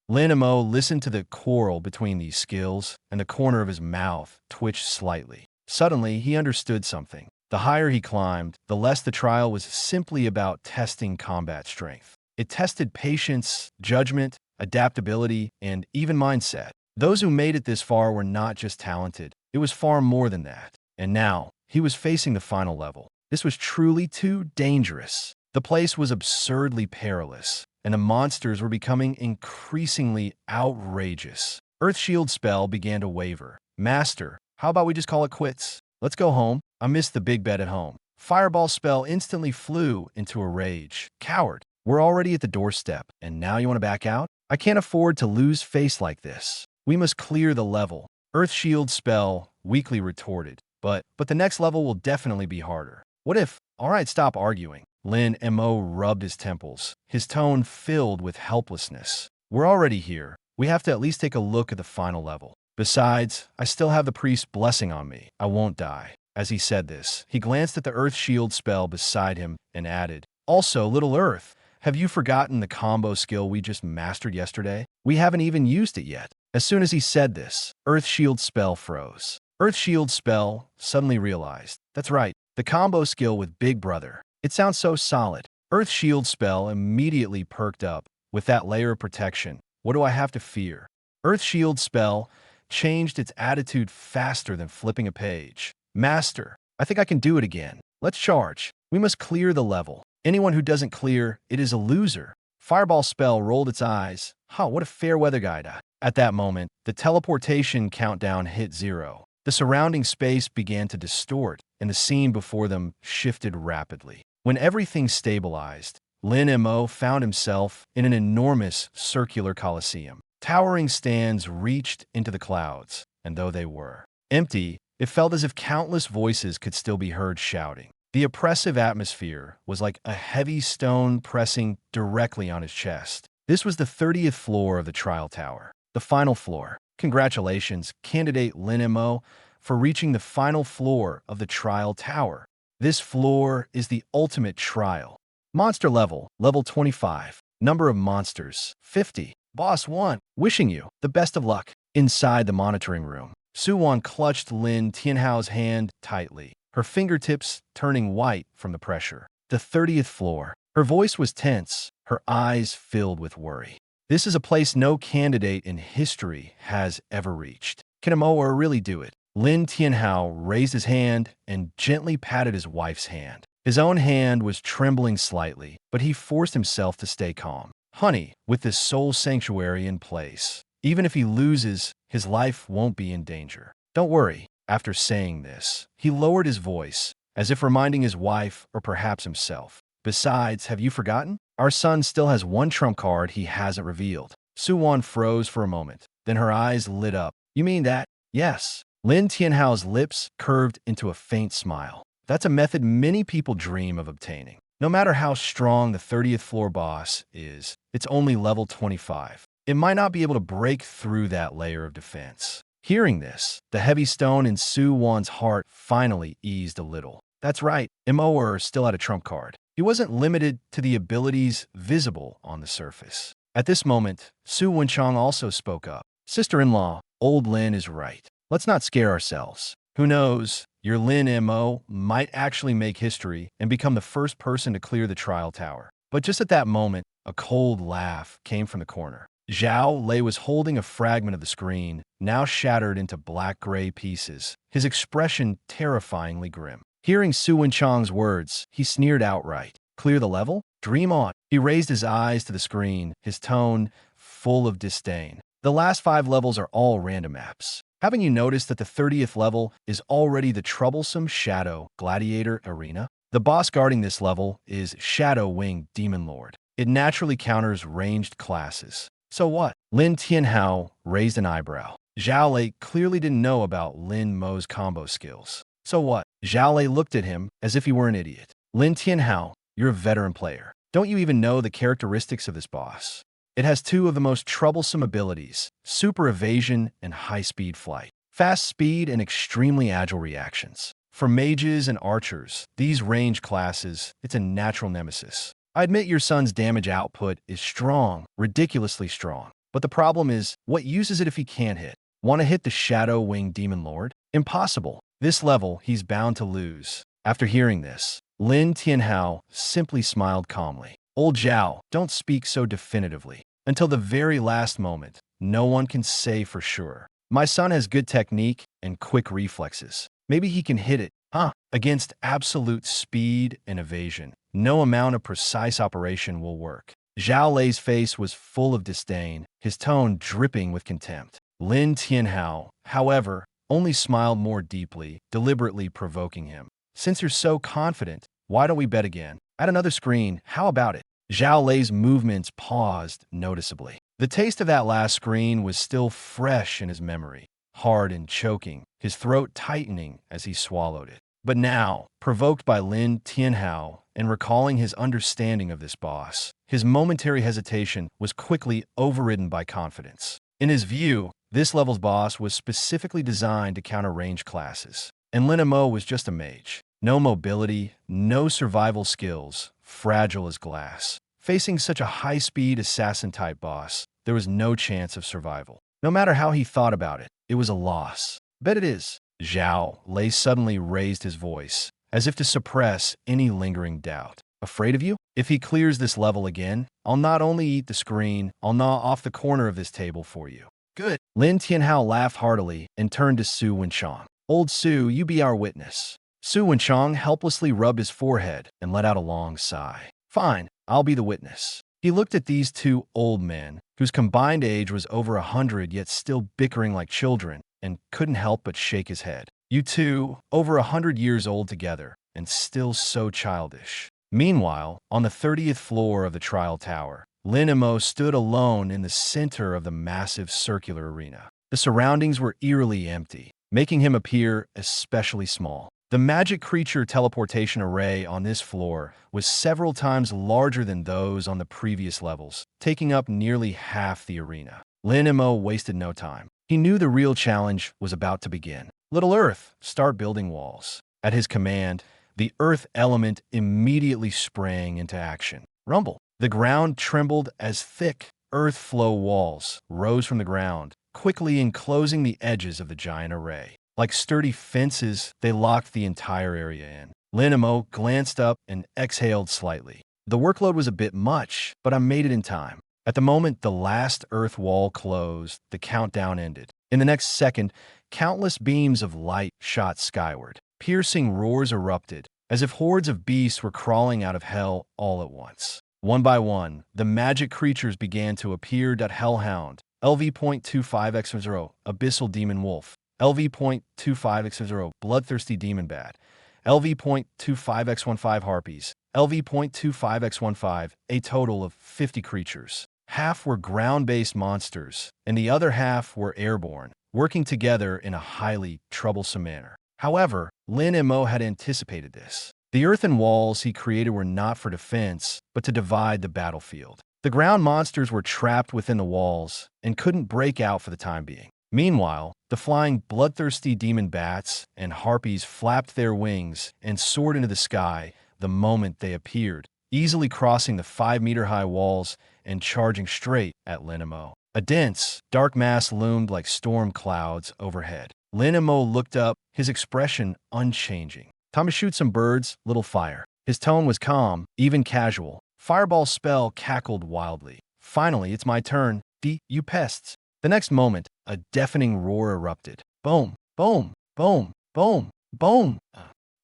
Lin Mo listened to the quarrel between these skills, and the corner of his mouth twitched slightly. Suddenly, he understood something. The higher he climbed, the less the trial was simply about testing combat strength. It tested patience, judgment, adaptability, and even mindset. Those who made it this far were not just talented. It was far more than that. And now, he was facing the final level. This was truly too dangerous. The place was absurdly perilous, and the monsters were becoming increasingly outrageous. Earth shield spell began to waver. "Master, how about we just call it quits? Let's go home. I missed the big bed at home." Fireball spell instantly flew into a rage. "Coward, we're already at the doorstep, and now you want to back out? I can't afford to lose face like this. We must clear the level." Earth shield spell weakly retorted. But the next level will definitely be harder. "What if? All right, stop arguing." Lin Mo rubbed his temples, his tone filled with helplessness. "We're already here. We have to at least take a look at the final level. Besides, I still have the priest's blessing on me. I won't die." As he said this, he glanced at the earth shield spell beside him and added, "Also, Little Earth, have you forgotten the combo skill we just mastered yesterday? We haven't even used it yet." As soon as he said this, earth shield spell froze. Earth shield spell suddenly realized, that's right, the combo skill with Big Brother. It sounds so solid. Earth shield spell immediately perked up. With that layer of protection, what do I have to fear? Earth shield spell changed its attitude faster than flipping a page. "Master, I think I can do it again. Let's charge. We must clear the level. Anyone who doesn't clear, it is a loser." Fireball spell rolled its eyes. What a fair weather guide. At that moment, the teleportation countdown hit 0. The surrounding space began to distort, and the scene before them shifted rapidly. When everything stabilized, Lin Mo found himself in an enormous circular coliseum. Towering stands reached into the clouds, and though they were empty, it felt as if countless voices could still be heard shouting. The oppressive atmosphere was like a heavy stone pressing directly on his chest. This was the 30th floor of the trial tower, the final floor. Congratulations, candidate Lin Mo, for reaching the final floor of the trial tower. This floor is the ultimate trial. Monster level, level 25. Number of monsters, 50. Boss 1, wishing you the best of luck. Inside the monitoring room, Su-won clutched Lin Tianhao's hand tightly, her fingertips turning white from the pressure. The 30th floor. Her voice was tense, her eyes filled with worry. This is a place no candidate in history has ever reached. Can a Moer really do it? Lin Tianhao raised his hand and gently patted his wife's hand. His own hand was trembling slightly, but he forced himself to stay calm. Honey, with this soul sanctuary in place, even if he loses, his life won't be in danger. Don't worry. After saying this, he lowered his voice, as if reminding his wife or perhaps himself. Besides, have you forgotten? Our son still has one trump card he hasn't revealed. Su-won froze for a moment. Then her eyes lit up. You mean that? Yes. Lin Tianhao's lips curved into a faint smile. That's a method many people dream of obtaining. No matter how strong the 30th floor boss is, it's only level 25. It might not be able to break through that layer of defense. Hearing this, the heavy stone in Su-won's heart finally eased a little. That's right, Moer still had a trump card. He wasn't limited to the abilities visible on the surface. At this moment, Su Wenchang also spoke up. Sister-in-law, old Lin is right. Let's not scare ourselves. Who knows, your Lin Mo might actually make history and become the first person to clear the trial tower. But just at that moment, a cold laugh came from the corner. Zhao Lei was holding a fragment of the screen, now shattered into black-gray pieces, his expression terrifyingly grim. Hearing Su Wenchang's words, he sneered outright. Clear the level? Dream on. He raised his eyes to the screen, his tone full of disdain. The last 5 levels are all random maps. Haven't you noticed that the 30th level is already the troublesome Shadow Gladiator Arena? The boss guarding this level is Shadow Wing Demon Lord. It naturally counters ranged classes. So what? Lin Tianhao raised an eyebrow. Zhao Lei clearly didn't know about Lin Mo's combo skills. So what? Zhao Lei looked at him as if he were an idiot. Lin Tianhao, you're a veteran player. Don't you even know the characteristics of this boss? It has 2 of the most troublesome abilities, super evasion and high-speed flight. Fast speed and extremely agile reactions. For mages and archers, these range classes, it's a natural nemesis. I admit your son's damage output is strong, ridiculously strong. But the problem is, what use is it if he can't hit? Want to hit the Shadow Wing Demon Lord? Impossible. This level, he's bound to lose. After hearing this, Lin Tianhao simply smiled calmly. Old Zhao, don't speak so definitively. Until the very last moment, no one can say for sure. My son has good technique and quick reflexes. Maybe he can hit it, huh? Against absolute speed and evasion, no amount of precise operation will work. Zhao Lei's face was full of disdain, his tone dripping with contempt. Lin Tianhao, however, only smiled more deeply, deliberately provoking him. Since you're so confident, why don't we bet again? At another screen, how about it? Zhao Lei's movements paused noticeably. The taste of that last screen was still fresh in his memory, hard and choking, his throat tightening as he swallowed it. But now, provoked by Lin Tianhao and recalling his understanding of this boss, his momentary hesitation was quickly overridden by confidence. In his view, this level's boss was specifically designed to counter range classes, and Lin Mo was just a mage. No mobility, no survival skills, fragile as glass. Facing such a high-speed assassin-type boss, there was no chance of survival. No matter how he thought about it, it was a loss. Bet it is. Zhao Lei suddenly raised his voice, as if to suppress any lingering doubt. Afraid of you? If he clears this level again, I'll not only eat the screen, I'll gnaw off the corner of this table for you. Good. Lin Tianhao laughed heartily and turned to Su Wenchang. Old Su, you be our witness. Su Wenchang helplessly rubbed his forehead and let out a long sigh. Fine, I'll be the witness. He looked at these 2 old men, whose combined age was over 100 yet still bickering like children, and couldn't help but shake his head. You 2, over 100 years old together, and still so childish. Meanwhile, on the 30th floor of the trial tower, Lin Mo stood alone in the center of the massive circular arena. The surroundings were eerily empty, making him appear especially small. The magic creature teleportation array on this floor was several times larger than those on the previous levels, taking up nearly half the arena. Lin Mo wasted no time. He knew the real challenge was about to begin. Little Earth, start building walls. At his command, the Earth element immediately sprang into action. Rumble. The ground trembled as thick earth flow walls rose from the ground, quickly enclosing the edges of the giant array. Like sturdy fences, they locked the entire area in. Lin Mo glanced up and exhaled slightly. The workload was a bit much, but I made it in time. At the moment the last earth wall closed, the countdown ended. In the next second, countless beams of light shot skyward. Piercing roars erupted, as if hordes of beasts were crawling out of hell all at once. One by one, the magic creatures began to appear. Hellhound, LV.25x0, Abyssal Demon Wolf, LV.25x0, Bloodthirsty Demon Bat, LV.25x15 Harpies, LV.25x15, a total of 50 creatures. Half were ground-based monsters, and the other half were airborne, working together in a highly troublesome manner. However, Lin Mo had anticipated this. The earthen walls he created were not for defense, but to divide the battlefield. The ground monsters were trapped within the walls and couldn't break out for the time being. Meanwhile, the flying bloodthirsty demon bats and harpies flapped their wings and soared into the sky the moment they appeared, easily crossing the 5-meter-high walls and charging straight at Lin Mo. A dense, dark mass loomed like storm clouds overhead. Lin Mo looked up, his expression unchanging. "Time to shoot some birds, little fire." His tone was calm, even casual. Fireball spell cackled wildly. "Finally, it's my turn. You pests." The next moment, a deafening roar erupted. Boom, boom, boom, boom, boom.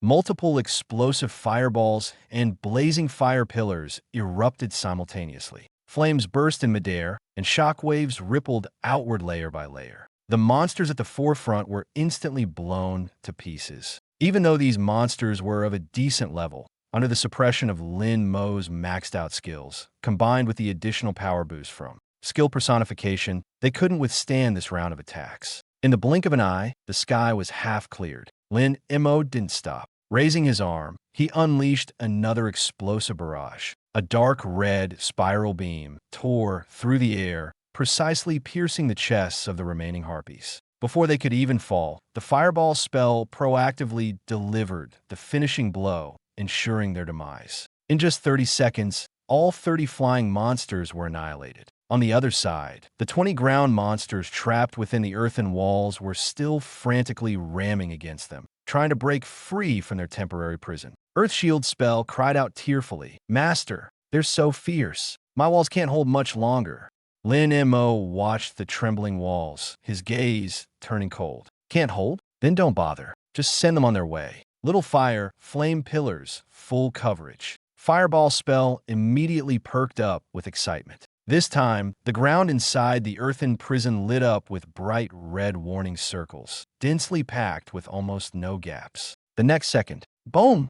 Multiple explosive fireballs and blazing fire pillars erupted simultaneously. Flames burst in midair, and shockwaves rippled outward layer by layer. The monsters at the forefront were instantly blown to pieces. Even though these monsters were of a decent level, under the suppression of Lin Mo's maxed-out skills, combined with the additional power boost from skill personification, they couldn't withstand this round of attacks. In the blink of an eye, the sky was half cleared. Lin Mo didn't stop. Raising his arm, he unleashed another explosive barrage. A dark red spiral beam tore through the air, precisely piercing the chests of the remaining harpies. Before they could even fall, the fireball spell proactively delivered the finishing blow, ensuring their demise. In just 30 seconds, all 30 flying monsters were annihilated. On the other side, the 20 ground monsters trapped within the earthen walls were still frantically ramming against them, trying to break free from their temporary prison. Earthshield spell cried out tearfully, "Master, they're so fierce. My walls can't hold much longer." Lin Mo watched the trembling walls, his gaze turning cold. "Can't hold? Then don't bother. Just send them on their way." Little fire, flame pillars, full coverage. Fireball spell immediately perked up with excitement. This time, the ground inside the earthen prison lit up with bright red warning circles, densely packed with almost no gaps. The next second, boom!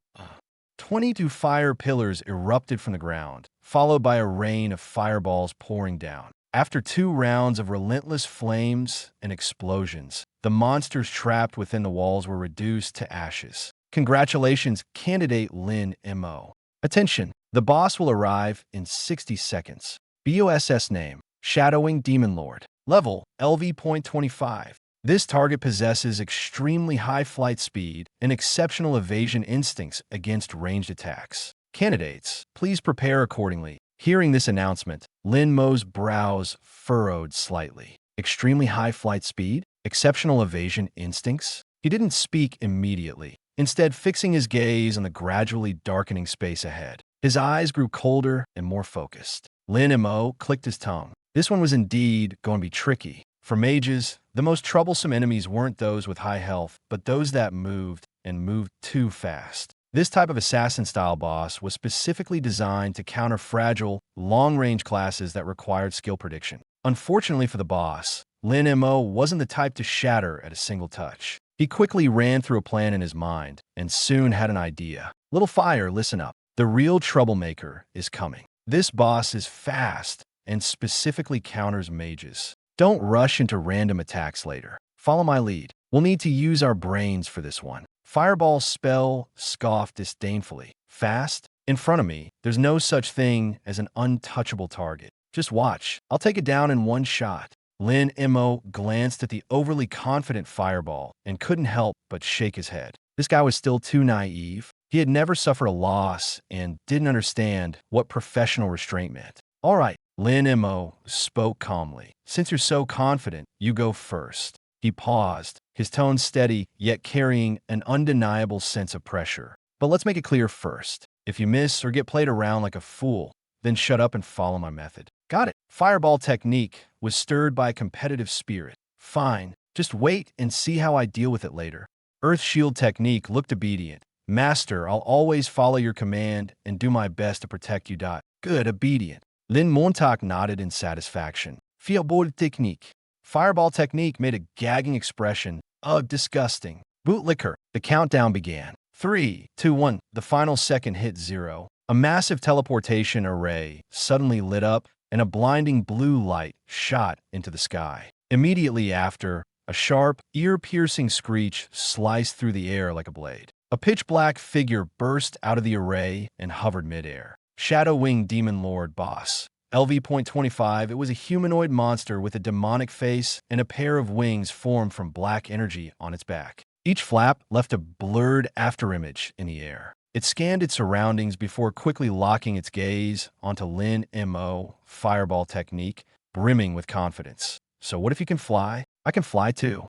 22 fire pillars erupted from the ground, followed by a rain of fireballs pouring down. After 2 rounds of relentless flames and explosions, the monsters trapped within the walls were reduced to ashes. Congratulations, candidate Lin Mo. Attention, the boss will arrive in 60 seconds. BOSS name, Shadowing Demon Lord. Level, LV.25. This target possesses extremely high flight speed and exceptional evasion instincts against ranged attacks. Candidates, please prepare accordingly. Hearing this announcement, Lin Mo's brows furrowed slightly. Extremely high flight speed? Exceptional evasion instincts? He didn't speak immediately, instead fixing his gaze on the gradually darkening space ahead. His eyes grew colder and more focused. Lin Mo clicked his tongue. This one was indeed going to be tricky. For mages, the most troublesome enemies weren't those with high health, but those that moved, and moved too fast. This type of assassin-style boss was specifically designed to counter fragile, long-range classes that required skill prediction. Unfortunately for the boss, Lin Mo wasn't the type to shatter at a single touch. He quickly ran through a plan in his mind, and soon had an idea. "Little fire, listen up. The real troublemaker is coming. This boss is fast and specifically counters mages. Don't rush into random attacks later. Follow my lead. We'll need to use our brains for this one." Fireball spell scoffed disdainfully. "Fast? In front of me, there's no such thing as an untouchable target. Just watch. I'll take it down in one shot." Lin Mo glanced at the overly confident Fireball and couldn't help but shake his head. This guy was still too naive. He had never suffered a loss and didn't understand what professional restraint meant. "All right," Lin Mo spoke calmly. "Since you're so confident, you go first." He paused, his tone steady yet carrying an undeniable sense of pressure. "But let's make it clear first. If you miss or get played around like a fool, then shut up and follow my method." "Got it." Fireball technique was stirred by a competitive spirit. "Fine, just wait and see how I deal with it later." Earth Shield technique looked obedient. "Master, I'll always follow your command and do my best to protect you." "Good, obedient." Lin Mo nodded in satisfaction. Fireball technique. Fireball technique made a gagging expression. "Ugh, disgusting." Bootlicker. The countdown began. 3, 2, 1. The final second hit 0. A massive teleportation array suddenly lit up and a blinding blue light shot into the sky. Immediately after, a sharp, ear-piercing screech sliced through the air like a blade. A pitch-black figure burst out of the array and hovered midair. Shadow Wing Demon Lord Boss. LV.25. It was a humanoid monster with a demonic face and a pair of wings formed from black energy on its back. Each flap left a blurred afterimage in the air. It scanned its surroundings before quickly locking its gaze onto Lin Mo, Fireball technique, brimming with confidence. "So what if you can fly? I can fly too."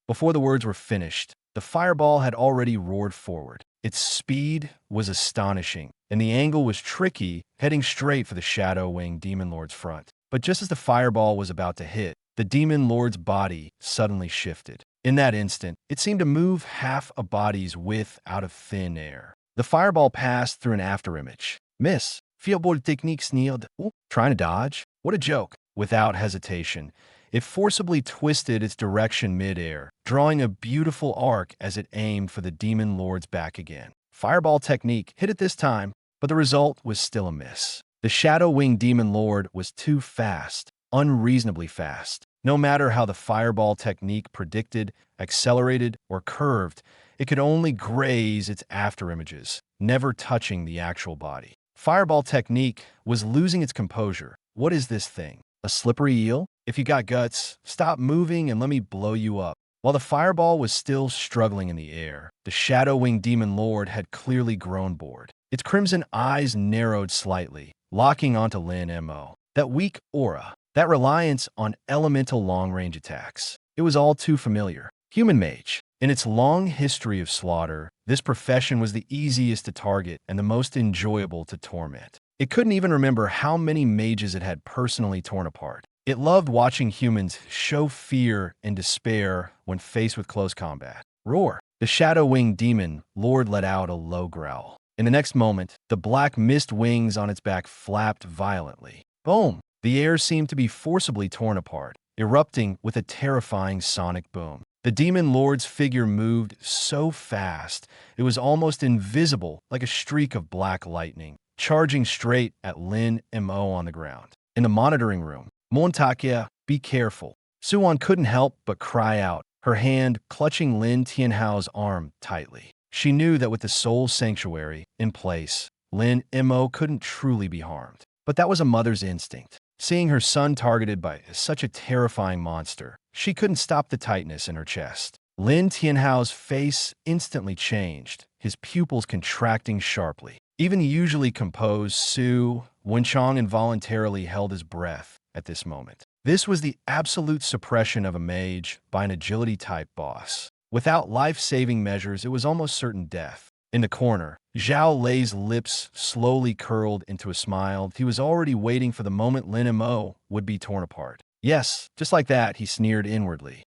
Before the words were finished, the fireball had already roared forward. Its speed was astonishing, and the angle was tricky, heading straight for the Shadow Wing Demon Lord's front. But just as the fireball was about to hit, the Demon Lord's body suddenly shifted. In that instant, it seemed to move half a body's width out of thin air. The fireball passed through an afterimage. "Miss, fireball technique sneered." "Ooh, trying to dodge? What a joke." Without hesitation, it forcibly twisted its direction midair, drawing a beautiful arc as it aimed for the Demon Lord's back again. Fireball technique hit it this time, but the result was still a miss. The Shadow Wing Demon Lord was too fast, unreasonably fast. No matter how the fireball technique predicted, accelerated, or curved, it could only graze its afterimages, never touching the actual body. Fireball technique was losing its composure. "What is this thing? A slippery eel? If you got guts, stop moving and let me blow you up." While the fireball was still struggling in the air, the Shadow Wing Demon Lord had clearly grown bored. Its crimson eyes narrowed slightly, locking onto Lin Mo. That weak aura, that reliance on elemental long-range attacks. It was all too familiar. Human Mage. In its long history of slaughter, this profession was the easiest to target and the most enjoyable to torment. It couldn't even remember how many mages it had personally torn apart. It loved watching humans show fear and despair when faced with close combat. Roar. The Shadow Wing Demon Lord let out a low growl. In the next moment, the black mist wings on its back flapped violently. Boom! The air seemed to be forcibly torn apart, erupting with a terrifying sonic boom. The Demon Lord's figure moved so fast, it was almost invisible, like a streak of black lightning, charging straight at Lin Mo on the ground. In the monitoring room, "Montakia, be careful." Suwon couldn't help but cry out, her hand clutching Lin Tianhao's arm tightly. She knew that with the Soul Sanctuary in place, Lin Mo couldn't truly be harmed. But that was a mother's instinct. Seeing her son targeted by such a terrifying monster, she couldn't stop the tightness in her chest. Lin Tianhao's face instantly changed, his pupils contracting sharply. Even the usually composed Su Wenchong involuntarily held his breath at this moment. This was the absolute suppression of a mage by an agility-type boss. Without life-saving measures, it was almost certain death. In the corner, Zhao Lei's lips slowly curled into a smile. He was already waiting for the moment Lin Mo would be torn apart. Yes, just like that, he sneered inwardly.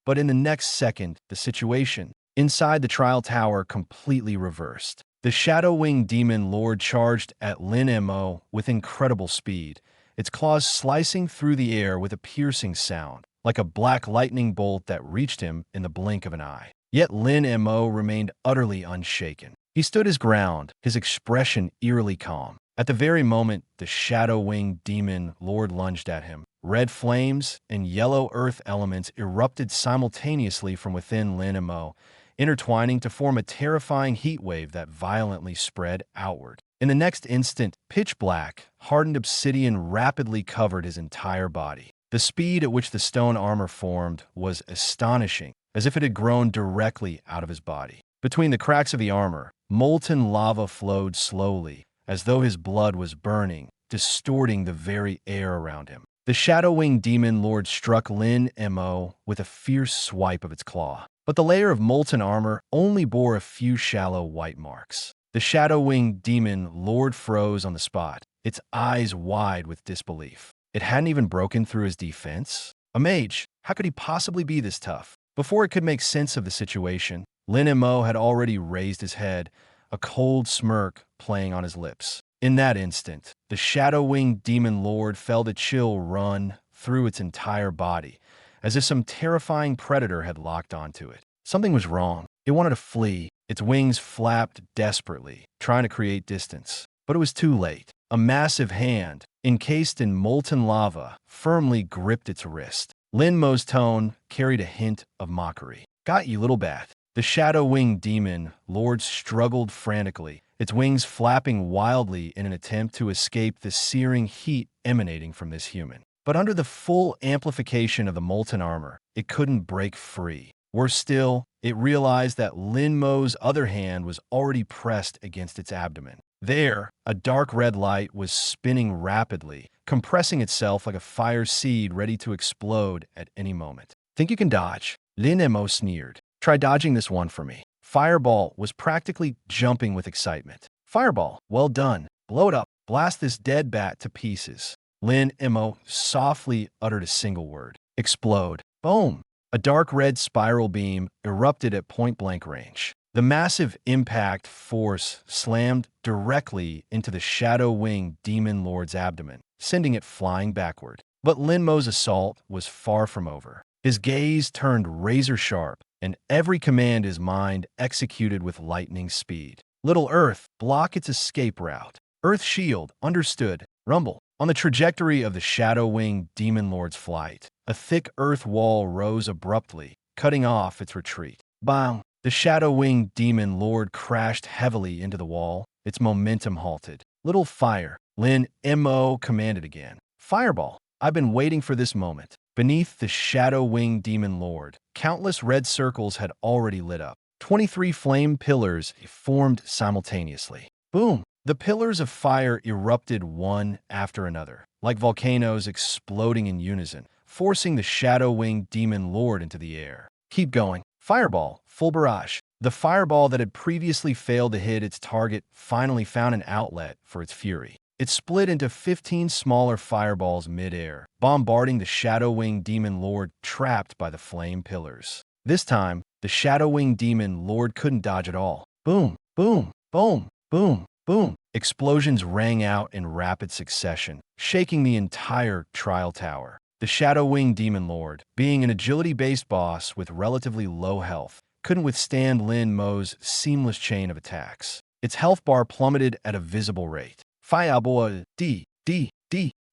But in the next second, the situation inside the trial tower completely reversed. The Shadow Wing Demon Lord charged at Lin Mo with incredible speed, its claws slicing through the air with a piercing sound, like a black lightning bolt that reached him in the blink of an eye. Yet Lin Mo remained utterly unshaken. He stood his ground, his expression eerily calm. At the very moment the Shadow Wing Demon Lord lunged at him, red flames and yellow earth elements erupted simultaneously from within Lin Mo, intertwining to form a terrifying heat wave that violently spread outward. In the next instant, pitch black, hardened obsidian rapidly covered his entire body. The speed at which the stone armor formed was astonishing, as if it had grown directly out of his body. Between the cracks of the armor, Molten lava flowed slowly, as though his blood was burning, distorting the very air around him. The shadow-winged demon lord struck Lin Mo with a fierce swipe of its claw, but the layer of molten armor only bore a few shallow white marks. The shadow-winged demon lord froze on the spot, its eyes wide with disbelief. It hadn't even broken through his defense? A mage, how could he possibly be this tough? Before it could make sense of the situation, Lin Mo had already raised his head, a cold smirk playing on his lips. In that instant, the shadow-winged demon lord felt a chill run through its entire body, as if some terrifying predator had locked onto it. Something was wrong. It wanted to flee. Its wings flapped desperately, trying to create distance. But it was too late. A massive hand, encased in molten lava, firmly gripped its wrist. Lin Mo's tone carried a hint of mockery. "Got you, little bat." The shadow-winged demon lord struggled frantically, its wings flapping wildly in an attempt to escape the searing heat emanating from this human. But under the full amplification of the molten armor, it couldn't break free. Worse still, it realized that Lin Mo's other hand was already pressed against its abdomen. There, a dark red light was spinning rapidly, compressing itself like a fire seed ready to explode at any moment. "Think you can dodge?" Lin Mo sneered. "Try dodging this one for me." Fireball was practically jumping with excitement. "Fireball, well done. Blow it up. Blast this dead bat to pieces." Lin Mo softly uttered a single word. "Explode." Boom! A dark red spiral beam erupted at point-blank range. The massive impact force slammed directly into the shadow-winged demon lord's abdomen, sending it flying backward. But Lin Mo's assault was far from over. His gaze turned razor-sharp, and every command his mind executed with lightning speed. "Little Earth, block its escape route." "Earth shield, understood." Rumble. On the trajectory of the shadow-winged demon lord's flight, a thick earth wall rose abruptly, cutting off its retreat. Bang! The shadow-winged demon lord crashed heavily into the wall, its momentum halted. "Little fire," Lin Mo commanded again. "Fireball." I've been waiting for this moment. Beneath the shadow-winged demon lord, countless red circles had already lit up. 23 flame pillars formed simultaneously. Boom! The pillars of fire erupted one after another, like volcanoes exploding in unison, forcing the shadow-winged demon lord into the air. "Keep going." Fireball, full barrage. The fireball that had previously failed to hit its target finally found an outlet for its fury. It split into 15 smaller fireballs mid-air, bombarding the shadow-winged demon lord trapped by the flame pillars. This time, the shadow-winged demon lord couldn't dodge at all. Boom, boom, boom, boom, boom. Explosions rang out in rapid succession, shaking the entire trial tower. The shadow-winged demon lord, being an agility-based boss with relatively low health, couldn't withstand Lin Mo's seamless chain of attacks. Its health bar plummeted at a visible rate. Fireball D.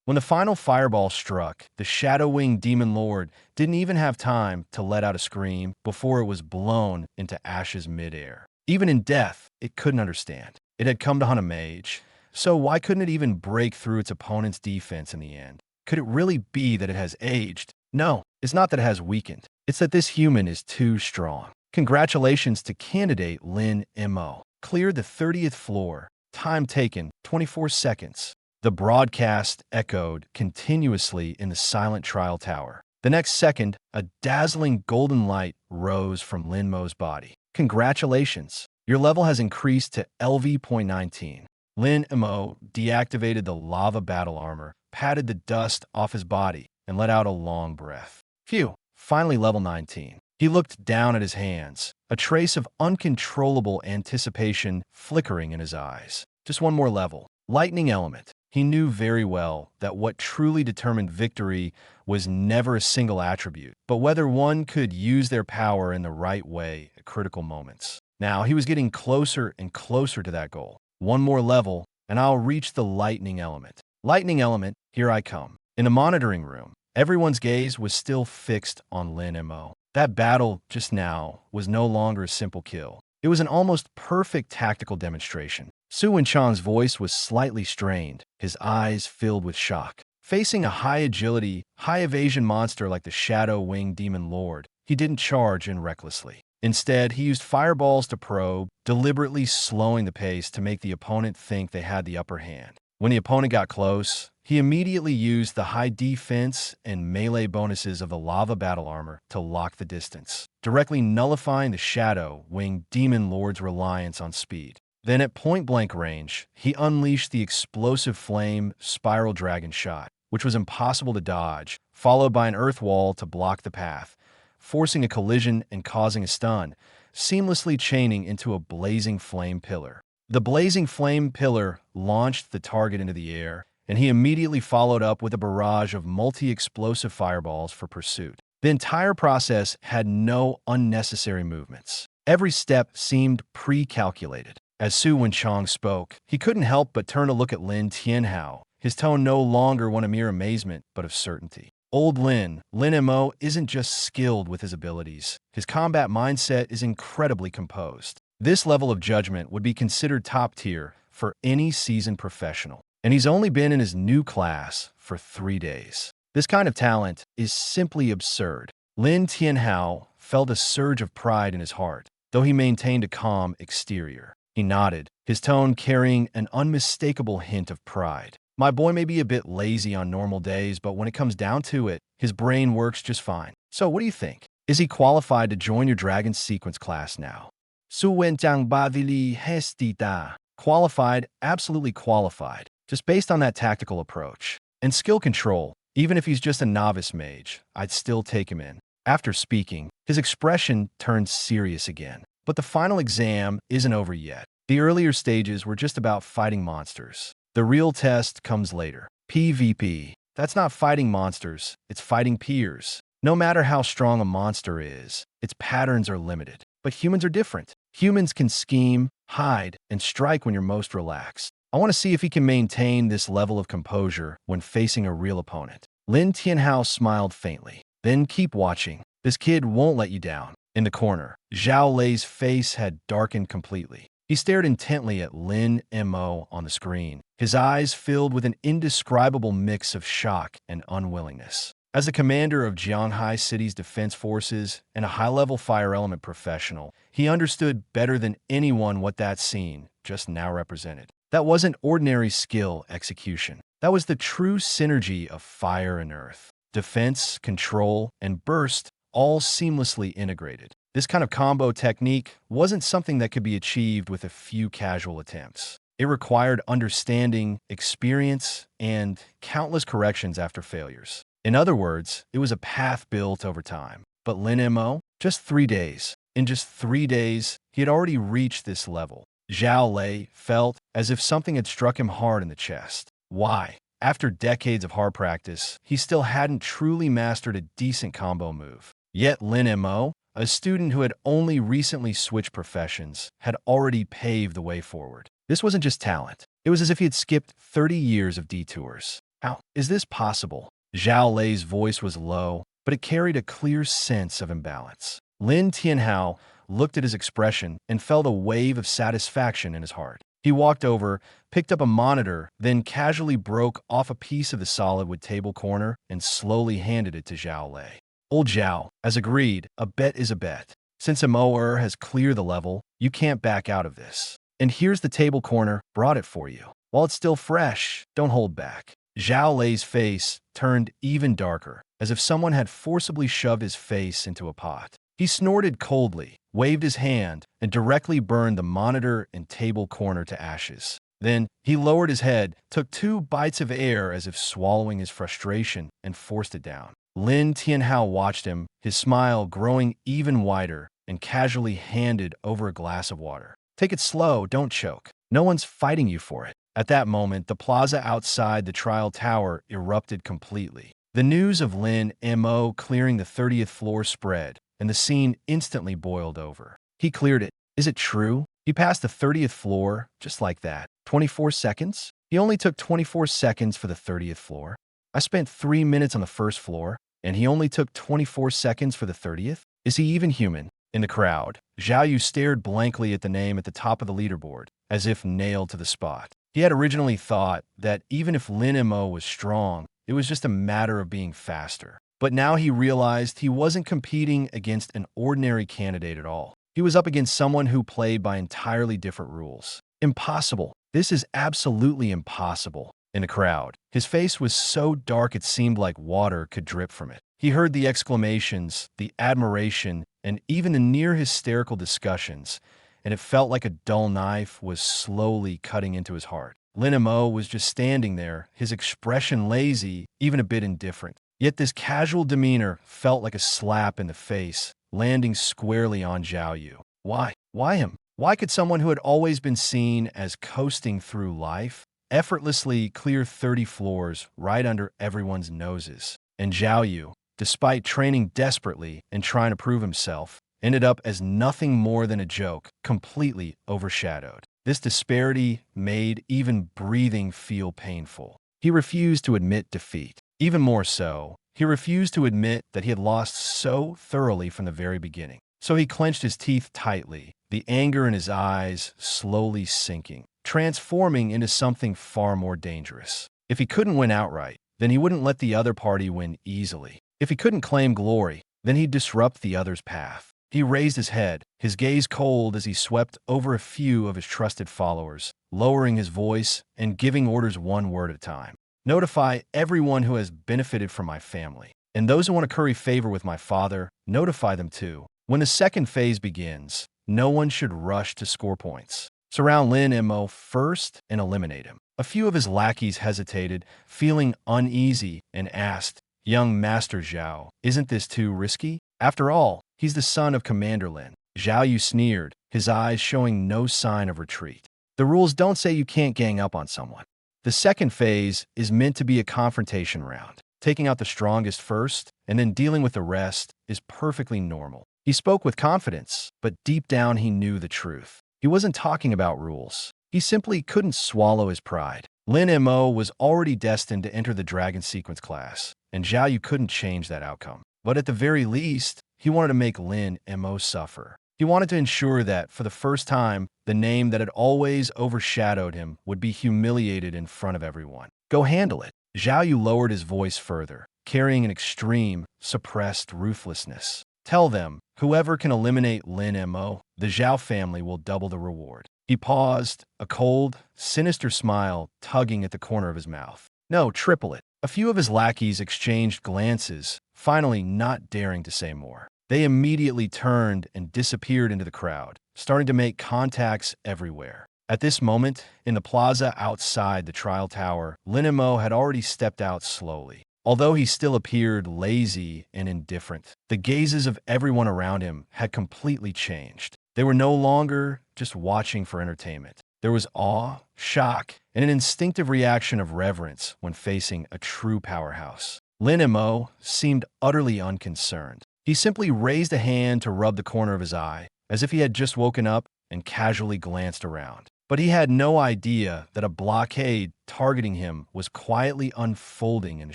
When the final fireball struck, the shadow-winged demon lord didn't even have time to let out a scream before it was blown into ashes mid-air. Even in death, it couldn't understand. It had come to hunt a mage, so why couldn't it even break through its opponent's defense in the end? Could it really be that it has aged? No, it's not that it has weakened. It's that this human is too strong. Congratulations to candidate Lin Mo. Cleared the 30th floor. Time taken, 24 seconds. The broadcast echoed continuously in the silent trial tower. The next second, a dazzling golden light rose from Lin Mo's body. Congratulations. Your level has increased to LV.19. Lin Mo deactivated the lava battle armor, patted the dust off his body, and let out a long breath. Phew, finally level 19. He looked down at his hands, a trace of uncontrollable anticipation flickering in his eyes. Just one more level. Lightning element. He knew very well that what truly determined victory was never a single attribute, but whether one could use their power in the right way at critical moments. Now, he was getting closer and closer to that goal. One more level, and I'll reach the lightning element. Lightning element, here I come. In the monitoring room, everyone's gaze was still fixed on Lin Mo. That battle just now was no longer a simple kill. It was an almost perfect tactical demonstration. Su Wenchan's voice was slightly strained, his eyes filled with shock. Facing a high-agility, high-evasion monster like the shadow-winged demon lord, he didn't charge in recklessly. Instead, he used fireballs to probe, deliberately slowing the pace to make the opponent think they had the upper hand. When the opponent got close, he immediately used the high defense and melee bonuses of the lava battle armor to lock the distance, directly nullifying the Shadow Winged Demon Lord's reliance on speed. Then at point-blank range, he unleashed the explosive flame Spiral Dragon Shot, which was impossible to dodge, followed by an earth wall to block the path, forcing a collision and causing a stun, seamlessly chaining into a blazing flame pillar. The blazing flame pillar launched the target into the air, and he immediately followed up with a barrage of multi-explosive fireballs for pursuit. The entire process had no unnecessary movements. Every step seemed pre-calculated. As Su Wenchang spoke, he couldn't help but turn to look at Lin Tianhao, his tone no longer one of mere amazement, but of certainty. Old Lin Mo isn't just skilled with his abilities. His combat mindset is incredibly composed. This level of judgment would be considered top tier for any seasoned professional. And he's only been in his new class for 3 days. This kind of talent is simply absurd. Lin Tianhao felt a surge of pride in his heart, though he maintained a calm exterior. He nodded, his tone carrying an unmistakable hint of pride. My boy may be a bit lazy on normal days, but when it comes down to it, his brain works just fine. So what do you think? Is he qualified to join your Dragon Sequence class now? Su Wenchang Bavili Hestita. Qualified, absolutely qualified, just based on that tactical approach. And skill control, even if he's just a novice mage, I'd still take him in. After speaking, his expression turned serious again. But the final exam isn't over yet. The earlier stages were just about fighting monsters. The real test comes later. PvP. That's not fighting monsters, it's fighting peers. No matter how strong a monster is, its patterns are limited. But humans are different. Humans can scheme, hide, and strike when you're most relaxed. I want to see if he can maintain this level of composure when facing a real opponent. Lin Tianhao smiled faintly. Then keep watching. This kid won't let you down. In the corner, Zhao Lei's face had darkened completely. He stared intently at Lin Mo on the screen, his eyes filled with an indescribable mix of shock and unwillingness. As the commander of Jianghai City's defense forces and a high-level fire element professional, he understood better than anyone what that scene just now represented. That wasn't ordinary skill execution. That was the true synergy of fire and earth. Defense, control, and burst all seamlessly integrated. This kind of combo technique wasn't something that could be achieved with a few casual attempts. It required understanding, experience, and countless corrections after failures. In other words, it was a path built over time. But Lin Mo, just 3 days. In just 3 days, he had already reached this level. Zhao Lei felt as if something had struck him hard in the chest. Why? After decades of hard practice, he still hadn't truly mastered a decent combo move. Yet Lin Mo, a student who had only recently switched professions, had already paved the way forward. This wasn't just talent. It was as if he had skipped 30 years of detours. How is this possible? Zhao Lei's voice was low, but it carried a clear sense of imbalance. Lin Tianhao looked at his expression and felt a wave of satisfaction in his heart. He walked over, picked up a monitor, then casually broke off a piece of the solid wood table corner and slowly handed it to Zhao Lei. Old Zhao, as agreed, a bet is a bet. Since a mower has cleared the level, you can't back out of this. And here's the table corner, brought it for you. While it's still fresh, don't hold back. Zhao Lei's face turned even darker, as if someone had forcibly shoved his face into a pot. He snorted coldly, waved his hand, and directly burned the monitor and table corner to ashes. Then, he lowered his head, took 2 bites of air as if swallowing his frustration, and forced it down. Lin Tianhao watched him, his smile growing even wider, and casually handed over a glass of water. Take it slow, don't choke. No one's fighting you for it. At that moment, the plaza outside the trial tower erupted completely. The news of Lin Mo clearing the 30th floor spread, and the scene instantly boiled over. He cleared it. Is it true? He passed the 30th floor, just like that. 24 seconds? He only took 24 seconds for the 30th floor. I spent 3 minutes on the first floor, and he only took 24 seconds for the 30th? Is he even human? In the crowd, Zhao Yu stared blankly at the name at the top of the leaderboard, as if nailed to the spot. He had originally thought that even if Lin Mo was strong, it was just a matter of being faster. But now he realized he wasn't competing against an ordinary candidate at all. He was up against someone who played by entirely different rules. Impossible. This is absolutely impossible. In the crowd, his face was so dark it seemed like water could drip from it. He heard the exclamations, the admiration, and even the near hysterical discussions, and it felt like a dull knife was slowly cutting into his heart. Lin Mo was just standing there, his expression lazy, even a bit indifferent. Yet this casual demeanor felt like a slap in the face, landing squarely on Zhao Yu. Why? Why him? Why could someone who had always been seen as coasting through life effortlessly clear 30 floors right under everyone's noses? And Zhao Yu, despite training desperately and trying to prove himself, ended up as nothing more than a joke, completely overshadowed. This disparity made even breathing feel painful. He refused to admit defeat. Even more so, he refused to admit that he had lost so thoroughly from the very beginning. So he clenched his teeth tightly, the anger in his eyes slowly sinking, transforming into something far more dangerous. If he couldn't win outright, then he wouldn't let the other party win easily. If he couldn't claim glory, then he'd disrupt the other's path. He raised his head, his gaze cold as he swept over a few of his trusted followers, lowering his voice and giving orders one word at a time. Notify everyone who has benefited from my family. And those who want to curry favor with my father, notify them too. When the second phase begins, no one should rush to score points. Surround Lin Mo first and eliminate him. A few of his lackeys hesitated, feeling uneasy, and asked, "Young Master Zhao, isn't this too risky? After all, he's the son of Commander Lin." Zhao Yu sneered, his eyes showing no sign of retreat. The rules don't say you can't gang up on someone. The second phase is meant to be a confrontation round. Taking out the strongest first, and then dealing with the rest, is perfectly normal. He spoke with confidence, but deep down he knew the truth. He wasn't talking about rules. He simply couldn't swallow his pride. Lin Mo was already destined to enter the Dragon Sequence class, and Zhao Yu couldn't change that outcome. But at the very least, he wanted to make Lin Mo suffer. He wanted to ensure that, for the first time, the name that had always overshadowed him would be humiliated in front of everyone. Go handle it. Zhao Yu lowered his voice further, carrying an extreme, suppressed ruthlessness. Tell them, whoever can eliminate Lin Mo, the Zhao family will double the reward. He paused, a cold, sinister smile tugging at the corner of his mouth. No, triple it. A few of his lackeys exchanged glances, finally not daring to say more. They immediately turned and disappeared into the crowd, starting to make contacts everywhere. At this moment, in the plaza outside the trial tower, Lin Mo had already stepped out slowly. Although he still appeared lazy and indifferent, the gazes of everyone around him had completely changed. They were no longer just watching for entertainment. There was awe, shock, and an instinctive reaction of reverence when facing a true powerhouse. Lin Mo seemed utterly unconcerned. He simply raised a hand to rub the corner of his eye, as if he had just woken up, and casually glanced around. But he had no idea that a blockade targeting him was quietly unfolding in the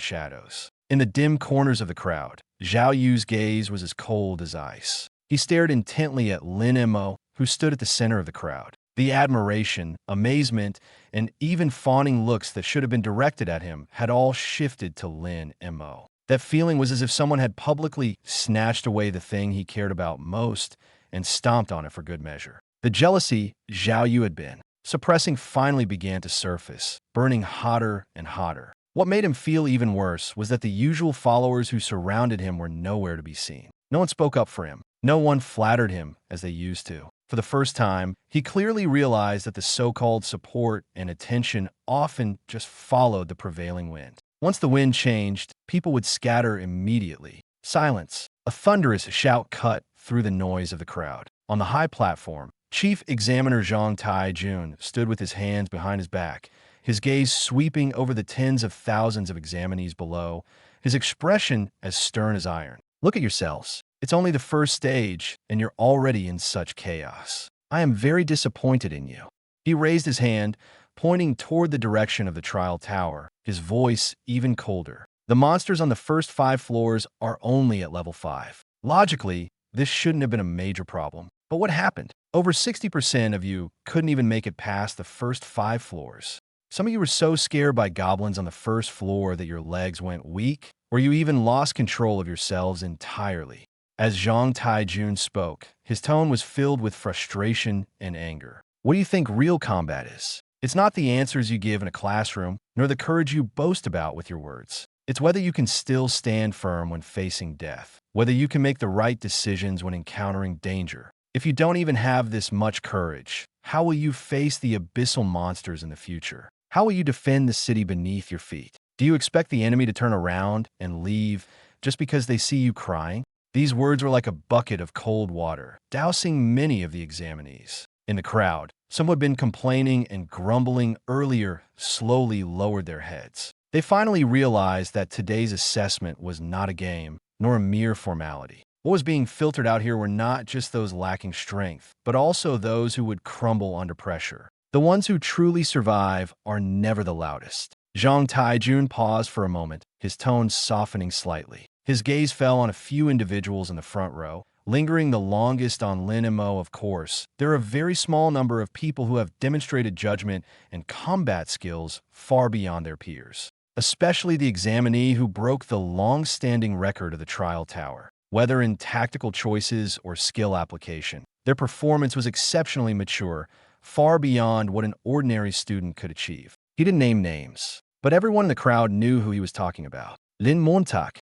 shadows. In the dim corners of the crowd, Zhao Yu's gaze was as cold as ice. He stared intently at Lin Mo, who stood at the center of the crowd. The admiration, amazement, and even fawning looks that should have been directed at him had all shifted to Lin Mo. That feeling was as if someone had publicly snatched away the thing he cared about most and stomped on it for good measure. The jealousy Zhao Yu had been suppressing finally began to surface, burning hotter and hotter. What made him feel even worse was that the usual followers who surrounded him were nowhere to be seen. No one spoke up for him. No one flattered him as they used to. For the first time, he clearly realized that the so-called support and attention often just followed the prevailing wind. Once the wind changed, people would scatter immediately. Silence. A thunderous shout cut through the noise of the crowd. On the high platform, Chief Examiner Zhang Tai-jun stood with his hands behind his back, his gaze sweeping over the tens of thousands of examinees below, his expression as stern as iron. Look at yourselves. It's only the first stage, and you're already in such chaos. I am very disappointed in you. He raised his hand, pointing toward the direction of the trial tower, his voice even colder. The monsters on the first 5 floors are only at level 5. Logically, this shouldn't have been a major problem. But what happened? Over 60% of you couldn't even make it past the first 5 floors. Some of you were so scared by goblins on the first floor that your legs went weak, where you even lost control of yourselves entirely. As Zhang Taijun spoke, his tone was filled with frustration and anger. What do you think real combat is? It's not the answers you give in a classroom, nor the courage you boast about with your words. It's whether you can still stand firm when facing death, whether you can make the right decisions when encountering danger. If you don't even have this much courage, how will you face the abyssal monsters in the future? How will you defend the city beneath your feet? Do you expect the enemy to turn around and leave just because they see you crying? These words were like a bucket of cold water, dousing many of the examinees. In the crowd, some who had been complaining and grumbling earlier slowly lowered their heads. They finally realized that today's assessment was not a game, nor a mere formality. What was being filtered out here were not just those lacking strength, but also those who would crumble under pressure. The ones who truly survive are never the loudest. Zhang Taijun paused for a moment, his tone softening slightly. His gaze fell on a few individuals in the front row, lingering the longest on Lin Mo, of course. There are a very small number of people who have demonstrated judgment and combat skills far beyond their peers, especially the examinee who broke the long-standing record of the trial tower. Whether in tactical choices or skill application, their performance was exceptionally mature, far beyond what an ordinary student could achieve. He didn't name names, but everyone in the crowd knew who he was talking about. Lin Mo,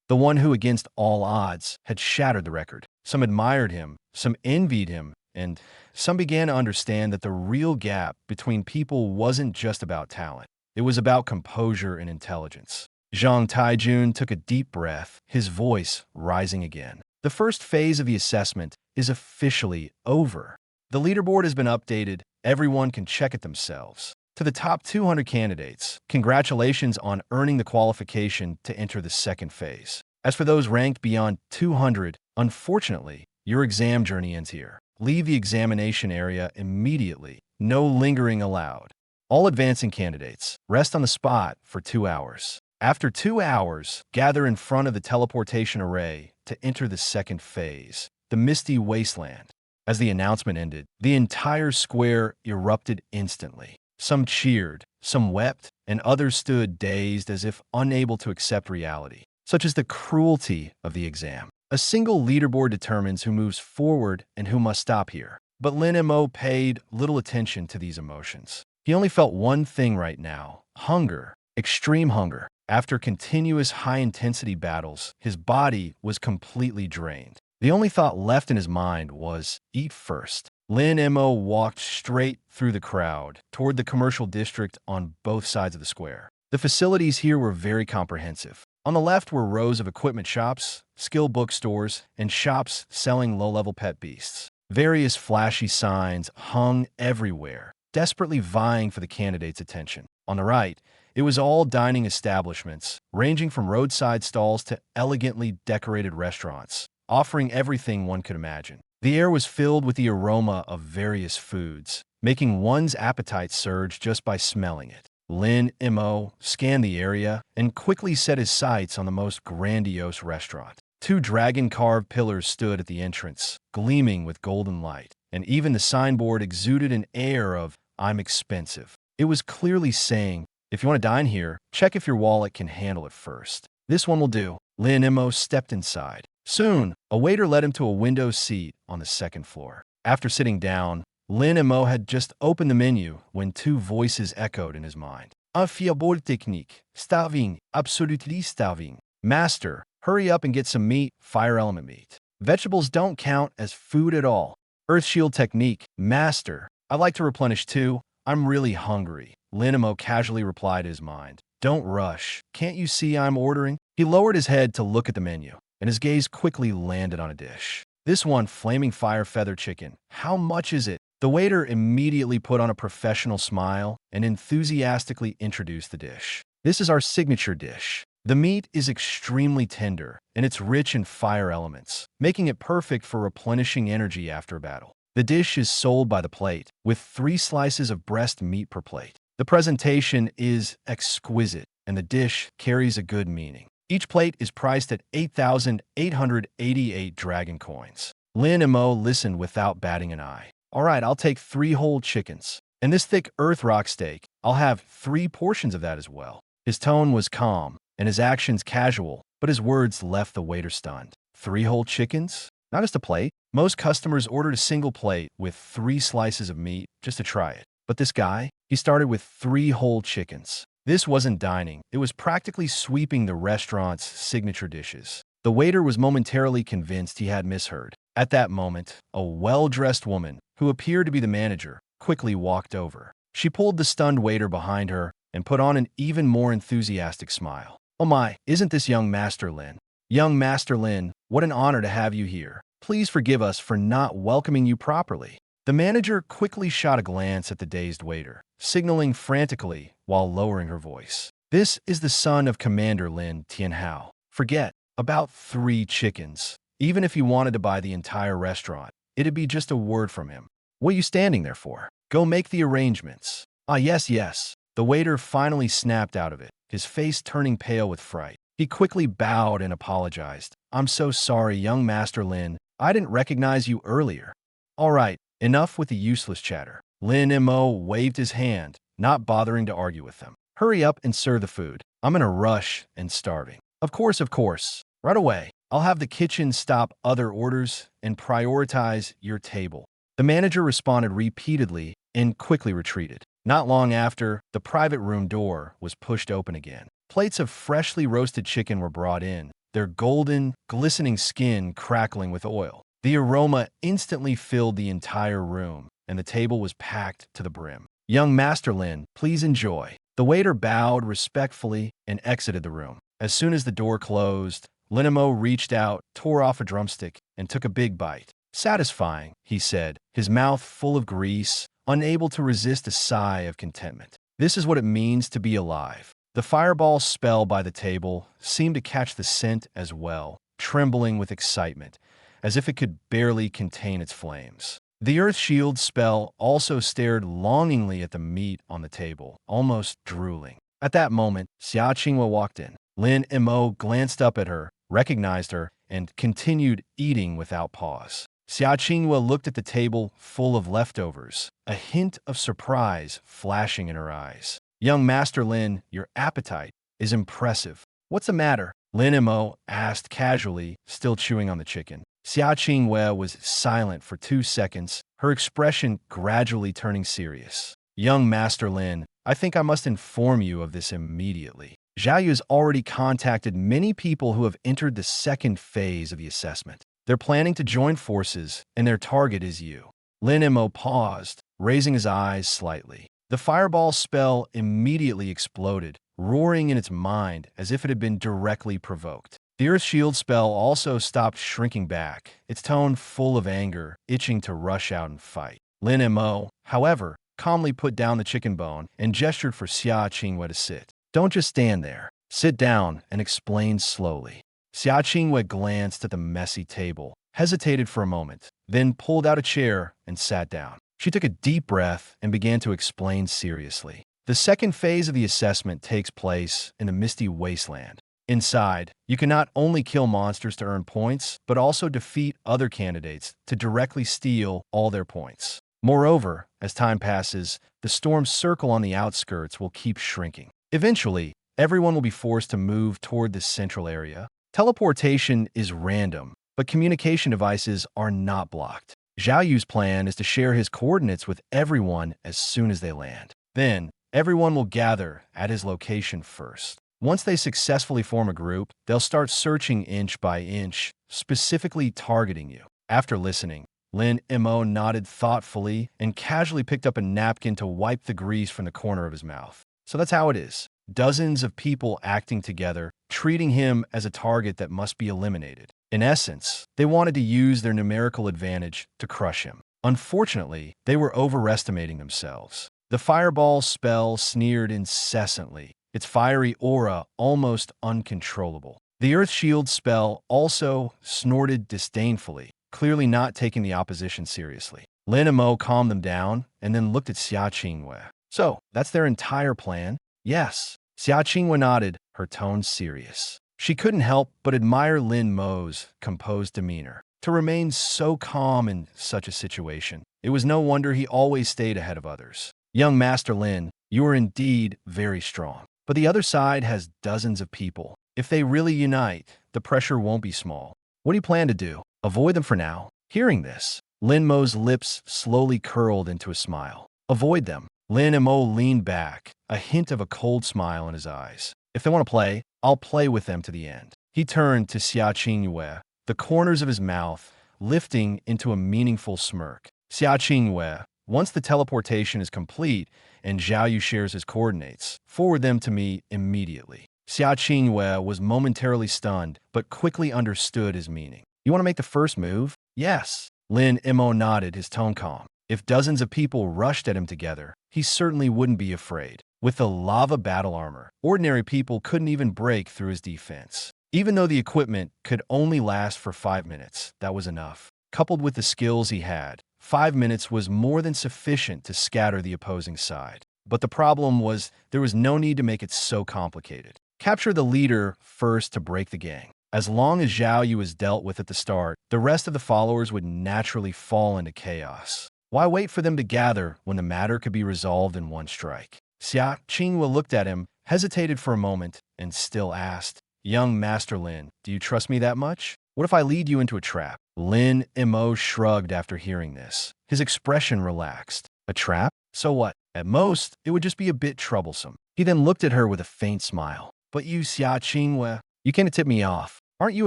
the one who, against all odds, had shattered the record. Some admired him, some envied him, and some began to understand that the real gap between people wasn't just about talent. It was about composure and intelligence. Zhang Taijun took a deep breath, his voice rising again. The first phase of the assessment is officially over. The leaderboard has been updated. Everyone can check it themselves. To the top 200 candidates, congratulations on earning the qualification to enter the second phase. As for those ranked beyond 200, unfortunately, your exam journey ends here. Leave the examination area immediately. No lingering allowed. All advancing candidates, rest on the spot for 2 hours. After 2 hours, gather in front of the teleportation array to enter the second phase, the Misty Wasteland. As the announcement ended, the entire square erupted instantly. Some cheered, some wept, and others stood dazed as if unable to accept reality. Such is the cruelty of the exam. A single leaderboard determines who moves forward and who must stop here. But Lin Mo paid little attention to these emotions. He only felt one thing right now: hunger, extreme hunger. After continuous high-intensity battles, his body was completely drained. The only thought left in his mind was, eat first. Lin Mo walked straight through the crowd, toward the commercial district on both sides of the square. The facilities here were very comprehensive. On the left were rows of equipment shops, skill bookstores, and shops selling low-level pet beasts. Various flashy signs hung everywhere, desperately vying for the candidates' attention. On the right, it was all dining establishments, ranging from roadside stalls to elegantly decorated restaurants, offering everything one could imagine. The air was filled with the aroma of various foods, making one's appetite surge just by smelling it. Lin Mo scanned the area and quickly set his sights on the most grandiose restaurant. 2 dragon-carved pillars stood at the entrance, gleaming with golden light, and even the signboard exuded an air of, "I'm expensive." It was clearly saying, if you want to dine here, check if your wallet can handle it first. This one will do. Lin Mo stepped inside. Soon, a waiter led him to a window seat on the second floor. After sitting down, Lin Mo had just opened the menu when 2 voices echoed in his mind. "Infiable technique. Starving. Absolutely starving. Master, hurry up and get some meat, fire element meat. Vegetables don't count as food at all. Earth shield technique. Master, I'd like to replenish too. I'm really hungry." Lin Mo casually replied to his mind. "Don't rush. Can't you see I'm ordering?" He lowered his head to look at the menu, and his gaze quickly landed on a dish. This one, flaming fire feather chicken. How much is it? The waiter immediately put on a professional smile and enthusiastically introduced the dish. "This is our signature dish. The meat is extremely tender, and it's rich in fire elements, making it perfect for replenishing energy after a battle. The dish is sold by the plate, with 3 slices of breast meat per plate. The presentation is exquisite, and the dish carries a good meaning. Each plate is priced at 8,888 dragon coins." Lin Mo listened without batting an eye. "All right, I'll take 3 whole chickens. And this thick earth rock steak, I'll have 3 portions of that as well." His tone was calm, and his actions casual, but his words left the waiter stunned. 3 whole chickens? Not just a plate. Most customers ordered a single plate with 3 slices of meat just to try it. But this guy, he started with 3 whole chickens. This wasn't dining. It was practically sweeping the restaurant's signature dishes. The waiter was momentarily convinced he had misheard. At that moment, a well-dressed woman, who appeared to be the manager, quickly walked over. She pulled the stunned waiter behind her and put on an even more enthusiastic smile. "Oh my, isn't this young Master Lin? Young Master Lin, what an honor to have you here. Please forgive us for not welcoming you properly." The manager quickly shot a glance at the dazed waiter, signaling frantically while lowering her voice. "This is the son of Commander Lin Tianhao. Forget about 3 chickens. Even if you wanted to buy the entire restaurant, it'd be just a word from him. What are you standing there for? Go make the arrangements." "Ah, yes, yes." The waiter finally snapped out of it, his face turning pale with fright. He quickly bowed and apologized. "I'm so sorry, young Master Lin. I didn't recognize you earlier." "All right, enough with the useless chatter." Lin Mo waved his hand, not bothering to argue with them. "Hurry up and serve the food. I'm in a rush and starving." Of course. Right away. I'll have the kitchen stop other orders and prioritize your table." The manager responded repeatedly and quickly retreated. Not long after, the private room door was pushed open again. Plates of freshly roasted chicken were brought in, their golden, glistening skin crackling with oil. The aroma instantly filled the entire room, and the table was packed to the brim. "Young Master Lin, please enjoy." The waiter bowed respectfully and exited the room. As soon as the door closed, Lin Mo reached out, tore off a drumstick, and took a big bite. "Satisfying," he said, his mouth full of grease, unable to resist a sigh of contentment. "This is what it means to be alive." The fireball spell by the table seemed to catch the scent as well, trembling with excitement, as if it could barely contain its flames. The earth shield spell also stared longingly at the meat on the table, almost drooling. At that moment, Xia Qinghua walked in. Lin Mo glanced up at her, recognized her, and continued eating without pause. Xia Qinghua looked at the table full of leftovers, a hint of surprise flashing in her eyes. "Young Master Lin, your appetite is impressive. What's the matter?" Lin Mo asked casually, still chewing on the chicken. Xia Qinghua was silent for 2 seconds, her expression gradually turning serious. "Young Master Lin, I think I must inform you of this immediately. Zhao Yu has already contacted many people who have entered the 2nd phase of the assessment. They're planning to join forces, and their target is you." Lin Mo paused, raising his eyes slightly. The fireball spell immediately exploded, roaring in its mind as if it had been directly provoked. The Earth Shield spell also stopped shrinking back, its tone full of anger, itching to rush out and fight. Lin Mo, however, calmly put down the chicken bone and gestured for Xia Qinghua to sit. "Don't just stand there. Sit down and explain slowly." Xia Qinghua glanced at the messy table, hesitated for a moment, then pulled out a chair and sat down. She took a deep breath and began to explain seriously. The 2nd phase of the assessment takes place in the misty wasteland. Inside, you can not only kill monsters to earn points, but also defeat other candidates to directly steal all their points. Moreover, as time passes, the storm circle on the outskirts will keep shrinking. Eventually, everyone will be forced to move toward this central area. Teleportation is random, but communication devices are not blocked. Zhao Yu's plan is to share his coordinates with everyone as soon as they land. Then, everyone will gather at his location first. Once they successfully form a group, they'll start searching inch by inch, specifically targeting you. After listening, Lin Mo nodded thoughtfully and casually picked up a napkin to wipe the grease from the corner of his mouth. So that's how it is. Dozens of people acting together, treating him as a target that must be eliminated. In essence, they wanted to use their numerical advantage to crush him. Unfortunately, they were overestimating themselves. The fireball spell sneered incessantly, its fiery aura almost uncontrollable. The Earth Shield spell also snorted disdainfully, clearly not taking the opposition seriously. Lin Mo calmed them down and then looked at Xia Qinghua. "So, that's their entire plan?" "Yes." Xia Qinghua nodded, her tone serious. She couldn't help but admire Lin Mo's composed demeanor. To remain so calm in such a situation, it was no wonder he always stayed ahead of others. "Young Master Lin, you are indeed very strong. But the other side has dozens of people. If they really unite, the pressure won't be small. What do you plan to do? Avoid them for now. Hearing this, Lin Mo's lips slowly curled into a smile. Avoid them. Lin Mo leaned back, a hint of a cold smile in his eyes. If they want to play, I'll play with them to the end. He turned to Xia Qingyue, the corners of his mouth lifting into a meaningful smirk. Xia Qingyue, once the teleportation is complete and Zhao Yu shares his coordinates, forward them to me immediately. Xia Qingyue was momentarily stunned, but quickly understood his meaning. You want to make the first move? Yes. Lin Mo nodded, his tone calm. If dozens of people rushed at him together, he certainly wouldn't be afraid. With the lava battle armor, ordinary people couldn't even break through his defense. Even though the equipment could only last for 5 minutes, that was enough. Coupled with the skills he had, 5 minutes was more than sufficient to scatter the opposing side. But the problem was there was no need to make it so complicated. Capture the leader first to break the gang. As long as Zhao Yu was dealt with at the start, the rest of the followers would naturally fall into chaos. Why wait for them to gather when the matter could be resolved in one strike? Xia Qingyue looked at him, hesitated for a moment, and still asked, "Young Master Lin, do you trust me that much? What if I lead you into a trap?" Lin Mo shrugged after hearing this. His expression relaxed. A trap? So what? At most, it would just be a bit troublesome. He then looked at her with a faint smile. But you, Xia Qingyue, you came to tip me off. Aren't you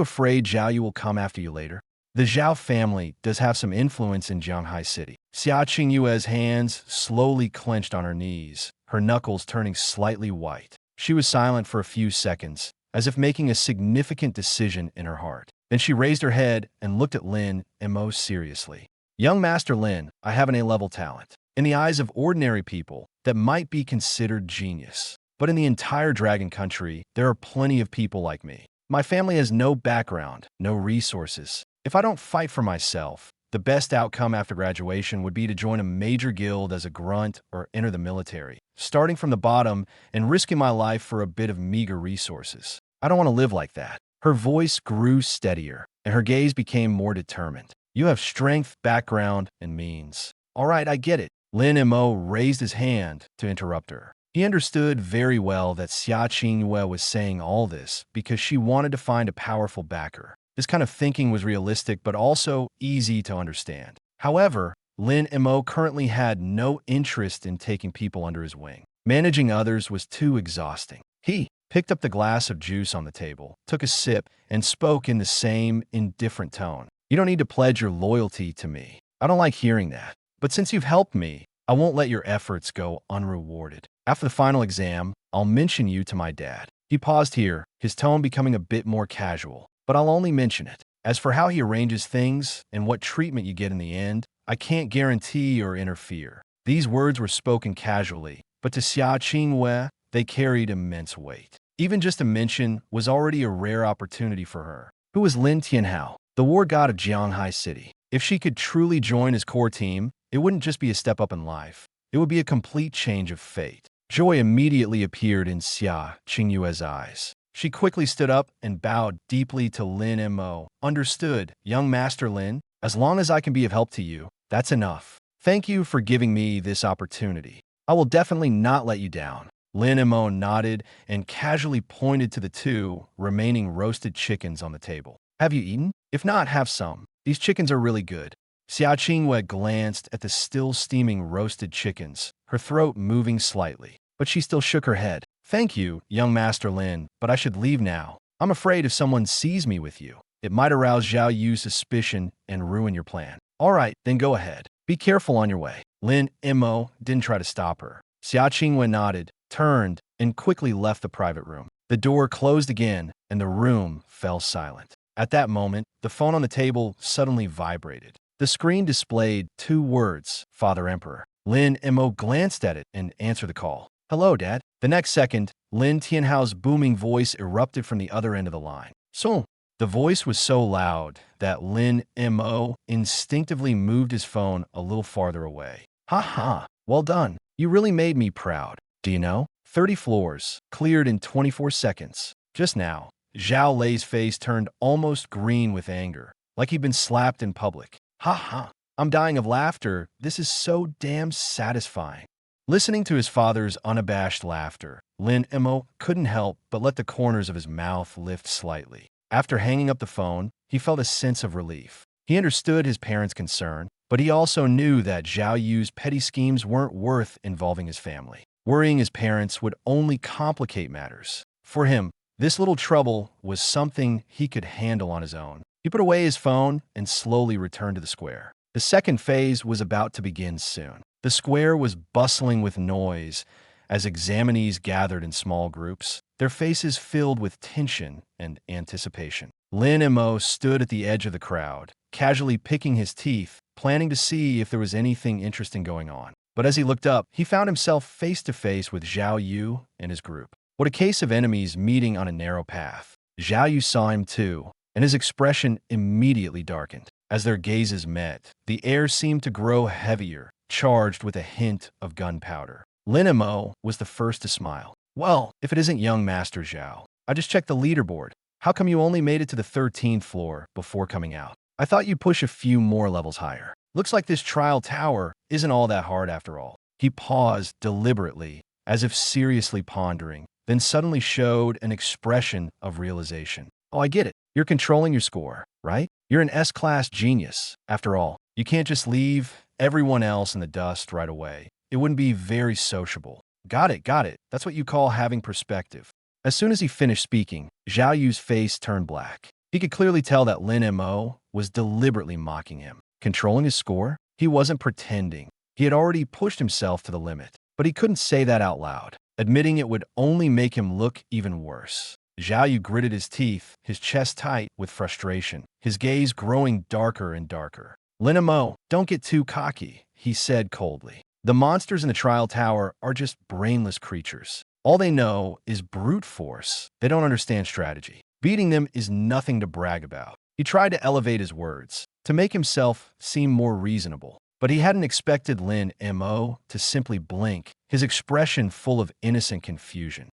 afraid Zhao Yu will come after you later? The Zhao family does have some influence in Jianghai City. Xia Qingyue's hands slowly clenched on her knees, her knuckles turning slightly white. She was silent for a few seconds, as if making a significant decision in her heart. Then she raised her head and looked at Lin Mo seriously. Young Master Lin, I have an A-level talent. In the eyes of ordinary people, that might be considered genius. But in the entire Dragon Country, there are plenty of people like me. My family has no background, no resources. If I don't fight for myself, the best outcome after graduation would be to join a major guild as a grunt or enter the military, starting from the bottom and risking my life for a bit of meager resources. I don't want to live like that. Her voice grew steadier, and her gaze became more determined. You have strength, background, and means. All right, I get it. Lin Mo raised his hand to interrupt her. He understood very well that Xia Qingyue was saying all this because she wanted to find a powerful backer. This kind of thinking was realistic but also easy to understand. However, Lin Mo currently had no interest in taking people under his wing. Managing others was too exhausting. He picked up the glass of juice on the table, took a sip, and spoke in the same indifferent tone. You don't need to pledge your loyalty to me. I don't like hearing that. But since you've helped me, I won't let your efforts go unrewarded. After the final exam, I'll mention you to my dad. He paused here, his tone becoming a bit more casual. But I'll only mention it. As for how he arranges things and what treatment you get in the end, I can't guarantee or interfere. These words were spoken casually, but to Xia Qingyue, they carried immense weight. Even just a mention was already a rare opportunity for her. Who was Lin Tianhao, the war god of Jianghai City? If she could truly join his core team, it wouldn't just be a step up in life. It would be a complete change of fate. Joy immediately appeared in Xia Qingyue's eyes. She quickly stood up and bowed deeply to Lin Mo. Understood, young Master Lin. As long as I can be of help to you, that's enough. Thank you for giving me this opportunity. I will definitely not let you down. Lin Mo nodded and casually pointed to the 2 remaining roasted chickens on the table. Have you eaten? If not, have some. These chickens are really good. Xia Qingyue glanced at the still steaming roasted chickens, her throat moving slightly. But she still shook her head. Thank you, young Master Lin, but I should leave now. I'm afraid if someone sees me with you, it might arouse Zhao Yu's suspicion and ruin your plan. All right, then go ahead. Be careful on your way. Lin Mo didn't try to stop her. Xia Qingyue nodded, turned, and quickly left the private room. The door closed again, and the room fell silent. At that moment, the phone on the table suddenly vibrated. The screen displayed 2 words, Father Emperor. Lin Mo glanced at it and answered the call. Hello, Dad. The next second, Lin Tianhao's booming voice erupted from the other end of the line. So, the voice was so loud that Lin Mo instinctively moved his phone a little farther away. Ha ha, well done. You really made me proud. Do you know? 30 floors, cleared in 24 seconds. Just now, Zhao Lei's face turned almost green with anger, like he'd been slapped in public. Ha ha, I'm dying of laughter. This is so damn satisfying. Listening to his father's unabashed laughter, Lin Mo couldn't help but let the corners of his mouth lift slightly. After hanging up the phone, he felt a sense of relief. He understood his parents' concern, but he also knew that Zhao Yu's petty schemes weren't worth involving his family. Worrying his parents would only complicate matters. For him, this little trouble was something he could handle on his own. He put away his phone and slowly returned to the square. The second phase was about to begin soon. The square was bustling with noise as examinees gathered in small groups, their faces filled with tension and anticipation. Lin Mo stood at the edge of the crowd, casually picking his teeth, planning to see if there was anything interesting going on. But as he looked up, he found himself face to face with Zhao Yu and his group. What a case of enemies meeting on a narrow path. Zhao Yu saw him too, and his expression immediately darkened. As their gazes met, the air seemed to grow heavier, charged with a hint of gunpowder. Lin Mo was the first to smile. "Well, if it isn't young Master Zhao, I just checked the leaderboard. How come you only made it to the 13th floor before coming out? I thought you'd push a few more levels higher. Looks like this trial tower isn't all that hard after all." He paused deliberately, as if seriously pondering, then suddenly showed an expression of realization. "Oh, I get it. You're controlling your score, right? You're an S-class genius. After all, you can't just leave everyone else in the dust right away. It wouldn't be very sociable." Got it, got it. That's what you call having perspective." As soon as he finished speaking, Zhao Yu's face turned black. He could clearly tell that Lin Mo was deliberately mocking him. Controlling his score? He wasn't pretending. He had already pushed himself to the limit, but he couldn't say that out loud. Admitting it would only make him look even worse. Zhao Yu gritted his teeth, his chest tight with frustration, his gaze growing darker and darker. "Lin Mo, don't get too cocky," he said coldly. "The monsters in the trial tower are just brainless creatures. All they know is brute force. They don't understand strategy. Beating them is nothing to brag about." He tried to elevate his words, to make himself seem more reasonable. But he hadn't expected Lin Mo to simply blink, his expression full of innocent confusion.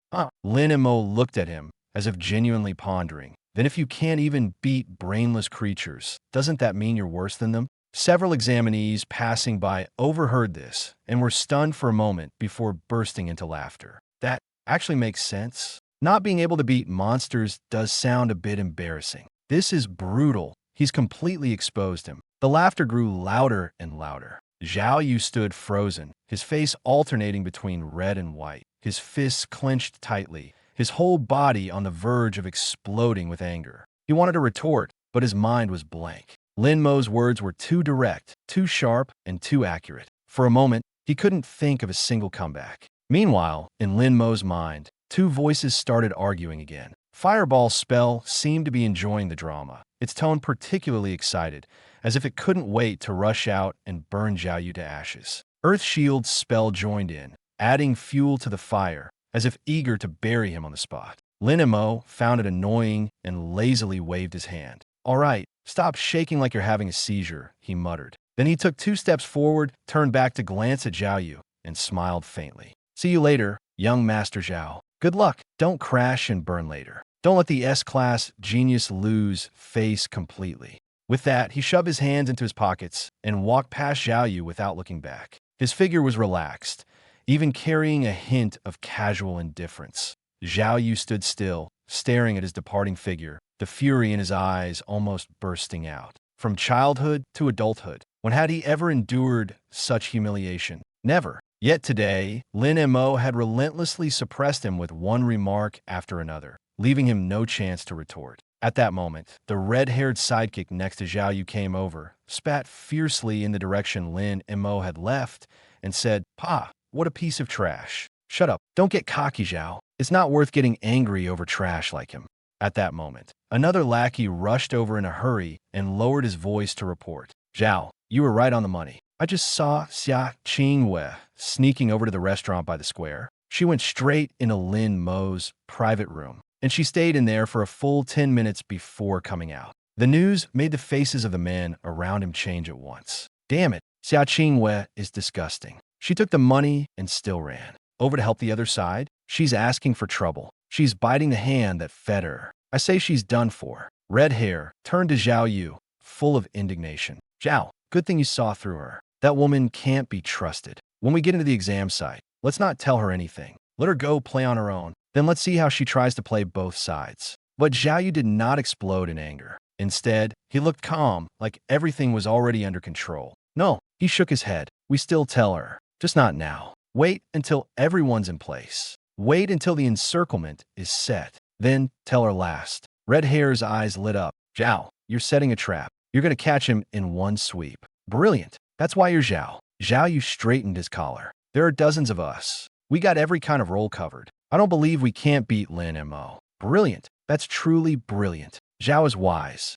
Lin Mo looked at him, as if genuinely pondering. "Then if you can't even beat brainless creatures, doesn't that mean you're worse than them?" Several examinees passing by overheard this and were stunned for a moment before bursting into laughter. That actually makes sense. Not being able to beat monsters does sound a bit embarrassing. This is brutal. He's completely exposed him. The laughter grew louder and louder. Zhao Yu stood frozen, his face alternating between red and white, his fists clenched tightly, his whole body on the verge of exploding with anger. He wanted to retort, but his mind was blank. Lin Mo's words were too direct, too sharp, and too accurate. For a moment, he couldn't think of a single comeback. Meanwhile, in Lin Mo's mind, two voices started arguing again. Fireball's spell seemed to be enjoying the drama, its tone particularly excited, as if it couldn't wait to rush out and burn Zhao Yu to ashes. Earth Shield's spell joined in, adding fuel to the fire, as if eager to bury him on the spot. Lin Mo found it annoying and lazily waved his hand. "All right, stop shaking like you're having a seizure," he muttered. Then he took 2 steps forward, turned back to glance at Zhao Yu, and smiled faintly. "See you later, young Master Zhao. Good luck. Don't crash and burn later. Don't let the S-class genius lose face completely." With that, he shoved his hands into his pockets and walked past Zhao Yu without looking back. His figure was relaxed, even carrying a hint of casual indifference. Zhao Yu stood still, staring at his departing figure, the fury in his eyes almost bursting out. From childhood to adulthood, when had he ever endured such humiliation? Never. Yet today, Lin Mo had relentlessly suppressed him with one remark after another, leaving him no chance to retort. At that moment, the red-haired sidekick next to Zhao Yu came over, spat fiercely in the direction Lin Mo had left, and said, "Pa, what a piece of trash." "Shut up. Don't get cocky, Zhao. It's not worth getting angry over trash like him." At that moment, another lackey rushed over in a hurry and lowered his voice to report. "Zhao, you were right on the money. I just saw Xia Qingwei sneaking over to the restaurant by the square. She went straight into Lin Mo's private room, and she stayed in there for a full 10 minutes before coming out." The news made the faces of the men around him change at once. "Damn it, Xia Qingwei is disgusting. She took the money and still ran. Over to help the other side? She's asking for trouble. She's biting the hand that fed her. I say she's done for." Red Hair turned to Zhao Yu, full of indignation. "Zhao, good thing you saw through her. That woman can't be trusted." When we get into the exam site, let's not tell her anything. Let her go play on her own. Then let's see how she tries to play both sides. But Zhao Yu did not explode in anger. Instead, he looked calm, like everything was already under control. No, he shook his head. We still tell her. Just not now. Wait until everyone's in place. Wait until the encirclement is set. Then tell her last. Red Hair's eyes lit up. Zhao, you're setting a trap. You're going to catch him in one sweep. Brilliant. That's why you're Zhao. Zhao Yu straightened his collar. There are dozens of us. We got every kind of role covered. I don't believe we can't beat Lin Mo. Brilliant. That's truly brilliant. Zhao is wise.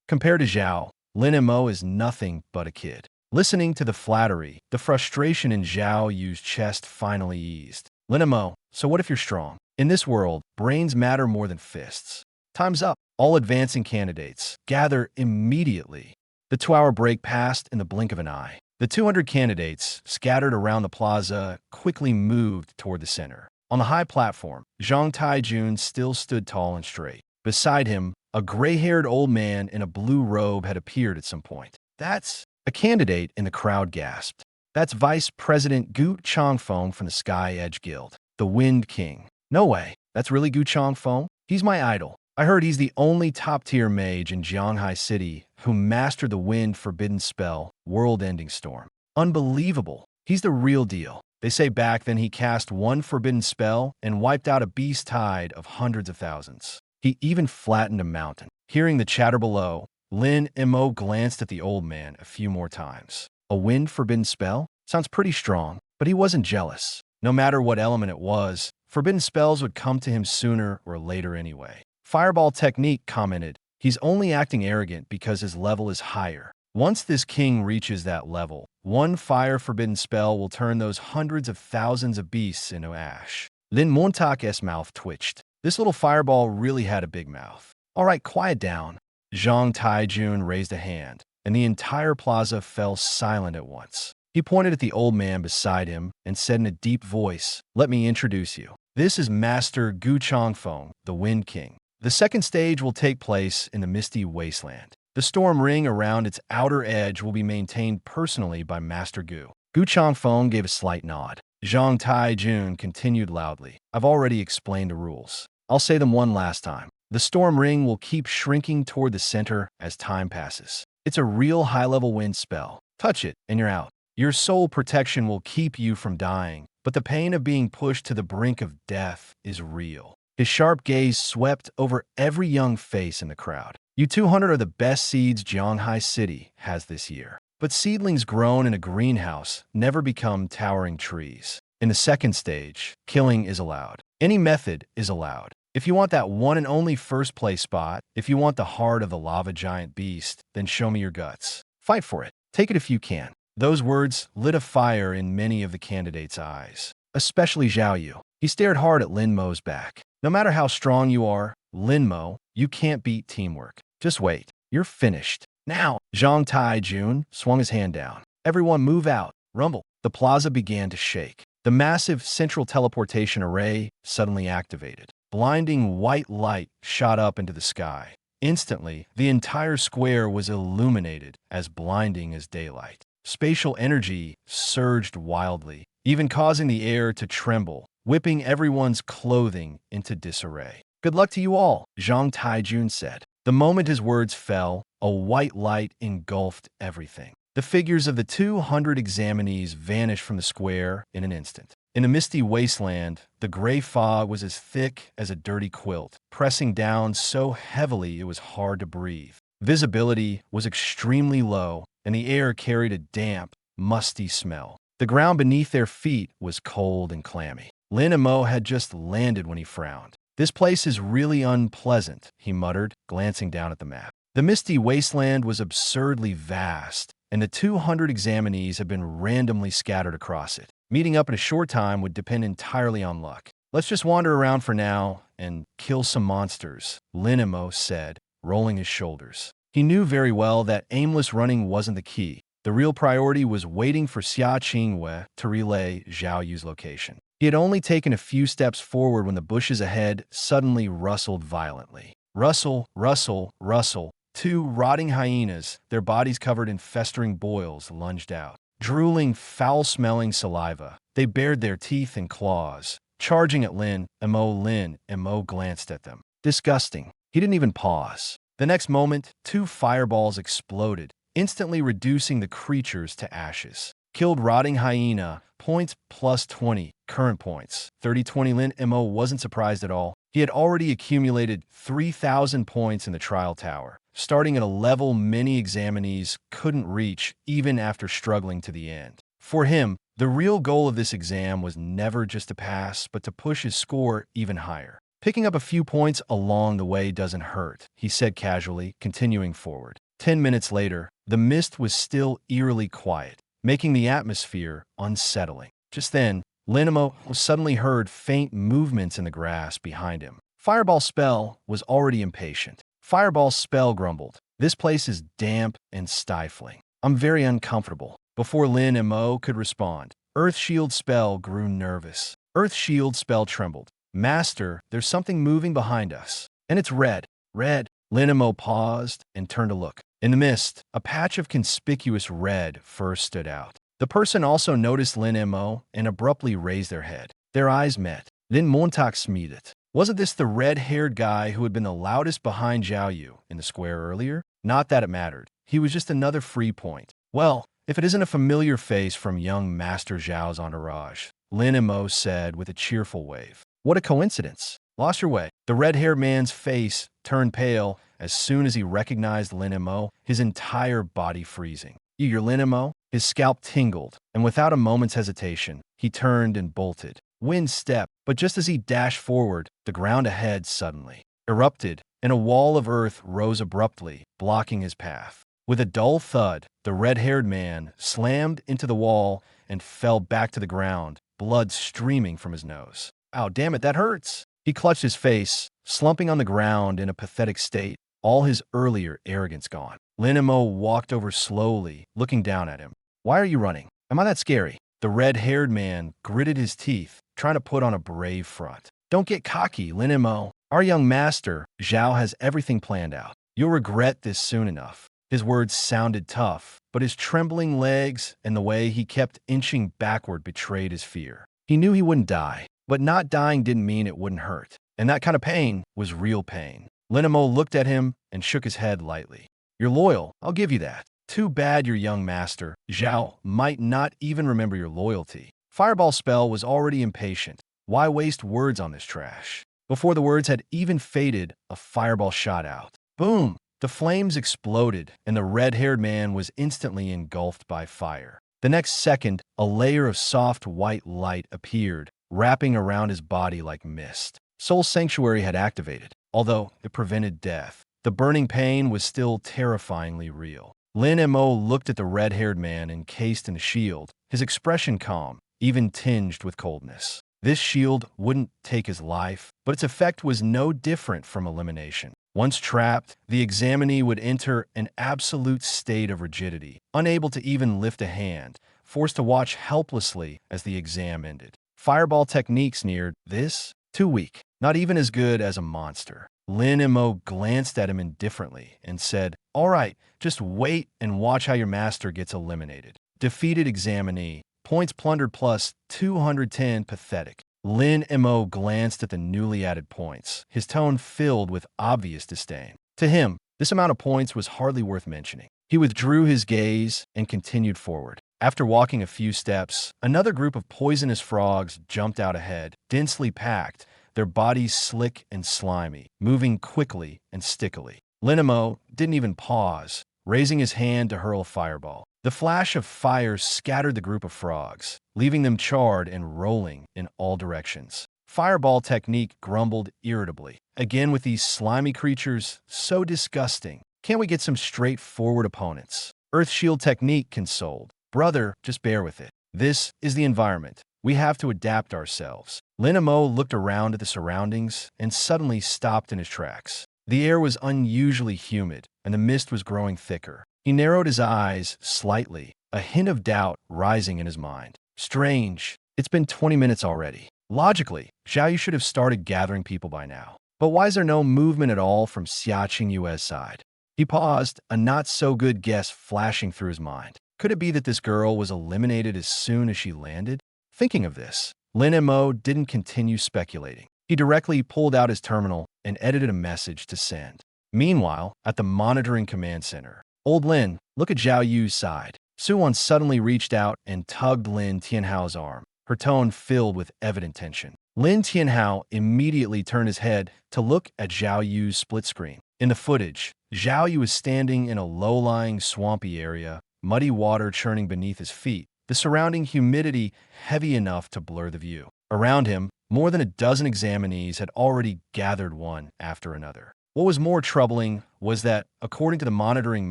Compared to Zhao, Lin Mo is nothing but a kid. Listening to the flattery, the frustration in Zhao Yu's chest finally eased. Lin Mo, so what if you're strong? In this world, brains matter more than fists. Time's up. All advancing candidates, gather immediately. The 2-hour break passed in the blink of an eye. The 200 candidates, scattered around the plaza, quickly moved toward the center. On the high platform, Zhang Taijun still stood tall and straight. Beside him, a gray-haired old man in a blue robe had appeared at some point. That's a candidate in the crowd gasped. That's Vice President Gu Changfeng from the Sky Edge Guild, the Wind King. No way. That's really Gu Changfeng? He's my idol. I heard he's the only top-tier mage in Jianghai City who mastered the wind forbidden spell, world-ending storm. Unbelievable. He's the real deal. They say back then he cast one forbidden spell and wiped out a beast tide of hundreds of thousands. He even flattened a mountain. Hearing the chatter below, Lin Mo glanced at the old man a few more times. A wind forbidden spell? Sounds pretty strong, but he wasn't jealous. No matter what element it was, forbidden spells would come to him sooner or later anyway. Fireball Technique commented, he's only acting arrogant because his level is higher. Once this king reaches that level, one fire forbidden spell will turn those hundreds of thousands of beasts into ash. Lin Montak's mouth twitched. This little fireball really had a big mouth. All right, quiet down. Zhang Taijun raised a hand, and the entire plaza fell silent at once. He pointed at the old man beside him and said in a deep voice, let me introduce you. This is Master Gu Changfeng, the Wind King. The second stage will take place in the misty wasteland. The storm ring around its outer edge will be maintained personally by Master Gu. Gu Changfeng gave a slight nod. Zhang Taijun continued loudly. I've already explained the rules. I'll say them one last time. The storm ring will keep shrinking toward the center as time passes. It's a real high-level wind spell. Touch it, and you're out. Your soul protection will keep you from dying, but the pain of being pushed to the brink of death is real. His sharp gaze swept over every young face in the crowd. You 200 are the best seeds Jianghai City has this year. But seedlings grown in a greenhouse never become towering trees. In the second stage, killing is allowed. Any method is allowed. If you want that one and only first place spot, if you want the heart of the lava giant beast, then show me your guts. Fight for it. Take it if you can. Those words lit a fire in many of the candidates' eyes, especially Zhao Yu. He stared hard at Lin Mo's back. No matter how strong you are, Lin Mo, you can't beat teamwork. Just wait. You're finished. Now, Zhang Taijun swung his hand down. Everyone move out. Rumble. The plaza began to shake. The massive central teleportation array suddenly activated. Blinding white light shot up into the sky. Instantly, the entire square was illuminated as blinding as daylight. Spatial energy surged wildly, even causing the air to tremble, whipping everyone's clothing into disarray. Good luck to you all, Zhang Taijun said. The moment his words fell, a white light engulfed everything. The figures of the 200 examinees vanished from the square in an instant. In the misty wasteland, the gray fog was as thick as a dirty quilt, pressing down so heavily it was hard to breathe. Visibility was extremely low, and the air carried a damp, musty smell. The ground beneath their feet was cold and clammy. Lin Mo had just landed when he frowned. This place is really unpleasant, he muttered, glancing down at the map. The misty wasteland was absurdly vast, and the 200 examinees had been randomly scattered across it. Meeting up in a short time would depend entirely on luck. Let's just wander around for now and kill some monsters, Lin Mo said, rolling his shoulders. He knew very well that aimless running wasn't the key. The real priority was waiting for Xia Qingwei to relay Zhao Yu's location. He had only taken a few steps forward when the bushes ahead suddenly rustled violently. Rustle, rustle, rustle. 2 rotting hyenas, their bodies covered in festering boils, lunged out. drooling, foul-smelling saliva. They bared their teeth and claws, charging at Lin Mo. Lin Mo glanced at them. Disgusting. He didn't even pause. The next moment, two fireballs exploded, instantly reducing the creatures to ashes. Killed rotting hyena, points plus 20, current points. 30-20. Lin Mo wasn't surprised at all. He had already accumulated 3,000 points in the trial tower, starting at a level many examinees couldn't reach even after struggling to the end. For him, the real goal of this exam was never just to pass, but to push his score even higher. Picking up a few points along the way doesn't hurt, he said casually, continuing forward. 10 minutes later, the mist was still eerily quiet, making the atmosphere unsettling. Just then, Lin Mo suddenly heard faint movements in the grass behind him. Fireball Spell was already impatient. Fireball Spell grumbled, "This place is damp and stifling. I'm very uncomfortable." Before Lin Mo could respond, Earth Shield Spell grew nervous. Earth Shield Spell trembled. "Master, there's something moving behind us. And it's red. Red." Lin Mo paused and turned to look. In the mist, a patch of conspicuous red first stood out. The person also noticed Lin Mo and abruptly raised their head. Their eyes met. Then Montauk smeated. Wasn't this the red-haired guy who had been the loudest behind Zhao Yu in the square earlier? Not that it mattered. He was just another free point. Well, if it isn't a familiar face from young Master Zhao's entourage, Lin Mo said with a cheerful wave. What a coincidence. Lost your way. The red-haired man's face turned pale as soon as he recognized Lin Mo, his entire body freezing. You're Lin Mo? His scalp tingled, and without a moment's hesitation, he turned and bolted. Wind stepped, but just as he dashed forward, the ground ahead suddenly erupted, and a wall of earth rose abruptly, blocking his path. With a dull thud, the red-haired man slammed into the wall and fell back to the ground, blood streaming from his nose. "Ow, damn it, that hurts!" He clutched his face, slumping on the ground in a pathetic state, all his earlier arrogance gone. Lin Mo walked over slowly, looking down at him. "Why are you running? Am I that scary?" The red-haired man gritted his teeth, trying to put on a brave front. "Don't get cocky, Lin Mo. Our young master, Zhao, has everything planned out. You'll regret this soon enough." His words sounded tough, but his trembling legs and the way he kept inching backward betrayed his fear. He knew he wouldn't die, but not dying didn't mean it wouldn't hurt. And that kind of pain was real pain. Lin Mo looked at him and shook his head lightly. "You're loyal, I'll give you that. Too bad your young master, Zhao, might not even remember your loyalty." Fireball Spell was already impatient. Why waste words on this trash? Before the words had even faded, a fireball shot out. Boom! The flames exploded, and the red-haired man was instantly engulfed by fire. The next second, a layer of soft white light appeared, wrapping around his body like mist. Soul Sanctuary had activated, although it prevented death. The burning pain was still terrifyingly real. Lin Mo looked at the red-haired man encased in a shield, his expression calm, even tinged with coldness. This shield wouldn't take his life, but its effect was no different from elimination. Once trapped, the examinee would enter an absolute state of rigidity, unable to even lift a hand, forced to watch helplessly as the exam ended. Fireball techniques neared this, too weak, not even as good as a monster. Lin Mo glanced at him indifferently and said, "All right, just wait and watch how your master gets eliminated." Defeated examinee, points plundered plus 210, pathetic. Lin Mo glanced at the newly added points, his tone filled with obvious disdain. To him, this amount of points was hardly worth mentioning. He withdrew his gaze and continued forward. After walking a few steps, another group of poisonous frogs jumped out ahead, densely packed, their bodies slick and slimy, moving quickly and stickily. Lin Mo didn't even pause, raising his hand to hurl a fireball. The flash of fire scattered the group of frogs, leaving them charred and rolling in all directions. Fireball technique grumbled irritably. "Again with these slimy creatures, so disgusting. Can't we get some straightforward opponents?" Earth Shield technique consoled. "Brother, just bear with it. This is the environment. We have to adapt ourselves." Lin Mo looked around at the surroundings and suddenly stopped in his tracks. The air was unusually humid, and the mist was growing thicker. He narrowed his eyes slightly, a hint of doubt rising in his mind. Strange. It's been 20 minutes already. Logically, Zhao Yu should have started gathering people by now. But why is there no movement at all from Xiaqing Yue's side? He paused, a not-so-good guess flashing through his mind. Could it be that this girl was eliminated as soon as she landed? Thinking of this, Lin Mo didn't continue speculating. He directly pulled out his terminal and edited a message to send. Meanwhile, at the monitoring command center, Old Lin, look at Zhao Yu's side. Su-won suddenly reached out and tugged Lin Tianhao's arm, her tone filled with evident tension. Lin Tianhao immediately turned his head to look at Zhao Yu's split screen. In the footage, Zhao Yu was standing in a low-lying, swampy area, muddy water churning beneath his feet, the surrounding humidity heavy enough to blur the view. Around him, more than a dozen examinees had already gathered one after another. What was more troubling was that, according to the monitoring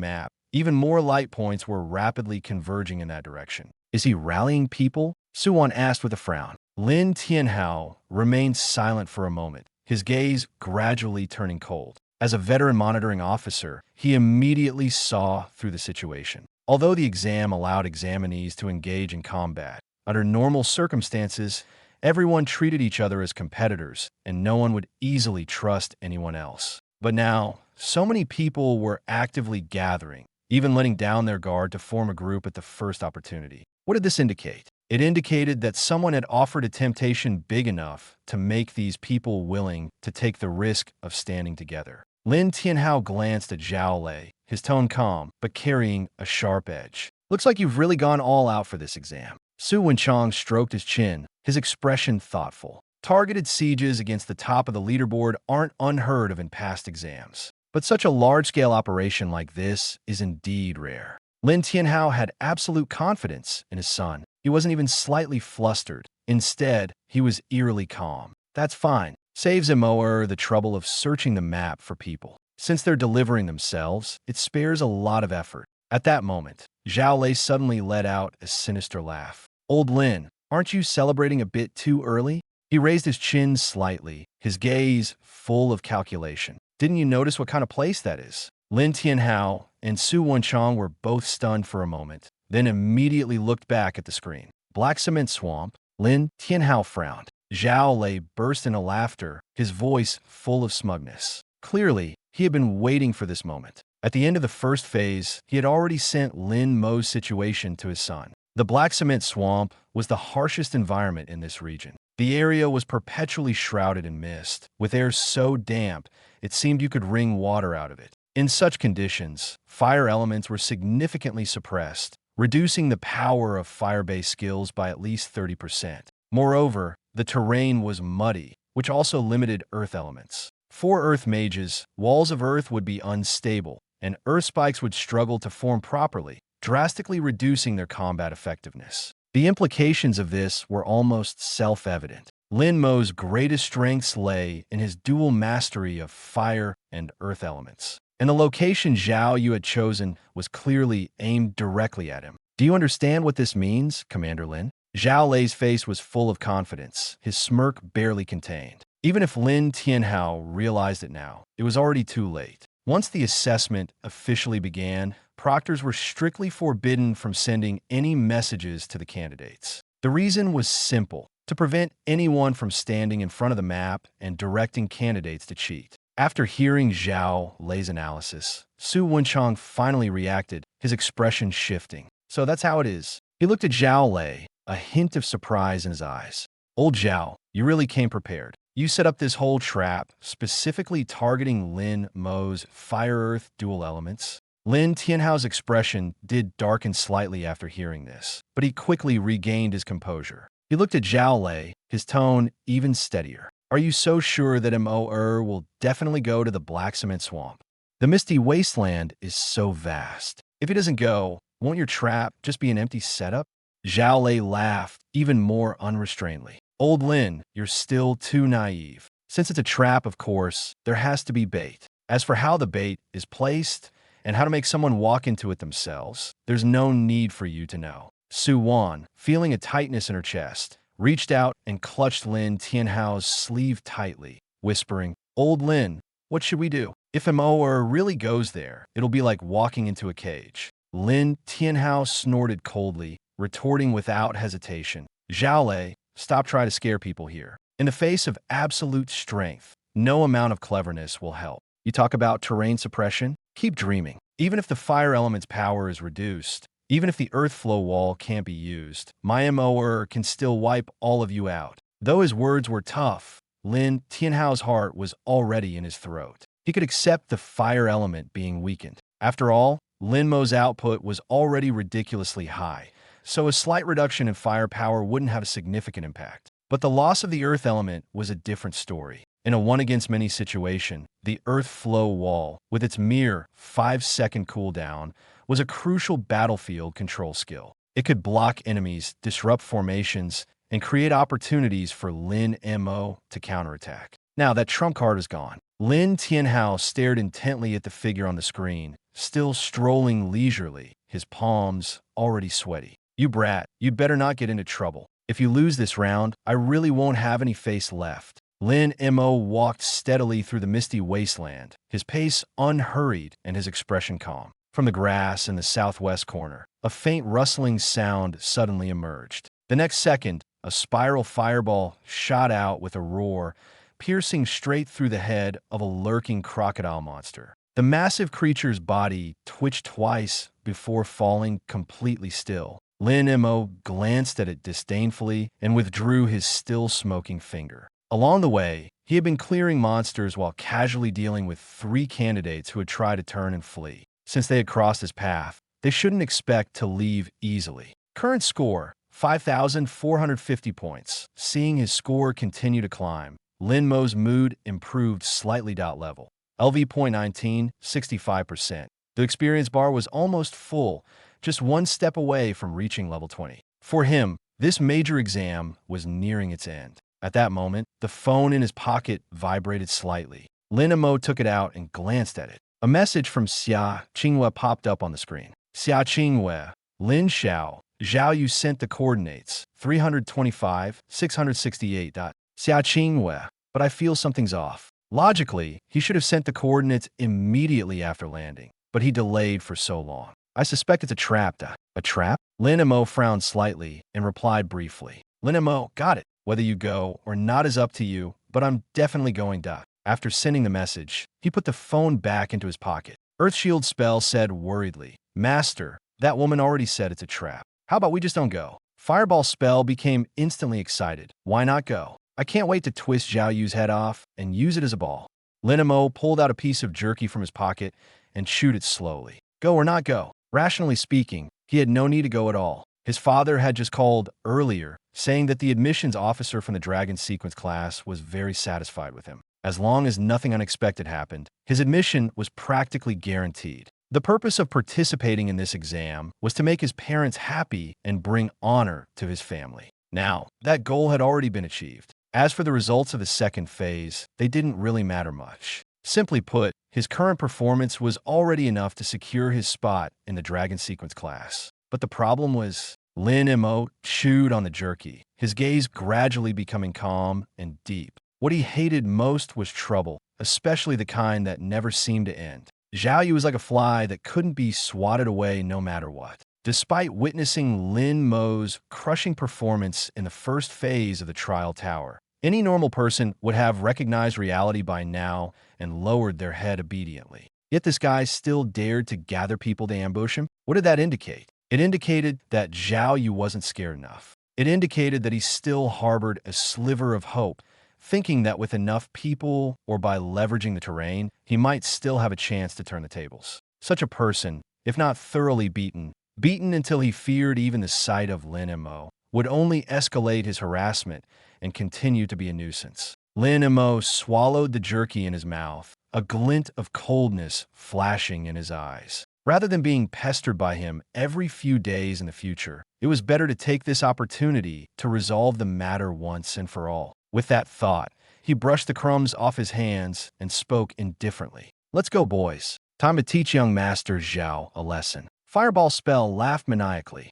map, even more light points were rapidly converging in that direction. Is he rallying people? Su-won asked with a frown. Lin Tianhao remained silent for a moment, his gaze gradually turning cold. As a veteran monitoring officer, he immediately saw through the situation. Although the exam allowed examinees to engage in combat, under normal circumstances, everyone treated each other as competitors, and no one would easily trust anyone else. But now, so many people were actively gathering, even letting down their guard to form a group at the first opportunity. What did this indicate? It indicated that someone had offered a temptation big enough to make these people willing to take the risk of standing together. Lin Tianhao glanced at Zhao Lei, his tone calm, but carrying a sharp edge. Looks like you've really gone all out for this exam. Su Wenchang stroked his chin, his expression thoughtful. Targeted sieges against the top of the leaderboard aren't unheard of in past exams. But such a large-scale operation like this is indeed rare. Lin Tianhao had absolute confidence in his son. He wasn't even slightly flustered. Instead, he was eerily calm. That's fine. Saves Imoer the trouble of searching the map for people. Since they're delivering themselves, it spares a lot of effort. At that moment, Zhao Lei suddenly let out a sinister laugh. Old Lin, aren't you celebrating a bit too early? He raised his chin slightly, his gaze full of calculation. Didn't you notice what kind of place that is? Lin Tianhao and Su Wenchang were both stunned for a moment, then immediately looked back at the screen. Black cement swamp. Lin Tianhao frowned. Zhao Lei burst into laughter, his voice full of smugness. Clearly, he had been waiting for this moment. At the end of the first phase, he had already sent Lin Mo's situation to his son. The black cement swamp was the harshest environment in this region. The area was perpetually shrouded in mist, with air so damp it seemed you could wring water out of it. In such conditions, fire elements were significantly suppressed, reducing the power of fire-based skills by at least 30%. Moreover, the terrain was muddy, which also limited earth elements. For earth mages, walls of earth would be unstable, and earth spikes would struggle to form properly, drastically reducing their combat effectiveness. The implications of this were almost self-evident. Lin Mo's greatest strengths lay in his dual mastery of fire and earth elements. And the location Zhao Yu had chosen was clearly aimed directly at him. Do you understand what this means, Commander Lin? Zhao Lei's face was full of confidence, his smirk barely contained. Even if Lin Tianhao realized it now, it was already too late. Once the assessment officially began, proctors were strictly forbidden from sending any messages to the candidates. The reason was simple: to prevent anyone from standing in front of the map and directing candidates to cheat. After hearing Zhao Lei's analysis, Su Wenchang finally reacted, his expression shifting. So that's how it is. He looked at Zhao Lei, a hint of surprise in his eyes. Old Zhao, you really came prepared. You set up this whole trap, specifically targeting Lin Mo's fire-earth dual elements. Lin Tianhao's expression did darken slightly after hearing this, but he quickly regained his composure. He looked at Zhao Lei, his tone even steadier. Are you so sure that Imoer will definitely go to the black cement swamp? The misty wasteland is so vast. If he doesn't go, won't your trap just be an empty setup? Zhao Lei laughed, even more unrestrainedly. Old Lin, you're still too naive. Since it's a trap, of course, there has to be bait. As for how the bait is placed and how to make someone walk into it themselves, there's no need for you to know. Su Wan, feeling a tightness in her chest, reached out and clutched Lin Tianhao's sleeve tightly, whispering, Old Lin, what should we do? If Imoer really goes there, it'll be like walking into a cage. Lin Tianhao snorted coldly, retorting without hesitation. Zhao Lei, stop trying to scare people here. In the face of absolute strength, no amount of cleverness will help. You talk about terrain suppression? Keep dreaming. Even if the fire element's power is reduced, Even if the earth flow wall can't be used, my MOer can still wipe all of you out. Though his words were tough, Lin Tianhao's heart was already in his throat. He could accept the fire element being weakened. After all, Lin Mo's output was already ridiculously high, so a slight reduction in firepower wouldn't have a significant impact. But the loss of the earth element was a different story. In a one-against-many situation, the earth flow wall, with its mere 5-second cooldown, was a crucial battlefield control skill. It could block enemies, disrupt formations, and create opportunities for Lin Mo to counterattack. Now that trump card is gone. Lin Tianhao stared intently at the figure on the screen, still strolling leisurely, his palms already sweaty. You brat, you'd better not get into trouble. If you lose this round, I really won't have any face left. Lin Mo walked steadily through the misty wasteland, his pace unhurried and his expression calm. From the grass in the southwest corner, a faint rustling sound suddenly emerged. The next second, a spiral fireball shot out with a roar, piercing straight through the head of a lurking crocodile monster. The massive creature's body twitched twice before falling completely still. Lin Mo glanced at it disdainfully and withdrew his still-smoking finger. Along the way, he had been clearing monsters while casually dealing with 3 candidates who had tried to turn and flee. Since they had crossed his path, they shouldn't expect to leave easily. Current score, 5,450 points. Seeing his score continue to climb, Lin Mo's mood improved slightly. Level. LV.19, 65%. The experience bar was almost full, just one step away from reaching level 20. For him, this major exam was nearing its end. At that moment, the phone in his pocket vibrated slightly. Lin Mo took it out and glanced at it. A message from Xia Qinghua popped up on the screen. Xia Qinghua, Lin Xiao, Zhao Yu sent the coordinates, 325, 668. Xia Qinghua, but I feel something's off. Logically, he should have sent the coordinates immediately after landing, but he delayed for so long. I suspect it's a trap. A trap? Lin Mo frowned slightly and replied briefly. Lin Mo, got it. Whether you go or not is up to you, but I'm definitely going. After sending the message, he put the phone back into his pocket. Earthshield spell said worriedly, Master, that woman already said it's a trap. How about we just don't go? Fireball spell became instantly excited. Why not go? I can't wait to twist Zhao Yu's head off and use it as a ball. Lin Mo pulled out a piece of jerky from his pocket and chewed it slowly. Go or not go? Rationally speaking, he had no need to go at all. His father had just called earlier, saying that the admissions officer from the Dragon Sequence class was very satisfied with him. As long as nothing unexpected happened, his admission was practically guaranteed. The purpose of participating in this exam was to make his parents happy and bring honor to his family. Now, that goal had already been achieved. As for the results of the second phase, they didn't really matter much. Simply put, his current performance was already enough to secure his spot in the Dragon Sequence class. But the problem was, Lin Mo chewed on the jerky, his gaze gradually becoming calm and deep. What he hated most was trouble, especially the kind that never seemed to end. Zhao Yu was like a fly that couldn't be swatted away no matter what. Despite witnessing Lin Mo's crushing performance in the first phase of the trial tower, any normal person would have recognized reality by now and lowered their head obediently. Yet this guy still dared to gather people to ambush him? What did that indicate? It indicated that Zhao Yu wasn't scared enough. It indicated that he still harbored a sliver of hope, thinking that with enough people or by leveraging the terrain, he might still have a chance to turn the tables. Such a person, if not thoroughly beaten until he feared even the sight of Lin Mo, would only escalate his harassment and continue to be a nuisance. Lin Mo swallowed the jerky in his mouth, a glint of coldness flashing in his eyes. Rather than being pestered by him every few days in the future, it was better to take this opportunity to resolve the matter once and for all. With that thought, he brushed the crumbs off his hands and spoke indifferently. Let's go, boys. Time to teach young Master Zhao a lesson. Fireball spell laughed maniacally.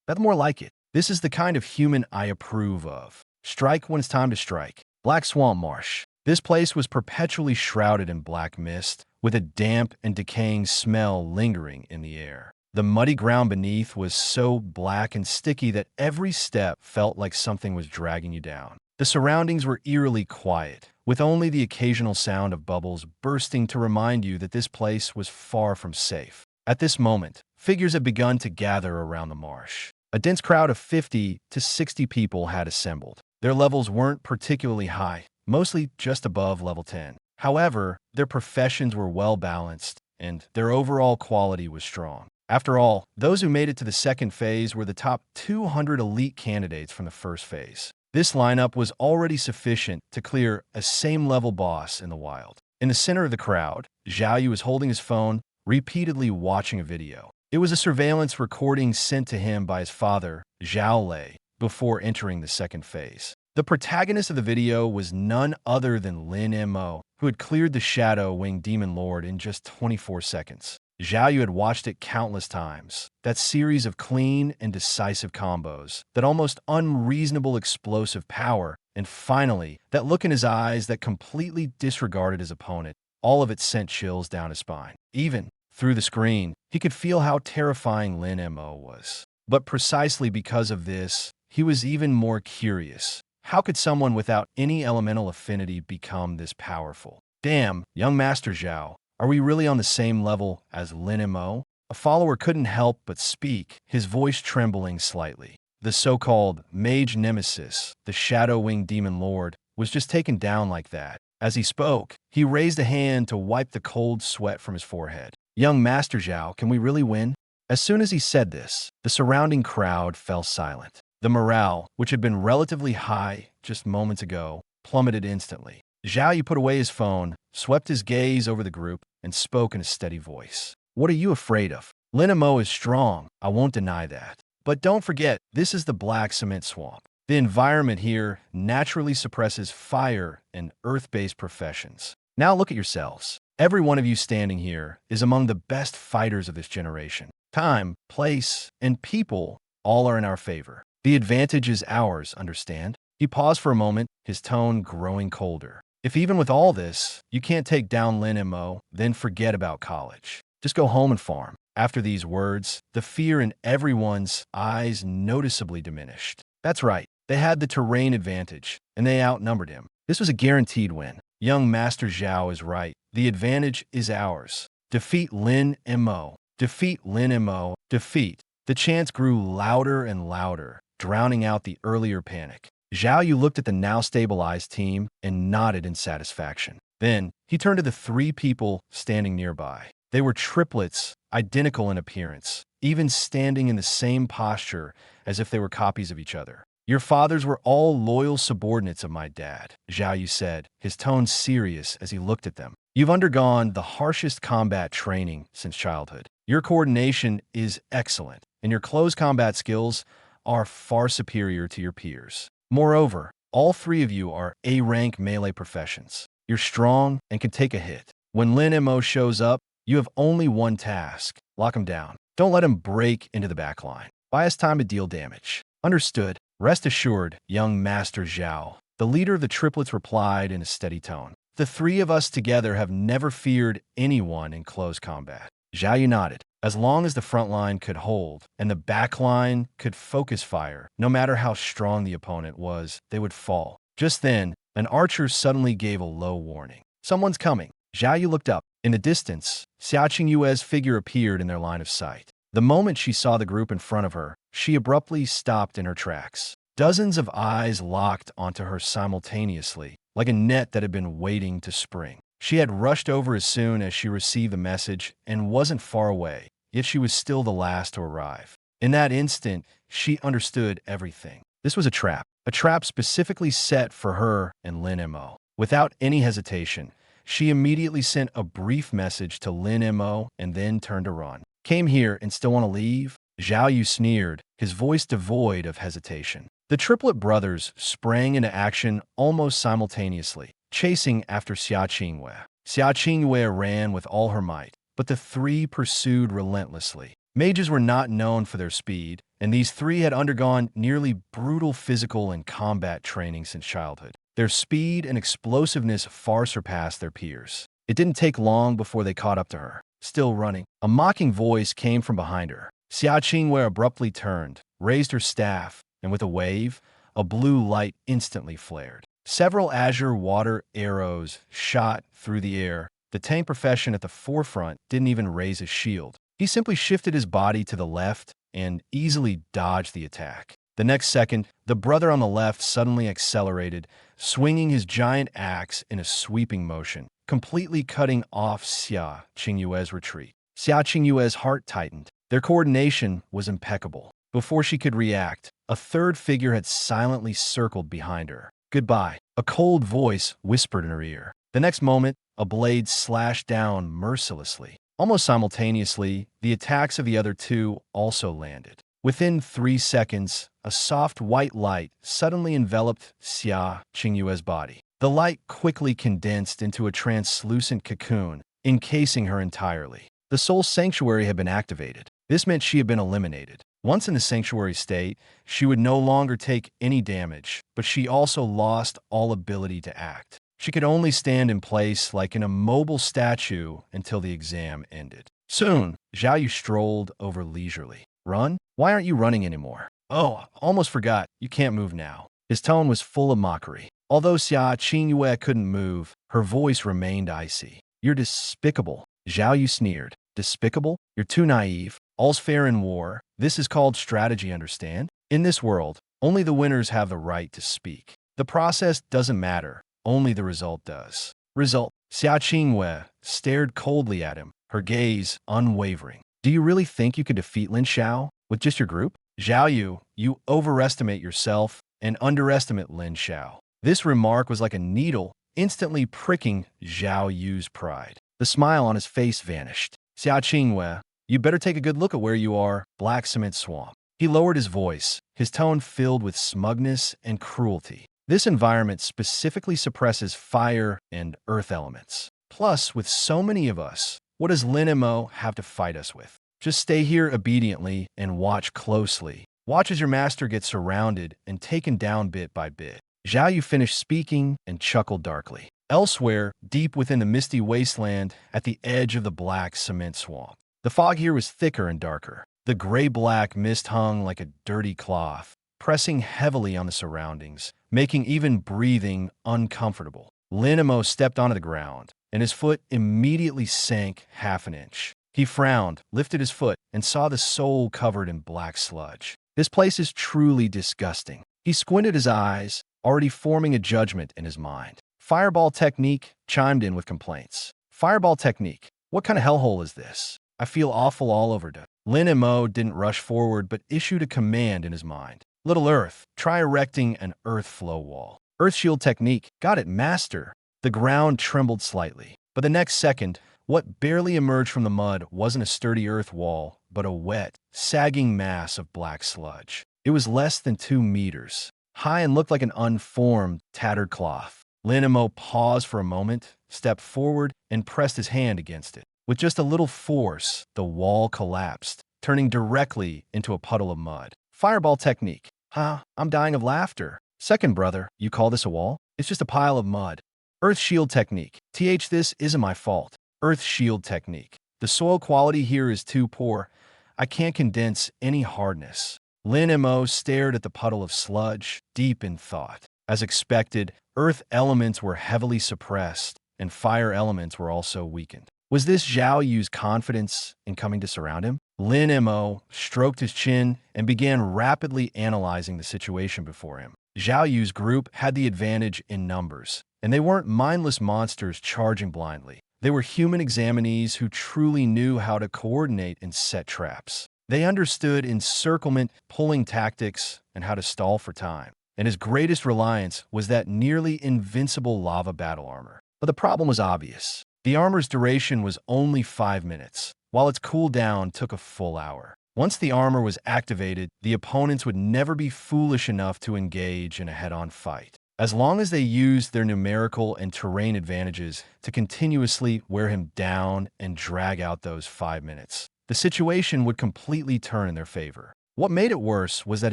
That's more like it. This is the kind of human I approve of. Strike when it's time to strike. Black Swamp Marsh. This place was perpetually shrouded in black mist, with a damp and decaying smell lingering in the air. The muddy ground beneath was so black and sticky that every step felt like something was dragging you down. The surroundings were eerily quiet, with only the occasional sound of bubbles bursting to remind you that this place was far from safe. At this moment, figures had begun to gather around the marsh. A dense crowd of 50 to 60 people had assembled. Their levels weren't particularly high, mostly just above level 10. However, their professions were well balanced, and their overall quality was strong. After all, those who made it to the second phase were the top 200 elite candidates from the first phase. This lineup was already sufficient to clear a same-level boss in the wild. In the center of the crowd, Zhao Yu was holding his phone, repeatedly watching a video. It was a surveillance recording sent to him by his father, Zhao Lei, before entering the second phase. The protagonist of the video was none other than Lin Mo, who had cleared the Shadow Wing Demon Lord in just 24 seconds. Zhao Yu had watched it countless times. That series of clean and decisive combos, that almost unreasonable explosive power, and finally, that look in his eyes that completely disregarded his opponent, all of it sent chills down his spine. Even through the screen, he could feel how terrifying Lin Mo was. But precisely because of this, he was even more curious. How could someone without any elemental affinity become this powerful? Damn, young Master Zhao, are we really on the same level as Lin Mo? A follower couldn't help but speak, his voice trembling slightly. The so-called Mage nemesis, the Shadow Wing Demon Lord, was just taken down like that. As he spoke, he raised a hand to wipe the cold sweat from his forehead. Young Master Zhao, can we really win? As soon as he said this, the surrounding crowd fell silent. The morale, which had been relatively high just moments ago, plummeted instantly. Zhao Yu put away his phone, swept his gaze over the group, and spoke in a steady voice. What are you afraid of? Lin Mo is strong, I won't deny that. But don't forget, this is the Black Cement Swamp. The environment here naturally suppresses fire and earth-based professions. Now look at yourselves. Every one of you standing here is among the best fighters of this generation. Time, place, and people all are in our favor. The advantage is ours, understand? He paused for a moment, his tone growing colder. If even with all this, you can't take down Lin Mo, then forget about college. Just go home and farm. After these words, the fear in everyone's eyes noticeably diminished. That's right, they had the terrain advantage, and they outnumbered him. This was a guaranteed win. Young Master Zhao is right. The advantage is ours. Defeat Lin Mo. Defeat Lin Mo. Defeat. The chants grew louder and louder, drowning out the earlier panic. Zhao Yu looked at the now stabilized team and nodded in satisfaction. Then, he turned to the three people standing nearby. They were triplets, identical in appearance, even standing in the same posture as if they were copies of each other. Your fathers were all loyal subordinates of my dad, Zhao Yu said, his tone serious as he looked at them. You've undergone the harshest combat training since childhood. Your coordination is excellent, and your close combat skills are far superior to your peers. Moreover, all three of you are A-rank melee professions. You're strong and can take a hit. When Lin Mo shows up, you have only one task. Lock him down. Don't let him break into the backline. Buy us time to deal damage. Understood. Rest assured, young Master Zhao. The leader of the triplets replied in a steady tone. The three of us together have never feared anyone in close combat. Zhao Yu nodded. As long as the front line could hold and the back line could focus fire, no matter how strong the opponent was, they would fall. Just then, an archer suddenly gave a low warning. Someone's coming. Zhao Yu looked up. In the distance, Xia Qingyue's figure appeared in their line of sight. The moment she saw the group in front of her, she abruptly stopped in her tracks. Dozens of eyes locked onto her simultaneously, like a net that had been waiting to spring. She had rushed over as soon as she received the message and wasn't far away, yet she was still the last to arrive. In that instant, she understood everything. This was a trap specifically set for her and Lin Mo. Without any hesitation, she immediately sent a brief message to Lin Mo and then turned to run. Came here and still want to leave? Zhao Yu sneered, his voice devoid of hesitation. The triplet brothers sprang into action almost simultaneously, chasing after Xia Qingyue. Xia Qingyue ran with all her might, but the three pursued relentlessly. Mages were not known for their speed, and these three had undergone nearly brutal physical and combat training since childhood. Their speed and explosiveness far surpassed their peers. It didn't take long before they caught up to her. Still running, a mocking voice came from behind her. Xia Qingyue abruptly turned, raised her staff, and with a wave, a blue light instantly flared. Several azure water arrows shot through the air. The tank profession at the forefront didn't even raise his shield. He simply shifted his body to the left and easily dodged the attack. The next second, the brother on the left suddenly accelerated, swinging his giant axe in a sweeping motion, completely cutting off Xia Qingyue's retreat. Xia Qingyue's heart tightened. Their coordination was impeccable. Before she could react, a third figure had silently circled behind her. "Goodbye," a cold voice whispered in her ear. The next moment, a blade slashed down mercilessly. Almost simultaneously, the attacks of the other two also landed. Within 3 seconds, a soft white light suddenly enveloped Xia Qingyue's body. The light quickly condensed into a translucent cocoon, encasing her entirely. The soul sanctuary had been activated. This meant she had been eliminated. Once in the sanctuary state, she would no longer take any damage, but she also lost all ability to act. She could only stand in place like an immobile statue until the exam ended. Soon, Zhao Yu strolled over leisurely. "Run? Why aren't you running anymore?" "Oh, almost forgot. You can't move now." His tone was full of mockery. Although Xia Qingyue couldn't move, her voice remained icy. "You're despicable." Zhao Yu sneered. "Despicable? You're too naive. All's fair in war. This is called strategy, understand? In this world, only the winners have the right to speak. The process doesn't matter. Only the result does." Result. Xia Qingyue stared coldly at him, her gaze unwavering. "Do you really think you could defeat Lin Xiao with just your group?" "Zhao Yu, you overestimate yourself and underestimate Lin Xiao." This remark was like a needle, instantly pricking Zhao Yu's pride. The smile on his face vanished. "Xia Qingyue, you better take a good look at where you are, Black Cement Swamp." He lowered his voice, his tone filled with smugness and cruelty. This environment specifically suppresses fire and earth elements. Plus, with so many of us, what does Lin Mo have to fight us with? Just stay here obediently and watch closely. Watch as your master gets surrounded and taken down bit by bit. Zhao Yu finished speaking and chuckled darkly. Elsewhere, deep within the misty wasteland, at the edge of the Black Cement Swamp, the fog here was thicker and darker. The gray-black mist hung like a dirty cloth, pressing heavily on the surroundings, making even breathing uncomfortable. Lin Mo stepped onto the ground, and his foot immediately sank half an inch. He frowned, lifted his foot, and saw the sole covered in black sludge. This place is truly disgusting. He squinted his eyes, already forming a judgment in his mind. Fireball Technique chimed in with complaints. "Fireball Technique? What kind of hellhole is this? I feel awful all over it." Lin Mo didn't rush forward but issued a command in his mind. "Little Earth, try erecting an earth flow wall." "Earth Shield Technique. Got it, Master." The ground trembled slightly, but the next second, what barely emerged from the mud wasn't a sturdy earth wall, but a wet, sagging mass of black sludge. It was less than 2 meters high and looked like an unformed, tattered cloth. Lin Mo paused for a moment, stepped forward, and pressed his hand against it. With just a little force, the wall collapsed, turning directly into a puddle of mud. "Fireball Technique." "Huh? I'm dying of laughter." "Second brother, you call this a wall? It's just a pile of mud." "Earth Shield Technique." This isn't my fault." "Earth Shield Technique. The soil quality here is too poor. I can't condense any hardness." Lin Mo stared at the puddle of sludge, deep in thought. As expected, earth elements were heavily suppressed, and fire elements were also weakened. Was this Zhao Yu's confidence in coming to surround him? Lin Mo stroked his chin and began rapidly analyzing the situation before him. Zhao Yu's group had the advantage in numbers, and they weren't mindless monsters charging blindly. They were human examinees who truly knew how to coordinate and set traps. They understood encirclement, pulling tactics, and how to stall for time. And his greatest reliance was that nearly invincible lava battle armor. But the problem was obvious. The armor's duration was only 5 minutes, while its cooldown took a full hour. Once the armor was activated, the opponents would never be foolish enough to engage in a head-on fight. As long as they used their numerical and terrain advantages to continuously wear him down and drag out those 5 minutes, the situation would completely turn in their favor. What made it worse was that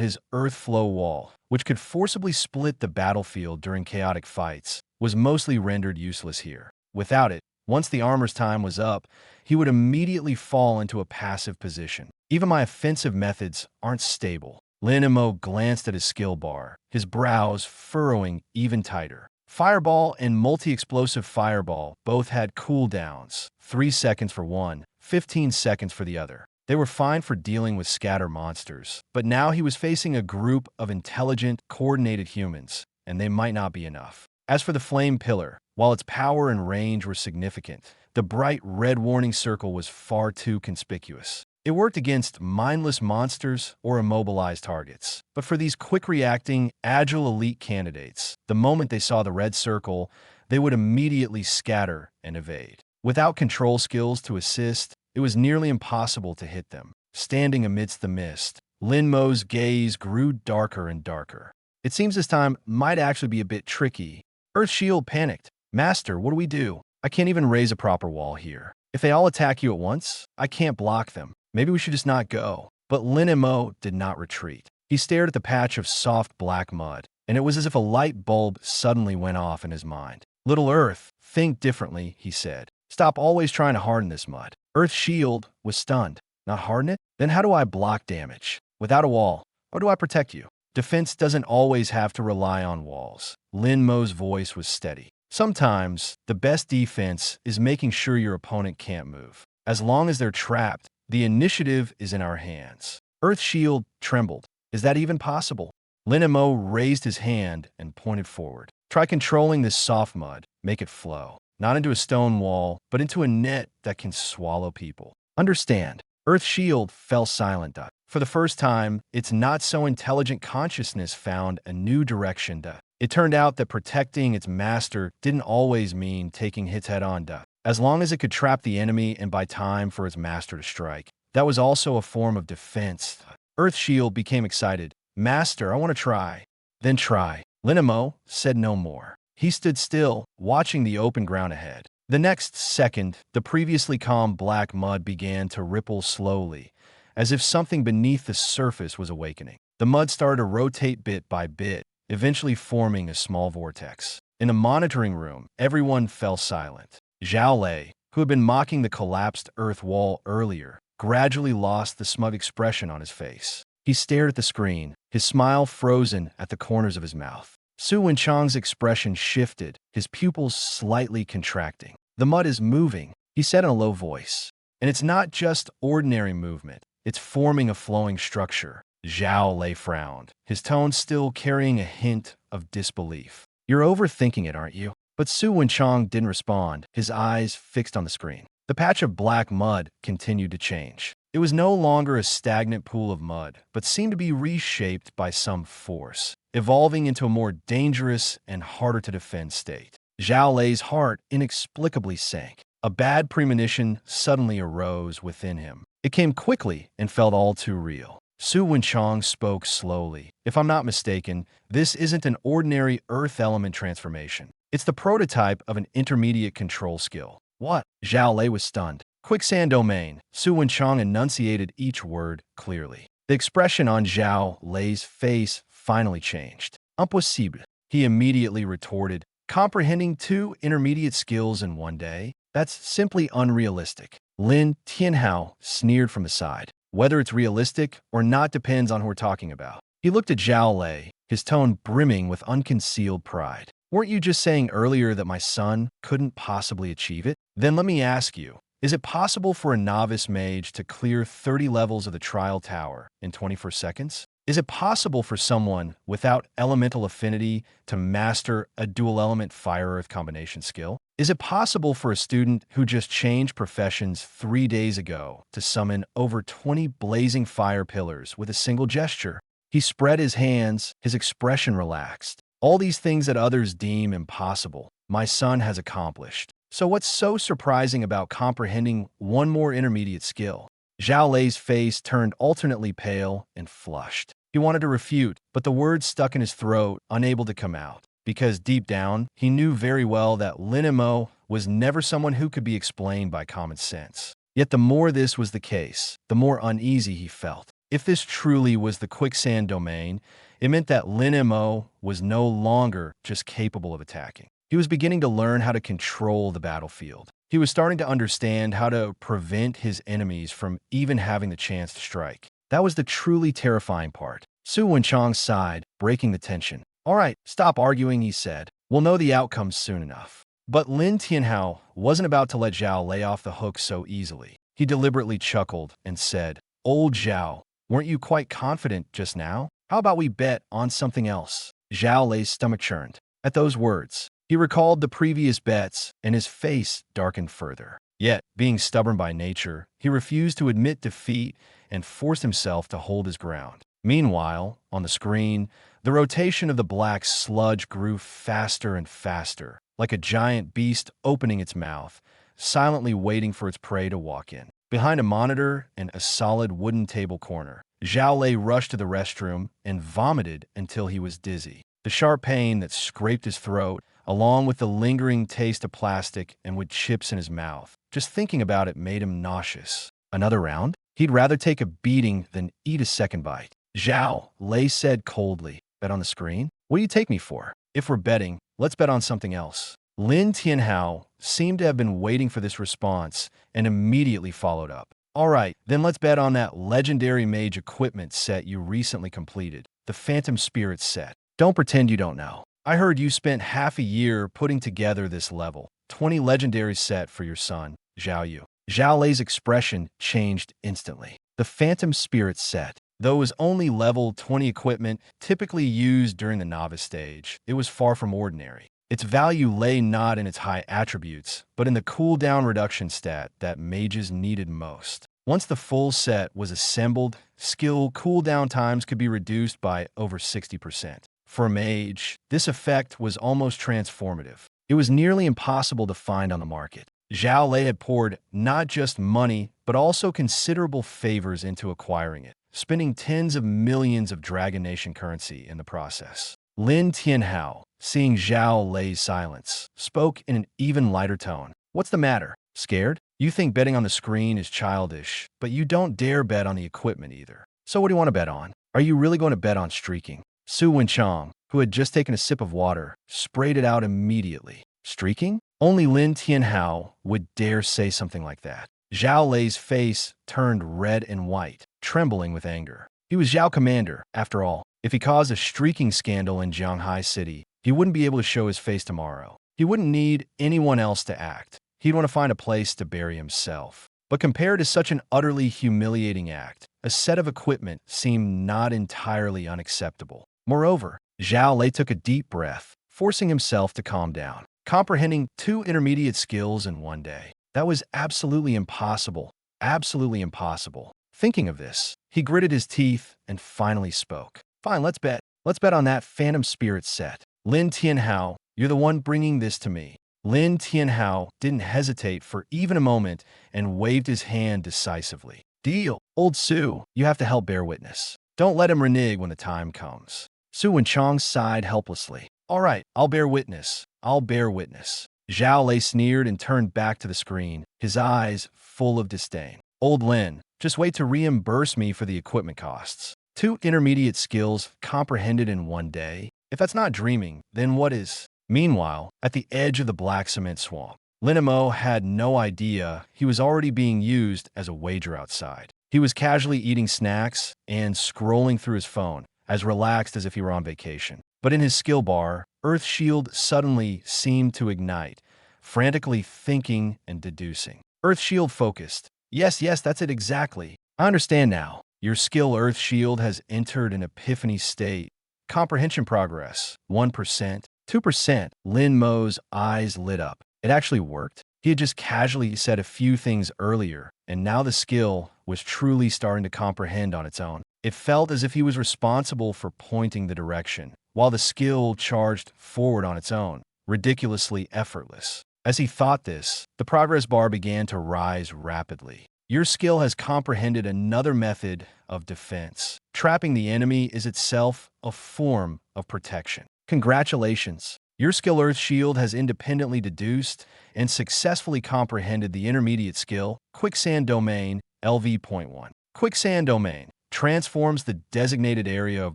his earth flow wall, which could forcibly split the battlefield during chaotic fights, was mostly rendered useless here. Without it, once the armor's time was up, he would immediately fall into a passive position. Even my offensive methods aren't stable. Lin Mo glanced at his skill bar, his brows furrowing even tighter. Fireball and multi-explosive fireball both had cooldowns, 3 seconds for one, 15 seconds for the other. They were fine for dealing with scatter monsters, but now he was facing a group of intelligent, coordinated humans, and they might not be enough. As for the flame pillar, while its power and range were significant, the bright red warning circle was far too conspicuous. It worked against mindless monsters or immobilized targets. But for these quick-reacting, agile elite candidates, the moment they saw the red circle, they would immediately scatter and evade. Without control skills to assist, it was nearly impossible to hit them. Standing amidst the mist, Lin Mo's gaze grew darker and darker. It seems this time might actually be a bit tricky. Earth Shield panicked. Master, what do we do? I can't even raise a proper wall here. If they all attack you at once, I can't block them. Maybe we should just not go. But Lin Mo did not retreat. He stared at the patch of soft black mud, and it was as if a light bulb suddenly went off in his mind. Little Earth, think differently, he said. Stop always trying to harden this mud. Earth Shield was stunned. Not harden it? Then how do I block damage? Without a wall, how do I protect you? Defense doesn't always have to rely on walls. Lin Mo's voice was steady. Sometimes, the best defense is making sure your opponent can't move. As long as they're trapped, the initiative is in our hands. Earth Shield trembled. Is that even possible? Lin Mo raised his hand and pointed forward. Try controlling this soft mud. Make it flow. Not into a stone wall, but into a net that can swallow people. Understand. Earth Shield fell silent. For the first time, its not-so-intelligent consciousness found a new direction. It turned out that protecting its master didn't always mean taking hits head-on. As long as it could trap the enemy and buy time for its master to strike, that was also a form of defense. Earth Shield became excited. Master, I want to try. Then try. Lin Mo said no more. He stood still, watching the open ground ahead. The next second, the previously calm black mud began to ripple slowly, as if something beneath the surface was awakening. The mud started to rotate bit by bit, eventually forming a small vortex. In a monitoring room, everyone fell silent. Zhao Lei, who had been mocking the collapsed earth wall earlier, gradually lost the smug expression on his face. He stared at the screen, his smile frozen at the corners of his mouth. Su Wenchang's expression shifted, his pupils slightly contracting. The mud is moving, he said in a low voice. And it's not just ordinary movement, it's forming a flowing structure. Zhao Lei frowned, his tone still carrying a hint of disbelief. You're overthinking it, aren't you? But Su Wenchang didn't respond, his eyes fixed on the screen. The patch of black mud continued to change. It was no longer a stagnant pool of mud, but seemed to be reshaped by some force, evolving into a more dangerous and harder-to-defend state. Zhao Lei's heart inexplicably sank. A bad premonition suddenly arose within him. It came quickly and felt all too real. Su Wenchang spoke slowly. If I'm not mistaken, this isn't an ordinary earth element transformation. It's the prototype of an intermediate control skill. What? Zhao Lei was stunned. Quicksand domain. Su Wenchang enunciated each word clearly. The expression on Zhao Lei's face finally changed. Impossible. He immediately retorted, comprehending 2 intermediate skills in one day? That's simply unrealistic. Lin Tianhao sneered from the side. Whether it's realistic or not depends on who we're talking about. He looked at Zhao Lei, his tone brimming with unconcealed pride. Weren't you just saying earlier that my son couldn't possibly achieve it? Then let me ask you, is it possible for a novice mage to clear 30 levels of the trial tower in 24 seconds? Is it possible for someone without elemental affinity to master a dual-element fire-earth combination skill? Is it possible for a student who just changed professions 3 days ago to summon over 20 blazing fire pillars with a single gesture? He spread his hands, his expression relaxed. All these things that others deem impossible, my son has accomplished. So what's so surprising about comprehending one more intermediate skill? Zhao Lei's face turned alternately pale and flushed. He wanted to refute, but the words stuck in his throat, unable to come out. Because deep down, he knew very well that Lin Mo was never someone who could be explained by common sense. Yet the more this was the case, the more uneasy he felt. If this truly was the quicksand domain, it meant that Lin Mo was no longer just capable of attacking. He was beginning to learn how to control the battlefield. He was starting to understand how to prevent his enemies from even having the chance to strike. That was the truly terrifying part. Su Wenchang sighed, breaking the tension. All right, stop arguing, he said. We'll know the outcome soon enough. But Lin Tianhao wasn't about to let Zhao Lei off the hook so easily. He deliberately chuckled and said, "Old Zhao, weren't you quite confident just now? How about we bet on something else?" Zhao Lei's stomach churned. At those words, he recalled the previous bets, and his face darkened further. Yet, being stubborn by nature, he refused to admit defeat and forced himself to hold his ground. Meanwhile, on the screen, the rotation of the black sludge grew faster and faster, like a giant beast opening its mouth, silently waiting for its prey to walk in. Behind a monitor and a solid wooden table corner, Zhao Lei rushed to the restroom and vomited until he was dizzy. The sharp pain that scraped his throat, along with the lingering taste of plastic and wood chips in his mouth, just thinking about it made him nauseous. Another round? He'd rather take a beating than eat a second bite. "Zhao," Lei said coldly. "Bet on the screen? What do you take me for? If we're betting, let's bet on something else." Lin Tianhao seemed to have been waiting for this response and immediately followed up. "All right, then let's bet on that legendary mage equipment set you recently completed, the Phantom Spirit set. Don't pretend you don't know. I heard you spent half a year putting together this level 20 legendary set for your son, Zhao Yu." Zhao Lei's expression changed instantly. The Phantom Spirit set. Though it was only level 20 equipment typically used during the novice stage, it was far from ordinary. Its value lay not in its high attributes, but in the cooldown reduction stat that mages needed most. Once the full set was assembled, skill cooldown times could be reduced by over 60%. For a mage, this effect was almost transformative. It was nearly impossible to find on the market. Zhao Lei had poured not just money, but also considerable favors into acquiring it, spending tens of millions of Dragon Nation currency in the process. Lin Tianhao, seeing Zhao Lei's silence, spoke in an even lighter tone. "What's the matter? Scared? You think betting on the screen is childish, but you don't dare bet on the equipment either. So what do you want to bet on? Are you really going to bet on streaking?" Su Wenchang, who had just taken a sip of water, sprayed it out immediately. Streaking? Only Lin Tianhao would dare say something like that. Zhao Lei's face turned red and white, trembling with anger. He was Zhao Commander, after all. If he caused a streaking scandal in Jianghai City, he wouldn't be able to show his face tomorrow. He wouldn't need anyone else to act. He'd want to find a place to bury himself. But compared to such an utterly humiliating act, a set of equipment seemed not entirely unacceptable. Moreover, Zhao Lei took a deep breath, forcing himself to calm down. Comprehending 2 intermediate skills in one day. That was absolutely impossible. Absolutely impossible. Thinking of this, he gritted his teeth and finally spoke. "Fine, let's bet. Let's bet on that Phantom Spirit set. Lin Tianhao, you're the one bringing this to me." Lin Tianhao didn't hesitate for even a moment and waved his hand decisively. "Deal. Old Su, you have to help bear witness. Don't let him renege when the time comes." Su Wenchang sighed helplessly. "All right, I'll bear witness. I'll bear witness." Zhao Lei sneered and turned back to the screen, his eyes full of disdain. "Old Lin, just wait to reimburse me for the equipment costs. 2 intermediate skills comprehended in one day? If that's not dreaming, then what is?" Meanwhile, at the edge of the black cement swamp, Lin Mo had no idea he was already being used as a wager outside. He was casually eating snacks and scrolling through his phone, as relaxed as if he were on vacation. But in his skill bar, Earth Shield suddenly seemed to ignite, frantically thinking and deducing. Earth Shield focused. Yes, that's it exactly. I understand now. Your skill Earth Shield has entered an epiphany state. Comprehension progress, 1%, 2%. Lin Mo's eyes lit up. It actually worked. He had just casually said a few things earlier, and now the skill was truly starting to comprehend on its own. It felt as if he was responsible for pointing the direction, while the skill charged forward on its own, ridiculously effortless. As he thought this, the progress bar began to rise rapidly. Your skill has comprehended another method of defense. Trapping the enemy is itself a form of protection. Congratulations! Your skill Earth Shield has independently deduced and successfully comprehended the intermediate skill, Quicksand Domain, LV.1. Quicksand Domain transforms the designated area of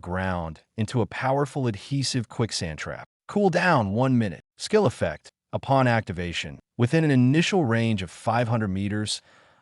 ground into a powerful adhesive quicksand trap. Cooldown 1 minute. Skill effect. Upon activation, within an initial range of 500 meters,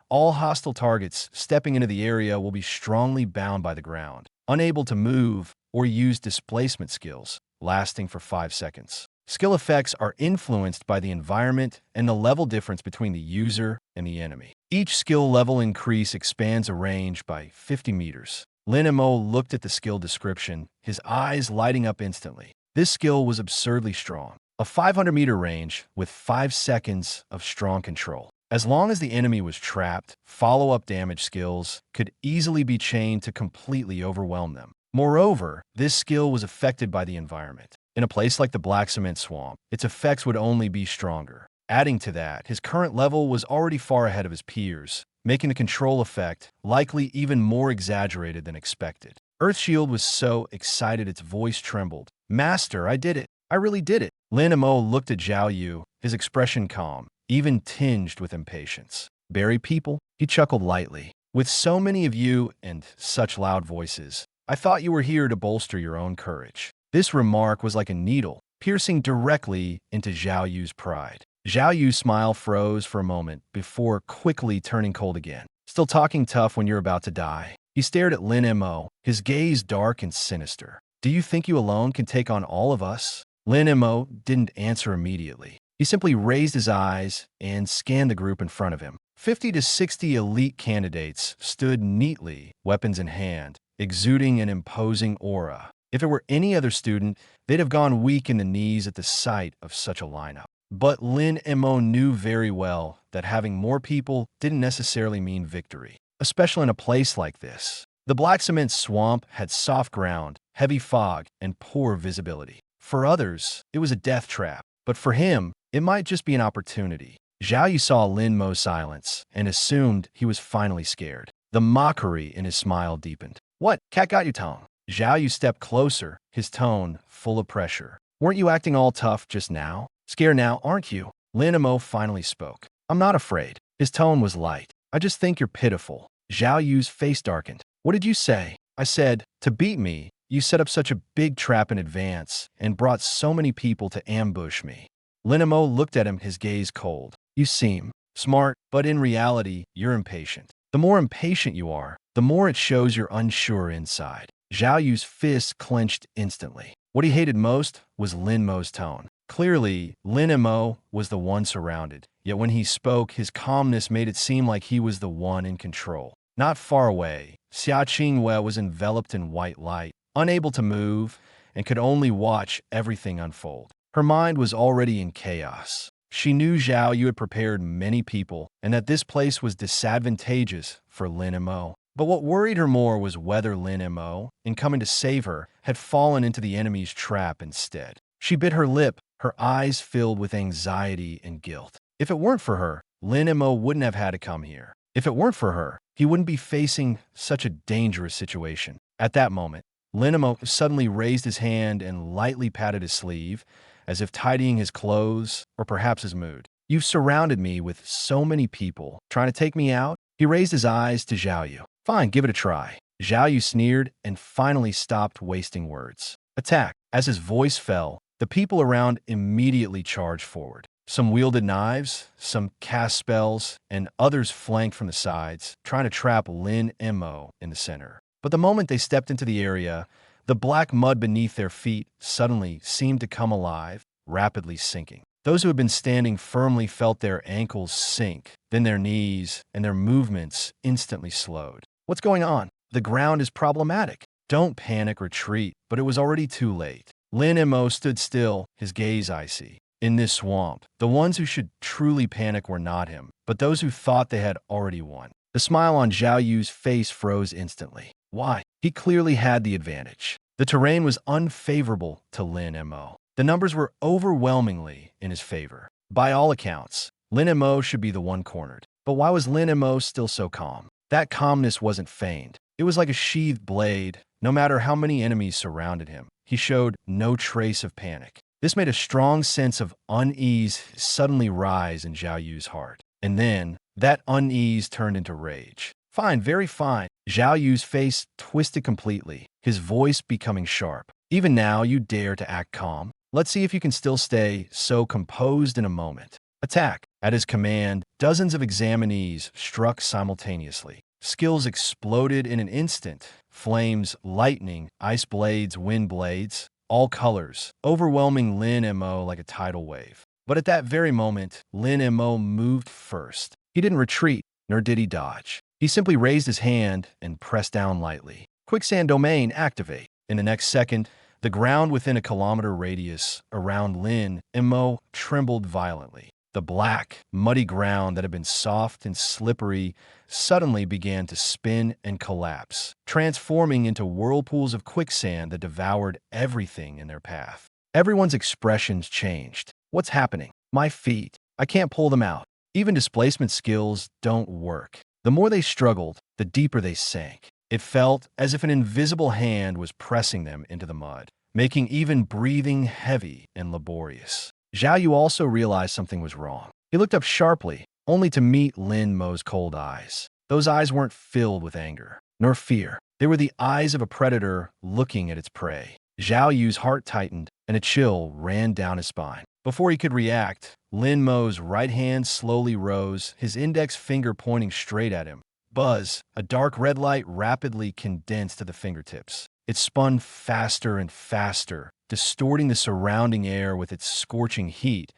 all hostile targets stepping into the area will be strongly bound by the ground, unable to move or use displacement skills, lasting for 5 seconds. Skill effects are influenced by the environment and the level difference between the user and the enemy. Each skill level increase expands a range by 50 meters. Lin Mo looked at the skill description, his eyes lighting up instantly. This skill was absurdly strong. A 500-meter range with 5 seconds of strong control. As long as the enemy was trapped, follow-up damage skills could easily be chained to completely overwhelm them. Moreover, this skill was affected by the environment. In a place like the Black Cement Swamp, its effects would only be stronger. Adding to that, his current level was already far ahead of his peers, making the control effect likely even more exaggerated than expected. Earthshield was so excited its voice trembled. "Master, I did it. I really did it." Lin Mo looked at Zhao Yu, his expression calm, even tinged with impatience. "Berry people?" He chuckled lightly. "With so many of you and such loud voices, I thought you were here to bolster your own courage." This remark was like a needle, piercing directly into Zhao Yu's pride. Zhao Yu's smile froze for a moment before quickly turning cold again. "Still talking tough when you're about to die." He stared at Lin Mo, his gaze dark and sinister. "Do you think you alone can take on all of us?" Lin Mo didn't answer immediately. He simply raised his eyes and scanned the group in front of him. 50 to 60 elite candidates stood neatly, weapons in hand, exuding an imposing aura. If it were any other student, they'd have gone weak in the knees at the sight of such a lineup. But Lin Mo knew very well that having more people didn't necessarily mean victory, especially in a place like this. The Black Cement Swamp had soft ground, heavy fog, and poor visibility. For others, it was a death trap, but for him, it might just be an opportunity. Zhao Yu saw Lin Mo's silence and assumed he was finally scared. The mockery in his smile deepened. "What? Cat got you, tongue?" Zhao Yu stepped closer, his tone full of pressure. "Weren't you acting all tough just now? Scared now, aren't you?" Lin Mo finally spoke. "I'm not afraid." His tone was light. "I just think you're pitiful." Zhao Yu's face darkened. "What did you say?" "I said, to beat me, you set up such a big trap in advance and brought so many people to ambush me." Lin Mo looked at him, his gaze cold. "You seem smart, but in reality, you're impatient. The more impatient you are, the more it shows you're unsure inside." Zhao Yu's fist clenched instantly. What he hated most was Lin Mo's tone. Clearly, Lin Mo was the one surrounded, yet when he spoke, his calmness made it seem like he was the one in control. Not far away, Xia Qingwei was enveloped in white light, unable to move, and could only watch everything unfold. Her mind was already in chaos. She knew Zhao Yu had prepared many people, and that this place was disadvantageous for Lin Mo. But what worried her more was whether Lin Mo, in coming to save her, had fallen into the enemy's trap instead. She bit her lip, her eyes filled with anxiety and guilt. If it weren't for her, Lin Mo wouldn't have had to come here. If it weren't for her, he wouldn't be facing such a dangerous situation. At that moment, Lin Mo suddenly raised his hand and lightly patted his sleeve, as if tidying his clothes or perhaps his mood. "You've surrounded me with so many people. Trying to take me out?" He raised his eyes to Zhao Yu. "Fine, give it a try." Zhao Yu sneered and finally stopped wasting words. "Attack." As his voice fell, the people around immediately charged forward. Some wielded knives, some cast spells, and others flanked from the sides, trying to trap Lin Mo in the center. But the moment they stepped into the area, the black mud beneath their feet suddenly seemed to come alive, rapidly sinking. Those who had been standing firmly felt their ankles sink, then their knees, and their movements instantly slowed. "What's going on? The ground is problematic." "Don't panic, retreat," but it was already too late. Lin Mo stood still, his gaze icy. In this swamp, the ones who should truly panic were not him, but those who thought they had already won. The smile on Zhao Yu's face froze instantly. Why? He clearly had the advantage. The terrain was unfavorable to Lin Mo. The numbers were overwhelmingly in his favor. By all accounts, Lin Mo should be the one cornered. But why was Lin Mo still so calm? That calmness wasn't feigned. It was like a sheathed blade. No matter how many enemies surrounded him, he showed no trace of panic. This made a strong sense of unease suddenly rise in Zhao Yu's heart. And then, that unease turned into rage. "Fine, very fine." Zhao Yu's face twisted completely, his voice becoming sharp. "Even now, you dare to act calm? Let's see if you can still stay so composed in a moment. Attack." At his command, dozens of examinees struck simultaneously. Skills exploded in an instant. Flames, lightning, ice blades, wind blades. all colors, overwhelming Lin Mo like a tidal wave. But at that very moment, Lin Mo moved first. He didn't retreat, nor did he dodge. He simply raised his hand and pressed down lightly. Quicksand domain activate. In the next second, the ground within a kilometer radius around Lin Mo trembled violently. The black, muddy ground that had been soft and slippery suddenly began to spin and collapse, transforming into whirlpools of quicksand that devoured everything in their path. Everyone's expressions changed. What's happening? My feet. I can't pull them out. Even displacement skills don't work. The more they struggled, the deeper they sank. It felt as if an invisible hand was pressing them into the mud, making even breathing heavy and laborious. Zhao Yu also realized something was wrong. He looked up sharply, only to meet Lin Mo's cold eyes. Those eyes weren't filled with anger, nor fear. They were the eyes of a predator looking at its prey. Zhao Yu's heart tightened, and a chill ran down his spine. Before he could react, Lin Mo's right hand slowly rose, his index finger pointing straight at him. Buzz, a dark red light rapidly condensed to the fingertips. It spun faster and faster, distorting the surrounding air with its scorching heat,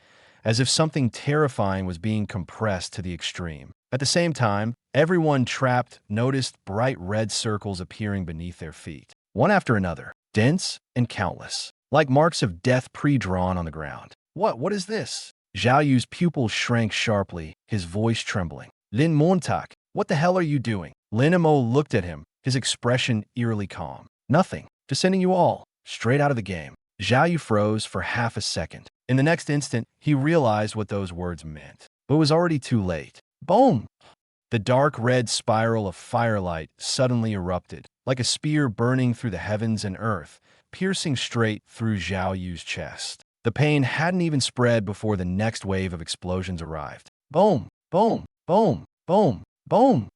as if something terrifying was being compressed to the extreme. At the same time, everyone trapped noticed bright red circles appearing beneath their feet, one after another, dense and countless, like marks of death pre-drawn on the ground. What is this? Zhao Yu's pupils shrank sharply, his voice trembling. Lin Montak, what the hell are you doing? Lin Mo looked at him, his expression eerily calm. Nothing. Just sending you all straight out of the game. Zhao Yu froze for half a second. In the next instant, he realized what those words meant, but it was already too late. Boom! The dark red spiral of firelight suddenly erupted, like a spear burning through the heavens and earth, piercing straight through Zhao Yu's chest. The pain hadn't even spread before the next wave of explosions arrived. Boom! Boom! Boom! Boom! Boom!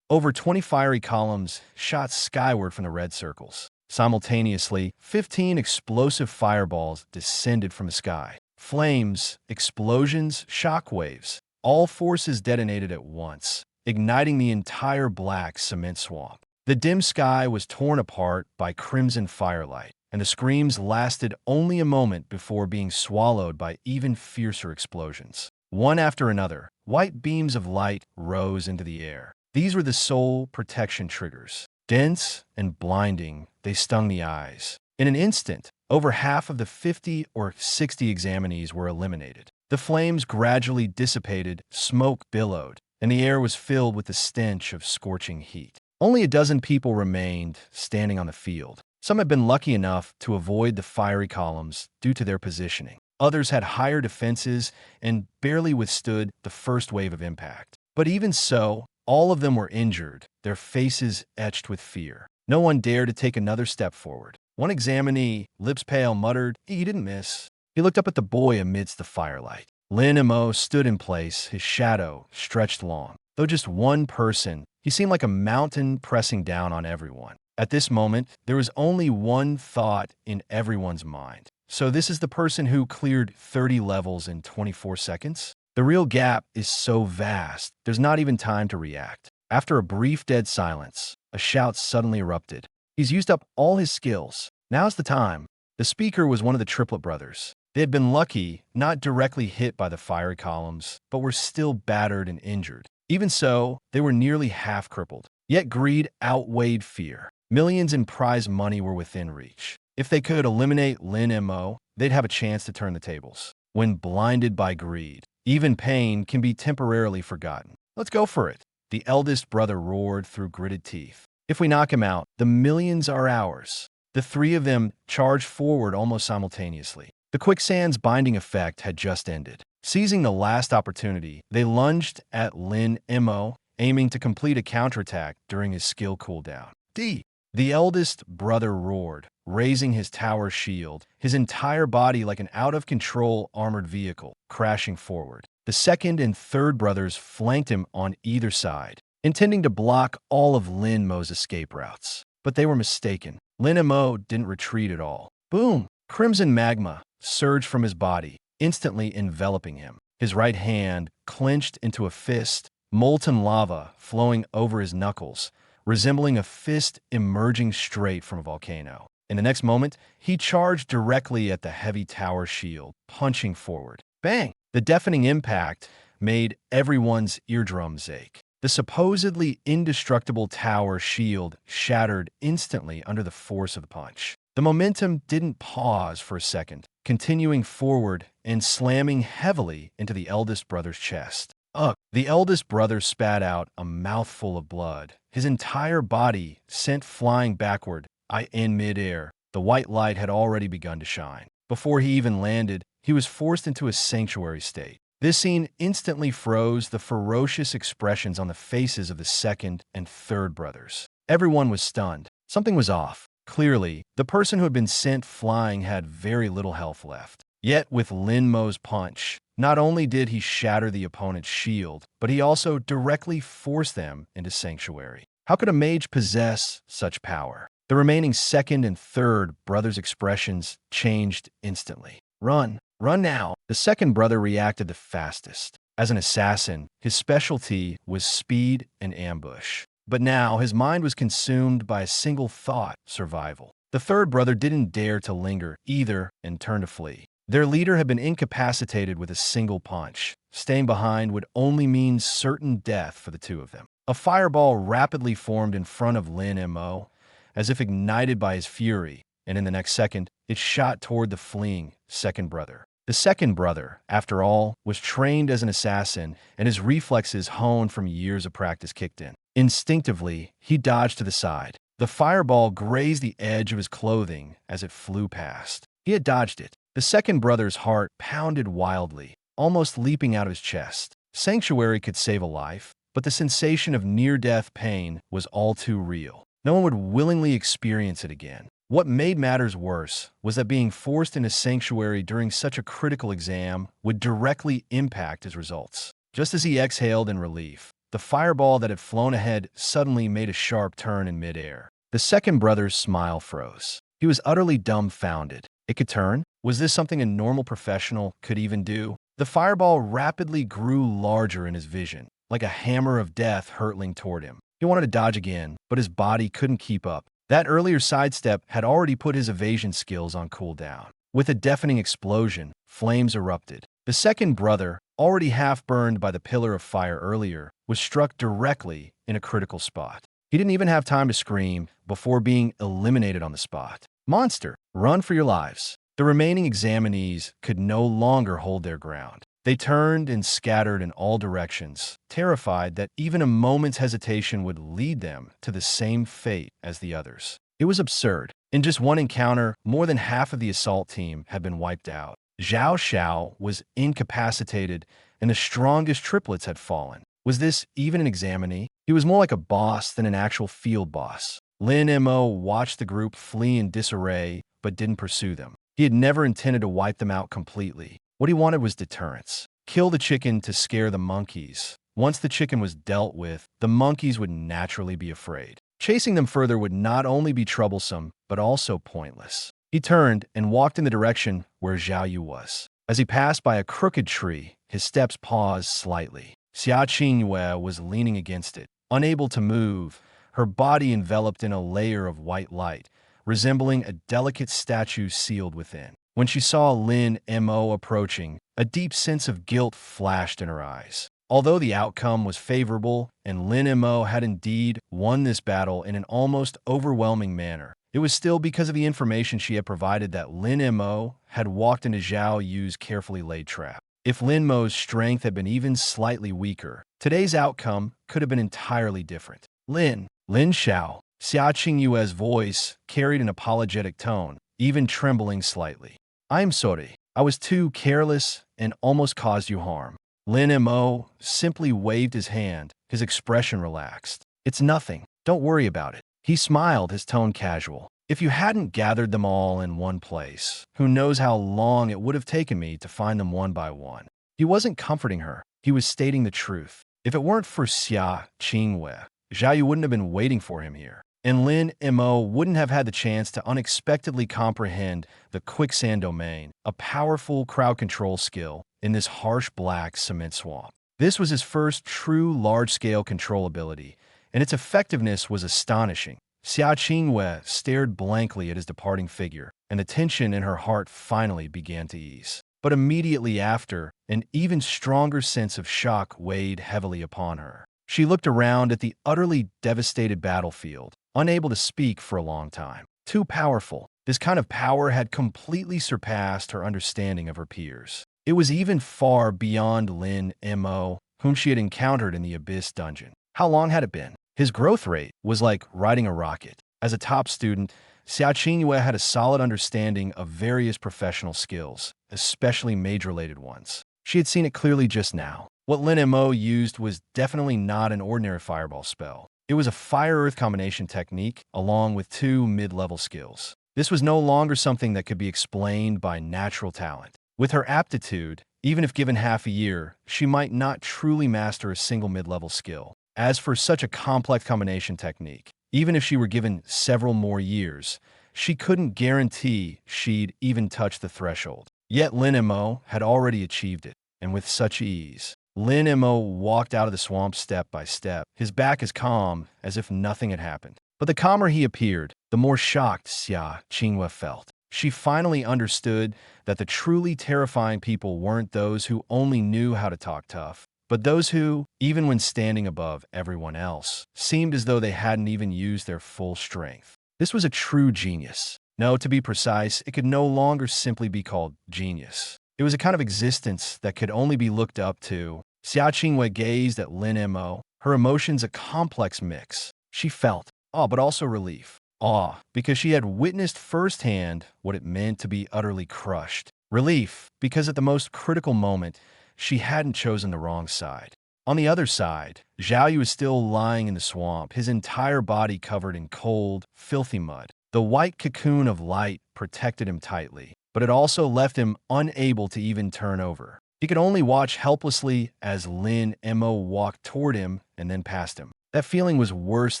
Over 20 fiery columns shot skyward from the red circles. Simultaneously, 15 explosive fireballs descended from the sky. Flames, explosions, shockwaves. All forces detonated at once, igniting the entire black cement swamp. The dim sky was torn apart by crimson firelight, and the screams lasted only a moment before being swallowed by even fiercer explosions. One after another, white beams of light rose into the air. These were the sole protection triggers. Dense and blinding, they stung the eyes. In an instant, over half of the 50 or 60 examinees were eliminated. The flames gradually dissipated, smoke billowed, and the air was filled with the stench of scorching heat. Only a dozen people remained standing on the field. Some had been lucky enough to avoid the fiery columns due to their positioning. Others had higher defenses and barely withstood the first wave of impact. But even so, all of them were injured, their faces etched with fear. No one dared to take another step forward. One examinee, lips pale, muttered, "He didn't miss." He looked up at the boy amidst the firelight. Lin Mo stood in place, his shadow stretched long. Though just one person, he seemed like a mountain pressing down on everyone. At this moment, there was only one thought in everyone's mind. So this is the person who cleared 30 levels in 24 seconds? The real gap is so vast, there's not even time to react. After a brief dead silence, a shout suddenly erupted. He's used up all his skills. Now's the time. The speaker was one of the triplet brothers. They had been lucky, not directly hit by the fiery columns, but were still battered and injured. Even so, they were nearly half crippled. Yet greed outweighed fear. Millions in prize money were within reach. If they could eliminate Lin Mo, they'd have a chance to turn the tables. When blinded by greed, even pain can be temporarily forgotten. Let's go for it, the eldest brother roared through gritted teeth. If we knock him out, the millions are ours. The three of them charged forward almost simultaneously. The quicksand's binding effect had just ended. Seizing the last opportunity, they lunged at Lin Mo, aiming to complete a counterattack during his skill cooldown. The eldest brother roared, raising his tower shield, his entire body like an out-of-control armored vehicle, crashing forward. The second and third brothers flanked him on either side, intending to block all of Lin Mo's escape routes. But they were mistaken. Lin Mo didn't retreat at all. Boom! Crimson magma surged from his body, instantly enveloping him. His right hand clenched into a fist, molten lava flowing over his knuckles, resembling a fist emerging straight from a volcano. In the next moment, he charged directly at the heavy tower shield, punching forward. Bang! The deafening impact made everyone's eardrums ache. The supposedly indestructible tower shield shattered instantly under the force of the punch. The momentum didn't pause for a second, continuing forward and slamming heavily into the eldest brother's chest. Ugh! The eldest brother spat out a mouthful of blood, his entire body sent flying backward. In midair, the white light had already begun to shine. Before he even landed, he was forced into a sanctuary state. This scene instantly froze the ferocious expressions on the faces of the second and third brothers. Everyone was stunned. Something was off. Clearly, the person who had been sent flying had very little health left. Yet, with Lin Mo's punch, not only did he shatter the opponent's shield, but he also directly forced them into sanctuary. How could a mage possess such power? The remaining second and third brothers' expressions changed instantly. Run! Run now! The second brother reacted the fastest. As an assassin, his specialty was speed and ambush. But now his mind was consumed by a single thought: survival. The third brother didn't dare to linger either and turned to flee. Their leader had been incapacitated with a single punch. Staying behind would only mean certain death for the two of them. A fireball rapidly formed in front of Lin Mo, as if ignited by his fury, and in the next second, it shot toward the fleeing second brother. The second brother, after all, was trained as an assassin, and his reflexes honed from years of practice kicked in. Instinctively, he dodged to the side. The fireball grazed the edge of his clothing as it flew past. He had dodged it. The second brother's heart pounded wildly, almost leaping out of his chest. Sanctuary could save a life, but the sensation of near-death pain was all too real. No one would willingly experience it again. What made matters worse was that being forced into sanctuary during such a critical exam would directly impact his results. Just as he exhaled in relief, the fireball that had flown ahead suddenly made a sharp turn in midair. The second brother's smile froze. He was utterly dumbfounded. It could turn? Was this something a normal professional could even do? The fireball rapidly grew larger in his vision, like a hammer of death hurtling toward him. He wanted to dodge again, but his body couldn't keep up. That earlier sidestep had already put his evasion skills on cooldown. With a deafening explosion, flames erupted. The second brother, already half burned by the pillar of fire earlier, was struck directly in a critical spot. He didn't even have time to scream before being eliminated on the spot. Monster, run for your lives! The remaining examinees could no longer hold their ground. They turned and scattered in all directions, terrified that even a moment's hesitation would lead them to the same fate as the others. It was absurd. In just one encounter, more than half of the assault team had been wiped out. Zhao Xiao was incapacitated, and the strongest triplets had fallen. Was this even an examinee? He was more like a boss than an actual field boss. Lin Mo watched the group flee in disarray, but didn't pursue them. He had never intended to wipe them out completely. What he wanted was deterrence. Kill the chicken to scare the monkeys. Once the chicken was dealt with, the monkeys would naturally be afraid. Chasing them further would not only be troublesome, but also pointless. He turned and walked in the direction where Zhao Yu was. As he passed by a crooked tree, his steps paused slightly. Xia Qingyue was leaning against it, unable to move, her body enveloped in a layer of white light, resembling a delicate statue sealed within. When she saw Lin Mo approaching, a deep sense of guilt flashed in her eyes. Although the outcome was favorable and Lin Mo had indeed won this battle in an almost overwhelming manner, it was still because of the information she had provided that Lin Mo had walked into Zhao Yu's carefully laid trap. If Lin Mo's strength had been even slightly weaker, today's outcome could have been entirely different. Lin Xiao, Xia Qingyue's voice carried an apologetic tone, even trembling slightly. I'm sorry. I was too careless and almost caused you harm. Lin Mo simply waved his hand, his expression relaxed. It's nothing. Don't worry about it. He smiled, his tone casual. If you hadn't gathered them all in one place, who knows how long it would have taken me to find them one by one. He wasn't comforting her. He was stating the truth. If it weren't for Xia Qingyue, Zhao Yu wouldn't have been waiting for him here. And Lin Mo wouldn't have had the chance to unexpectedly comprehend the quicksand domain, a powerful crowd control skill, in this harsh black cement swamp. This was his first true large-scale control ability, and its effectiveness was astonishing. Xia Qingwei stared blankly at his departing figure, and the tension in her heart finally began to ease. But immediately after, an even stronger sense of shock weighed heavily upon her. She looked around at the utterly devastated battlefield, unable to speak for a long time. Too powerful. This kind of power had completely surpassed her understanding of her peers. It was even far beyond Lin Mo, whom she had encountered in the Abyss dungeon. How long had it been? His growth rate was like riding a rocket. As a top student, Xia Qingyue had a solid understanding of various professional skills, especially mage-related ones. She had seen it clearly just now. What Lin Mo used was definitely not an ordinary fireball spell. It was a fire-earth combination technique, along with 2 mid-level skills. This was no longer something that could be explained by natural talent. With her aptitude, even if given half a year, she might not truly master a single mid-level skill. As for such a complex combination technique, even if she were given several more years, she couldn't guarantee she'd even touch the threshold. Yet Lin Mo had already achieved it, and with such ease. Lin Mo walked out of the swamp step by step, his back as calm as if nothing had happened. But the calmer he appeared, the more shocked Xia Qingwei felt. She finally understood that the truly terrifying people weren't those who only knew how to talk tough, but those who, even when standing above everyone else, seemed as though they hadn't even used their full strength. This was a true genius. No, to be precise, it could no longer simply be called genius. It was a kind of existence that could only be looked up to. Xia Qingwei gazed at Lin Mo, her emotions a complex mix. She felt awe, but also relief. Awe, because she had witnessed firsthand what it meant to be utterly crushed. Relief, because at the most critical moment, she hadn't chosen the wrong side. On the other side, Zhao Yu was still lying in the swamp, his entire body covered in cold, filthy mud. The white cocoon of light protected him tightly, but it also left him unable to even turn over. He could only watch helplessly as Lin Mo walked toward him and then past him. That feeling was worse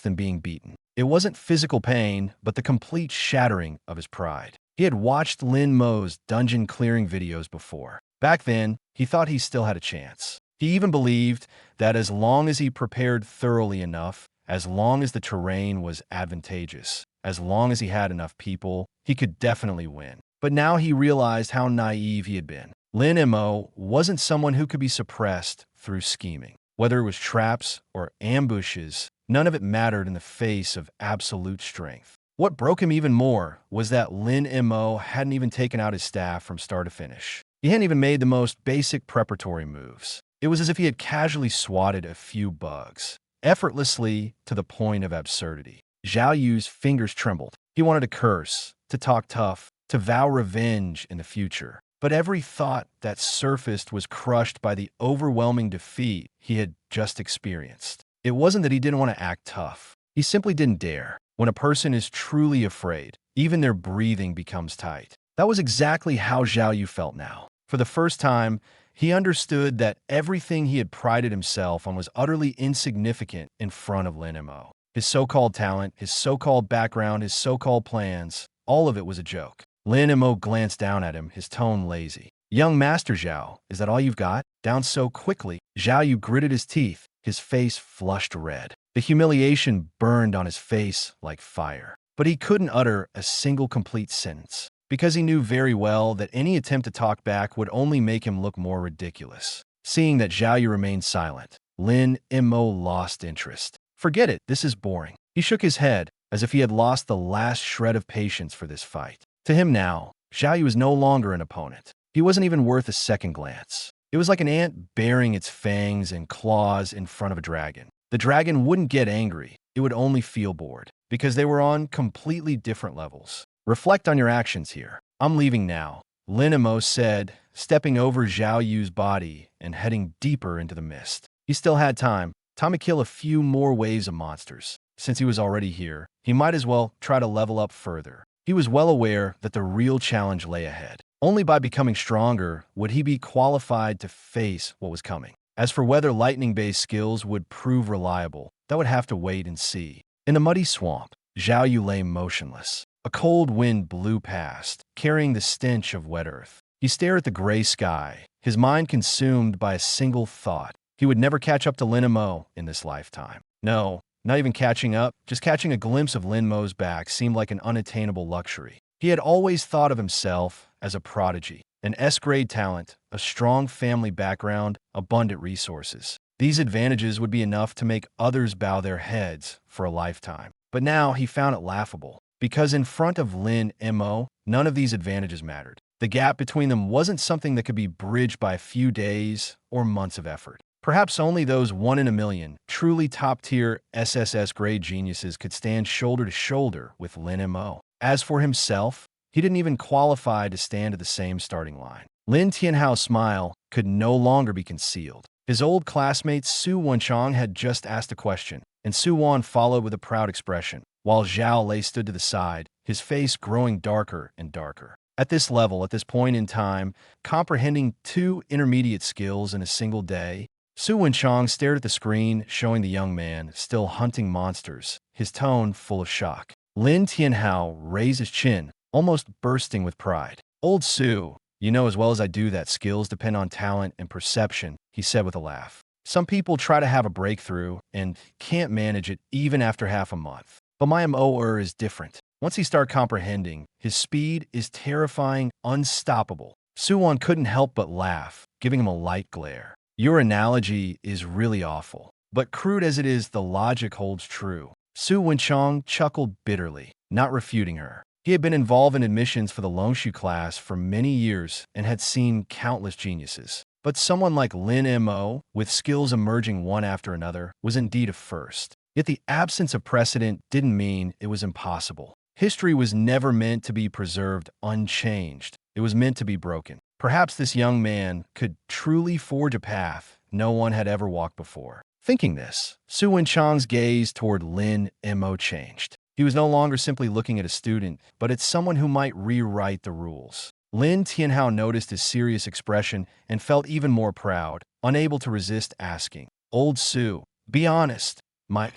than being beaten. It wasn't physical pain, but the complete shattering of his pride. He had watched Lin Mo's dungeon clearing videos before. Back then, he thought he still had a chance. He even believed that as long as he prepared thoroughly enough, as long as the terrain was advantageous, as long as he had enough people, he could definitely win. But now he realized how naive he had been. Lin Mo wasn't someone who could be suppressed through scheming. Whether it was traps or ambushes, none of it mattered in the face of absolute strength. What broke him even more was that Lin Mo hadn't even taken out his staff from start to finish. He hadn't even made the most basic preparatory moves. It was as if he had casually swatted a few bugs, effortlessly to the point of absurdity. Zhao Yu's fingers trembled. He wanted to curse, to talk tough, to vow revenge in the future. But every thought that surfaced was crushed by the overwhelming defeat he had just experienced. It wasn't that he didn't want to act tough. He simply didn't dare. When a person is truly afraid, even their breathing becomes tight. That was exactly how Zhao Yu felt now. For the first time, he understood that everything he had prided himself on was utterly insignificant in front of Lin Mo. His so-called talent, his so-called background, his so-called plans, all of it was a joke. Lin Mo glanced down at him, his tone lazy. "Young Master Zhao, is that all you've got? Down so quickly?" Zhao Yu gritted his teeth, his face flushed red. The humiliation burned on his face like fire. But he couldn't utter a single complete sentence, because he knew very well that any attempt to talk back would only make him look more ridiculous. Seeing that Zhao Yu remained silent, Lin Mo lost interest. "Forget it, this is boring." He shook his head, as if he had lost the last shred of patience for this fight. To him now, Zhao Yu was no longer an opponent. He wasn't even worth a second glance. It was like an ant baring its fangs and claws in front of a dragon. The dragon wouldn't get angry, it would only feel bored, because they were on completely different levels. "Reflect on your actions here. I'm leaving now," Lin Mo said, stepping over Zhao Yu's body and heading deeper into the mist. He still had time to kill a few more waves of monsters. Since he was already here, he might as well try to level up further. He was well aware that the real challenge lay ahead. Only by becoming stronger would he be qualified to face what was coming. As for whether lightning-based skills would prove reliable, that would have to wait and see. In the muddy swamp, Zhao Yu lay motionless. A cold wind blew past, carrying the stench of wet earth. He stared at the gray sky, his mind consumed by a single thought. He would never catch up to Lin Mo in this lifetime. No, Not even catching up, just catching a glimpse of Lin Mo's back seemed like an unattainable luxury. He had always thought of himself as a prodigy, an S-grade talent, a strong family background, abundant resources. These advantages would be enough to make others bow their heads for a lifetime. But now he found it laughable, because in front of Lin Mo, none of these advantages mattered. The gap between them wasn't something that could be bridged by a few days or months of effort. Perhaps only those 1 in a million, truly top-tier SSS-grade geniuses could stand shoulder to shoulder with Lin Mo. As for himself, he didn't even qualify to stand at the same starting line. Lin Tianhao's smile could no longer be concealed. His old classmate Su Wenchang had just asked a question, and Su Wan followed with a proud expression, while Zhao Lei stood to the side, his face growing darker and darker. At this level, at this point in time, comprehending 2 intermediate skills in a single day, Su Wenchang stared at the screen, showing the young man still hunting monsters, his tone full of shock. Lin Tianhao raised his chin, almost bursting with pride. "Old Su, you know as well as I do that skills depend on talent and perception," he said with a laugh. "Some people try to have a breakthrough and can't manage it even after half a month. But my MOer is different. Once he starts comprehending, his speed is terrifying, unstoppable." Su Wan couldn't help but laugh, giving him a light glare. "Your analogy is really awful. But crude as it is, the logic holds true." Su Wenchang chuckled bitterly, not refuting her. He had been involved in admissions for the Longshu class for many years and had seen countless geniuses. But someone like Lin Mo, with skills emerging one after another, was indeed a first. Yet the absence of precedent didn't mean it was impossible. History was never meant to be preserved unchanged. It was meant to be broken. Perhaps this young man could truly forge a path no one had ever walked before. Thinking this, Su Wenchang's gaze toward Lin Mo changed. He was no longer simply looking at a student, but at someone who might rewrite the rules. Lin Tianhao noticed his serious expression and felt even more proud, unable to resist asking, "Old Su, be honest. My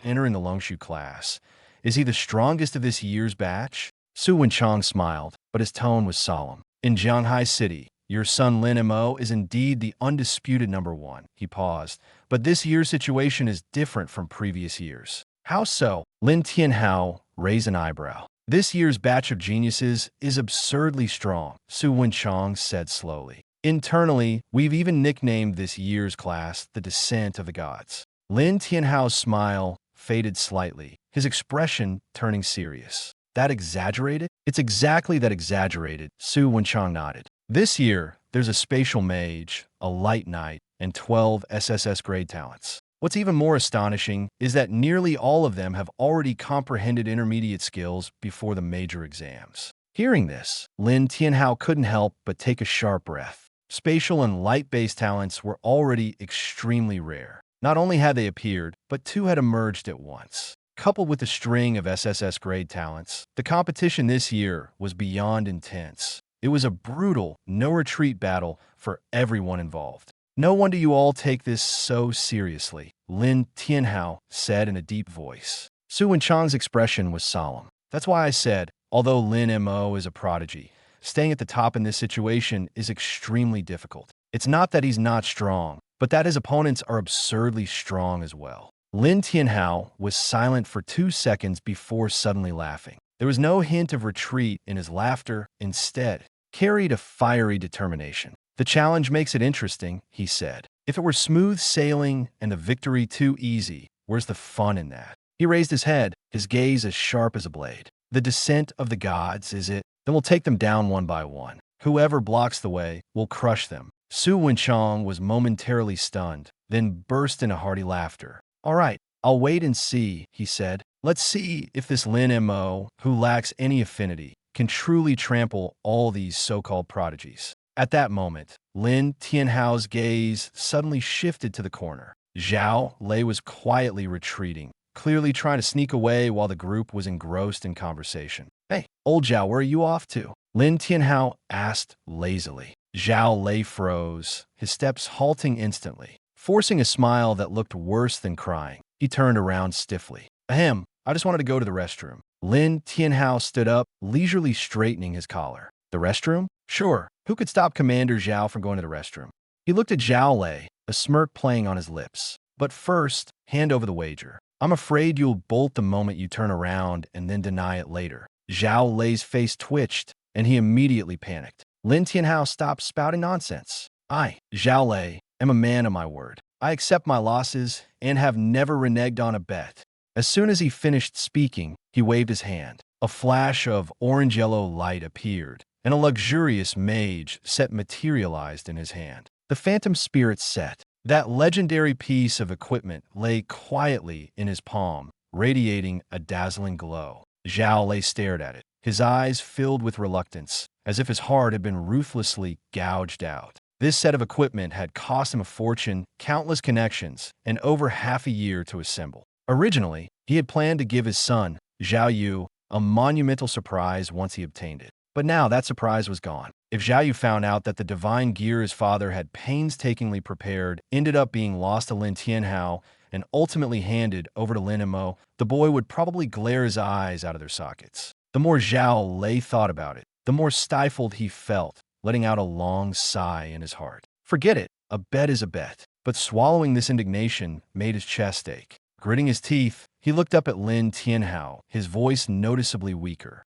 entering the Longshu class. Is he the strongest of this year's batch?" Su Wenchang smiled, but his tone was solemn. "In Jianghai City, your son Lin Mo is indeed the undisputed #1. He paused. "But this year's situation is different from previous years." "How so?" Lin Tianhao raised an eyebrow. "This year's batch of geniuses is absurdly strong," Su Wenchang said slowly. "Internally, we've even nicknamed this year's class the Descent of the Gods." Lin Tianhao's smile faded slightly, his expression turning serious. "That exaggerated?" "It's exactly that exaggerated," Su Wenchang nodded. "This year, there's a spatial mage, a light knight, and 12 SSS grade talents. What's even more astonishing is that nearly all of them have already comprehended intermediate skills before the major exams." Hearing this, Lin Tianhao couldn't help but take a sharp breath. Spatial and light-based talents were already extremely rare. Not only had they appeared, but 2 had emerged at once. Coupled with a string of SSS grade talents, the competition this year was beyond intense. It was a brutal, no-retreat battle for everyone involved. "No wonder you all take this so seriously," Lin Tianhao said in a deep voice. Su Wenchang's expression was solemn. "That's why I said, although Lin Mo is a prodigy, staying at the top in this situation is extremely difficult. It's not that he's not strong, but that his opponents are absurdly strong as well." Lin Tianhao was silent for 2 seconds before suddenly laughing. There was no hint of retreat in his laughter, instead, carried a fiery determination. "The challenge makes it interesting," he said. "If it were smooth sailing and the victory too easy, where's the fun in that?" He raised his head, his gaze as sharp as a blade. "The descent of the gods, is it? Then we'll take them down one by one. Whoever blocks the way will crush them." Su Wenchang was momentarily stunned, then burst into hearty laughter. "All right, I'll wait and see," he said. "Let's see if this Lin Mo, who lacks any affinity, can truly trample all these so-called prodigies." At that moment, Lin Tianhao's gaze suddenly shifted to the corner. Zhao Lei was quietly retreating, clearly trying to sneak away while the group was engrossed in conversation. "Hey, old Zhao, where are you off to?" Lin Tianhao asked lazily. Zhao Lei froze, his steps halting instantly. Forcing a smile that looked worse than crying, he turned around stiffly. "Ahem, I just wanted to go to the restroom." Lin Tianhao stood up, leisurely straightening his collar. "The restroom? Sure. Who could stop Commander Zhao from going to the restroom?" He looked at Zhao Lei, a smirk playing on his lips. But first, hand over the wager. I'm afraid you'll bolt the moment you turn around and then deny it later. Zhao Lei's face twitched, and he immediately panicked. Lin Tianhao stopped spouting nonsense. I, Zhao Lei, am a man of my word. I accept my losses and have never reneged on a bet. As soon as he finished speaking, he waved his hand. A flash of orange-yellow light appeared, and a luxurious mage set materialized in his hand. The phantom spirit set. That legendary piece of equipment lay quietly in his palm, radiating a dazzling glow. Zhao Lei stared at it, his eyes filled with reluctance, as if his heart had been ruthlessly gouged out. This set of equipment had cost him a fortune, countless connections, and over half a year to assemble. Originally, he had planned to give his son, Zhao Yu, a monumental surprise once he obtained it. But now that surprise was gone. If Zhao Yu found out that the divine gear his father had painstakingly prepared ended up being lost to Lin Tianhao and ultimately handed over to Lin Mo, the boy would probably glare his eyes out of their sockets. The more Zhao Lei thought about it, the more stifled he felt, letting out a long sigh in his heart. Forget it, a bet is a bet. But swallowing this indignation made his chest ache. Gritting his teeth, he looked up at Lin Tianhao, his voice noticeably weaker.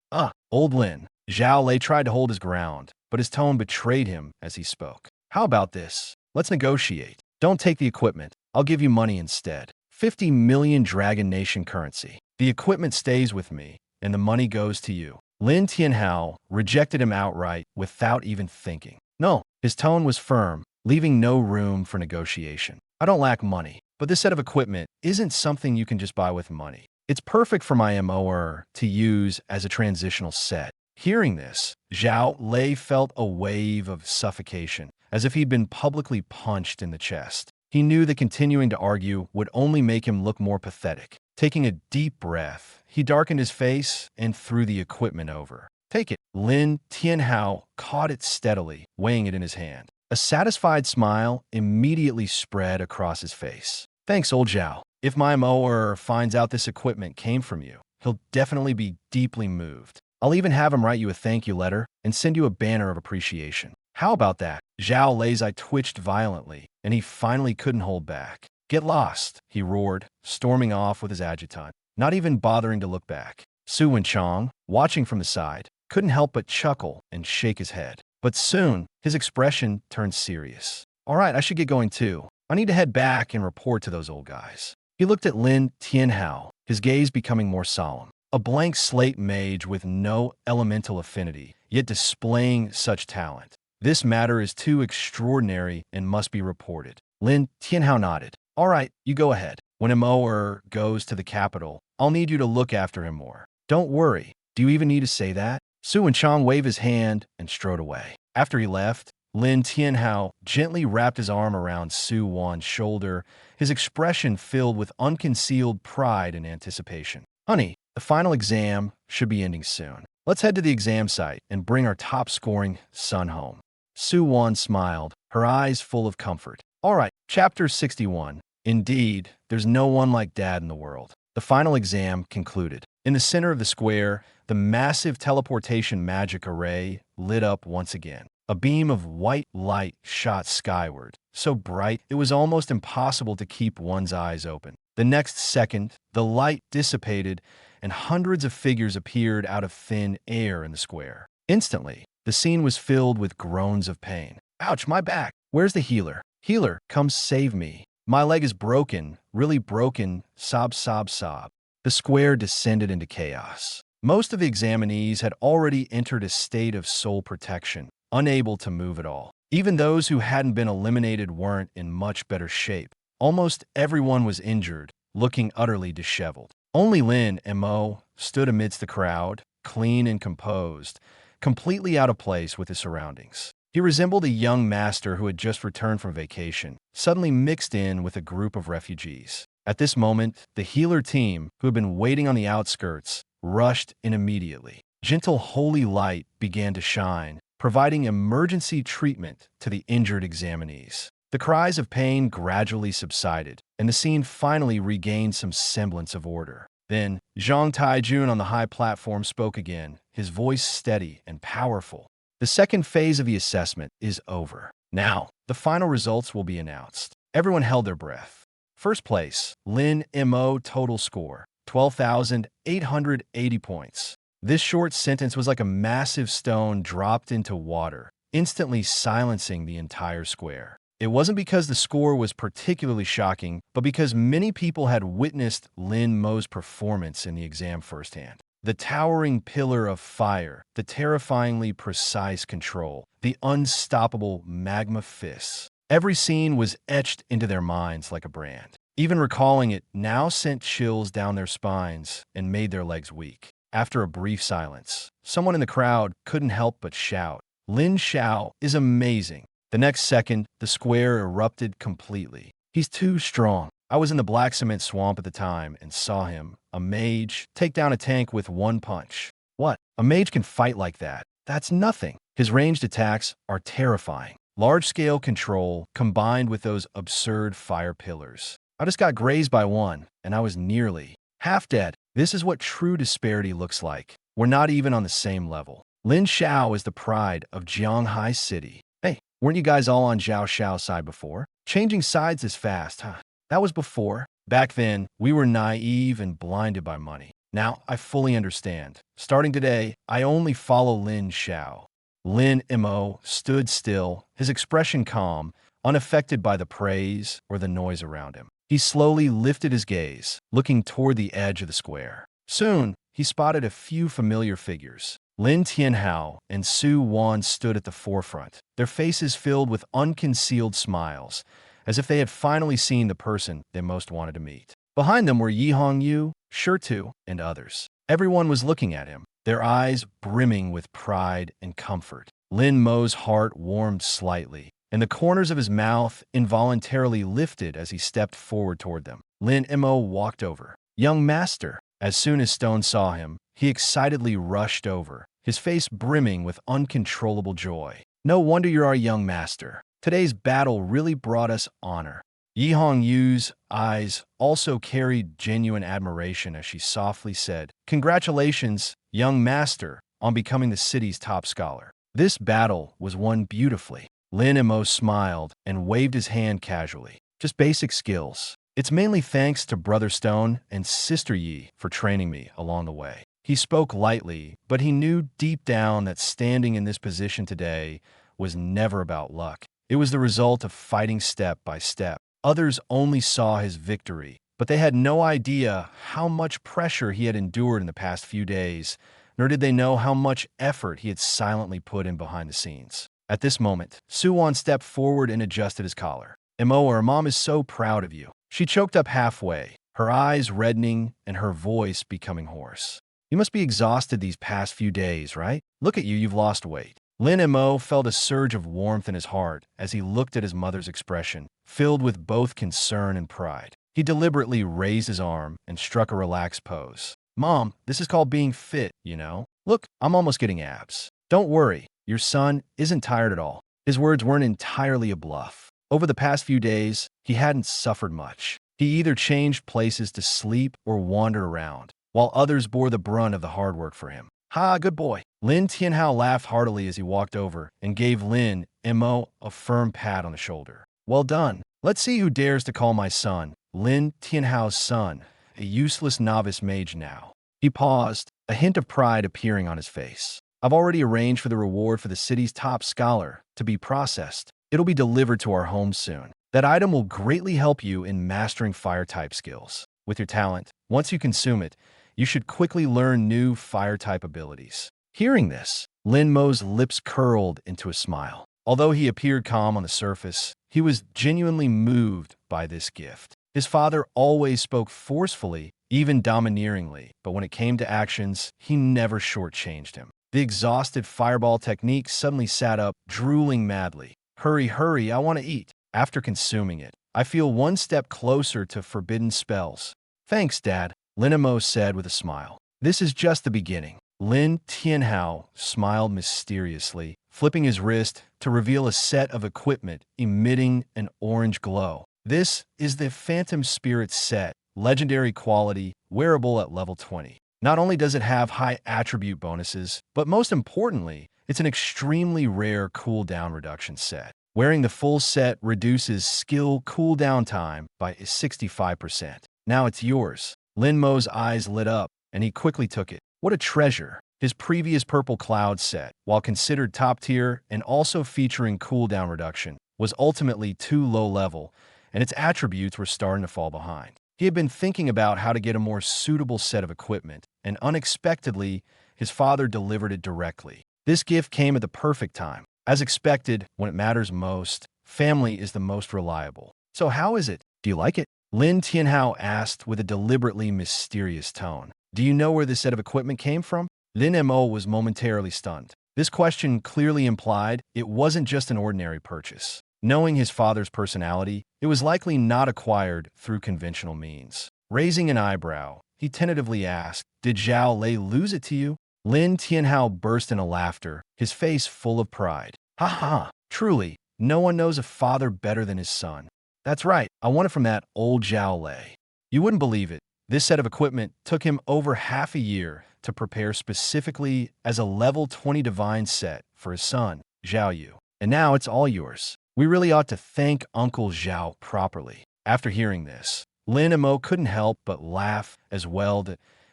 Old Lin. Zhao Lei tried to hold his ground, but his tone betrayed him as he spoke. How about this? Let's negotiate. Don't take the equipment. I'll give you money instead. 50 million Dragon Nation currency. The equipment stays with me, and the money goes to you. Lin Tianhao rejected him outright without even thinking. No, his tone was firm, leaving no room for negotiation. I don't lack money, but this set of equipment isn't something you can just buy with money. It's perfect for my MOer to use as a transitional set. Hearing this, Zhao Lei felt a wave of suffocation, as if he'd been publicly punched in the chest. He knew that continuing to argue would only make him look more pathetic. Taking a deep breath, he darkened his face and threw the equipment over. Take it. Lin Tianhao caught it steadily, weighing it in his hand. A satisfied smile immediately spread across his face. Thanks, old Zhao. If my mower finds out this equipment came from you, he'll definitely be deeply moved. I'll even have him write you a thank you letter and send you a banner of appreciation. How about that? Zhao Lei's eye twitched violently, and he finally couldn't hold back. Get lost, he roared, storming off with his adjutant, not even bothering to look back. Su Wenchong, watching from the side, couldn't help but chuckle and shake his head. But soon, his expression turned serious. All right, I should get going too. I need to head back and report to those old guys. He looked at Lin Tianhao, his gaze becoming more solemn. A blank slate mage with no elemental affinity, yet displaying such talent. This matter is too extraordinary and must be reported. Lin Tianhao nodded. All right, you go ahead. When Moer goes to the capital, I'll need you to look after him more. Don't worry. Do you even need to say that? Su Wenchong waved his hand and strode away. After he left, Lin Tianhao gently wrapped his arm around Su Wan's shoulder, his expression filled with unconcealed pride and anticipation. Honey, the final exam should be ending soon. Let's head to the exam site and bring our top-scoring son home. Su Wan smiled, her eyes full of comfort. All right, Chapter 61. Indeed, there's no one like Dad in the world. The final exam concluded. In the center of the square, the massive teleportation magic array lit up once again. A beam of white light shot skyward, so bright it was almost impossible to keep one's eyes open. The next second, the light dissipated, and hundreds of figures appeared out of thin air in the square. Instantly, the scene was filled with groans of pain. Ouch, my back! Where's the healer? Healer, come save me. My leg is broken, really broken, sob, sob, sob. The square descended into chaos. Most of the examinees had already entered a state of soul protection, unable to move at all. Even those who hadn't been eliminated weren't in much better shape. Almost everyone was injured, looking utterly disheveled. Only Lin Mo stood amidst the crowd, clean and composed, completely out of place with his surroundings. He resembled a young master who had just returned from vacation, suddenly mixed in with a group of refugees. At this moment, the healer team, who had been waiting on the outskirts, rushed in immediately. Gentle holy light began to shine, providing emergency treatment to the injured examinees. The cries of pain gradually subsided, and the scene finally regained some semblance of order. Then, Zhang Taijun on the high platform spoke again, his voice steady and powerful. The second phase of the assessment is over. Now, the final results will be announced. Everyone held their breath. First place, Lin Mo total score, 12,880 points. This short sentence was like a massive stone dropped into water, instantly silencing the entire square. It wasn't because the score was particularly shocking, but because many people had witnessed Lin Mo's performance in the exam firsthand. The towering pillar of fire, the terrifyingly precise control, the unstoppable magma fists. Every scene was etched into their minds like a brand. Even recalling it now sent chills down their spines and made their legs weak. After a brief silence, someone in the crowd couldn't help but shout, "Lin Xiao is amazing." The next second, the square erupted completely. "He's too strong." I was in the black cement swamp at the time and saw him, a mage, take down a tank with one punch. What? A mage can fight like that? That's nothing. His ranged attacks are terrifying. Large-scale control combined with those absurd fire pillars. I just got grazed by one, and I was nearly half dead. This is what true disparity looks like. We're not even on the same level. Lin Xiao is the pride of Jianghai City. Hey, weren't you guys all on Zhao Xiao's side before? Changing sides is fast, huh? That was before. Back then, we were naive and blinded by money. Now, I fully understand. Starting today, I only follow Lin Xiao. Lin Mo stood still, his expression calm, unaffected by the praise or the noise around him. He slowly lifted his gaze, looking toward the edge of the square. Soon, he spotted a few familiar figures. Lin Tianhao and Su Wan stood at the forefront, their faces filled with unconcealed smiles, as if they had finally seen the person they most wanted to meet. Behind them were Yi Hongyu, Shirtu, and others. Everyone was looking at him, their eyes brimming with pride and comfort. Lin Mo's heart warmed slightly, and the corners of his mouth involuntarily lifted as he stepped forward toward them. Lin Mo walked over. "Young master." As soon as Stone saw him, he excitedly rushed over, his face brimming with uncontrollable joy. "No wonder you're our young master. Today's battle really brought us honor." Yi Hongyu's eyes also carried genuine admiration as she softly said, "Congratulations, young master, on becoming the city's top scholar." This battle was won beautifully. Lin Mo smiled and waved his hand casually. "Just basic skills. It's mainly thanks to Brother Stone and Sister Yi for training me along the way." He spoke lightly, but he knew deep down that standing in this position today was never about luck. It was the result of fighting step by step. Others only saw his victory, but they had no idea how much pressure he had endured in the past few days, nor did they know how much effort he had silently put in behind the scenes. At this moment, Suwon stepped forward and adjusted his collar. "Mo, our mom is so proud of you." She choked up halfway, her eyes reddening and her voice becoming hoarse. "You must be exhausted these past few days, right? Look at you, you've lost weight." Lin Mo felt a surge of warmth in his heart as he looked at his mother's expression, filled with both concern and pride. He deliberately raised his arm and struck a relaxed pose. "Mom, this is called being fit, you know? Look, I'm almost getting abs. Don't worry, your son isn't tired at all." His words weren't entirely a bluff. Over the past few days, he hadn't suffered much. He either changed places to sleep or wandered around, while others bore the brunt of the hard work for him. "Ha, good boy." Lin Tianhao laughed heartily as he walked over and gave Lin Mo a firm pat on the shoulder. "Well done. Let's see who dares to call my son, Lin Tianhao's son, a useless novice mage now." He paused, a hint of pride appearing on his face. "I've already arranged for the reward for the city's top scholar to be processed. It'll be delivered to our home soon. That item will greatly help you in mastering fire-type skills. With your talent, once you consume it, you should quickly learn new fire-type abilities." Hearing this, Lin Mo's lips curled into a smile. Although he appeared calm on the surface, he was genuinely moved by this gift. His father always spoke forcefully, even domineeringly, but when it came to actions, he never shortchanged him. The exhausted fireball technique suddenly sat up, drooling madly. "Hurry, hurry, I want to eat." After consuming it, I feel one step closer to forbidden spells. "Thanks, Dad," Lin Mo said with a smile. "This is just the beginning." Lin Tianhao smiled mysteriously, flipping his wrist to reveal a set of equipment emitting an orange glow. This is the Phantom Spirit set, legendary quality, wearable at level 20. Not only does it have high attribute bonuses, but most importantly, it's an extremely rare cooldown reduction set. Wearing the full set reduces skill cooldown time by 65%. Now it's yours. Lin Mo's eyes lit up, and he quickly took it. What a treasure! His previous Purple Cloud set, while considered top tier and also featuring cooldown reduction, was ultimately too low level, and its attributes were starting to fall behind. He had been thinking about how to get a more suitable set of equipment, and unexpectedly, his father delivered it directly. This gift came at the perfect time. As expected, when it matters most, family is the most reliable. So how is it? Do you like it? Lin Tianhao asked with a deliberately mysterious tone. Do you know where this set of equipment came from? Lin Mo was momentarily stunned. This question clearly implied it wasn't just an ordinary purchase. Knowing his father's personality, it was likely not acquired through conventional means. Raising an eyebrow, he tentatively asked, Did Zhao Lei lose it to you? Lin Tianhao burst into laughter, his face full of pride. Ha ha! Truly, no one knows a father better than his son. That's right, I won it from that old Zhao Lei. You wouldn't believe it. This set of equipment took him over half a year to prepare specifically as a level 20 divine set for his son, Zhao Yu. And now it's all yours. We really ought to thank Uncle Zhao properly. After hearing this, Lin Mo couldn't help but laugh as well.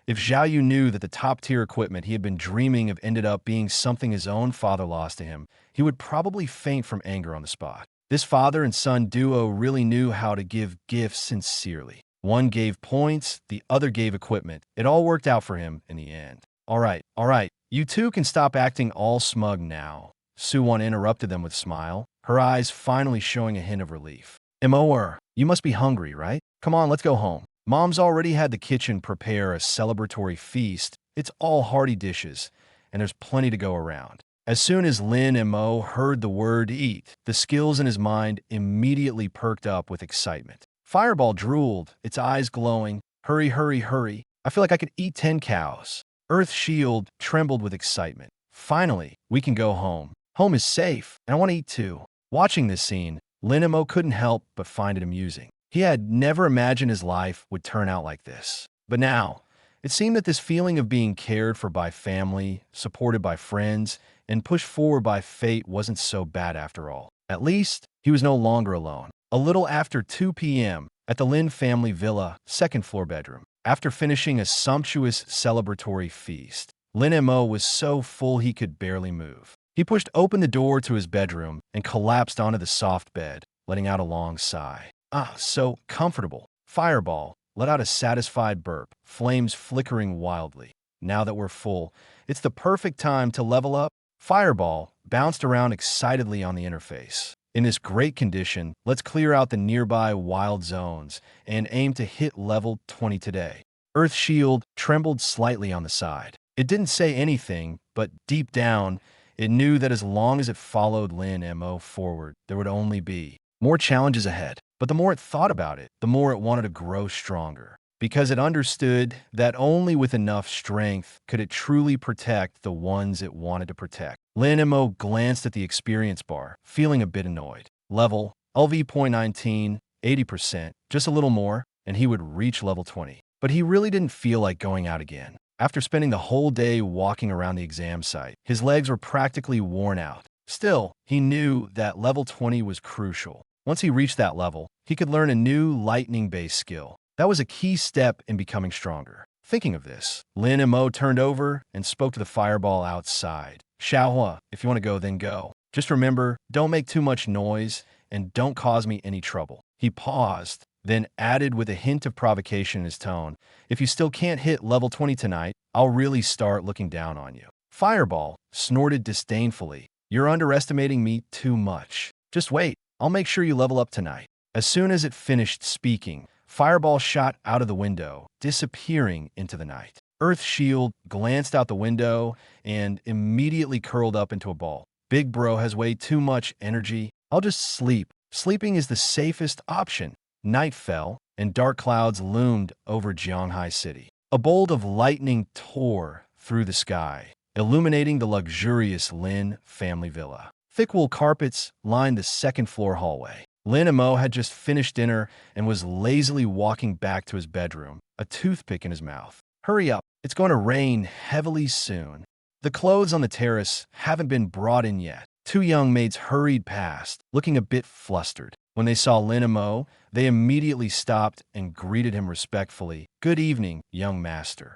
If Zhao Yu knew that the top-tier equipment he had been dreaming of ended up being something his own father lost to him, he would probably faint from anger on the spot. This father and son duo really knew how to give gifts sincerely. One gave points, the other gave equipment. It all worked out for him in the end. All right, you two can stop acting all smug now. Suwon interrupted them with a smile, her eyes finally showing a hint of relief. Moer, you must be hungry, right? Come on, let's go home. Mom's already had the kitchen prepare a celebratory feast. It's all hearty dishes, and there's plenty to go around. As soon as Lin and Mo heard the word eat, the skills in his mind immediately perked up with excitement. Fireball drooled, its eyes glowing. Hurry, hurry, hurry. I feel like I could eat 10 cows. Earth Shield trembled with excitement. Finally, we can go home. Home is safe, and I want to eat too. Watching this scene, Lin and Mo couldn't help but find it amusing. He had never imagined his life would turn out like this. But now, it seemed that this feeling of being cared for by family, supported by friends, and pushed forward by fate wasn't so bad after all. At least, he was no longer alone. A little after 2 p.m., at the Lin family villa, second floor bedroom. After finishing a sumptuous celebratory feast, Lin and Mo was so full he could barely move. He pushed open the door to his bedroom and collapsed onto the soft bed, letting out a long sigh. Ah, so comfortable. Fireball let out a satisfied burp, flames flickering wildly. Now that we're full, it's the perfect time to level up. Fireball bounced around excitedly on the interface. In this great condition, let's clear out the nearby wild zones and aim to hit level 20 today. Earth Shield trembled slightly on the side. It didn't say anything, but deep down, it knew that as long as it followed Lin and Mo forward, there would only be more challenges ahead. But the more it thought about it, the more it wanted to grow stronger. Because it understood that only with enough strength could it truly protect the ones it wanted to protect. Lin and Mo glanced at the experience bar, feeling a bit annoyed. Level, LV.19, 80%, just a little more, and he would reach level 20. But he really didn't feel like going out again. After spending the whole day walking around the exam site, his legs were practically worn out. Still, he knew that level 20 was crucial. Once he reached that level, he could learn a new lightning-based skill. That was a key step in becoming stronger. Thinking of this, Lin and Mo turned over and spoke to the fireball outside. Xiaohua, if you want to go, then go. Just remember, don't make too much noise and don't cause me any trouble. He paused, then added with a hint of provocation in his tone, if you still can't hit level 20 tonight, I'll really start looking down on you. Fireball snorted disdainfully. You're underestimating me too much. Just wait, I'll make sure you level up tonight. As soon as it finished speaking, Fireball shot out of the window, disappearing into the night. Earth Shield glanced out the window and immediately curled up into a ball. Big Bro has way too much energy. I'll just sleep. Sleeping is the safest option. Night fell, and dark clouds loomed over Jianghai City. A bolt of lightning tore through the sky, illuminating the luxurious Lin family villa. Thick wool carpets lined the second-floor hallway. Lin and Mo had just finished dinner and was lazily walking back to his bedroom, a toothpick in his mouth. Hurry up, it's going to rain heavily soon. The clothes on the terrace haven't been brought in yet. Two young maids hurried past, looking a bit flustered. When they saw Lin Mo, they immediately stopped and greeted him respectfully. "Good evening, young master."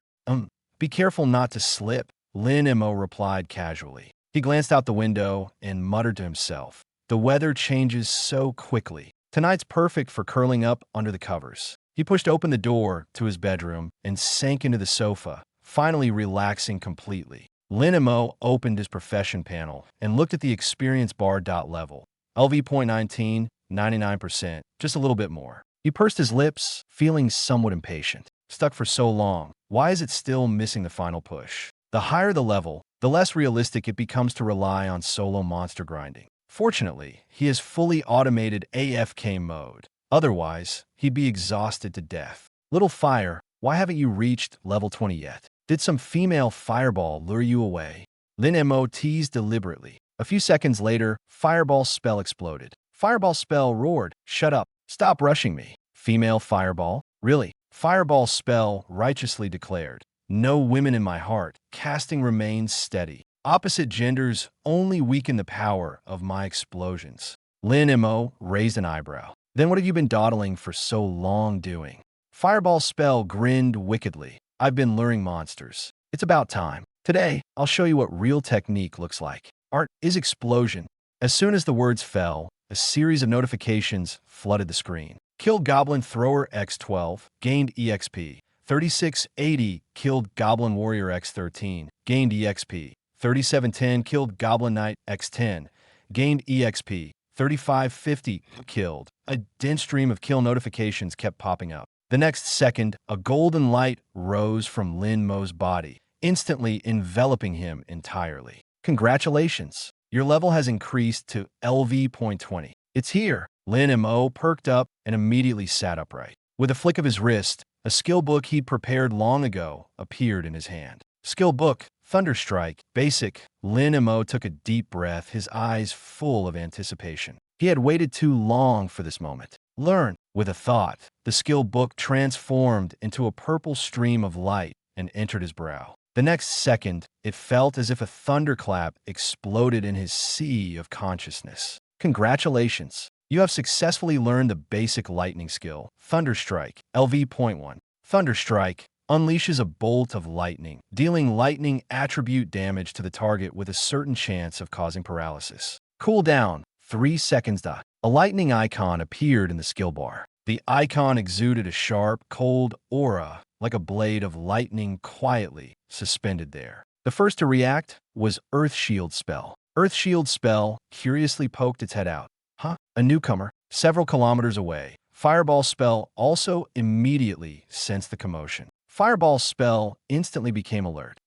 Be careful not to slip," Lin Mo replied casually. He glanced out the window and muttered to himself, "The weather changes so quickly. Tonight's perfect for curling up under the covers." He pushed open the door to his bedroom and sank into the sofa, finally relaxing completely. Lin Mo opened his profession panel and looked at the experience bar level. LV.19, 99%, just a little bit more. He pursed his lips, feeling somewhat impatient. Stuck for so long, why is it still missing the final push? The higher the level, the less realistic it becomes to rely on solo monster grinding. Fortunately, he has fully automated AFK mode. Otherwise, he'd be exhausted to death. "Little fire, why haven't you reached level 20 yet? Did some female fireball lure you away?" Lin Mo teased deliberately. A few seconds later, fireball spell exploded. Fireball spell roared, "Shut up, stop rushing me." Female fireball? Really? Fireball spell righteously declared, "No women in my heart, casting remains steady. Opposite genders only weaken the power of my explosions." Lin Mo raised an eyebrow. "Then what have you been dawdling for so long doing?" Fireball spell grinned wickedly. "I've been luring monsters. It's about time. Today, I'll show you what real technique looks like. Art is explosion." As soon as the words fell, a series of notifications flooded the screen. Killed Goblin Thrower X12, gained EXP. 3680, killed Goblin Warrior X13, gained EXP. 3710, killed Goblin Knight X10, gained EXP. 3550, killed. A dense stream of kill notifications kept popping up. The next second, a golden light rose from Lin Mo's body, instantly enveloping him entirely. "Congratulations! Your level has increased to LV.20. It's here." Lin Mo perked up and immediately sat upright. With a flick of his wrist, a skill book he'd prepared long ago appeared in his hand. Skill book, Thunderstrike, basic. Lin Mo took a deep breath, his eyes full of anticipation. He had waited too long for this moment. Learn. With a thought, the skill book transformed into a purple stream of light and entered his brow. The next second, it felt as if a thunderclap exploded in his sea of consciousness. "Congratulations! You have successfully learned the basic lightning skill, Thunderstrike, LV.1. Thunderstrike unleashes a bolt of lightning, dealing lightning attribute damage to the target with a certain chance of causing paralysis. Cooldown, 3 seconds. A lightning icon appeared in the skill bar. The icon exuded a sharp, cold aura, like a blade of lightning quietly suspended there. The first to react was Earth Shield spell. Earth Shield spell curiously poked its head out. "Huh? A newcomer, several kilometers away." Fireball spell also immediately sensed the commotion. Fireball spell instantly became alert.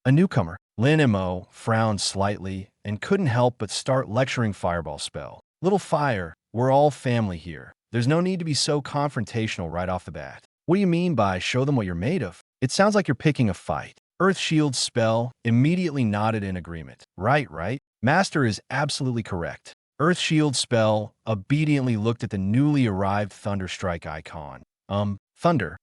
A newcomer." Lin Mo frowned slightly and couldn't help but start lecturing Fireball spell. "Little fire, we're all family here. There's no need to be so confrontational right off the bat." "What do you mean by show them what you're made of? It sounds like you're picking a fight." Earth Shield spell immediately nodded in agreement. Right. Master is absolutely correct." Earth Shield spell obediently looked at the newly arrived Thunderstrike icon. Thunder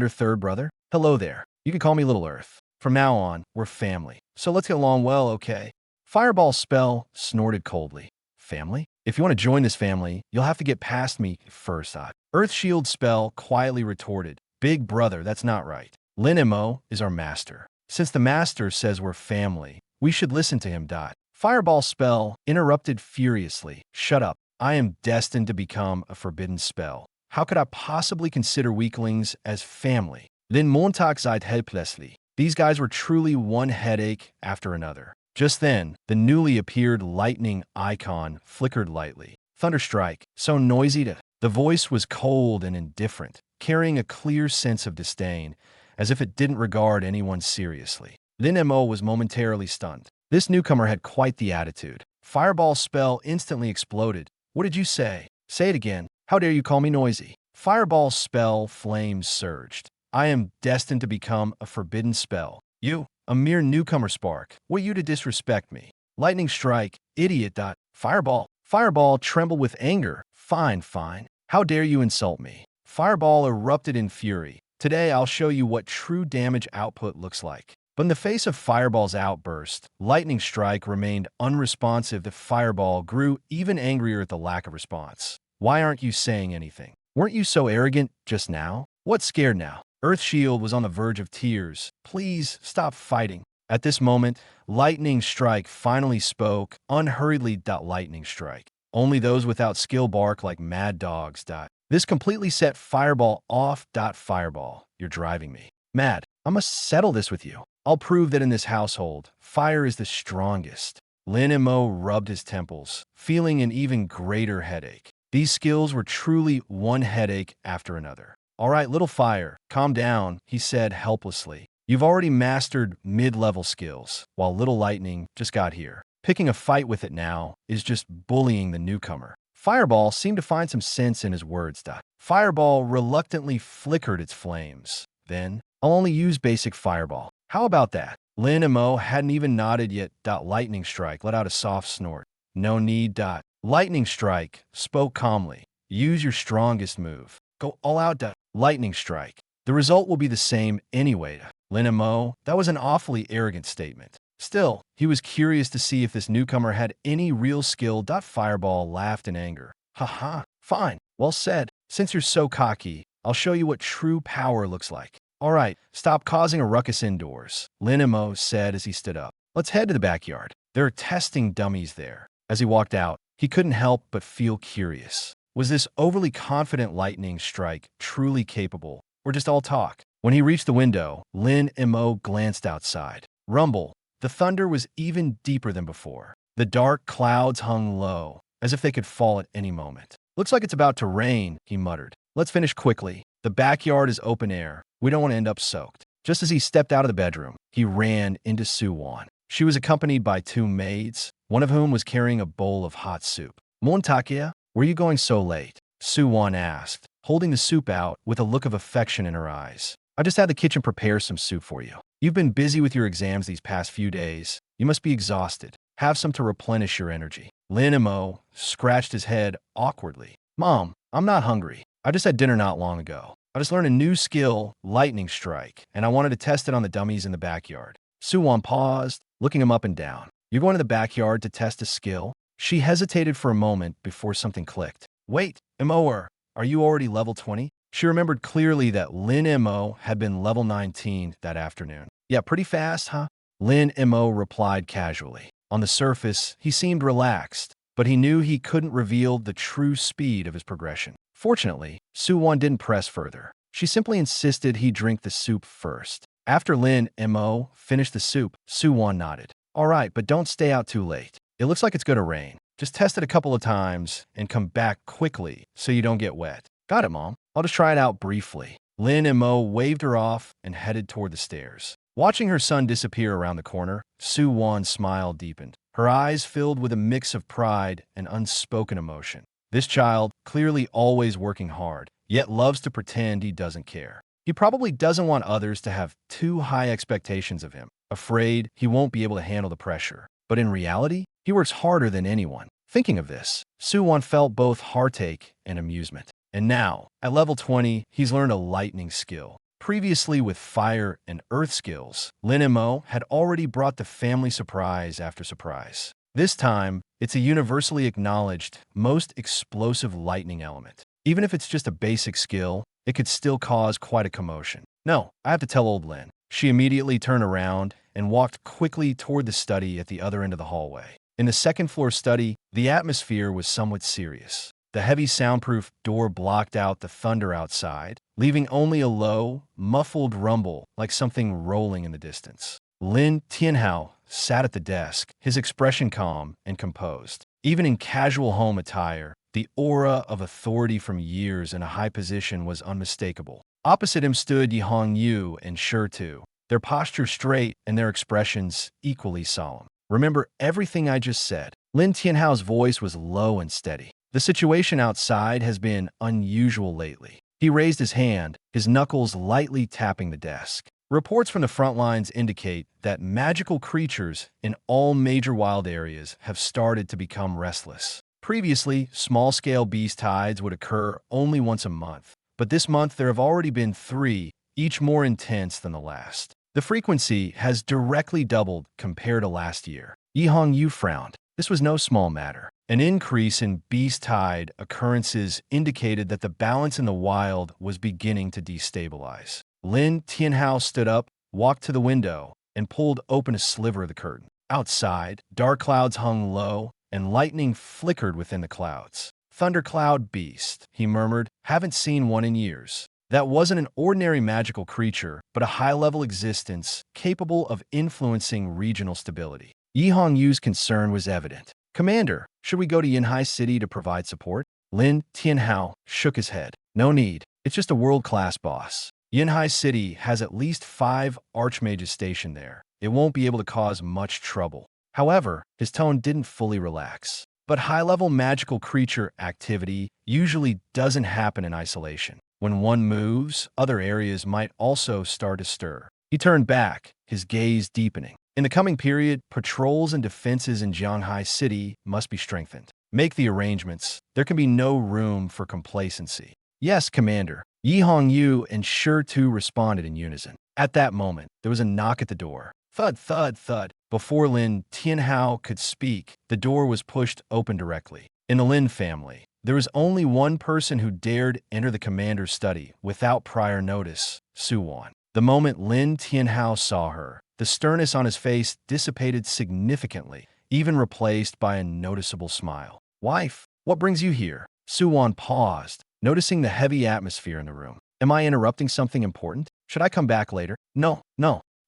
third brother? Hello there. You can call me Little Earth. From now on, we're family. So let's get along well, okay?" Fireball spell snorted coldly. "Family? If you want to join this family, you'll have to get past me first." Earth Shield spell quietly retorted. "Big brother, that's not right. Lin Mo is our master. Since the master says we're family, we should listen to him. Fireball spell interrupted furiously. "Shut up. I am destined to become a forbidden spell. How could I possibly consider weaklings as family?" Then Montag seid helplessly. These guys were truly one headache after another. Just then, the newly appeared lightning icon flickered lightly. "Thunderstrike, so noisy to..." The voice was cold and indifferent, carrying a clear sense of disdain, as if it didn't regard anyone seriously. Lin Mo was momentarily stunned. This newcomer had quite the attitude. Fireball spell instantly exploded. "What did you say? Say it again. How dare you call me noisy?" Fireball spell flames surged. "I am destined to become a forbidden spell. You, a mere newcomer spark. What you to disrespect me? Lightning strike, idiot. Fireball trembled with anger. Fine. How dare you insult me?" Fireball erupted in fury. "Today I'll show you what true damage output looks like." But in the face of Fireball's outburst, Lightning Strike remained unresponsive. The Fireball grew even angrier at the lack of response. Why aren't you saying anything? Weren't you so arrogant just now? What's scared now? Earth Shield was on the verge of tears. Please stop fighting. At this moment, Lightning Strike finally spoke, unhurriedly. Lightning Strike. Only those without skill bark like mad dogs. This completely set Fireball off. Fireball, you're driving me mad. I must settle this with you. I'll prove that in this household, fire is the strongest. Lin Mo rubbed his temples, feeling an even greater headache. These skills were truly one headache after another. All right, little fire, calm down, he said helplessly. You've already mastered mid-level skills, while little lightning just got here. Picking a fight with it now is just bullying the newcomer. Fireball seemed to find some sense in his words. Fireball reluctantly flickered its flames. Then, I'll only use basic Fireball. How about that? Lin Mo hadn't even nodded yet. Lightning Strike let out a soft snort. No need. Lightning Strike spoke calmly. Use your strongest move. Go all out. Lightning Strike. The result will be the same anyway. Lin Mo, that was an awfully arrogant statement. Still, he was curious to see if this newcomer had any real skill. Fireball laughed in anger. Haha, fine, well said. Since you're so cocky, I'll show you what true power looks like. All right, stop causing a ruckus indoors, Lin Mo said as he stood up. Let's head to the backyard. There are testing dummies there. As he walked out, he couldn't help but feel curious. Was this overly confident Lightning Strike truly capable, or just all talk? When he reached the window, Lin Mo glanced outside. Rumble. The thunder was even deeper than before. The dark clouds hung low, as if they could fall at any moment. Looks like it's about to rain, he muttered. Let's finish quickly. The backyard is open air. We don't want to end up soaked. Just as he stepped out of the bedroom, he ran into Suwon. She was accompanied by two maids, one of whom was carrying a bowl of hot soup. Montakia, where are you going so late? Suwon asked, holding the soup out with a look of affection in her eyes. I just had the kitchen prepare some soup for you. You've been busy with your exams these past few days. You must be exhausted. Have some to replenish your energy. Lin Mo scratched his head awkwardly. Mom, I'm not hungry. I just had dinner not long ago. I just learned a new skill, Lightning Strike, and I wanted to test it on the dummies in the backyard. Suwon paused, looking him up and down. You're going to the backyard to test a skill? She hesitated for a moment before something clicked. Wait, Mo, are you already level 20? She remembered clearly that Lin Mo had been level 19 that afternoon. Yeah, pretty fast, huh? Lin Mo replied casually. On the surface, he seemed relaxed, but he knew he couldn't reveal the true speed of his progression. Fortunately, Suwon didn't press further. She simply insisted he drink the soup first. After Lin Mo finished the soup, Suwon nodded. All right, but don't stay out too late. It looks like it's going to rain. Just test it a couple of times and come back quickly so you don't get wet. Got it, Mom. I'll just try it out briefly. Lin Mo waved her off and headed toward the stairs. Watching her son disappear around the corner, Suwon's smile deepened. Her eyes filled with a mix of pride and unspoken emotion. This child, clearly always working hard, yet loves to pretend he doesn't care. He probably doesn't want others to have too high expectations of him, afraid he won't be able to handle the pressure. But in reality, he works harder than anyone. Thinking of this, Suwon felt both heartache and amusement. And now, at level 20, he's learned a lightning skill. Previously with fire and earth skills, Lin Mo had already brought the family surprise after surprise. This time, it's a universally acknowledged, most explosive lightning element. Even if it's just a basic skill, it could still cause quite a commotion. No, I have to tell old Lin. She immediately turned around and walked quickly toward the study at the other end of the hallway. In the second-floor study, the atmosphere was somewhat serious. The heavy soundproof door blocked out the thunder outside, leaving only a low, muffled rumble like something rolling in the distance. Lin Tianhao sat at the desk, his expression calm and composed. Even in casual home attire, the aura of authority from years in a high position was unmistakable. Opposite him stood Yihong Yu and Shirtu, their posture straight and their expressions equally solemn. Remember everything I just said. Lin Tianhao's voice was low and steady. The situation outside has been unusual lately. He raised his hand, his knuckles lightly tapping the desk. Reports from the front lines indicate that magical creatures in all major wild areas have started to become restless. Previously, small-scale beast tides would occur only once a month, but this month there have already been 3, each more intense than the last. The frequency has directly doubled compared to last year. Yihong Yu frowned. This was no small matter. An increase in beast-tide occurrences indicated that the balance in the wild was beginning to destabilize. Lin Tianhao stood up, walked to the window, and pulled open a sliver of the curtain. Outside, dark clouds hung low, and lightning flickered within the clouds. "Thundercloud beast," he murmured. "Haven't seen one in years." That wasn't an ordinary magical creature, but a high-level existence capable of influencing regional stability. Yihong Yu's concern was evident. "Commander, should we go to Yinhai City to provide support?" Lin Tianhao shook his head. "No need. It's just a world-class boss. Yinhai City has at least 5 archmages stationed there. It won't be able to cause much trouble." However, his tone didn't fully relax. But high-level magical creature activity usually doesn't happen in isolation. When one moves, other areas might also start to stir. He turned back, his gaze deepening. In the coming period, patrols and defenses in Jianghai City must be strengthened. Make the arrangements. There can be no room for complacency. "Yes, Commander." Yihong Yu and Shi Tu responded in unison. At that moment, there was a knock at the door. Thud, thud, thud. Before Lin Tianhao could speak, the door was pushed open directly. In the Lin family, there was only one person who dared enter the commander's study without prior notice, Suwan. The moment Lin Tianhao saw her, the sternness on his face dissipated significantly, even replaced by a noticeable smile. "Wife, what brings you here?" Suwan paused, noticing the heavy atmosphere in the room. "Am I interrupting something important? Should I come back later?" No.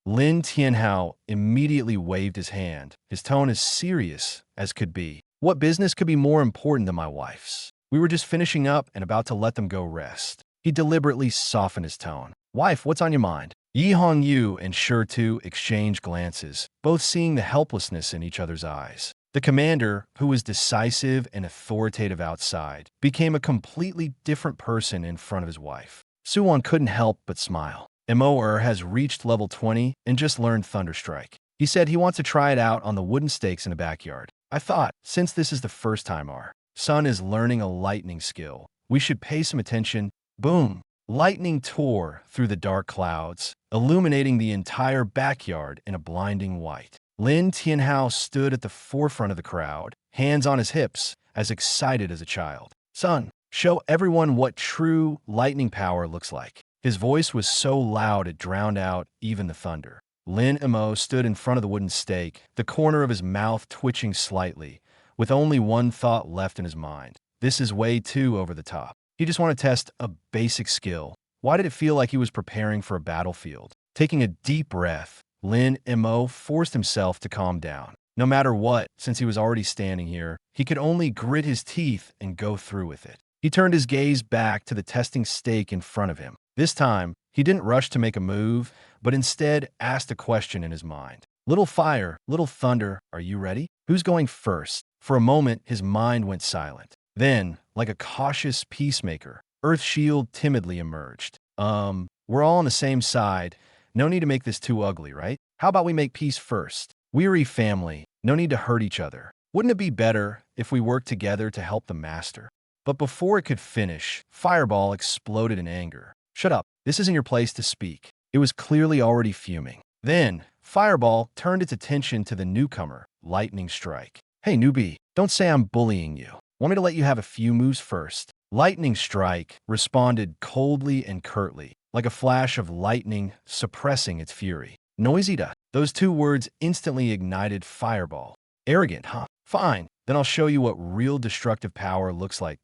Lin Tianhao immediately waved his hand, his tone as serious as could be. "What business could be more important than my wife's? We were just finishing up and about to let them go rest." He deliberately softened his tone. "Wife, what's on your mind?" Yihong Yu and Shi Tu exchanged glances, both seeing the helplessness in each other's eyes. The commander, who was decisive and authoritative outside, became a completely different person in front of his wife. Suwon couldn't help but smile. Mo has reached level 20 and just learned Thunderstrike. He said he wants to try it out on the wooden stakes in the backyard. I thought, since this is the first time our son is learning a lightning skill, we should pay some attention. Boom! Lightning tore through the dark clouds, illuminating the entire backyard in a blinding white. Lin Tianhao stood at the forefront of the crowd, hands on his hips, as excited as a child. "Son, show everyone what true lightning power looks like." His voice was so loud it drowned out even the thunder. Lin Mo stood in front of the wooden stake, the corner of his mouth twitching slightly, with only one thought left in his mind. This is way too over the top. He just wanted to test a basic skill. Why did it feel like he was preparing for a battlefield? Taking a deep breath, Lin Mo forced himself to calm down. No matter what, since he was already standing here, he could only grit his teeth and go through with it. He turned his gaze back to the testing stake in front of him. This time, he didn't rush to make a move, but instead asked a question in his mind. "Little fire, little thunder, are you ready? Who's going first?" For a moment, his mind went silent. Then, like a cautious peacemaker, Earth Shield timidly emerged. We're all on the same side. No need to make this too ugly, right? How about we make peace first? Weary family, no need to hurt each other. Wouldn't it be better if we worked together to help the master?" But before it could finish, Fireball exploded in anger. "Shut up. This isn't your place to speak." It was clearly already fuming. Then, Fireball turned its attention to the newcomer, Lightning Strike. "Hey, newbie, don't say I'm bullying you. Want me to let you have a few moves first?" Lightning Strike responded coldly and curtly, like a flash of lightning suppressing its fury. "Noisy da." Those two words instantly ignited Fireball. "Arrogant, huh? Fine, then I'll show you what real destructive power looks like,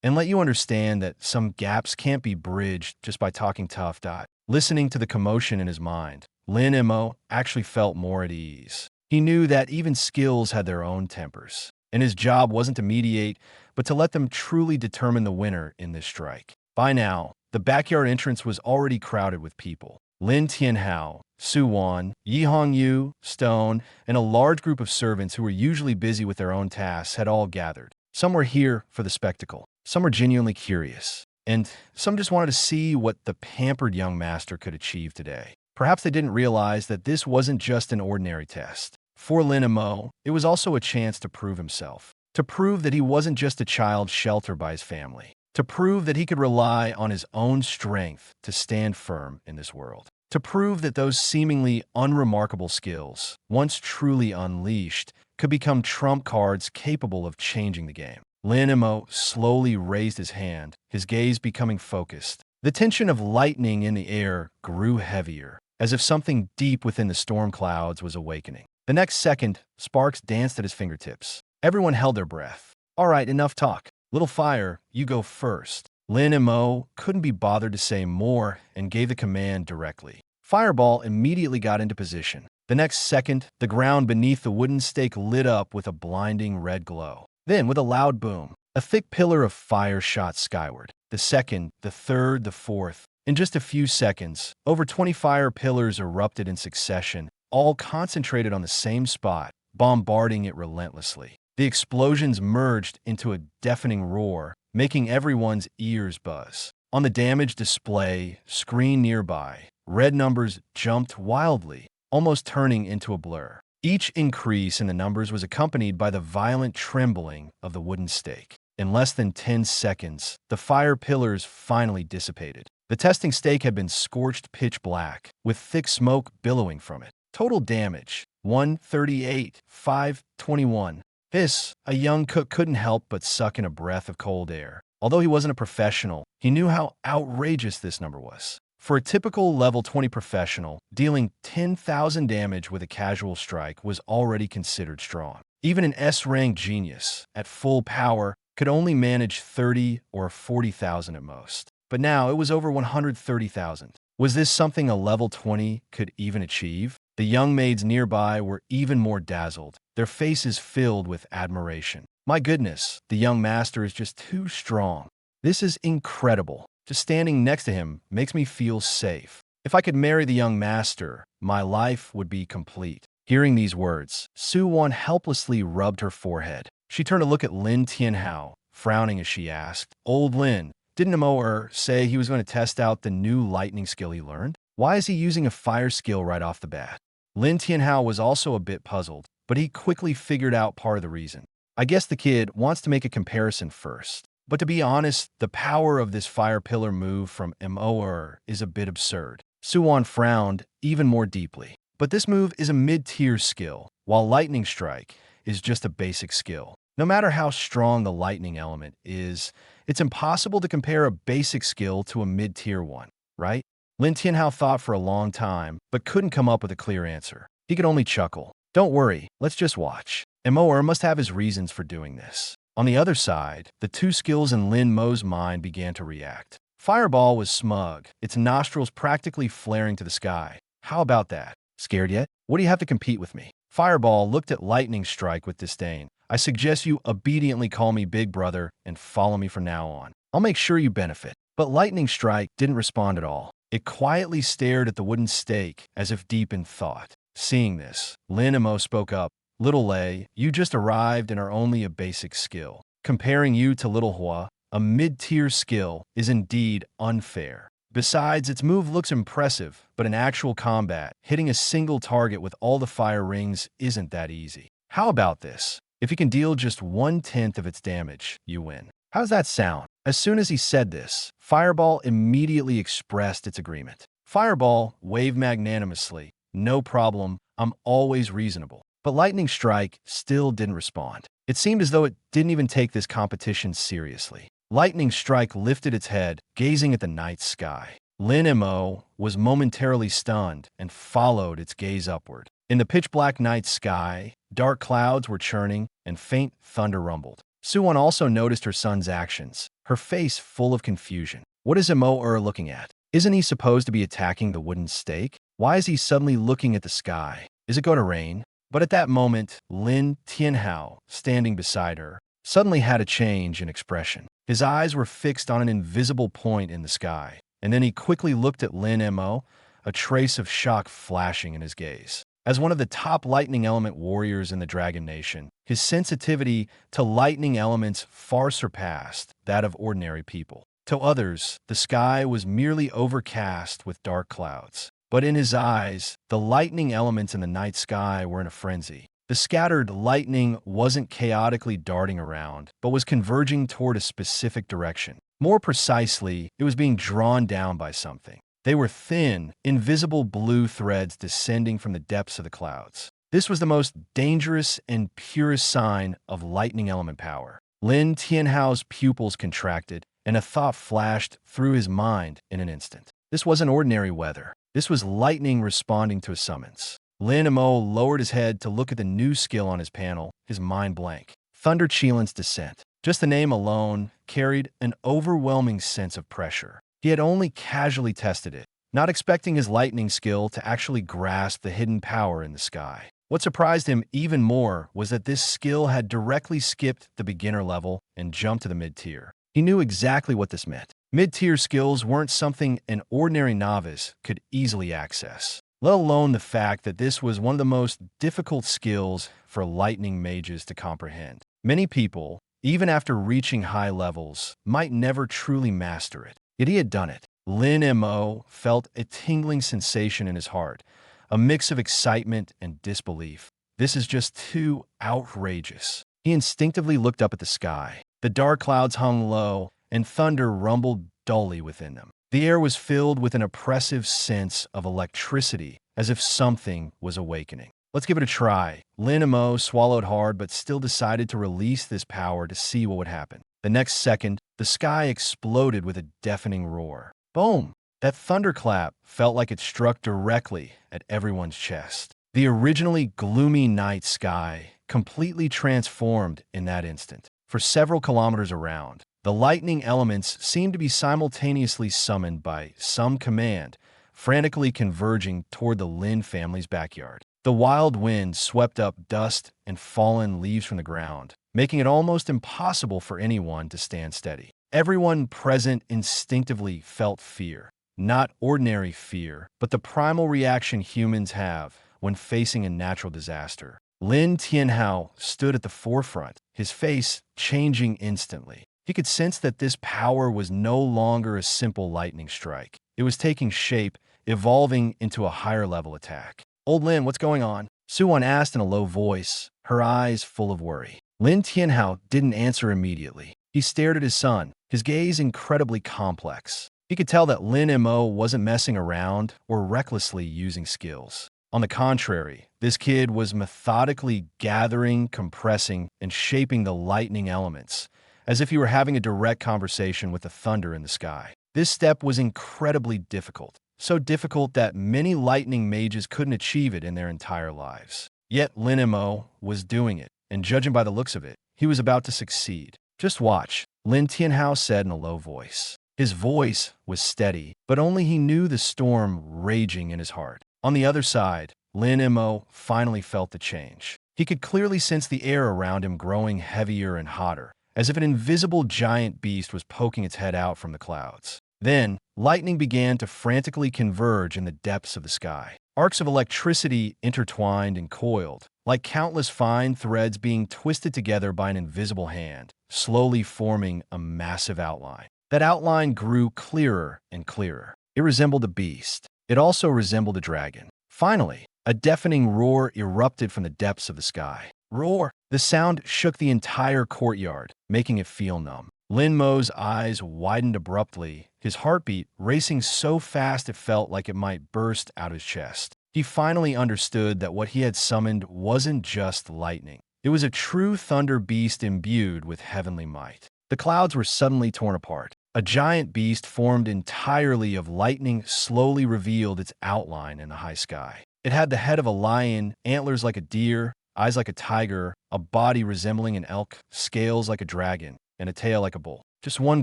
and let you understand that some gaps can't be bridged just by talking tough, Listening to the commotion in his mind, Lin Mo actually felt more at ease. He knew that even skills had their own tempers, and his job wasn't to mediate, but to let them truly determine the winner in this strike. By now, the backyard entrance was already crowded with people. Lin Tianhao, Suwan, Yihong Yu, Stone, and a large group of servants who were usually busy with their own tasks had all gathered. Some were here for the spectacle. Some were genuinely curious. And some just wanted to see what the pampered young master could achieve today. Perhaps they didn't realize that this wasn't just an ordinary test. For Lin Mo, it was also a chance to prove himself. To prove that he wasn't just a child sheltered by his family. To prove that he could rely on his own strength to stand firm in this world. to prove that those seemingly unremarkable skills, once truly unleashed, could become trump cards capable of changing the game. Lin Mo slowly raised his hand, his gaze becoming focused. The tension of lightning in the air grew heavier, as if something deep within the storm clouds was awakening. The next second, sparks danced at his fingertips. Everyone held their breath. All right, enough talk. Little fire, you go first. Lin Mo couldn't be bothered to say more and gave the command directly. Fireball immediately got into position. The next second, the ground beneath the wooden stake lit up with a blinding red glow. Then, with a loud boom, a thick pillar of fire shot skyward. The second, the third, the fourth. In just a few seconds, over 20 fire pillars erupted in succession, all concentrated on the same spot, bombarding it relentlessly. The explosions merged into a deafening roar, making everyone's ears buzz. On the damage display screen nearby, red numbers jumped wildly, almost turning into a blur. Each increase in the numbers was accompanied by the violent trembling of the wooden stake. In less than 10 seconds, the fire pillars finally dissipated. The testing stake had been scorched pitch black, with thick smoke billowing from it. Total damage, 138, 521. This, a young cook couldn't help but suck in a breath of cold air. Although he wasn't a professional, he knew how outrageous this number was. For a typical level 20 professional, dealing 10,000 damage with a casual strike was already considered strong. Even an S-rank genius, at full power, could only manage 30 or 40,000 at most. But now it was over 130,000. Was this something a level 20 could even achieve? The young maids nearby were even more dazzled, their faces filled with admiration. My goodness, the young master is just too strong. This is incredible. Just standing next to him makes me feel safe. If I could marry the young master, my life would be complete. Hearing these words, Su-won helplessly rubbed her forehead. She turned to look at Lin Tianhao, frowning as she asked, Old Lin, didn't Mo say he was going to test out the new lightning skill he learned? Why is he using a fire skill right off the bat? Lin Tianhao was also a bit puzzled, but he quickly figured out part of the reason. I guess the kid wants to make a comparison first. But to be honest, the power of this fire pillar move from Mo is a bit absurd. Su-won frowned even more deeply. But this move is a mid-tier skill, while lightning strike is just a basic skill. No matter how strong the lightning element is, it's impossible to compare a basic skill to a mid-tier one, right? Lin Tianhao thought for a long time, but couldn't come up with a clear answer. He could only chuckle. Don't worry, let's just watch. Mo must have his reasons for doing this. On the other side, the two skills in Lin Mo's mind began to react. Fireball was smug, its nostrils practically flaring to the sky. How about that? Scared yet? What do you have to compete with me? Fireball looked at Lightning Strike with disdain. I suggest you obediently call me Big Brother and follow me from now on. I'll make sure you benefit. But Lightning Strike didn't respond at all. It quietly stared at the wooden stake as if deep in thought. Seeing this, Lin Mo spoke up. Little Lei, you just arrived and are only a basic skill. Comparing you to Little Hua, a mid-tier skill, is indeed unfair. Besides, its move looks impressive, but in actual combat, hitting a single target with all the fire rings isn't that easy. How about this? If you can deal just 1/10 of its damage, you win. How's that sound? As soon as he said this, Fireball immediately expressed its agreement. Fireball waved magnanimously. No problem, I'm always reasonable. But Lightning Strike still didn't respond. It seemed as though it didn't even take this competition seriously. Lightning Strike lifted its head, gazing at the night sky. Lin Mo was momentarily stunned and followed its gaze upward. In the pitch-black night sky, dark clouds were churning and faint thunder rumbled. Su-won also noticed her son's actions, her face full of confusion. What is Mo looking at? Isn't he supposed to be attacking the wooden stake? Why is he suddenly looking at the sky? Is it going to rain? But at that moment, Lin Tianhao, standing beside her, suddenly had a change in expression. His eyes were fixed on an invisible point in the sky, and then he quickly looked at Lin Mo, a trace of shock flashing in his gaze. As one of the top lightning element warriors in the Dragon Nation, his sensitivity to lightning elements far surpassed that of ordinary people. To others, the sky was merely overcast with dark clouds. But in his eyes, the lightning elements in the night sky were in a frenzy. The scattered lightning wasn't chaotically darting around, but was converging toward a specific direction. More precisely, it was being drawn down by something. They were thin, invisible blue threads descending from the depths of the clouds. This was the most dangerous and purest sign of lightning element power. Lin Tianhao's pupils contracted, and a thought flashed through his mind in an instant. This wasn't ordinary weather. This was lightning responding to a summons. Lin Mo lowered his head to look at the new skill on his panel, his mind blank. Thunder Qilin's Descent. Just the name alone carried an overwhelming sense of pressure. He had only casually tested it, not expecting his lightning skill to actually grasp the hidden power in the sky. What surprised him even more was that this skill had directly skipped the beginner level and jumped to the mid-tier. He knew exactly what this meant. Mid-tier skills weren't something an ordinary novice could easily access, let alone the fact that this was one of the most difficult skills for lightning mages to comprehend. Many people, even after reaching high levels, might never truly master it. Yet he had done it. Lin Mo felt a tingling sensation in his heart, a mix of excitement and disbelief. This is just too outrageous. He instinctively looked up at the sky. The dark clouds hung low, and thunder rumbled dully within them. The air was filled with an oppressive sense of electricity, as if something was awakening. Let's give it a try. Lin Mo swallowed hard but still decided to release this power to see what would happen. The next second, the sky exploded with a deafening roar. Boom! That thunderclap felt like it struck directly at everyone's chest. The originally gloomy night sky completely transformed in that instant. For several kilometers around, the lightning elements seemed to be simultaneously summoned by some command, frantically converging toward the Lin family's backyard. The wild wind swept up dust and fallen leaves from the ground, making it almost impossible for anyone to stand steady. Everyone present instinctively felt fear. Not ordinary fear, but the primal reaction humans have when facing a natural disaster. Lin Tianhao stood at the forefront, his face changing instantly. He could sense that this power was no longer a simple lightning strike. It was taking shape, evolving into a higher-level attack. "Old Lin, what's going on?" Suwan asked in a low voice, her eyes full of worry. Lin Tianhao didn't answer immediately. He stared at his son, his gaze incredibly complex. He could tell that Lin Mo wasn't messing around or recklessly using skills. On the contrary, this kid was methodically gathering, compressing, and shaping the lightning elements, as if he were having a direct conversation with the thunder in the sky. This step was incredibly difficult, so difficult that many lightning mages couldn't achieve it in their entire lives. Yet Lin Mo was doing it, and judging by the looks of it, he was about to succeed. "Just watch," Lin Tianhao said in a low voice. His voice was steady, but only he knew the storm raging in his heart. On the other side, Lin Mo finally felt the change. He could clearly sense the air around him growing heavier and hotter, as if an invisible giant beast was poking its head out from the clouds. Then, lightning began to frantically converge in the depths of the sky. Arcs of electricity intertwined and coiled, like countless fine threads being twisted together by an invisible hand, slowly forming a massive outline. That outline grew clearer and clearer. It resembled a beast. It also resembled a dragon. Finally, a deafening roar erupted from the depths of the sky. Roar! The sound shook the entire courtyard, making it feel numb. Lin Mo's eyes widened abruptly, his heartbeat racing so fast it felt like it might burst out his chest. He finally understood that what he had summoned wasn't just lightning. It was a true thunder beast imbued with heavenly might. The clouds were suddenly torn apart. A giant beast formed entirely of lightning slowly revealed its outline in the high sky. It had the head of a lion, antlers like a deer, eyes like a tiger, a body resembling an elk, scales like a dragon, and a tail like a bull. Just one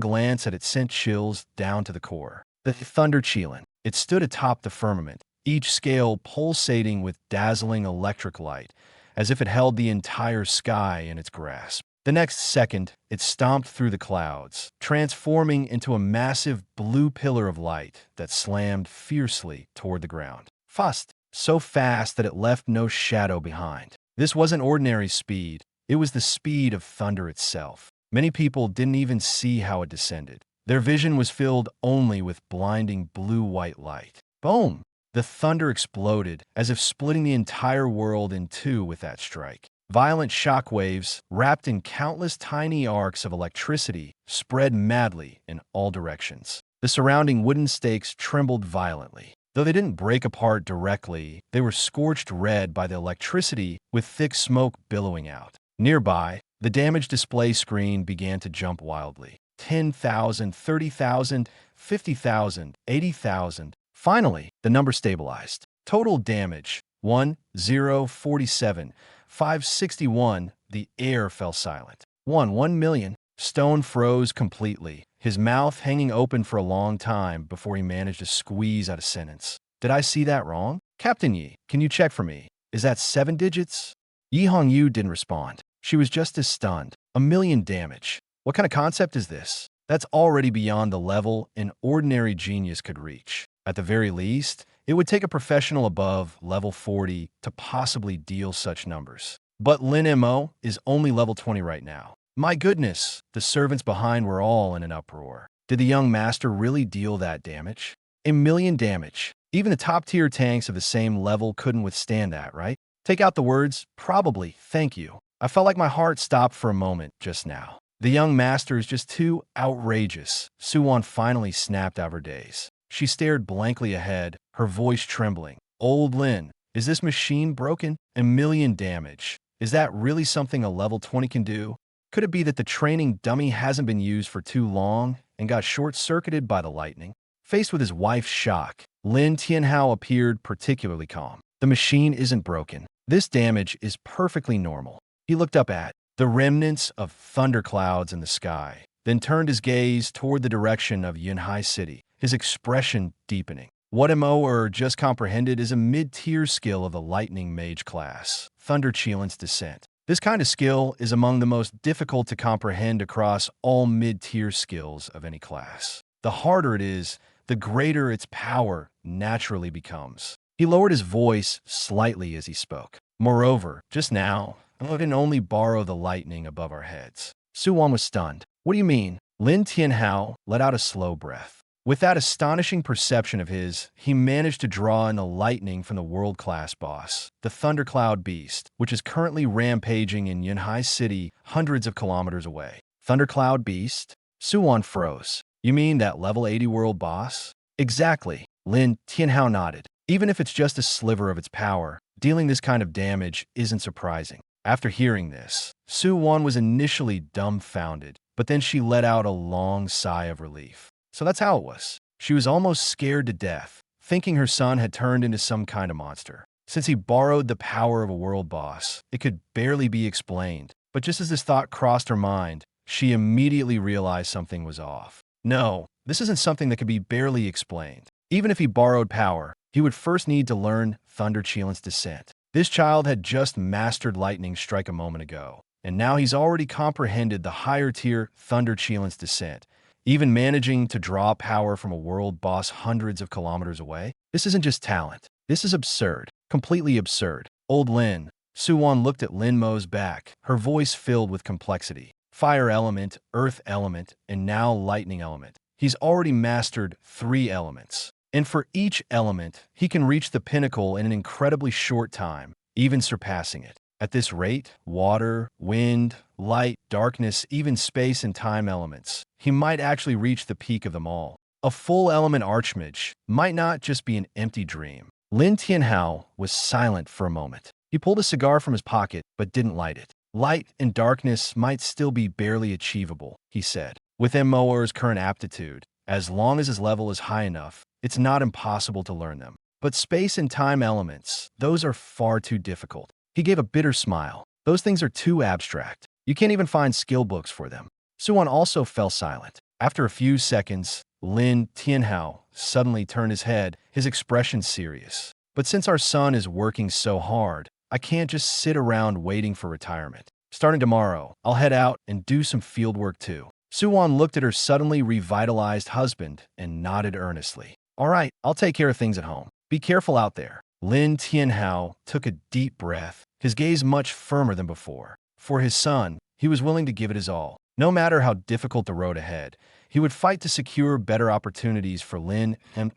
glance at it sent chills down to the core. The Thunder Qilin. It stood atop the firmament, each scale pulsating with dazzling electric light, as if it held the entire sky in its grasp. The next second, it stomped through the clouds, transforming into a massive blue pillar of light that slammed fiercely toward the ground. Fast, so fast that it left no shadow behind. This wasn't ordinary speed, it was the speed of thunder itself. Many people didn't even see how it descended. Their vision was filled only with blinding blue-white light. Boom! The thunder exploded, as if splitting the entire world in two with that strike. Violent shockwaves, wrapped in countless tiny arcs of electricity, spread madly in all directions. The surrounding wooden stakes trembled violently. Though they didn't break apart directly, they were scorched red by the electricity with thick smoke billowing out. Nearby, the damaged display screen began to jump wildly. 10,000, 30,000, 50,000, 80,000. Finally, the number stabilized. Total damage, 1,047, 561. The air fell silent. 1,000,000. Stone froze completely, his mouth hanging open for a long time before he managed to squeeze out a sentence. Did I see that wrong? Captain Yi, can you check for me? Is that 7 digits? Yi Hongyu didn't respond. She was just as stunned. 1,000,000 damage. What kind of concept is this? That's already beyond the level an ordinary genius could reach. At the very least, it would take a professional above level 40 to possibly deal such numbers. But Lin Mo is only level 20 right now. My goodness, the servants behind were all in an uproar. Did the young master really deal that damage? 1,000,000 damage. Even the top-tier tanks of the same level couldn't withstand that, right? Take out the words, probably, thank you. I felt like my heart stopped for a moment just now. The young master is just too outrageous. Suwon finally snapped out of her daze. She stared blankly ahead, her voice trembling. Old Lin, is this machine broken? 1,000,000 damage. Is that really something a level 20 can do? Could it be that the training dummy hasn't been used for too long and got short-circuited by the lightning? Faced with his wife's shock, Lin Tianhao appeared particularly calm. The machine isn't broken. This damage is perfectly normal. He looked up at the remnants of thunderclouds in the sky, then turned his gaze toward the direction of Yunhai City, his expression deepening. What Mo just comprehended is a mid-tier skill of the Lightning Mage class, Thunder Cheelant's Descent. This kind of skill is among the most difficult to comprehend across all mid-tier skills of any class. The harder it is, the greater its power naturally becomes. He lowered his voice slightly as he spoke. Moreover, just now, I can only borrow the lightning above our heads. Suwon was stunned. What do you mean? Lin Tianhao let out a slow breath. With that astonishing perception of his, he managed to draw in the lightning from the world-class boss, the Thundercloud Beast, which is currently rampaging in Yunhai City, hundreds of kilometers away. Thundercloud Beast? Suwon froze. You mean that level 80 world boss? Exactly. Lin Tianhao nodded. Even if it's just a sliver of its power, dealing this kind of damage isn't surprising. After hearing this, Suwon was initially dumbfounded, but then she let out a long sigh of relief. So that's how it was. She was almost scared to death, thinking her son had turned into some kind of monster. Since he borrowed the power of a world boss, it could barely be explained. But just as this thought crossed her mind, she immediately realized something was off. No, this isn't something that could be barely explained. Even if he borrowed power, he would first need to learn Thunder Cheelant's Descent. This child had just mastered Lightning Strike a moment ago, and now he's already comprehended the higher-tier Thunder Cheelant's Descent, even managing to draw power from a world boss hundreds of kilometers away. This isn't just talent. This is absurd. Completely absurd. Old Lin. Suwon looked at Lin Mo's back, her voice filled with complexity. Fire element, earth element, and now lightning element. He's already mastered 3 elements. And for each element, he can reach the pinnacle in an incredibly short time, even surpassing it. At this rate, water, wind, light, darkness, even space and time elements, he might actually reach the peak of them all. A full element archmage might not just be an empty dream. Lin Tianhao was silent for a moment. He pulled a cigar from his pocket, but didn't light it. Light and darkness might still be barely achievable, he said. With Mo's current aptitude, as long as his level is high enough, it's not impossible to learn them. But space and time elements, those are far too difficult. He gave a bitter smile. Those things are too abstract. You can't even find skill books for them. Suwon also fell silent. After a few seconds, Lin Tianhao suddenly turned his head, his expression serious. But since our son is working so hard, I can't just sit around waiting for retirement. Starting tomorrow, I'll head out and do some field work too. Suwon looked at her suddenly revitalized husband and nodded earnestly. All right, I'll take care of things at home. Be careful out there. Lin Tianhao took a deep breath, his gaze much firmer than before. For his son, he was willing to give it his all. No matter how difficult the road ahead, he would fight to secure better opportunities for Lin and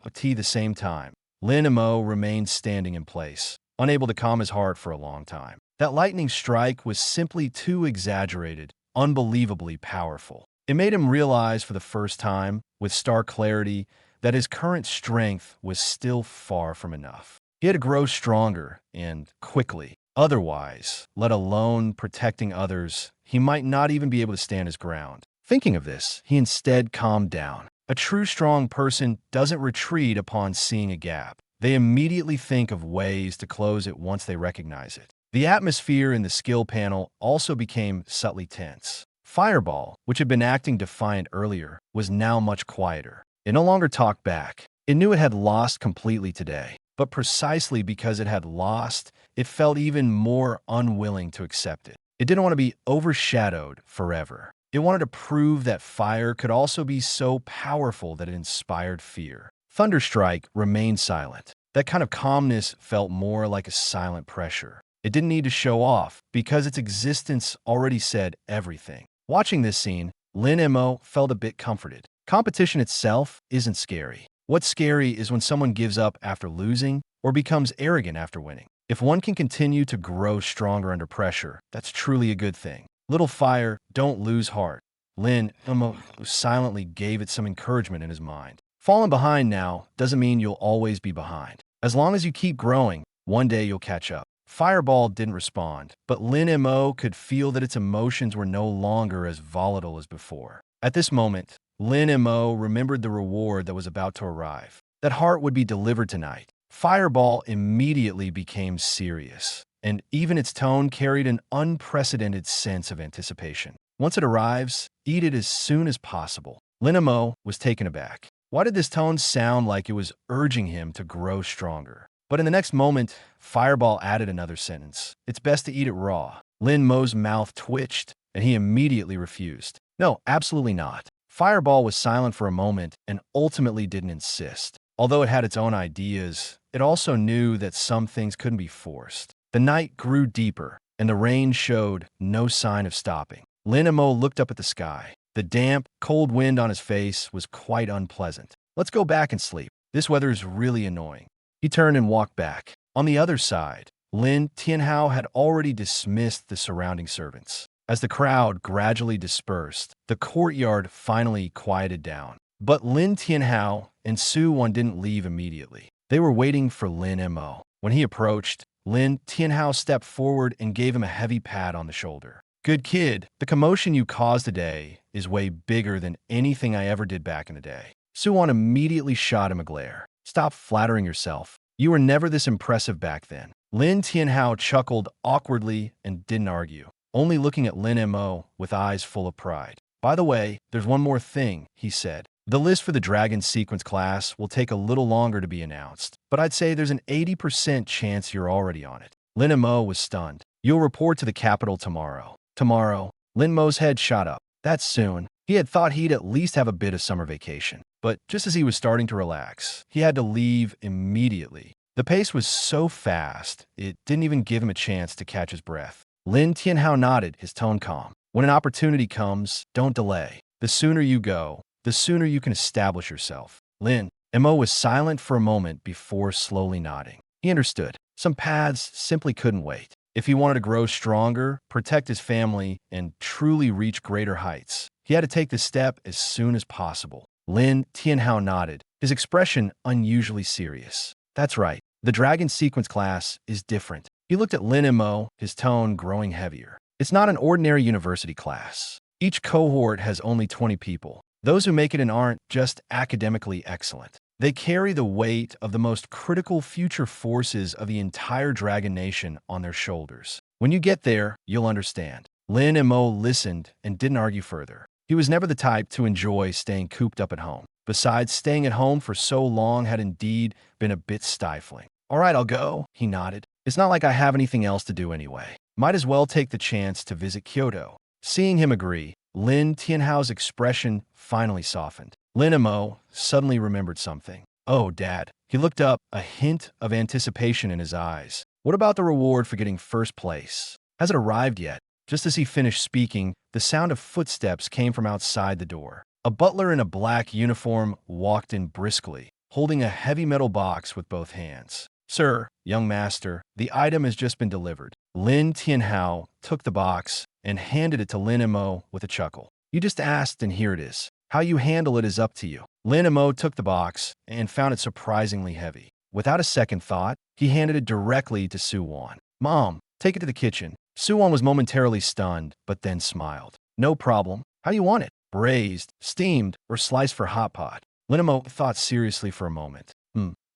at the same time. Lin Mo remained standing in place, unable to calm his heart for a long time. That lightning strike was simply too exaggerated, unbelievably powerful. It made him realize for the first time, with stark clarity, that his current strength was still far from enough. He had to grow stronger and quickly. Otherwise, let alone protecting others, he might not even be able to stand his ground. Thinking of this, he instead calmed down. A true strong person doesn't retreat upon seeing a gap. They immediately think of ways to close it once they recognize it. The atmosphere in the skill panel also became subtly tense. Fireball, which had been acting defiant earlier, was now much quieter. It no longer talked back. It knew it had lost completely today, but precisely because it had lost, it felt even more unwilling to accept it. It didn't want to be overshadowed forever. It wanted to prove that fire could also be so powerful that it inspired fear. Thunderstrike remained silent. That kind of calmness felt more like a silent pressure. It didn't need to show off, because its existence already said everything. Watching this scene, Lin Mo felt a bit comforted. Competition itself isn't scary. What's scary is when someone gives up after losing or becomes arrogant after winning. If one can continue to grow stronger under pressure, that's truly a good thing. Little fire, don't lose heart. Lin Mo silently gave it some encouragement in his mind. Falling behind now doesn't mean you'll always be behind. As long as you keep growing, one day you'll catch up. Fireball didn't respond, but Lin Mo could feel that its emotions were no longer as volatile as before. At this moment, Lin Mo remembered the reward that was about to arrive. That heart would be delivered tonight. Fireball immediately became serious, and even its tone carried an unprecedented sense of anticipation. Once it arrives, eat it as soon as possible. Lin Mo was taken aback. Why did this tone sound like it was urging him to grow stronger? But in the next moment, Fireball added another sentence. It's best to eat it raw. Lin Mo's mouth twitched, and he immediately refused. No, absolutely not. Fireball was silent for a moment and ultimately didn't insist. Although it had its own ideas, it also knew that some things couldn't be forced. The night grew deeper, and the rain showed no sign of stopping. Lin Mo looked up at the sky. The damp, cold wind on his face was quite unpleasant. Let's go back and sleep. This weather is really annoying. He turned and walked back. On the other side, Lin Tianhao had already dismissed the surrounding servants. As the crowd gradually dispersed, the courtyard finally quieted down. But Lin Tianhao and Su Wan didn't leave immediately. They were waiting for Lin Mo. When he approached, Lin Tianhao stepped forward and gave him a heavy pat on the shoulder. Good kid, the commotion you caused today is way bigger than anything I ever did back in the day. Su Wan immediately shot him a glare. Stop flattering yourself. You were never this impressive back then. Lin Tianhao chuckled awkwardly and didn't argue, only looking at Lin Mo with eyes full of pride. By the way, there's one more thing, he said. The list for the Dragon Sequence class will take a little longer to be announced, but I'd say there's an 80% chance you're already on it. Lin Mo was stunned. You'll report to the capital tomorrow. Tomorrow, Lin Mo's head shot up. That's soon. He had thought he'd at least have a bit of summer vacation. But just as he was starting to relax, he had to leave immediately. The pace was so fast, it didn't even give him a chance to catch his breath. Lin Tianhao nodded, his tone calm. When an opportunity comes, don't delay. The sooner you go, the sooner you can establish yourself. Lin Mo was silent for a moment before slowly nodding. He understood. Some paths simply couldn't wait. If he wanted to grow stronger, protect his family, and truly reach greater heights, he had to take this step as soon as possible. Lin Tianhao nodded, his expression unusually serious. That's right. The Dragon Sequence class is different. He looked at Lin Mo, his tone growing heavier. It's not an ordinary university class. Each cohort has only 20 people. Those who make it in aren't just academically excellent. They carry the weight of the most critical future forces of the entire Dragon Nation on their shoulders. When you get there, you'll understand. Lin Mo listened and didn't argue further. He was never the type to enjoy staying cooped up at home. Besides, staying at home for so long had indeed been a bit stifling. All right, I'll go, he nodded. It's not like I have anything else to do anyway. Might as well take the chance to visit Kyoto. Seeing him agree, Lin Tianhao's expression finally softened. Lin Mo suddenly remembered something. Oh, Dad. He looked up, a hint of anticipation in his eyes. What about the reward for getting first place? Has it arrived yet? Just as he finished speaking, the sound of footsteps came from outside the door. A butler in a black uniform walked in briskly, holding a heavy metal box with both hands. Sir, young master, the item has just been delivered. Lin Tianhao took the box and handed it to Lin Mo with a chuckle. You just asked and here it is. How you handle it is up to you. Lin Mo took the box and found it surprisingly heavy. Without a second thought, he handed it directly to Suwon. Mom, take it to the kitchen. Suwon was momentarily stunned, but then smiled. No problem. How do you want it? Braised, steamed, or sliced for hot pot? Lin Mo thought seriously for a moment.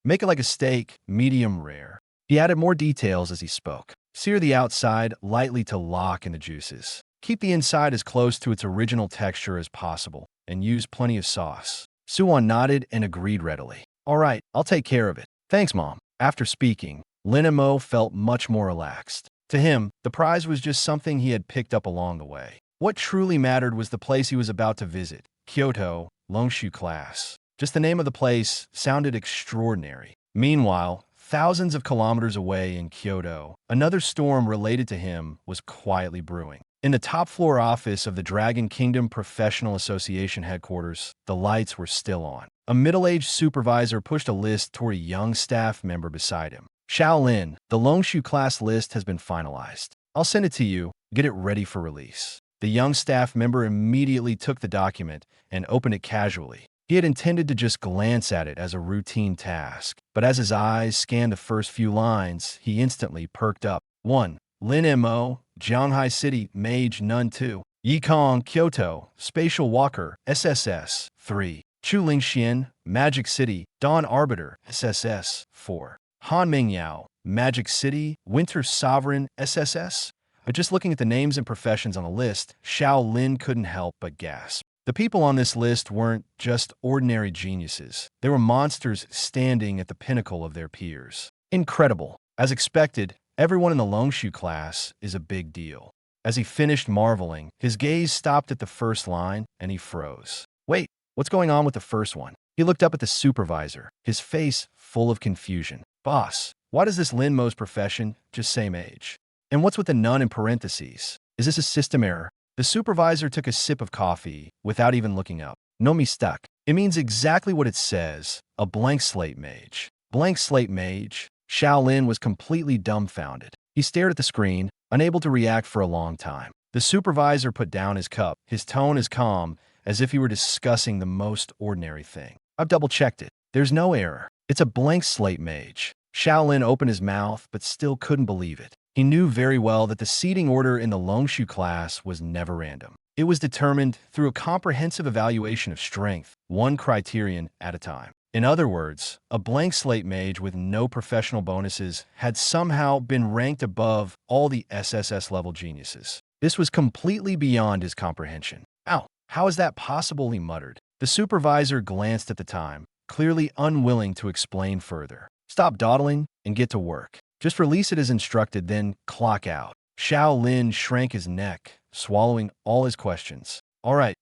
Make it like a steak, medium rare. He added more details as he spoke. Sear the outside lightly to lock in the juices. Keep the inside as close to its original texture as possible, and use plenty of sauce. Suwon nodded and agreed readily. All right, I'll take care of it. Thanks, Mom. After speaking, Lin Mo felt much more relaxed. To him, the prize was just something he had picked up along the way. What truly mattered was the place he was about to visit, Kyoto, Longshu class. Just the name of the place sounded extraordinary. Meanwhile, thousands of kilometers away in Kyoto, another storm related to him was quietly brewing. In the top-floor office of the Dragon Kingdom Professional Association headquarters, the lights were still on. A middle-aged supervisor pushed a list toward a young staff member beside him. Shaolin, the Longshu class list has been finalized. I'll send it to you. Get it ready for release. The young staff member immediately took the document and opened it casually. He had intended to just glance at it as a routine task, but as his eyes scanned the first few lines, he instantly perked up. 1. Lin Mo, Jianghai City, Mage Nun 2. Yikong, Kyoto, Spatial Walker, SSS 3. Chu Lingxian, Magic City, Dawn Arbiter, SSS 4. Han Mingyao, Magic City, Winter Sovereign, SSS. But just looking at the names and professions on the list, Xiao Lin couldn't help but gasp. The people on this list weren't just ordinary geniuses. They were monsters standing at the pinnacle of their peers. Incredible. As expected, everyone in the Longshu class is a big deal. As he finished marveling, his gaze stopped at the first line and he froze. Wait, what's going on with the first one? He looked up at the supervisor, his face full of confusion. Boss, why does this Lin Mo's profession just say Mage? And what's with the nun in parentheses? Is this a system error? The supervisor took a sip of coffee without even looking up. No mistake. It means exactly what it says, a blank slate mage. Blank slate mage? Shaolin was completely dumbfounded. He stared at the screen, unable to react for a long time. The supervisor put down his cup, his tone as calm as if he were discussing the most ordinary thing. I've double-checked it. There's no error. It's a blank slate mage. Shaolin opened his mouth but still couldn't believe it. He knew very well that the seating order in the Longshu class was never random. It was determined through a comprehensive evaluation of strength, one criterion at a time. In other words, a blank slate mage with no professional bonuses had somehow been ranked above all the SSS-level geniuses. This was completely beyond his comprehension. Ow, how is that possible? He muttered. The supervisor glanced at the time, clearly unwilling to explain further. Stop dawdling and get to work. Just release it as instructed, then clock out. Xiao Lin shrank his neck, swallowing all his questions. All right,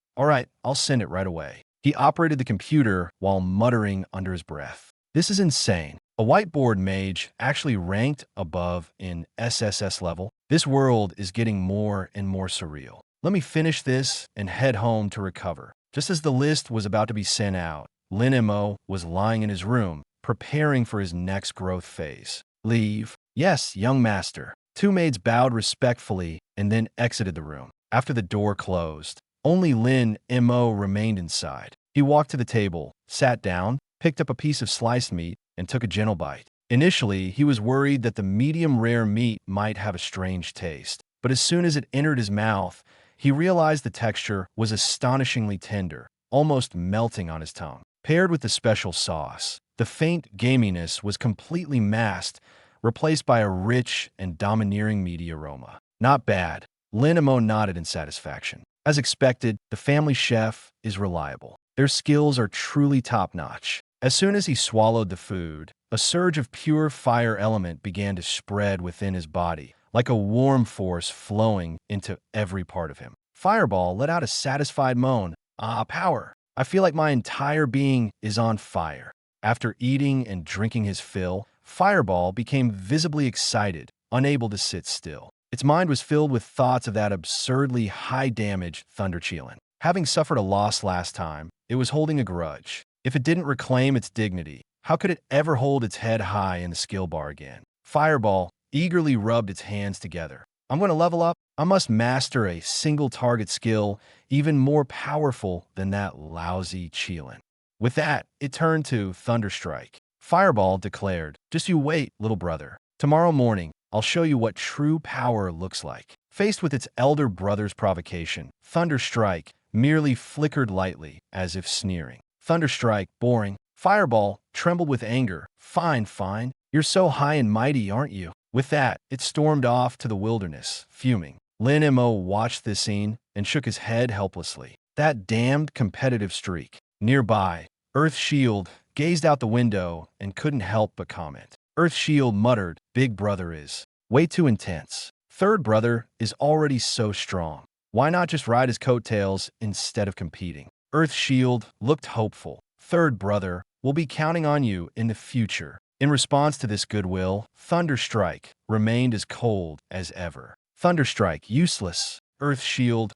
I'll send it right away. He operated the computer while muttering under his breath. This is insane. A whiteboard mage actually ranked above in SSS level. This world is getting more and more surreal. Let me finish this and head home to recover. Just as the list was about to be sent out, Lin Mo was lying in his room, preparing for his next growth phase. Leave. Yes, young master. Two maids bowed respectfully and then exited the room. After the door closed, only Lin Mo remained inside. He walked to the table, sat down, picked up a piece of sliced meat, and took a gentle bite. Initially, he was worried that the medium-rare meat might have a strange taste, but as soon as it entered his mouth, he realized the texture was astonishingly tender, almost melting on his tongue. Paired with the special sauce, the faint gaminess was completely masked, replaced by a rich and domineering meaty aroma. Not bad. Lin Mo nodded in satisfaction. As expected, the family chef is reliable. Their skills are truly top-notch. As soon as he swallowed the food, a surge of pure fire element began to spread within his body, like a warm force flowing into every part of him. Fireball let out a satisfied moan. Ah, power! I feel like my entire being is on fire. After eating and drinking his fill, Fireball became visibly excited, unable to sit still. Its mind was filled with thoughts of that absurdly high-damage Thundercheelin. Having suffered a loss last time, it was holding a grudge. If it didn't reclaim its dignity, how could it ever hold its head high in the skill bar again? Fireball eagerly rubbed its hands together. I'm going to level up. I must master a single target skill even more powerful than that lousy Qilin. With that, it turned to Thunderstrike. Fireball declared, "Just you wait, little brother. Tomorrow morning, I'll show you what true power looks like." Faced with its elder brother's provocation, Thunderstrike merely flickered lightly, as if sneering. Thunderstrike, boring. Fireball trembled with anger. Fine, fine. You're so high and mighty, aren't you? With that, it stormed off to the wilderness, fuming. Lin Mo watched this scene and shook his head helplessly. That damned competitive streak. Nearby, Earth Shield gazed out the window and couldn't help but comment. Earth Shield muttered, "Big brother is way too intense. Third brother is already so strong. Why not just ride his coattails instead of competing?" Earth Shield looked hopeful. "Third brother will be counting on you in the future." In response to this goodwill, Thunderstrike remained as cold as ever. "Thunderstrike, useless." Earth Shield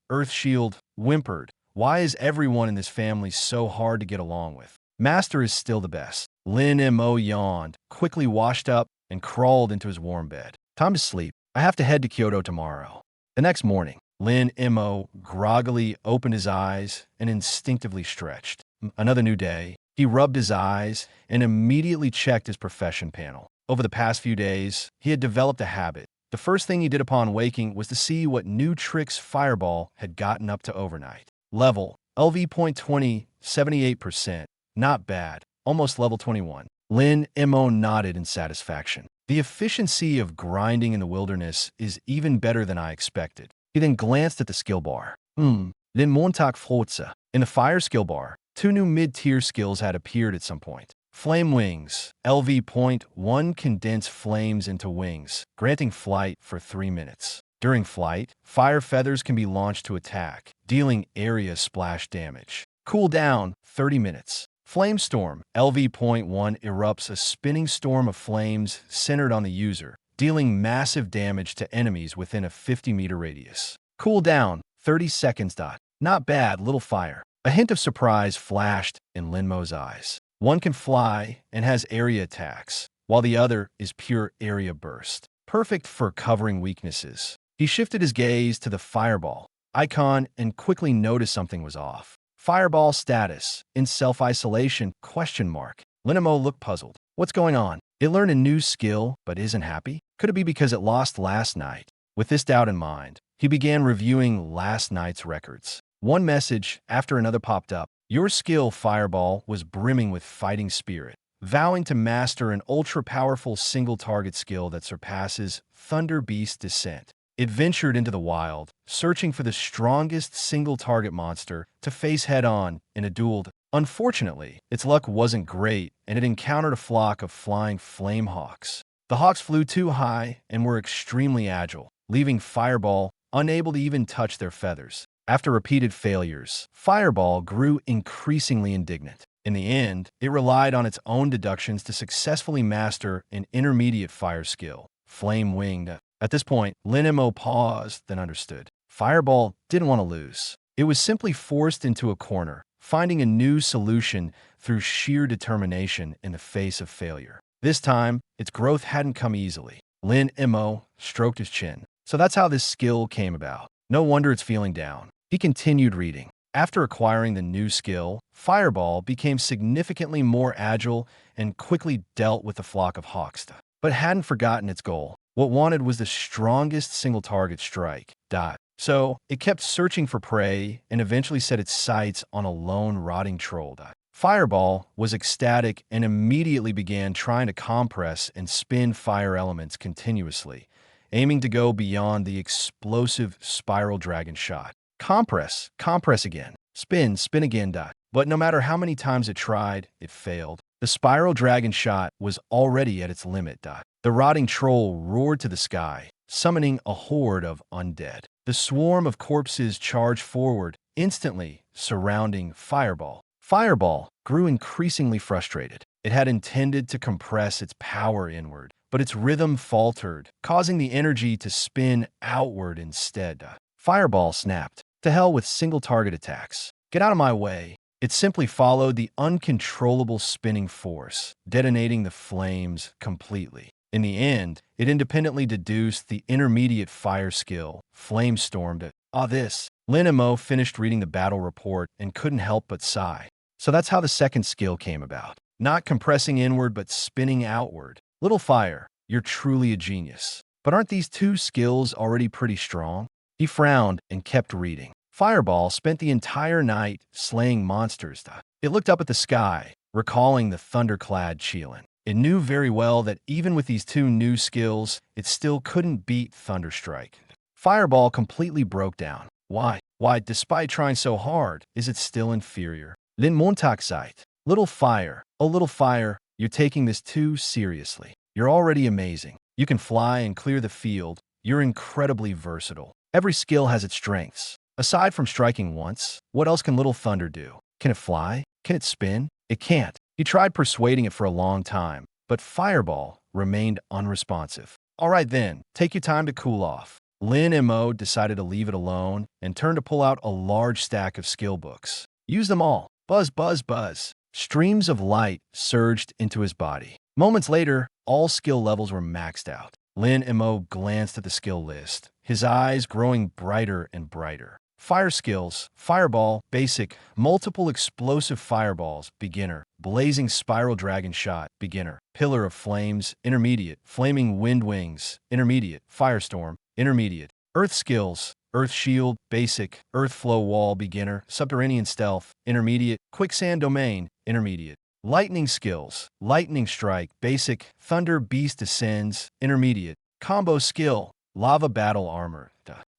whimpered. "Why is everyone in this family so hard to get along with? Master is still the best." Lin Mo yawned, quickly washed up, and crawled into his warm bed. "Time to sleep. I have to head to Kyoto tomorrow." The next morning, Lin Mo groggily opened his eyes and instinctively stretched. Another new day. He rubbed his eyes and immediately checked his profession panel. Over the past few days, he had developed a habit. The first thing he did upon waking was to see what new tricks Fireball had gotten up to overnight. Level, LV.20, 78%. Not bad. Almost level 21. Lin Mo nodded in satisfaction. The efficiency of grinding in the wilderness is even better than I expected. He then glanced at the skill bar. Lin Montag Forza. In the fire skill bar, 2 new mid-tier skills had appeared at some point. Flame Wings, LV.1 condense flames into wings, granting flight for 3 minutes. During flight, fire feathers can be launched to attack, dealing area splash damage. Cooldown, 30 minutes. Flame Storm, LV.1 erupts a spinning storm of flames centered on the user, dealing massive damage to enemies within a 50-meter radius. Cooldown, 30 seconds. Not bad, little fire. A hint of surprise flashed in Lin Mo's eyes. One can fly and has area attacks, while the other is pure area burst. Perfect for covering weaknesses. He shifted his gaze to the Fireball icon and quickly noticed something was off. Fireball status, in self-isolation, ? Lin Mo looked puzzled. What's going on? It learned a new skill, but isn't happy? Could it be because it lost last night? With this doubt in mind, he began reviewing last night's records. One message after another popped up. Your skill, Fireball, was brimming with fighting spirit, vowing to master an ultra-powerful single-target skill that surpasses Thunder Beast Descent. It ventured into the wild, searching for the strongest single-target monster to face head-on in a duel. Unfortunately, its luck wasn't great, and it encountered a flock of flying flame hawks. The hawks flew too high and were extremely agile, leaving Fireball unable to even touch their feathers. After repeated failures, Fireball grew increasingly indignant. In the end, it relied on its own deductions to successfully master an intermediate fire skill, Flame Winged. At this point, Lin Mo paused, then understood. Fireball didn't want to lose. It was simply forced into a corner, finding a new solution through sheer determination in the face of failure. This time, its growth hadn't come easily. Lin Mo stroked his chin. So that's how this skill came about. No wonder it's feeling down. He continued reading. After acquiring the new skill, Fireball became significantly more agile and quickly dealt with the flock of hawks, but hadn't forgotten its goal. What wanted was the strongest single-target strike. So it kept searching for prey and eventually set its sights on a lone rotting troll. Fireball was ecstatic and immediately began trying to compress and spin fire elements continuously, aiming to go beyond the explosive spiral dragon shot. Compress again. Spin again. But no matter how many times it tried, it failed. The spiral dragon shot was already at its limit. The rotting troll roared to the sky, summoning a horde of undead. The swarm of corpses charged forward, instantly surrounding Fireball. Fireball grew increasingly frustrated. It had intended to compress its power inward, but its rhythm faltered, causing the energy to spin outward instead. Fireball snapped. To hell with single-target attacks. Get out of my way. It simply followed the uncontrollable spinning force, detonating the flames completely. In the end, it independently deduced the intermediate fire skill, flame-stormed it. This. Lin Mo finished reading the battle report and couldn't help but sigh. So that's how the second skill came about. Not compressing inward but spinning outward. Little fire, you're truly a genius. But aren't these two skills already pretty strong? He frowned and kept reading. Fireball spent the entire night slaying monsters. It looked up at the sky, recalling the thunderclad Cheelin. It knew very well that even with these two new skills, it still couldn't beat Thunderstrike. Fireball completely broke down. Why? Why, despite trying so hard, is it still inferior? Lin Mo Zeit. Little fire, oh little fire, you're taking this too seriously. You're already amazing. You can fly and clear the field. You're incredibly versatile. Every skill has its strengths. Aside from striking once, what else can Little Thunder do? Can it fly? Can it spin? It can't. He tried persuading it for a long time, but Fireball remained unresponsive. All right then, take your time to cool off. Lin Mo decided to leave it alone and turned to pull out a large stack of skill books. Use them all. Buzz, buzz, buzz. Streams of light surged into his body. Moments later, all skill levels were maxed out. Lin Mo glanced at the skill list, his eyes growing brighter and brighter. Fire skills, Fireball, Basic, Multiple Explosive Fireballs, Beginner, Blazing Spiral Dragon Shot, Beginner, Pillar of Flames, Intermediate, Flaming Wind Wings, Intermediate, Firestorm, Intermediate, Earth skills, Earth Shield, Basic, Earth Flow Wall, Beginner, Subterranean Stealth, Intermediate, Quicksand Domain, Intermediate. Lightning skills, Lightning Strike, Basic, Thunder Beast Descends, Intermediate. Combo skill, Lava Battle Armor.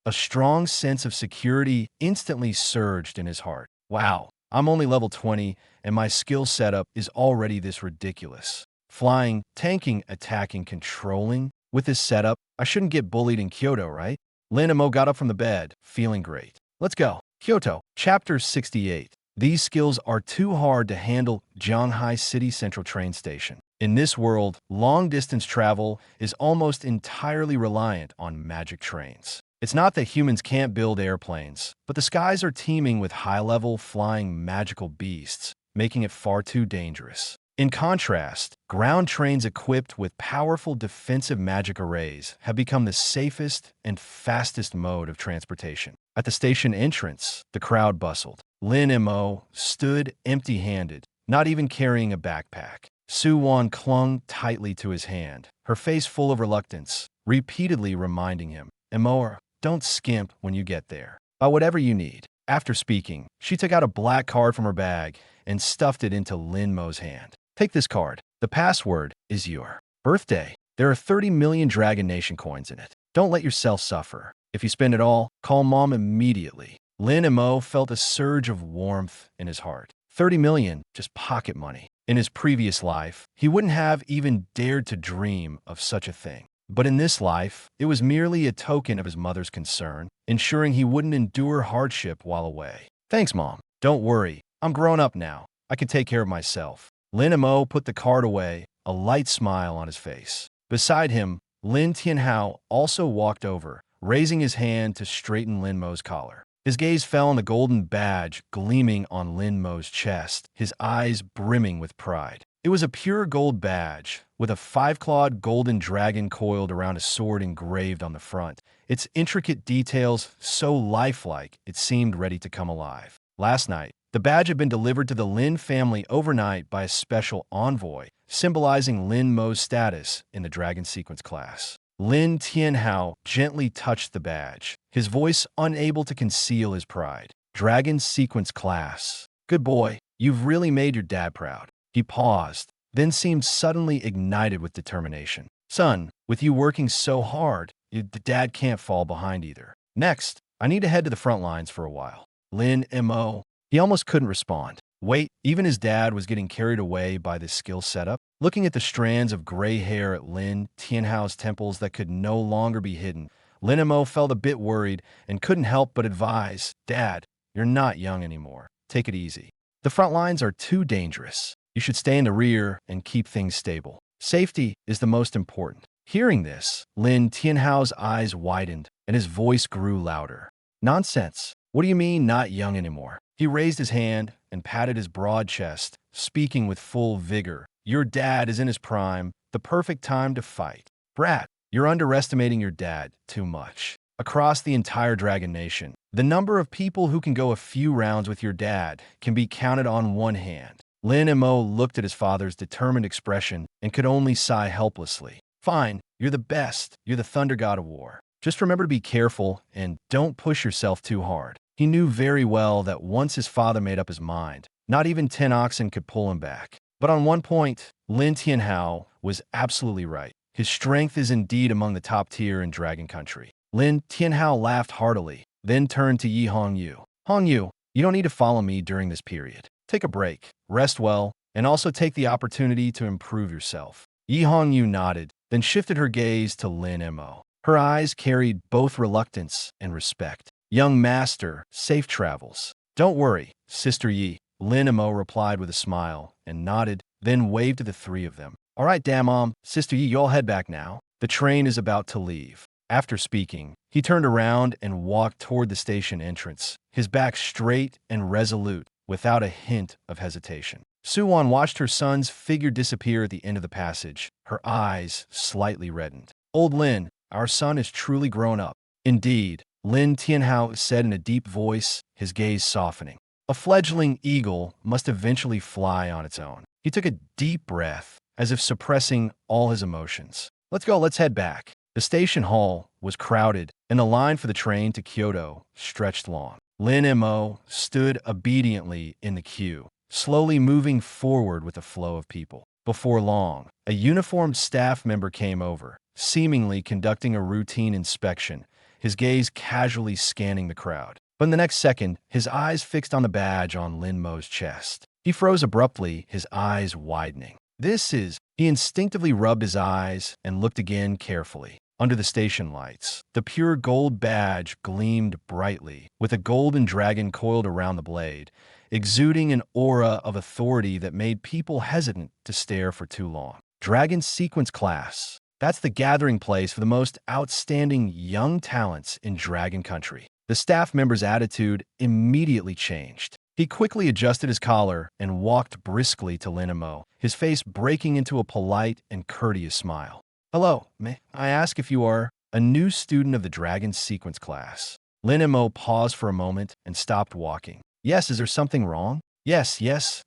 A strong sense of security instantly surged in his heart. Wow, I'm only level 20, and my skill setup is already this ridiculous. Flying, tanking, attacking, controlling. With this setup, I shouldn't get bullied in Kyoto, right? Lin Mo got up from the bed, feeling great. Let's go. Kyoto, Chapter 68. These skills are too hard to handle. Shanghai City Central Train Station. In this world, long-distance travel is almost entirely reliant on magic trains. It's not that humans can't build airplanes, but the skies are teeming with high-level flying magical beasts, making it far too dangerous. In contrast, ground trains equipped with powerful defensive magic arrays have become the safest and fastest mode of transportation. At the station entrance, the crowd bustled. Lin Mo stood empty-handed, not even carrying a backpack. Su Wan clung tightly to his hand, her face full of reluctance, repeatedly reminding him, "Mo, don't skimp when you get there. Buy whatever you need." After speaking, she took out a black card from her bag and stuffed it into Lin Mo's hand. "Take this card. The password is your birthday. There are 30 million Dragon Nation coins in it. Don't let yourself suffer. If you spend it all, call Mom immediately." Lin Mo felt a surge of warmth in his heart. 30 million, just pocket money. In his previous life, he wouldn't have even dared to dream of such a thing. But in this life, it was merely a token of his mother's concern, ensuring he wouldn't endure hardship while away. "Thanks, Mom. Don't worry. I'm grown up now. I can take care of myself." Lin Mo put the card away, a light smile on his face. Beside him, Lin Tianhao also walked over, raising his hand to straighten Lin Mo's collar. His gaze fell on the golden badge gleaming on Lin Mo's chest, his eyes brimming with pride. It was a pure gold badge, with a five-clawed golden dragon coiled around a sword engraved on the front, its intricate details so lifelike it seemed ready to come alive. Last night, the badge had been delivered to the Lin family overnight by a special envoy, symbolizing Lin Mo's status in the Dragon Sequence class. Lin Tianhao gently touched the badge, his voice unable to conceal his pride. "Dragon Sequence class. Good boy, you've really made your dad proud." He paused, then seemed suddenly ignited with determination. "Son, with you working so hard, the dad can't fall behind either. Next, I need to head to the front lines for a while." Lin Mo. He almost couldn't respond. Wait, even his dad was getting carried away by this skill setup? Looking at the strands of gray hair at Lin Tianhao's temples that could no longer be hidden, Lin Mo felt a bit worried and couldn't help but advise, "Dad, you're not young anymore. Take it easy. The front lines are too dangerous. You should stay in the rear and keep things stable. Safety is the most important." Hearing this, Lin Tianhao's eyes widened and his voice grew louder. "Nonsense. What do you mean not young anymore?" He raised his hand and patted his broad chest, speaking with full vigor. "Your dad is in his prime, the perfect time to fight. Brat, you're underestimating your dad too much. Across the entire Dragon Nation, the number of people who can go a few rounds with your dad can be counted on one hand. Lin Mo looked at his father's determined expression and could only sigh helplessly. Fine, you're the best. You're the thunder god of war. Just remember to be careful and don't push yourself too hard. He knew very well that once his father made up his mind, not even 10 oxen could pull him back. But on one point, Lin Tianhao was absolutely right. His strength is indeed among the top tier in Dragon Country. Lin Tianhao laughed heartily, then turned to Yi Hongyu. Hongyu, you don't need to follow me during this period. Take a break, rest well, and also take the opportunity to improve yourself. Yi Hongyu nodded, then shifted her gaze to Lin Mo. Her eyes carried both reluctance and respect. Young master, safe travels. Don't worry, Sister Yi, Lin Mo replied with a smile and nodded, then waved to the three of them. All right, Damom, Sister Yi, you all head back now. The train is about to leave. After speaking, he turned around and walked toward the station entrance, his back straight and resolute, without a hint of hesitation. Suwon watched her son's figure disappear at the end of the passage, her eyes slightly reddened. Old Lin, our son is truly grown up. Indeed, Lin Tianhao said in a deep voice, his gaze softening. A fledgling eagle must eventually fly on its own. He took a deep breath, as if suppressing all his emotions. Let's go, let's head back. The station hall was crowded, and the line for the train to Kyoto stretched long. Lin Mo stood obediently in the queue, slowly moving forward with the flow of people. Before long, a uniformed staff member came over, seemingly conducting a routine inspection, his gaze casually scanning the crowd. But in the next second, his eyes fixed on the badge on Lin Mo's chest. He froze abruptly, his eyes widening. He instinctively rubbed his eyes and looked again carefully. Under the station lights, the pure gold badge gleamed brightly, with a golden dragon coiled around the blade, exuding an aura of authority that made people hesitant to stare for too long. Dragon Sequence Class. That's the gathering place for the most outstanding young talents in Dragon Country. The staff member's attitude immediately changed. He quickly adjusted his collar and walked briskly to Lin Mo, his face breaking into a polite and courteous smile. Hello, may I ask if you are a new student of the Dragon Sequence Class? Lin Mo paused for a moment and stopped walking. Yes, is there something wrong? Yes,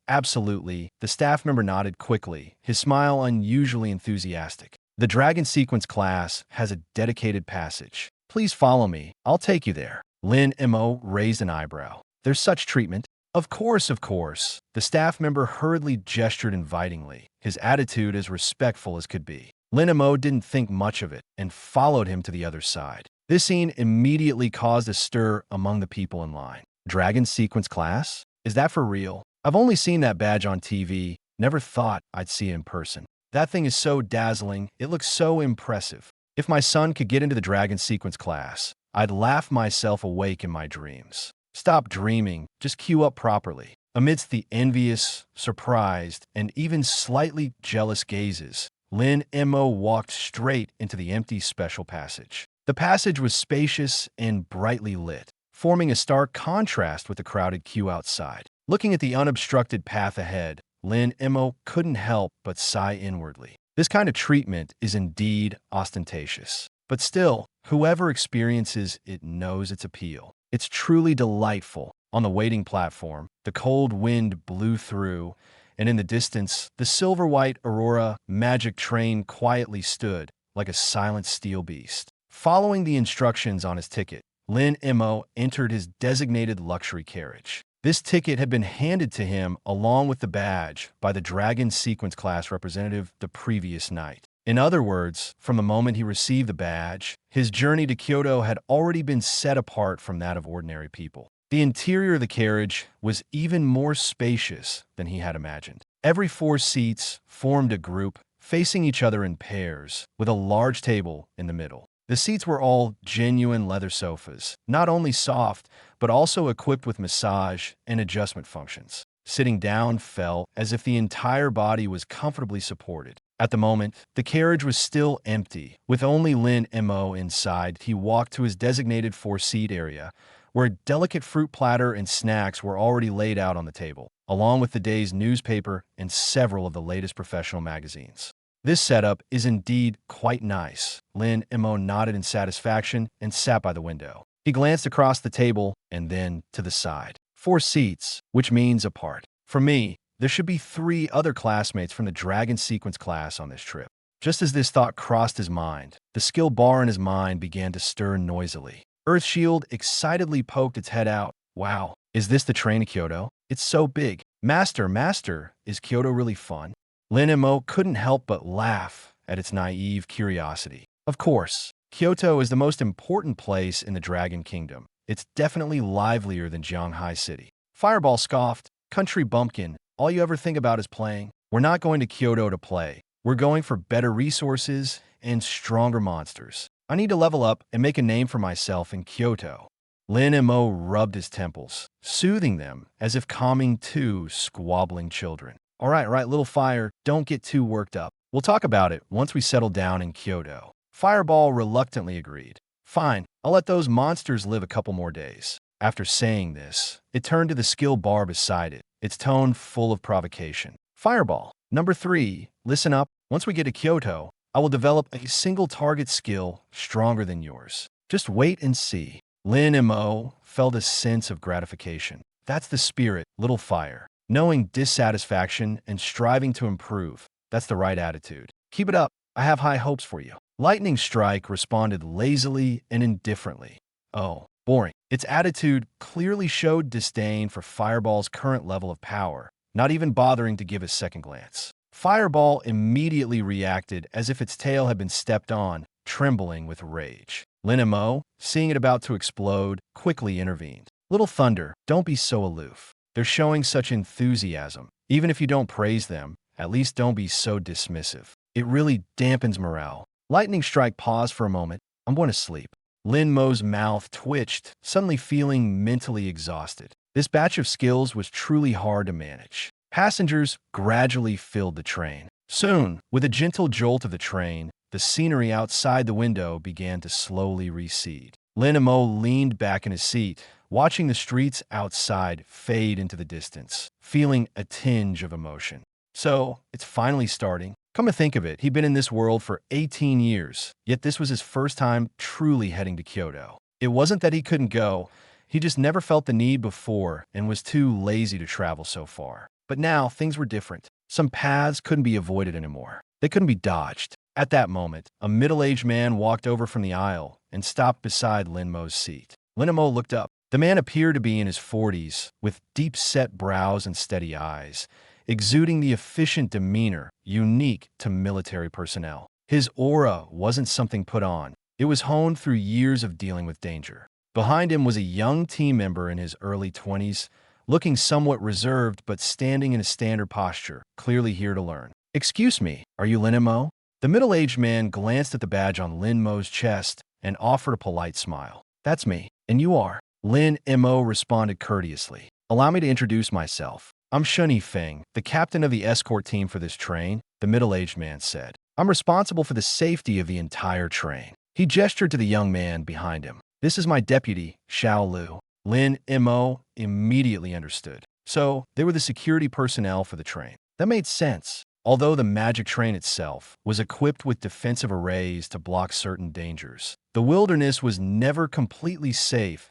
absolutely. The staff member nodded quickly, his smile unusually enthusiastic. The Dragon Sequence Class has a dedicated passage. Please follow me. I'll take you there. Lin Mo raised an eyebrow. There's such treatment? Of course. The staff member hurriedly gestured invitingly, his attitude as respectful as could be. Lin Mo didn't think much of it and followed him to the other side. This scene immediately caused a stir among the people in line. Dragon Sequence Class? Is that for real? I've only seen that badge on TV, never thought I'd see it in person. That thing is so dazzling, it looks so impressive. If my son could get into the Dragon Sequence Class, I'd laugh myself awake in my dreams. Stop dreaming, just queue up properly. Amidst the envious, surprised, and even slightly jealous gazes, Lin Mo walked straight into the empty special passage. The passage was spacious and brightly lit, forming a stark contrast with the crowded queue outside. Looking at the unobstructed path ahead, Lin Mo couldn't help but sigh inwardly. This kind of treatment is indeed ostentatious. But still, whoever experiences it knows its appeal. It's truly delightful. On the waiting platform, the cold wind blew through, and in the distance, the silver-white Aurora magic train quietly stood like a silent steel beast. Following the instructions on his ticket, Lin Mo entered his designated luxury carriage. This ticket had been handed to him along with the badge by the Dragon Sequence Class representative the previous night. In other words, from the moment he received the badge, his journey to Kyoto had already been set apart from that of ordinary people. The interior of the carriage was even more spacious than he had imagined. Every 4 seats formed a group, facing each other in pairs, with a large table in the middle. The seats were all genuine leather sofas, not only soft, but also equipped with massage and adjustment functions. Sitting down felt as if the entire body was comfortably supported. At the moment, the carriage was still empty. With only Lin Mo inside, he walked to his designated 4-seat area, where a delicate fruit platter and snacks were already laid out on the table, along with the day's newspaper and several of the latest professional magazines. This setup is indeed quite nice. Lin Mo nodded in satisfaction and sat by the window. He glanced across the table and then to the side. 4 seats, which means apart. For me, there should be 3 other classmates from the Dragon Sequence class on this trip. Just as this thought crossed his mind, the skill bar in his mind began to stir noisily. Earthshield excitedly poked its head out. Wow, is this the train to Kyoto? It's so big. Master, is Kyoto really fun? Lin Mo couldn't help but laugh at its naive curiosity. Of course, Kyoto is the most important place in the Dragon Kingdom. It's definitely livelier than Jianghai City. Fireball scoffed, "Country bumpkin, all you ever think about is playing. We're not going to Kyoto to play. We're going for better resources and stronger monsters. I need to level up and make a name for myself in Kyoto." Lin Mo rubbed his temples, soothing them as if calming 2 squabbling children. All right, little fire, don't get too worked up. We'll talk about it once we settle down in Kyoto. Fireball reluctantly agreed. Fine, I'll let those monsters live a couple more days. After saying this, it turned to the skill bar beside it, its tone full of provocation. Fireball, number 3, listen up. Once we get to Kyoto, I will develop a single target skill stronger than yours. Just wait and see. Lin Mo felt a sense of gratification. That's the spirit, little fire. Knowing dissatisfaction and striving to improve, that's the right attitude. Keep it up. I have high hopes for you. Lightning Strike responded lazily and indifferently. Oh, boring. Its attitude clearly showed disdain for Fireball's current level of power, not even bothering to give a second glance. Fireball immediately reacted as if its tail had been stepped on, trembling with rage. Lin Mo, seeing it about to explode, quickly intervened. Little Thunder, don't be so aloof. They're showing such enthusiasm. Even if you don't praise them, at least don't be so dismissive. It really dampens morale. Lightning Strike paused for a moment. I'm going to sleep. Lin Mo's mouth twitched, suddenly feeling mentally exhausted. This batch of skills was truly hard to manage. Passengers gradually filled the train. Soon, with a gentle jolt of the train, the scenery outside the window began to slowly recede. Lin Mo leaned back in his seat, watching the streets outside fade into the distance, feeling a tinge of emotion. So, it's finally starting. Come to think of it, he'd been in this world for 18 years, yet this was his first time truly heading to Kyoto. It wasn't that he couldn't go, he just never felt the need before and was too lazy to travel so far. But now, things were different. Some paths couldn't be avoided anymore. They couldn't be dodged. At that moment, a middle-aged man walked over from the aisle and stopped beside Lin Mo's seat. Lin Mo looked up. The man appeared to be in his 40s, with deep-set brows and steady eyes, exuding the efficient demeanor unique to military personnel. His aura wasn't something put on. It was honed through years of dealing with danger. Behind him was a young team member in his early 20s, looking somewhat reserved but standing in a standard posture, clearly here to learn. "Excuse me, are you Lin Mo?" The middle-aged man glanced at the badge on Lin Mo's chest and offered a polite smile. "That's me. And you are?" Lin Mo responded courteously. "Allow me to introduce myself. I'm Shunny Feng, the captain of the escort team for this train," the middle-aged man said. "I'm responsible for the safety of the entire train." He gestured to the young man behind him. "This is my deputy, Xiao Lu." Lin Mo immediately understood. So, they were the security personnel for the train. That made sense. Although the magic train itself was equipped with defensive arrays to block certain dangers, the wilderness was never completely safe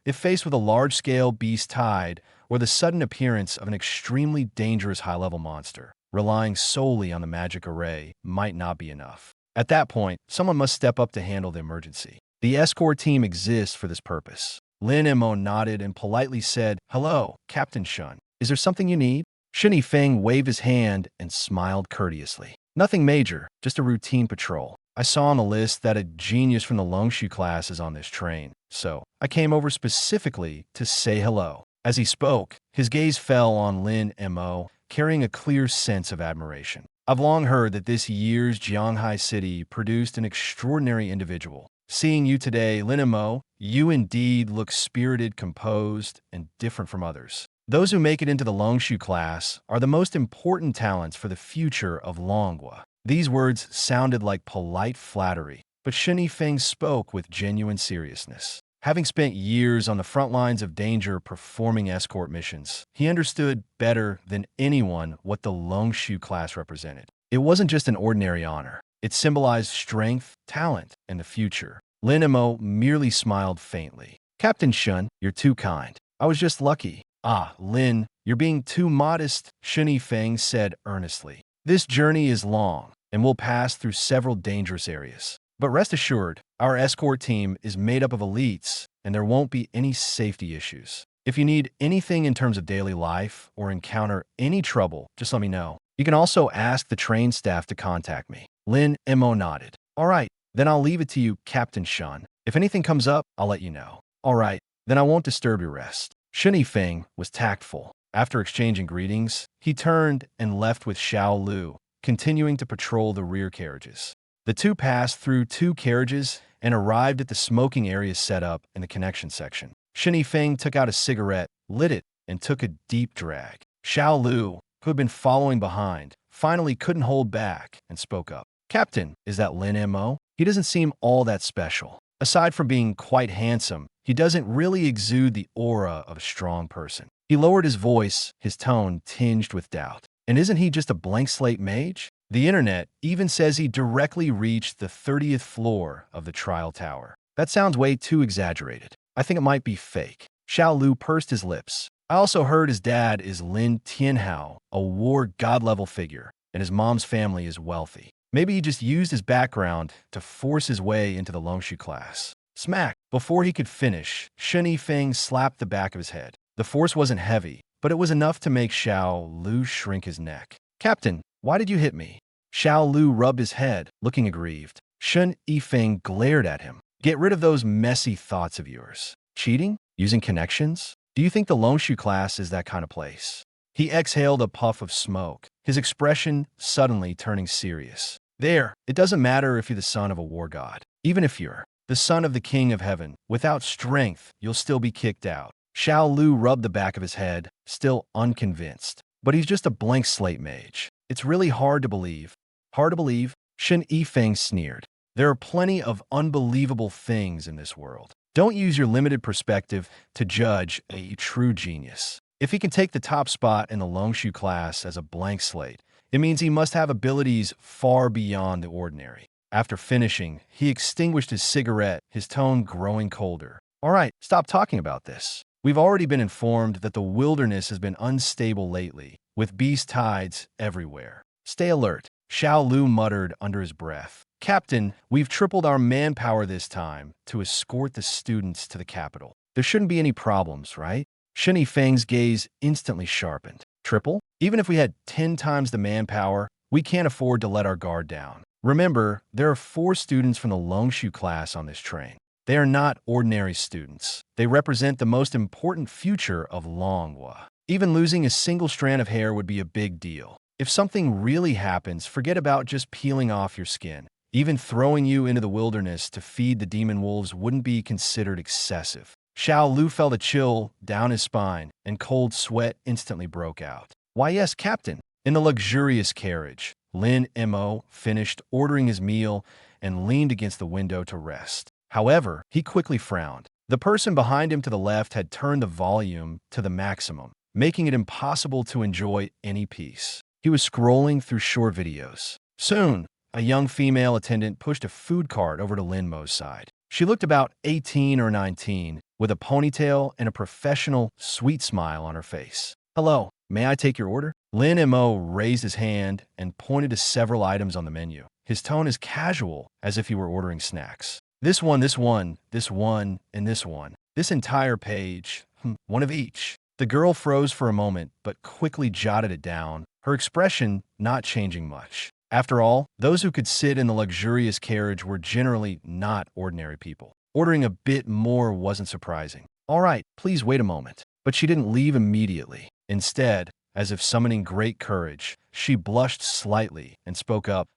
if faced with a large-scale beast tide or the sudden appearance of an extremely dangerous high-level monster. Relying solely on the magic array might not be enough. At that point, someone must step up to handle the emergency. The escort team exists for this purpose. Lin Mo nodded and politely said, "Hello, Captain Shun. Is there something you need?" Shunny Feng waved his hand and smiled courteously. "Nothing major, just a routine patrol. I saw on the list that a genius from the Longshu class is on this train, so I came over specifically to say hello." As he spoke, his gaze fell on Lin Mo, carrying a clear sense of admiration. "I've long heard that this year's Jianghai City produced an extraordinary individual. Seeing you today, Lin Mo, you indeed look spirited, composed, and different from others. Those who make it into the Longshu class are the most important talents for the future of Longhua." These words sounded like polite flattery, but Shunny Feng spoke with genuine seriousness. Having spent years on the front lines of danger performing escort missions, he understood better than anyone what the Longshu class represented. It wasn't just an ordinary honor. It symbolized strength, talent, and the future. Lin Mo merely smiled faintly. Captain Shun, you're too kind. I was just lucky. Ah, Lin, you're being too modest, Shun Yifeng said earnestly. This journey is long, and we'll pass through several dangerous areas. But rest assured, our escort team is made up of elites, and there won't be any safety issues. If you need anything in terms of daily life or encounter any trouble, just let me know. You can also ask the train staff to contact me. Lin Mo nodded. All right, then I'll leave it to you, Captain Shun. If anything comes up, I'll let you know. All right, then I won't disturb your rest. Shun Yifeng was tactful. After exchanging greetings, he turned and left with Xiao Lu, continuing to patrol the rear carriages. The two passed through 2 carriages and arrived at the smoking area set up in the connection section. Shun Yifeng took out a cigarette, lit it, and took a deep drag. Xiao Lu, who had been following behind, finally couldn't hold back and spoke up. Captain, is that Lin Mo? He doesn't seem all that special. Aside from being quite handsome, he doesn't really exude the aura of a strong person. He lowered his voice, his tone tinged with doubt. And isn't he just a blank slate mage? The internet even says he directly reached the 30th floor of the trial tower. That sounds way too exaggerated. I think it might be fake. Xiao Lu pursed his lips. I also heard his dad is Lin Tianhao, a war god-level figure, and his mom's family is wealthy. Maybe he just used his background to force his way into the Longshu class. Smack! Before he could finish, Shun Yifeng slapped the back of his head. The force wasn't heavy, but it was enough to make Xiao Lu shrink his neck. Captain, why did you hit me? Xiao Lu rubbed his head, looking aggrieved. Shun Yifeng glared at him. Get rid of those messy thoughts of yours. Cheating? Using connections? Do you think the Longshu class is that kind of place? He exhaled a puff of smoke, his expression suddenly turning serious. There, it doesn't matter if you're the son of a war god. Even if you're the son of the king of heaven, without strength, you'll still be kicked out. Xiao Lu rubbed the back of his head, still unconvinced. But he's just a blank slate mage. It's really hard to believe. Hard to believe? Shun Yifeng sneered. There are plenty of unbelievable things in this world. Don't use your limited perspective to judge a true genius. If he can take the top spot in the Longshu class as a blank slate, it means he must have abilities far beyond the ordinary. After finishing, he extinguished his cigarette, his tone growing colder. All right, stop talking about this. We've already been informed that the wilderness has been unstable lately, with beast tides everywhere. Stay alert, Xiao Lu muttered under his breath. Captain, we've tripled our manpower this time to escort the students to the capital. There shouldn't be any problems, right? Shun Yifeng's gaze instantly sharpened. Triple? Even if we had 10 times the manpower, we can't afford to let our guard down. Remember, there are 4 students from the Longshu class on this train. They are not ordinary students. They represent the most important future of Longhua. Even losing a single strand of hair would be a big deal. If something really happens, forget about just peeling off your skin. Even throwing you into the wilderness to feed the demon wolves wouldn't be considered excessive. Xiao Lu felt a chill down his spine, and cold sweat instantly broke out. Why yes, Captain. In the luxurious carriage, Lin Mo finished ordering his meal and leaned against the window to rest. However, he quickly frowned. The person behind him to the left had turned the volume to the maximum, making it impossible to enjoy any piece. He was scrolling through short videos. Soon, a young female attendant pushed a food cart over to Lin Mo's side. She looked about 18 or 19, with a ponytail and a professional, sweet smile on her face. Hello, may I take your order? Lin Mo raised his hand and pointed to several items on the menu. His tone is casual, as if he were ordering snacks. This one, this one, this one, and this one. This entire page. One of each. The girl froze for a moment, but quickly jotted it down, her expression not changing much. After all, those who could sit in the luxurious carriage were generally not ordinary people. Ordering a bit more wasn't surprising. All right, please wait a moment. But she didn't leave immediately. Instead, as if summoning great courage, she blushed slightly and spoke up.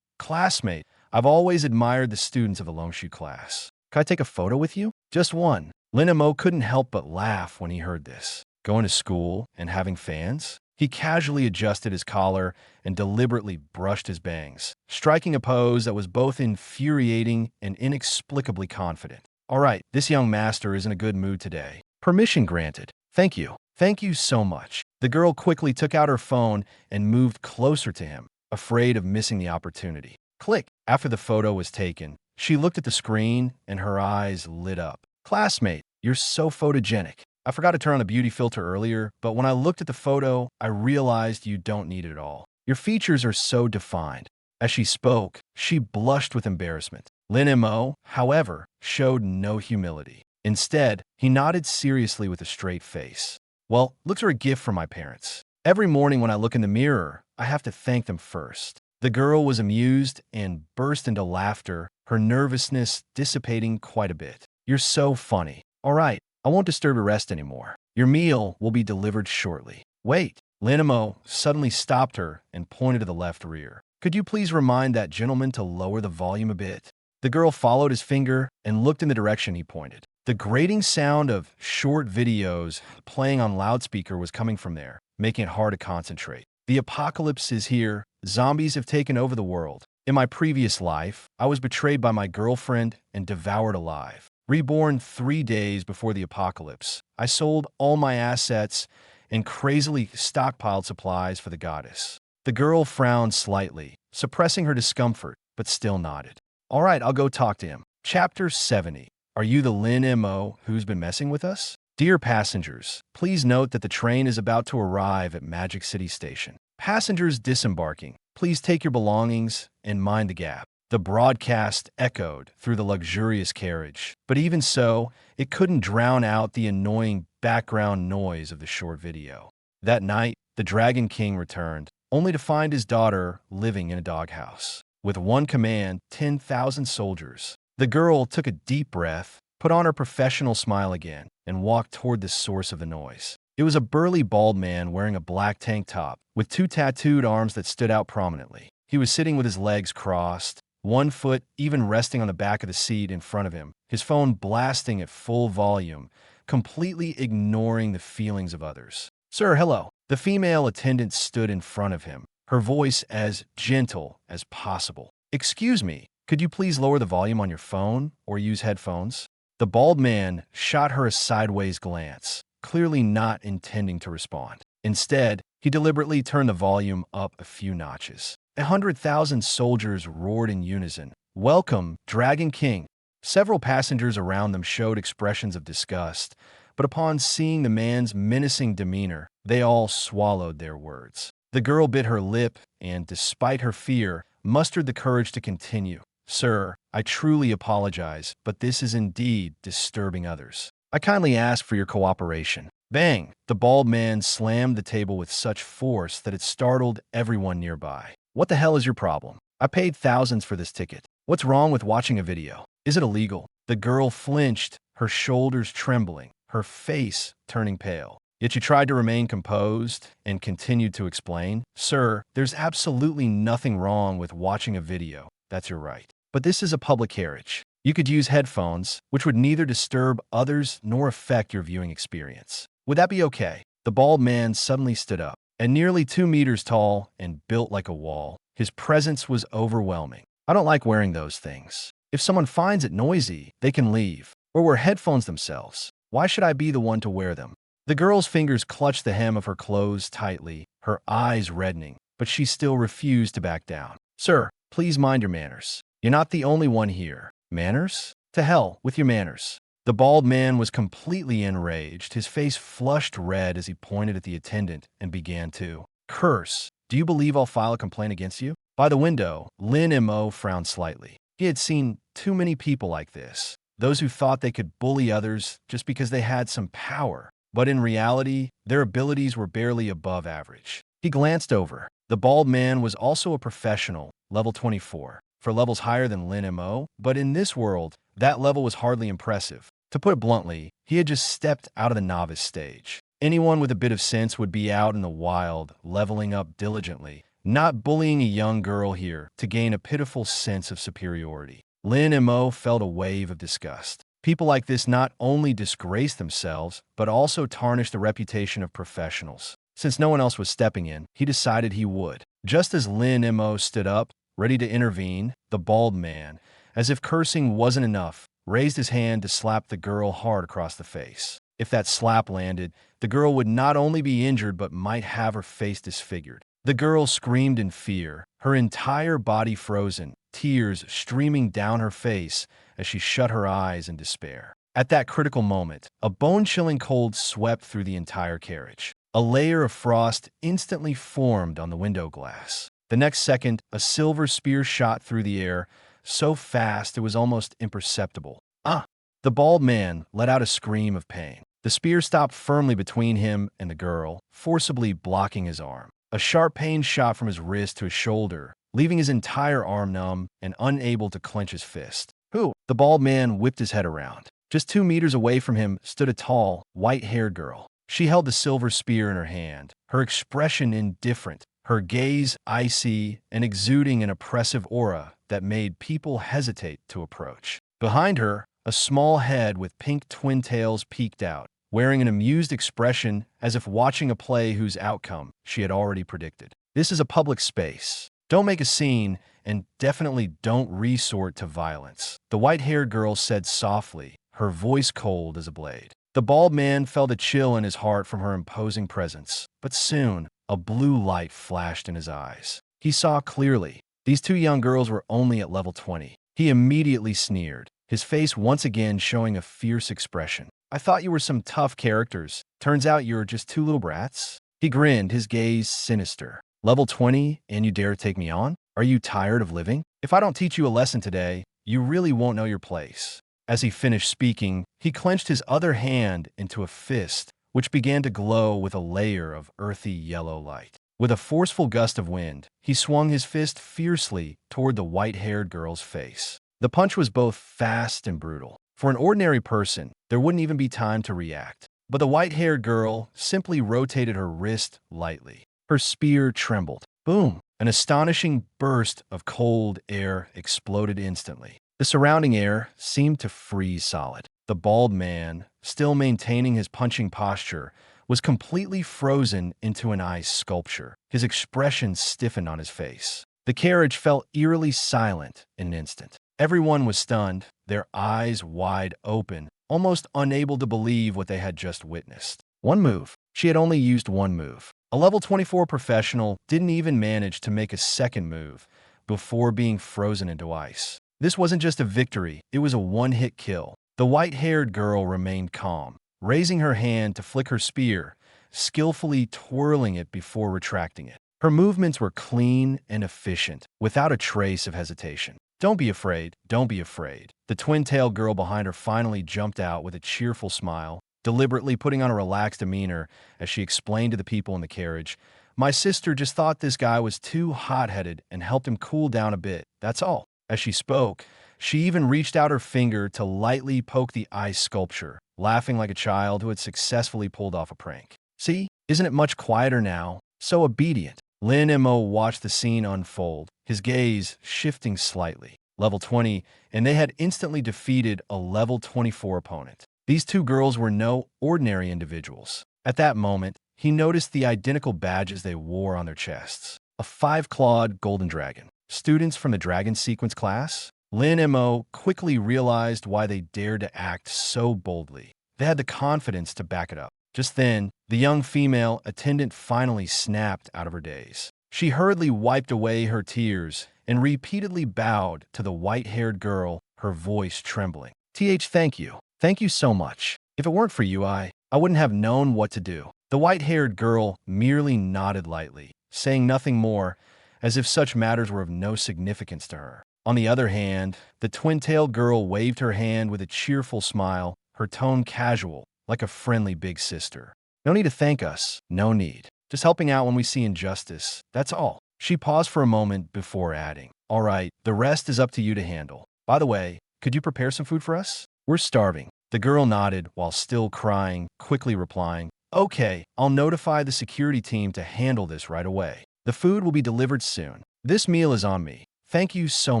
Classmate, I've always admired the students of the Longshu class. Could I take a photo with you? Just one. Lin Mo couldn't help but laugh when he heard this. Going to school and having fans? He casually adjusted his collar and deliberately brushed his bangs, striking a pose that was both infuriating and inexplicably confident. All right, this young master is in a good mood today. Permission granted. Thank you. Thank you so much. The girl quickly took out her phone and moved closer to him. afraid of missing the opportunity. Click. After the photo was taken, she looked at the screen and her eyes lit up. Classmate, you're so photogenic. I forgot to turn on the beauty filter earlier, but when I looked at the photo, I realized you don't need it at all. Your features are so defined. As she spoke, she blushed with embarrassment. Lin Mo, however, showed no humility. Instead, he nodded seriously with a straight face. Well, looks are a gift from my parents. Every morning when I look in the mirror, I have to thank them first. The girl was amused and burst into laughter, her nervousness dissipating quite a bit. You're so funny. All right, I won't disturb your rest anymore. Your meal will be delivered shortly. Wait. Lin Mo suddenly stopped her and pointed to the left rear. Could you please remind that gentleman to lower the volume a bit? The girl followed his finger and looked in the direction he pointed. The grating sound of short videos playing on loudspeaker was coming from there, making it hard to concentrate. The apocalypse is here. Zombies have taken over the world. In my previous life, I was betrayed by my girlfriend and devoured alive. Reborn 3 days before the apocalypse, I sold all my assets and crazily stockpiled supplies for the goddess. The girl frowned slightly, suppressing her discomfort, but still nodded. All right, I'll go talk to him. Chapter 70. Are you the Lin Mo who's been messing with us? Dear passengers, please note that the train is about to arrive at Magic City Station. Passengers disembarking, please take your belongings and mind the gap. The broadcast echoed through the luxurious carriage, but even so, it couldn't drown out the annoying background noise of the short video. That night, the Dragon King returned, only to find his daughter living in a doghouse. With one command, 10,000 soldiers. The girl took a deep breath, put on her professional smile again, and walked toward the source of the noise. It was a burly bald man wearing a black tank top, with 2 tattooed arms that stood out prominently. He was sitting with his legs crossed, one foot even resting on the back of the seat in front of him, his phone blasting at full volume, completely ignoring the feelings of others. Sir, hello. The female attendant stood in front of him, her voice as gentle as possible. Excuse me, could you please lower the volume on your phone or use headphones? The bald man shot her a sideways glance, clearly not intending to respond. Instead, he deliberately turned the volume up a few notches. 100,000 soldiers roared in unison. Welcome, Dragon King. Several passengers around them showed expressions of disgust, but upon seeing the man's menacing demeanor, they all swallowed their words. The girl bit her lip and, despite her fear, mustered the courage to continue. Sir, I truly apologize, but this is indeed disturbing others. I kindly ask for your cooperation. Bang! The bald man slammed the table with such force that it startled everyone nearby. What the hell is your problem? I paid thousands for this ticket. What's wrong with watching a video? Is it illegal? The girl flinched, her shoulders trembling, her face turning pale. Yet she tried to remain composed and continued to explain. Sir, there's absolutely nothing wrong with watching a video. That's your right. But this is a public carriage. You could use headphones, which would neither disturb others nor affect your viewing experience. Would that be okay? The bald man suddenly stood up. At nearly 2 meters tall and built like a wall, his presence was overwhelming. I don't like wearing those things. If someone finds it noisy, they can leave, or wear headphones themselves. Why should I be the one to wear them? The girl's fingers clutched the hem of her clothes tightly, her eyes reddening, but she still refused to back down. Sir, please mind your manners. You're not the only one here. Manners? To hell with your manners. The bald man was completely enraged, his face flushed red as he pointed at the attendant and began to curse. Do you believe I'll file a complaint against you? By the window, Lin Mo frowned slightly. He had seen too many people like this, those who thought they could bully others just because they had some power, but in reality, their abilities were barely above average. He glanced over. The bald man was also a professional, level 24, for levels higher than Lin Mo, but in this world, that level was hardly impressive. To put it bluntly, he had just stepped out of the novice stage. Anyone with a bit of sense would be out in the wild, leveling up diligently, not bullying a young girl here to gain a pitiful sense of superiority. Lin Mo felt a wave of disgust. People like this not only disgrace themselves, but also tarnish the reputation of professionals. Since no one else was stepping in, he decided he would. Just as Lin Mo stood up, ready to intervene, the bald man, as if cursing wasn't enough, raised his hand to slap the girl hard across the face. If that slap landed, the girl would not only be injured but might have her face disfigured. The girl screamed in fear, her entire body frozen, tears streaming down her face as she shut her eyes in despair. At that critical moment, a bone-chilling cold swept through the entire carriage. A layer of frost instantly formed on the window glass. The next second, a silver spear shot through the air, so fast it was almost imperceptible. Ah! The bald man let out a scream of pain. The spear stopped firmly between him and the girl, forcibly blocking his arm. A sharp pain shot from his wrist to his shoulder, leaving his entire arm numb and unable to clench his fist. Who? The bald man whipped his head around. Just 2 meters away from him stood a tall, white-haired girl. She held the silver spear in her hand, her expression indifferent, her gaze icy and exuding an oppressive aura that made people hesitate to approach. Behind her, a small head with pink twin tails peeked out, wearing an amused expression as if watching a play whose outcome she had already predicted. This is a public space. Don't make a scene, and definitely don't resort to violence, the white-haired girl said softly, her voice cold as a blade. The bald man felt a chill in his heart from her imposing presence, but soon, a blue light flashed in his eyes. He saw clearly. These 2 young girls were only at level 20. He immediately sneered, his face once again showing a fierce expression. I thought you were some tough characters. Turns out you're just 2 little brats. He grinned, his gaze sinister. Level 20, and you dare take me on? Are you tired of living? If I don't teach you a lesson today, you really won't know your place. As he finished speaking, he clenched his other hand into a fist, which began to glow with a layer of earthy yellow light. With a forceful gust of wind, he swung his fist fiercely toward the white-haired girl's face. The punch was both fast and brutal. For an ordinary person, there wouldn't even be time to react. But the white-haired girl simply rotated her wrist lightly. Her spear trembled. Boom! An astonishing burst of cold air exploded instantly. The surrounding air seemed to freeze solid. The bald man, still maintaining his punching posture, was completely frozen into an ice sculpture. His expression stiffened on his face. The carriage fell eerily silent in an instant. Everyone was stunned, their eyes wide open, almost unable to believe what they had just witnessed. One move. She had only used one move. A level 24 professional didn't even manage to make a second move before being frozen into ice. This wasn't just a victory, it was a one-hit kill. The white-haired girl remained calm, raising her hand to flick her spear, skillfully twirling it before retracting it. Her movements were clean and efficient, without a trace of hesitation. Don't be afraid, don't be afraid. The twin-tailed girl behind her finally jumped out with a cheerful smile, deliberately putting on a relaxed demeanor as she explained to the people in the carriage, "My sister just thought this guy was too hot-headed and helped him cool down a bit, that's all." As she spoke, she even reached out her finger to lightly poke the ice sculpture, laughing like a child who had successfully pulled off a prank. See, isn't it much quieter now? So obedient. Lin Mo watched the scene unfold, his gaze shifting slightly. Level 20, and they had instantly defeated a level 24 opponent. These 2 girls were no ordinary individuals. At that moment, he noticed the identical badges they wore on their chests. A 5-clawed golden dragon. Students from the Dragon Sequence class? Lin Mo quickly realized why they dared to act so boldly. They had the confidence to back it up. Just then, the young female attendant finally snapped out of her daze. She hurriedly wiped away her tears and repeatedly bowed to the white-haired girl, her voice trembling. Thank you. Thank you so much. If it weren't for you, I wouldn't have known what to do." The white-haired girl merely nodded lightly, saying nothing more, as if such matters were of no significance to her. On the other hand, the twin-tailed girl waved her hand with a cheerful smile, her tone casual, like a friendly big sister. "No need to thank us. No need. Just helping out when we see injustice. That's all." She paused for a moment before adding, "All right, the rest is up to you to handle. By the way, could you prepare some food for us? We're starving." The girl nodded while still crying, quickly replying, "Okay, I'll notify the security team to handle this right away. The food will be delivered soon. This meal is on me. Thank you so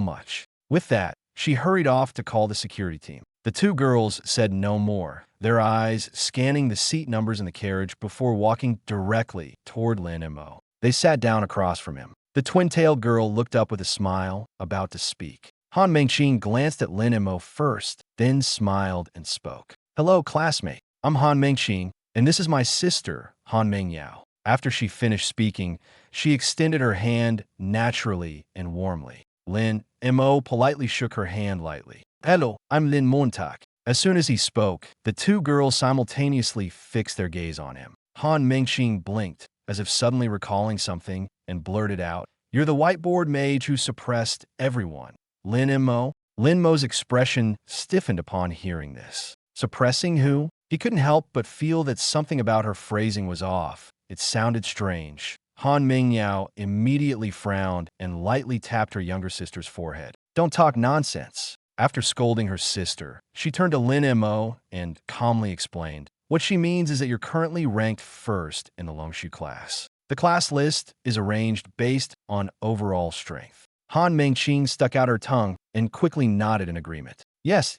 much." With that, she hurried off to call the security team. The 2 girls said no more, their eyes scanning the seat numbers in the carriage before walking directly toward Lin Mo. They sat down across from him. The twin-tailed girl looked up with a smile, about to speak. Han Mengqin glanced at Lin Mo first, then smiled and spoke. "Hello, classmate. I'm Han Mengqin, and this is my sister, Han Mengyao. After she finished speaking, she extended her hand naturally and warmly. Lin Mo politely shook her hand lightly. Hello, I'm Lin Mo. As soon as he spoke, the two girls simultaneously fixed their gaze on him. Han Mengqing blinked, as if suddenly recalling something, and blurted out, "You're the whiteboard mage who suppressed everyone." Lin Mo? Lin Mo's expression stiffened upon hearing this. Suppressing who? He couldn't help but feel that something about her phrasing was off. It sounded strange. Han Mingyao immediately frowned and lightly tapped her younger sister's forehead. "Don't talk nonsense." After scolding her sister, she turned to Lin Mo and calmly explained, "What she means is that you're currently ranked first in the Longshu class. The class list is arranged based on overall strength." Han Mengqing stuck out her tongue and quickly nodded in agreement. Yes,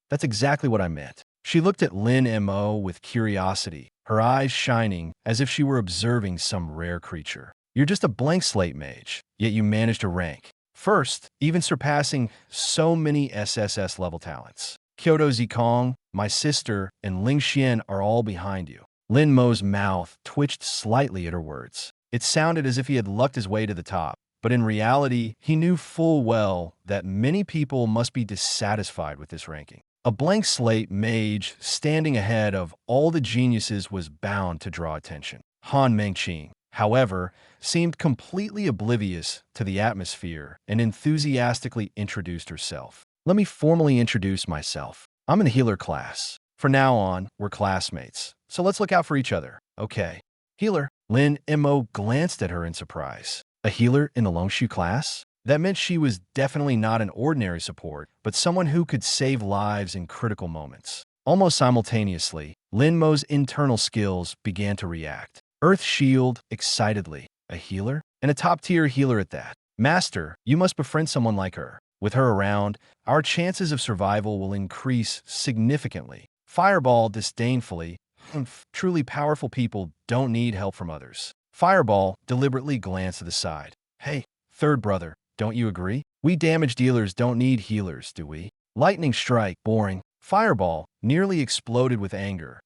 that's exactly what I meant." She looked at Lin Mo with curiosity, her eyes shining as if she were observing some rare creature. "You're just a blank slate mage, yet you managed to rank first, even surpassing so many SSS-level talents. Kyoto Zikong, my sister, and Ling Xian are all behind you." Lin Mo's mouth twitched slightly at her words. It sounded as if he had lucked his way to the top, but in reality, he knew full well that many people must be dissatisfied with this ranking. A blank slate mage standing ahead of all the geniuses was bound to draw attention. Han Mengqing, however, seemed completely oblivious to the atmosphere and enthusiastically introduced herself. "Let me formally introduce myself. I'm in the healer class. From now on, we're classmates, so let's look out for each other, okay?" "Healer?" Lin Mo glanced at her in surprise. A healer in the Longshu class? That meant she was definitely not an ordinary support, but someone who could save lives in critical moments. Almost simultaneously, Lin Mo's internal skills began to react. Earth Shield excitedly. A healer? And a top-tier healer at that. "Master, you must befriend someone like her. With her around, our chances of survival will increase significantly." Fireball disdainfully. Truly powerful people don't need help from others." Fireball deliberately glanced to the side. "Hey, third brother, don't you agree? We damage dealers don't need healers, do we?" Lightning strike, boring. Fireball nearly exploded with anger.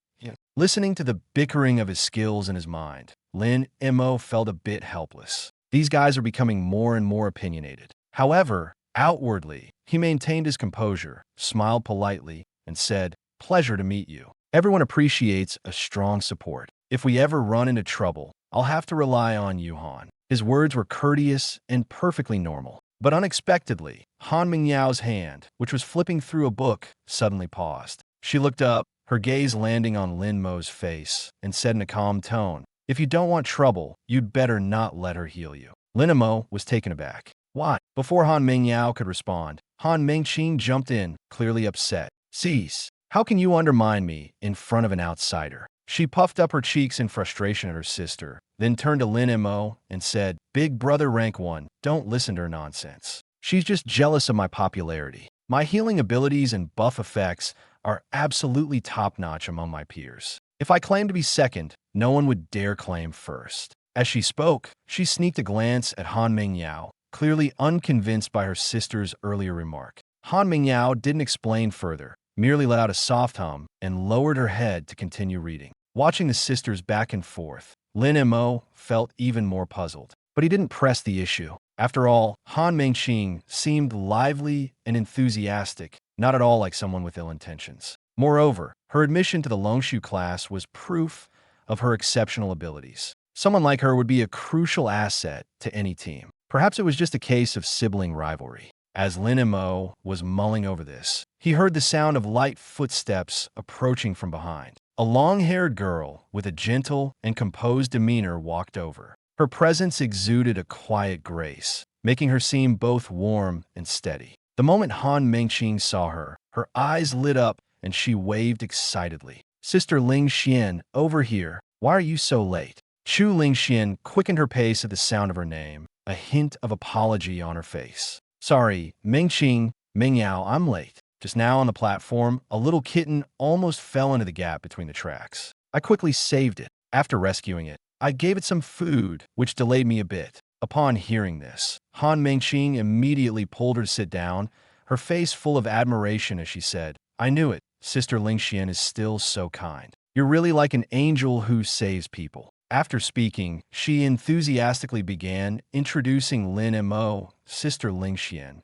Listening to the bickering of his skills in his mind, Lin Mo felt a bit helpless. These guys are becoming more and more opinionated. However, outwardly, he maintained his composure, smiled politely, and said, "Pleasure to meet you. Everyone appreciates a strong support. If we ever run into trouble, I'll have to rely on you, Han." His words were courteous and perfectly normal. But unexpectedly, Han Mingyao's hand, which was flipping through a book, suddenly paused. She looked up, her gaze landing on Lin Mo's face, and said in a calm tone, "If you don't want trouble, you'd better not let her heal you." Lin Mo was taken aback. "Why?" Before Han Mingyao could respond, Han Mengqing jumped in, clearly upset. "Cease. How can you undermine me in front of an outsider?" She puffed up her cheeks in frustration at her sister, then turned to Lin Mo and said, "Big brother rank 1, don't listen to her nonsense. She's just jealous of my popularity. My healing abilities and buff effects are absolutely top-notch among my peers. If I claim to be second, no one would dare claim first." As she spoke, she sneaked a glance at Han Mingyao, clearly unconvinced by her sister's earlier remark. Han Mingyao didn't explain further, merely let out a soft hum and lowered her head to continue reading. Watching the sisters back and forth, Lin Mo felt even more puzzled. But he didn't press the issue. After all, Han Mengqing seemed lively and enthusiastic, not at all like someone with ill intentions. Moreover, her admission to the Longshu class was proof of her exceptional abilities. Someone like her would be a crucial asset to any team. Perhaps it was just a case of sibling rivalry. As Lin Mo was mulling over this, he heard the sound of light footsteps approaching from behind. A long-haired girl with a gentle and composed demeanor walked over. Her presence exuded a quiet grace, making her seem both warm and steady. The moment Han Mengqing saw her, her eyes lit up and she waved excitedly. "Sister Ling Xian, over here. Why are you so late?" Chu Ling Xian quickened her pace at the sound of her name, a hint of apology on her face. "Sorry, Mengqing, Mingyao, I'm late. Just now on the platform, a little kitten almost fell into the gap between the tracks. I quickly saved it. After rescuing it, I gave it some food, which delayed me a bit." Upon hearing this, Han Mengqing immediately pulled her to sit down, her face full of admiration as she said, "I knew it. Sister Ling Xian is still so kind. You're really like an angel who saves people." After speaking, she enthusiastically began introducing Lin Mo, Sister Ling Xian.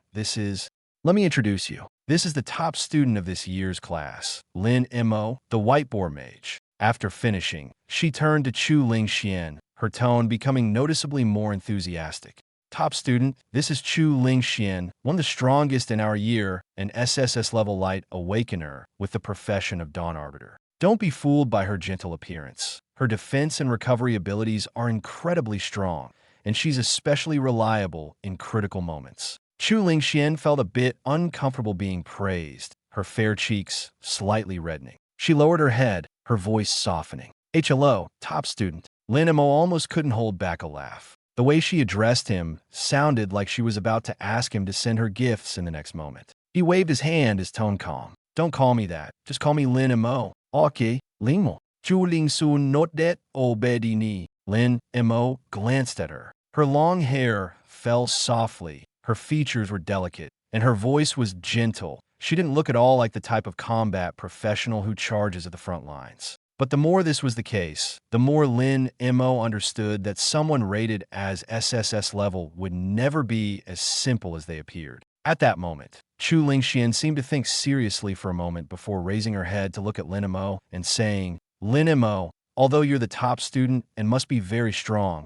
Let me introduce you. This is the top student of this year's class, Lin Mo, the whiteboard mage. After finishing, she turned to Chu Ling Xian, her tone becoming noticeably more enthusiastic. Top student, this is Chu Ling Xian, one of the strongest in our year, an SSS-level light awakener with the profession of Dawn Arbiter. Don't be fooled by her gentle appearance. Her defense and recovery abilities are incredibly strong, and she's especially reliable in critical moments. Chu Ling Xian felt a bit uncomfortable being praised, her fair cheeks slightly reddening. She lowered her head, her voice softening. Hello, top student. Lin Mo almost couldn't hold back a laugh. The way she addressed him sounded like she was about to ask him to send her gifts in the next moment. He waved his hand, his tone calm. Don't call me that. Just call me Lin Mo. Okay, Lin Mo. Chu Ling Sun not that obedini. Lin Mo glanced at her. Her long hair fell softly. Her features were delicate, and her voice was gentle. She didn't look at all like the type of combat professional who charges at the front lines. But the more this was the case, the more Lin Mo understood that someone rated as SSS level would never be as simple as they appeared. At that moment, Chu Ling Xian seemed to think seriously for a moment before raising her head to look at Lin Mo and saying, Lin Mo, although you're the top student and must be very strong,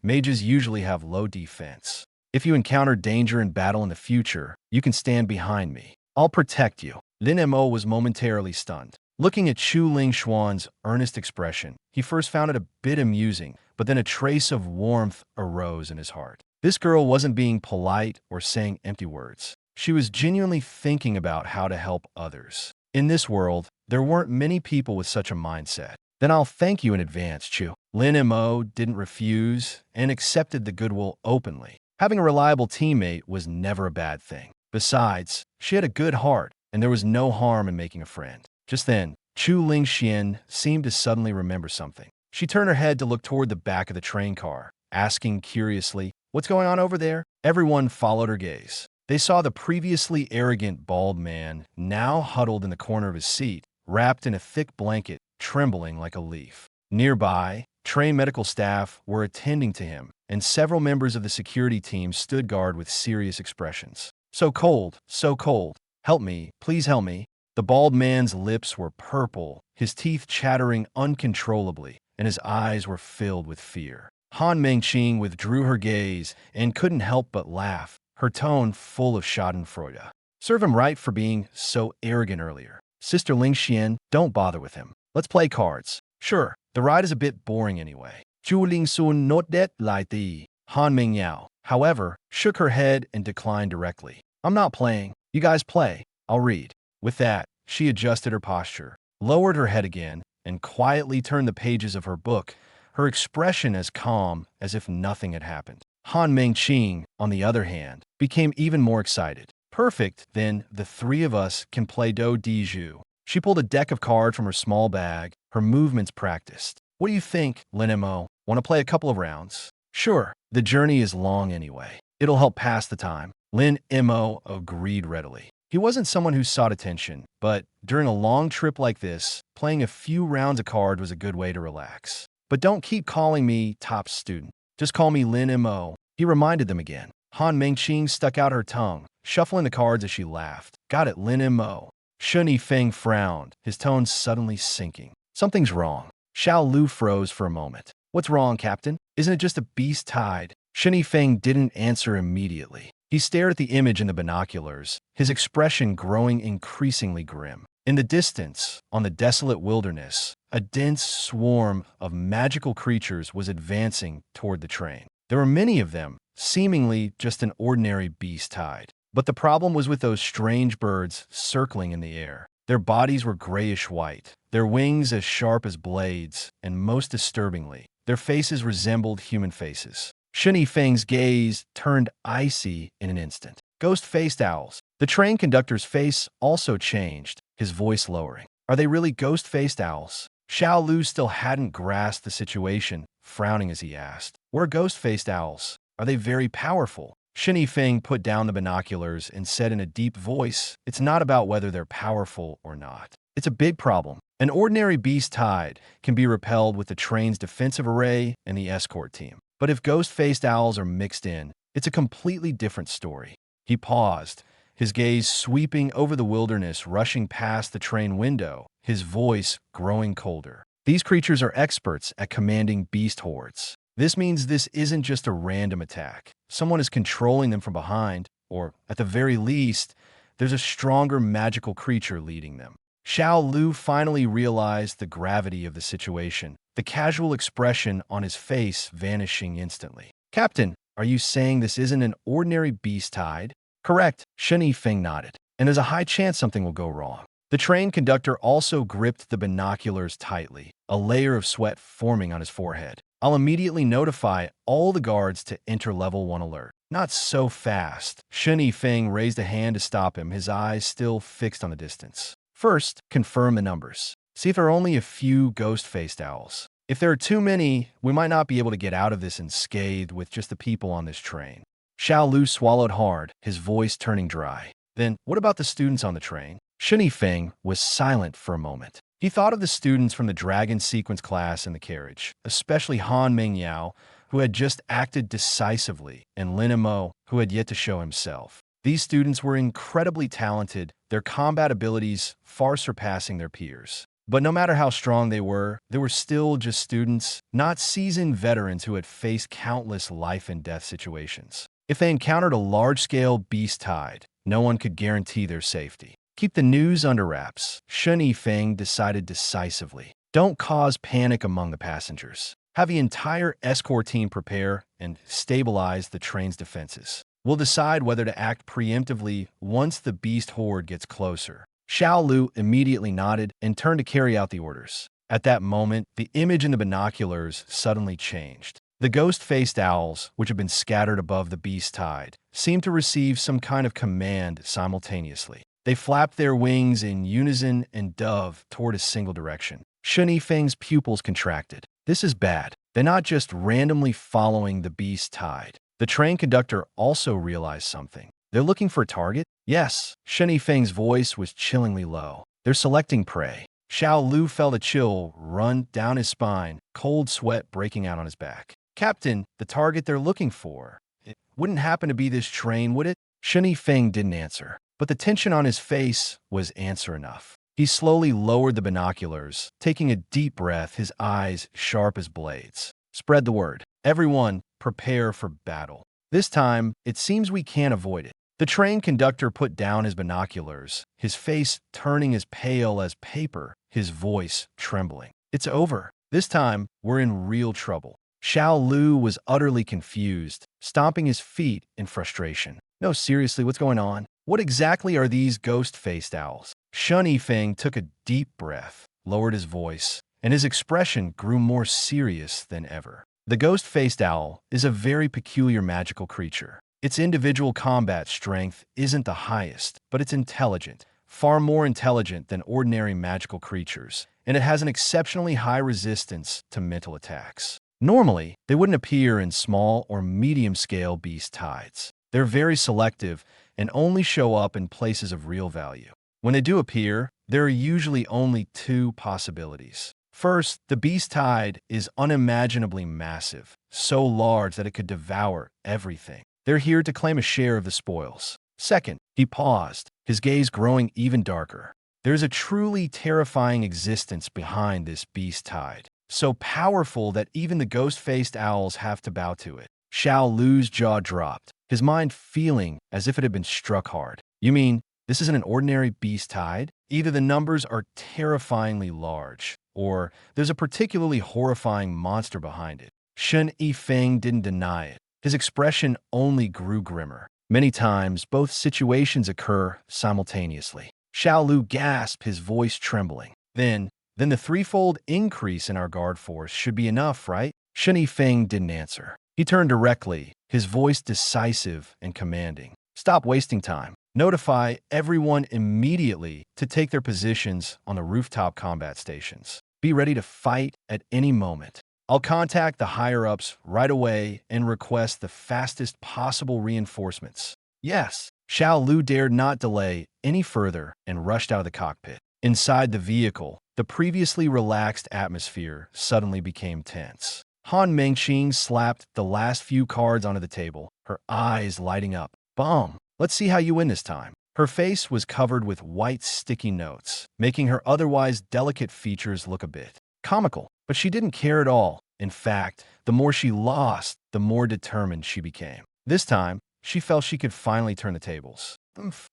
mages usually have low defense. If you encounter danger in battle in the future, you can stand behind me. I'll protect you. Lin Mo was momentarily stunned. Looking at Chu Ling Xuan's earnest expression, he first found it a bit amusing, but then a trace of warmth arose in his heart. This girl wasn't being polite or saying empty words. She was genuinely thinking about how to help others. In this world, there weren't many people with such a mindset. Then I'll thank you in advance, Chu. Lin Mo didn't refuse and accepted the goodwill openly. Having a reliable teammate was never a bad thing. Besides, she had a good heart, and there was no harm in making a friend. Just then, Chu Ling Xian seemed to suddenly remember something. She turned her head to look toward the back of the train car, asking curiously, "What's going on over there?" Everyone followed her gaze. They saw the previously arrogant bald man now huddled in the corner of his seat, wrapped in a thick blanket, trembling like a leaf. Nearby, trained medical staff were attending to him, and several members of the security team stood guard with serious expressions. So cold, so cold. Help me, please help me." The bald man's lips were purple, his teeth chattering uncontrollably, and his eyes were filled with fear. Han Mengqing withdrew her gaze and couldn't help but laugh, her tone full of schadenfreude. Serve him right for being so arrogant earlier. Sister Ling Xian, don't bother with him. Let's play cards. Sure, the ride is a bit boring anyway. Chu Ling Sun not that like the Han Mengyao, however, shook her head and declined directly. I'm not playing. You guys play. I'll read. With that, she adjusted her posture, lowered her head again, and quietly turned the pages of her book, her expression as calm as if nothing had happened. Han Mengqing, on the other hand, became even more excited. Perfect, then the three of us can play do di ju. She pulled a deck of cards from her small bag, her movements practiced. What do you think, Lin Mo? Want to play a couple of rounds? Sure, the journey is long anyway. It'll help pass the time. Lin Mo agreed readily. He wasn't someone who sought attention, but during a long trip like this, playing a few rounds of cards was a good way to relax. But don't keep calling me top student. Just call me Lin Mo. He reminded them again. Han Mengqing stuck out her tongue, shuffling the cards as she laughed. Got it, Lin Mo. Shun Yifeng frowned, his tone suddenly sinking. Something's wrong. Xiao Lu froze for a moment. What's wrong, Captain? Isn't it just a beast tide? Shun Yifeng didn't answer immediately. He stared at the image in the binoculars, his expression growing increasingly grim. In the distance, on the desolate wilderness, a dense swarm of magical creatures was advancing toward the train. There were many of them, seemingly just an ordinary beast tide. But the problem was with those strange birds circling in the air. Their bodies were grayish-white, their wings as sharp as blades, and most disturbingly, their faces resembled human faces. Shun Yifeng's gaze turned icy in an instant. Ghost-faced owls. The train conductor's face also changed, his voice lowering. Are they really ghost-faced owls? Xiao Lu still hadn't grasped the situation, frowning as he asked. We're ghost-faced owls. Are they very powerful? Shun Yifeng put down the binoculars and said in a deep voice, it's not about whether they're powerful or not. It's a big problem. An ordinary beast tide can be repelled with the train's defensive array and the escort team. But if ghost-faced owls are mixed in, it's a completely different story. He paused, his gaze sweeping over the wilderness, rushing past the train window, his voice growing colder. These creatures are experts at commanding beast hordes. This means this isn't just a random attack. Someone is controlling them from behind, or, at the very least, there's a stronger magical creature leading them. Xiao Lu finally realized the gravity of the situation, the casual expression on his face vanishing instantly. "Captain, are you saying this isn't an ordinary beast tide?" "Correct," Shen Yifeng nodded. "And there's a high chance something will go wrong." The train conductor also gripped the binoculars tightly, a layer of sweat forming on his forehead. "I'll immediately notify all the guards to enter level 1 alert." "Not so fast." Shen Yifeng raised a hand to stop him, his eyes still fixed on the distance. "First, confirm the numbers. See if there are only a few ghost-faced owls. If there are too many, we might not be able to get out of this unscathed with just the people on this train." Xiao Lu swallowed hard, his voice turning dry. "Then, what about the students on the train?" Shen Yifeng was silent for a moment. He thought of the students from the Dragon Sequence class in the carriage, especially Han Mengyao, who had just acted decisively, and Lin Mo, who had yet to show himself. These students were incredibly talented, their combat abilities far surpassing their peers. But no matter how strong they were still just students, not seasoned veterans who had faced countless life-and-death situations. If they encountered a large-scale beast tide, no one could guarantee their safety. "Keep the news under wraps," Shen Yifeng decided decisively. "Don't cause panic among the passengers. Have the entire escort team prepare and stabilize the train's defenses. We'll decide whether to act preemptively once the beast horde gets closer." Xiao Lu immediately nodded and turned to carry out the orders. At that moment, the image in the binoculars suddenly changed. The ghost-faced owls, which had been scattered above the beast tide, seemed to receive some kind of command simultaneously. They flapped their wings in unison and dove toward a single direction. Shen Yifeng's pupils contracted. This is bad. They're not just randomly following the beast tide. The train conductor also realized something. They're looking for a target? Yes. Shen Yifeng's voice was chillingly low. They're selecting prey. Xiao Lu felt a chill run down his spine, cold sweat breaking out on his back. "Captain, the target they're looking for. It wouldn't happen to be this train, would it?" Shen Yifeng didn't answer, but the tension on his face was answer enough. He slowly lowered the binoculars, taking a deep breath, his eyes sharp as blades. "Spread the word. Everyone, prepare for battle. This time, it seems we can't avoid it." The train conductor put down his binoculars, his face turning as pale as paper, his voice trembling. "It's over. This time, we're in real trouble." Xiao Lu was utterly confused, stomping his feet in frustration. "No, seriously, what's going on? What exactly are these ghost-faced owls?" Shen Yifeng took a deep breath, lowered his voice, and his expression grew more serious than ever. The ghost-faced owl is a very peculiar magical creature. Its individual combat strength isn't the highest, but it's intelligent, far more intelligent than ordinary magical creatures, and it has an exceptionally high resistance to mental attacks. Normally, they wouldn't appear in small or medium-scale beast tides. They're very selective and only show up in places of real value. When they do appear, there are usually only two possibilities. First, the beast tide is unimaginably massive, so large that it could devour everything. They're here to claim a share of the spoils. Second, he paused, his gaze growing even darker. There's a truly terrifying existence behind this beast tide, so powerful that even the ghost-faced owls have to bow to it. Xiao Lu's jaw dropped, his mind feeling as if it had been struck hard. "You mean, this isn't an ordinary beast tide? Either the numbers are terrifyingly large, or there's a particularly horrifying monster behind it." Shen Yifeng didn't deny it. His expression only grew grimmer. Many times, both situations occur simultaneously. Xiao Lu gasped, his voice trembling. Then the threefold increase in our guard force should be enough, right?" Shen Yifeng didn't answer. He turned directly, his voice decisive and commanding. "Stop wasting time. Notify everyone immediately to take their positions on the rooftop combat stations. Be ready to fight at any moment. I'll contact the higher-ups right away and request the fastest possible reinforcements." "Yes." Xiao Lu dared not delay any further and rushed out of the cockpit. Inside the vehicle, the previously relaxed atmosphere suddenly became tense. Han Mengqing slapped the last few cards onto the table, her eyes lighting up. Bomb! Let's see how you win this time. Her face was covered with white sticky notes, making her otherwise delicate features look a bit comical. But she didn't care at all. In fact, the more she lost, the more determined she became. This time, she felt she could finally turn the tables.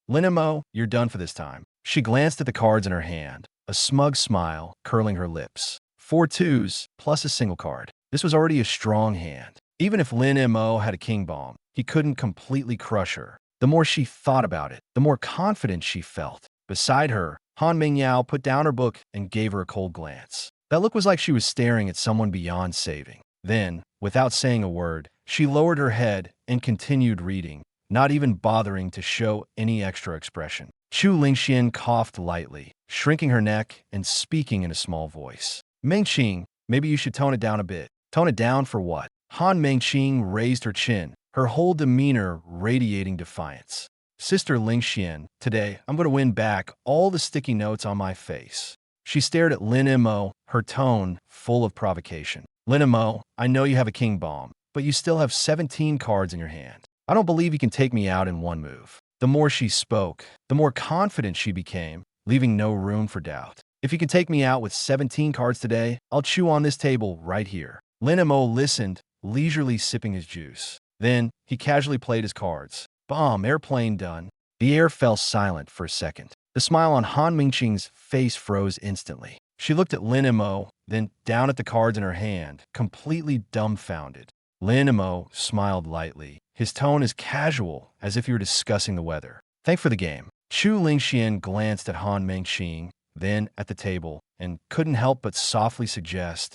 Lin Mo, you're done for this time. She glanced at the cards in her hand, a smug smile curling her lips. 4 twos, plus a single card. This was already a strong hand. Even if Lin Mo had a king bomb, he couldn't completely crush her. The more she thought about it, the more confident she felt. Beside her, Han Mingyao put down her book and gave her a cold glance. That look was like she was staring at someone beyond saving. Then, without saying a word, she lowered her head and continued reading, not even bothering to show any extra expression. Chu Lingxian coughed lightly, shrinking her neck and speaking in a small voice. Mengqing, maybe you should tone it down a bit. Tone it down for what? Han Mengqing raised her chin, her whole demeanor radiating defiance. Sister Lingxian, today I'm going to win back all the sticky notes on my face. She stared at Lin Mo, her tone full of provocation. Lin Mo, I know you have a king bomb, but you still have 17 cards in your hand. I don't believe you can take me out in one move. The more she spoke, the more confident she became, leaving no room for doubt. If you can take me out with 17 cards today, I'll chew on this table right here. Lin Mo listened, leisurely sipping his juice. Then, he casually played his cards. Bomb, airplane done. The air fell silent for a second. The smile on Han Mingqing's face froze instantly. She looked at Lin Mo, then down at the cards in her hand, completely dumbfounded. Lin Mo smiled lightly, his tone as casual as if he were discussing the weather. Thanks for the game. Chu Lingxian glanced at Han Mengqing, then at the table, and couldn't help but softly suggest,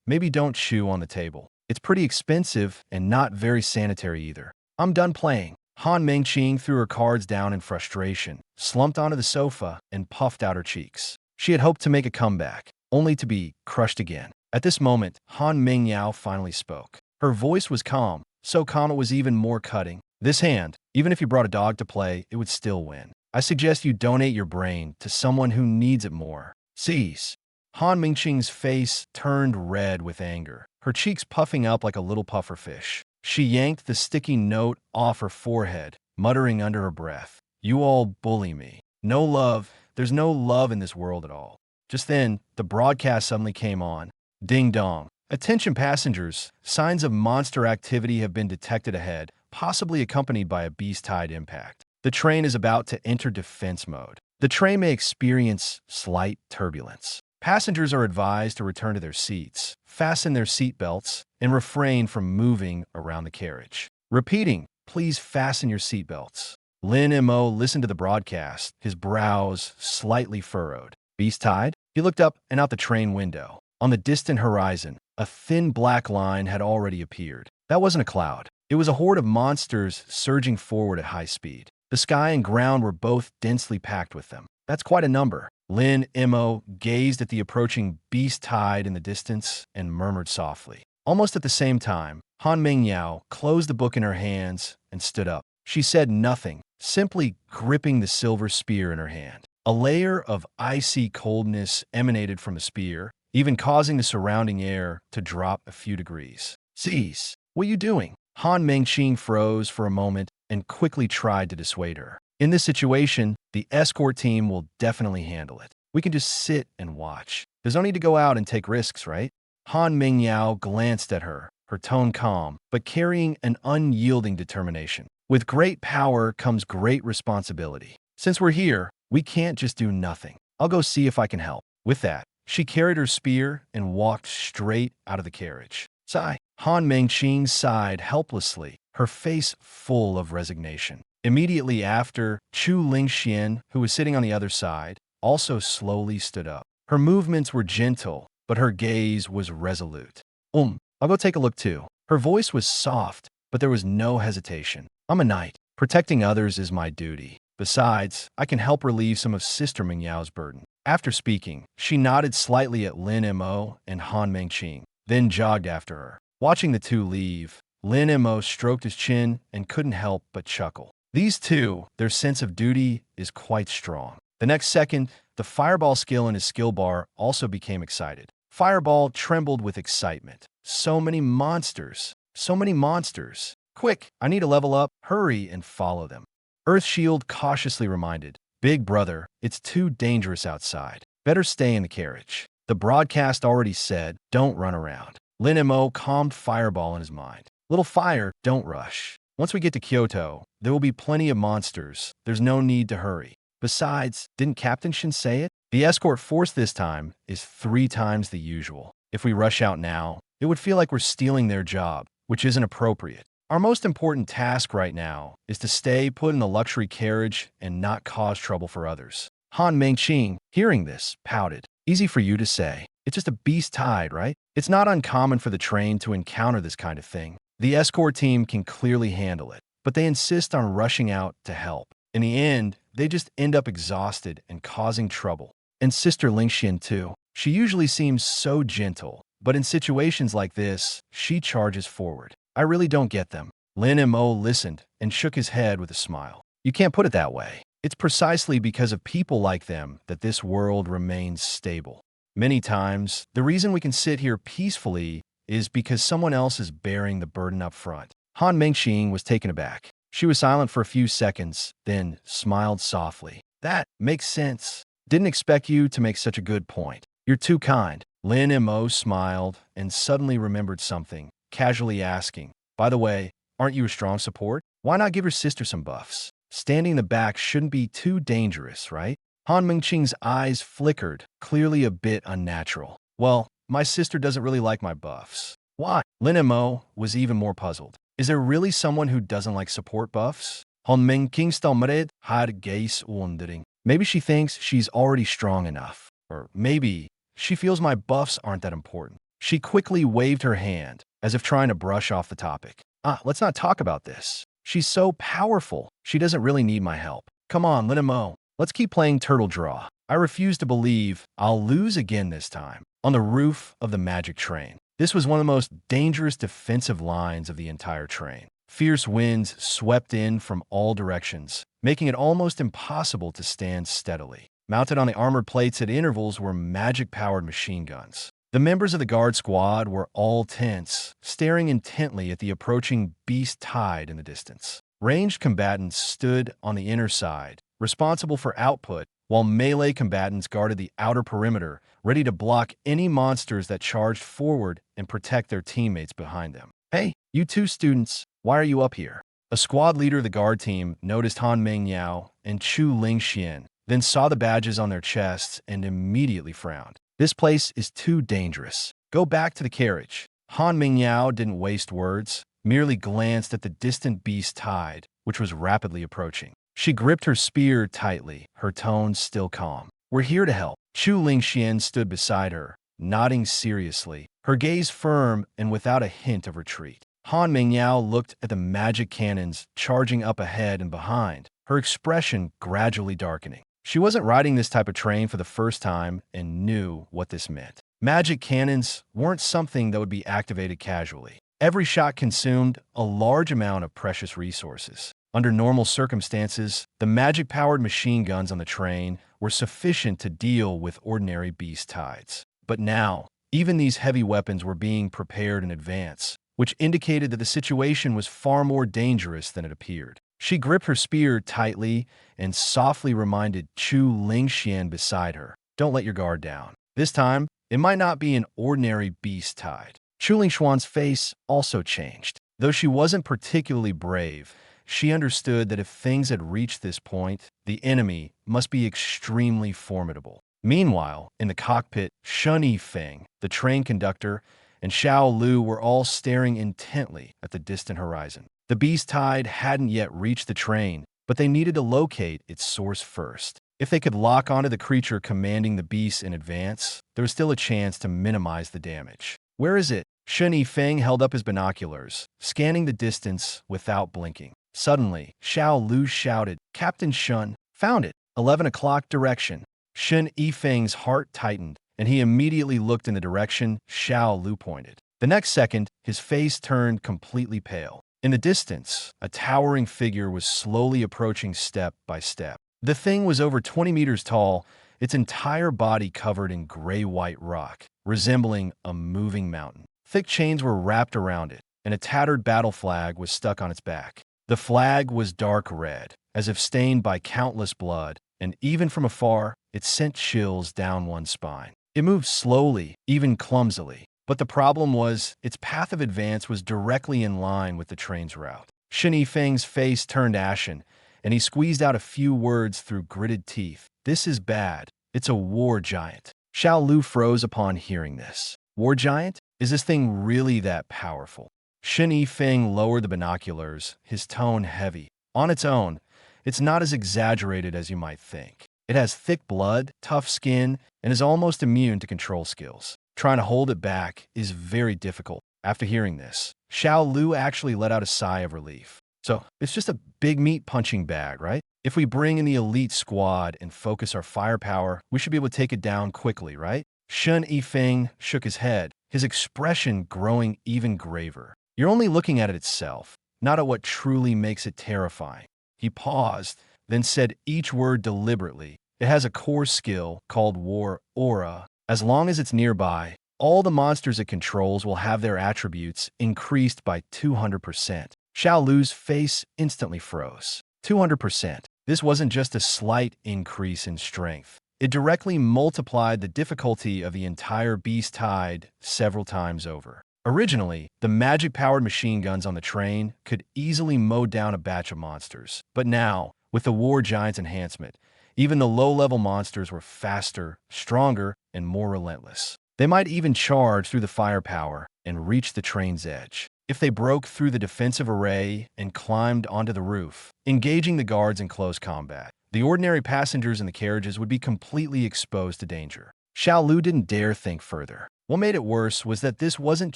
maybe don't chew on the table. It's pretty expensive and not very sanitary either. I'm done playing. Han Mengqing threw her cards down in frustration, slumped onto the sofa, and puffed out her cheeks. She had hoped to make a comeback, only to be crushed again. At this moment, Han Mingyao finally spoke. Her voice was calm, so calm it was even more cutting. This hand, even if you brought a dog to play, it would still win. I suggest you donate your brain to someone who needs it more. Cease. Han Mingqing's face turned red with anger, her cheeks puffing up like a little pufferfish. She yanked the sticky note off her forehead, muttering under her breath, "You all bully me. No love. There's no love in this world at all." Just then, the broadcast suddenly came on. Ding dong. Attention passengers, signs of monster activity have been detected ahead, possibly accompanied by a beast-tide impact. The train is about to enter defense mode. The train may experience slight turbulence. Passengers are advised to return to their seats, fasten their seatbelts, and refrain from moving around the carriage. Repeating, please fasten your seatbelts. Lin Mo listened to the broadcast, his brows slightly furrowed. Beast tide? He looked up and out the train window. On the distant horizon, a thin black line had already appeared. That wasn't a cloud. It was a horde of monsters surging forward at high speed. The sky and ground were both densely packed with them. That's quite a number. Lin Mo gazed at the approaching beast tide in the distance and murmured softly. Almost at the same time, Han Mingyao closed the book in her hands and stood up. She said nothing, simply gripping the silver spear in her hand. A layer of icy coldness emanated from the spear, even causing the surrounding air to drop a few degrees. Cease! What are you doing? Han Mengqing froze for a moment and quickly tried to dissuade her. In this situation, the escort team will definitely handle it. We can just sit and watch. There's no need to go out and take risks, right? Han Mingyao glanced at her, her tone calm, but carrying an unyielding determination. With great power comes great responsibility. Since we're here, we can't just do nothing. I'll go see if I can help. With that, she carried her spear and walked straight out of the carriage. Sigh. Han Mengqing sighed helplessly, her face full of resignation. Immediately after, Chu Lingxian, who was sitting on the other side, also slowly stood up. Her movements were gentle, but her gaze was resolute. I'll go take a look too. Her voice was soft, but there was no hesitation. I'm a knight. Protecting others is my duty. Besides, I can help relieve some of Sister Mingyao's burden. After speaking, she nodded slightly at Lin Mo and Han Mengqing, then jogged after her. Watching the two leave, Lin Mo stroked his chin and couldn't help but chuckle. These two, their sense of duty is quite strong. The next second, the fireball skill in his skill bar also became excited. Fireball trembled with excitement. So many monsters. So many monsters. Quick, I need to level up. Hurry and follow them. Earth Shield cautiously reminded, Big brother, it's too dangerous outside. Better stay in the carriage. The broadcast already said, don't run around. Lin Mo calmed Fireball in his mind. Little fire, don't rush. Once we get to Kyoto, there will be plenty of monsters. There's no need to hurry. Besides, didn't Captain Shin say it? The escort force this time is 3 times the usual. If we rush out now, it would feel like we're stealing their job, which isn't appropriate. Our most important task right now is to stay put in the luxury carriage and not cause trouble for others. Han Mengqing, hearing this, pouted. Easy for you to say. It's just a beast tide, right? It's not uncommon for the train to encounter this kind of thing. The escort team can clearly handle it, but they insist on rushing out to help. In the end, they just end up exhausted and causing trouble. And Sister Lingxian too. She usually seems so gentle, but in situations like this, she charges forward. I really don't get them. Lin Mo listened and shook his head with a smile. You can't put it that way. It's precisely because of people like them that this world remains stable. Many times, the reason we can sit here peacefully is because someone else is bearing the burden up front. Han Mengqing was taken aback. She was silent for a few seconds, then smiled softly. That makes sense. Didn't expect you to make such a good point. You're too kind. Lin Mo smiled and suddenly remembered something, casually asking, by the way, aren't you a strong support? Why not give your sister some buffs? Standing in the back shouldn't be too dangerous, right? Han Mengqing's eyes flickered, clearly a bit unnatural. Well, my sister doesn't really like my buffs. Why? Lin Mo was even more puzzled. Is there really someone who doesn't like support buffs? Han Mengqing stammered, had gaze wondering. Maybe she thinks she's already strong enough. Or maybe she feels my buffs aren't that important. She quickly waved her hand, as if trying to brush off the topic. Let's not talk about this. She's so powerful. She doesn't really need my help. Come on, Lin Mo. Let's keep playing Turtle Draw. I refuse to believe I'll lose again this time. On the roof of the magic train. This was one of the most dangerous defensive lines of the entire train. Fierce winds swept in from all directions, making it almost impossible to stand steadily. Mounted on the armored plates at intervals were magic-powered machine guns. The members of the guard squad were all tense, staring intently at the approaching beast tide in the distance. Ranged combatants stood on the inner side, responsible for output, while melee combatants guarded the outer perimeter, ready to block any monsters that charged forward and protect their teammates behind them. Hey, you two students, why are you up here? A squad leader of the guard team noticed Han Mengyao and Chu Lingxian, then saw the badges on their chests and immediately frowned. This place is too dangerous. Go back to the carriage. Han Mengyao didn't waste words, merely glanced at the distant beast tide, which was rapidly approaching. She gripped her spear tightly, her tone still calm. We're here to help. Chu Lingxian stood beside her, nodding seriously, her gaze firm and without a hint of retreat. Han Mengyao looked at the magic cannons charging up ahead and behind, her expression gradually darkening. She wasn't riding this type of train for the first time and knew what this meant. Magic cannons weren't something that would be activated casually. Every shot consumed a large amount of precious resources. Under normal circumstances, the magic-powered machine guns on the train were sufficient to deal with ordinary beast tides. But now, even these heavy weapons were being prepared in advance, which indicated that the situation was far more dangerous than it appeared. She gripped her spear tightly and softly reminded Chu Lingxian beside her, don't let your guard down. This time, it might not be an ordinary beast tide. Chu Lingxian's face also changed. Though she wasn't particularly brave, she understood that if things had reached this point, the enemy must be extremely formidable. Meanwhile, in the cockpit, Shen Yifeng, the train conductor, and Xiao Lu were all staring intently at the distant horizon. The beast tide hadn't yet reached the train, but they needed to locate its source first. If they could lock onto the creature commanding the beast in advance, there was still a chance to minimize the damage. Where is it? Shen Yifeng held up his binoculars, scanning the distance without blinking. Suddenly, Xiao Lu shouted, Captain Shen, found it, 11 o'clock direction. Shen Yifeng's heart tightened, and he immediately looked in the direction Xiao Lu pointed. The next second, his face turned completely pale. In the distance, a towering figure was slowly approaching step by step. The thing was over 20 meters tall, its entire body covered in gray-white rock, resembling a moving mountain. Thick chains were wrapped around it, and a tattered battle flag was stuck on its back. The flag was dark red, as if stained by countless blood, and even from afar, it sent chills down one's spine. It moved slowly, even clumsily, but the problem was its path of advance was directly in line with the train's route. Shen Yifeng's face turned ashen, and he squeezed out a few words through gritted teeth. "This is bad. It's a war giant." Xiao Lu froze upon hearing this. War giant? Is this thing really that powerful? Shen Yifeng lowered the binoculars, his tone heavy. On its own, it's not as exaggerated as you might think. It has thick blood, tough skin, and is almost immune to control skills. Trying to hold it back is very difficult. After hearing this, Xiao Lu actually let out a sigh of relief. So, it's just a big meat punching bag, right? If we bring in the elite squad and focus our firepower, we should be able to take it down quickly, right? Shen Yifeng shook his head, his expression growing even graver. You're only looking at it itself, not at what truly makes it terrifying. He paused, then said each word deliberately. It has a core skill called War Aura. As long as it's nearby, all the monsters it controls will have their attributes increased by 200%. Xiao Lu's face instantly froze. 200%. This wasn't just a slight increase in strength. It directly multiplied the difficulty of the entire beast tide several times over. Originally, the magic-powered machine guns on the train could easily mow down a batch of monsters. But now, with the War Giant's enhancement, even the low-level monsters were faster, stronger, and more relentless. They might even charge through the firepower and reach the train's edge. If they broke through the defensive array and climbed onto the roof, engaging the guards in close combat, the ordinary passengers in the carriages would be completely exposed to danger. Xiao Lu didn't dare think further. What made it worse was that this wasn't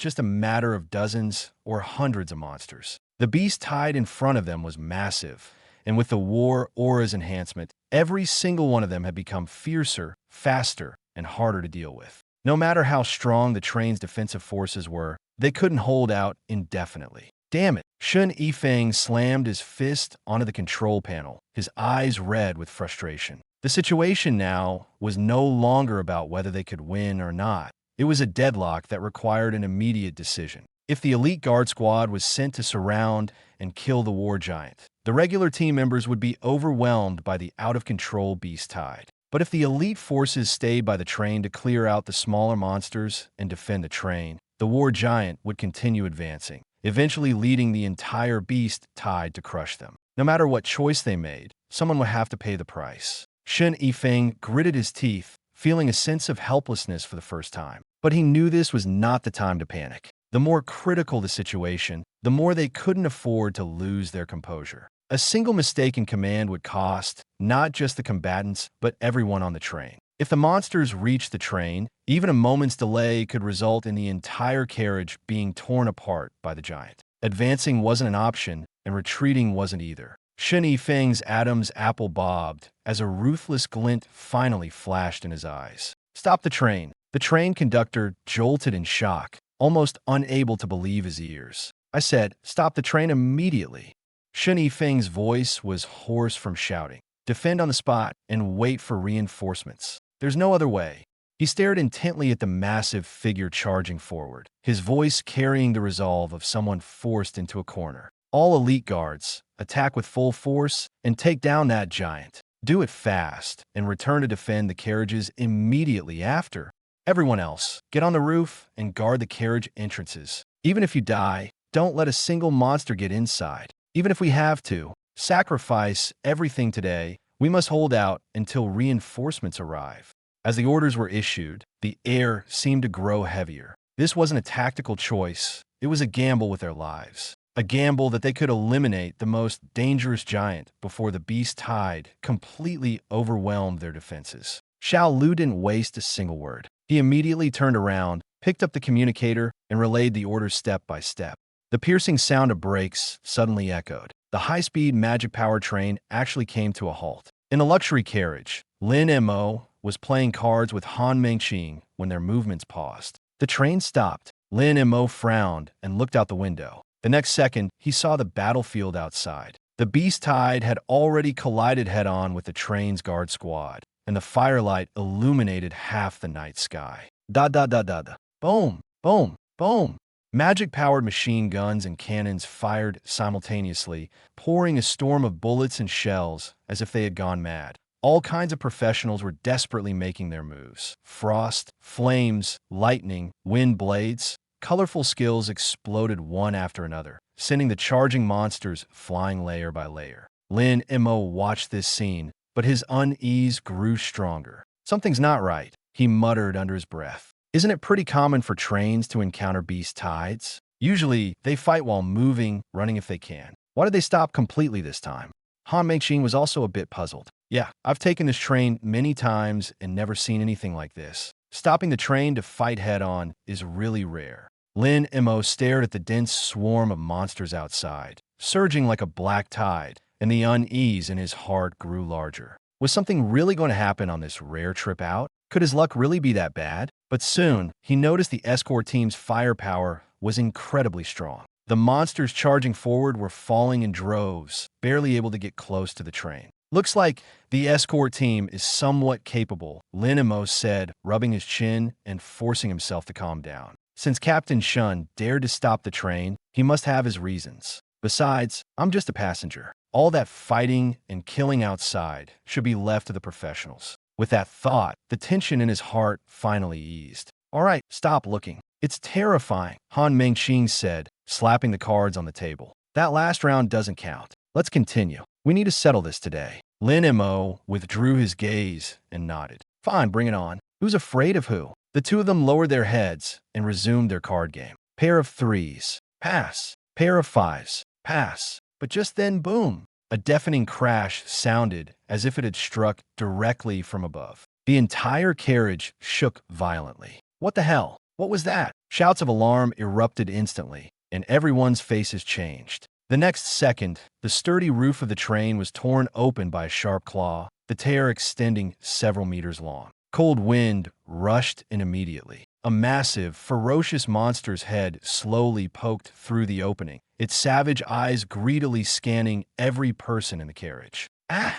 just a matter of dozens or hundreds of monsters. The beast tide in front of them was massive, and with the War Aura's enhancement, every single one of them had become fiercer, faster, and harder to deal with. No matter how strong the train's defensive forces were, they couldn't hold out indefinitely. Damn it! Shen Yifeng slammed his fist onto the control panel, his eyes red with frustration. The situation now was no longer about whether they could win or not. It was a deadlock that required an immediate decision. If the elite guard squad was sent to surround and kill the war giant, the regular team members would be overwhelmed by the out-of-control beast tide. But if the elite forces stayed by the train to clear out the smaller monsters and defend the train, the war giant would continue advancing, eventually leading the entire beast tide to crush them. No matter what choice they made, someone would have to pay the price. Shen Yifeng gritted his teeth, feeling a sense of helplessness for the first time. But he knew this was not the time to panic. The more critical the situation, the more they couldn't afford to lose their composure. A single mistake in command would cost not just the combatants, but everyone on the train. If the monsters reached the train, even a moment's delay could result in the entire carriage being torn apart by the giant. Advancing wasn't an option, and retreating wasn't either. Shen Yifeng's Adam's apple bobbed as a ruthless glint finally flashed in his eyes. "Stop the train." The train conductor jolted in shock, almost unable to believe his ears. "I said, stop the train immediately." Shen Yifeng's voice was hoarse from shouting. "Defend on the spot and wait for reinforcements. There's no other way." He stared intently at the massive figure charging forward, his voice carrying the resolve of someone forced into a corner. "All elite guards, attack with full force and take down that giant. Do it fast and return to defend the carriages immediately after. Everyone else, get on the roof and guard the carriage entrances. Even if you die, don't let a single monster get inside. Even if we have to, sacrifice everything today, we must hold out until reinforcements arrive." As the orders were issued, the air seemed to grow heavier. This wasn't a tactical choice, it was a gamble with their lives. A gamble that they could eliminate the most dangerous giant before the beast tide completely overwhelmed their defenses. Xiao Lu didn't waste a single word. He immediately turned around, picked up the communicator, and relayed the orders step by step. The piercing sound of brakes suddenly echoed. The high-speed magic-powered train actually came to a halt. In a luxury carriage, Lin Mo was playing cards with Han Mengqing when their movements paused. The train stopped. Lin Mo frowned and looked out the window. The next second, he saw the battlefield outside. The beast tide had already collided head-on with the train's guard squad, and the firelight illuminated half the night sky. Da da da da da. Boom, boom, boom. Magic-powered machine guns and cannons fired simultaneously, pouring a storm of bullets and shells as if they had gone mad. All kinds of professionals were desperately making their moves. Frost, flames, lightning, wind blades. Colorful skills exploded one after another, sending the charging monsters flying layer by layer. Lin Mo watched this scene, but his unease grew stronger. Something's not right, he muttered under his breath. Isn't it pretty common for trains to encounter beast tides? Usually, they fight while moving, running if they can. Why did they stop completely this time? Han Mengxing was also a bit puzzled. Yeah, I've taken this train many times and never seen anything like this. Stopping the train to fight head-on is really rare. Lin Mo stared at the dense swarm of monsters outside, surging like a black tide, and the unease in his heart grew larger. Was something really going to happen on this rare trip out? Could his luck really be that bad? But soon, he noticed the escort team's firepower was incredibly strong. The monsters charging forward were falling in droves, barely able to get close to the train. Looks like the escort team is somewhat capable, Lin Mo said, rubbing his chin and forcing himself to calm down. Since Captain Shun dared to stop the train, he must have his reasons. Besides, I'm just a passenger. All that fighting and killing outside should be left to the professionals. With that thought, the tension in his heart finally eased. All right, stop looking. It's terrifying, Han Mengxing said, slapping the cards on the table. That last round doesn't count. Let's continue. We need to settle this today. Lin Mo withdrew his gaze and nodded. Fine, bring it on. Who's afraid of who? The two of them lowered their heads and resumed their card game. Pair of threes. Pass. Pair of fives. Pass. But just then, boom. A deafening crash sounded as if it had struck directly from above. The entire carriage shook violently. What the hell? What was that? Shouts of alarm erupted instantly, and everyone's faces changed. The next second, the sturdy roof of the train was torn open by a sharp claw, the tear extending several meters long. Cold wind rushed in immediately. A massive, ferocious monster's head slowly poked through the opening, its savage eyes greedily scanning every person in the carriage. Ah!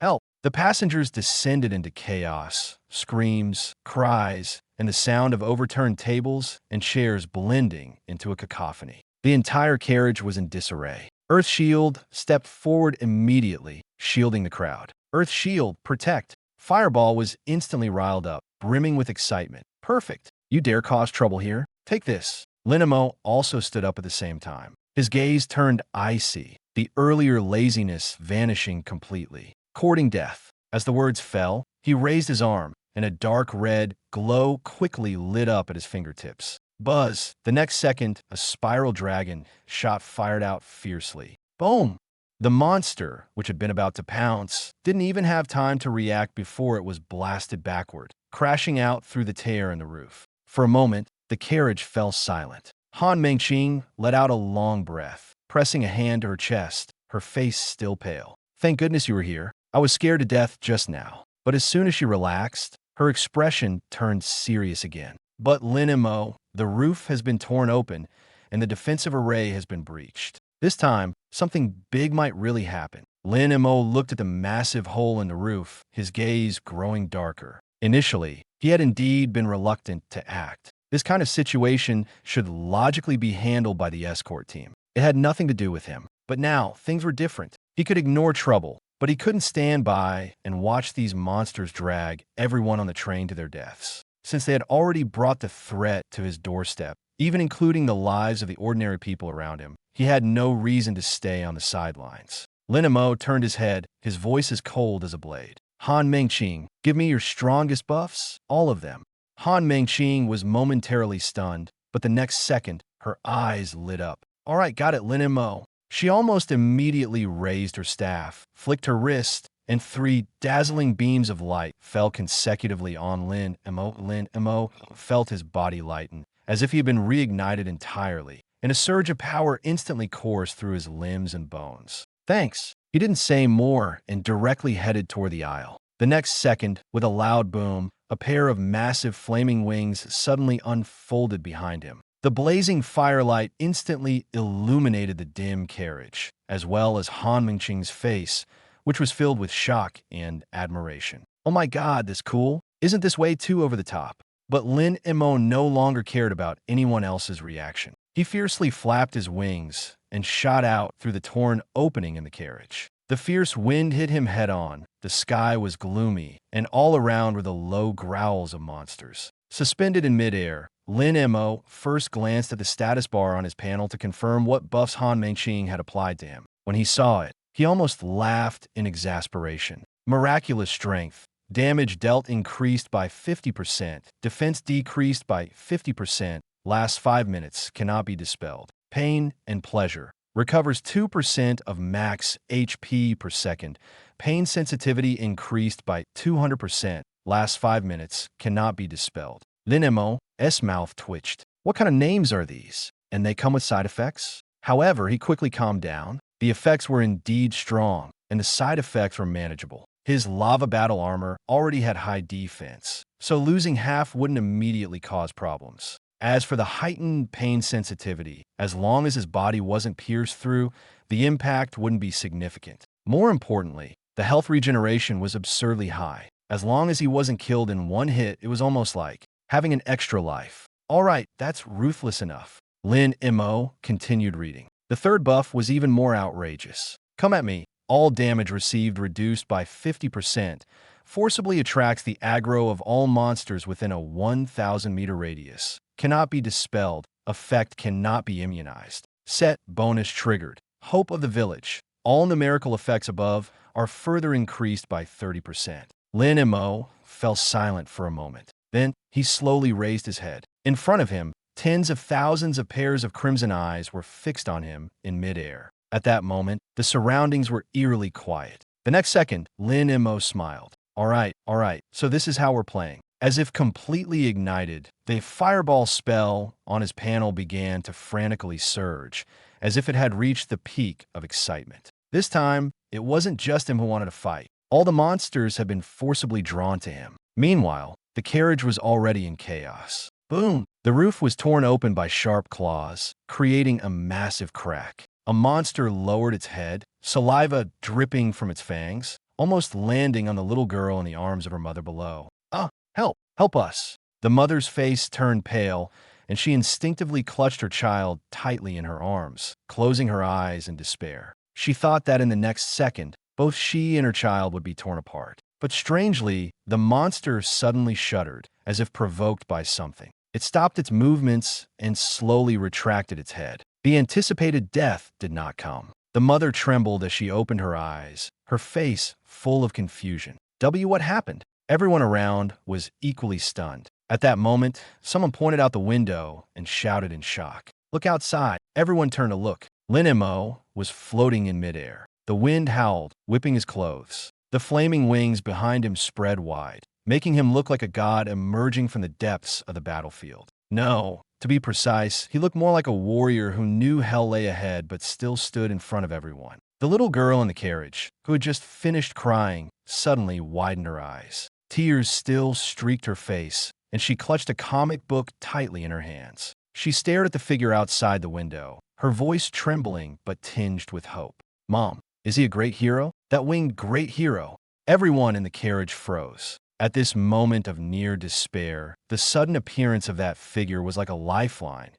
Help! The passengers descended into chaos. Screams, cries, and the sound of overturned tables and chairs blending into a cacophony. The entire carriage was in disarray. Earth Shield stepped forward immediately, shielding the crowd. Earth Shield, protect! Fireball was instantly riled up, brimming with excitement. Perfect! You dare cause trouble here? Take this. Lin Mo also stood up at the same time. His gaze turned icy, the earlier laziness vanishing completely. Courting death. As the words fell, he raised his arm, and a dark red glow quickly lit up at his fingertips. Buzz! The next second, a spiral dragon shot fired out fiercely. Boom! The monster, which had been about to pounce, didn't even have time to react before it was blasted backward, crashing out through the tear in the roof. For a moment, the carriage fell silent. Han Mengxing let out a long breath, pressing a hand to her chest, her face still pale. Thank goodness you were here. I was scared to death just now. But as soon as she relaxed, her expression turned serious again. But Lin Mo, the roof has been torn open, and the defensive array has been breached. This time, something big might really happen. Lin Mo looked at the massive hole in the roof, his gaze growing darker. Initially, he had indeed been reluctant to act. This kind of situation should logically be handled by the escort team. It had nothing to do with him. But now, things were different. He could ignore trouble, but he couldn't stand by and watch these monsters drag everyone on the train to their deaths. Since they had already brought the threat to his doorstep, even including the lives of the ordinary people around him, he had no reason to stay on the sidelines. Lin Mo turned his head, his voice as cold as a blade. Han Mengxing, give me your strongest buffs, all of them. Han Mengxing was momentarily stunned, but the next second, her eyes lit up. All right, got it, Lin Mo. She almost immediately raised her staff, flicked her wrist, and 3 dazzling beams of light fell consecutively on Lin Mo. Lin Mo felt his body lighten, as if he had been reignited entirely, and a surge of power instantly coursed through his limbs and bones. Thanks. He didn't say more and directly headed toward the aisle. The next second, with a loud boom, a pair of massive flaming wings suddenly unfolded behind him. The blazing firelight instantly illuminated the dim carriage, as well as Han Mingqing's face, which was filled with shock and admiration. Oh my god, this cool? Isn't this way too over the top? But Lin Mo no longer cared about anyone else's reaction. He fiercely flapped his wings and shot out through the torn opening in the carriage. The fierce wind hit him head-on, the sky was gloomy, and all around were the low growls of monsters. Suspended in midair, Lin Mo first glanced at the status bar on his panel to confirm what buffs Han Mengqing had applied to him. When he saw it, he almost laughed in exasperation. Miraculous strength. Damage dealt increased by 50%. Defense decreased by 50%. Lasts 5 minutes. Cannot be dispelled. Pain and pleasure. Recovers 2% of max HP per second. Pain sensitivity increased by 200%. Lasts 5 minutes. Cannot be dispelled. Lin Mo's mouth twitched. What kind of names are these? And they come with side effects? However, he quickly calmed down. The effects were indeed strong, and the side effects were manageable. His lava battle armor already had high defense, so losing half wouldn't immediately cause problems. As for the heightened pain sensitivity, as long as his body wasn't pierced through, the impact wouldn't be significant. More importantly, the health regeneration was absurdly high. As long as he wasn't killed in one hit, it was almost like having an extra life. All right, that's ruthless enough. Lin Mo continued reading. The third buff was even more outrageous. Come at me. All damage received reduced by 50%. Forcibly attracts the aggro of all monsters within a 1,000-meter radius. Cannot be dispelled. Effect cannot be immunized. Set bonus triggered. Hope of the village. All numerical effects above are further increased by 30%. Lin Mo fell silent for a moment. Then he slowly raised his head. In front of him, tens of thousands of pairs of crimson eyes were fixed on him in midair. At that moment, the surroundings were eerily quiet. The next second, Lin Mo smiled. All right, so this is how we're playing. As if completely ignited, the fireball spell on his panel began to frantically surge, as if it had reached the peak of excitement. This time, it wasn't just him who wanted to fight. All the monsters had been forcibly drawn to him. Meanwhile, the carriage was already in chaos. Boom! The roof was torn open by sharp claws, creating a massive crack. A monster lowered its head, saliva dripping from its fangs, almost landing on the little girl in the arms of her mother below. Ah, help! Help us! The mother's face turned pale, and she instinctively clutched her child tightly in her arms, closing her eyes in despair. She thought that in the next second, both she and her child would be torn apart. But strangely, the monster suddenly shuddered, as if provoked by something. It stopped its movements and slowly retracted its head. The anticipated death did not come. The mother trembled as she opened her eyes, her face full of confusion. What happened? Everyone around was equally stunned. At that moment, someone pointed out the window and shouted in shock. Look outside. Everyone turned to look. Lin Mo was floating in midair. The wind howled, whipping his clothes. The flaming wings behind him spread wide, making him look like a god emerging from the depths of the battlefield. No, to be precise, he looked more like a warrior who knew hell lay ahead but still stood in front of everyone. The little girl in the carriage, who had just finished crying, suddenly widened her eyes. Tears still streaked her face, and she clutched a comic book tightly in her hands. She stared at the figure outside the window, her voice trembling but tinged with hope. Mom, is he a great hero? That winged great hero. Everyone in the carriage froze. At this moment of near despair, the sudden appearance of that figure was like a lifeline,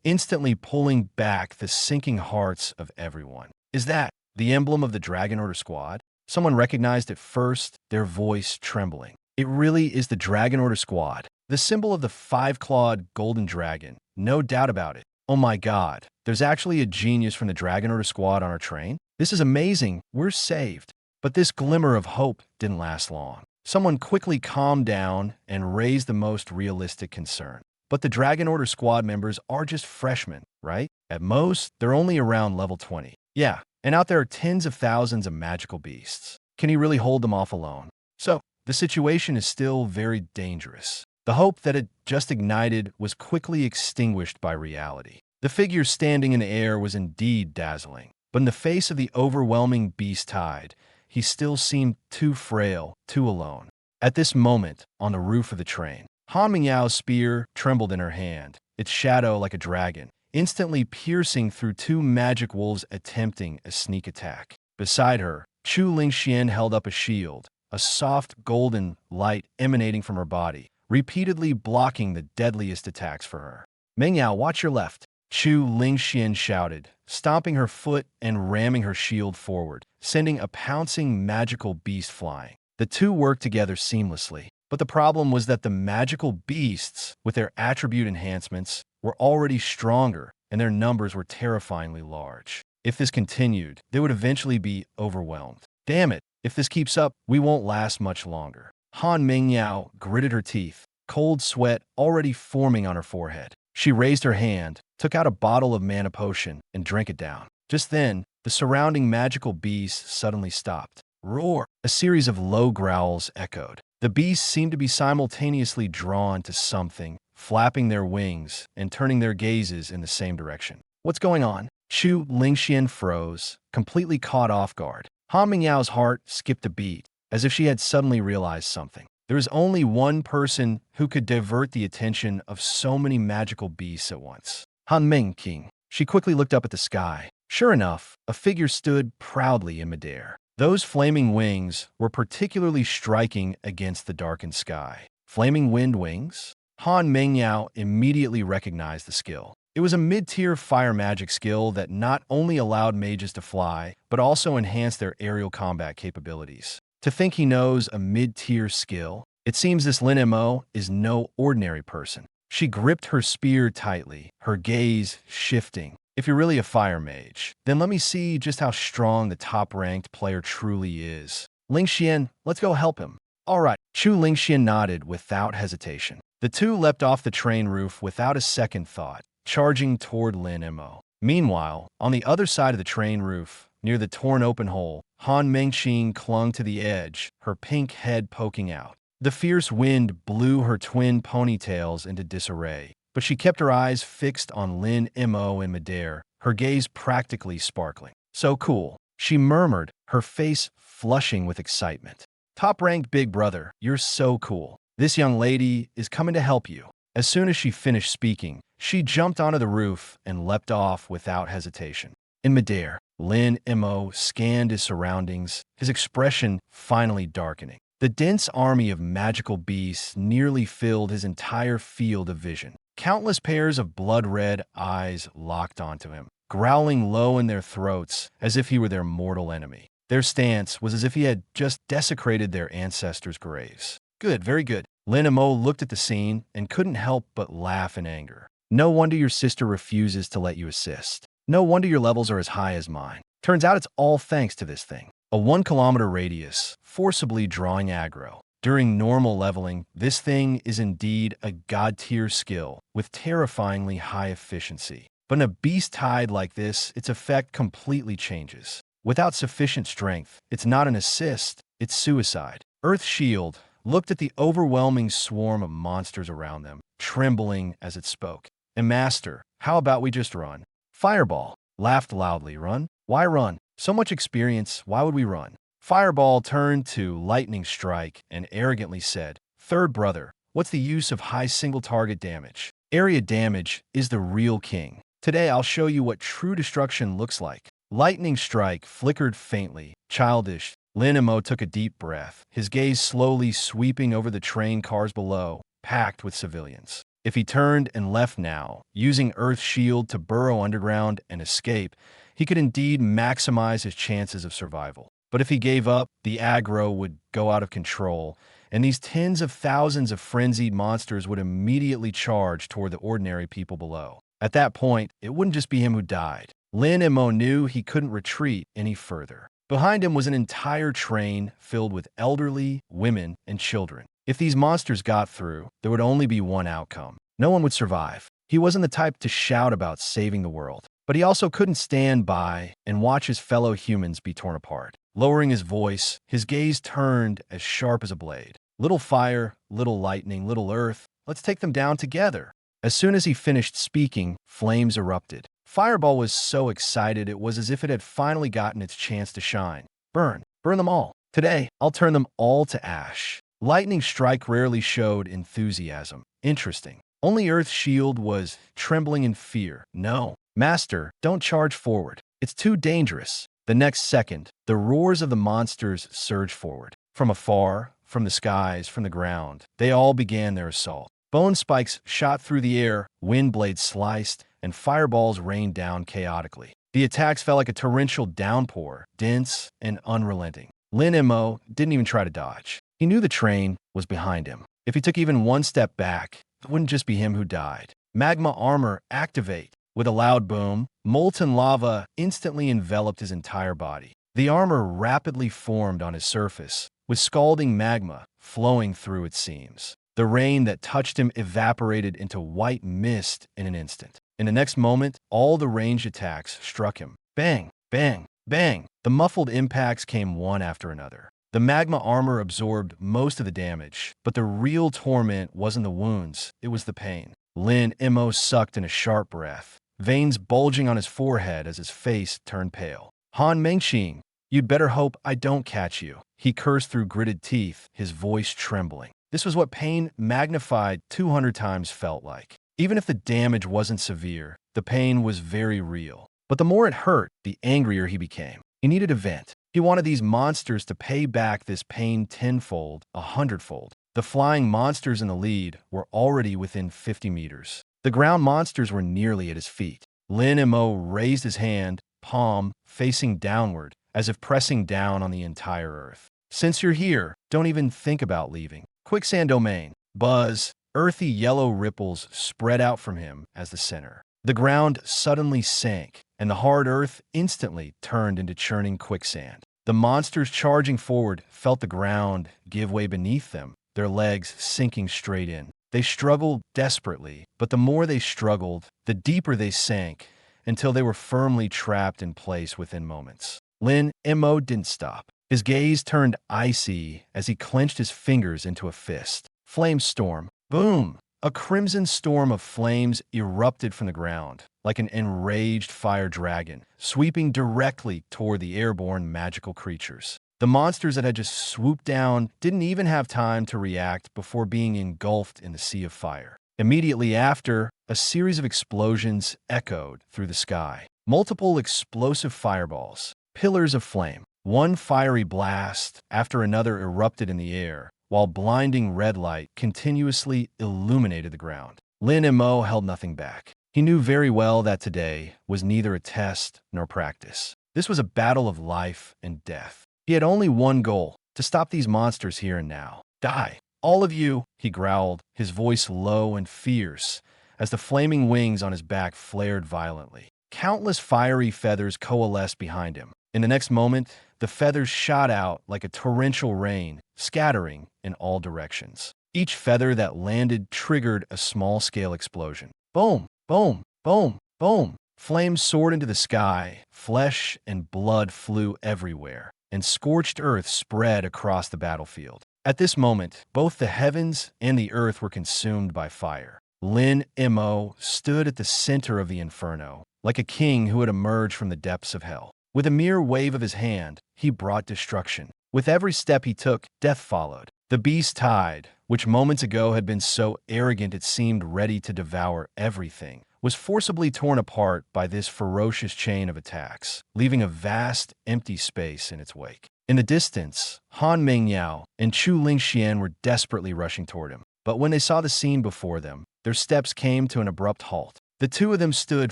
instantly pulling back the sinking hearts of everyone. Is that the emblem of the Dragon Order Squad? Someone recognized it first, their voice trembling. It really is the Dragon Order Squad, the symbol of the 5-clawed golden dragon. No doubt about it. Oh my god, there's actually a genius from the Dragon Order Squad on our train? This is amazing. We're saved. But this glimmer of hope didn't last long. Someone quickly calmed down and raised the most realistic concern. But the Dragon Order Squad members are just freshmen, right? At most, they're only around level 20. Yeah, and out there are tens of thousands of magical beasts. Can he really hold them off alone? So, the situation is still very dangerous. The hope that had just ignited was quickly extinguished by reality. The figure standing in the air was indeed dazzling, but in the face of the overwhelming beast tide, he still seemed too frail, too alone. At this moment, on the roof of the train, Han Mingyao's spear trembled in her hand, its shadow like a dragon, instantly piercing through two magic wolves attempting a sneak attack. Beside her, Chu Lingxian held up a shield, a soft golden light emanating from her body, repeatedly blocking the deadliest attacks for her. Mengyao, watch your left, Chu Lingxian shouted, stomping her foot and ramming her shield forward, sending a pouncing magical beast flying. The two worked together seamlessly, but the problem was that the magical beasts, with their attribute enhancements, were already stronger, and their numbers were terrifyingly large. If this continued, they would eventually be overwhelmed. Damn it, if this keeps up, we won't last much longer. Han Mingyao gritted her teeth, cold sweat already forming on her forehead. She raised her hand, took out a bottle of mana potion, and drank it down. Just then, the surrounding magical beasts suddenly stopped. Roar! A series of low growls echoed. The beasts seemed to be simultaneously drawn to something, flapping their wings and turning their gazes in the same direction. What's going on? Chu Lingxian froze, completely caught off guard. Han Mingyao's heart skipped a beat, as if she had suddenly realized something. There is only one person who could divert the attention of so many magical beasts at once. Han Mingqing. She quickly looked up at the sky. Sure enough, a figure stood proudly in midair. Those flaming wings were particularly striking against the darkened sky. Flaming wind wings? Han Mingyao immediately recognized the skill. It was a mid-tier fire magic skill that not only allowed mages to fly, but also enhanced their aerial combat capabilities. To think he knows a mid-tier skill, it seems this Lin Mo is no ordinary person. She gripped her spear tightly, her gaze shifting. If you're really a fire mage, then let me see just how strong the top-ranked player truly is. Lingxian, let's go help him. All right. Chu Lingxian nodded without hesitation. The two leapt off the train roof without a second thought, charging toward Lin Mo. Meanwhile, on the other side of the train roof, near the torn open hole, Han Mingqing clung to the edge, her pink head poking out. The fierce wind blew her twin ponytails into disarray, but she kept her eyes fixed on Lin Mo in midair, her gaze practically sparkling. So cool, she murmured, her face flushing with excitement. Top-ranked big brother, you're so cool. This young lady is coming to help you. As soon as she finished speaking, she jumped onto the roof and leapt off without hesitation. In midair, Lin Mo scanned his surroundings, his expression finally darkening. The dense army of magical beasts nearly filled his entire field of vision. Countless pairs of blood-red eyes locked onto him, growling low in their throats as if he were their mortal enemy. Their stance was as if he had just desecrated their ancestors' graves. Good, very good. Lin Mo looked at the scene and couldn't help but laugh in anger. No wonder your sister refuses to let you assist. No wonder your levels are as high as mine. Turns out it's all thanks to this thing. A 1-kilometer radius, forcibly drawing aggro. During normal leveling, this thing is indeed a god-tier skill with terrifyingly high efficiency. But in a beast tide like this, its effect completely changes. Without sufficient strength, it's not an assist, it's suicide. Earth Shield looked at the overwhelming swarm of monsters around them, trembling as it spoke. And Master, how about we just run? Fireball laughed loudly. Run? Why run? So much experience, why would we run? Fireball turned to Lightning Strike and arrogantly said, Third brother, what's the use of high single-target damage? Area damage is the real king. Today I'll show you what true destruction looks like. Lightning Strike flickered faintly, childish. Lin Mo took a deep breath, his gaze slowly sweeping over the train cars below, packed with civilians. If he turned and left now, using Earth Shield to burrow underground and escape, he could indeed maximize his chances of survival. But if he gave up, the aggro would go out of control, and these tens of thousands of frenzied monsters would immediately charge toward the ordinary people below. At that point, it wouldn't just be him who died. Lin Mo knew he couldn't retreat any further. Behind him was an entire train filled with elderly, women, and children. If these monsters got through, there would only be one outcome. No one would survive. He wasn't the type to shout about saving the world, but he also couldn't stand by and watch his fellow humans be torn apart. Lowering his voice, his gaze turned as sharp as a blade. Little fire, little lightning, little earth, let's take them down together. As soon as he finished speaking, flames erupted. Fireball was so excited it was as if it had finally gotten its chance to shine. Burn. Burn them all. Today, I'll turn them all to ash. Lightning Strike rarely showed enthusiasm. Interesting. Only Earth's shield was trembling in fear. No, Master, don't charge forward. It's too dangerous. The next second, the roars of the monsters surged forward. From afar, from the skies, from the ground, they all began their assault. Bone spikes shot through the air, wind blades sliced, and fireballs rained down chaotically. The attacks felt like a torrential downpour, dense and unrelenting. Lin Mo didn't even try to dodge. He knew the train was behind him. If he took even one step back, it wouldn't just be him who died. Magma armor activate. With a loud boom, molten lava instantly enveloped his entire body. The armor rapidly formed on his surface, with scalding magma flowing through its seams. The rain that touched him evaporated into white mist in an instant. In the next moment, all the ranged attacks struck him. Bang, bang, bang. The muffled impacts came one after another. The magma armor absorbed most of the damage, but the real torment wasn't the wounds, it was the pain. Lin Mo sucked in a sharp breath, veins bulging on his forehead as his face turned pale. Han Mengqing, you'd better hope I don't catch you. He cursed through gritted teeth, his voice trembling. This was what pain magnified 200 times felt like. Even if the damage wasn't severe, the pain was very real. But the more it hurt, the angrier he became. He needed a vent. He wanted these monsters to pay back this pain tenfold, 100-fold. The flying monsters in the lead were already within 50 meters. The ground monsters were nearly at his feet. Lin Mo raised his hand, palm facing downward, as if pressing down on the entire earth. Since you're here, don't even think about leaving. Quicksand domain. Buzz. Earthy yellow ripples spread out from him as the center. The ground suddenly sank, and the hard earth instantly turned into churning quicksand. The monsters charging forward felt the ground give way beneath them, their legs sinking straight in. They struggled desperately, but the more they struggled, the deeper they sank, until they were firmly trapped in place within moments. Lin Mo didn't stop. His gaze turned icy as he clenched his fingers into a fist. Flame storm. Boom! A crimson storm of flames erupted from the ground, like an enraged fire dragon, sweeping directly toward the airborne magical creatures. The monsters that had just swooped down didn't even have time to react before being engulfed in the sea of fire. Immediately after, a series of explosions echoed through the sky. Multiple explosive fireballs, pillars of flame. One fiery blast after another erupted in the air, while blinding red light continuously illuminated the ground. Lin Mo held nothing back. He knew very well that today was neither a test nor practice. This was a battle of life and death. He had only one goal, to stop these monsters here and now. Die. All of you, he growled, his voice low and fierce, as the flaming wings on his back flared violently. Countless fiery feathers coalesced behind him. In the next moment, the feathers shot out like a torrential rain, scattering in all directions. Each feather that landed triggered a small-scale explosion. Boom, boom, boom, boom. Flames soared into the sky, flesh and blood flew everywhere, and scorched earth spread across the battlefield. At this moment, both the heavens and the earth were consumed by fire. Lin Mo stood at the center of the inferno, like a king who had emerged from the depths of hell. With a mere wave of his hand, he brought destruction. With every step he took, death followed. The beast tide, which moments ago had been so arrogant it seemed ready to devour everything, was forcibly torn apart by this ferocious chain of attacks, leaving a vast, empty space in its wake. In the distance, Han Mengyao and Chu Lingxian were desperately rushing toward him. But when they saw the scene before them, their steps came to an abrupt halt. The two of them stood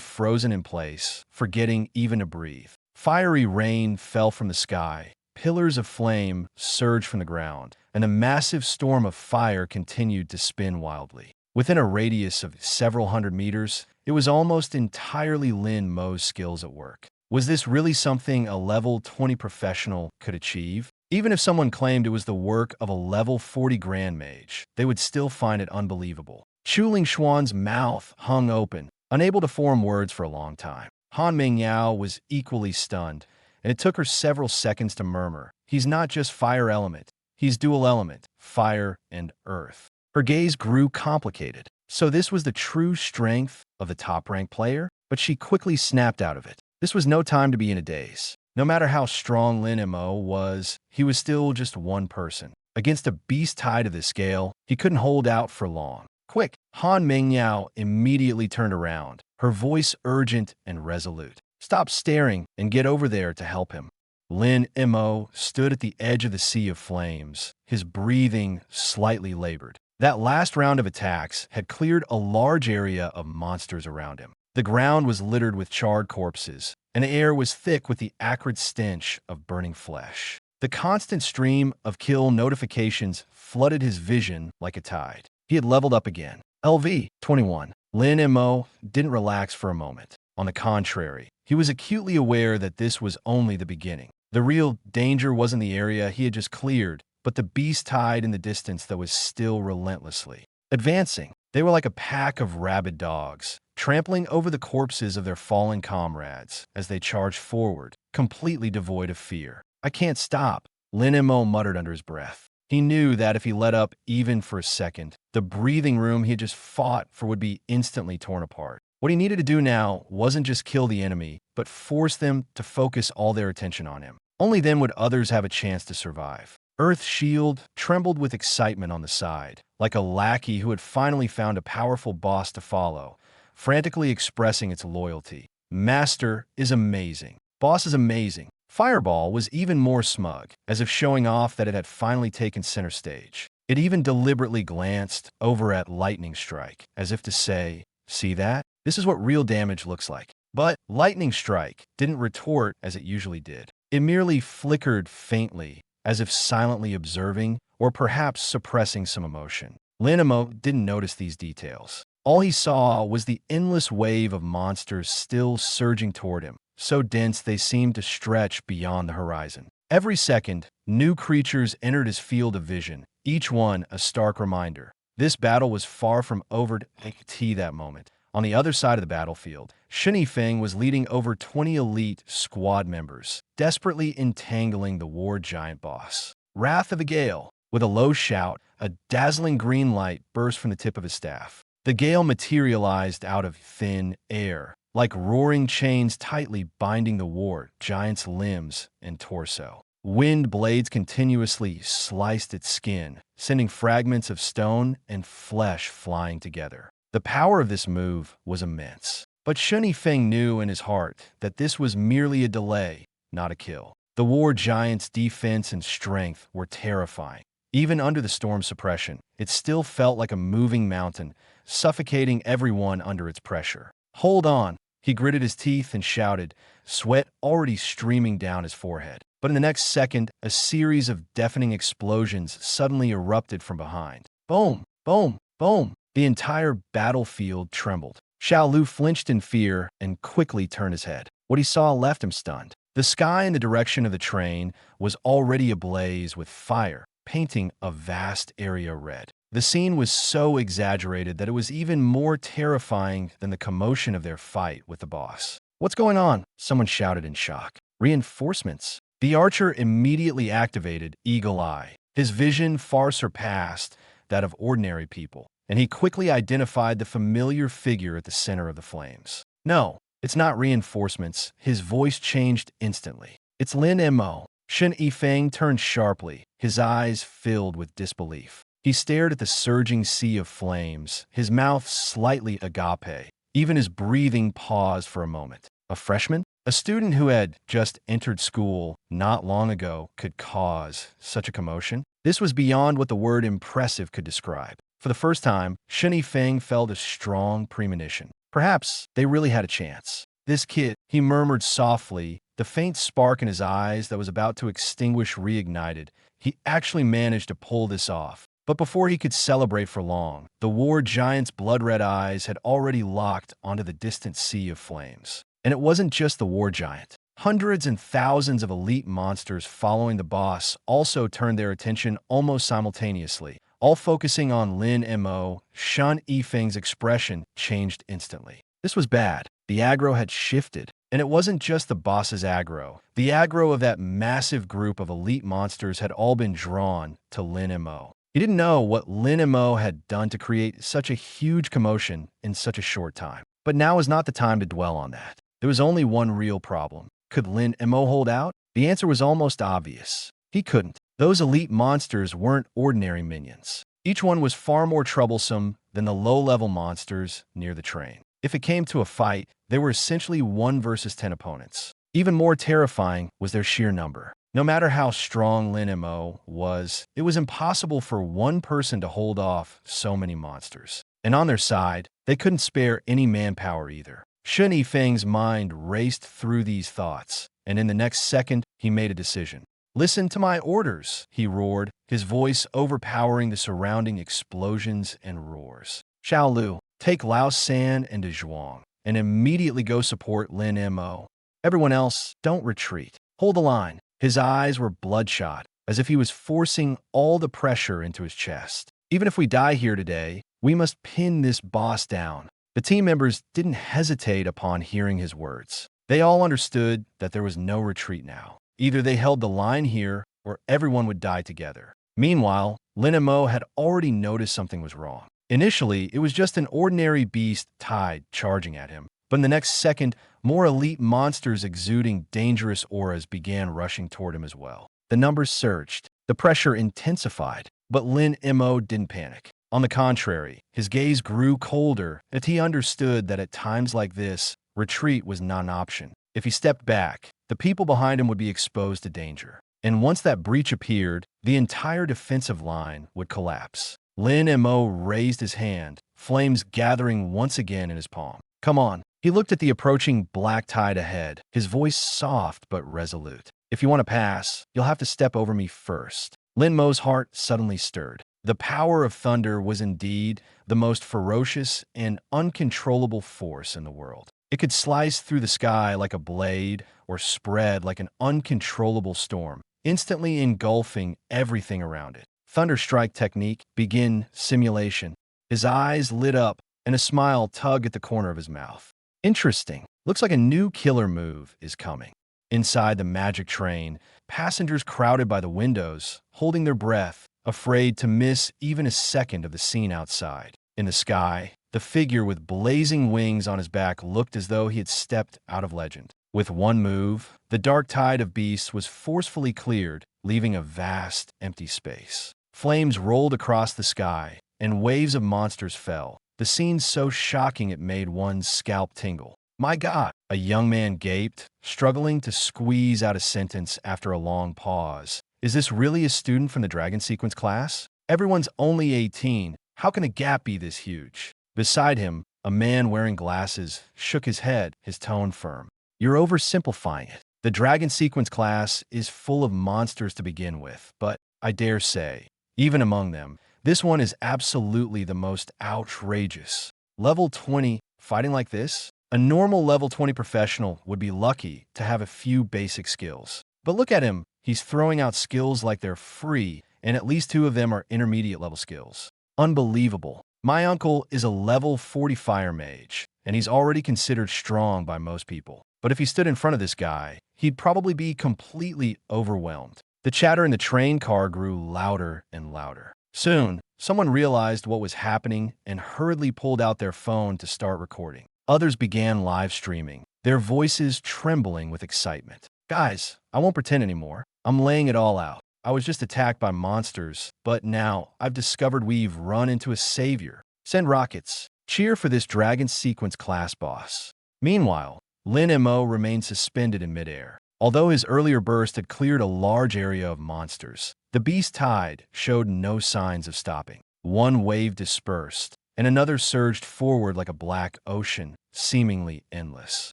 frozen in place, forgetting even to breathe. Fiery rain fell from the sky, pillars of flame surged from the ground, and a massive storm of fire continued to spin wildly. Within a radius of several hundred meters, it was almost entirely Lin Mo's skills at work. Was this really something a level 20 professional could achieve? Even if someone claimed it was the work of a level 40 Grand Mage, they would still find it unbelievable. Chu Lingxuan's mouth hung open, unable to form words for a long time. Han Mengyao was equally stunned, and it took her several seconds to murmur, "He's not just fire element, he's dual element, fire and earth." Her gaze grew complicated. So this was the true strength of the top-ranked player? But she quickly snapped out of it. This was no time to be in a daze. No matter how strong Lin Mo was, he was still just one person. Against a beast tide of the scale, he couldn't hold out for long. "Quick, Han Mingyao immediately turned around, her voice urgent and resolute. Stop staring and get over there to help him. Lin Mo stood at the edge of the sea of flames, his breathing slightly labored. That last round of attacks had cleared a large area of monsters around him. The ground was littered with charred corpses, and the air was thick with the acrid stench of burning flesh. The constant stream of kill notifications flooded his vision like a tide. He had leveled up again. LV-21. Lin Mo didn't relax for a moment. On the contrary, he was acutely aware that this was only the beginning. The real danger wasn't the area he had just cleared, but the beast tide in the distance that was still relentlessly advancing. They were like a pack of rabid dogs, trampling over the corpses of their fallen comrades as they charged forward, completely devoid of fear. I can't stop, Lin Mo muttered under his breath. He knew that if he let up even for a second, the breathing room he had just fought for would be instantly torn apart. What he needed to do now wasn't just kill the enemy, but force them to focus all their attention on him. Only then would others have a chance to survive. Earth's shield trembled with excitement on the side, like a lackey who had finally found a powerful boss to follow, frantically expressing its loyalty. Master is amazing. Boss is amazing. Fireball was even more smug, as if showing off that it had finally taken center stage. It even deliberately glanced over at Lightning Strike, as if to say, "See that? This is what real damage looks like." But Lightning Strike didn't retort as it usually did. It merely flickered faintly, as if silently observing or perhaps suppressing some emotion. Lin Mo didn't notice these details. All he saw was the endless wave of monsters still surging toward him, so dense they seemed to stretch beyond the horizon. Every second, new creatures entered his field of vision, each one a stark reminder. This battle was far from over that moment. On the other side of the battlefield, Shen Yifeng was leading over 20 elite squad members, desperately entangling the war giant boss. Wrath of the Gale. With a low shout, a dazzling green light burst from the tip of his staff. The gale materialized out of thin air, like roaring chains tightly binding the war giant's limbs and torso. Wind blades continuously sliced its skin, sending fragments of stone and flesh flying together. The power of this move was immense. But Shen Yifeng knew in his heart that this was merely a delay, not a kill. The war giant's defense and strength were terrifying. Even under the storm suppression, it still felt like a moving mountain, suffocating everyone under its pressure. Hold on, he gritted his teeth and shouted, sweat already streaming down his forehead. But in the next second, a series of deafening explosions suddenly erupted from behind. Boom, boom, boom. The entire battlefield trembled. Xiao Lu flinched in fear and quickly turned his head. What he saw left him stunned. The sky in the direction of the train was already ablaze with fire, painting a vast area red. The scene was so exaggerated that it was even more terrifying than the commotion of their fight with the boss. What's going on? Someone shouted in shock. Reinforcements. The archer immediately activated Eagle Eye. His vision far surpassed that of ordinary people, and he quickly identified the familiar figure at the center of the flames. No, it's not reinforcements. His voice changed instantly. It's Lin Mo. Shen Yifeng turned sharply, his eyes filled with disbelief. He stared at the surging sea of flames, his mouth slightly agape. Even his breathing paused for a moment. A freshman? A student who had just entered school not long ago could cause such a commotion? This was beyond what the word impressive could describe. For the first time, Shen Yifeng felt a strong premonition. Perhaps they really had a chance. This kid, he murmured softly, the faint spark in his eyes that was about to extinguish reignited. He actually managed to pull this off. But before he could celebrate for long, the war giant's blood-red eyes had already locked onto the distant sea of flames. And it wasn't just the war giant. Hundreds and thousands of elite monsters following the boss also turned their attention almost simultaneously, all focusing on Lin Mo. Shen Yifeng's expression changed instantly. This was bad. The aggro had shifted. And it wasn't just the boss's aggro. The aggro of that massive group of elite monsters had all been drawn to Lin Mo. He didn't know what Lin Mo had done to create such a huge commotion in such a short time. But now was not the time to dwell on that. There was only one real problem. Could Lin Mo hold out? The answer was almost obvious. He couldn't. Those elite monsters weren't ordinary minions. Each one was far more troublesome than the low-level monsters near the train. If it came to a fight, they were essentially 1 versus 10 opponents. Even more terrifying was their sheer number. No matter how strong Lin Mo was, it was impossible for one person to hold off so many monsters. And on their side, they couldn't spare any manpower either. Shun Yifeng's mind raced through these thoughts, and in the next second, he made a decision. "Listen to my orders," he roared, his voice overpowering the surrounding explosions and roars. "Xiao Lu, take Lao San and De Zhuang, and immediately go support Lin Mo. Everyone else, don't retreat. Hold the line." His eyes were bloodshot, as if he was forcing all the pressure into his chest. "Even if we die here today, we must pin this boss down." The team members didn't hesitate upon hearing his words. They all understood that there was no retreat now. Either they held the line here, or everyone would die together. Meanwhile, Lin Mo had already noticed something was wrong. Initially, it was just an ordinary beast tide charging at him. But in the next second, more elite monsters exuding dangerous auras began rushing toward him as well. The numbers surged. The pressure intensified. But Lin Mo didn't panic. On the contrary, his gaze grew colder as he understood that at times like this, retreat was not an option. If he stepped back, the people behind him would be exposed to danger. And once that breach appeared, the entire defensive line would collapse. Lin Mo raised his hand, flames gathering once again in his palm. "Come on." He looked at the approaching black tide ahead, his voice soft but resolute. "If you want to pass, you'll have to step over me first." Lin Mo's heart suddenly stirred. The power of thunder was indeed the most ferocious and uncontrollable force in the world. It could slice through the sky like a blade or spread like an uncontrollable storm, instantly engulfing everything around it. Thunderstrike technique, begin simulation. His eyes lit up and a smile tugged at the corner of his mouth. "Interesting. Looks like a new killer move is coming." Inside the magic train, passengers crowded by the windows, holding their breath, afraid to miss even a second of the scene outside. In the sky, the figure with blazing wings on his back looked as though he had stepped out of legend. With one move, the dark tide of beasts was forcefully cleared, leaving a vast, empty space. Flames rolled across the sky, and waves of monsters fell. The scene so shocking it made one's scalp tingle. "My God!" a young man gaped, struggling to squeeze out a sentence after a long pause. "Is this really a student from the Dragon Sequence class? Everyone's only 18. How can a gap be this huge?" Beside him, a man wearing glasses shook his head, his tone firm. "You're oversimplifying it. The Dragon Sequence class is full of monsters to begin with, but I dare say, even among them, this one is absolutely the most outrageous. Level 20, fighting like this? A normal level 20 professional would be lucky to have a few basic skills. But look at him, he's throwing out skills like they're free, and at least 2 of them are intermediate level skills. Unbelievable. My uncle is a level 40 fire mage, and he's already considered strong by most people. But if he stood in front of this guy, he'd probably be completely overwhelmed." The chatter in the train car grew louder and louder. Soon, someone realized what was happening and hurriedly pulled out their phone to start recording. Others began live streaming, their voices trembling with excitement. "Guys, I won't pretend anymore. I'm laying it all out. I was just attacked by monsters, but now I've discovered we've run into a savior. Send rockets. Cheer for this Dragon Sequence class boss." Meanwhile, Lin Mo remained suspended in midair. Although his earlier burst had cleared a large area of monsters, the beast tide showed no signs of stopping. One wave dispersed, and another surged forward like a black ocean, seemingly endless.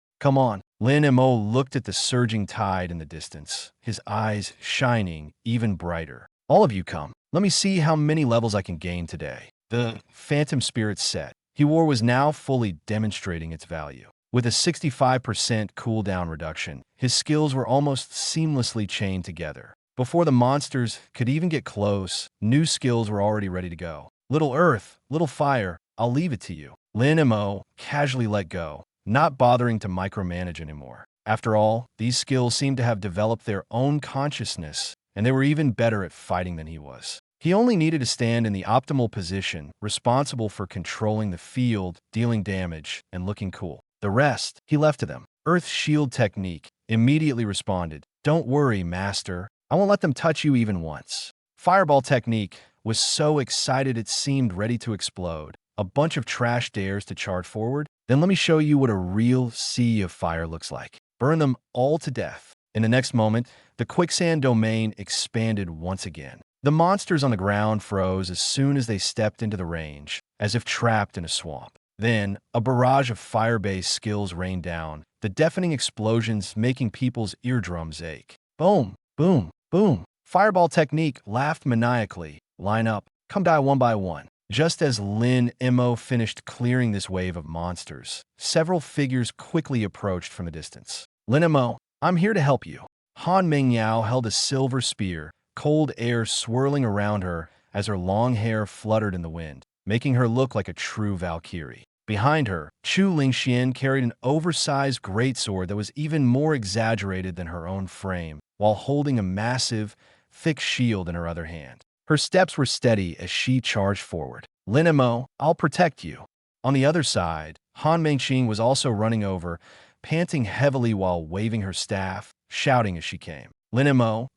"Come on." Lin Mo looked at the surging tide in the distance, his eyes shining even brighter. "All of you come. Let me see how many levels I can gain today." The phantom spirit set he wore was now fully demonstrating its value. With a 65% cooldown reduction, his skills were almost seamlessly chained together. Before the monsters could even get close, new skills were already ready to go. "Little earth, little fire, I'll leave it to you." Lin Mo casually let go, not bothering to micromanage anymore. After all, these skills seemed to have developed their own consciousness, and they were even better at fighting than he was. He only needed to stand in the optimal position, responsible for controlling the field, dealing damage, and looking cool. The rest, he left to them. Earth Shield Technique immediately responded. "Don't worry, Master. I won't let them touch you even once." Fireball Technique was so excited it seemed ready to explode. A bunch of trash dares to charge forward? Then let me show you what a real sea of fire looks like. Burn them all to death. In the next moment, the quicksand domain expanded once again. The monsters on the ground froze as soon as they stepped into the range, as if trapped in a swamp. Then, a barrage of fire-based skills rained down, the deafening explosions making people's eardrums ache. Boom, boom, boom. Fireball technique laughed maniacally. Line up, come die one by one. Just as Lin Mo finished clearing this wave of monsters, several figures quickly approached from a distance. Lin Mo, I'm here to help you. Han Mingyao held a silver spear, cold air swirling around her as her long hair fluttered in the wind, making her look like a true Valkyrie. Behind her, Chu Lingxian carried an oversized greatsword that was even more exaggerated than her own frame, while holding a massive, thick shield in her other hand. Her steps were steady as she charged forward. Lin Mo, I'll protect you. On the other side, Han Mengqing was also running over, panting heavily while waving her staff, shouting as she came. Lin Mo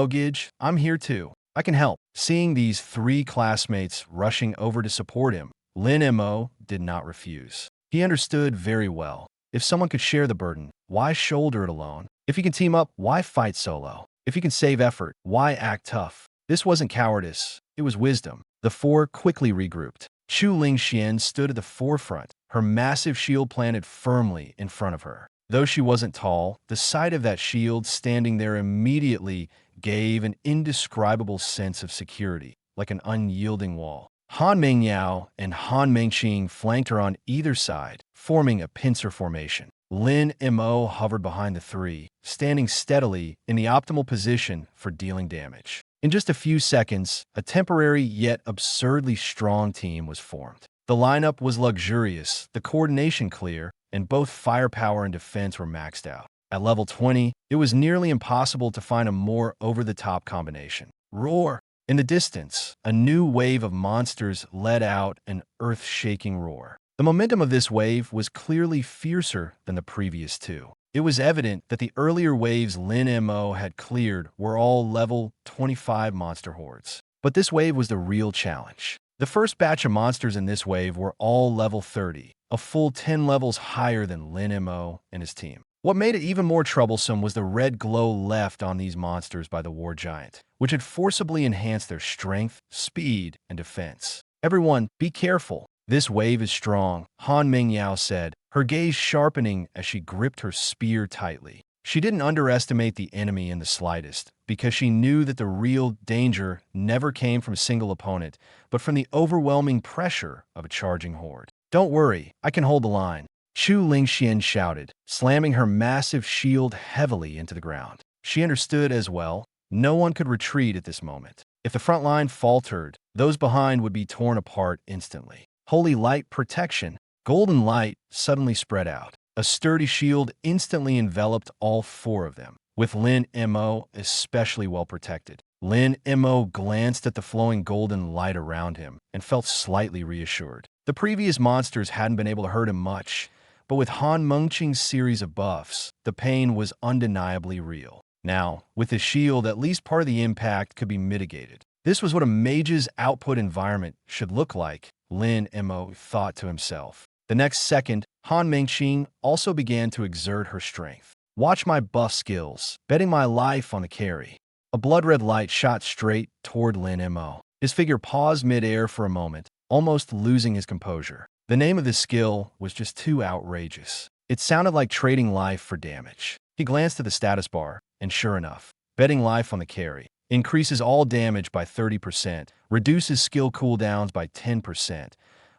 Gage, I'm here too. I can help. Seeing these three classmates rushing over to support him, Lin Mo did not refuse. He understood very well. If someone could share the burden, why shoulder it alone? If you can team up, why fight solo? If you can save effort, why act tough? This wasn't cowardice, it was wisdom. The four quickly regrouped. Chu Lingxian stood at the forefront, her massive shield planted firmly in front of her. Though she wasn't tall, the sight of that shield standing there immediately gave an indescribable sense of security, like an unyielding wall. Han Mingyao and Han Mengqing flanked her on either side, forming a pincer formation. Lin Mo hovered behind the three, standing steadily in the optimal position for dealing damage. In just a few seconds, a temporary yet absurdly strong team was formed. The lineup was luxurious, the coordination clear, and both firepower and defense were maxed out. At level 20, it was nearly impossible to find a more over-the-top combination. Roar! In the distance, a new wave of monsters let out an earth-shaking roar. The momentum of this wave was clearly fiercer than the previous two. It was evident that the earlier waves Lin Mo had cleared were all level 25 monster hordes. But this wave was the real challenge. The first batch of monsters in this wave were all level 30, a full 10 levels higher than Lin Mo and his team. What made it even more troublesome was the red glow left on these monsters by the war giant, which had forcibly enhanced their strength, speed, and defense. Everyone, be careful. This wave is strong, Han Mingyao said, her gaze sharpening as she gripped her spear tightly. She didn't underestimate the enemy in the slightest, because she knew that the real danger never came from a single opponent, but from the overwhelming pressure of a charging horde. Don't worry, I can hold the line. Chu Lingxian shouted, slamming her massive shield heavily into the ground. She understood as well, no one could retreat at this moment. If the front line faltered, those behind would be torn apart instantly. Holy light protection, golden light suddenly spread out. A sturdy shield instantly enveloped all four of them, with Lin Mo especially well protected. Lin Mo glanced at the flowing golden light around him and felt slightly reassured. The previous monsters hadn't been able to hurt him much, but with Han Mengqing's series of buffs, the pain was undeniably real. Now, with his shield, at least part of the impact could be mitigated. This was what a mage's output environment should look like, Lin Mo thought to himself. The next second, Han Mengqing also began to exert her strength. Watch my buff skills, betting my life on the carry. A blood-red light shot straight toward Lin Mo. His figure paused mid-air for a moment, almost losing his composure. The name of this skill was just too outrageous. It sounded like trading life for damage. He glanced at the status bar, and sure enough, betting life on the carry. Increases all damage by 30%, reduces skill cooldowns by 10%,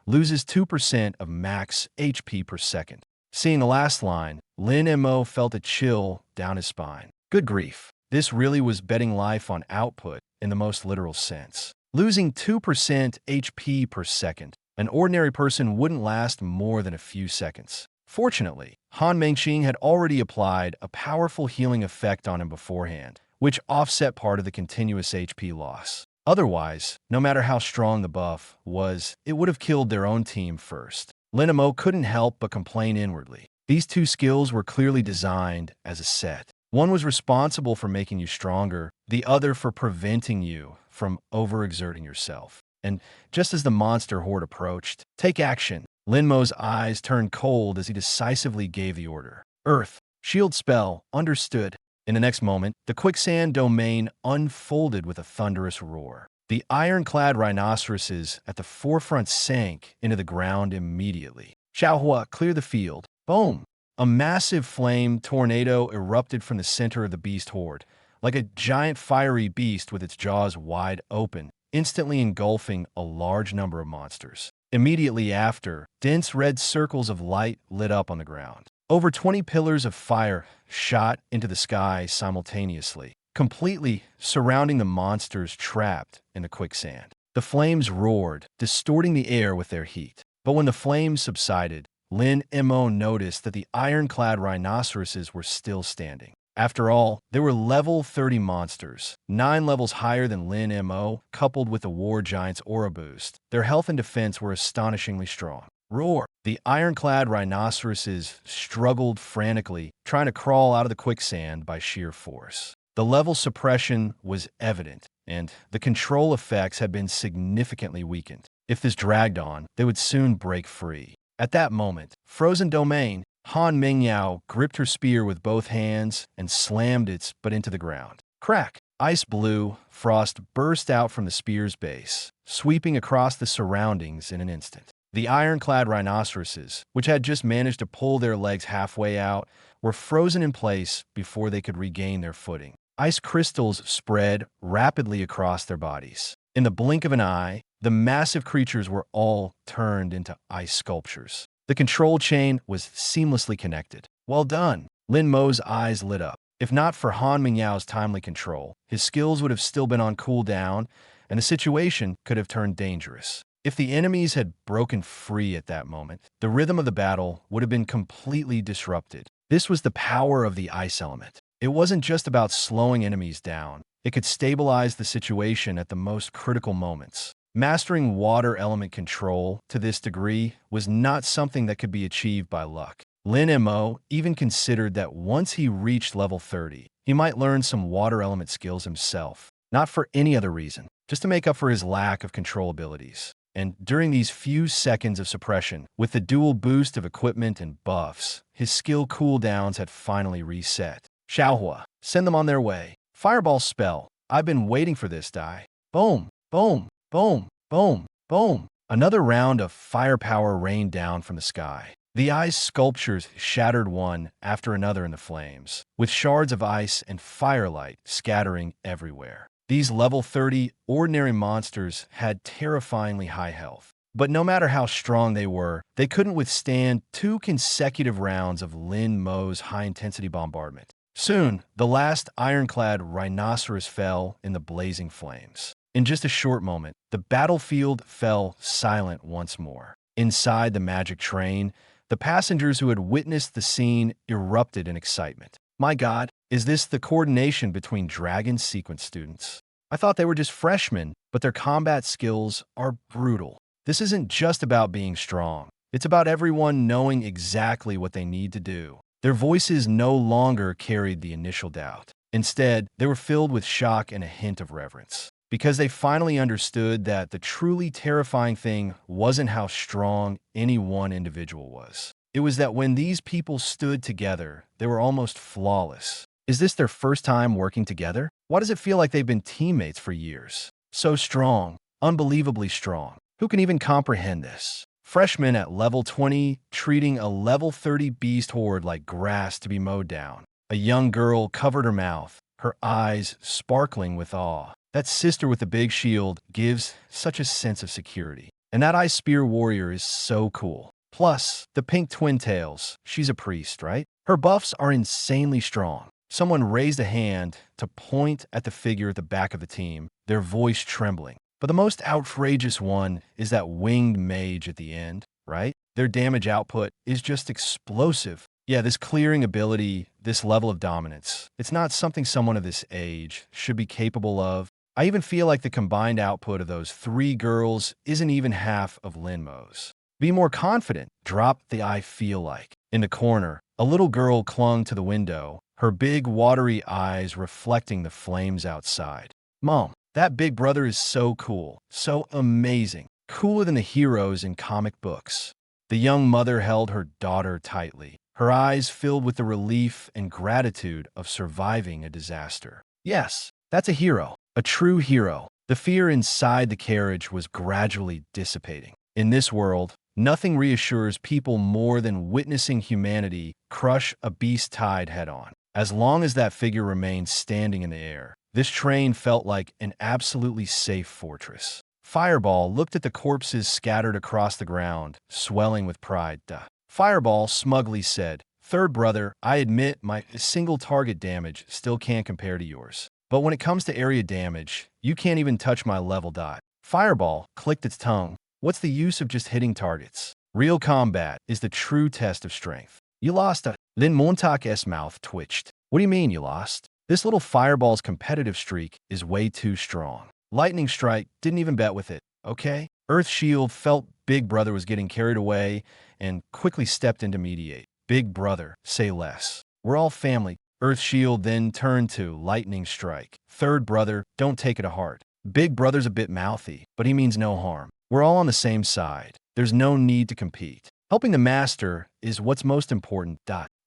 loses 2% of max HP per second. Seeing the last line, Lin Mo felt a chill down his spine. Good grief. This really was betting life on output in the most literal sense. Losing 2% HP per second. An ordinary person wouldn't last more than a few seconds. Fortunately, Han Mengqing had already applied a powerful healing effect on him beforehand, which offset part of the continuous HP loss. Otherwise, no matter how strong the buff was, it would have killed their own team first. Lin Mo couldn't help but complain inwardly. These two skills were clearly designed as a set. One was responsible for making you stronger, the other for preventing you from overexerting yourself. And just as the monster horde approached, Take action. Lin Mo's eyes turned cold as he decisively gave the order. Earth. Shield spell. Understood. In the next moment, the quicksand domain unfolded with a thunderous roar. The ironclad rhinoceroses at the forefront sank into the ground immediately. Xiaohua, clear the field. Boom! A massive flame tornado erupted from the center of the beast horde, like a giant fiery beast with its jaws wide open, instantly engulfing a large number of monsters. Immediately after, dense red circles of light lit up on the ground. Over 20 pillars of fire shot into the sky simultaneously, completely surrounding the monsters trapped in the quicksand. The flames roared, distorting the air with their heat. But when the flames subsided, Lin Mo noticed that the ironclad rhinoceroses were still standing. After all, they were level 30 monsters, 9 levels higher than Lin Mo, coupled with the war giant's aura boost. Their health and defense were astonishingly strong. Roar! The ironclad rhinoceroses struggled frantically, trying to crawl out of the quicksand by sheer force. The level suppression was evident, and the control effects had been significantly weakened. If this dragged on, they would soon break free. At that moment, Frozen Domain, Han Mingyao gripped her spear with both hands and slammed its butt into the ground. Crack! Ice blue frost burst out from the spear's base, sweeping across the surroundings in an instant. The ironclad rhinoceroses, which had just managed to pull their legs halfway out, were frozen in place before they could regain their footing. Ice crystals spread rapidly across their bodies. In the blink of an eye, the massive creatures were all turned into ice sculptures. The control chain was seamlessly connected. Well done! Lin Mo's eyes lit up. If not for Han Mingyao's timely control, his skills would have still been on cooldown, and the situation could have turned dangerous. If the enemies had broken free at that moment, the rhythm of the battle would have been completely disrupted. This was the power of the ice element. It wasn't just about slowing enemies down. It could stabilize the situation at the most critical moments. Mastering water element control to this degree was not something that could be achieved by luck. Lin Mo even considered that once he reached level 30, he might learn some water element skills himself, not for any other reason, just to make up for his lack of control abilities. And during these few seconds of suppression, with the dual boost of equipment and buffs, his skill cooldowns had finally reset. Xiaohua, send them on their way. Fireball spell. I've been waiting for this, die. Boom, boom, boom, boom, boom. Another round of firepower rained down from the sky. The ice sculptures shattered one after another in the flames, with shards of ice and firelight scattering everywhere. These level 30 ordinary monsters had terrifyingly high health. But no matter how strong they were, they couldn't withstand 2 consecutive rounds of Lin Mo's high-intensity bombardment. Soon, the last ironclad rhinoceros fell in the blazing flames. In just a short moment, the battlefield fell silent once more. Inside the magic train, the passengers who had witnessed the scene erupted in excitement. My God, is this the coordination between Dragon Sequence students? I thought they were just freshmen, but their combat skills are brutal. This isn't just about being strong. It's about everyone knowing exactly what they need to do. Their voices no longer carried the initial doubt. Instead, they were filled with shock and a hint of reverence, because they finally understood that the truly terrifying thing wasn't how strong any one individual was. It was that when these people stood together, they were almost flawless. Is this their first time working together? Why does it feel like they've been teammates for years? So strong, unbelievably strong. Who can even comprehend this? Freshmen at level 20 treating a level 30 beast horde like grass to be mowed down. A young girl covered her mouth, her eyes sparkling with awe. That sister with the big shield gives such a sense of security. And that ice spear warrior is so cool. Plus, the pink twin tails. She's a priest, right? Her buffs are insanely strong. Someone raised a hand to point at the figure at the back of the team, their voice trembling. But the most outrageous one is that winged mage at the end, right? Their damage output is just explosive. Yeah, this clearing ability, this level of dominance, it's not something someone of this age should be capable of. I even feel like the combined output of those 3 girls isn't even half of Lin Mo's. Be more confident. Drop the I feel like. In the corner, a little girl clung to the window, her big watery eyes reflecting the flames outside. Mom, that big brother is so cool, so amazing. cooler than the heroes in comic books. The young mother held her daughter tightly, her eyes filled with the relief and gratitude of surviving a disaster. Yes, that's a hero, a true hero. The fear inside the carriage was gradually dissipating. In this world, nothing reassures people more than witnessing humanity crush a beast tied head-on. As long as that figure remained standing in the air, this train felt like an absolutely safe fortress. Fireball looked at the corpses scattered across the ground, swelling with pride. Fireball smugly said, "Third brother, I admit my single target damage still can't compare to yours. But when it comes to area damage, you can't even touch my level dot." Fireball clicked its tongue. What's the use of just hitting targets? Real combat is the true test of strength. You lost a... Lin Mo's mouth twitched. What do you mean you lost? This little fireball's competitive streak is way too strong. Lightning Strike didn't even bet with it, okay? Earth Shield felt Big Brother was getting carried away and quickly stepped in to mediate. Big Brother, say less. We're all family. Earth Shield then turned to Lightning Strike. Third brother, don't take it to heart. Big Brother's a bit mouthy, but he means no harm. We're all on the same side. There's no need to compete. Helping the master is what's most important.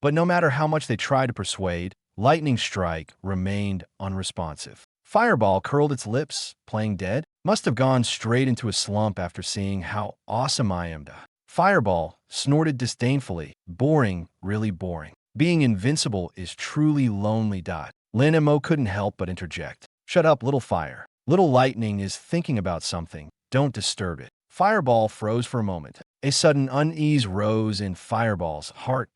But no matter how much they tried to persuade, Lightning Strike remained unresponsive. Fireball curled its lips, playing dead. Must have gone straight into a slump after seeing how awesome I am. Fireball snorted disdainfully. Boring, really boring. Being invincible is truly lonely. Lin Mo couldn't help but interject. Shut up, little fire. Little lightning is thinking about something. Don't disturb it. Fireball froze for a moment. A sudden unease rose in Fireball's heart,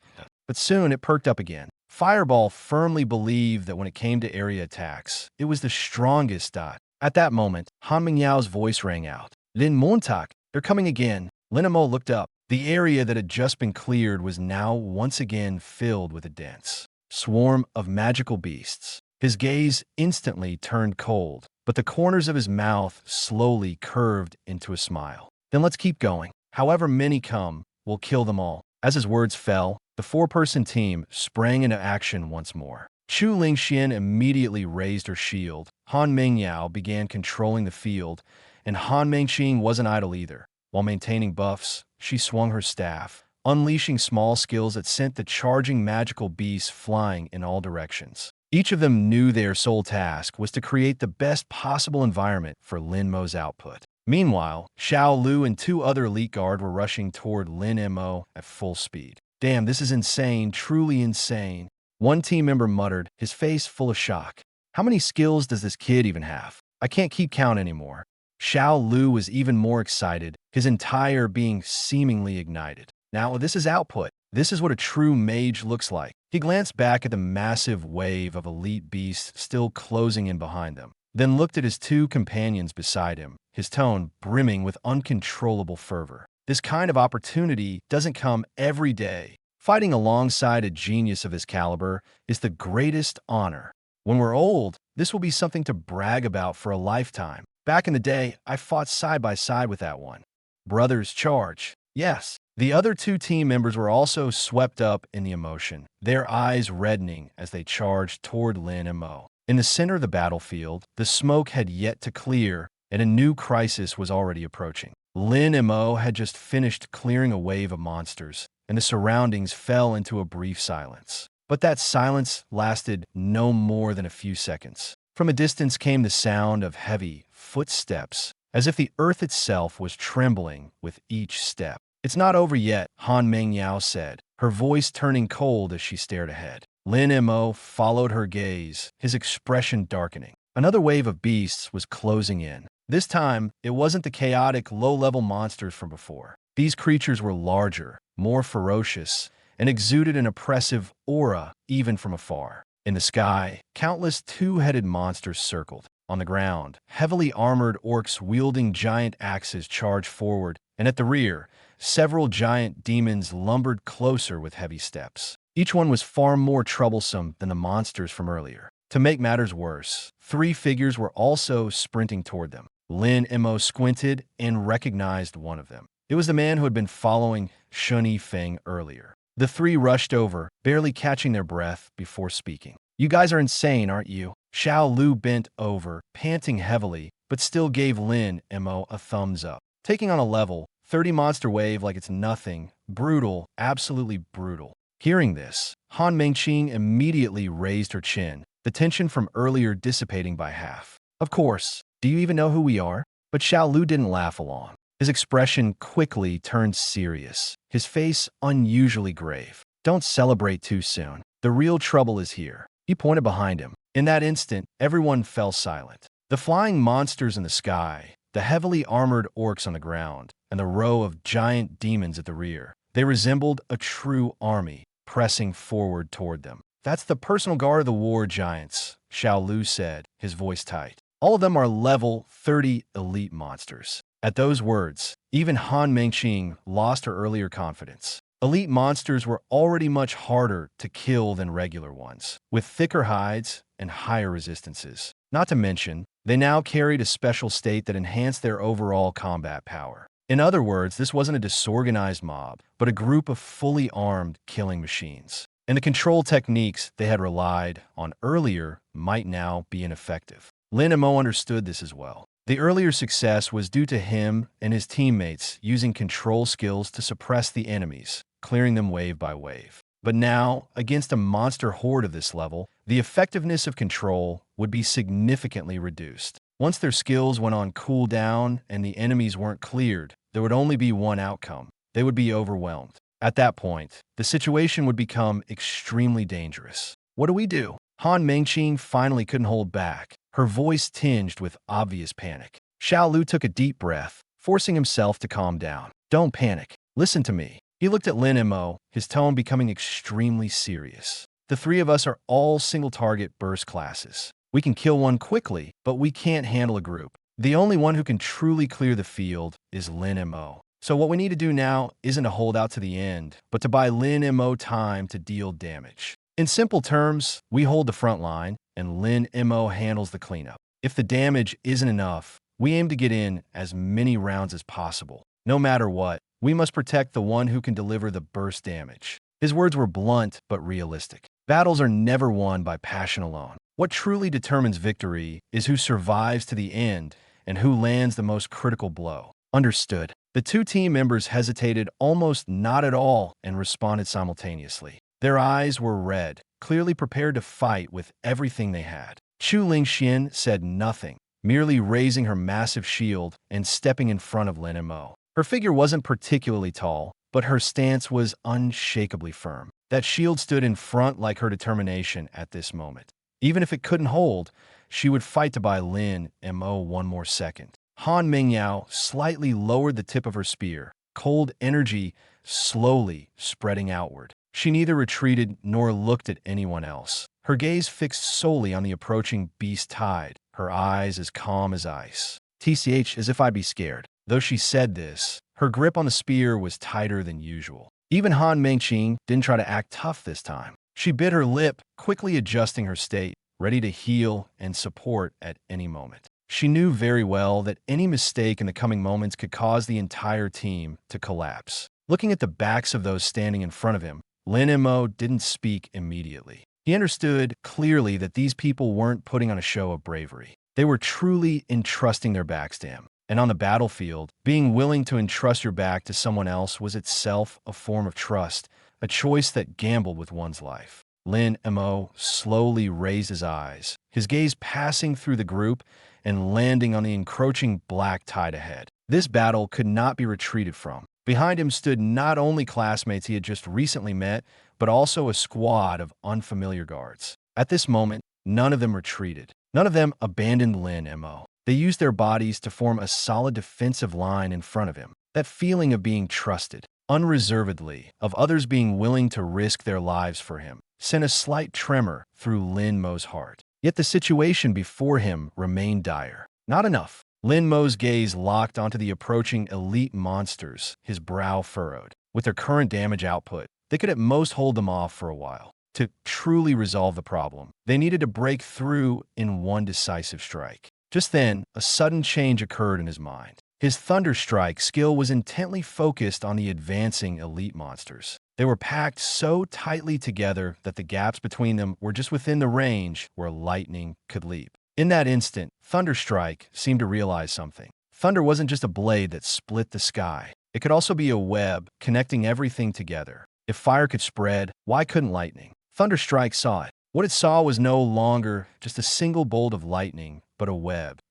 but soon it perked up again. Fireball firmly believed that when it came to area attacks, it was the strongest. At that moment, Han Mingyao's voice rang out. Lin Mo, they're coming again. Lin Mo looked up. The area that had just been cleared was now once again filled with a dense swarm of magical beasts. His gaze instantly turned cold, but the corners of his mouth slowly curved into a smile. Then let's keep going. However many come, we'll kill them all. As his words fell, the four-person team sprang into action once more. Chu Lingxian immediately raised her shield. Han Mingyao began controlling the field, and Han Mengqing wasn't idle either. While maintaining buffs, she swung her staff, unleashing small skills that sent the charging magical beasts flying in all directions. Each of them knew their sole task was to create the best possible environment for Lin Mo's output. Meanwhile, Xiao Lu and two other elite guard were rushing toward Lin Mo at full speed. Damn, this is insane, truly insane. One team member muttered, his face full of shock. How many skills does this kid even have? I can't keep count anymore. Xiao Lu was even more excited, his entire being seemingly ignited. Now, this is output. This is what a true mage looks like. He glanced back at the massive wave of elite beasts still closing in behind them, then looked at his two companions beside him, his tone brimming with uncontrollable fervor. This kind of opportunity doesn't come every day. Fighting alongside a genius of his caliber is the greatest honor. When we're old, this will be something to brag about for a lifetime. Back in the day, I fought side by side with that one. Brothers, charge. Yes. The other two team members were also swept up in the emotion, their eyes reddening as they charged toward Lin Mo. In the center of the battlefield, the smoke had yet to clear, and a new crisis was already approaching. Lin Mo had just finished clearing a wave of monsters, and the surroundings fell into a brief silence. But that silence lasted no more than a few seconds. From a distance came the sound of heavy footsteps, as if the earth itself was trembling with each step. It's not over yet, Han Mingyao said, her voice turning cold as she stared ahead. Lin Mo followed her gaze, his expression darkening. Another wave of beasts was closing in. This time, it wasn't the chaotic, low-level monsters from before. These creatures were larger, more ferocious, and exuded an oppressive aura even from afar. In the sky, countless two-headed monsters circled. On the ground, heavily armored orcs wielding giant axes charged forward, and at the rear, several giant demons lumbered closer with heavy steps. Each one was far more troublesome than the monsters from earlier. To make matters worse, three figures were also sprinting toward them. Lin Mo squinted and recognized one of them. It was the man who had been following Shun Yifeng earlier. The three rushed over, barely catching their breath before speaking. You guys are insane, aren't you? Xiao Lu bent over, panting heavily, but still gave Lin Mo a thumbs up. taking on a level 30 monster wave like it's nothing. Brutal, absolutely brutal. Hearing this, Han Mengqing immediately raised her chin, the tension from earlier dissipating by half. Of course, do you even know who we are? But Xiao Lu didn't laugh along. His expression quickly turned serious, his face unusually grave. Don't celebrate too soon. The real trouble is here. He pointed behind him. In that instant, everyone fell silent. The flying monsters in the sky, the heavily armored orcs on the ground, and the row of giant demons at the rear. They resembled a true army, pressing forward toward them. That's the personal guard of the war giants, Xiao Lu said, his voice tight. All of them are level 30 elite monsters. At those words, even Han Mengqing lost her earlier confidence. Elite monsters were already much harder to kill than regular ones, with thicker hides and higher resistances. Not to mention, they now carried a special state that enhanced their overall combat power. In other words, this wasn't a disorganized mob, but a group of fully armed killing machines. And the control techniques they had relied on earlier might now be ineffective. Lin Mo understood this as well. The earlier success was due to him and his teammates using control skills to suppress the enemies, clearing them wave by wave. But now, against a monster horde of this level, the effectiveness of control would be significantly reduced. Once their skills went on cooldown and the enemies weren't cleared, there would only be one outcome. They would be overwhelmed. At that point, the situation would become extremely dangerous. What do we do? Han Mengqing finally couldn't hold back, her voice tinged with obvious panic. Xiao Lu took a deep breath, forcing himself to calm down. Don't panic. Listen to me. He looked at Lin Mo, his tone becoming extremely serious. The three of us are all single-target burst classes. We can kill one quickly, but we can't handle a group. The only one who can truly clear the field is Lin Mo. So what we need to do now isn't to hold out to the end, but to buy Lin Mo time to deal damage. In simple terms, we hold the front line, and Lin Mo handles the cleanup. If the damage isn't enough, we aim to get in as many rounds as possible. No matter what, we must protect the one who can deliver the burst damage. His words were blunt but realistic. Battles are never won by passion alone. What truly determines victory is who survives to the end and who lands the most critical blow. Understood. The two team members hesitated almost not at all and responded simultaneously. Their eyes were red, clearly prepared to fight with everything they had. Chu Lingxian said nothing, merely raising her massive shield and stepping in front of Lin Mo. Her figure wasn't particularly tall, but her stance was unshakably firm. That shield stood in front like her determination at this moment. Even if it couldn't hold, she would fight to buy Lin Mo one more second. Han Mingyao slightly lowered the tip of her spear, cold energy slowly spreading outward. She neither retreated nor looked at anyone else. Her gaze fixed solely on the approaching beast tide, her eyes as calm as ice. TCH, as if I'd be scared. Though she said this, her grip on the spear was tighter than usual. Even Han Mengqing didn't try to act tough this time. She bit her lip, quickly adjusting her state, ready to heal and support at any moment. She knew very well that any mistake in the coming moments could cause the entire team to collapse. Looking at the backs of those standing in front of him, Lin Mo didn't speak immediately. He understood clearly that these people weren't putting on a show of bravery. They were truly entrusting their backs to him. And on the battlefield, being willing to entrust your back to someone else was itself a form of trust, a choice that gambled with one's life. Lin Mo slowly raised his eyes, his gaze passing through the group and landing on the encroaching black tide ahead. This battle could not be retreated from. Behind him stood not only classmates he had just recently met, but also a squad of unfamiliar guards. At this moment, none of them retreated. None of them abandoned Lin Mo. They used their bodies to form a solid defensive line in front of him. That feeling of being trusted, unreservedly, of others being willing to risk their lives for him, sent a slight tremor through Lin Mo's heart. Yet the situation before him remained dire. Not enough. Lin Mo's gaze locked onto the approaching elite monsters, his brow furrowed. With their current damage output, they could at most hold them off for a while. To truly resolve the problem, they needed to break through in one decisive strike. Just then, a sudden change occurred in his mind. His Thunderstrike skill was intently focused on the advancing elite monsters. They were packed so tightly together that the gaps between them were just within the range where lightning could leap. In that instant, Thunderstrike seemed to realize something. Thunder wasn't just a blade that split the sky. It could also be a web connecting everything together. If fire could spread, why couldn't lightning? Thunderstrike saw it. What it saw was no longer just a single bolt of lightning, but a web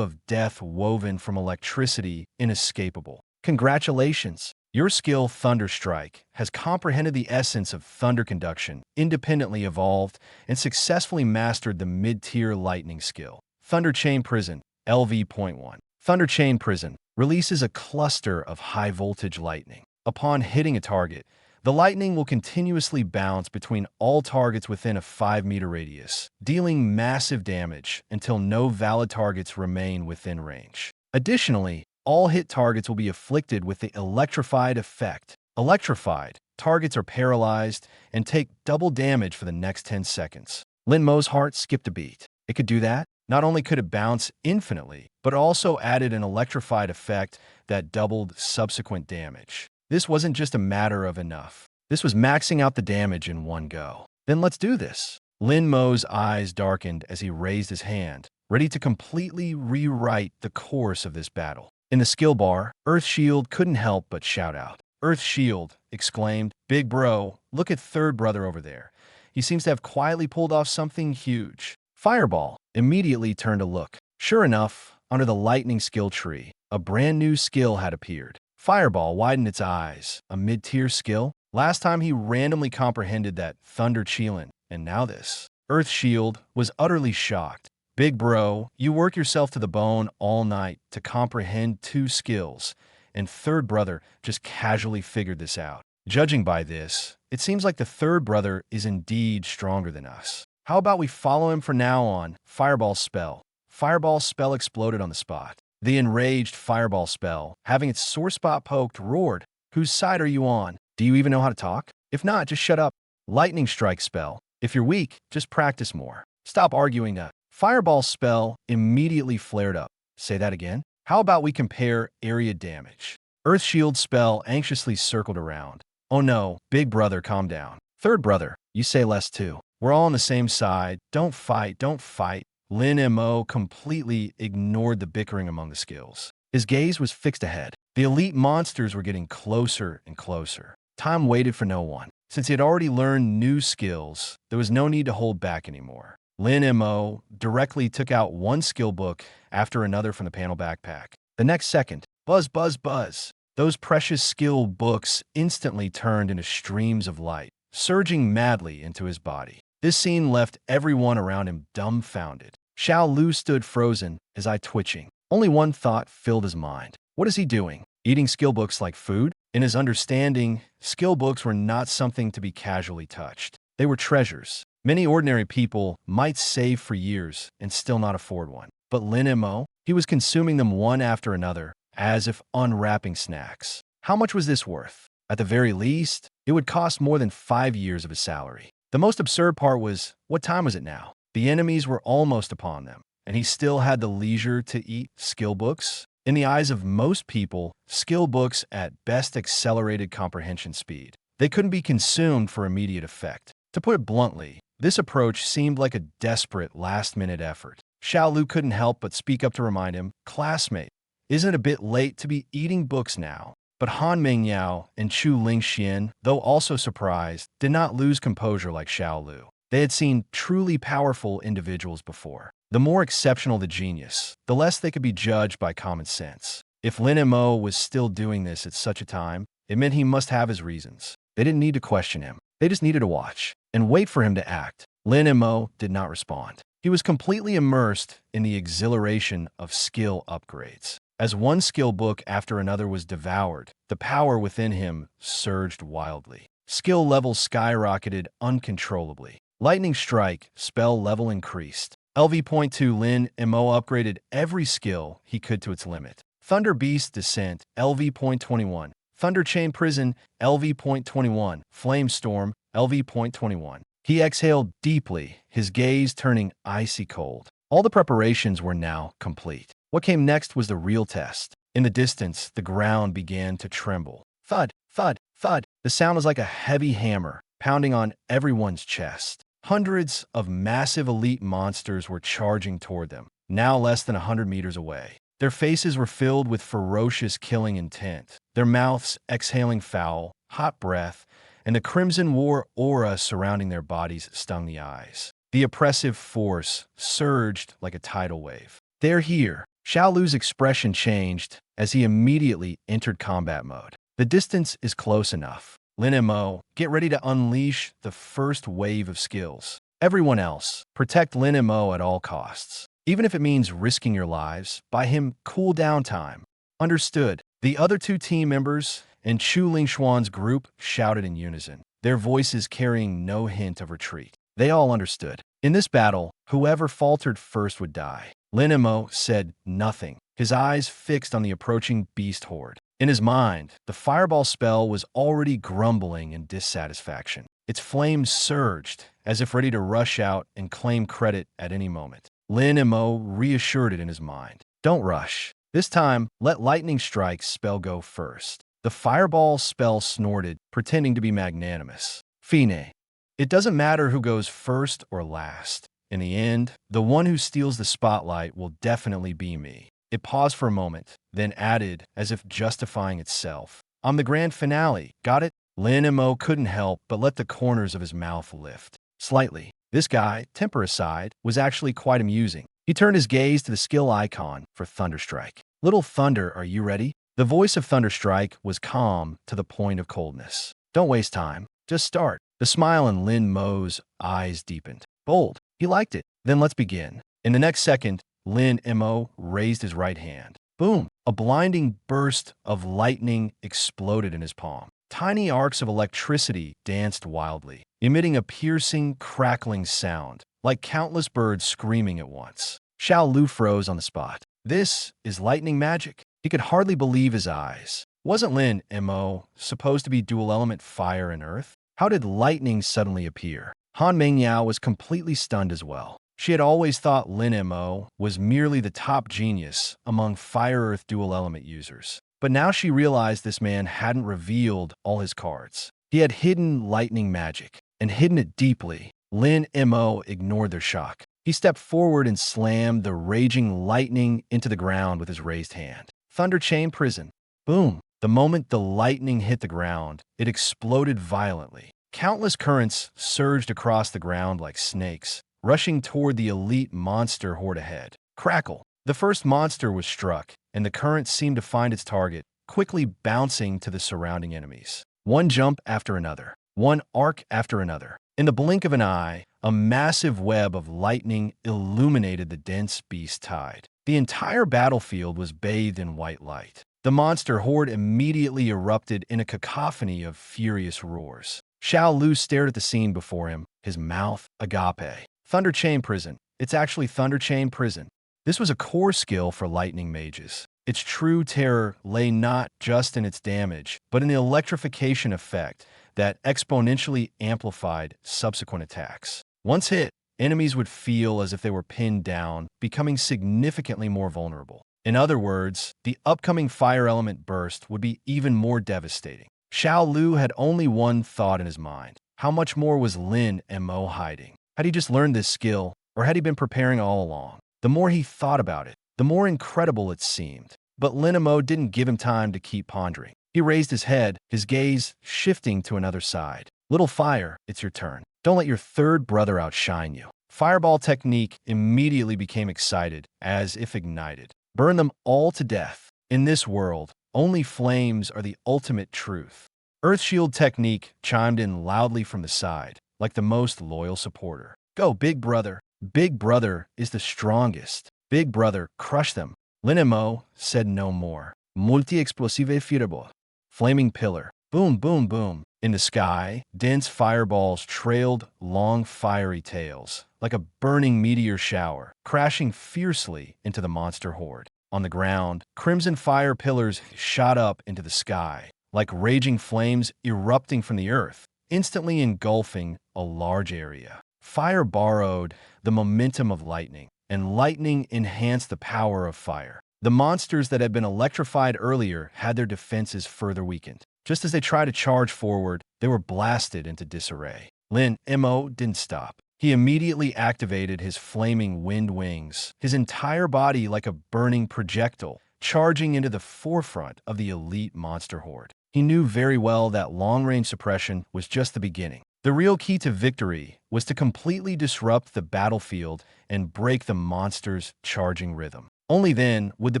of death woven from electricity inescapable. Congratulations! Your skill, Thunderstrike, has comprehended the essence of thunder conduction, independently evolved, and successfully mastered the mid-tier lightning skill. Thunder Chain Prison, LV.1. Thunder Chain Prison releases a cluster of high-voltage lightning. Upon hitting a target, the lightning will continuously bounce between all targets within a 5-meter radius, dealing massive damage until no valid targets remain within range. Additionally, all hit targets will be afflicted with the electrified effect. Electrified targets are paralyzed and take double damage for the next 10 seconds. Lin Mo's heart skipped a beat. It could do that? Not only could it bounce infinitely, but also added an electrified effect that doubled subsequent damage. This wasn't just a matter of enough. This was maxing out the damage in one go. Then let's do this. Lin Mo's eyes darkened as he raised his hand, ready to completely rewrite the course of this battle. In the skill bar, Earth Shield couldn't help but shout out. Earth Shield exclaimed, "Big bro, look at third brother over there. He seems to have quietly pulled off something huge." Fireball immediately turned to look. Sure enough, under the lightning skill tree, a brand new skill had appeared. Fireball widened its eyes. A mid-tier skill? Last time he randomly comprehended that Thunder Chillin', and now this. Earth Shield was utterly shocked. Big bro, you work yourself to the bone all night to comprehend 2 skills, and third brother just casually figured this out. Judging by this, it seems like the third brother is indeed stronger than us. How about we follow him from now on? Fireball spell. Fireball spell exploded on the spot. The enraged fireball spell, having its sore spot poked, roared, "Whose side are you on? Do you even know how to talk? If not, just shut up." Lightning strike spell. If you're weak, just practice more. Stop arguing that. Fireball spell immediately flared up. Say that again? How about we compare area damage? Earth shield spell anxiously circled around. Oh no, big brother, calm down. Third brother, you say less too. We're all on the same side. Don't fight, don't fight. Lin Mo completely ignored the bickering among the skills. His gaze was fixed ahead. The elite monsters were getting closer and closer. Time waited for no one. Since he had already learned new skills, there was no need to hold back anymore. Lin Mo directly took out one skill book after another from the panel backpack. The next second, buzz, buzz, buzz. Those precious skill books instantly turned into streams of light, surging madly into his body. This scene left everyone around him dumbfounded. Xiao Lu stood frozen, his eye twitching. Only one thought filled his mind. What is he doing? Eating skill books like food? In his understanding, skill books were not something to be casually touched. They were treasures. Many ordinary people might save for years and still not afford one. But Lin Mo, he was consuming them one after another, as if unwrapping snacks. How much was this worth? At the very least, it would cost more than 5 years of his salary. The most absurd part was, what time was it now? The enemies were almost upon them, and he still had the leisure to eat skill books? In the eyes of most people, skill books at best accelerated comprehension speed. They couldn't be consumed for immediate effect. To put it bluntly, this approach seemed like a desperate last-minute effort. Xiao Lu couldn't help but speak up to remind him, "Classmate, isn't it a bit late to be eating books now?" But Han Mingyao and Chu Lingxian, though also surprised, did not lose composure like Xiao Lu. They had seen truly powerful individuals before. The more exceptional the genius, the less they could be judged by common sense. If Lin Mo was still doing this at such a time, it meant he must have his reasons. They didn't need to question him. They just needed to watch and wait for him to act. Lin Mo did not respond. He was completely immersed in the exhilaration of skill upgrades. As one skill book after another was devoured, the power within him surged wildly. Skill levels skyrocketed uncontrollably. Lightning strike, spell level increased. LV.2 Lin Mo upgraded every skill he could to its limit. Thunder Beast Descent, LV.21. Thunder Chain Prison, LV.21. Flame Storm, LV.21. He exhaled deeply, his gaze turning icy cold. All the preparations were now complete. What came next was the real test. In the distance, the ground began to tremble. Thud, thud, thud. The sound was like a heavy hammer, pounding on everyone's chest. Hundreds of massive elite monsters were charging toward them, now less than 100 meters away. Their faces were filled with ferocious killing intent, their mouths exhaling foul, hot breath, and the crimson war aura surrounding their bodies stung the eyes. The oppressive force surged like a tidal wave. "They're here." Xiao Lu's expression changed as he immediately entered combat mode. "The distance is close enough. Lin Mo, get ready to unleash the first wave of skills. Everyone else, protect Lin Mo at all costs. Even if it means risking your lives, buy him cool-down time." "Understood." The other two team members and Chu Lingshuan's group shouted in unison, their voices carrying no hint of retreat. They all understood. In this battle, whoever faltered first would die. Lin Mo said nothing, his eyes fixed on the approaching beast horde. In his mind, the fireball spell was already grumbling in dissatisfaction. Its flames surged, as if ready to rush out and claim credit at any moment. Lin Mo reassured it in his mind. "Don't rush. This time, let lightning strike's spell go first." The fireball spell snorted, pretending to be magnanimous. "Fine. It doesn't matter who goes first or last. In the end, the one who steals the spotlight will definitely be me." It paused for a moment, then added, as if justifying itself, "I'm the grand finale, got it?" Lin Mo couldn't help but let the corners of his mouth lift slightly. This guy, temper aside, was actually quite amusing. He turned his gaze to the skill icon for Thunderstrike. "Little Thunder, are you ready?" The voice of Thunderstrike was calm to the point of coldness. "Don't waste time. Just start." The smile in Lin Mo's eyes deepened. Bold. He liked it. "Then let's begin." In the next second, Lin Mo raised his right hand. Boom! A blinding burst of lightning exploded in his palm. Tiny arcs of electricity danced wildly, emitting a piercing, crackling sound, like countless birds screaming at once. Xiao Lu froze on the spot. This is lightning magic. He could hardly believe his eyes. Wasn't Lin Mo supposed to be dual-element fire and earth? How did lightning suddenly appear? Han Mengyao was completely stunned as well. She had always thought Lin Mo was merely the top genius among fire-earth dual-element users. But now she realized this man hadn't revealed all his cards. He had hidden lightning magic, and hidden it deeply. Lin Mo ignored their shock. He stepped forward and slammed the raging lightning into the ground with his raised hand. Thunder Chain Prison. Boom! The moment the lightning hit the ground, it exploded violently. Countless currents surged across the ground like snakes, rushing toward the elite monster horde ahead. Crackle! The first monster was struck, and the current seemed to find its target, quickly bouncing to the surrounding enemies. One jump after another, one arc after another. In the blink of an eye, a massive web of lightning illuminated the dense beast tide. The entire battlefield was bathed in white light. The monster horde immediately erupted in a cacophony of furious roars. Xiao Lu stared at the scene before him, his mouth agape. Thunder Chain Prison. It's actually Thunder Chain Prison. This was a core skill for lightning mages. Its true terror lay not just in its damage, but in the electrification effect that exponentially amplified subsequent attacks. Once hit, enemies would feel as if they were pinned down, becoming significantly more vulnerable. In other words, the upcoming fire element burst would be even more devastating. Xiao Lu had only one thought in his mind. How much more was Lin Mo hiding? Had he just learned this skill, or had he been preparing all along? The more he thought about it, the more incredible it seemed. But Lin Mo didn't give him time to keep pondering. He raised his head, his gaze shifting to another side. "Little fire, it's your turn. Don't let your third brother outshine you." Fireball technique immediately became excited, as if ignited. Burn them all to death. In this world, only flames are the ultimate truth. Earth Shield technique chimed in loudly from the side, like the most loyal supporter. "Go, big brother. Big brother is the strongest. Big brother, crush them." Lin Mo said no more. Multi-explosive fireball. Flaming pillar. Boom, boom, boom. In the sky, dense fireballs trailed long fiery tails, like a burning meteor shower, crashing fiercely into the monster horde. On the ground, crimson fire pillars shot up into the sky, like raging flames erupting from the earth, instantly engulfing a large area. Fire borrowed the momentum of lightning, and lightning enhanced the power of fire. The monsters that had been electrified earlier had their defenses further weakened. Just as they tried to charge forward, they were blasted into disarray. Lin Mo didn't stop. He immediately activated his flaming wind wings, his entire body like a burning projectile, charging into the forefront of the elite monster horde. He knew very well that long-range suppression was just the beginning. The real key to victory was to completely disrupt the battlefield and break the monster's charging rhythm. Only then would the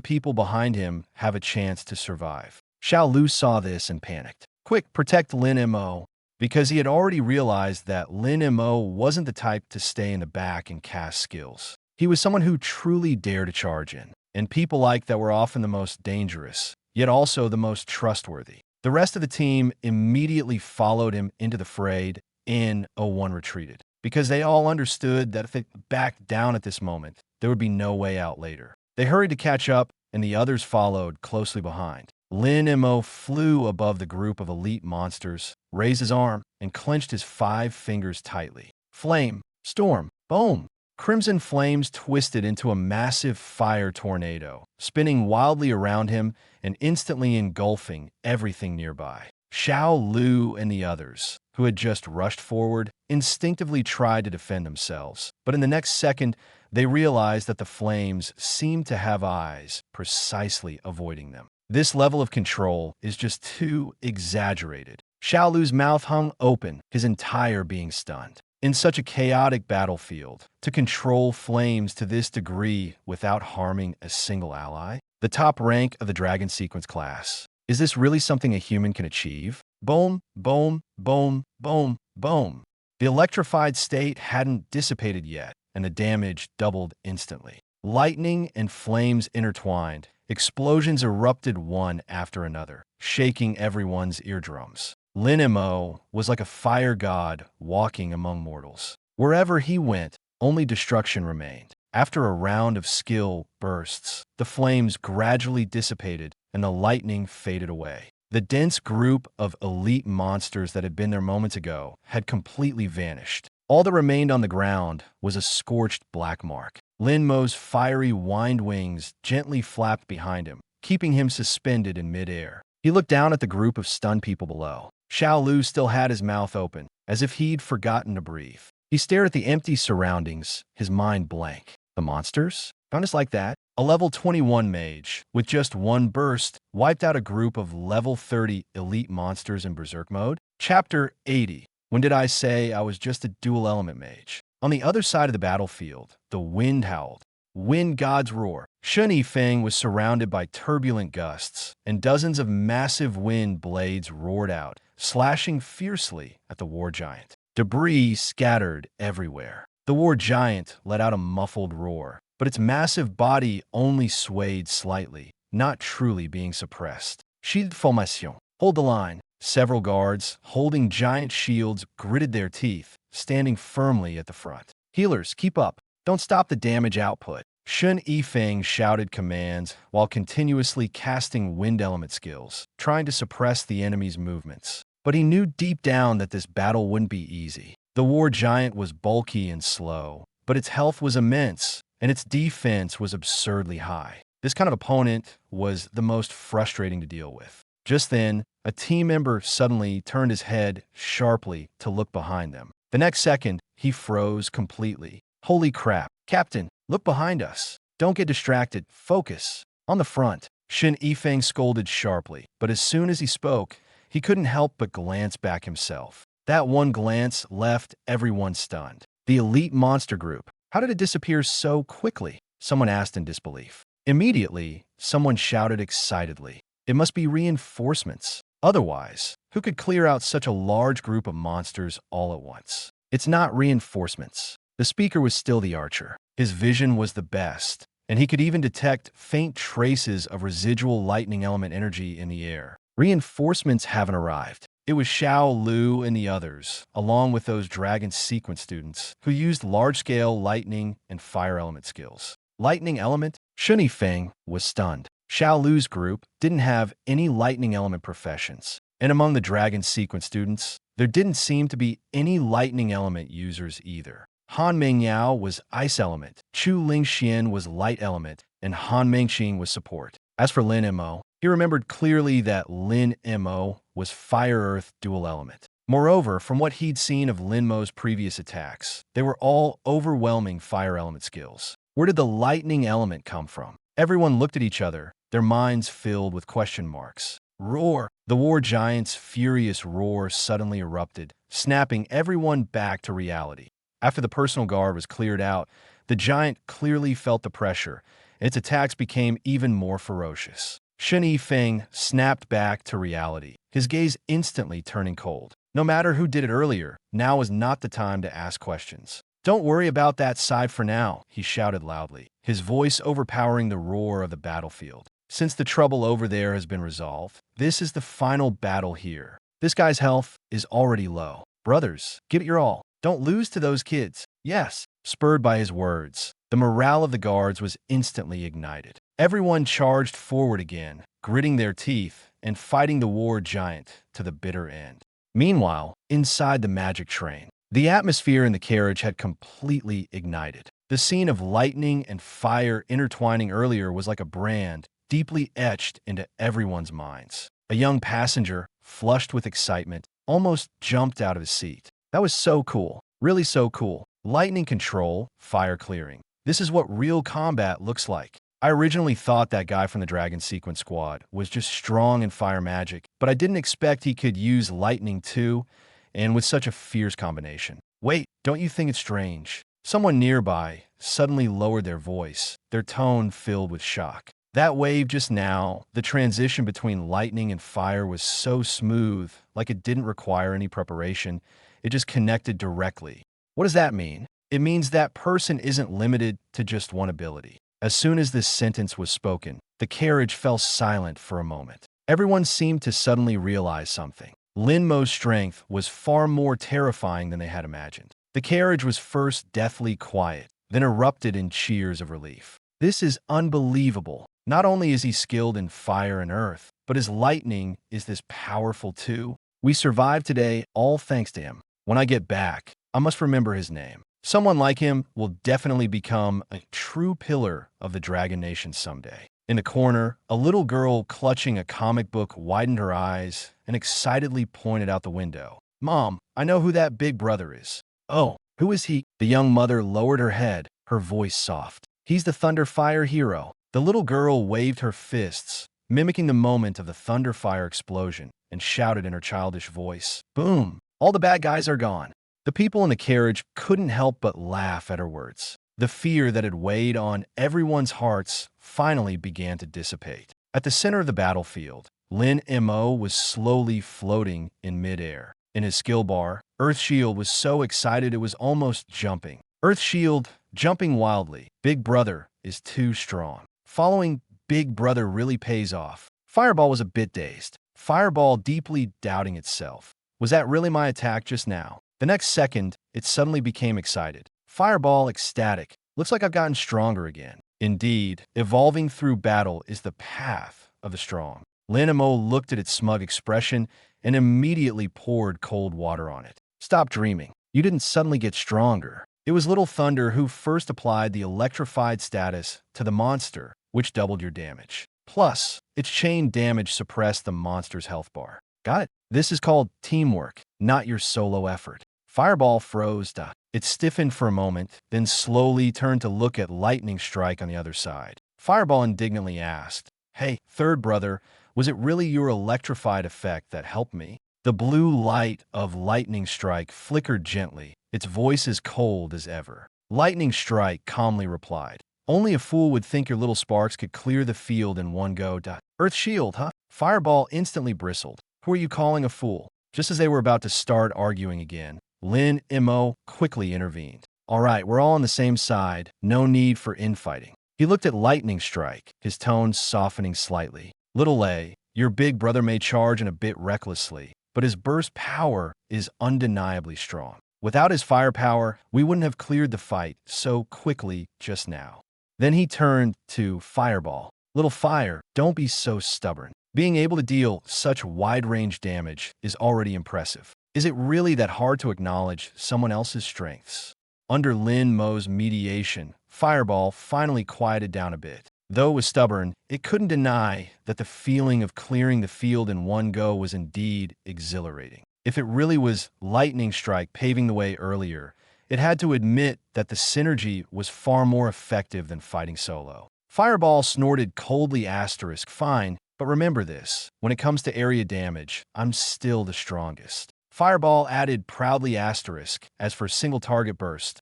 people behind him have a chance to survive. Xiao Lu saw this and panicked. Quick, protect Lin Mo, because he had already realized that Lin Mo wasn't the type to stay in the back and cast skills. He was someone who truly dared to charge in, and people like that were often the most dangerous, yet also the most trustworthy. The rest of the team immediately followed him into the fray. N01 retreated, because they all understood that if they backed down at this moment, there would be no way out later. They hurried to catch up, and the others followed closely behind. Lin Mo flew above the group of elite monsters, raised his arm, and clenched his 5 fingers tightly. Flame, storm, boom! Crimson flames twisted into a massive fire tornado, spinning wildly around him and instantly engulfing everything nearby. Xiao Lu and the others, who had just rushed forward, instinctively tried to defend themselves. But in the next second, they realized that the flames seemed to have eyes, precisely avoiding them. This level of control is just too exaggerated. Xiao Lu's mouth hung open, his entire being stunned. In such a chaotic battlefield, to control flames to this degree without harming a single ally? The top rank of the Dragon Sequence class. Is this really something a human can achieve? Boom, boom, boom, boom, boom. The electrified state hadn't dissipated yet, and the damage doubled instantly. Lightning and flames intertwined. Explosions erupted one after another, shaking everyone's eardrums. Lin Mo was like a fire god walking among mortals. Wherever he went, only destruction remained. After a round of skill bursts, the flames gradually dissipated and the lightning faded away. The dense group of elite monsters that had been there moments ago had completely vanished. All that remained on the ground was a scorched black mark. Lin Mo's fiery wind wings gently flapped behind him, keeping him suspended in midair. He looked down at the group of stunned people below. Xiao Lu still had his mouth open, as if he'd forgotten to breathe. He stared at the empty surroundings, his mind blank. The monsters? Found us like that? A level 21 mage, with just one burst, wiped out a group of level 30 elite monsters in berserk mode? Chapter 80. When did I say I was just a dual element mage? On the other side of the battlefield, the wind howled. Wind gods roar. Shun Yifeng was surrounded by turbulent gusts, and dozens of massive wind blades roared out, slashing fiercely at the war giant. Debris scattered everywhere. The war giant let out a muffled roar, but its massive body only swayed slightly, not truly being suppressed. Shield formation. Hold the line. Several guards, holding giant shields, gritted their teeth, standing firmly at the front. Healers, keep up. Don't stop the damage output. Shun Yifeng shouted commands while continuously casting wind element skills, trying to suppress the enemy's movements. But he knew deep down that this battle wouldn't be easy. The war giant was bulky and slow, but its health was immense, and its defense was absurdly high. This kind of opponent was the most frustrating to deal with. Just then, a team member suddenly turned his head sharply to look behind them. The next second, he froze completely. Holy crap. Captain, look behind us. Don't get distracted. Focus. On the front. Shun Yifeng scolded sharply, but as soon as he spoke, he couldn't help but glance back himself. That one glance left everyone stunned. The elite monster group. How did it disappear so quickly? Someone asked in disbelief. Immediately, someone shouted excitedly. It must be reinforcements. Otherwise, who could clear out such a large group of monsters all at once? It's not reinforcements. The speaker was still the archer. His vision was the best, and he could even detect faint traces of residual lightning element energy in the air. Reinforcements haven't arrived. It was Xiao Lu and the others, along with those Dragon Sequence students, who used large-scale lightning and fire element skills. Lightning element? Shun Yifeng was stunned. Xiao Lu's group didn't have any lightning element professions, and among the Dragon Sequence students, there didn't seem to be any lightning element users either. Han Mengyao was ice element, Chu Lingxian was light element, and Han Mengxing was support. As for Lin Mo, he remembered clearly that Lin Mo was fire-earth dual element. Moreover, from what he'd seen of Lin Mo's previous attacks, they were all overwhelming fire element skills. Where did the lightning element come from? Everyone looked at each other, their minds filled with question marks. Roar! The war giant's furious roar suddenly erupted, snapping everyone back to reality. After the personal guard was cleared out, the giant clearly felt the pressure, and its attacks became even more ferocious. Shen Yifeng snapped back to reality, his gaze instantly turning cold. No matter who did it earlier, now was not the time to ask questions. "Don't worry about that side for now," he shouted loudly, his voice overpowering the roar of the battlefield. "Since the trouble over there has been resolved, this is the final battle here. This guy's health is already low. Brothers, give it your all. Don't lose to those kids." Yes, spurred by his words, the morale of the guards was instantly ignited. Everyone charged forward again, gritting their teeth and fighting the war giant to the bitter end. Meanwhile, inside the magic train, the atmosphere in the carriage had completely ignited. The scene of lightning and fire intertwining earlier was like a brand deeply etched into everyone's minds. A young passenger, flushed with excitement, almost jumped out of his seat. That was so cool. Really so cool. Lightning control, fire clearing. This is what real combat looks like. I originally thought that guy from the Dragon Sequence Squad was just strong in fire magic, but I didn't expect he could use lightning too, and with such a fierce combination. Wait, don't you think it's strange? Someone nearby suddenly lowered their voice, their tone filled with shock. That wave just now, the transition between lightning and fire was so smooth, like it didn't require any preparation. It just connected directly. What does that mean? It means that person isn't limited to just one ability. As soon as this sentence was spoken, the carriage fell silent for a moment. Everyone seemed to suddenly realize something. Lin Mo's strength was far more terrifying than they had imagined. The carriage was first deathly quiet, then erupted in cheers of relief. This is unbelievable. Not only is he skilled in fire and earth, but his lightning is this powerful too. We survived today all thanks to him. When I get back, I must remember his name. Someone like him will definitely become a true pillar of the Dragon Nation someday. In the corner, a little girl clutching a comic book widened her eyes and excitedly pointed out the window. "Mom, I know who that big brother is." "Oh, who is he?" The young mother lowered her head, her voice soft. "He's the Thunderfire hero." The little girl waved her fists, mimicking the moment of the Thunderfire explosion, and shouted in her childish voice, "Boom! All the bad guys are gone." The people in the carriage couldn't help but laugh at her words. The fear that had weighed on everyone's hearts finally began to dissipate. At the center of the battlefield, Lin Mo was slowly floating in midair. In his skill bar, Earth Shield was so excited it was almost jumping. Earth Shield, jumping wildly. Big Brother is too strong. Following Big Brother really pays off. Fireball was a bit dazed. Fireball deeply doubting itself. Was that really my attack just now? The next second, it suddenly became excited. Fireball ecstatic. Looks like I've gotten stronger again. Indeed, evolving through battle is the path of the strong. Lin Mo looked at its smug expression and immediately poured cold water on it. "Stop dreaming. You didn't suddenly get stronger." It was Little Thunder who first applied the electrified status to the monster, which doubled your damage. Plus, its chain damage suppressed the monster's health bar. Got it? This is called teamwork, not your solo effort. Fireball froze. It stiffened for a moment, then slowly turned to look at Lightning Strike on the other side. Fireball indignantly asked, "Hey, third brother, was it really your electrified effect that helped me?" The blue light of Lightning Strike flickered gently, its voice as cold as ever. Lightning Strike calmly replied, "Only a fool would think your little sparks could clear the field in one go. Earth Shield, huh?" Fireball instantly bristled. "Who are you calling a fool?" Just as they were about to start arguing again, Lin Mo quickly intervened. "All right, we're all on the same side. No need for infighting." He looked at Lightning Strike, his tone softening slightly. "Little A, your big brother may charge in a bit recklessly, but his burst power is undeniably strong. Without his firepower, we wouldn't have cleared the fight so quickly just now." Then he turned to Fireball. "Little Fire, don't be so stubborn. Being able to deal such wide-range damage is already impressive. Is it really that hard to acknowledge someone else's strengths?" Under Lin Mo's mediation, Fireball finally quieted down a bit. Though it was stubborn, it couldn't deny that the feeling of clearing the field in one go was indeed exhilarating. If it really was lightning strike paving the way earlier, it had to admit that the synergy was far more effective than fighting solo. Fireball snorted coldly asterisk, fine, but remember this, when it comes to area damage, I'm still the strongest. Fireball added proudly asterisk, as for single target burst,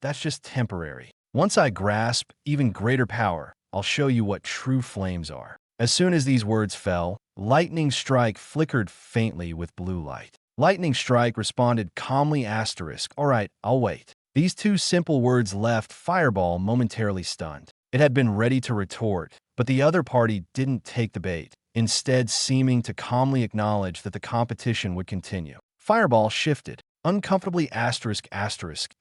that's just temporary. Once I grasp even greater power, I'll show you what true flames are. As soon as these words fell, lightning strike flickered faintly with blue light. Lightning strike responded calmly asterisk, all right, I'll wait. These two simple words left Fireball momentarily stunned. It had been ready to retort, but the other party didn't take the bait, instead seeming to calmly acknowledge that the competition would continue. Fireball shifted, uncomfortably asterisk asterisk,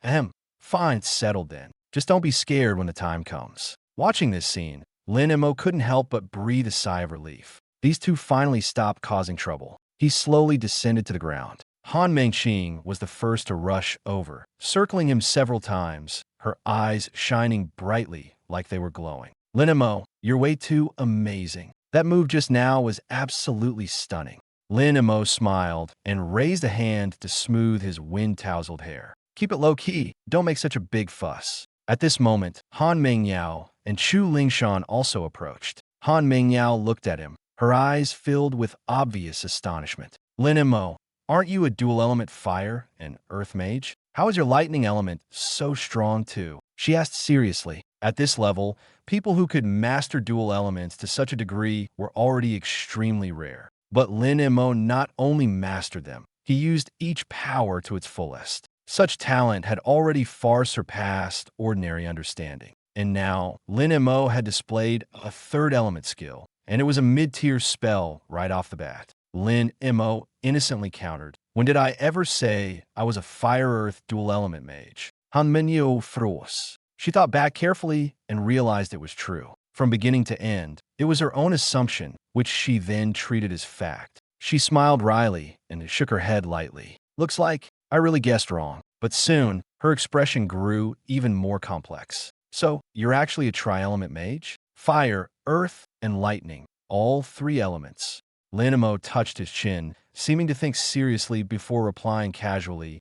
fine, settled then. Just don't be scared when the time comes. Watching this scene, Lin Mo couldn't help but breathe a sigh of relief. These two finally stopped causing trouble. He slowly descended to the ground. Han Mengqing was the first to rush over, circling him several times, her eyes shining brightly like they were glowing. Lin Mo, you're way too amazing. That move just now was absolutely stunning. Lin Mo smiled and raised a hand to smooth his wind-tousled hair. Keep it low-key. Don't make such a big fuss. At this moment, Han Mengyao and Chu Lingshan also approached. Han Mengyao looked at him, her eyes filled with obvious astonishment. Lin Mo, aren't you a dual-element fire and earth mage? How is your lightning element so strong too? She asked seriously. At this level, people who could master dual elements to such a degree were already extremely rare. But Lin Mo not only mastered them, he used each power to its fullest. Such talent had already far surpassed ordinary understanding. And now, Lin Mo had displayed a third element skill, and it was a mid-tier spell right off the bat. Lin Mo innocently countered, when did I ever say I was a fire-earth dual-element mage? Han Menyo Fros. She thought back carefully and realized it was true. From beginning to end, it was her own assumption, which she then treated as fact. She smiled wryly and shook her head lightly. Looks like I really guessed wrong. But soon, her expression grew even more complex. So, you're actually a tri-element mage? Fire, earth, and lightning. All three elements. Lin Mo touched his chin, seeming to think seriously before replying casually,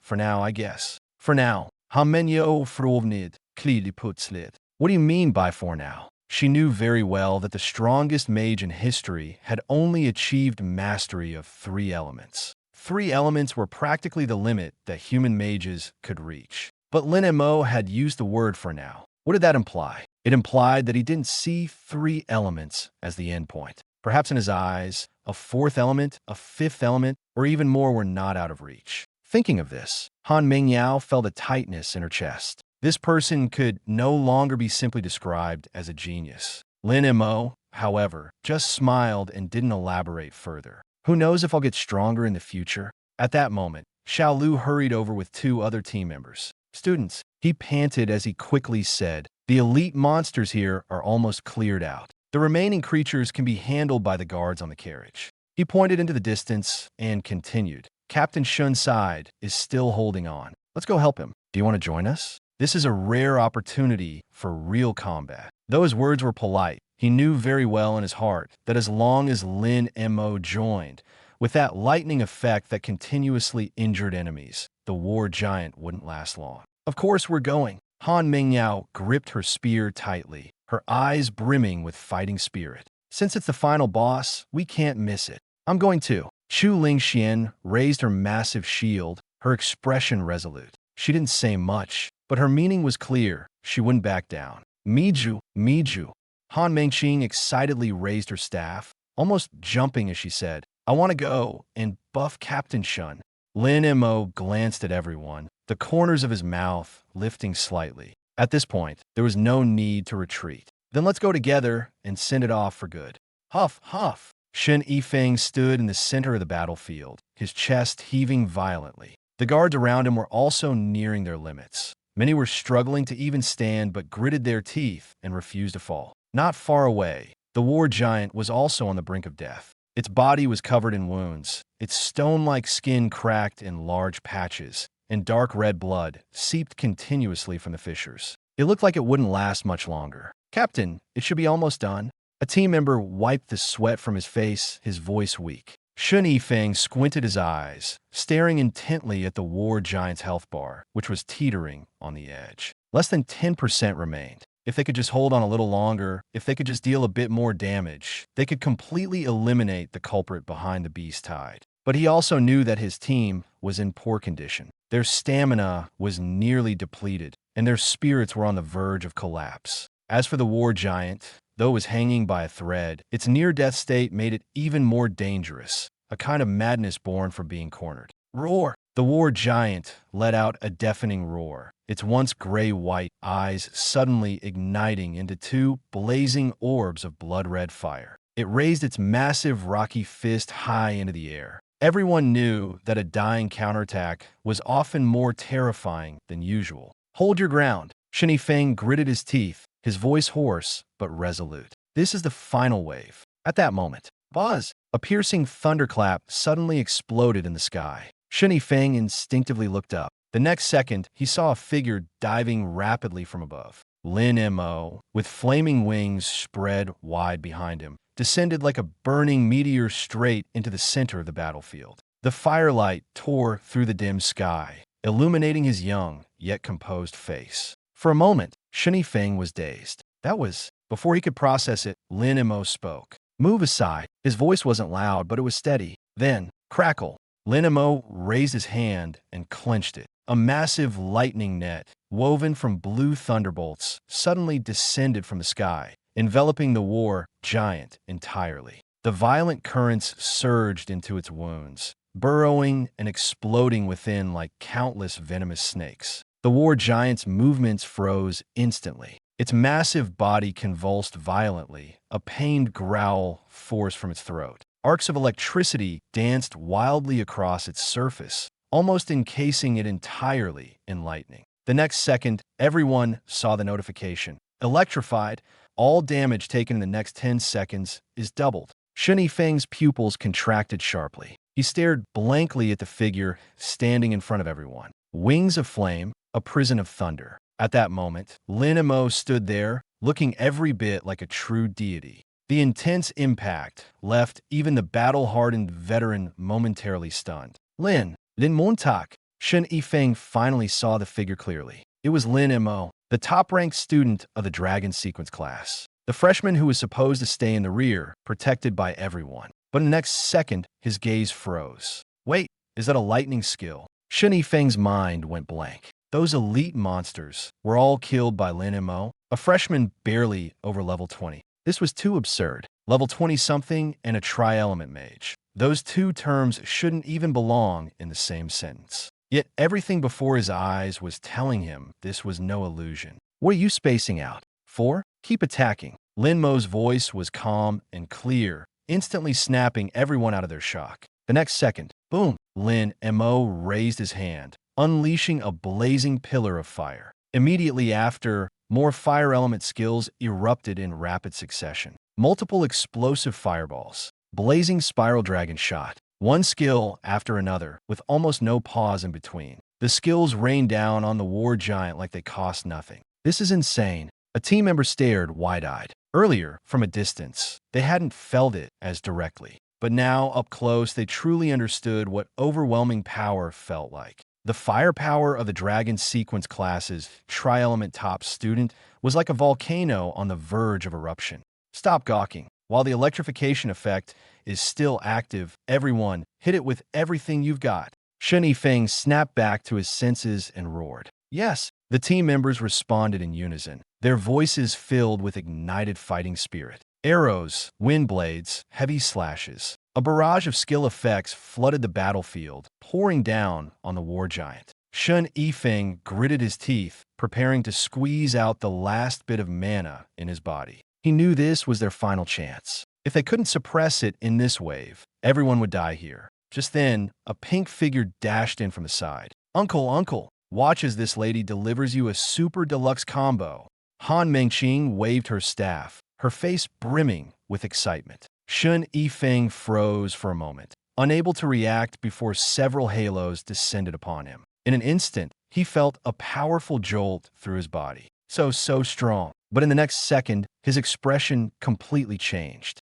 for now, I guess. For now. Hamenyo frovnid, klidi putslit. What do you mean by for now? She knew very well that the strongest mage in history had only achieved mastery of three elements. Three elements were practically the limit that human mages could reach. But Lin Mo had used the word for now. What did that imply? It implied that he didn't see three elements as the endpoint. Perhaps in his eyes, a fourth element, a fifth element, or even more were not out of reach. Thinking of this, Han Mengyao felt a tightness in her chest. This person could no longer be simply described as a genius. Lin Mo, however, just smiled and didn't elaborate further. Who knows if I'll get stronger in the future? At that moment, Xiao Lu hurried over with two other team members. Students, he panted as he quickly said, the elite monsters here are almost cleared out. The remaining creatures can be handled by the guards on the carriage. He pointed into the distance and continued. Captain Shun's side is still holding on. Let's go help him. Do you want to join us? This is a rare opportunity for real combat. Though his words were polite, he knew very well in his heart that as long as Lin Mo joined, with that lightning effect that continuously injured enemies, the war giant wouldn't last long. Of course we're going. Han Mengyao gripped her spear tightly, her eyes brimming with fighting spirit. Since it's the final boss, we can't miss it. I'm going too. Chu Lingxian raised her massive shield, her expression resolute. She didn't say much, but her meaning was clear. She wouldn't back down. Miju, Miju. Han Mengqing excitedly raised her staff, almost jumping as she said, I want to go and buff Captain Shun. Lin Mo glanced at everyone, the corners of his mouth lifting slightly. At this point, there was no need to retreat. Then let's go together and send it off for good. Huff, huff. Shen Yifeng stood in the center of the battlefield, his chest heaving violently. The guards around him were also nearing their limits. Many were struggling to even stand but gritted their teeth and refused to fall. Not far away, the war giant was also on the brink of death. Its body was covered in wounds, its stone-like skin cracked in large patches, and dark red blood seeped continuously from the fissures. It looked like it wouldn't last much longer. Captain, it should be almost done. A team member wiped the sweat from his face, his voice weak. Shun Yifeng squinted his eyes, staring intently at the war giant's health bar, which was teetering on the edge. Less than 10% remained. If they could just hold on a little longer, if they could just deal a bit more damage, they could completely eliminate the culprit behind the beast tide. But he also knew that his team was in poor condition. Their stamina was nearly depleted, and their spirits were on the verge of collapse. As for the war giant, though it was hanging by a thread, its near-death state made it even more dangerous, a kind of madness born from being cornered. Roar! The war giant let out a deafening roar, its once gray-white eyes suddenly igniting into two blazing orbs of blood-red fire. It raised its massive rocky fist high into the air. Everyone knew that a dying counterattack was often more terrifying than usual. Hold your ground. Shun Yifeng gritted his teeth, his voice hoarse but resolute. This is the final wave. At that moment, buzz! A piercing thunderclap suddenly exploded in the sky. Shun Yifeng instinctively looked up. The next second, he saw a figure diving rapidly from above. Lin Mo, with flaming wings spread wide behind him, descended like a burning meteor straight into the center of the battlefield. The firelight tore through the dim sky, illuminating his young, yet composed face. For a moment, Shun Yifeng was dazed. That was... Before he could process it, Lin Mo spoke. Move aside. His voice wasn't loud, but it was steady. Then, crackle. Lin Mo raised his hand and clenched it. A massive lightning net, woven from blue thunderbolts, suddenly descended from the sky, enveloping the war giant entirely. The violent currents surged into its wounds, burrowing and exploding within like countless venomous snakes. The war giant's movements froze instantly. Its massive body convulsed violently, a pained growl forced from its throat. Arcs of electricity danced wildly across its surface, almost encasing it entirely in lightning. The next second, everyone saw the notification. Electrified, all damage taken in the next 10 seconds is doubled. Shun Yifeng's pupils contracted sharply. He stared blankly at the figure standing in front of everyone. Wings of flame, a prison of thunder. At that moment, Lin Mo stood there, looking every bit like a true deity. The intense impact left even the battle-hardened veteran momentarily stunned. Lin Montauk. Shun Yifeng finally saw the figure clearly. It was Lin Mo, the top-ranked student of the Dragon Sequence class. The freshman who was supposed to stay in the rear, protected by everyone. But in the next second, his gaze froze. Wait, is that a lightning skill? Shun Yifeng's mind went blank. Those elite monsters were all killed by Lin Mo, a freshman barely over level 20. This was too absurd. Level 20-something and a tri-element mage. Those two terms shouldn't even belong in the same sentence. Yet everything before his eyes was telling him this was no illusion. What are you spacing out for? Keep attacking. Lin Mo's voice was calm and clear, instantly snapping everyone out of their shock. The next second, boom, Lin Mo raised his hand, unleashing a blazing pillar of fire. Immediately after, more fire element skills erupted in rapid succession. Multiple explosive fireballs, blazing spiral dragon shot, one skill after another, with almost no pause in between. The skills rained down on the war giant like they cost nothing. This is insane. A team member stared wide-eyed. Earlier, from a distance, they hadn't felt it as directly. But now, up close, they truly understood what overwhelming power felt like. The firepower of the Dragon Sequence class's tri-element top student was like a volcano on the verge of eruption. Stop gawking. While the electrification effect is still active, everyone, hit it with everything you've got. Shun Yifeng snapped back to his senses and roared. Yes, the team members responded in unison, their voices filled with ignited fighting spirit. Arrows, wind blades, heavy slashes. A barrage of skill effects flooded the battlefield, pouring down on the war giant. Shun Yifeng gritted his teeth, preparing to squeeze out the last bit of mana in his body. He knew this was their final chance. If they couldn't suppress it in this wave, everyone would die here. Just then, a pink figure dashed in from the side. Uncle, watch as this lady delivers you a super deluxe combo. Han Mengqing waved her staff, her face brimming with excitement. Shun Yifeng froze for a moment, unable to react before several halos descended upon him. In an instant, he felt a powerful jolt through his body. So strong. But in the next second, his expression completely changed.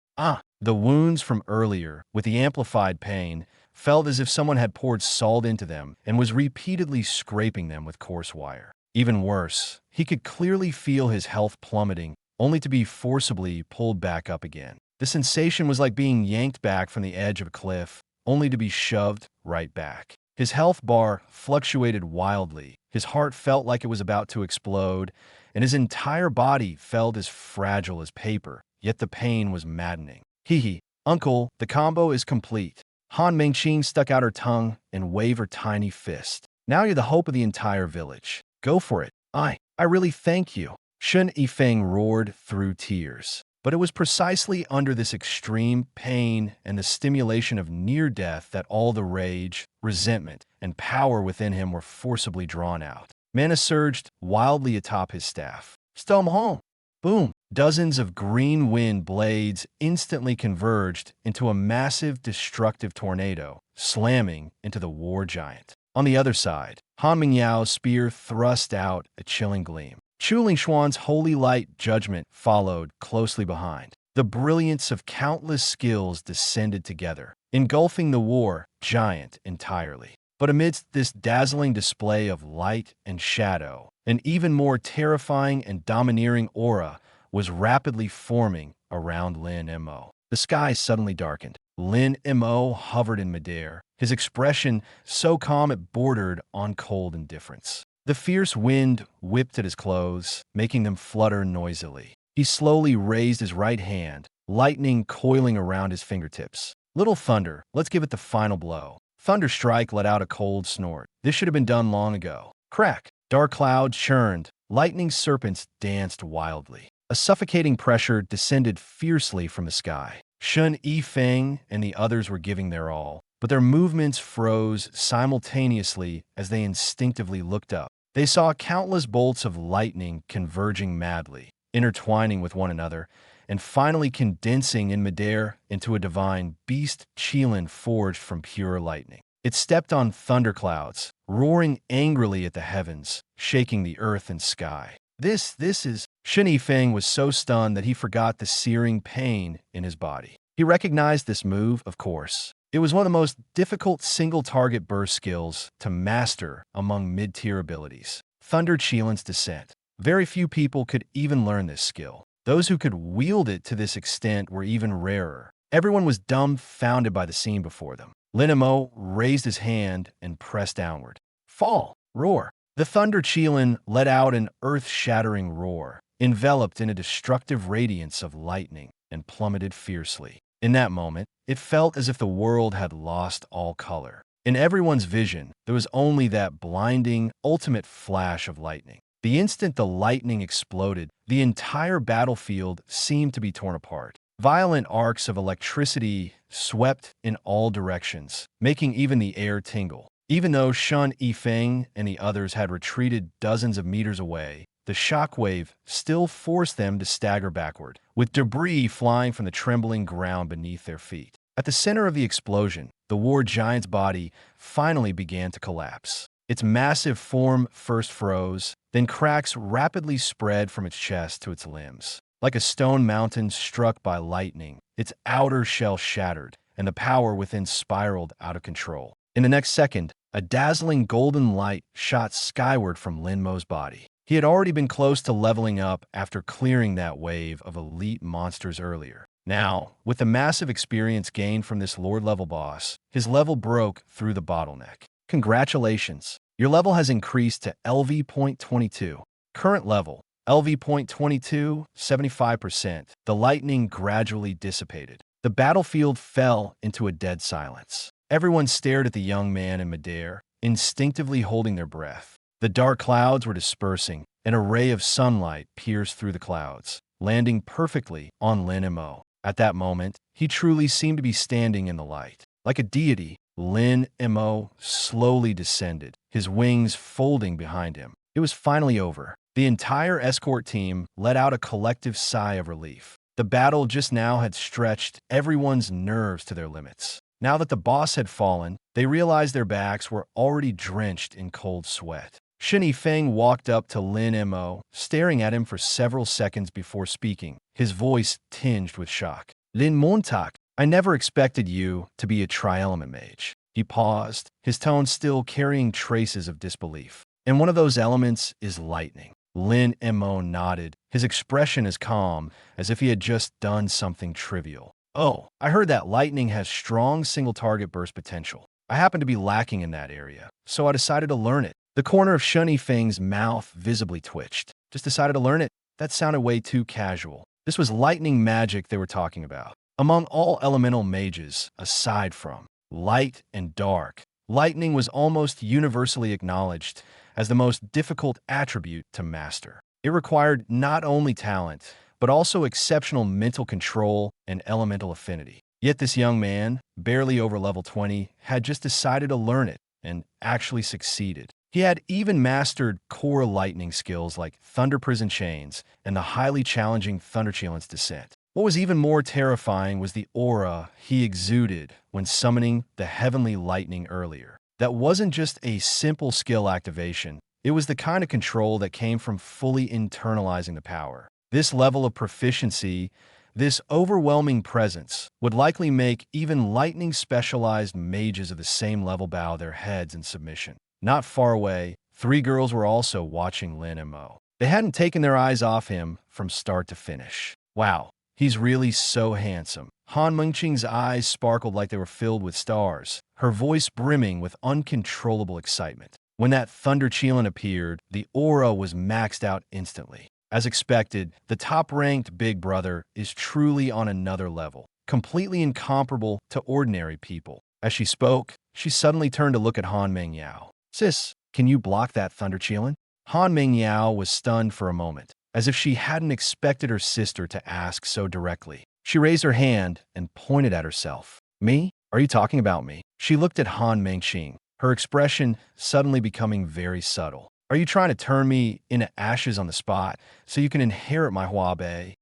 The wounds from earlier, with the amplified pain, felt as if someone had poured salt into them and was repeatedly scraping them with coarse wire. Even worse, he could clearly feel his health plummeting, only to be forcibly pulled back up again. The sensation was like being yanked back from the edge of a cliff, only to be shoved right back. His health bar fluctuated wildly. His heart felt like it was about to explode, and his entire body felt as fragile as paper, yet the pain was maddening. Hee hee, uncle, the combo is complete. Han Mingqing stuck out her tongue and waved her tiny fist. Now you're the hope of the entire village. Go for it. I really thank you. Shen Yifeng roared through tears. But it was precisely under this extreme pain and the stimulation of near death that all the rage, resentment, and power within him were forcibly drawn out. Mana surged wildly atop his staff. Stom home! Boom! Dozens of green wind blades instantly converged into a massive destructive tornado, slamming into the war giant. On the other side, Han Mingyao's spear thrust out a chilling gleam. Chu Lingshuan's holy light judgment followed closely behind. The brilliance of countless skills descended together, engulfing the war giant entirely. But amidst this dazzling display of light and shadow, an even more terrifying and domineering aura was rapidly forming around Lin Mo. The sky suddenly darkened. Lin Mo hovered in midair, his expression so calm it bordered on cold indifference. The fierce wind whipped at his clothes, making them flutter noisily. He slowly raised his right hand, lightning coiling around his fingertips. Little thunder, let's give it the final blow. Thunderstrike let out a cold snort. This should have been done long ago. Crack! Dark clouds churned. Lightning serpents danced wildly. A suffocating pressure descended fiercely from the sky. Shen Yifeng and the others were giving their all, but their movements froze simultaneously as they instinctively looked up. They saw countless bolts of lightning converging madly, intertwining with one another, and finally condensing in midair into a divine beast Qilin forged from pure lightning. It stepped on thunderclouds, roaring angrily at the heavens, shaking the earth and sky. This is... Shen Yifeng was so stunned that he forgot the searing pain in his body. He recognized this move, of course. It was one of the most difficult single-target burst skills to master among mid-tier abilities. Thunder Qilin's Descent. Very few people could even learn this skill. Those who could wield it to this extent were even rarer. Everyone was dumbfounded by the scene before them. Lin Mo raised his hand and pressed downward. Fall! Roar! The Thunder Qilin let out an earth-shattering roar, enveloped in a destructive radiance of lightning, and plummeted fiercely. In that moment, it felt as if the world had lost all color. In everyone's vision, there was only that blinding, ultimate flash of lightning. The instant the lightning exploded, the entire battlefield seemed to be torn apart. Violent arcs of electricity swept in all directions, making even the air tingle. Even though Shen Yifeng and the others had retreated dozens of meters away, the shockwave still forced them to stagger backward, with debris flying from the trembling ground beneath their feet. At the center of the explosion, the war giant's body finally began to collapse. Its massive form first froze, then cracks rapidly spread from its chest to its limbs. Like a stone mountain struck by lightning, its outer shell shattered, and the power within spiraled out of control. In the next second, a dazzling golden light shot skyward from Lin Mo's body. He had already been close to leveling up after clearing that wave of elite monsters earlier. Now, with the massive experience gained from this Lord-level boss, his level broke through the bottleneck. Congratulations! Your level has increased to LV.22. Current level, LV.22, 75%. The lightning gradually dissipated. The battlefield fell into a dead silence. Everyone stared at the young man in midair, instinctively holding their breath. The dark clouds were dispersing. An array of sunlight pierced through the clouds, landing perfectly on Lin Mo. At that moment, he truly seemed to be standing in the light. Like a deity, Lin Mo slowly descended, his wings folding behind him. It was finally over. The entire escort team let out a collective sigh of relief. The battle just now had stretched everyone's nerves to their limits. Now that the boss had fallen, they realized their backs were already drenched in cold sweat. Shen Yifeng walked up to Lin Mo, staring at him for several seconds before speaking, his voice tinged with shock. Lin Mo, I never expected you to be a tri-element mage. He paused, his tone still carrying traces of disbelief. And one of those elements is lightning. Lin Mo nodded, his expression as calm as if he had just done something trivial. Oh, I heard that lightning has strong single-target burst potential. I happen to be lacking in that area, so I decided to learn it. The corner of Shunny Feng's mouth visibly twitched. Just decided to learn it? That sounded way too casual. This was lightning magic they were talking about. Among all elemental mages, aside from light and dark, lightning was almost universally acknowledged as the most difficult attribute to master. It required not only talent, but also exceptional mental control and elemental affinity. Yet this young man, barely over level 20, had just decided to learn it and actually succeeded. He had even mastered core lightning skills like Thunder Prison Chains and the highly challenging Thunderchielan's Descent. What was even more terrifying was the aura he exuded when summoning the heavenly lightning earlier. That wasn't just a simple skill activation, it was the kind of control that came from fully internalizing the power. This level of proficiency, this overwhelming presence, would likely make even lightning-specialized mages of the same level bow their heads in submission. Not far away, three girls were also watching Lin Mo. They hadn't taken their eyes off him from start to finish. Wow, he's really so handsome. Han Mengqing's eyes sparkled like they were filled with stars, her voice brimming with uncontrollable excitement. When that Thunderchielan appeared, the aura was maxed out instantly. As expected, the top-ranked big brother is truly on another level, completely incomparable to ordinary people. As she spoke, she suddenly turned to look at Han Mengyao. "Sis, can you block that Thunderchielan?" Han Mengyao was stunned for a moment, as if she hadn't expected her sister to ask so directly. She raised her hand and pointed at herself. "Me? Are you talking about me?" She looked at Han Mengqing, her expression suddenly becoming very subtle. "Are you trying to turn me into ashes on the spot so you can inherit my Huabei?"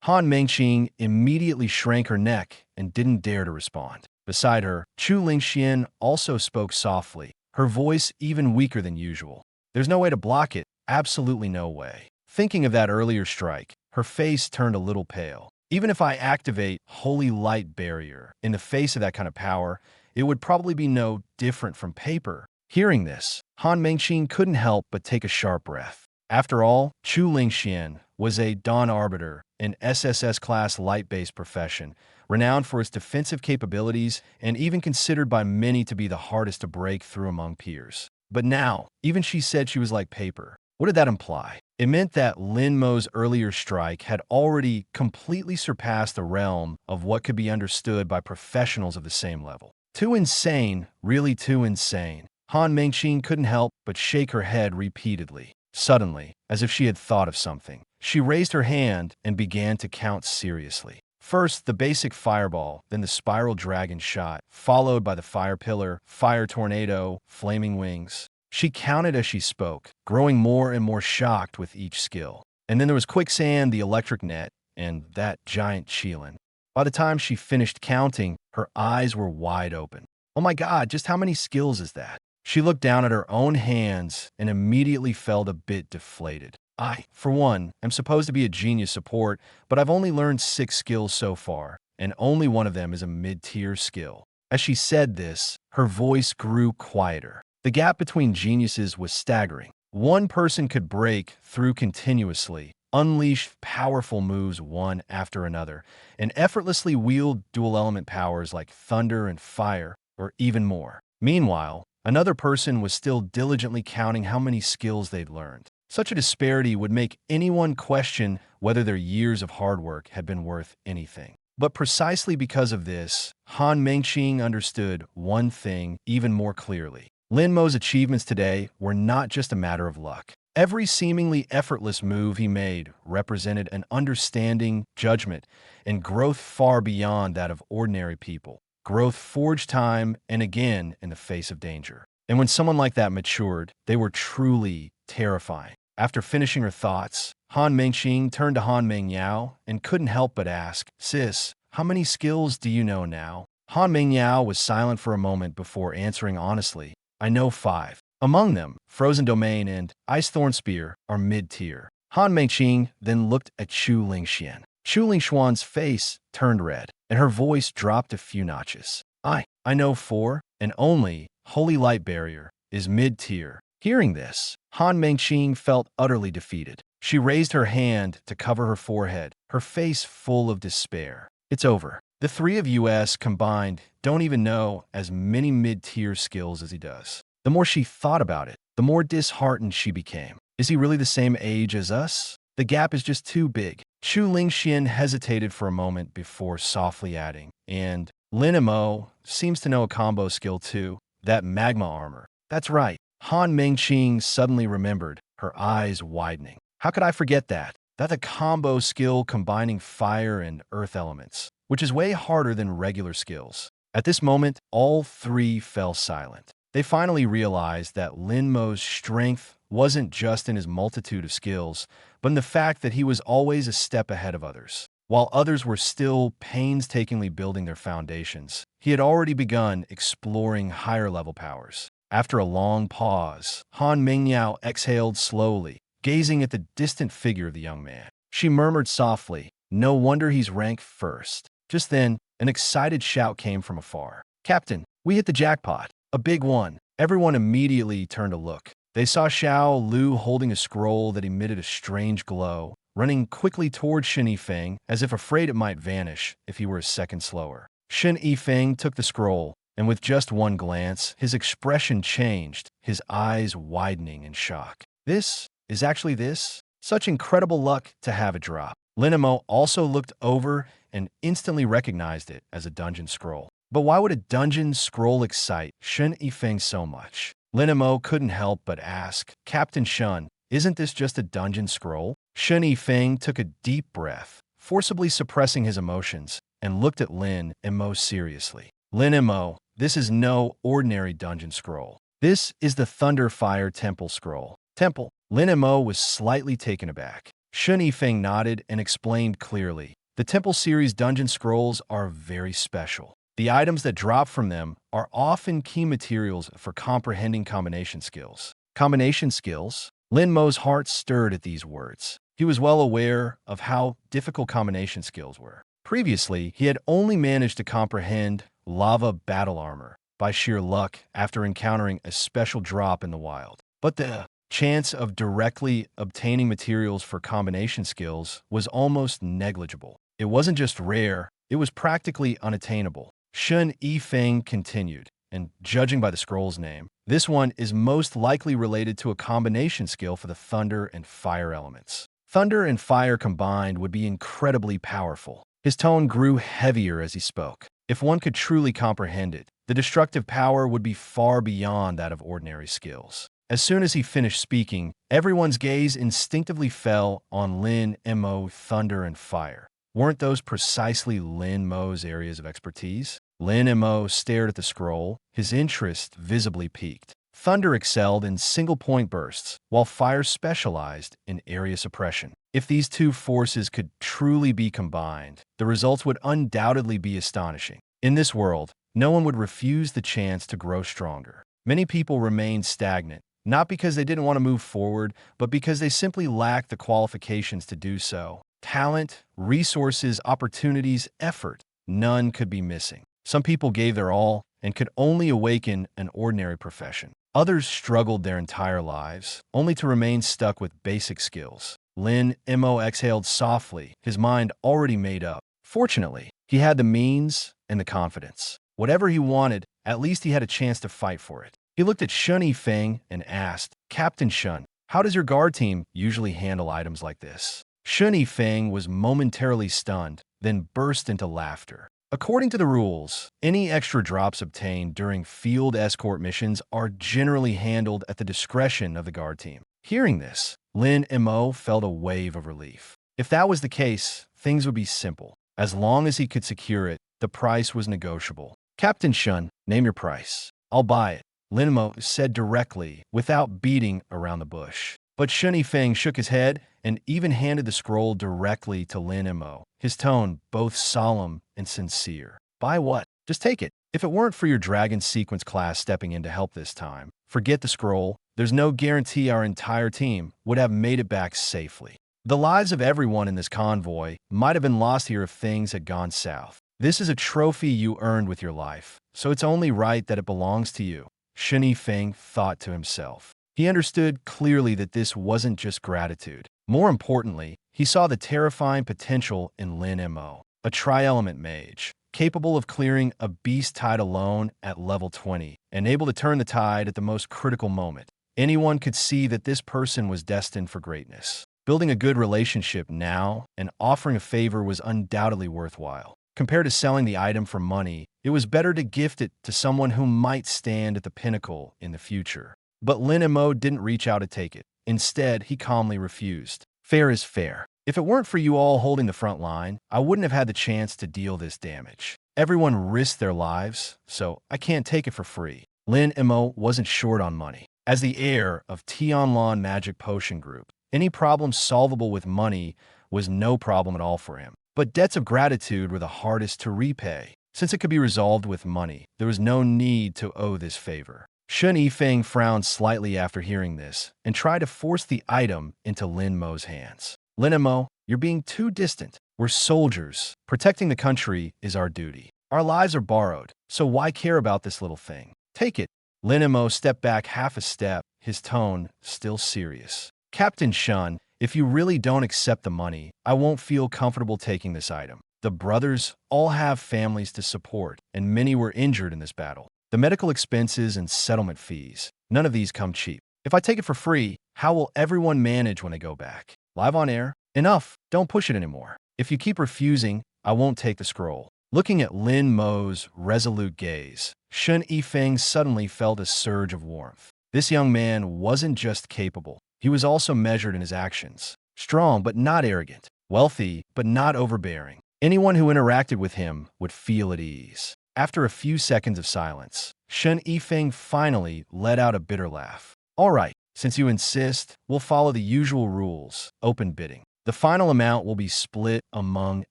Han Mengqing immediately shrank her neck and didn't dare to respond. Beside her, Chu Lingxian also spoke softly, her voice even weaker than usual. "There's no way to block it. Absolutely no way." Thinking of that earlier strike, her face turned a little pale. Even if I activate Holy Light Barrier in the face of that kind of power, it would probably be no different from paper. Hearing this, Han Mengqing couldn't help but take a sharp breath. After all, Chu Lingxian was a Dawn Arbiter, an SSS-class light-based profession, renowned for its defensive capabilities and even considered by many to be the hardest to break through among peers. But now, even she said she was like paper. What did that imply? It meant that Lin Mo's earlier strike had already completely surpassed the realm of what could be understood by professionals of the same level. Too insane, really too insane. Han Mengqing couldn't help but shake her head repeatedly. Suddenly, as if she had thought of something, she raised her hand and began to count seriously. First, the basic fireball, then the spiral dragon shot, followed by the fire pillar, fire tornado, flaming wings. She counted as she spoke, growing more and more shocked with each skill. And then there was quicksand, the electric net, and that giant Qilin. By the time she finished counting, her eyes were wide open. Oh my God, just how many skills is that? She looked down at her own hands and immediately felt a bit deflated. I, for one, am supposed to be a genius support, but I've only learned 6 skills so far, and only one of them is a mid-tier skill. As she said this, her voice grew quieter. The gap between geniuses was staggering. One person could break through continuously, unleash powerful moves one after another, and effortlessly wield dual-element powers like thunder and fire, or even more. Meanwhile, another person was still diligently counting how many skills they'd learned. Such a disparity would make anyone question whether their years of hard work had been worth anything. But precisely because of this, Han Mengqing understood one thing even more clearly. Lin Mo's achievements today were not just a matter of luck. Every seemingly effortless move he made represented an understanding, judgment, and growth far beyond that of ordinary people. Growth forged time and again in the face of danger. And when someone like that matured, they were truly terrifying. After finishing her thoughts, Han Mengqing turned to Han Mengyao and couldn't help but ask, "Sis, how many skills do you know now?" Han Mengyao was silent for a moment before answering honestly, "I know 5. Among them, Frozen Domain and Ice Thorn Spear are mid-tier." Han Mengqing then looked at Chu Lingxian. Chu Lingxuan's face turned red, and her voice dropped a few notches. I know 4, and only, Holy Light Barrier, is mid-tier. Hearing this, Han Mengqing felt utterly defeated. She raised her hand to cover her forehead, her face full of despair. It's over. The three of us combined don't even know as many mid-tier skills as he does. The more she thought about it, the more disheartened she became. Is he really the same age as us? The gap is just too big. Chu Lingxian hesitated for a moment before softly adding, and Lin Mo seems to know a combo skill too, that magma armor. That's right. Han Mengqing suddenly remembered, her eyes widening. How could I forget that? That's a combo skill combining fire and earth elements, which is way harder than regular skills. At this moment, all three fell silent. They finally realized that Lin Mo's strength wasn't just in his multitude of skills, but in the fact that he was always a step ahead of others. While others were still painstakingly building their foundations, he had already begun exploring higher-level powers. After a long pause, Han Mingniao exhaled slowly, gazing at the distant figure of the young man. She murmured softly, "No wonder he's ranked first." Just then, an excited shout came from afar. "Captain, we hit the jackpot. A big one." Everyone immediately turned to look. They saw Xiao Lu holding a scroll that emitted a strange glow, running quickly toward Shen Yifeng as if afraid it might vanish if he were a second slower. Shen Yifeng took the scroll, and with just one glance, his expression changed, his eyes widening in shock. This is actually this? Such incredible luck to have it drop. Lin Mo also looked over and instantly recognized it as a dungeon scroll. But why would a dungeon scroll excite Shen Yifeng so much? Lin Mo couldn't help but ask, "Captain Shun, isn't this just a dungeon scroll?" Shen Yifeng took a deep breath, forcibly suppressing his emotions, and looked at Lin Mo seriously. "Lin Mo, this is no ordinary dungeon scroll. This is the Thunderfire Temple scroll." Temple. Lin Mo was slightly taken aback. Shen Yifeng nodded and explained clearly, "The Temple series dungeon scrolls are very special. The items that drop from them are often key materials for comprehending combination skills." Combination skills? Lin Mo's heart stirred at these words. He was well aware of how difficult combination skills were. Previously, he had only managed to comprehend lava battle armor by sheer luck after encountering a special drop in the wild. But the chance of directly obtaining materials for combination skills was almost negligible. It wasn't just rare, it was practically unattainable. Shen Yifeng continued, and judging by the scroll's name, this one is most likely related to a combination skill for the thunder and fire elements. Thunder and fire combined would be incredibly powerful. His tone grew heavier as he spoke. If one could truly comprehend it, the destructive power would be far beyond that of ordinary skills. As soon as he finished speaking, everyone's gaze instinctively fell on Lin Mo, thunder and fire. Weren't those precisely Lin Mo's areas of expertise? Lin Mo stared at the scroll, his interest visibly piqued. Thunder excelled in single-point bursts, while fire specialized in area suppression. If these two forces could truly be combined, the results would undoubtedly be astonishing. In this world, no one would refuse the chance to grow stronger. Many people remained stagnant, not because they didn't want to move forward, but because they simply lacked the qualifications to do so. Talent, resources, opportunities, effort, none could be missing. Some people gave their all and could only awaken an ordinary profession. Others struggled their entire lives, only to remain stuck with basic skills. Lin Mo exhaled softly, his mind already made up. Fortunately, he had the means and the confidence. Whatever he wanted, at least he had a chance to fight for it. He looked at Shen Yifeng and asked, "Captain Shun, how does your guard team usually handle items like this?" Shen Yifeng was momentarily stunned, then burst into laughter. According to the rules, any extra drops obtained during field escort missions are generally handled at the discretion of the guard team. Hearing this, Lin Mo felt a wave of relief. If that was the case, things would be simple. As long as he could secure it, the price was negotiable. "Captain Shun, name your price. I'll buy it," Lin Mo said directly, without beating around the bush. But Shen Yifeng shook his head and even handed the scroll directly to Lin Mo, his tone both solemn and sincere. "Buy what? Just take it. If it weren't for your Dragon Sequence class stepping in to help this time, forget the scroll. There's no guarantee our entire team would have made it back safely." The lives of everyone in this convoy might have been lost here if things had gone south. This is a trophy you earned with your life, so it's only right that it belongs to you, Shen Yifeng thought to himself. He understood clearly that this wasn't just gratitude. More importantly, he saw the terrifying potential in Lin Mo, a tri-element mage, capable of clearing a beast tide alone at level 20, and able to turn the tide at the most critical moment. Anyone could see that this person was destined for greatness. Building a good relationship now and offering a favor was undoubtedly worthwhile. Compared to selling the item for money, it was better to gift it to someone who might stand at the pinnacle in the future. But Lin Mo didn't reach out to take it. Instead, he calmly refused. Fair is fair. If it weren't for you all holding the front line, I wouldn't have had the chance to deal this damage. Everyone risked their lives, so I can't take it for free. Lin Mo wasn't short on money. As the heir of Tianlan Magic Potion Group, any problem solvable with money was no problem at all for him. But debts of gratitude were the hardest to repay. Since it could be resolved with money, there was no need to owe this favor. Shen Yifeng frowned slightly after hearing this and tried to force the item into Lin Mo's hands. Lin Mo, you're being too distant. We're soldiers. Protecting the country is our duty. Our lives are borrowed, so why care about this little thing? Take it. Lin Mo stepped back half a step, his tone still serious. Captain Shun, if you really don't accept the money, I won't feel comfortable taking this item. The brothers all have families to support, and many were injured in this battle. The medical expenses and settlement fees, none of these come cheap. If I take it for free, how will everyone manage when they go back? Live on air? Enough, don't push it anymore. If you keep refusing, I won't take the scroll. Looking at Lin Mo's resolute gaze, Shen Yifeng suddenly felt a surge of warmth. This young man wasn't just capable, he was also measured in his actions. Strong but not arrogant, wealthy but not overbearing. Anyone who interacted with him would feel at ease. After a few seconds of silence, Shen Yifeng finally let out a bitter laugh. All right, since you insist, we'll follow the usual rules, open bidding. The final amount will be split among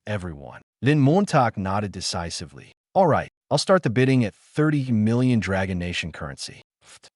everyone. Lin Montauk nodded decisively. All right, I'll start the bidding at 30 million Dragon Nation currency.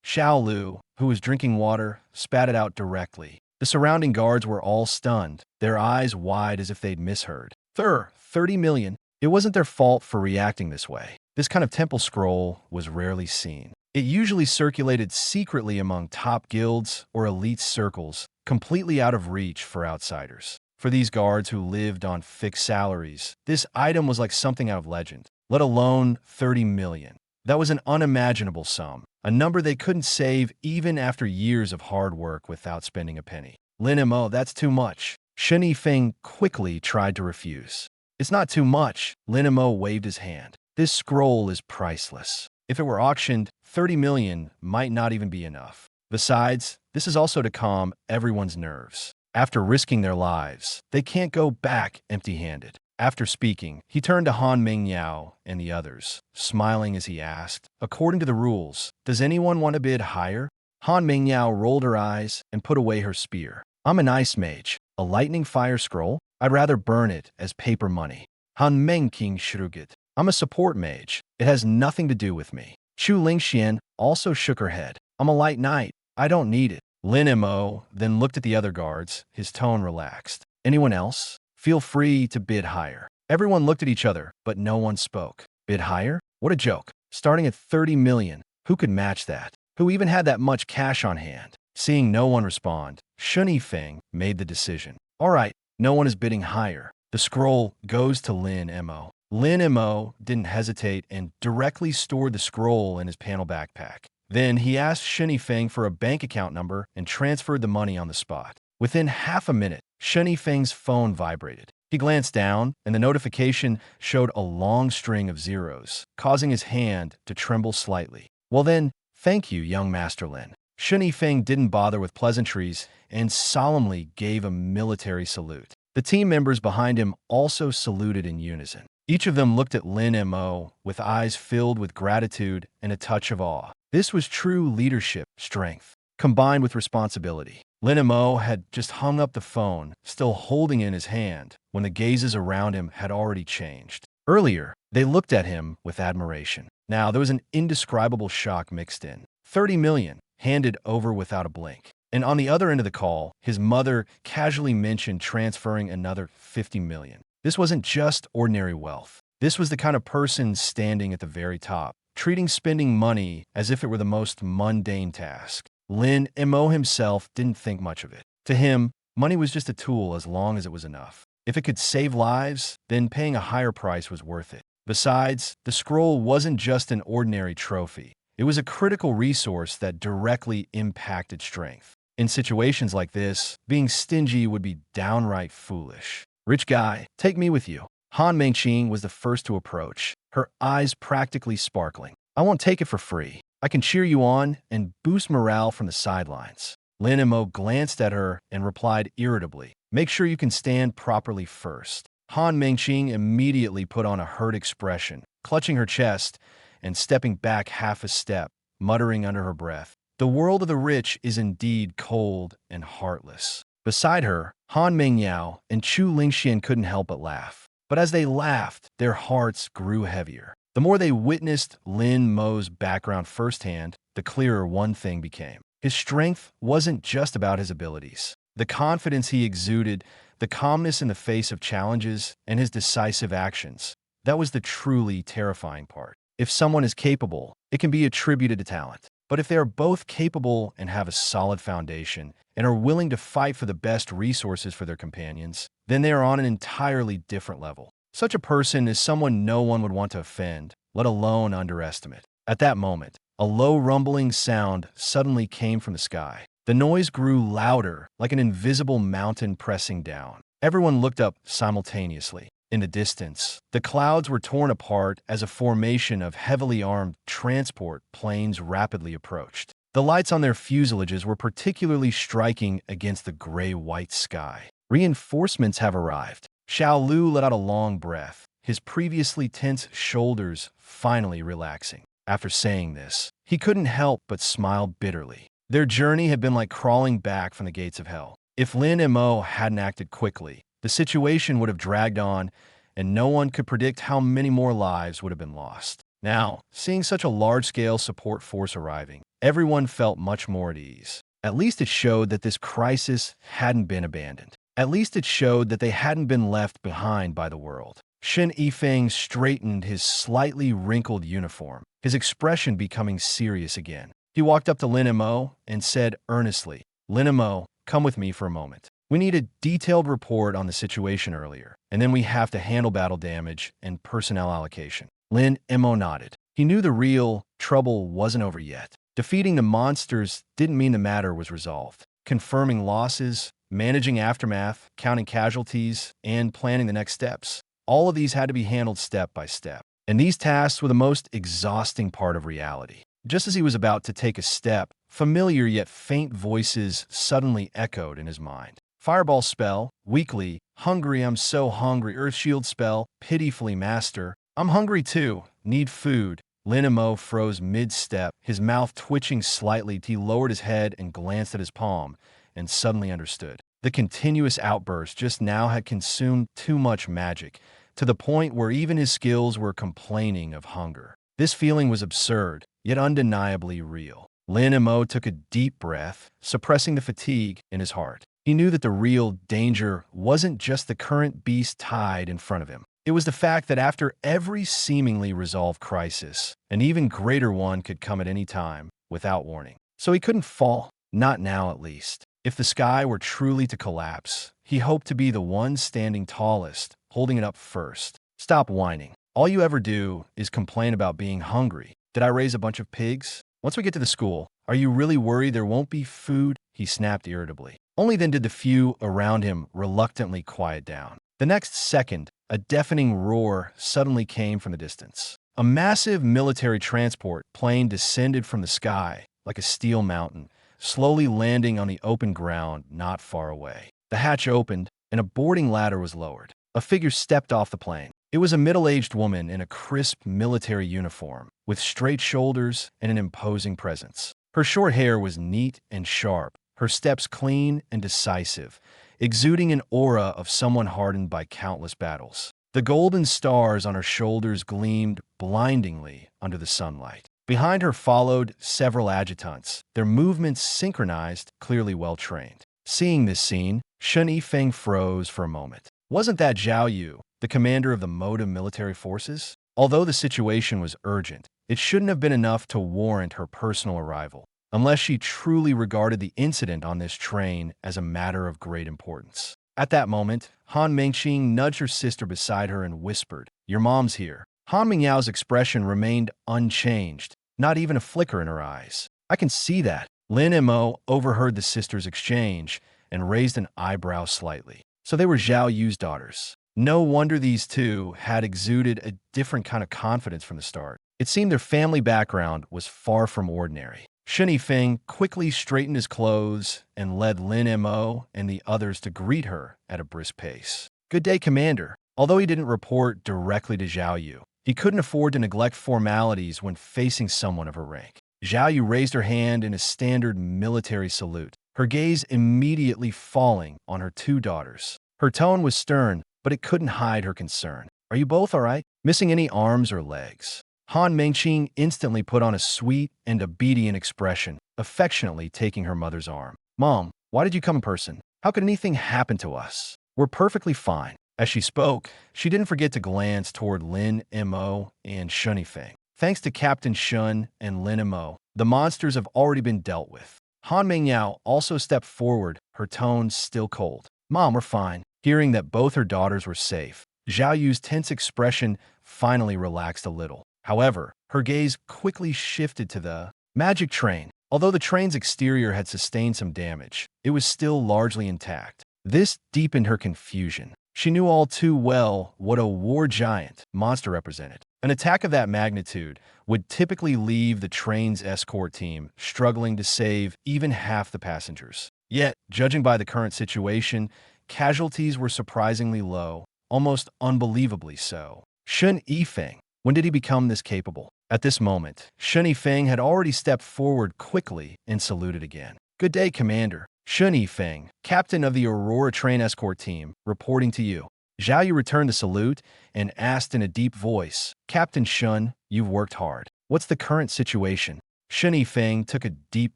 Xiao Lu, who was drinking water, spat it out directly. The surrounding guards were all stunned, their eyes wide as if they'd misheard. 30 million. It wasn't their fault for reacting this way. This kind of temple scroll was rarely seen. It usually circulated secretly among top guilds or elite circles, completely out of reach for outsiders. For these guards who lived on fixed salaries, this item was like something out of legend, let alone 30 million. That was an unimaginable sum, a number they couldn't save even after years of hard work without spending a penny. Lin Mo, that's too much. Shen Yifeng quickly tried to refuse. It's not too much. Lin Mo waved his hand. This scroll is priceless. If it were auctioned, 30 million might not even be enough. Besides, this is also to calm everyone's nerves. After risking their lives, they can't go back empty-handed. After speaking, he turned to Han Mingyao and the others, smiling as he asked, according to the rules, does anyone want to bid higher? Han Mingyao rolled her eyes and put away her spear. I'm an ice mage. A lightning fire scroll? I'd rather burn it as paper money. Han Mengqing shrugged. I'm a support mage. It has nothing to do with me. Chu Lingxian also shook her head. I'm a light knight. I don't need it. Lin Mo then looked at the other guards, his tone relaxed. Anyone else? Feel free to bid higher. Everyone looked at each other, but no one spoke. Bid higher? What a joke. Starting at 30 million. Who could match that? Who even had that much cash on hand? Seeing no one respond, Shen Yifeng made the decision. All right, no one is bidding higher. The scroll goes to Lin Mo. Lin Mo didn't hesitate and directly stored the scroll in his panel backpack. Then he asked Shen Yifeng for a bank account number and transferred the money on the spot. Within half a minute, Shen Yifeng's phone vibrated. He glanced down, and the notification showed a long string of zeros, causing his hand to tremble slightly. Well then, thank you, young Master Lin. Shen Yifeng didn't bother with pleasantries and solemnly gave a military salute. The team members behind him also saluted in unison. Each of them looked at Lin Mo with eyes filled with gratitude and a touch of awe. This was true leadership, strength, combined with responsibility. Lin Mo had just hung up the phone, still holding in his hand, when the gazes around him had already changed. Earlier, they looked at him with admiration. Now there was an indescribable shock mixed in. 30 million, handed over without a blink. And on the other end of the call, his mother casually mentioned transferring another 50 million. This wasn't just ordinary wealth. This was the kind of person standing at the very top, treating spending money as if it were the most mundane task. Lin Mo himself didn't think much of it. To him, money was just a tool as long as it was enough. If it could save lives, then paying a higher price was worth it. Besides, the scroll wasn't just an ordinary trophy. It was a critical resource that directly impacted strength. In situations like this, being stingy would be downright foolish. "Rich guy, take me with you." Han Mengqing was the first to approach, her eyes practically sparkling. "I won't take it for free. I can cheer you on and boost morale from the sidelines." Lin Mo glanced at her and replied irritably, "Make sure you can stand properly first." Han Mengqing immediately put on a hurt expression, clutching her chest and stepping back half a step, muttering under her breath, "The world of the rich is indeed cold and heartless." Beside her, Han Mengyao and Chu Lingxian couldn't help but laugh. But as they laughed, their hearts grew heavier. The more they witnessed Lin Mo's background firsthand, the clearer one thing became. His strength wasn't just about his abilities. The confidence he exuded, the calmness in the face of challenges, and his decisive actions. That was the truly terrifying part. If someone is capable, it can be attributed to talent. But if they are both capable and have a solid foundation, and are willing to fight for the best resources for their companions, then they are on an entirely different level. Such a person is someone no one would want to offend, let alone underestimate. At that moment, a low rumbling sound suddenly came from the sky. The noise grew louder, like an invisible mountain pressing down. Everyone looked up simultaneously. In the distance, the clouds were torn apart as a formation of heavily armed transport planes rapidly approached. The lights on their fuselages were particularly striking against the gray-white sky. "Reinforcements have arrived." Xiao Lu let out a long breath, his previously tense shoulders finally relaxing. After saying this, he couldn't help but smile bitterly. Their journey had been like crawling back from the gates of hell. If Lin Mo hadn't acted quickly, the situation would have dragged on, and no one could predict how many more lives would have been lost. Now, seeing such a large-scale support force arriving, everyone felt much more at ease. At least it showed that this crisis hadn't been abandoned. At least it showed that they hadn't been left behind by the world. Shen Yifeng straightened his slightly wrinkled uniform, his expression becoming serious again. He walked up to Lin Mo and said earnestly, "Lin Mo, come with me for a moment. We need a detailed report on the situation earlier, and then we have to handle battle damage and personnel allocation." Lin Mo nodded. He knew the real trouble wasn't over yet. Defeating the monsters didn't mean the matter was resolved. Confirming losses, managing aftermath, counting casualties, and planning the next steps. All of these had to be handled step by step. And these tasks were the most exhausting part of reality. Just as he was about to take a step, familiar yet faint voices suddenly echoed in his mind. Fireball spell, weakly, hungry, I'm so hungry. Earth shield spell, pitifully master. I'm hungry too, need food. Lin Mo froze mid-step, his mouth twitching slightly. He lowered his head and glanced at his palm, and suddenly understood. The continuous outburst just now had consumed too much magic, to the point where even his skills were complaining of hunger. This feeling was absurd, yet undeniably real. Lin Mo took a deep breath, suppressing the fatigue in his heart. He knew that the real danger wasn't just the current beast tied in front of him. It was the fact that after every seemingly resolved crisis, an even greater one could come at any time, without warning. So he couldn't fall, not now at least. If the sky were truly to collapse, he hoped to be the one standing tallest, holding it up first. "Stop whining. All you ever do is complain about being hungry. Did I raise a bunch of pigs? Once we get to the school, are you really worried there won't be food?" He snapped irritably. Only then did the few around him reluctantly quiet down. The next second, a deafening roar suddenly came from the distance. A massive military transport plane descended from the sky like a steel mountain, slowly landing on the open ground not far away. The hatch opened, and a boarding ladder was lowered. A figure stepped off the plane. It was a middle-aged woman in a crisp military uniform, with straight shoulders and an imposing presence. Her short hair was neat and sharp, her steps clean and decisive, exuding an aura of someone hardened by countless battles. The golden stars on her shoulders gleamed blindingly under the sunlight. Behind her followed several adjutants, their movements synchronized, clearly well-trained. Seeing this scene, Shen Yifeng froze for a moment. Wasn't that Zhao Yu, the commander of the Moda military forces? Although the situation was urgent, it shouldn't have been enough to warrant her personal arrival, unless she truly regarded the incident on this train as a matter of great importance. At that moment, Han Mengqing nudged her sister beside her and whispered, "Your mom's here." Han Mingyao's expression remained unchanged, not even a flicker in her eyes. "I can see that." Lin Mo overheard the sisters' exchange and raised an eyebrow slightly. So they were Zhao Yu's daughters. No wonder these two had exuded a different kind of confidence from the start. It seemed their family background was far from ordinary. Shen Yifeng quickly straightened his clothes and led Lin Mo and the others to greet her at a brisk pace. "Good day, Commander." Although he didn't report directly to Zhao Yu, he couldn't afford to neglect formalities when facing someone of her rank. Zhao Yu raised her hand in a standard military salute, her gaze immediately falling on her two daughters. Her tone was stern, but it couldn't hide her concern. "Are you both all right? Missing any arms or legs?" Han Mengqing instantly put on a sweet and obedient expression, affectionately taking her mother's arm. "Mom, why did you come in person? How could anything happen to us? We're perfectly fine." As she spoke, she didn't forget to glance toward Lin Mo and Shen Yifeng. Thanks to Captain Shun and Lin Mo, the monsters have already been dealt with. Han Mingyao also stepped forward, her tone still cold. "Mom, we're fine." Hearing that both her daughters were safe, Zhao Yu's tense expression finally relaxed a little. However, her gaze quickly shifted to the magic train. Although the train's exterior had sustained some damage, it was still largely intact. This deepened her confusion. She knew all too well what a war giant monster represented. An attack of that magnitude would typically leave the train's escort team struggling to save even half the passengers. Yet, judging by the current situation, casualties were surprisingly low, almost unbelievably so. Shen Yifeng, when did he become this capable? At this moment, Shen Yifeng had already stepped forward quickly and saluted again. "Good day, Commander." Shen Yifeng, captain of the Aurora train escort team, reporting to you. Zhao Yu returned the salute and asked in a deep voice, "Captain Shun, you've worked hard. What's the current situation?" Shen Yifeng took a deep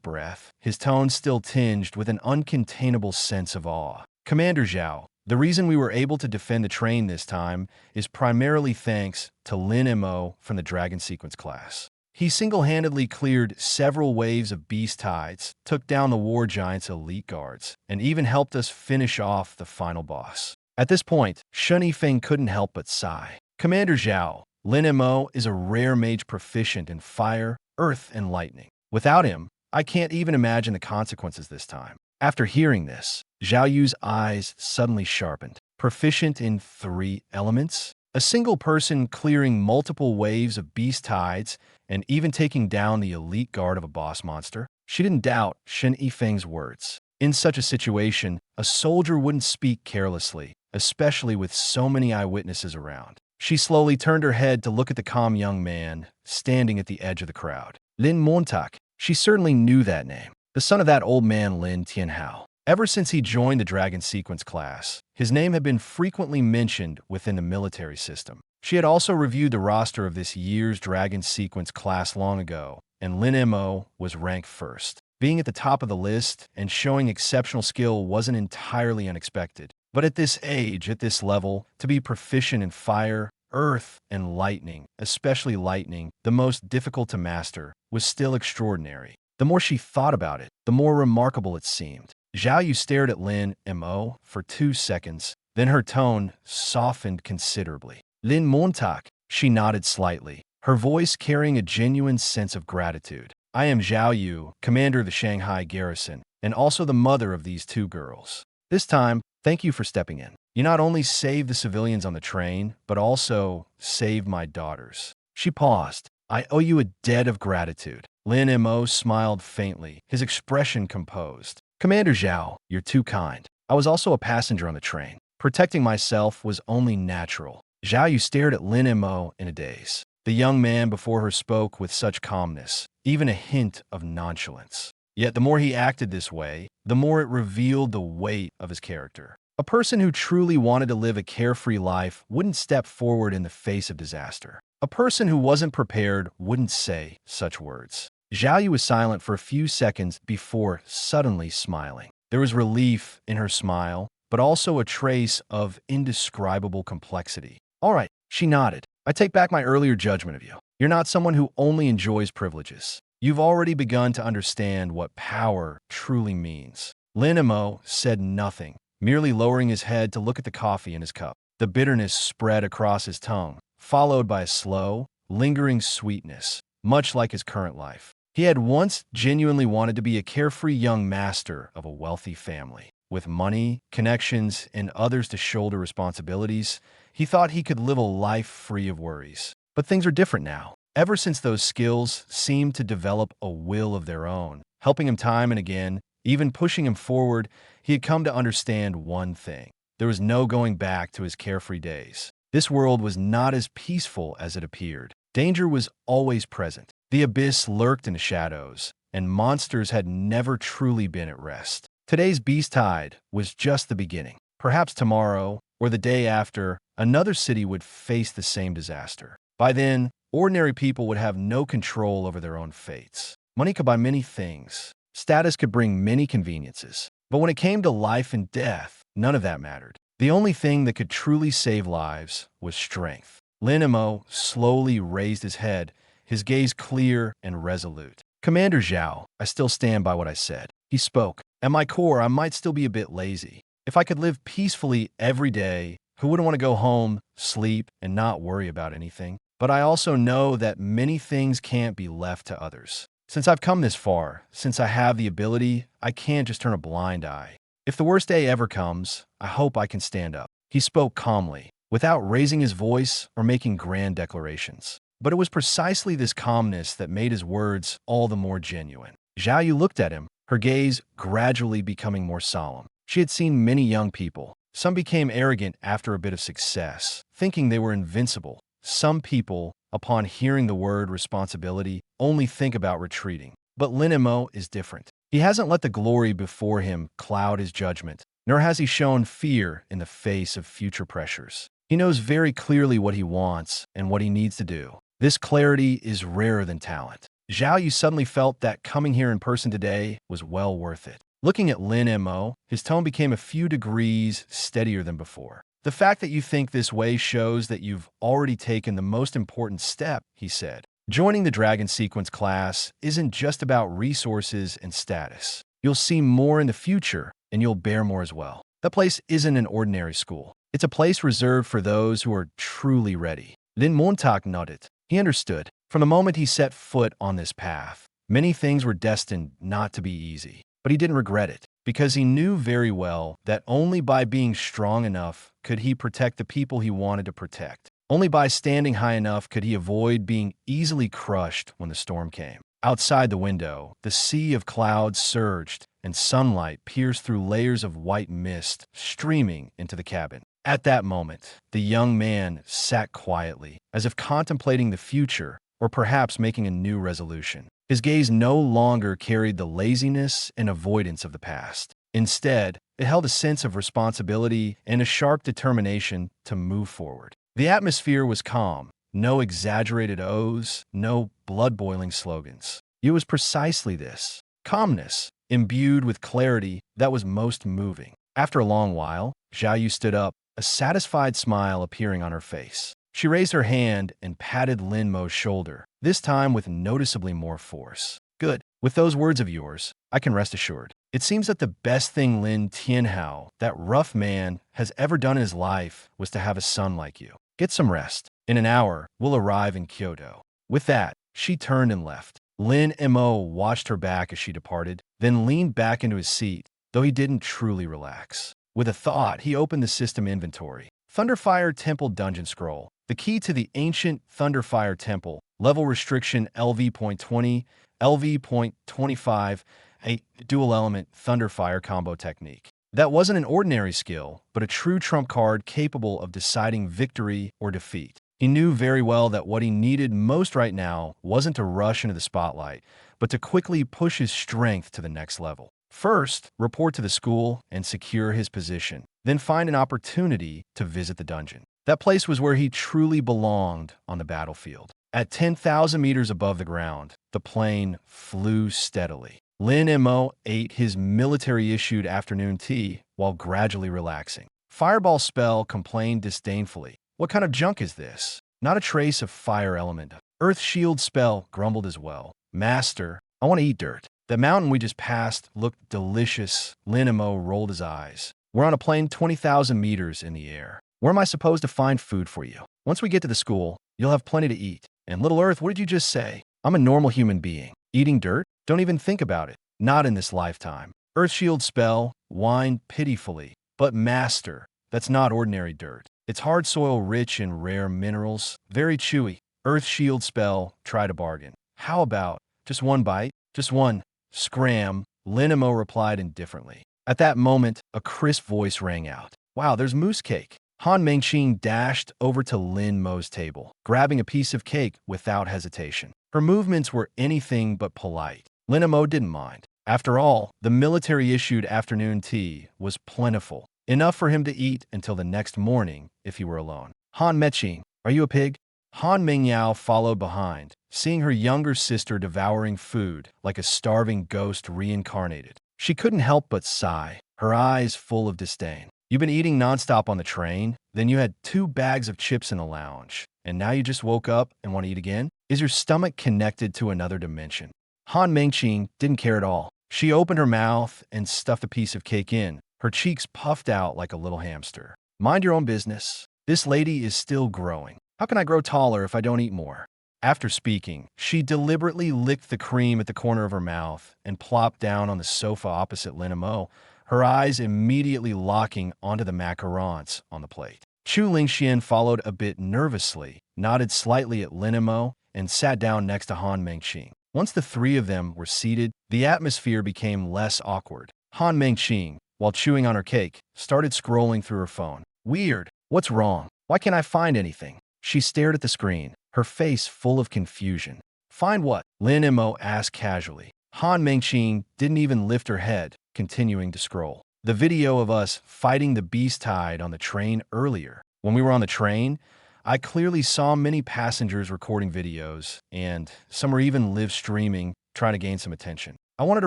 breath, his tone still tinged with an uncontainable sense of awe. "Commander Zhao, the reason we were able to defend the train this time is primarily thanks to Lin Mo from the Dragon Sequence class. He single-handedly cleared several waves of beast tides, took down the war giant's elite guards, and even helped us finish off the final boss." At this point, Shen Yifeng couldn't help but sigh. "Commander Zhao, Lin Mo is a rare mage proficient in fire, earth, and lightning. Without him, I can't even imagine the consequences this time." After hearing this, Zhao Yu's eyes suddenly sharpened. Proficient in 3 elements? A single person clearing multiple waves of beast tides and even taking down the elite guard of a boss monster? She didn't doubt Shen Yifeng's words. In such a situation, a soldier wouldn't speak carelessly, especially with so many eyewitnesses around. She slowly turned her head to look at the calm young man standing at the edge of the crowd. Lin Montak. She certainly knew that name. The son of that old man Lin Tianhao. Ever since he joined the Dragon Sequence class, his name had been frequently mentioned within the military system. She had also reviewed the roster of this year's Dragon Sequence class long ago, and Lin Mo was ranked first. Being at the top of the list and showing exceptional skill wasn't entirely unexpected. But at this age, at this level, to be proficient in fire, earth, and lightning, especially lightning, the most difficult to master, was still extraordinary. The more she thought about it, the more remarkable it seemed. Zhao Yu stared at Lin Mo for 2 seconds, then her tone softened considerably. "Lin Montak," she nodded slightly, her voice carrying a genuine sense of gratitude. "I am Zhao Yu, commander of the Shanghai garrison, and also the mother of these 2 girls. This time, thank you for stepping in. You not only saved the civilians on the train, but also saved my daughters." She paused. "I owe you a debt of gratitude." Lin Mo smiled faintly, his expression composed. "Commander Zhao, you're too kind. I was also a passenger on the train. Protecting myself was only natural." Zhao Yu stared at Lin Mo in a daze. The young man before her spoke with such calmness, even a hint of nonchalance. Yet the more he acted this way, the more it revealed the weight of his character. A person who truly wanted to live a carefree life wouldn't step forward in the face of disaster. A person who wasn't prepared wouldn't say such words. Zhao Yu was silent for a few seconds before suddenly smiling. There was relief in her smile, but also a trace of indescribable complexity. All right, she nodded. I take back my earlier judgment of you. You're not someone who only enjoys privileges. You've already begun to understand what power truly means. Lin Mo said nothing, merely lowering his head to look at the coffee in his cup. The bitterness spread across his tongue, followed by a slow, lingering sweetness, much like his current life. He had once genuinely wanted to be a carefree young master of a wealthy family. With money, connections, and others to shoulder responsibilities, he thought he could live a life free of worries. But things are different now. Ever since those skills seemed to develop a will of their own, helping him time and again, even pushing him forward, he had come to understand one thing. There was no going back to his carefree days. This world was not as peaceful as it appeared. Danger was always present. The abyss lurked in the shadows, and monsters had never truly been at rest. Today's beast tide was just the beginning. Perhaps tomorrow, or the day after, another city would face the same disaster. By then, ordinary people would have no control over their own fates. Money could buy many things. Status could bring many conveniences. But when it came to life and death, none of that mattered. The only thing that could truly save lives was strength. Lin Mo slowly raised his head, his gaze clear and resolute. Commander Zhao, I still stand by what I said. He spoke. At my core, I might still be a bit lazy. If I could live peacefully every day, who wouldn't want to go home, sleep, and not worry about anything? But I also know that many things can't be left to others. Since I've come this far, since I have the ability, I can't just turn a blind eye. If the worst day ever comes, I hope I can stand up. He spoke calmly, without raising his voice or making grand declarations. But it was precisely this calmness that made his words all the more genuine. Zhao Yu looked at him, her gaze gradually becoming more solemn. She had seen many young people. Some became arrogant after a bit of success, thinking they were invincible. Some people, upon hearing the word responsibility, only think about retreating. But Lin Mo is different. He hasn't let the glory before him cloud his judgment, nor has he shown fear in the face of future pressures. He knows very clearly what he wants and what he needs to do. This clarity is rarer than talent. Zhao Yu suddenly felt that coming here in person today was well worth it. Looking at Lin Mo, his tone became a few degrees steadier than before. The fact that you think this way shows that you've already taken the most important step, he said. Joining the Dragon Sequence class isn't just about resources and status. You'll see more in the future, and you'll bear more as well. That place isn't an ordinary school. It's a place reserved for those who are truly ready. Lin Montauk nodded. He understood. From the moment he set foot on this path, many things were destined not to be easy. But he didn't regret it, because he knew very well that only by being strong enough could he protect the people he wanted to protect. Only by standing high enough could he avoid being easily crushed when the storm came. Outside the window, the sea of clouds surged, and sunlight pierced through layers of white mist, streaming into the cabin. At that moment, the young man sat quietly, as if contemplating the future, or perhaps making a new resolution. His gaze no longer carried the laziness and avoidance of the past. Instead, it held a sense of responsibility and a sharp determination to move forward. The atmosphere was calm, no exaggerated oaths, no blood-boiling slogans. It was precisely this calmness, imbued with clarity, that was most moving. After a long while, Zhao Yu stood up, a satisfied smile appearing on her face. She raised her hand and patted Lin Mo's shoulder, this time with noticeably more force. Good. With those words of yours, I can rest assured. It seems that the best thing Lin Tianhao, that rough man, has ever done in his life was to have a son like you. Get some rest. In an hour, we'll arrive in Kyoto. With that, she turned and left. Lin Mo watched her back as she departed, then leaned back into his seat, though he didn't truly relax. With a thought, he opened the system inventory. Thunderfire Temple Dungeon Scroll. The key to the ancient Thunderfire Temple. Level restriction LV.20, LV.25, a dual-element Thunderfire combo technique. That wasn't an ordinary skill, but a true trump card capable of deciding victory or defeat. He knew very well that what he needed most right now wasn't to rush into the spotlight, but to quickly push his strength to the next level. First, report to the school and secure his position. Then find an opportunity to visit the dungeon. That place was where he truly belonged on the battlefield. At 10,000 meters above the ground, the plane flew steadily. Lin Mo ate his military-issued afternoon tea while gradually relaxing. Fireball Spell complained disdainfully. What kind of junk is this? Not a trace of fire element. Earth Shield Spell grumbled as well. Master, I want to eat dirt. The mountain we just passed looked delicious. Lin Mo rolled his eyes. We're on a plane 20,000 meters in the air. Where am I supposed to find food for you? Once we get to the school, you'll have plenty to eat. And Little Earth, what did you just say? I'm a normal human being. Eating dirt? Don't even think about it. Not in this lifetime. Earth Shield Spell whined pitifully. But Master, that's not ordinary dirt. It's hard soil rich in rare minerals, very chewy. Earth Shield Spell tried to bargain. How about just one bite? Just one. Scram, Lin Mo replied indifferently. At that moment, a crisp voice rang out. Wow, there's moose cake. Han Mengqing dashed over to Lin Mo's table, grabbing a piece of cake without hesitation. Her movements were anything but polite. Lin Mo didn't mind. After all, the military-issued afternoon tea was plentiful, enough for him to eat until the next morning if he were alone. Han Mengqing, are you a pig? Han Mingyao followed behind, seeing her younger sister devouring food like a starving ghost reincarnated. She couldn't help but sigh, her eyes full of disdain. You've been eating nonstop on the train, then you had 2 bags of chips in the lounge, and now you just woke up and want to eat again? Is your stomach connected to another dimension? Han Mengqing didn't care at all. She opened her mouth and stuffed a piece of cake in, her cheeks puffed out like a little hamster. Mind your own business. This lady is still growing. How can I grow taller if I don't eat more? After speaking, she deliberately licked the cream at the corner of her mouth and plopped down on the sofa opposite Lin Mo, her eyes immediately locking onto the macarons on the plate. Chu Lingxian followed a bit nervously, nodded slightly at Lin Mo, and sat down next to Han Mengqing. Once the 3 of them were seated, the atmosphere became less awkward. Han Mengqing, while chewing on her cake, started scrolling through her phone. Weird. What's wrong? Why can't I find anything? She stared at the screen, her face full of confusion. Find what? Lin Mo asked casually. Han Mengqing didn't even lift her head, continuing to scroll. The video of us fighting the beast tide on the train earlier. When we were on the train, I clearly saw many passengers recording videos, and some were even live streaming, trying to gain some attention. I wanted to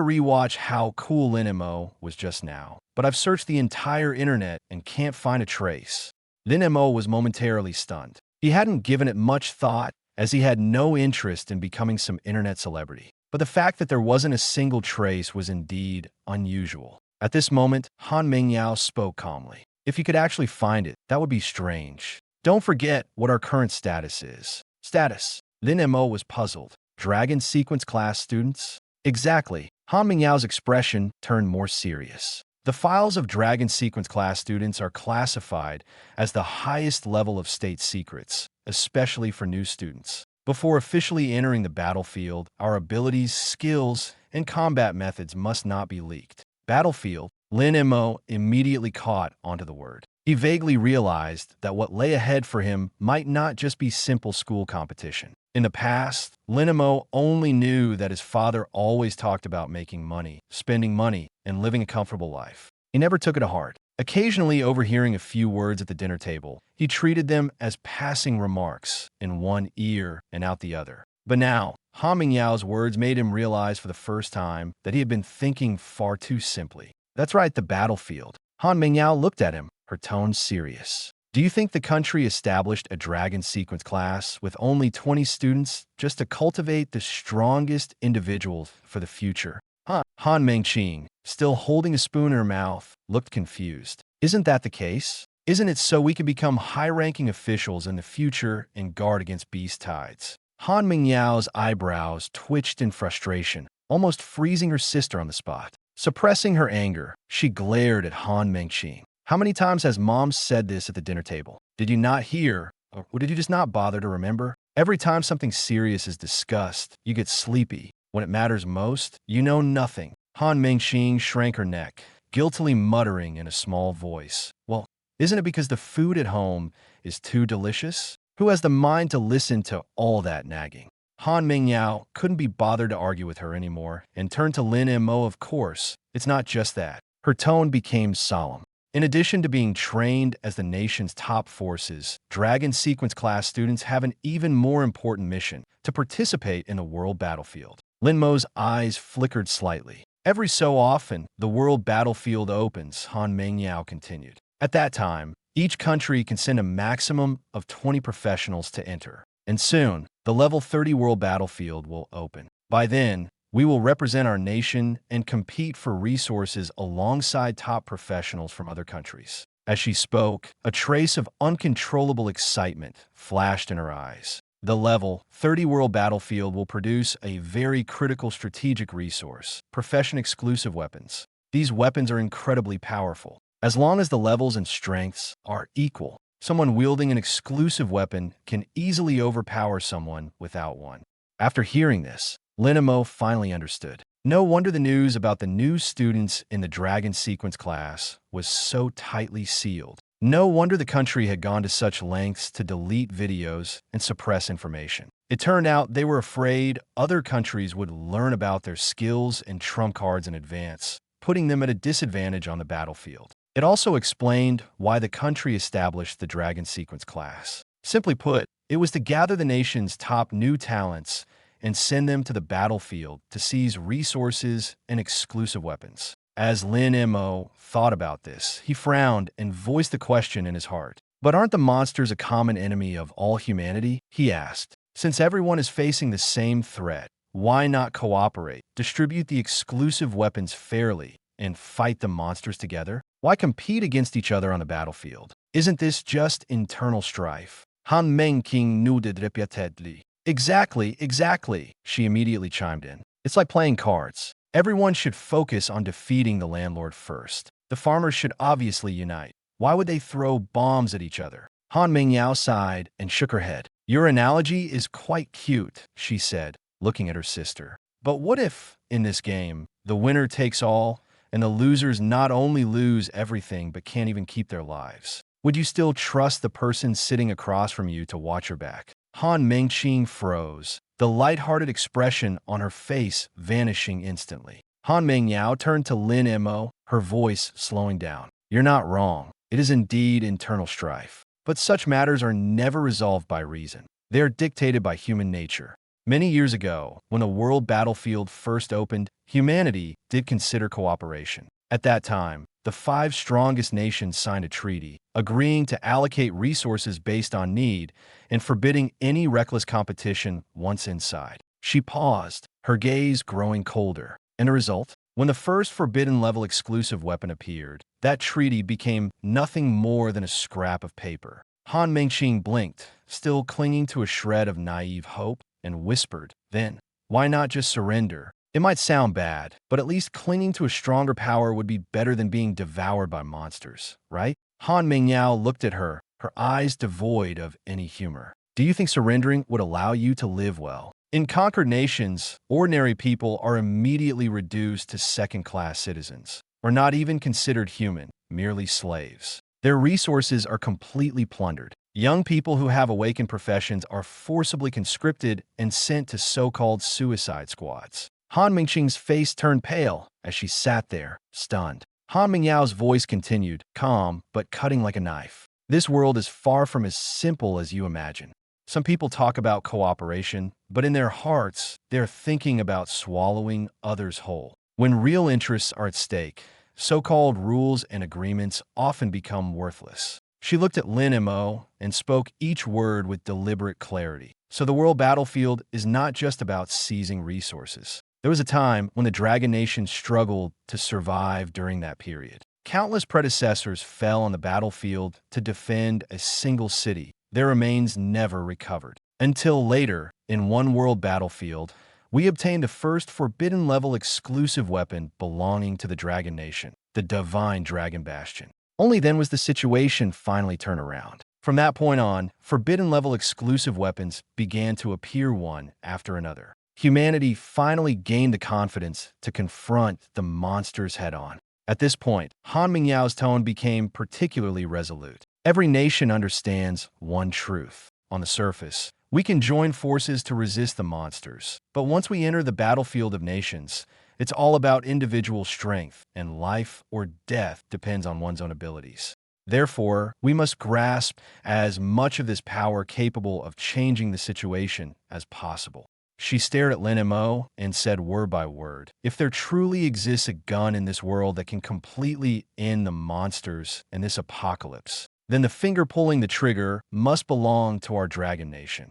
rewatch how cool Lin Mo was just now, but I've searched the entire internet and can't find a trace. Lin Mo was momentarily stunned. He hadn't given it much thought, as he had no interest in becoming some internet celebrity. But the fact that there wasn't a single trace was indeed unusual. At this moment, Han Mingyao spoke calmly. If you could actually find it, that would be strange. Don't forget what our current status is. Status. Lin Mo was puzzled. Dragon Sequence class students? Exactly. Han Mingyao's expression turned more serious. The files of Dragon Sequence class students are classified as the highest level of state secrets, especially for new students. Before officially entering the battlefield, our abilities, skills, and combat methods must not be leaked. Battlefield, Lin Mo immediately caught onto the word. He vaguely realized that what lay ahead for him might not just be simple school competition. In the past, Lin Mo only knew that his father always talked about making money, spending money, and living a comfortable life. He never took it to heart. Occasionally overhearing a few words at the dinner table, he treated them as passing remarks, in one ear and out the other. But now, Han Mingyao's words made him realize for the first time that he had been thinking far too simply. That's right, the battlefield. Han Mingyao looked at him, her tone serious. Do you think the country established a Dragon Sequence class with only 20 students just to cultivate the strongest individuals for the future? Han Mengqing, still holding a spoon in her mouth, looked confused. Isn't that the case? Isn't it so we can become high-ranking officials in the future and guard against beast tides? Han Mingyao's eyebrows twitched in frustration, almost freezing her sister on the spot. Suppressing her anger, she glared at Han Mengqing. How many times has Mom said this at the dinner table? Did you not hear, or did you just not bother to remember? Every time something serious is discussed, you get sleepy. When it matters most, you know nothing. Han Mengqing shrank her neck, guiltily muttering in a small voice. Well, isn't it because the food at home is too delicious? Who has the mind to listen to all that nagging? Han Mingyao couldn't be bothered to argue with her anymore and turned to Lin Mo. Of course, it's not just that. Her tone became solemn. In addition to being trained as the nation's top forces, Dragon Sequence class students have an even more important mission: to participate in the world battlefield. Lin Mo's eyes flickered slightly. Every so often, the world battlefield opens, Han Mingyao continued. At that time, each country can send a maximum of 20 professionals to enter. And soon, the level 30 world battlefield will open. By then, we will represent our nation and compete for resources alongside top professionals from other countries. As she spoke, a trace of uncontrollable excitement flashed in her eyes. The level 30 world battlefield will produce a very critical strategic resource: profession-exclusive weapons. These weapons are incredibly powerful. As long as the levels and strengths are equal, someone wielding an exclusive weapon can easily overpower someone without one. After hearing this, Lin Mo finally understood. No wonder the news about the new students in the Dragon Sequence class was so tightly sealed. No wonder the country had gone to such lengths to delete videos and suppress information. It turned out they were afraid other countries would learn about their skills and trump cards in advance, putting them at a disadvantage on the battlefield. It also explained why the country established the Dragon Sequence class. Simply put, it was to gather the nation's top new talents and send them to the battlefield to seize resources and exclusive weapons. As Lin Mo thought about this, he frowned and voiced the question in his heart. But aren't the monsters a common enemy of all humanity? He asked. Since everyone is facing the same threat, why not cooperate, distribute the exclusive weapons fairly, and fight the monsters together? Why compete against each other on the battlefield? Isn't this just internal strife? Han Mengqing nodded repeatedly. Exactly, she immediately chimed in. It's like playing cards. Everyone should focus on defeating the landlord first. The farmers should obviously unite. Why would they throw bombs at each other? Han Mingyao sighed and shook her head. Your analogy is quite cute, she said, looking at her sister. But what if, in this game, the winner takes all, and the losers not only lose everything but can't even keep their lives? Would you still trust the person sitting across from you to watch your back? Han Mengqing froze, the light-hearted expression on her face vanishing instantly. Han Mingyao turned to Lin Mo, her voice slowing down. You're not wrong. It is indeed internal strife. But such matters are never resolved by reason. They are dictated by human nature. Many years ago, when a world battlefield first opened, humanity did consider cooperation. At that time, the 5 strongest nations signed a treaty, agreeing to allocate resources based on need and forbidding any reckless competition once inside. She paused, her gaze growing colder. And a result? When the first forbidden-level exclusive weapon appeared, that treaty became nothing more than a scrap of paper. Han Mengqing blinked, still clinging to a shred of naive hope, and whispered, then, why not just surrender? It might sound bad, but at least clinging to a stronger power would be better than being devoured by monsters, right? Han Mingyao looked at her, her eyes devoid of any humor. Do you think surrendering would allow you to live well? In conquered nations, ordinary people are immediately reduced to second-class citizens, or not even considered human, merely slaves. Their resources are completely plundered. Young people who have awakened professions are forcibly conscripted and sent to so-called suicide squads. Han Mingqing's face turned pale as she sat there, stunned. Han Mingyao's voice continued, calm but cutting like a knife. This world is far from as simple as you imagine. Some people talk about cooperation, but in their hearts, they're thinking about swallowing others whole. When real interests are at stake, so-called rules and agreements often become worthless. She looked at Lin Mo and spoke each word with deliberate clarity. So the world battlefield is not just about seizing resources. There was a time when the Dragon Nation struggled to survive during that period. Countless predecessors fell on the battlefield to defend a single city. Their remains never recovered. Until later, in one world battlefield, we obtained the first forbidden-level exclusive weapon belonging to the Dragon Nation, the Divine Dragon Bastion. Only then was the situation finally turned around. From that point on, forbidden-level exclusive weapons began to appear one after another. Humanity finally gained the confidence to confront the monsters head-on. At this point, Han Mingyao's tone became particularly resolute. Every nation understands one truth. On the surface, We can join forces to resist the monsters, but once we enter the battlefield of nations, it's all about individual strength, and life or death depends on one's own abilities. Therefore, we must grasp as much of this power capable of changing the situation as possible. She stared at Lin Mo and said word by word, if there truly exists a gun in this world that can completely end the monsters and this apocalypse, then the finger pulling the trigger must belong to our dragon nation.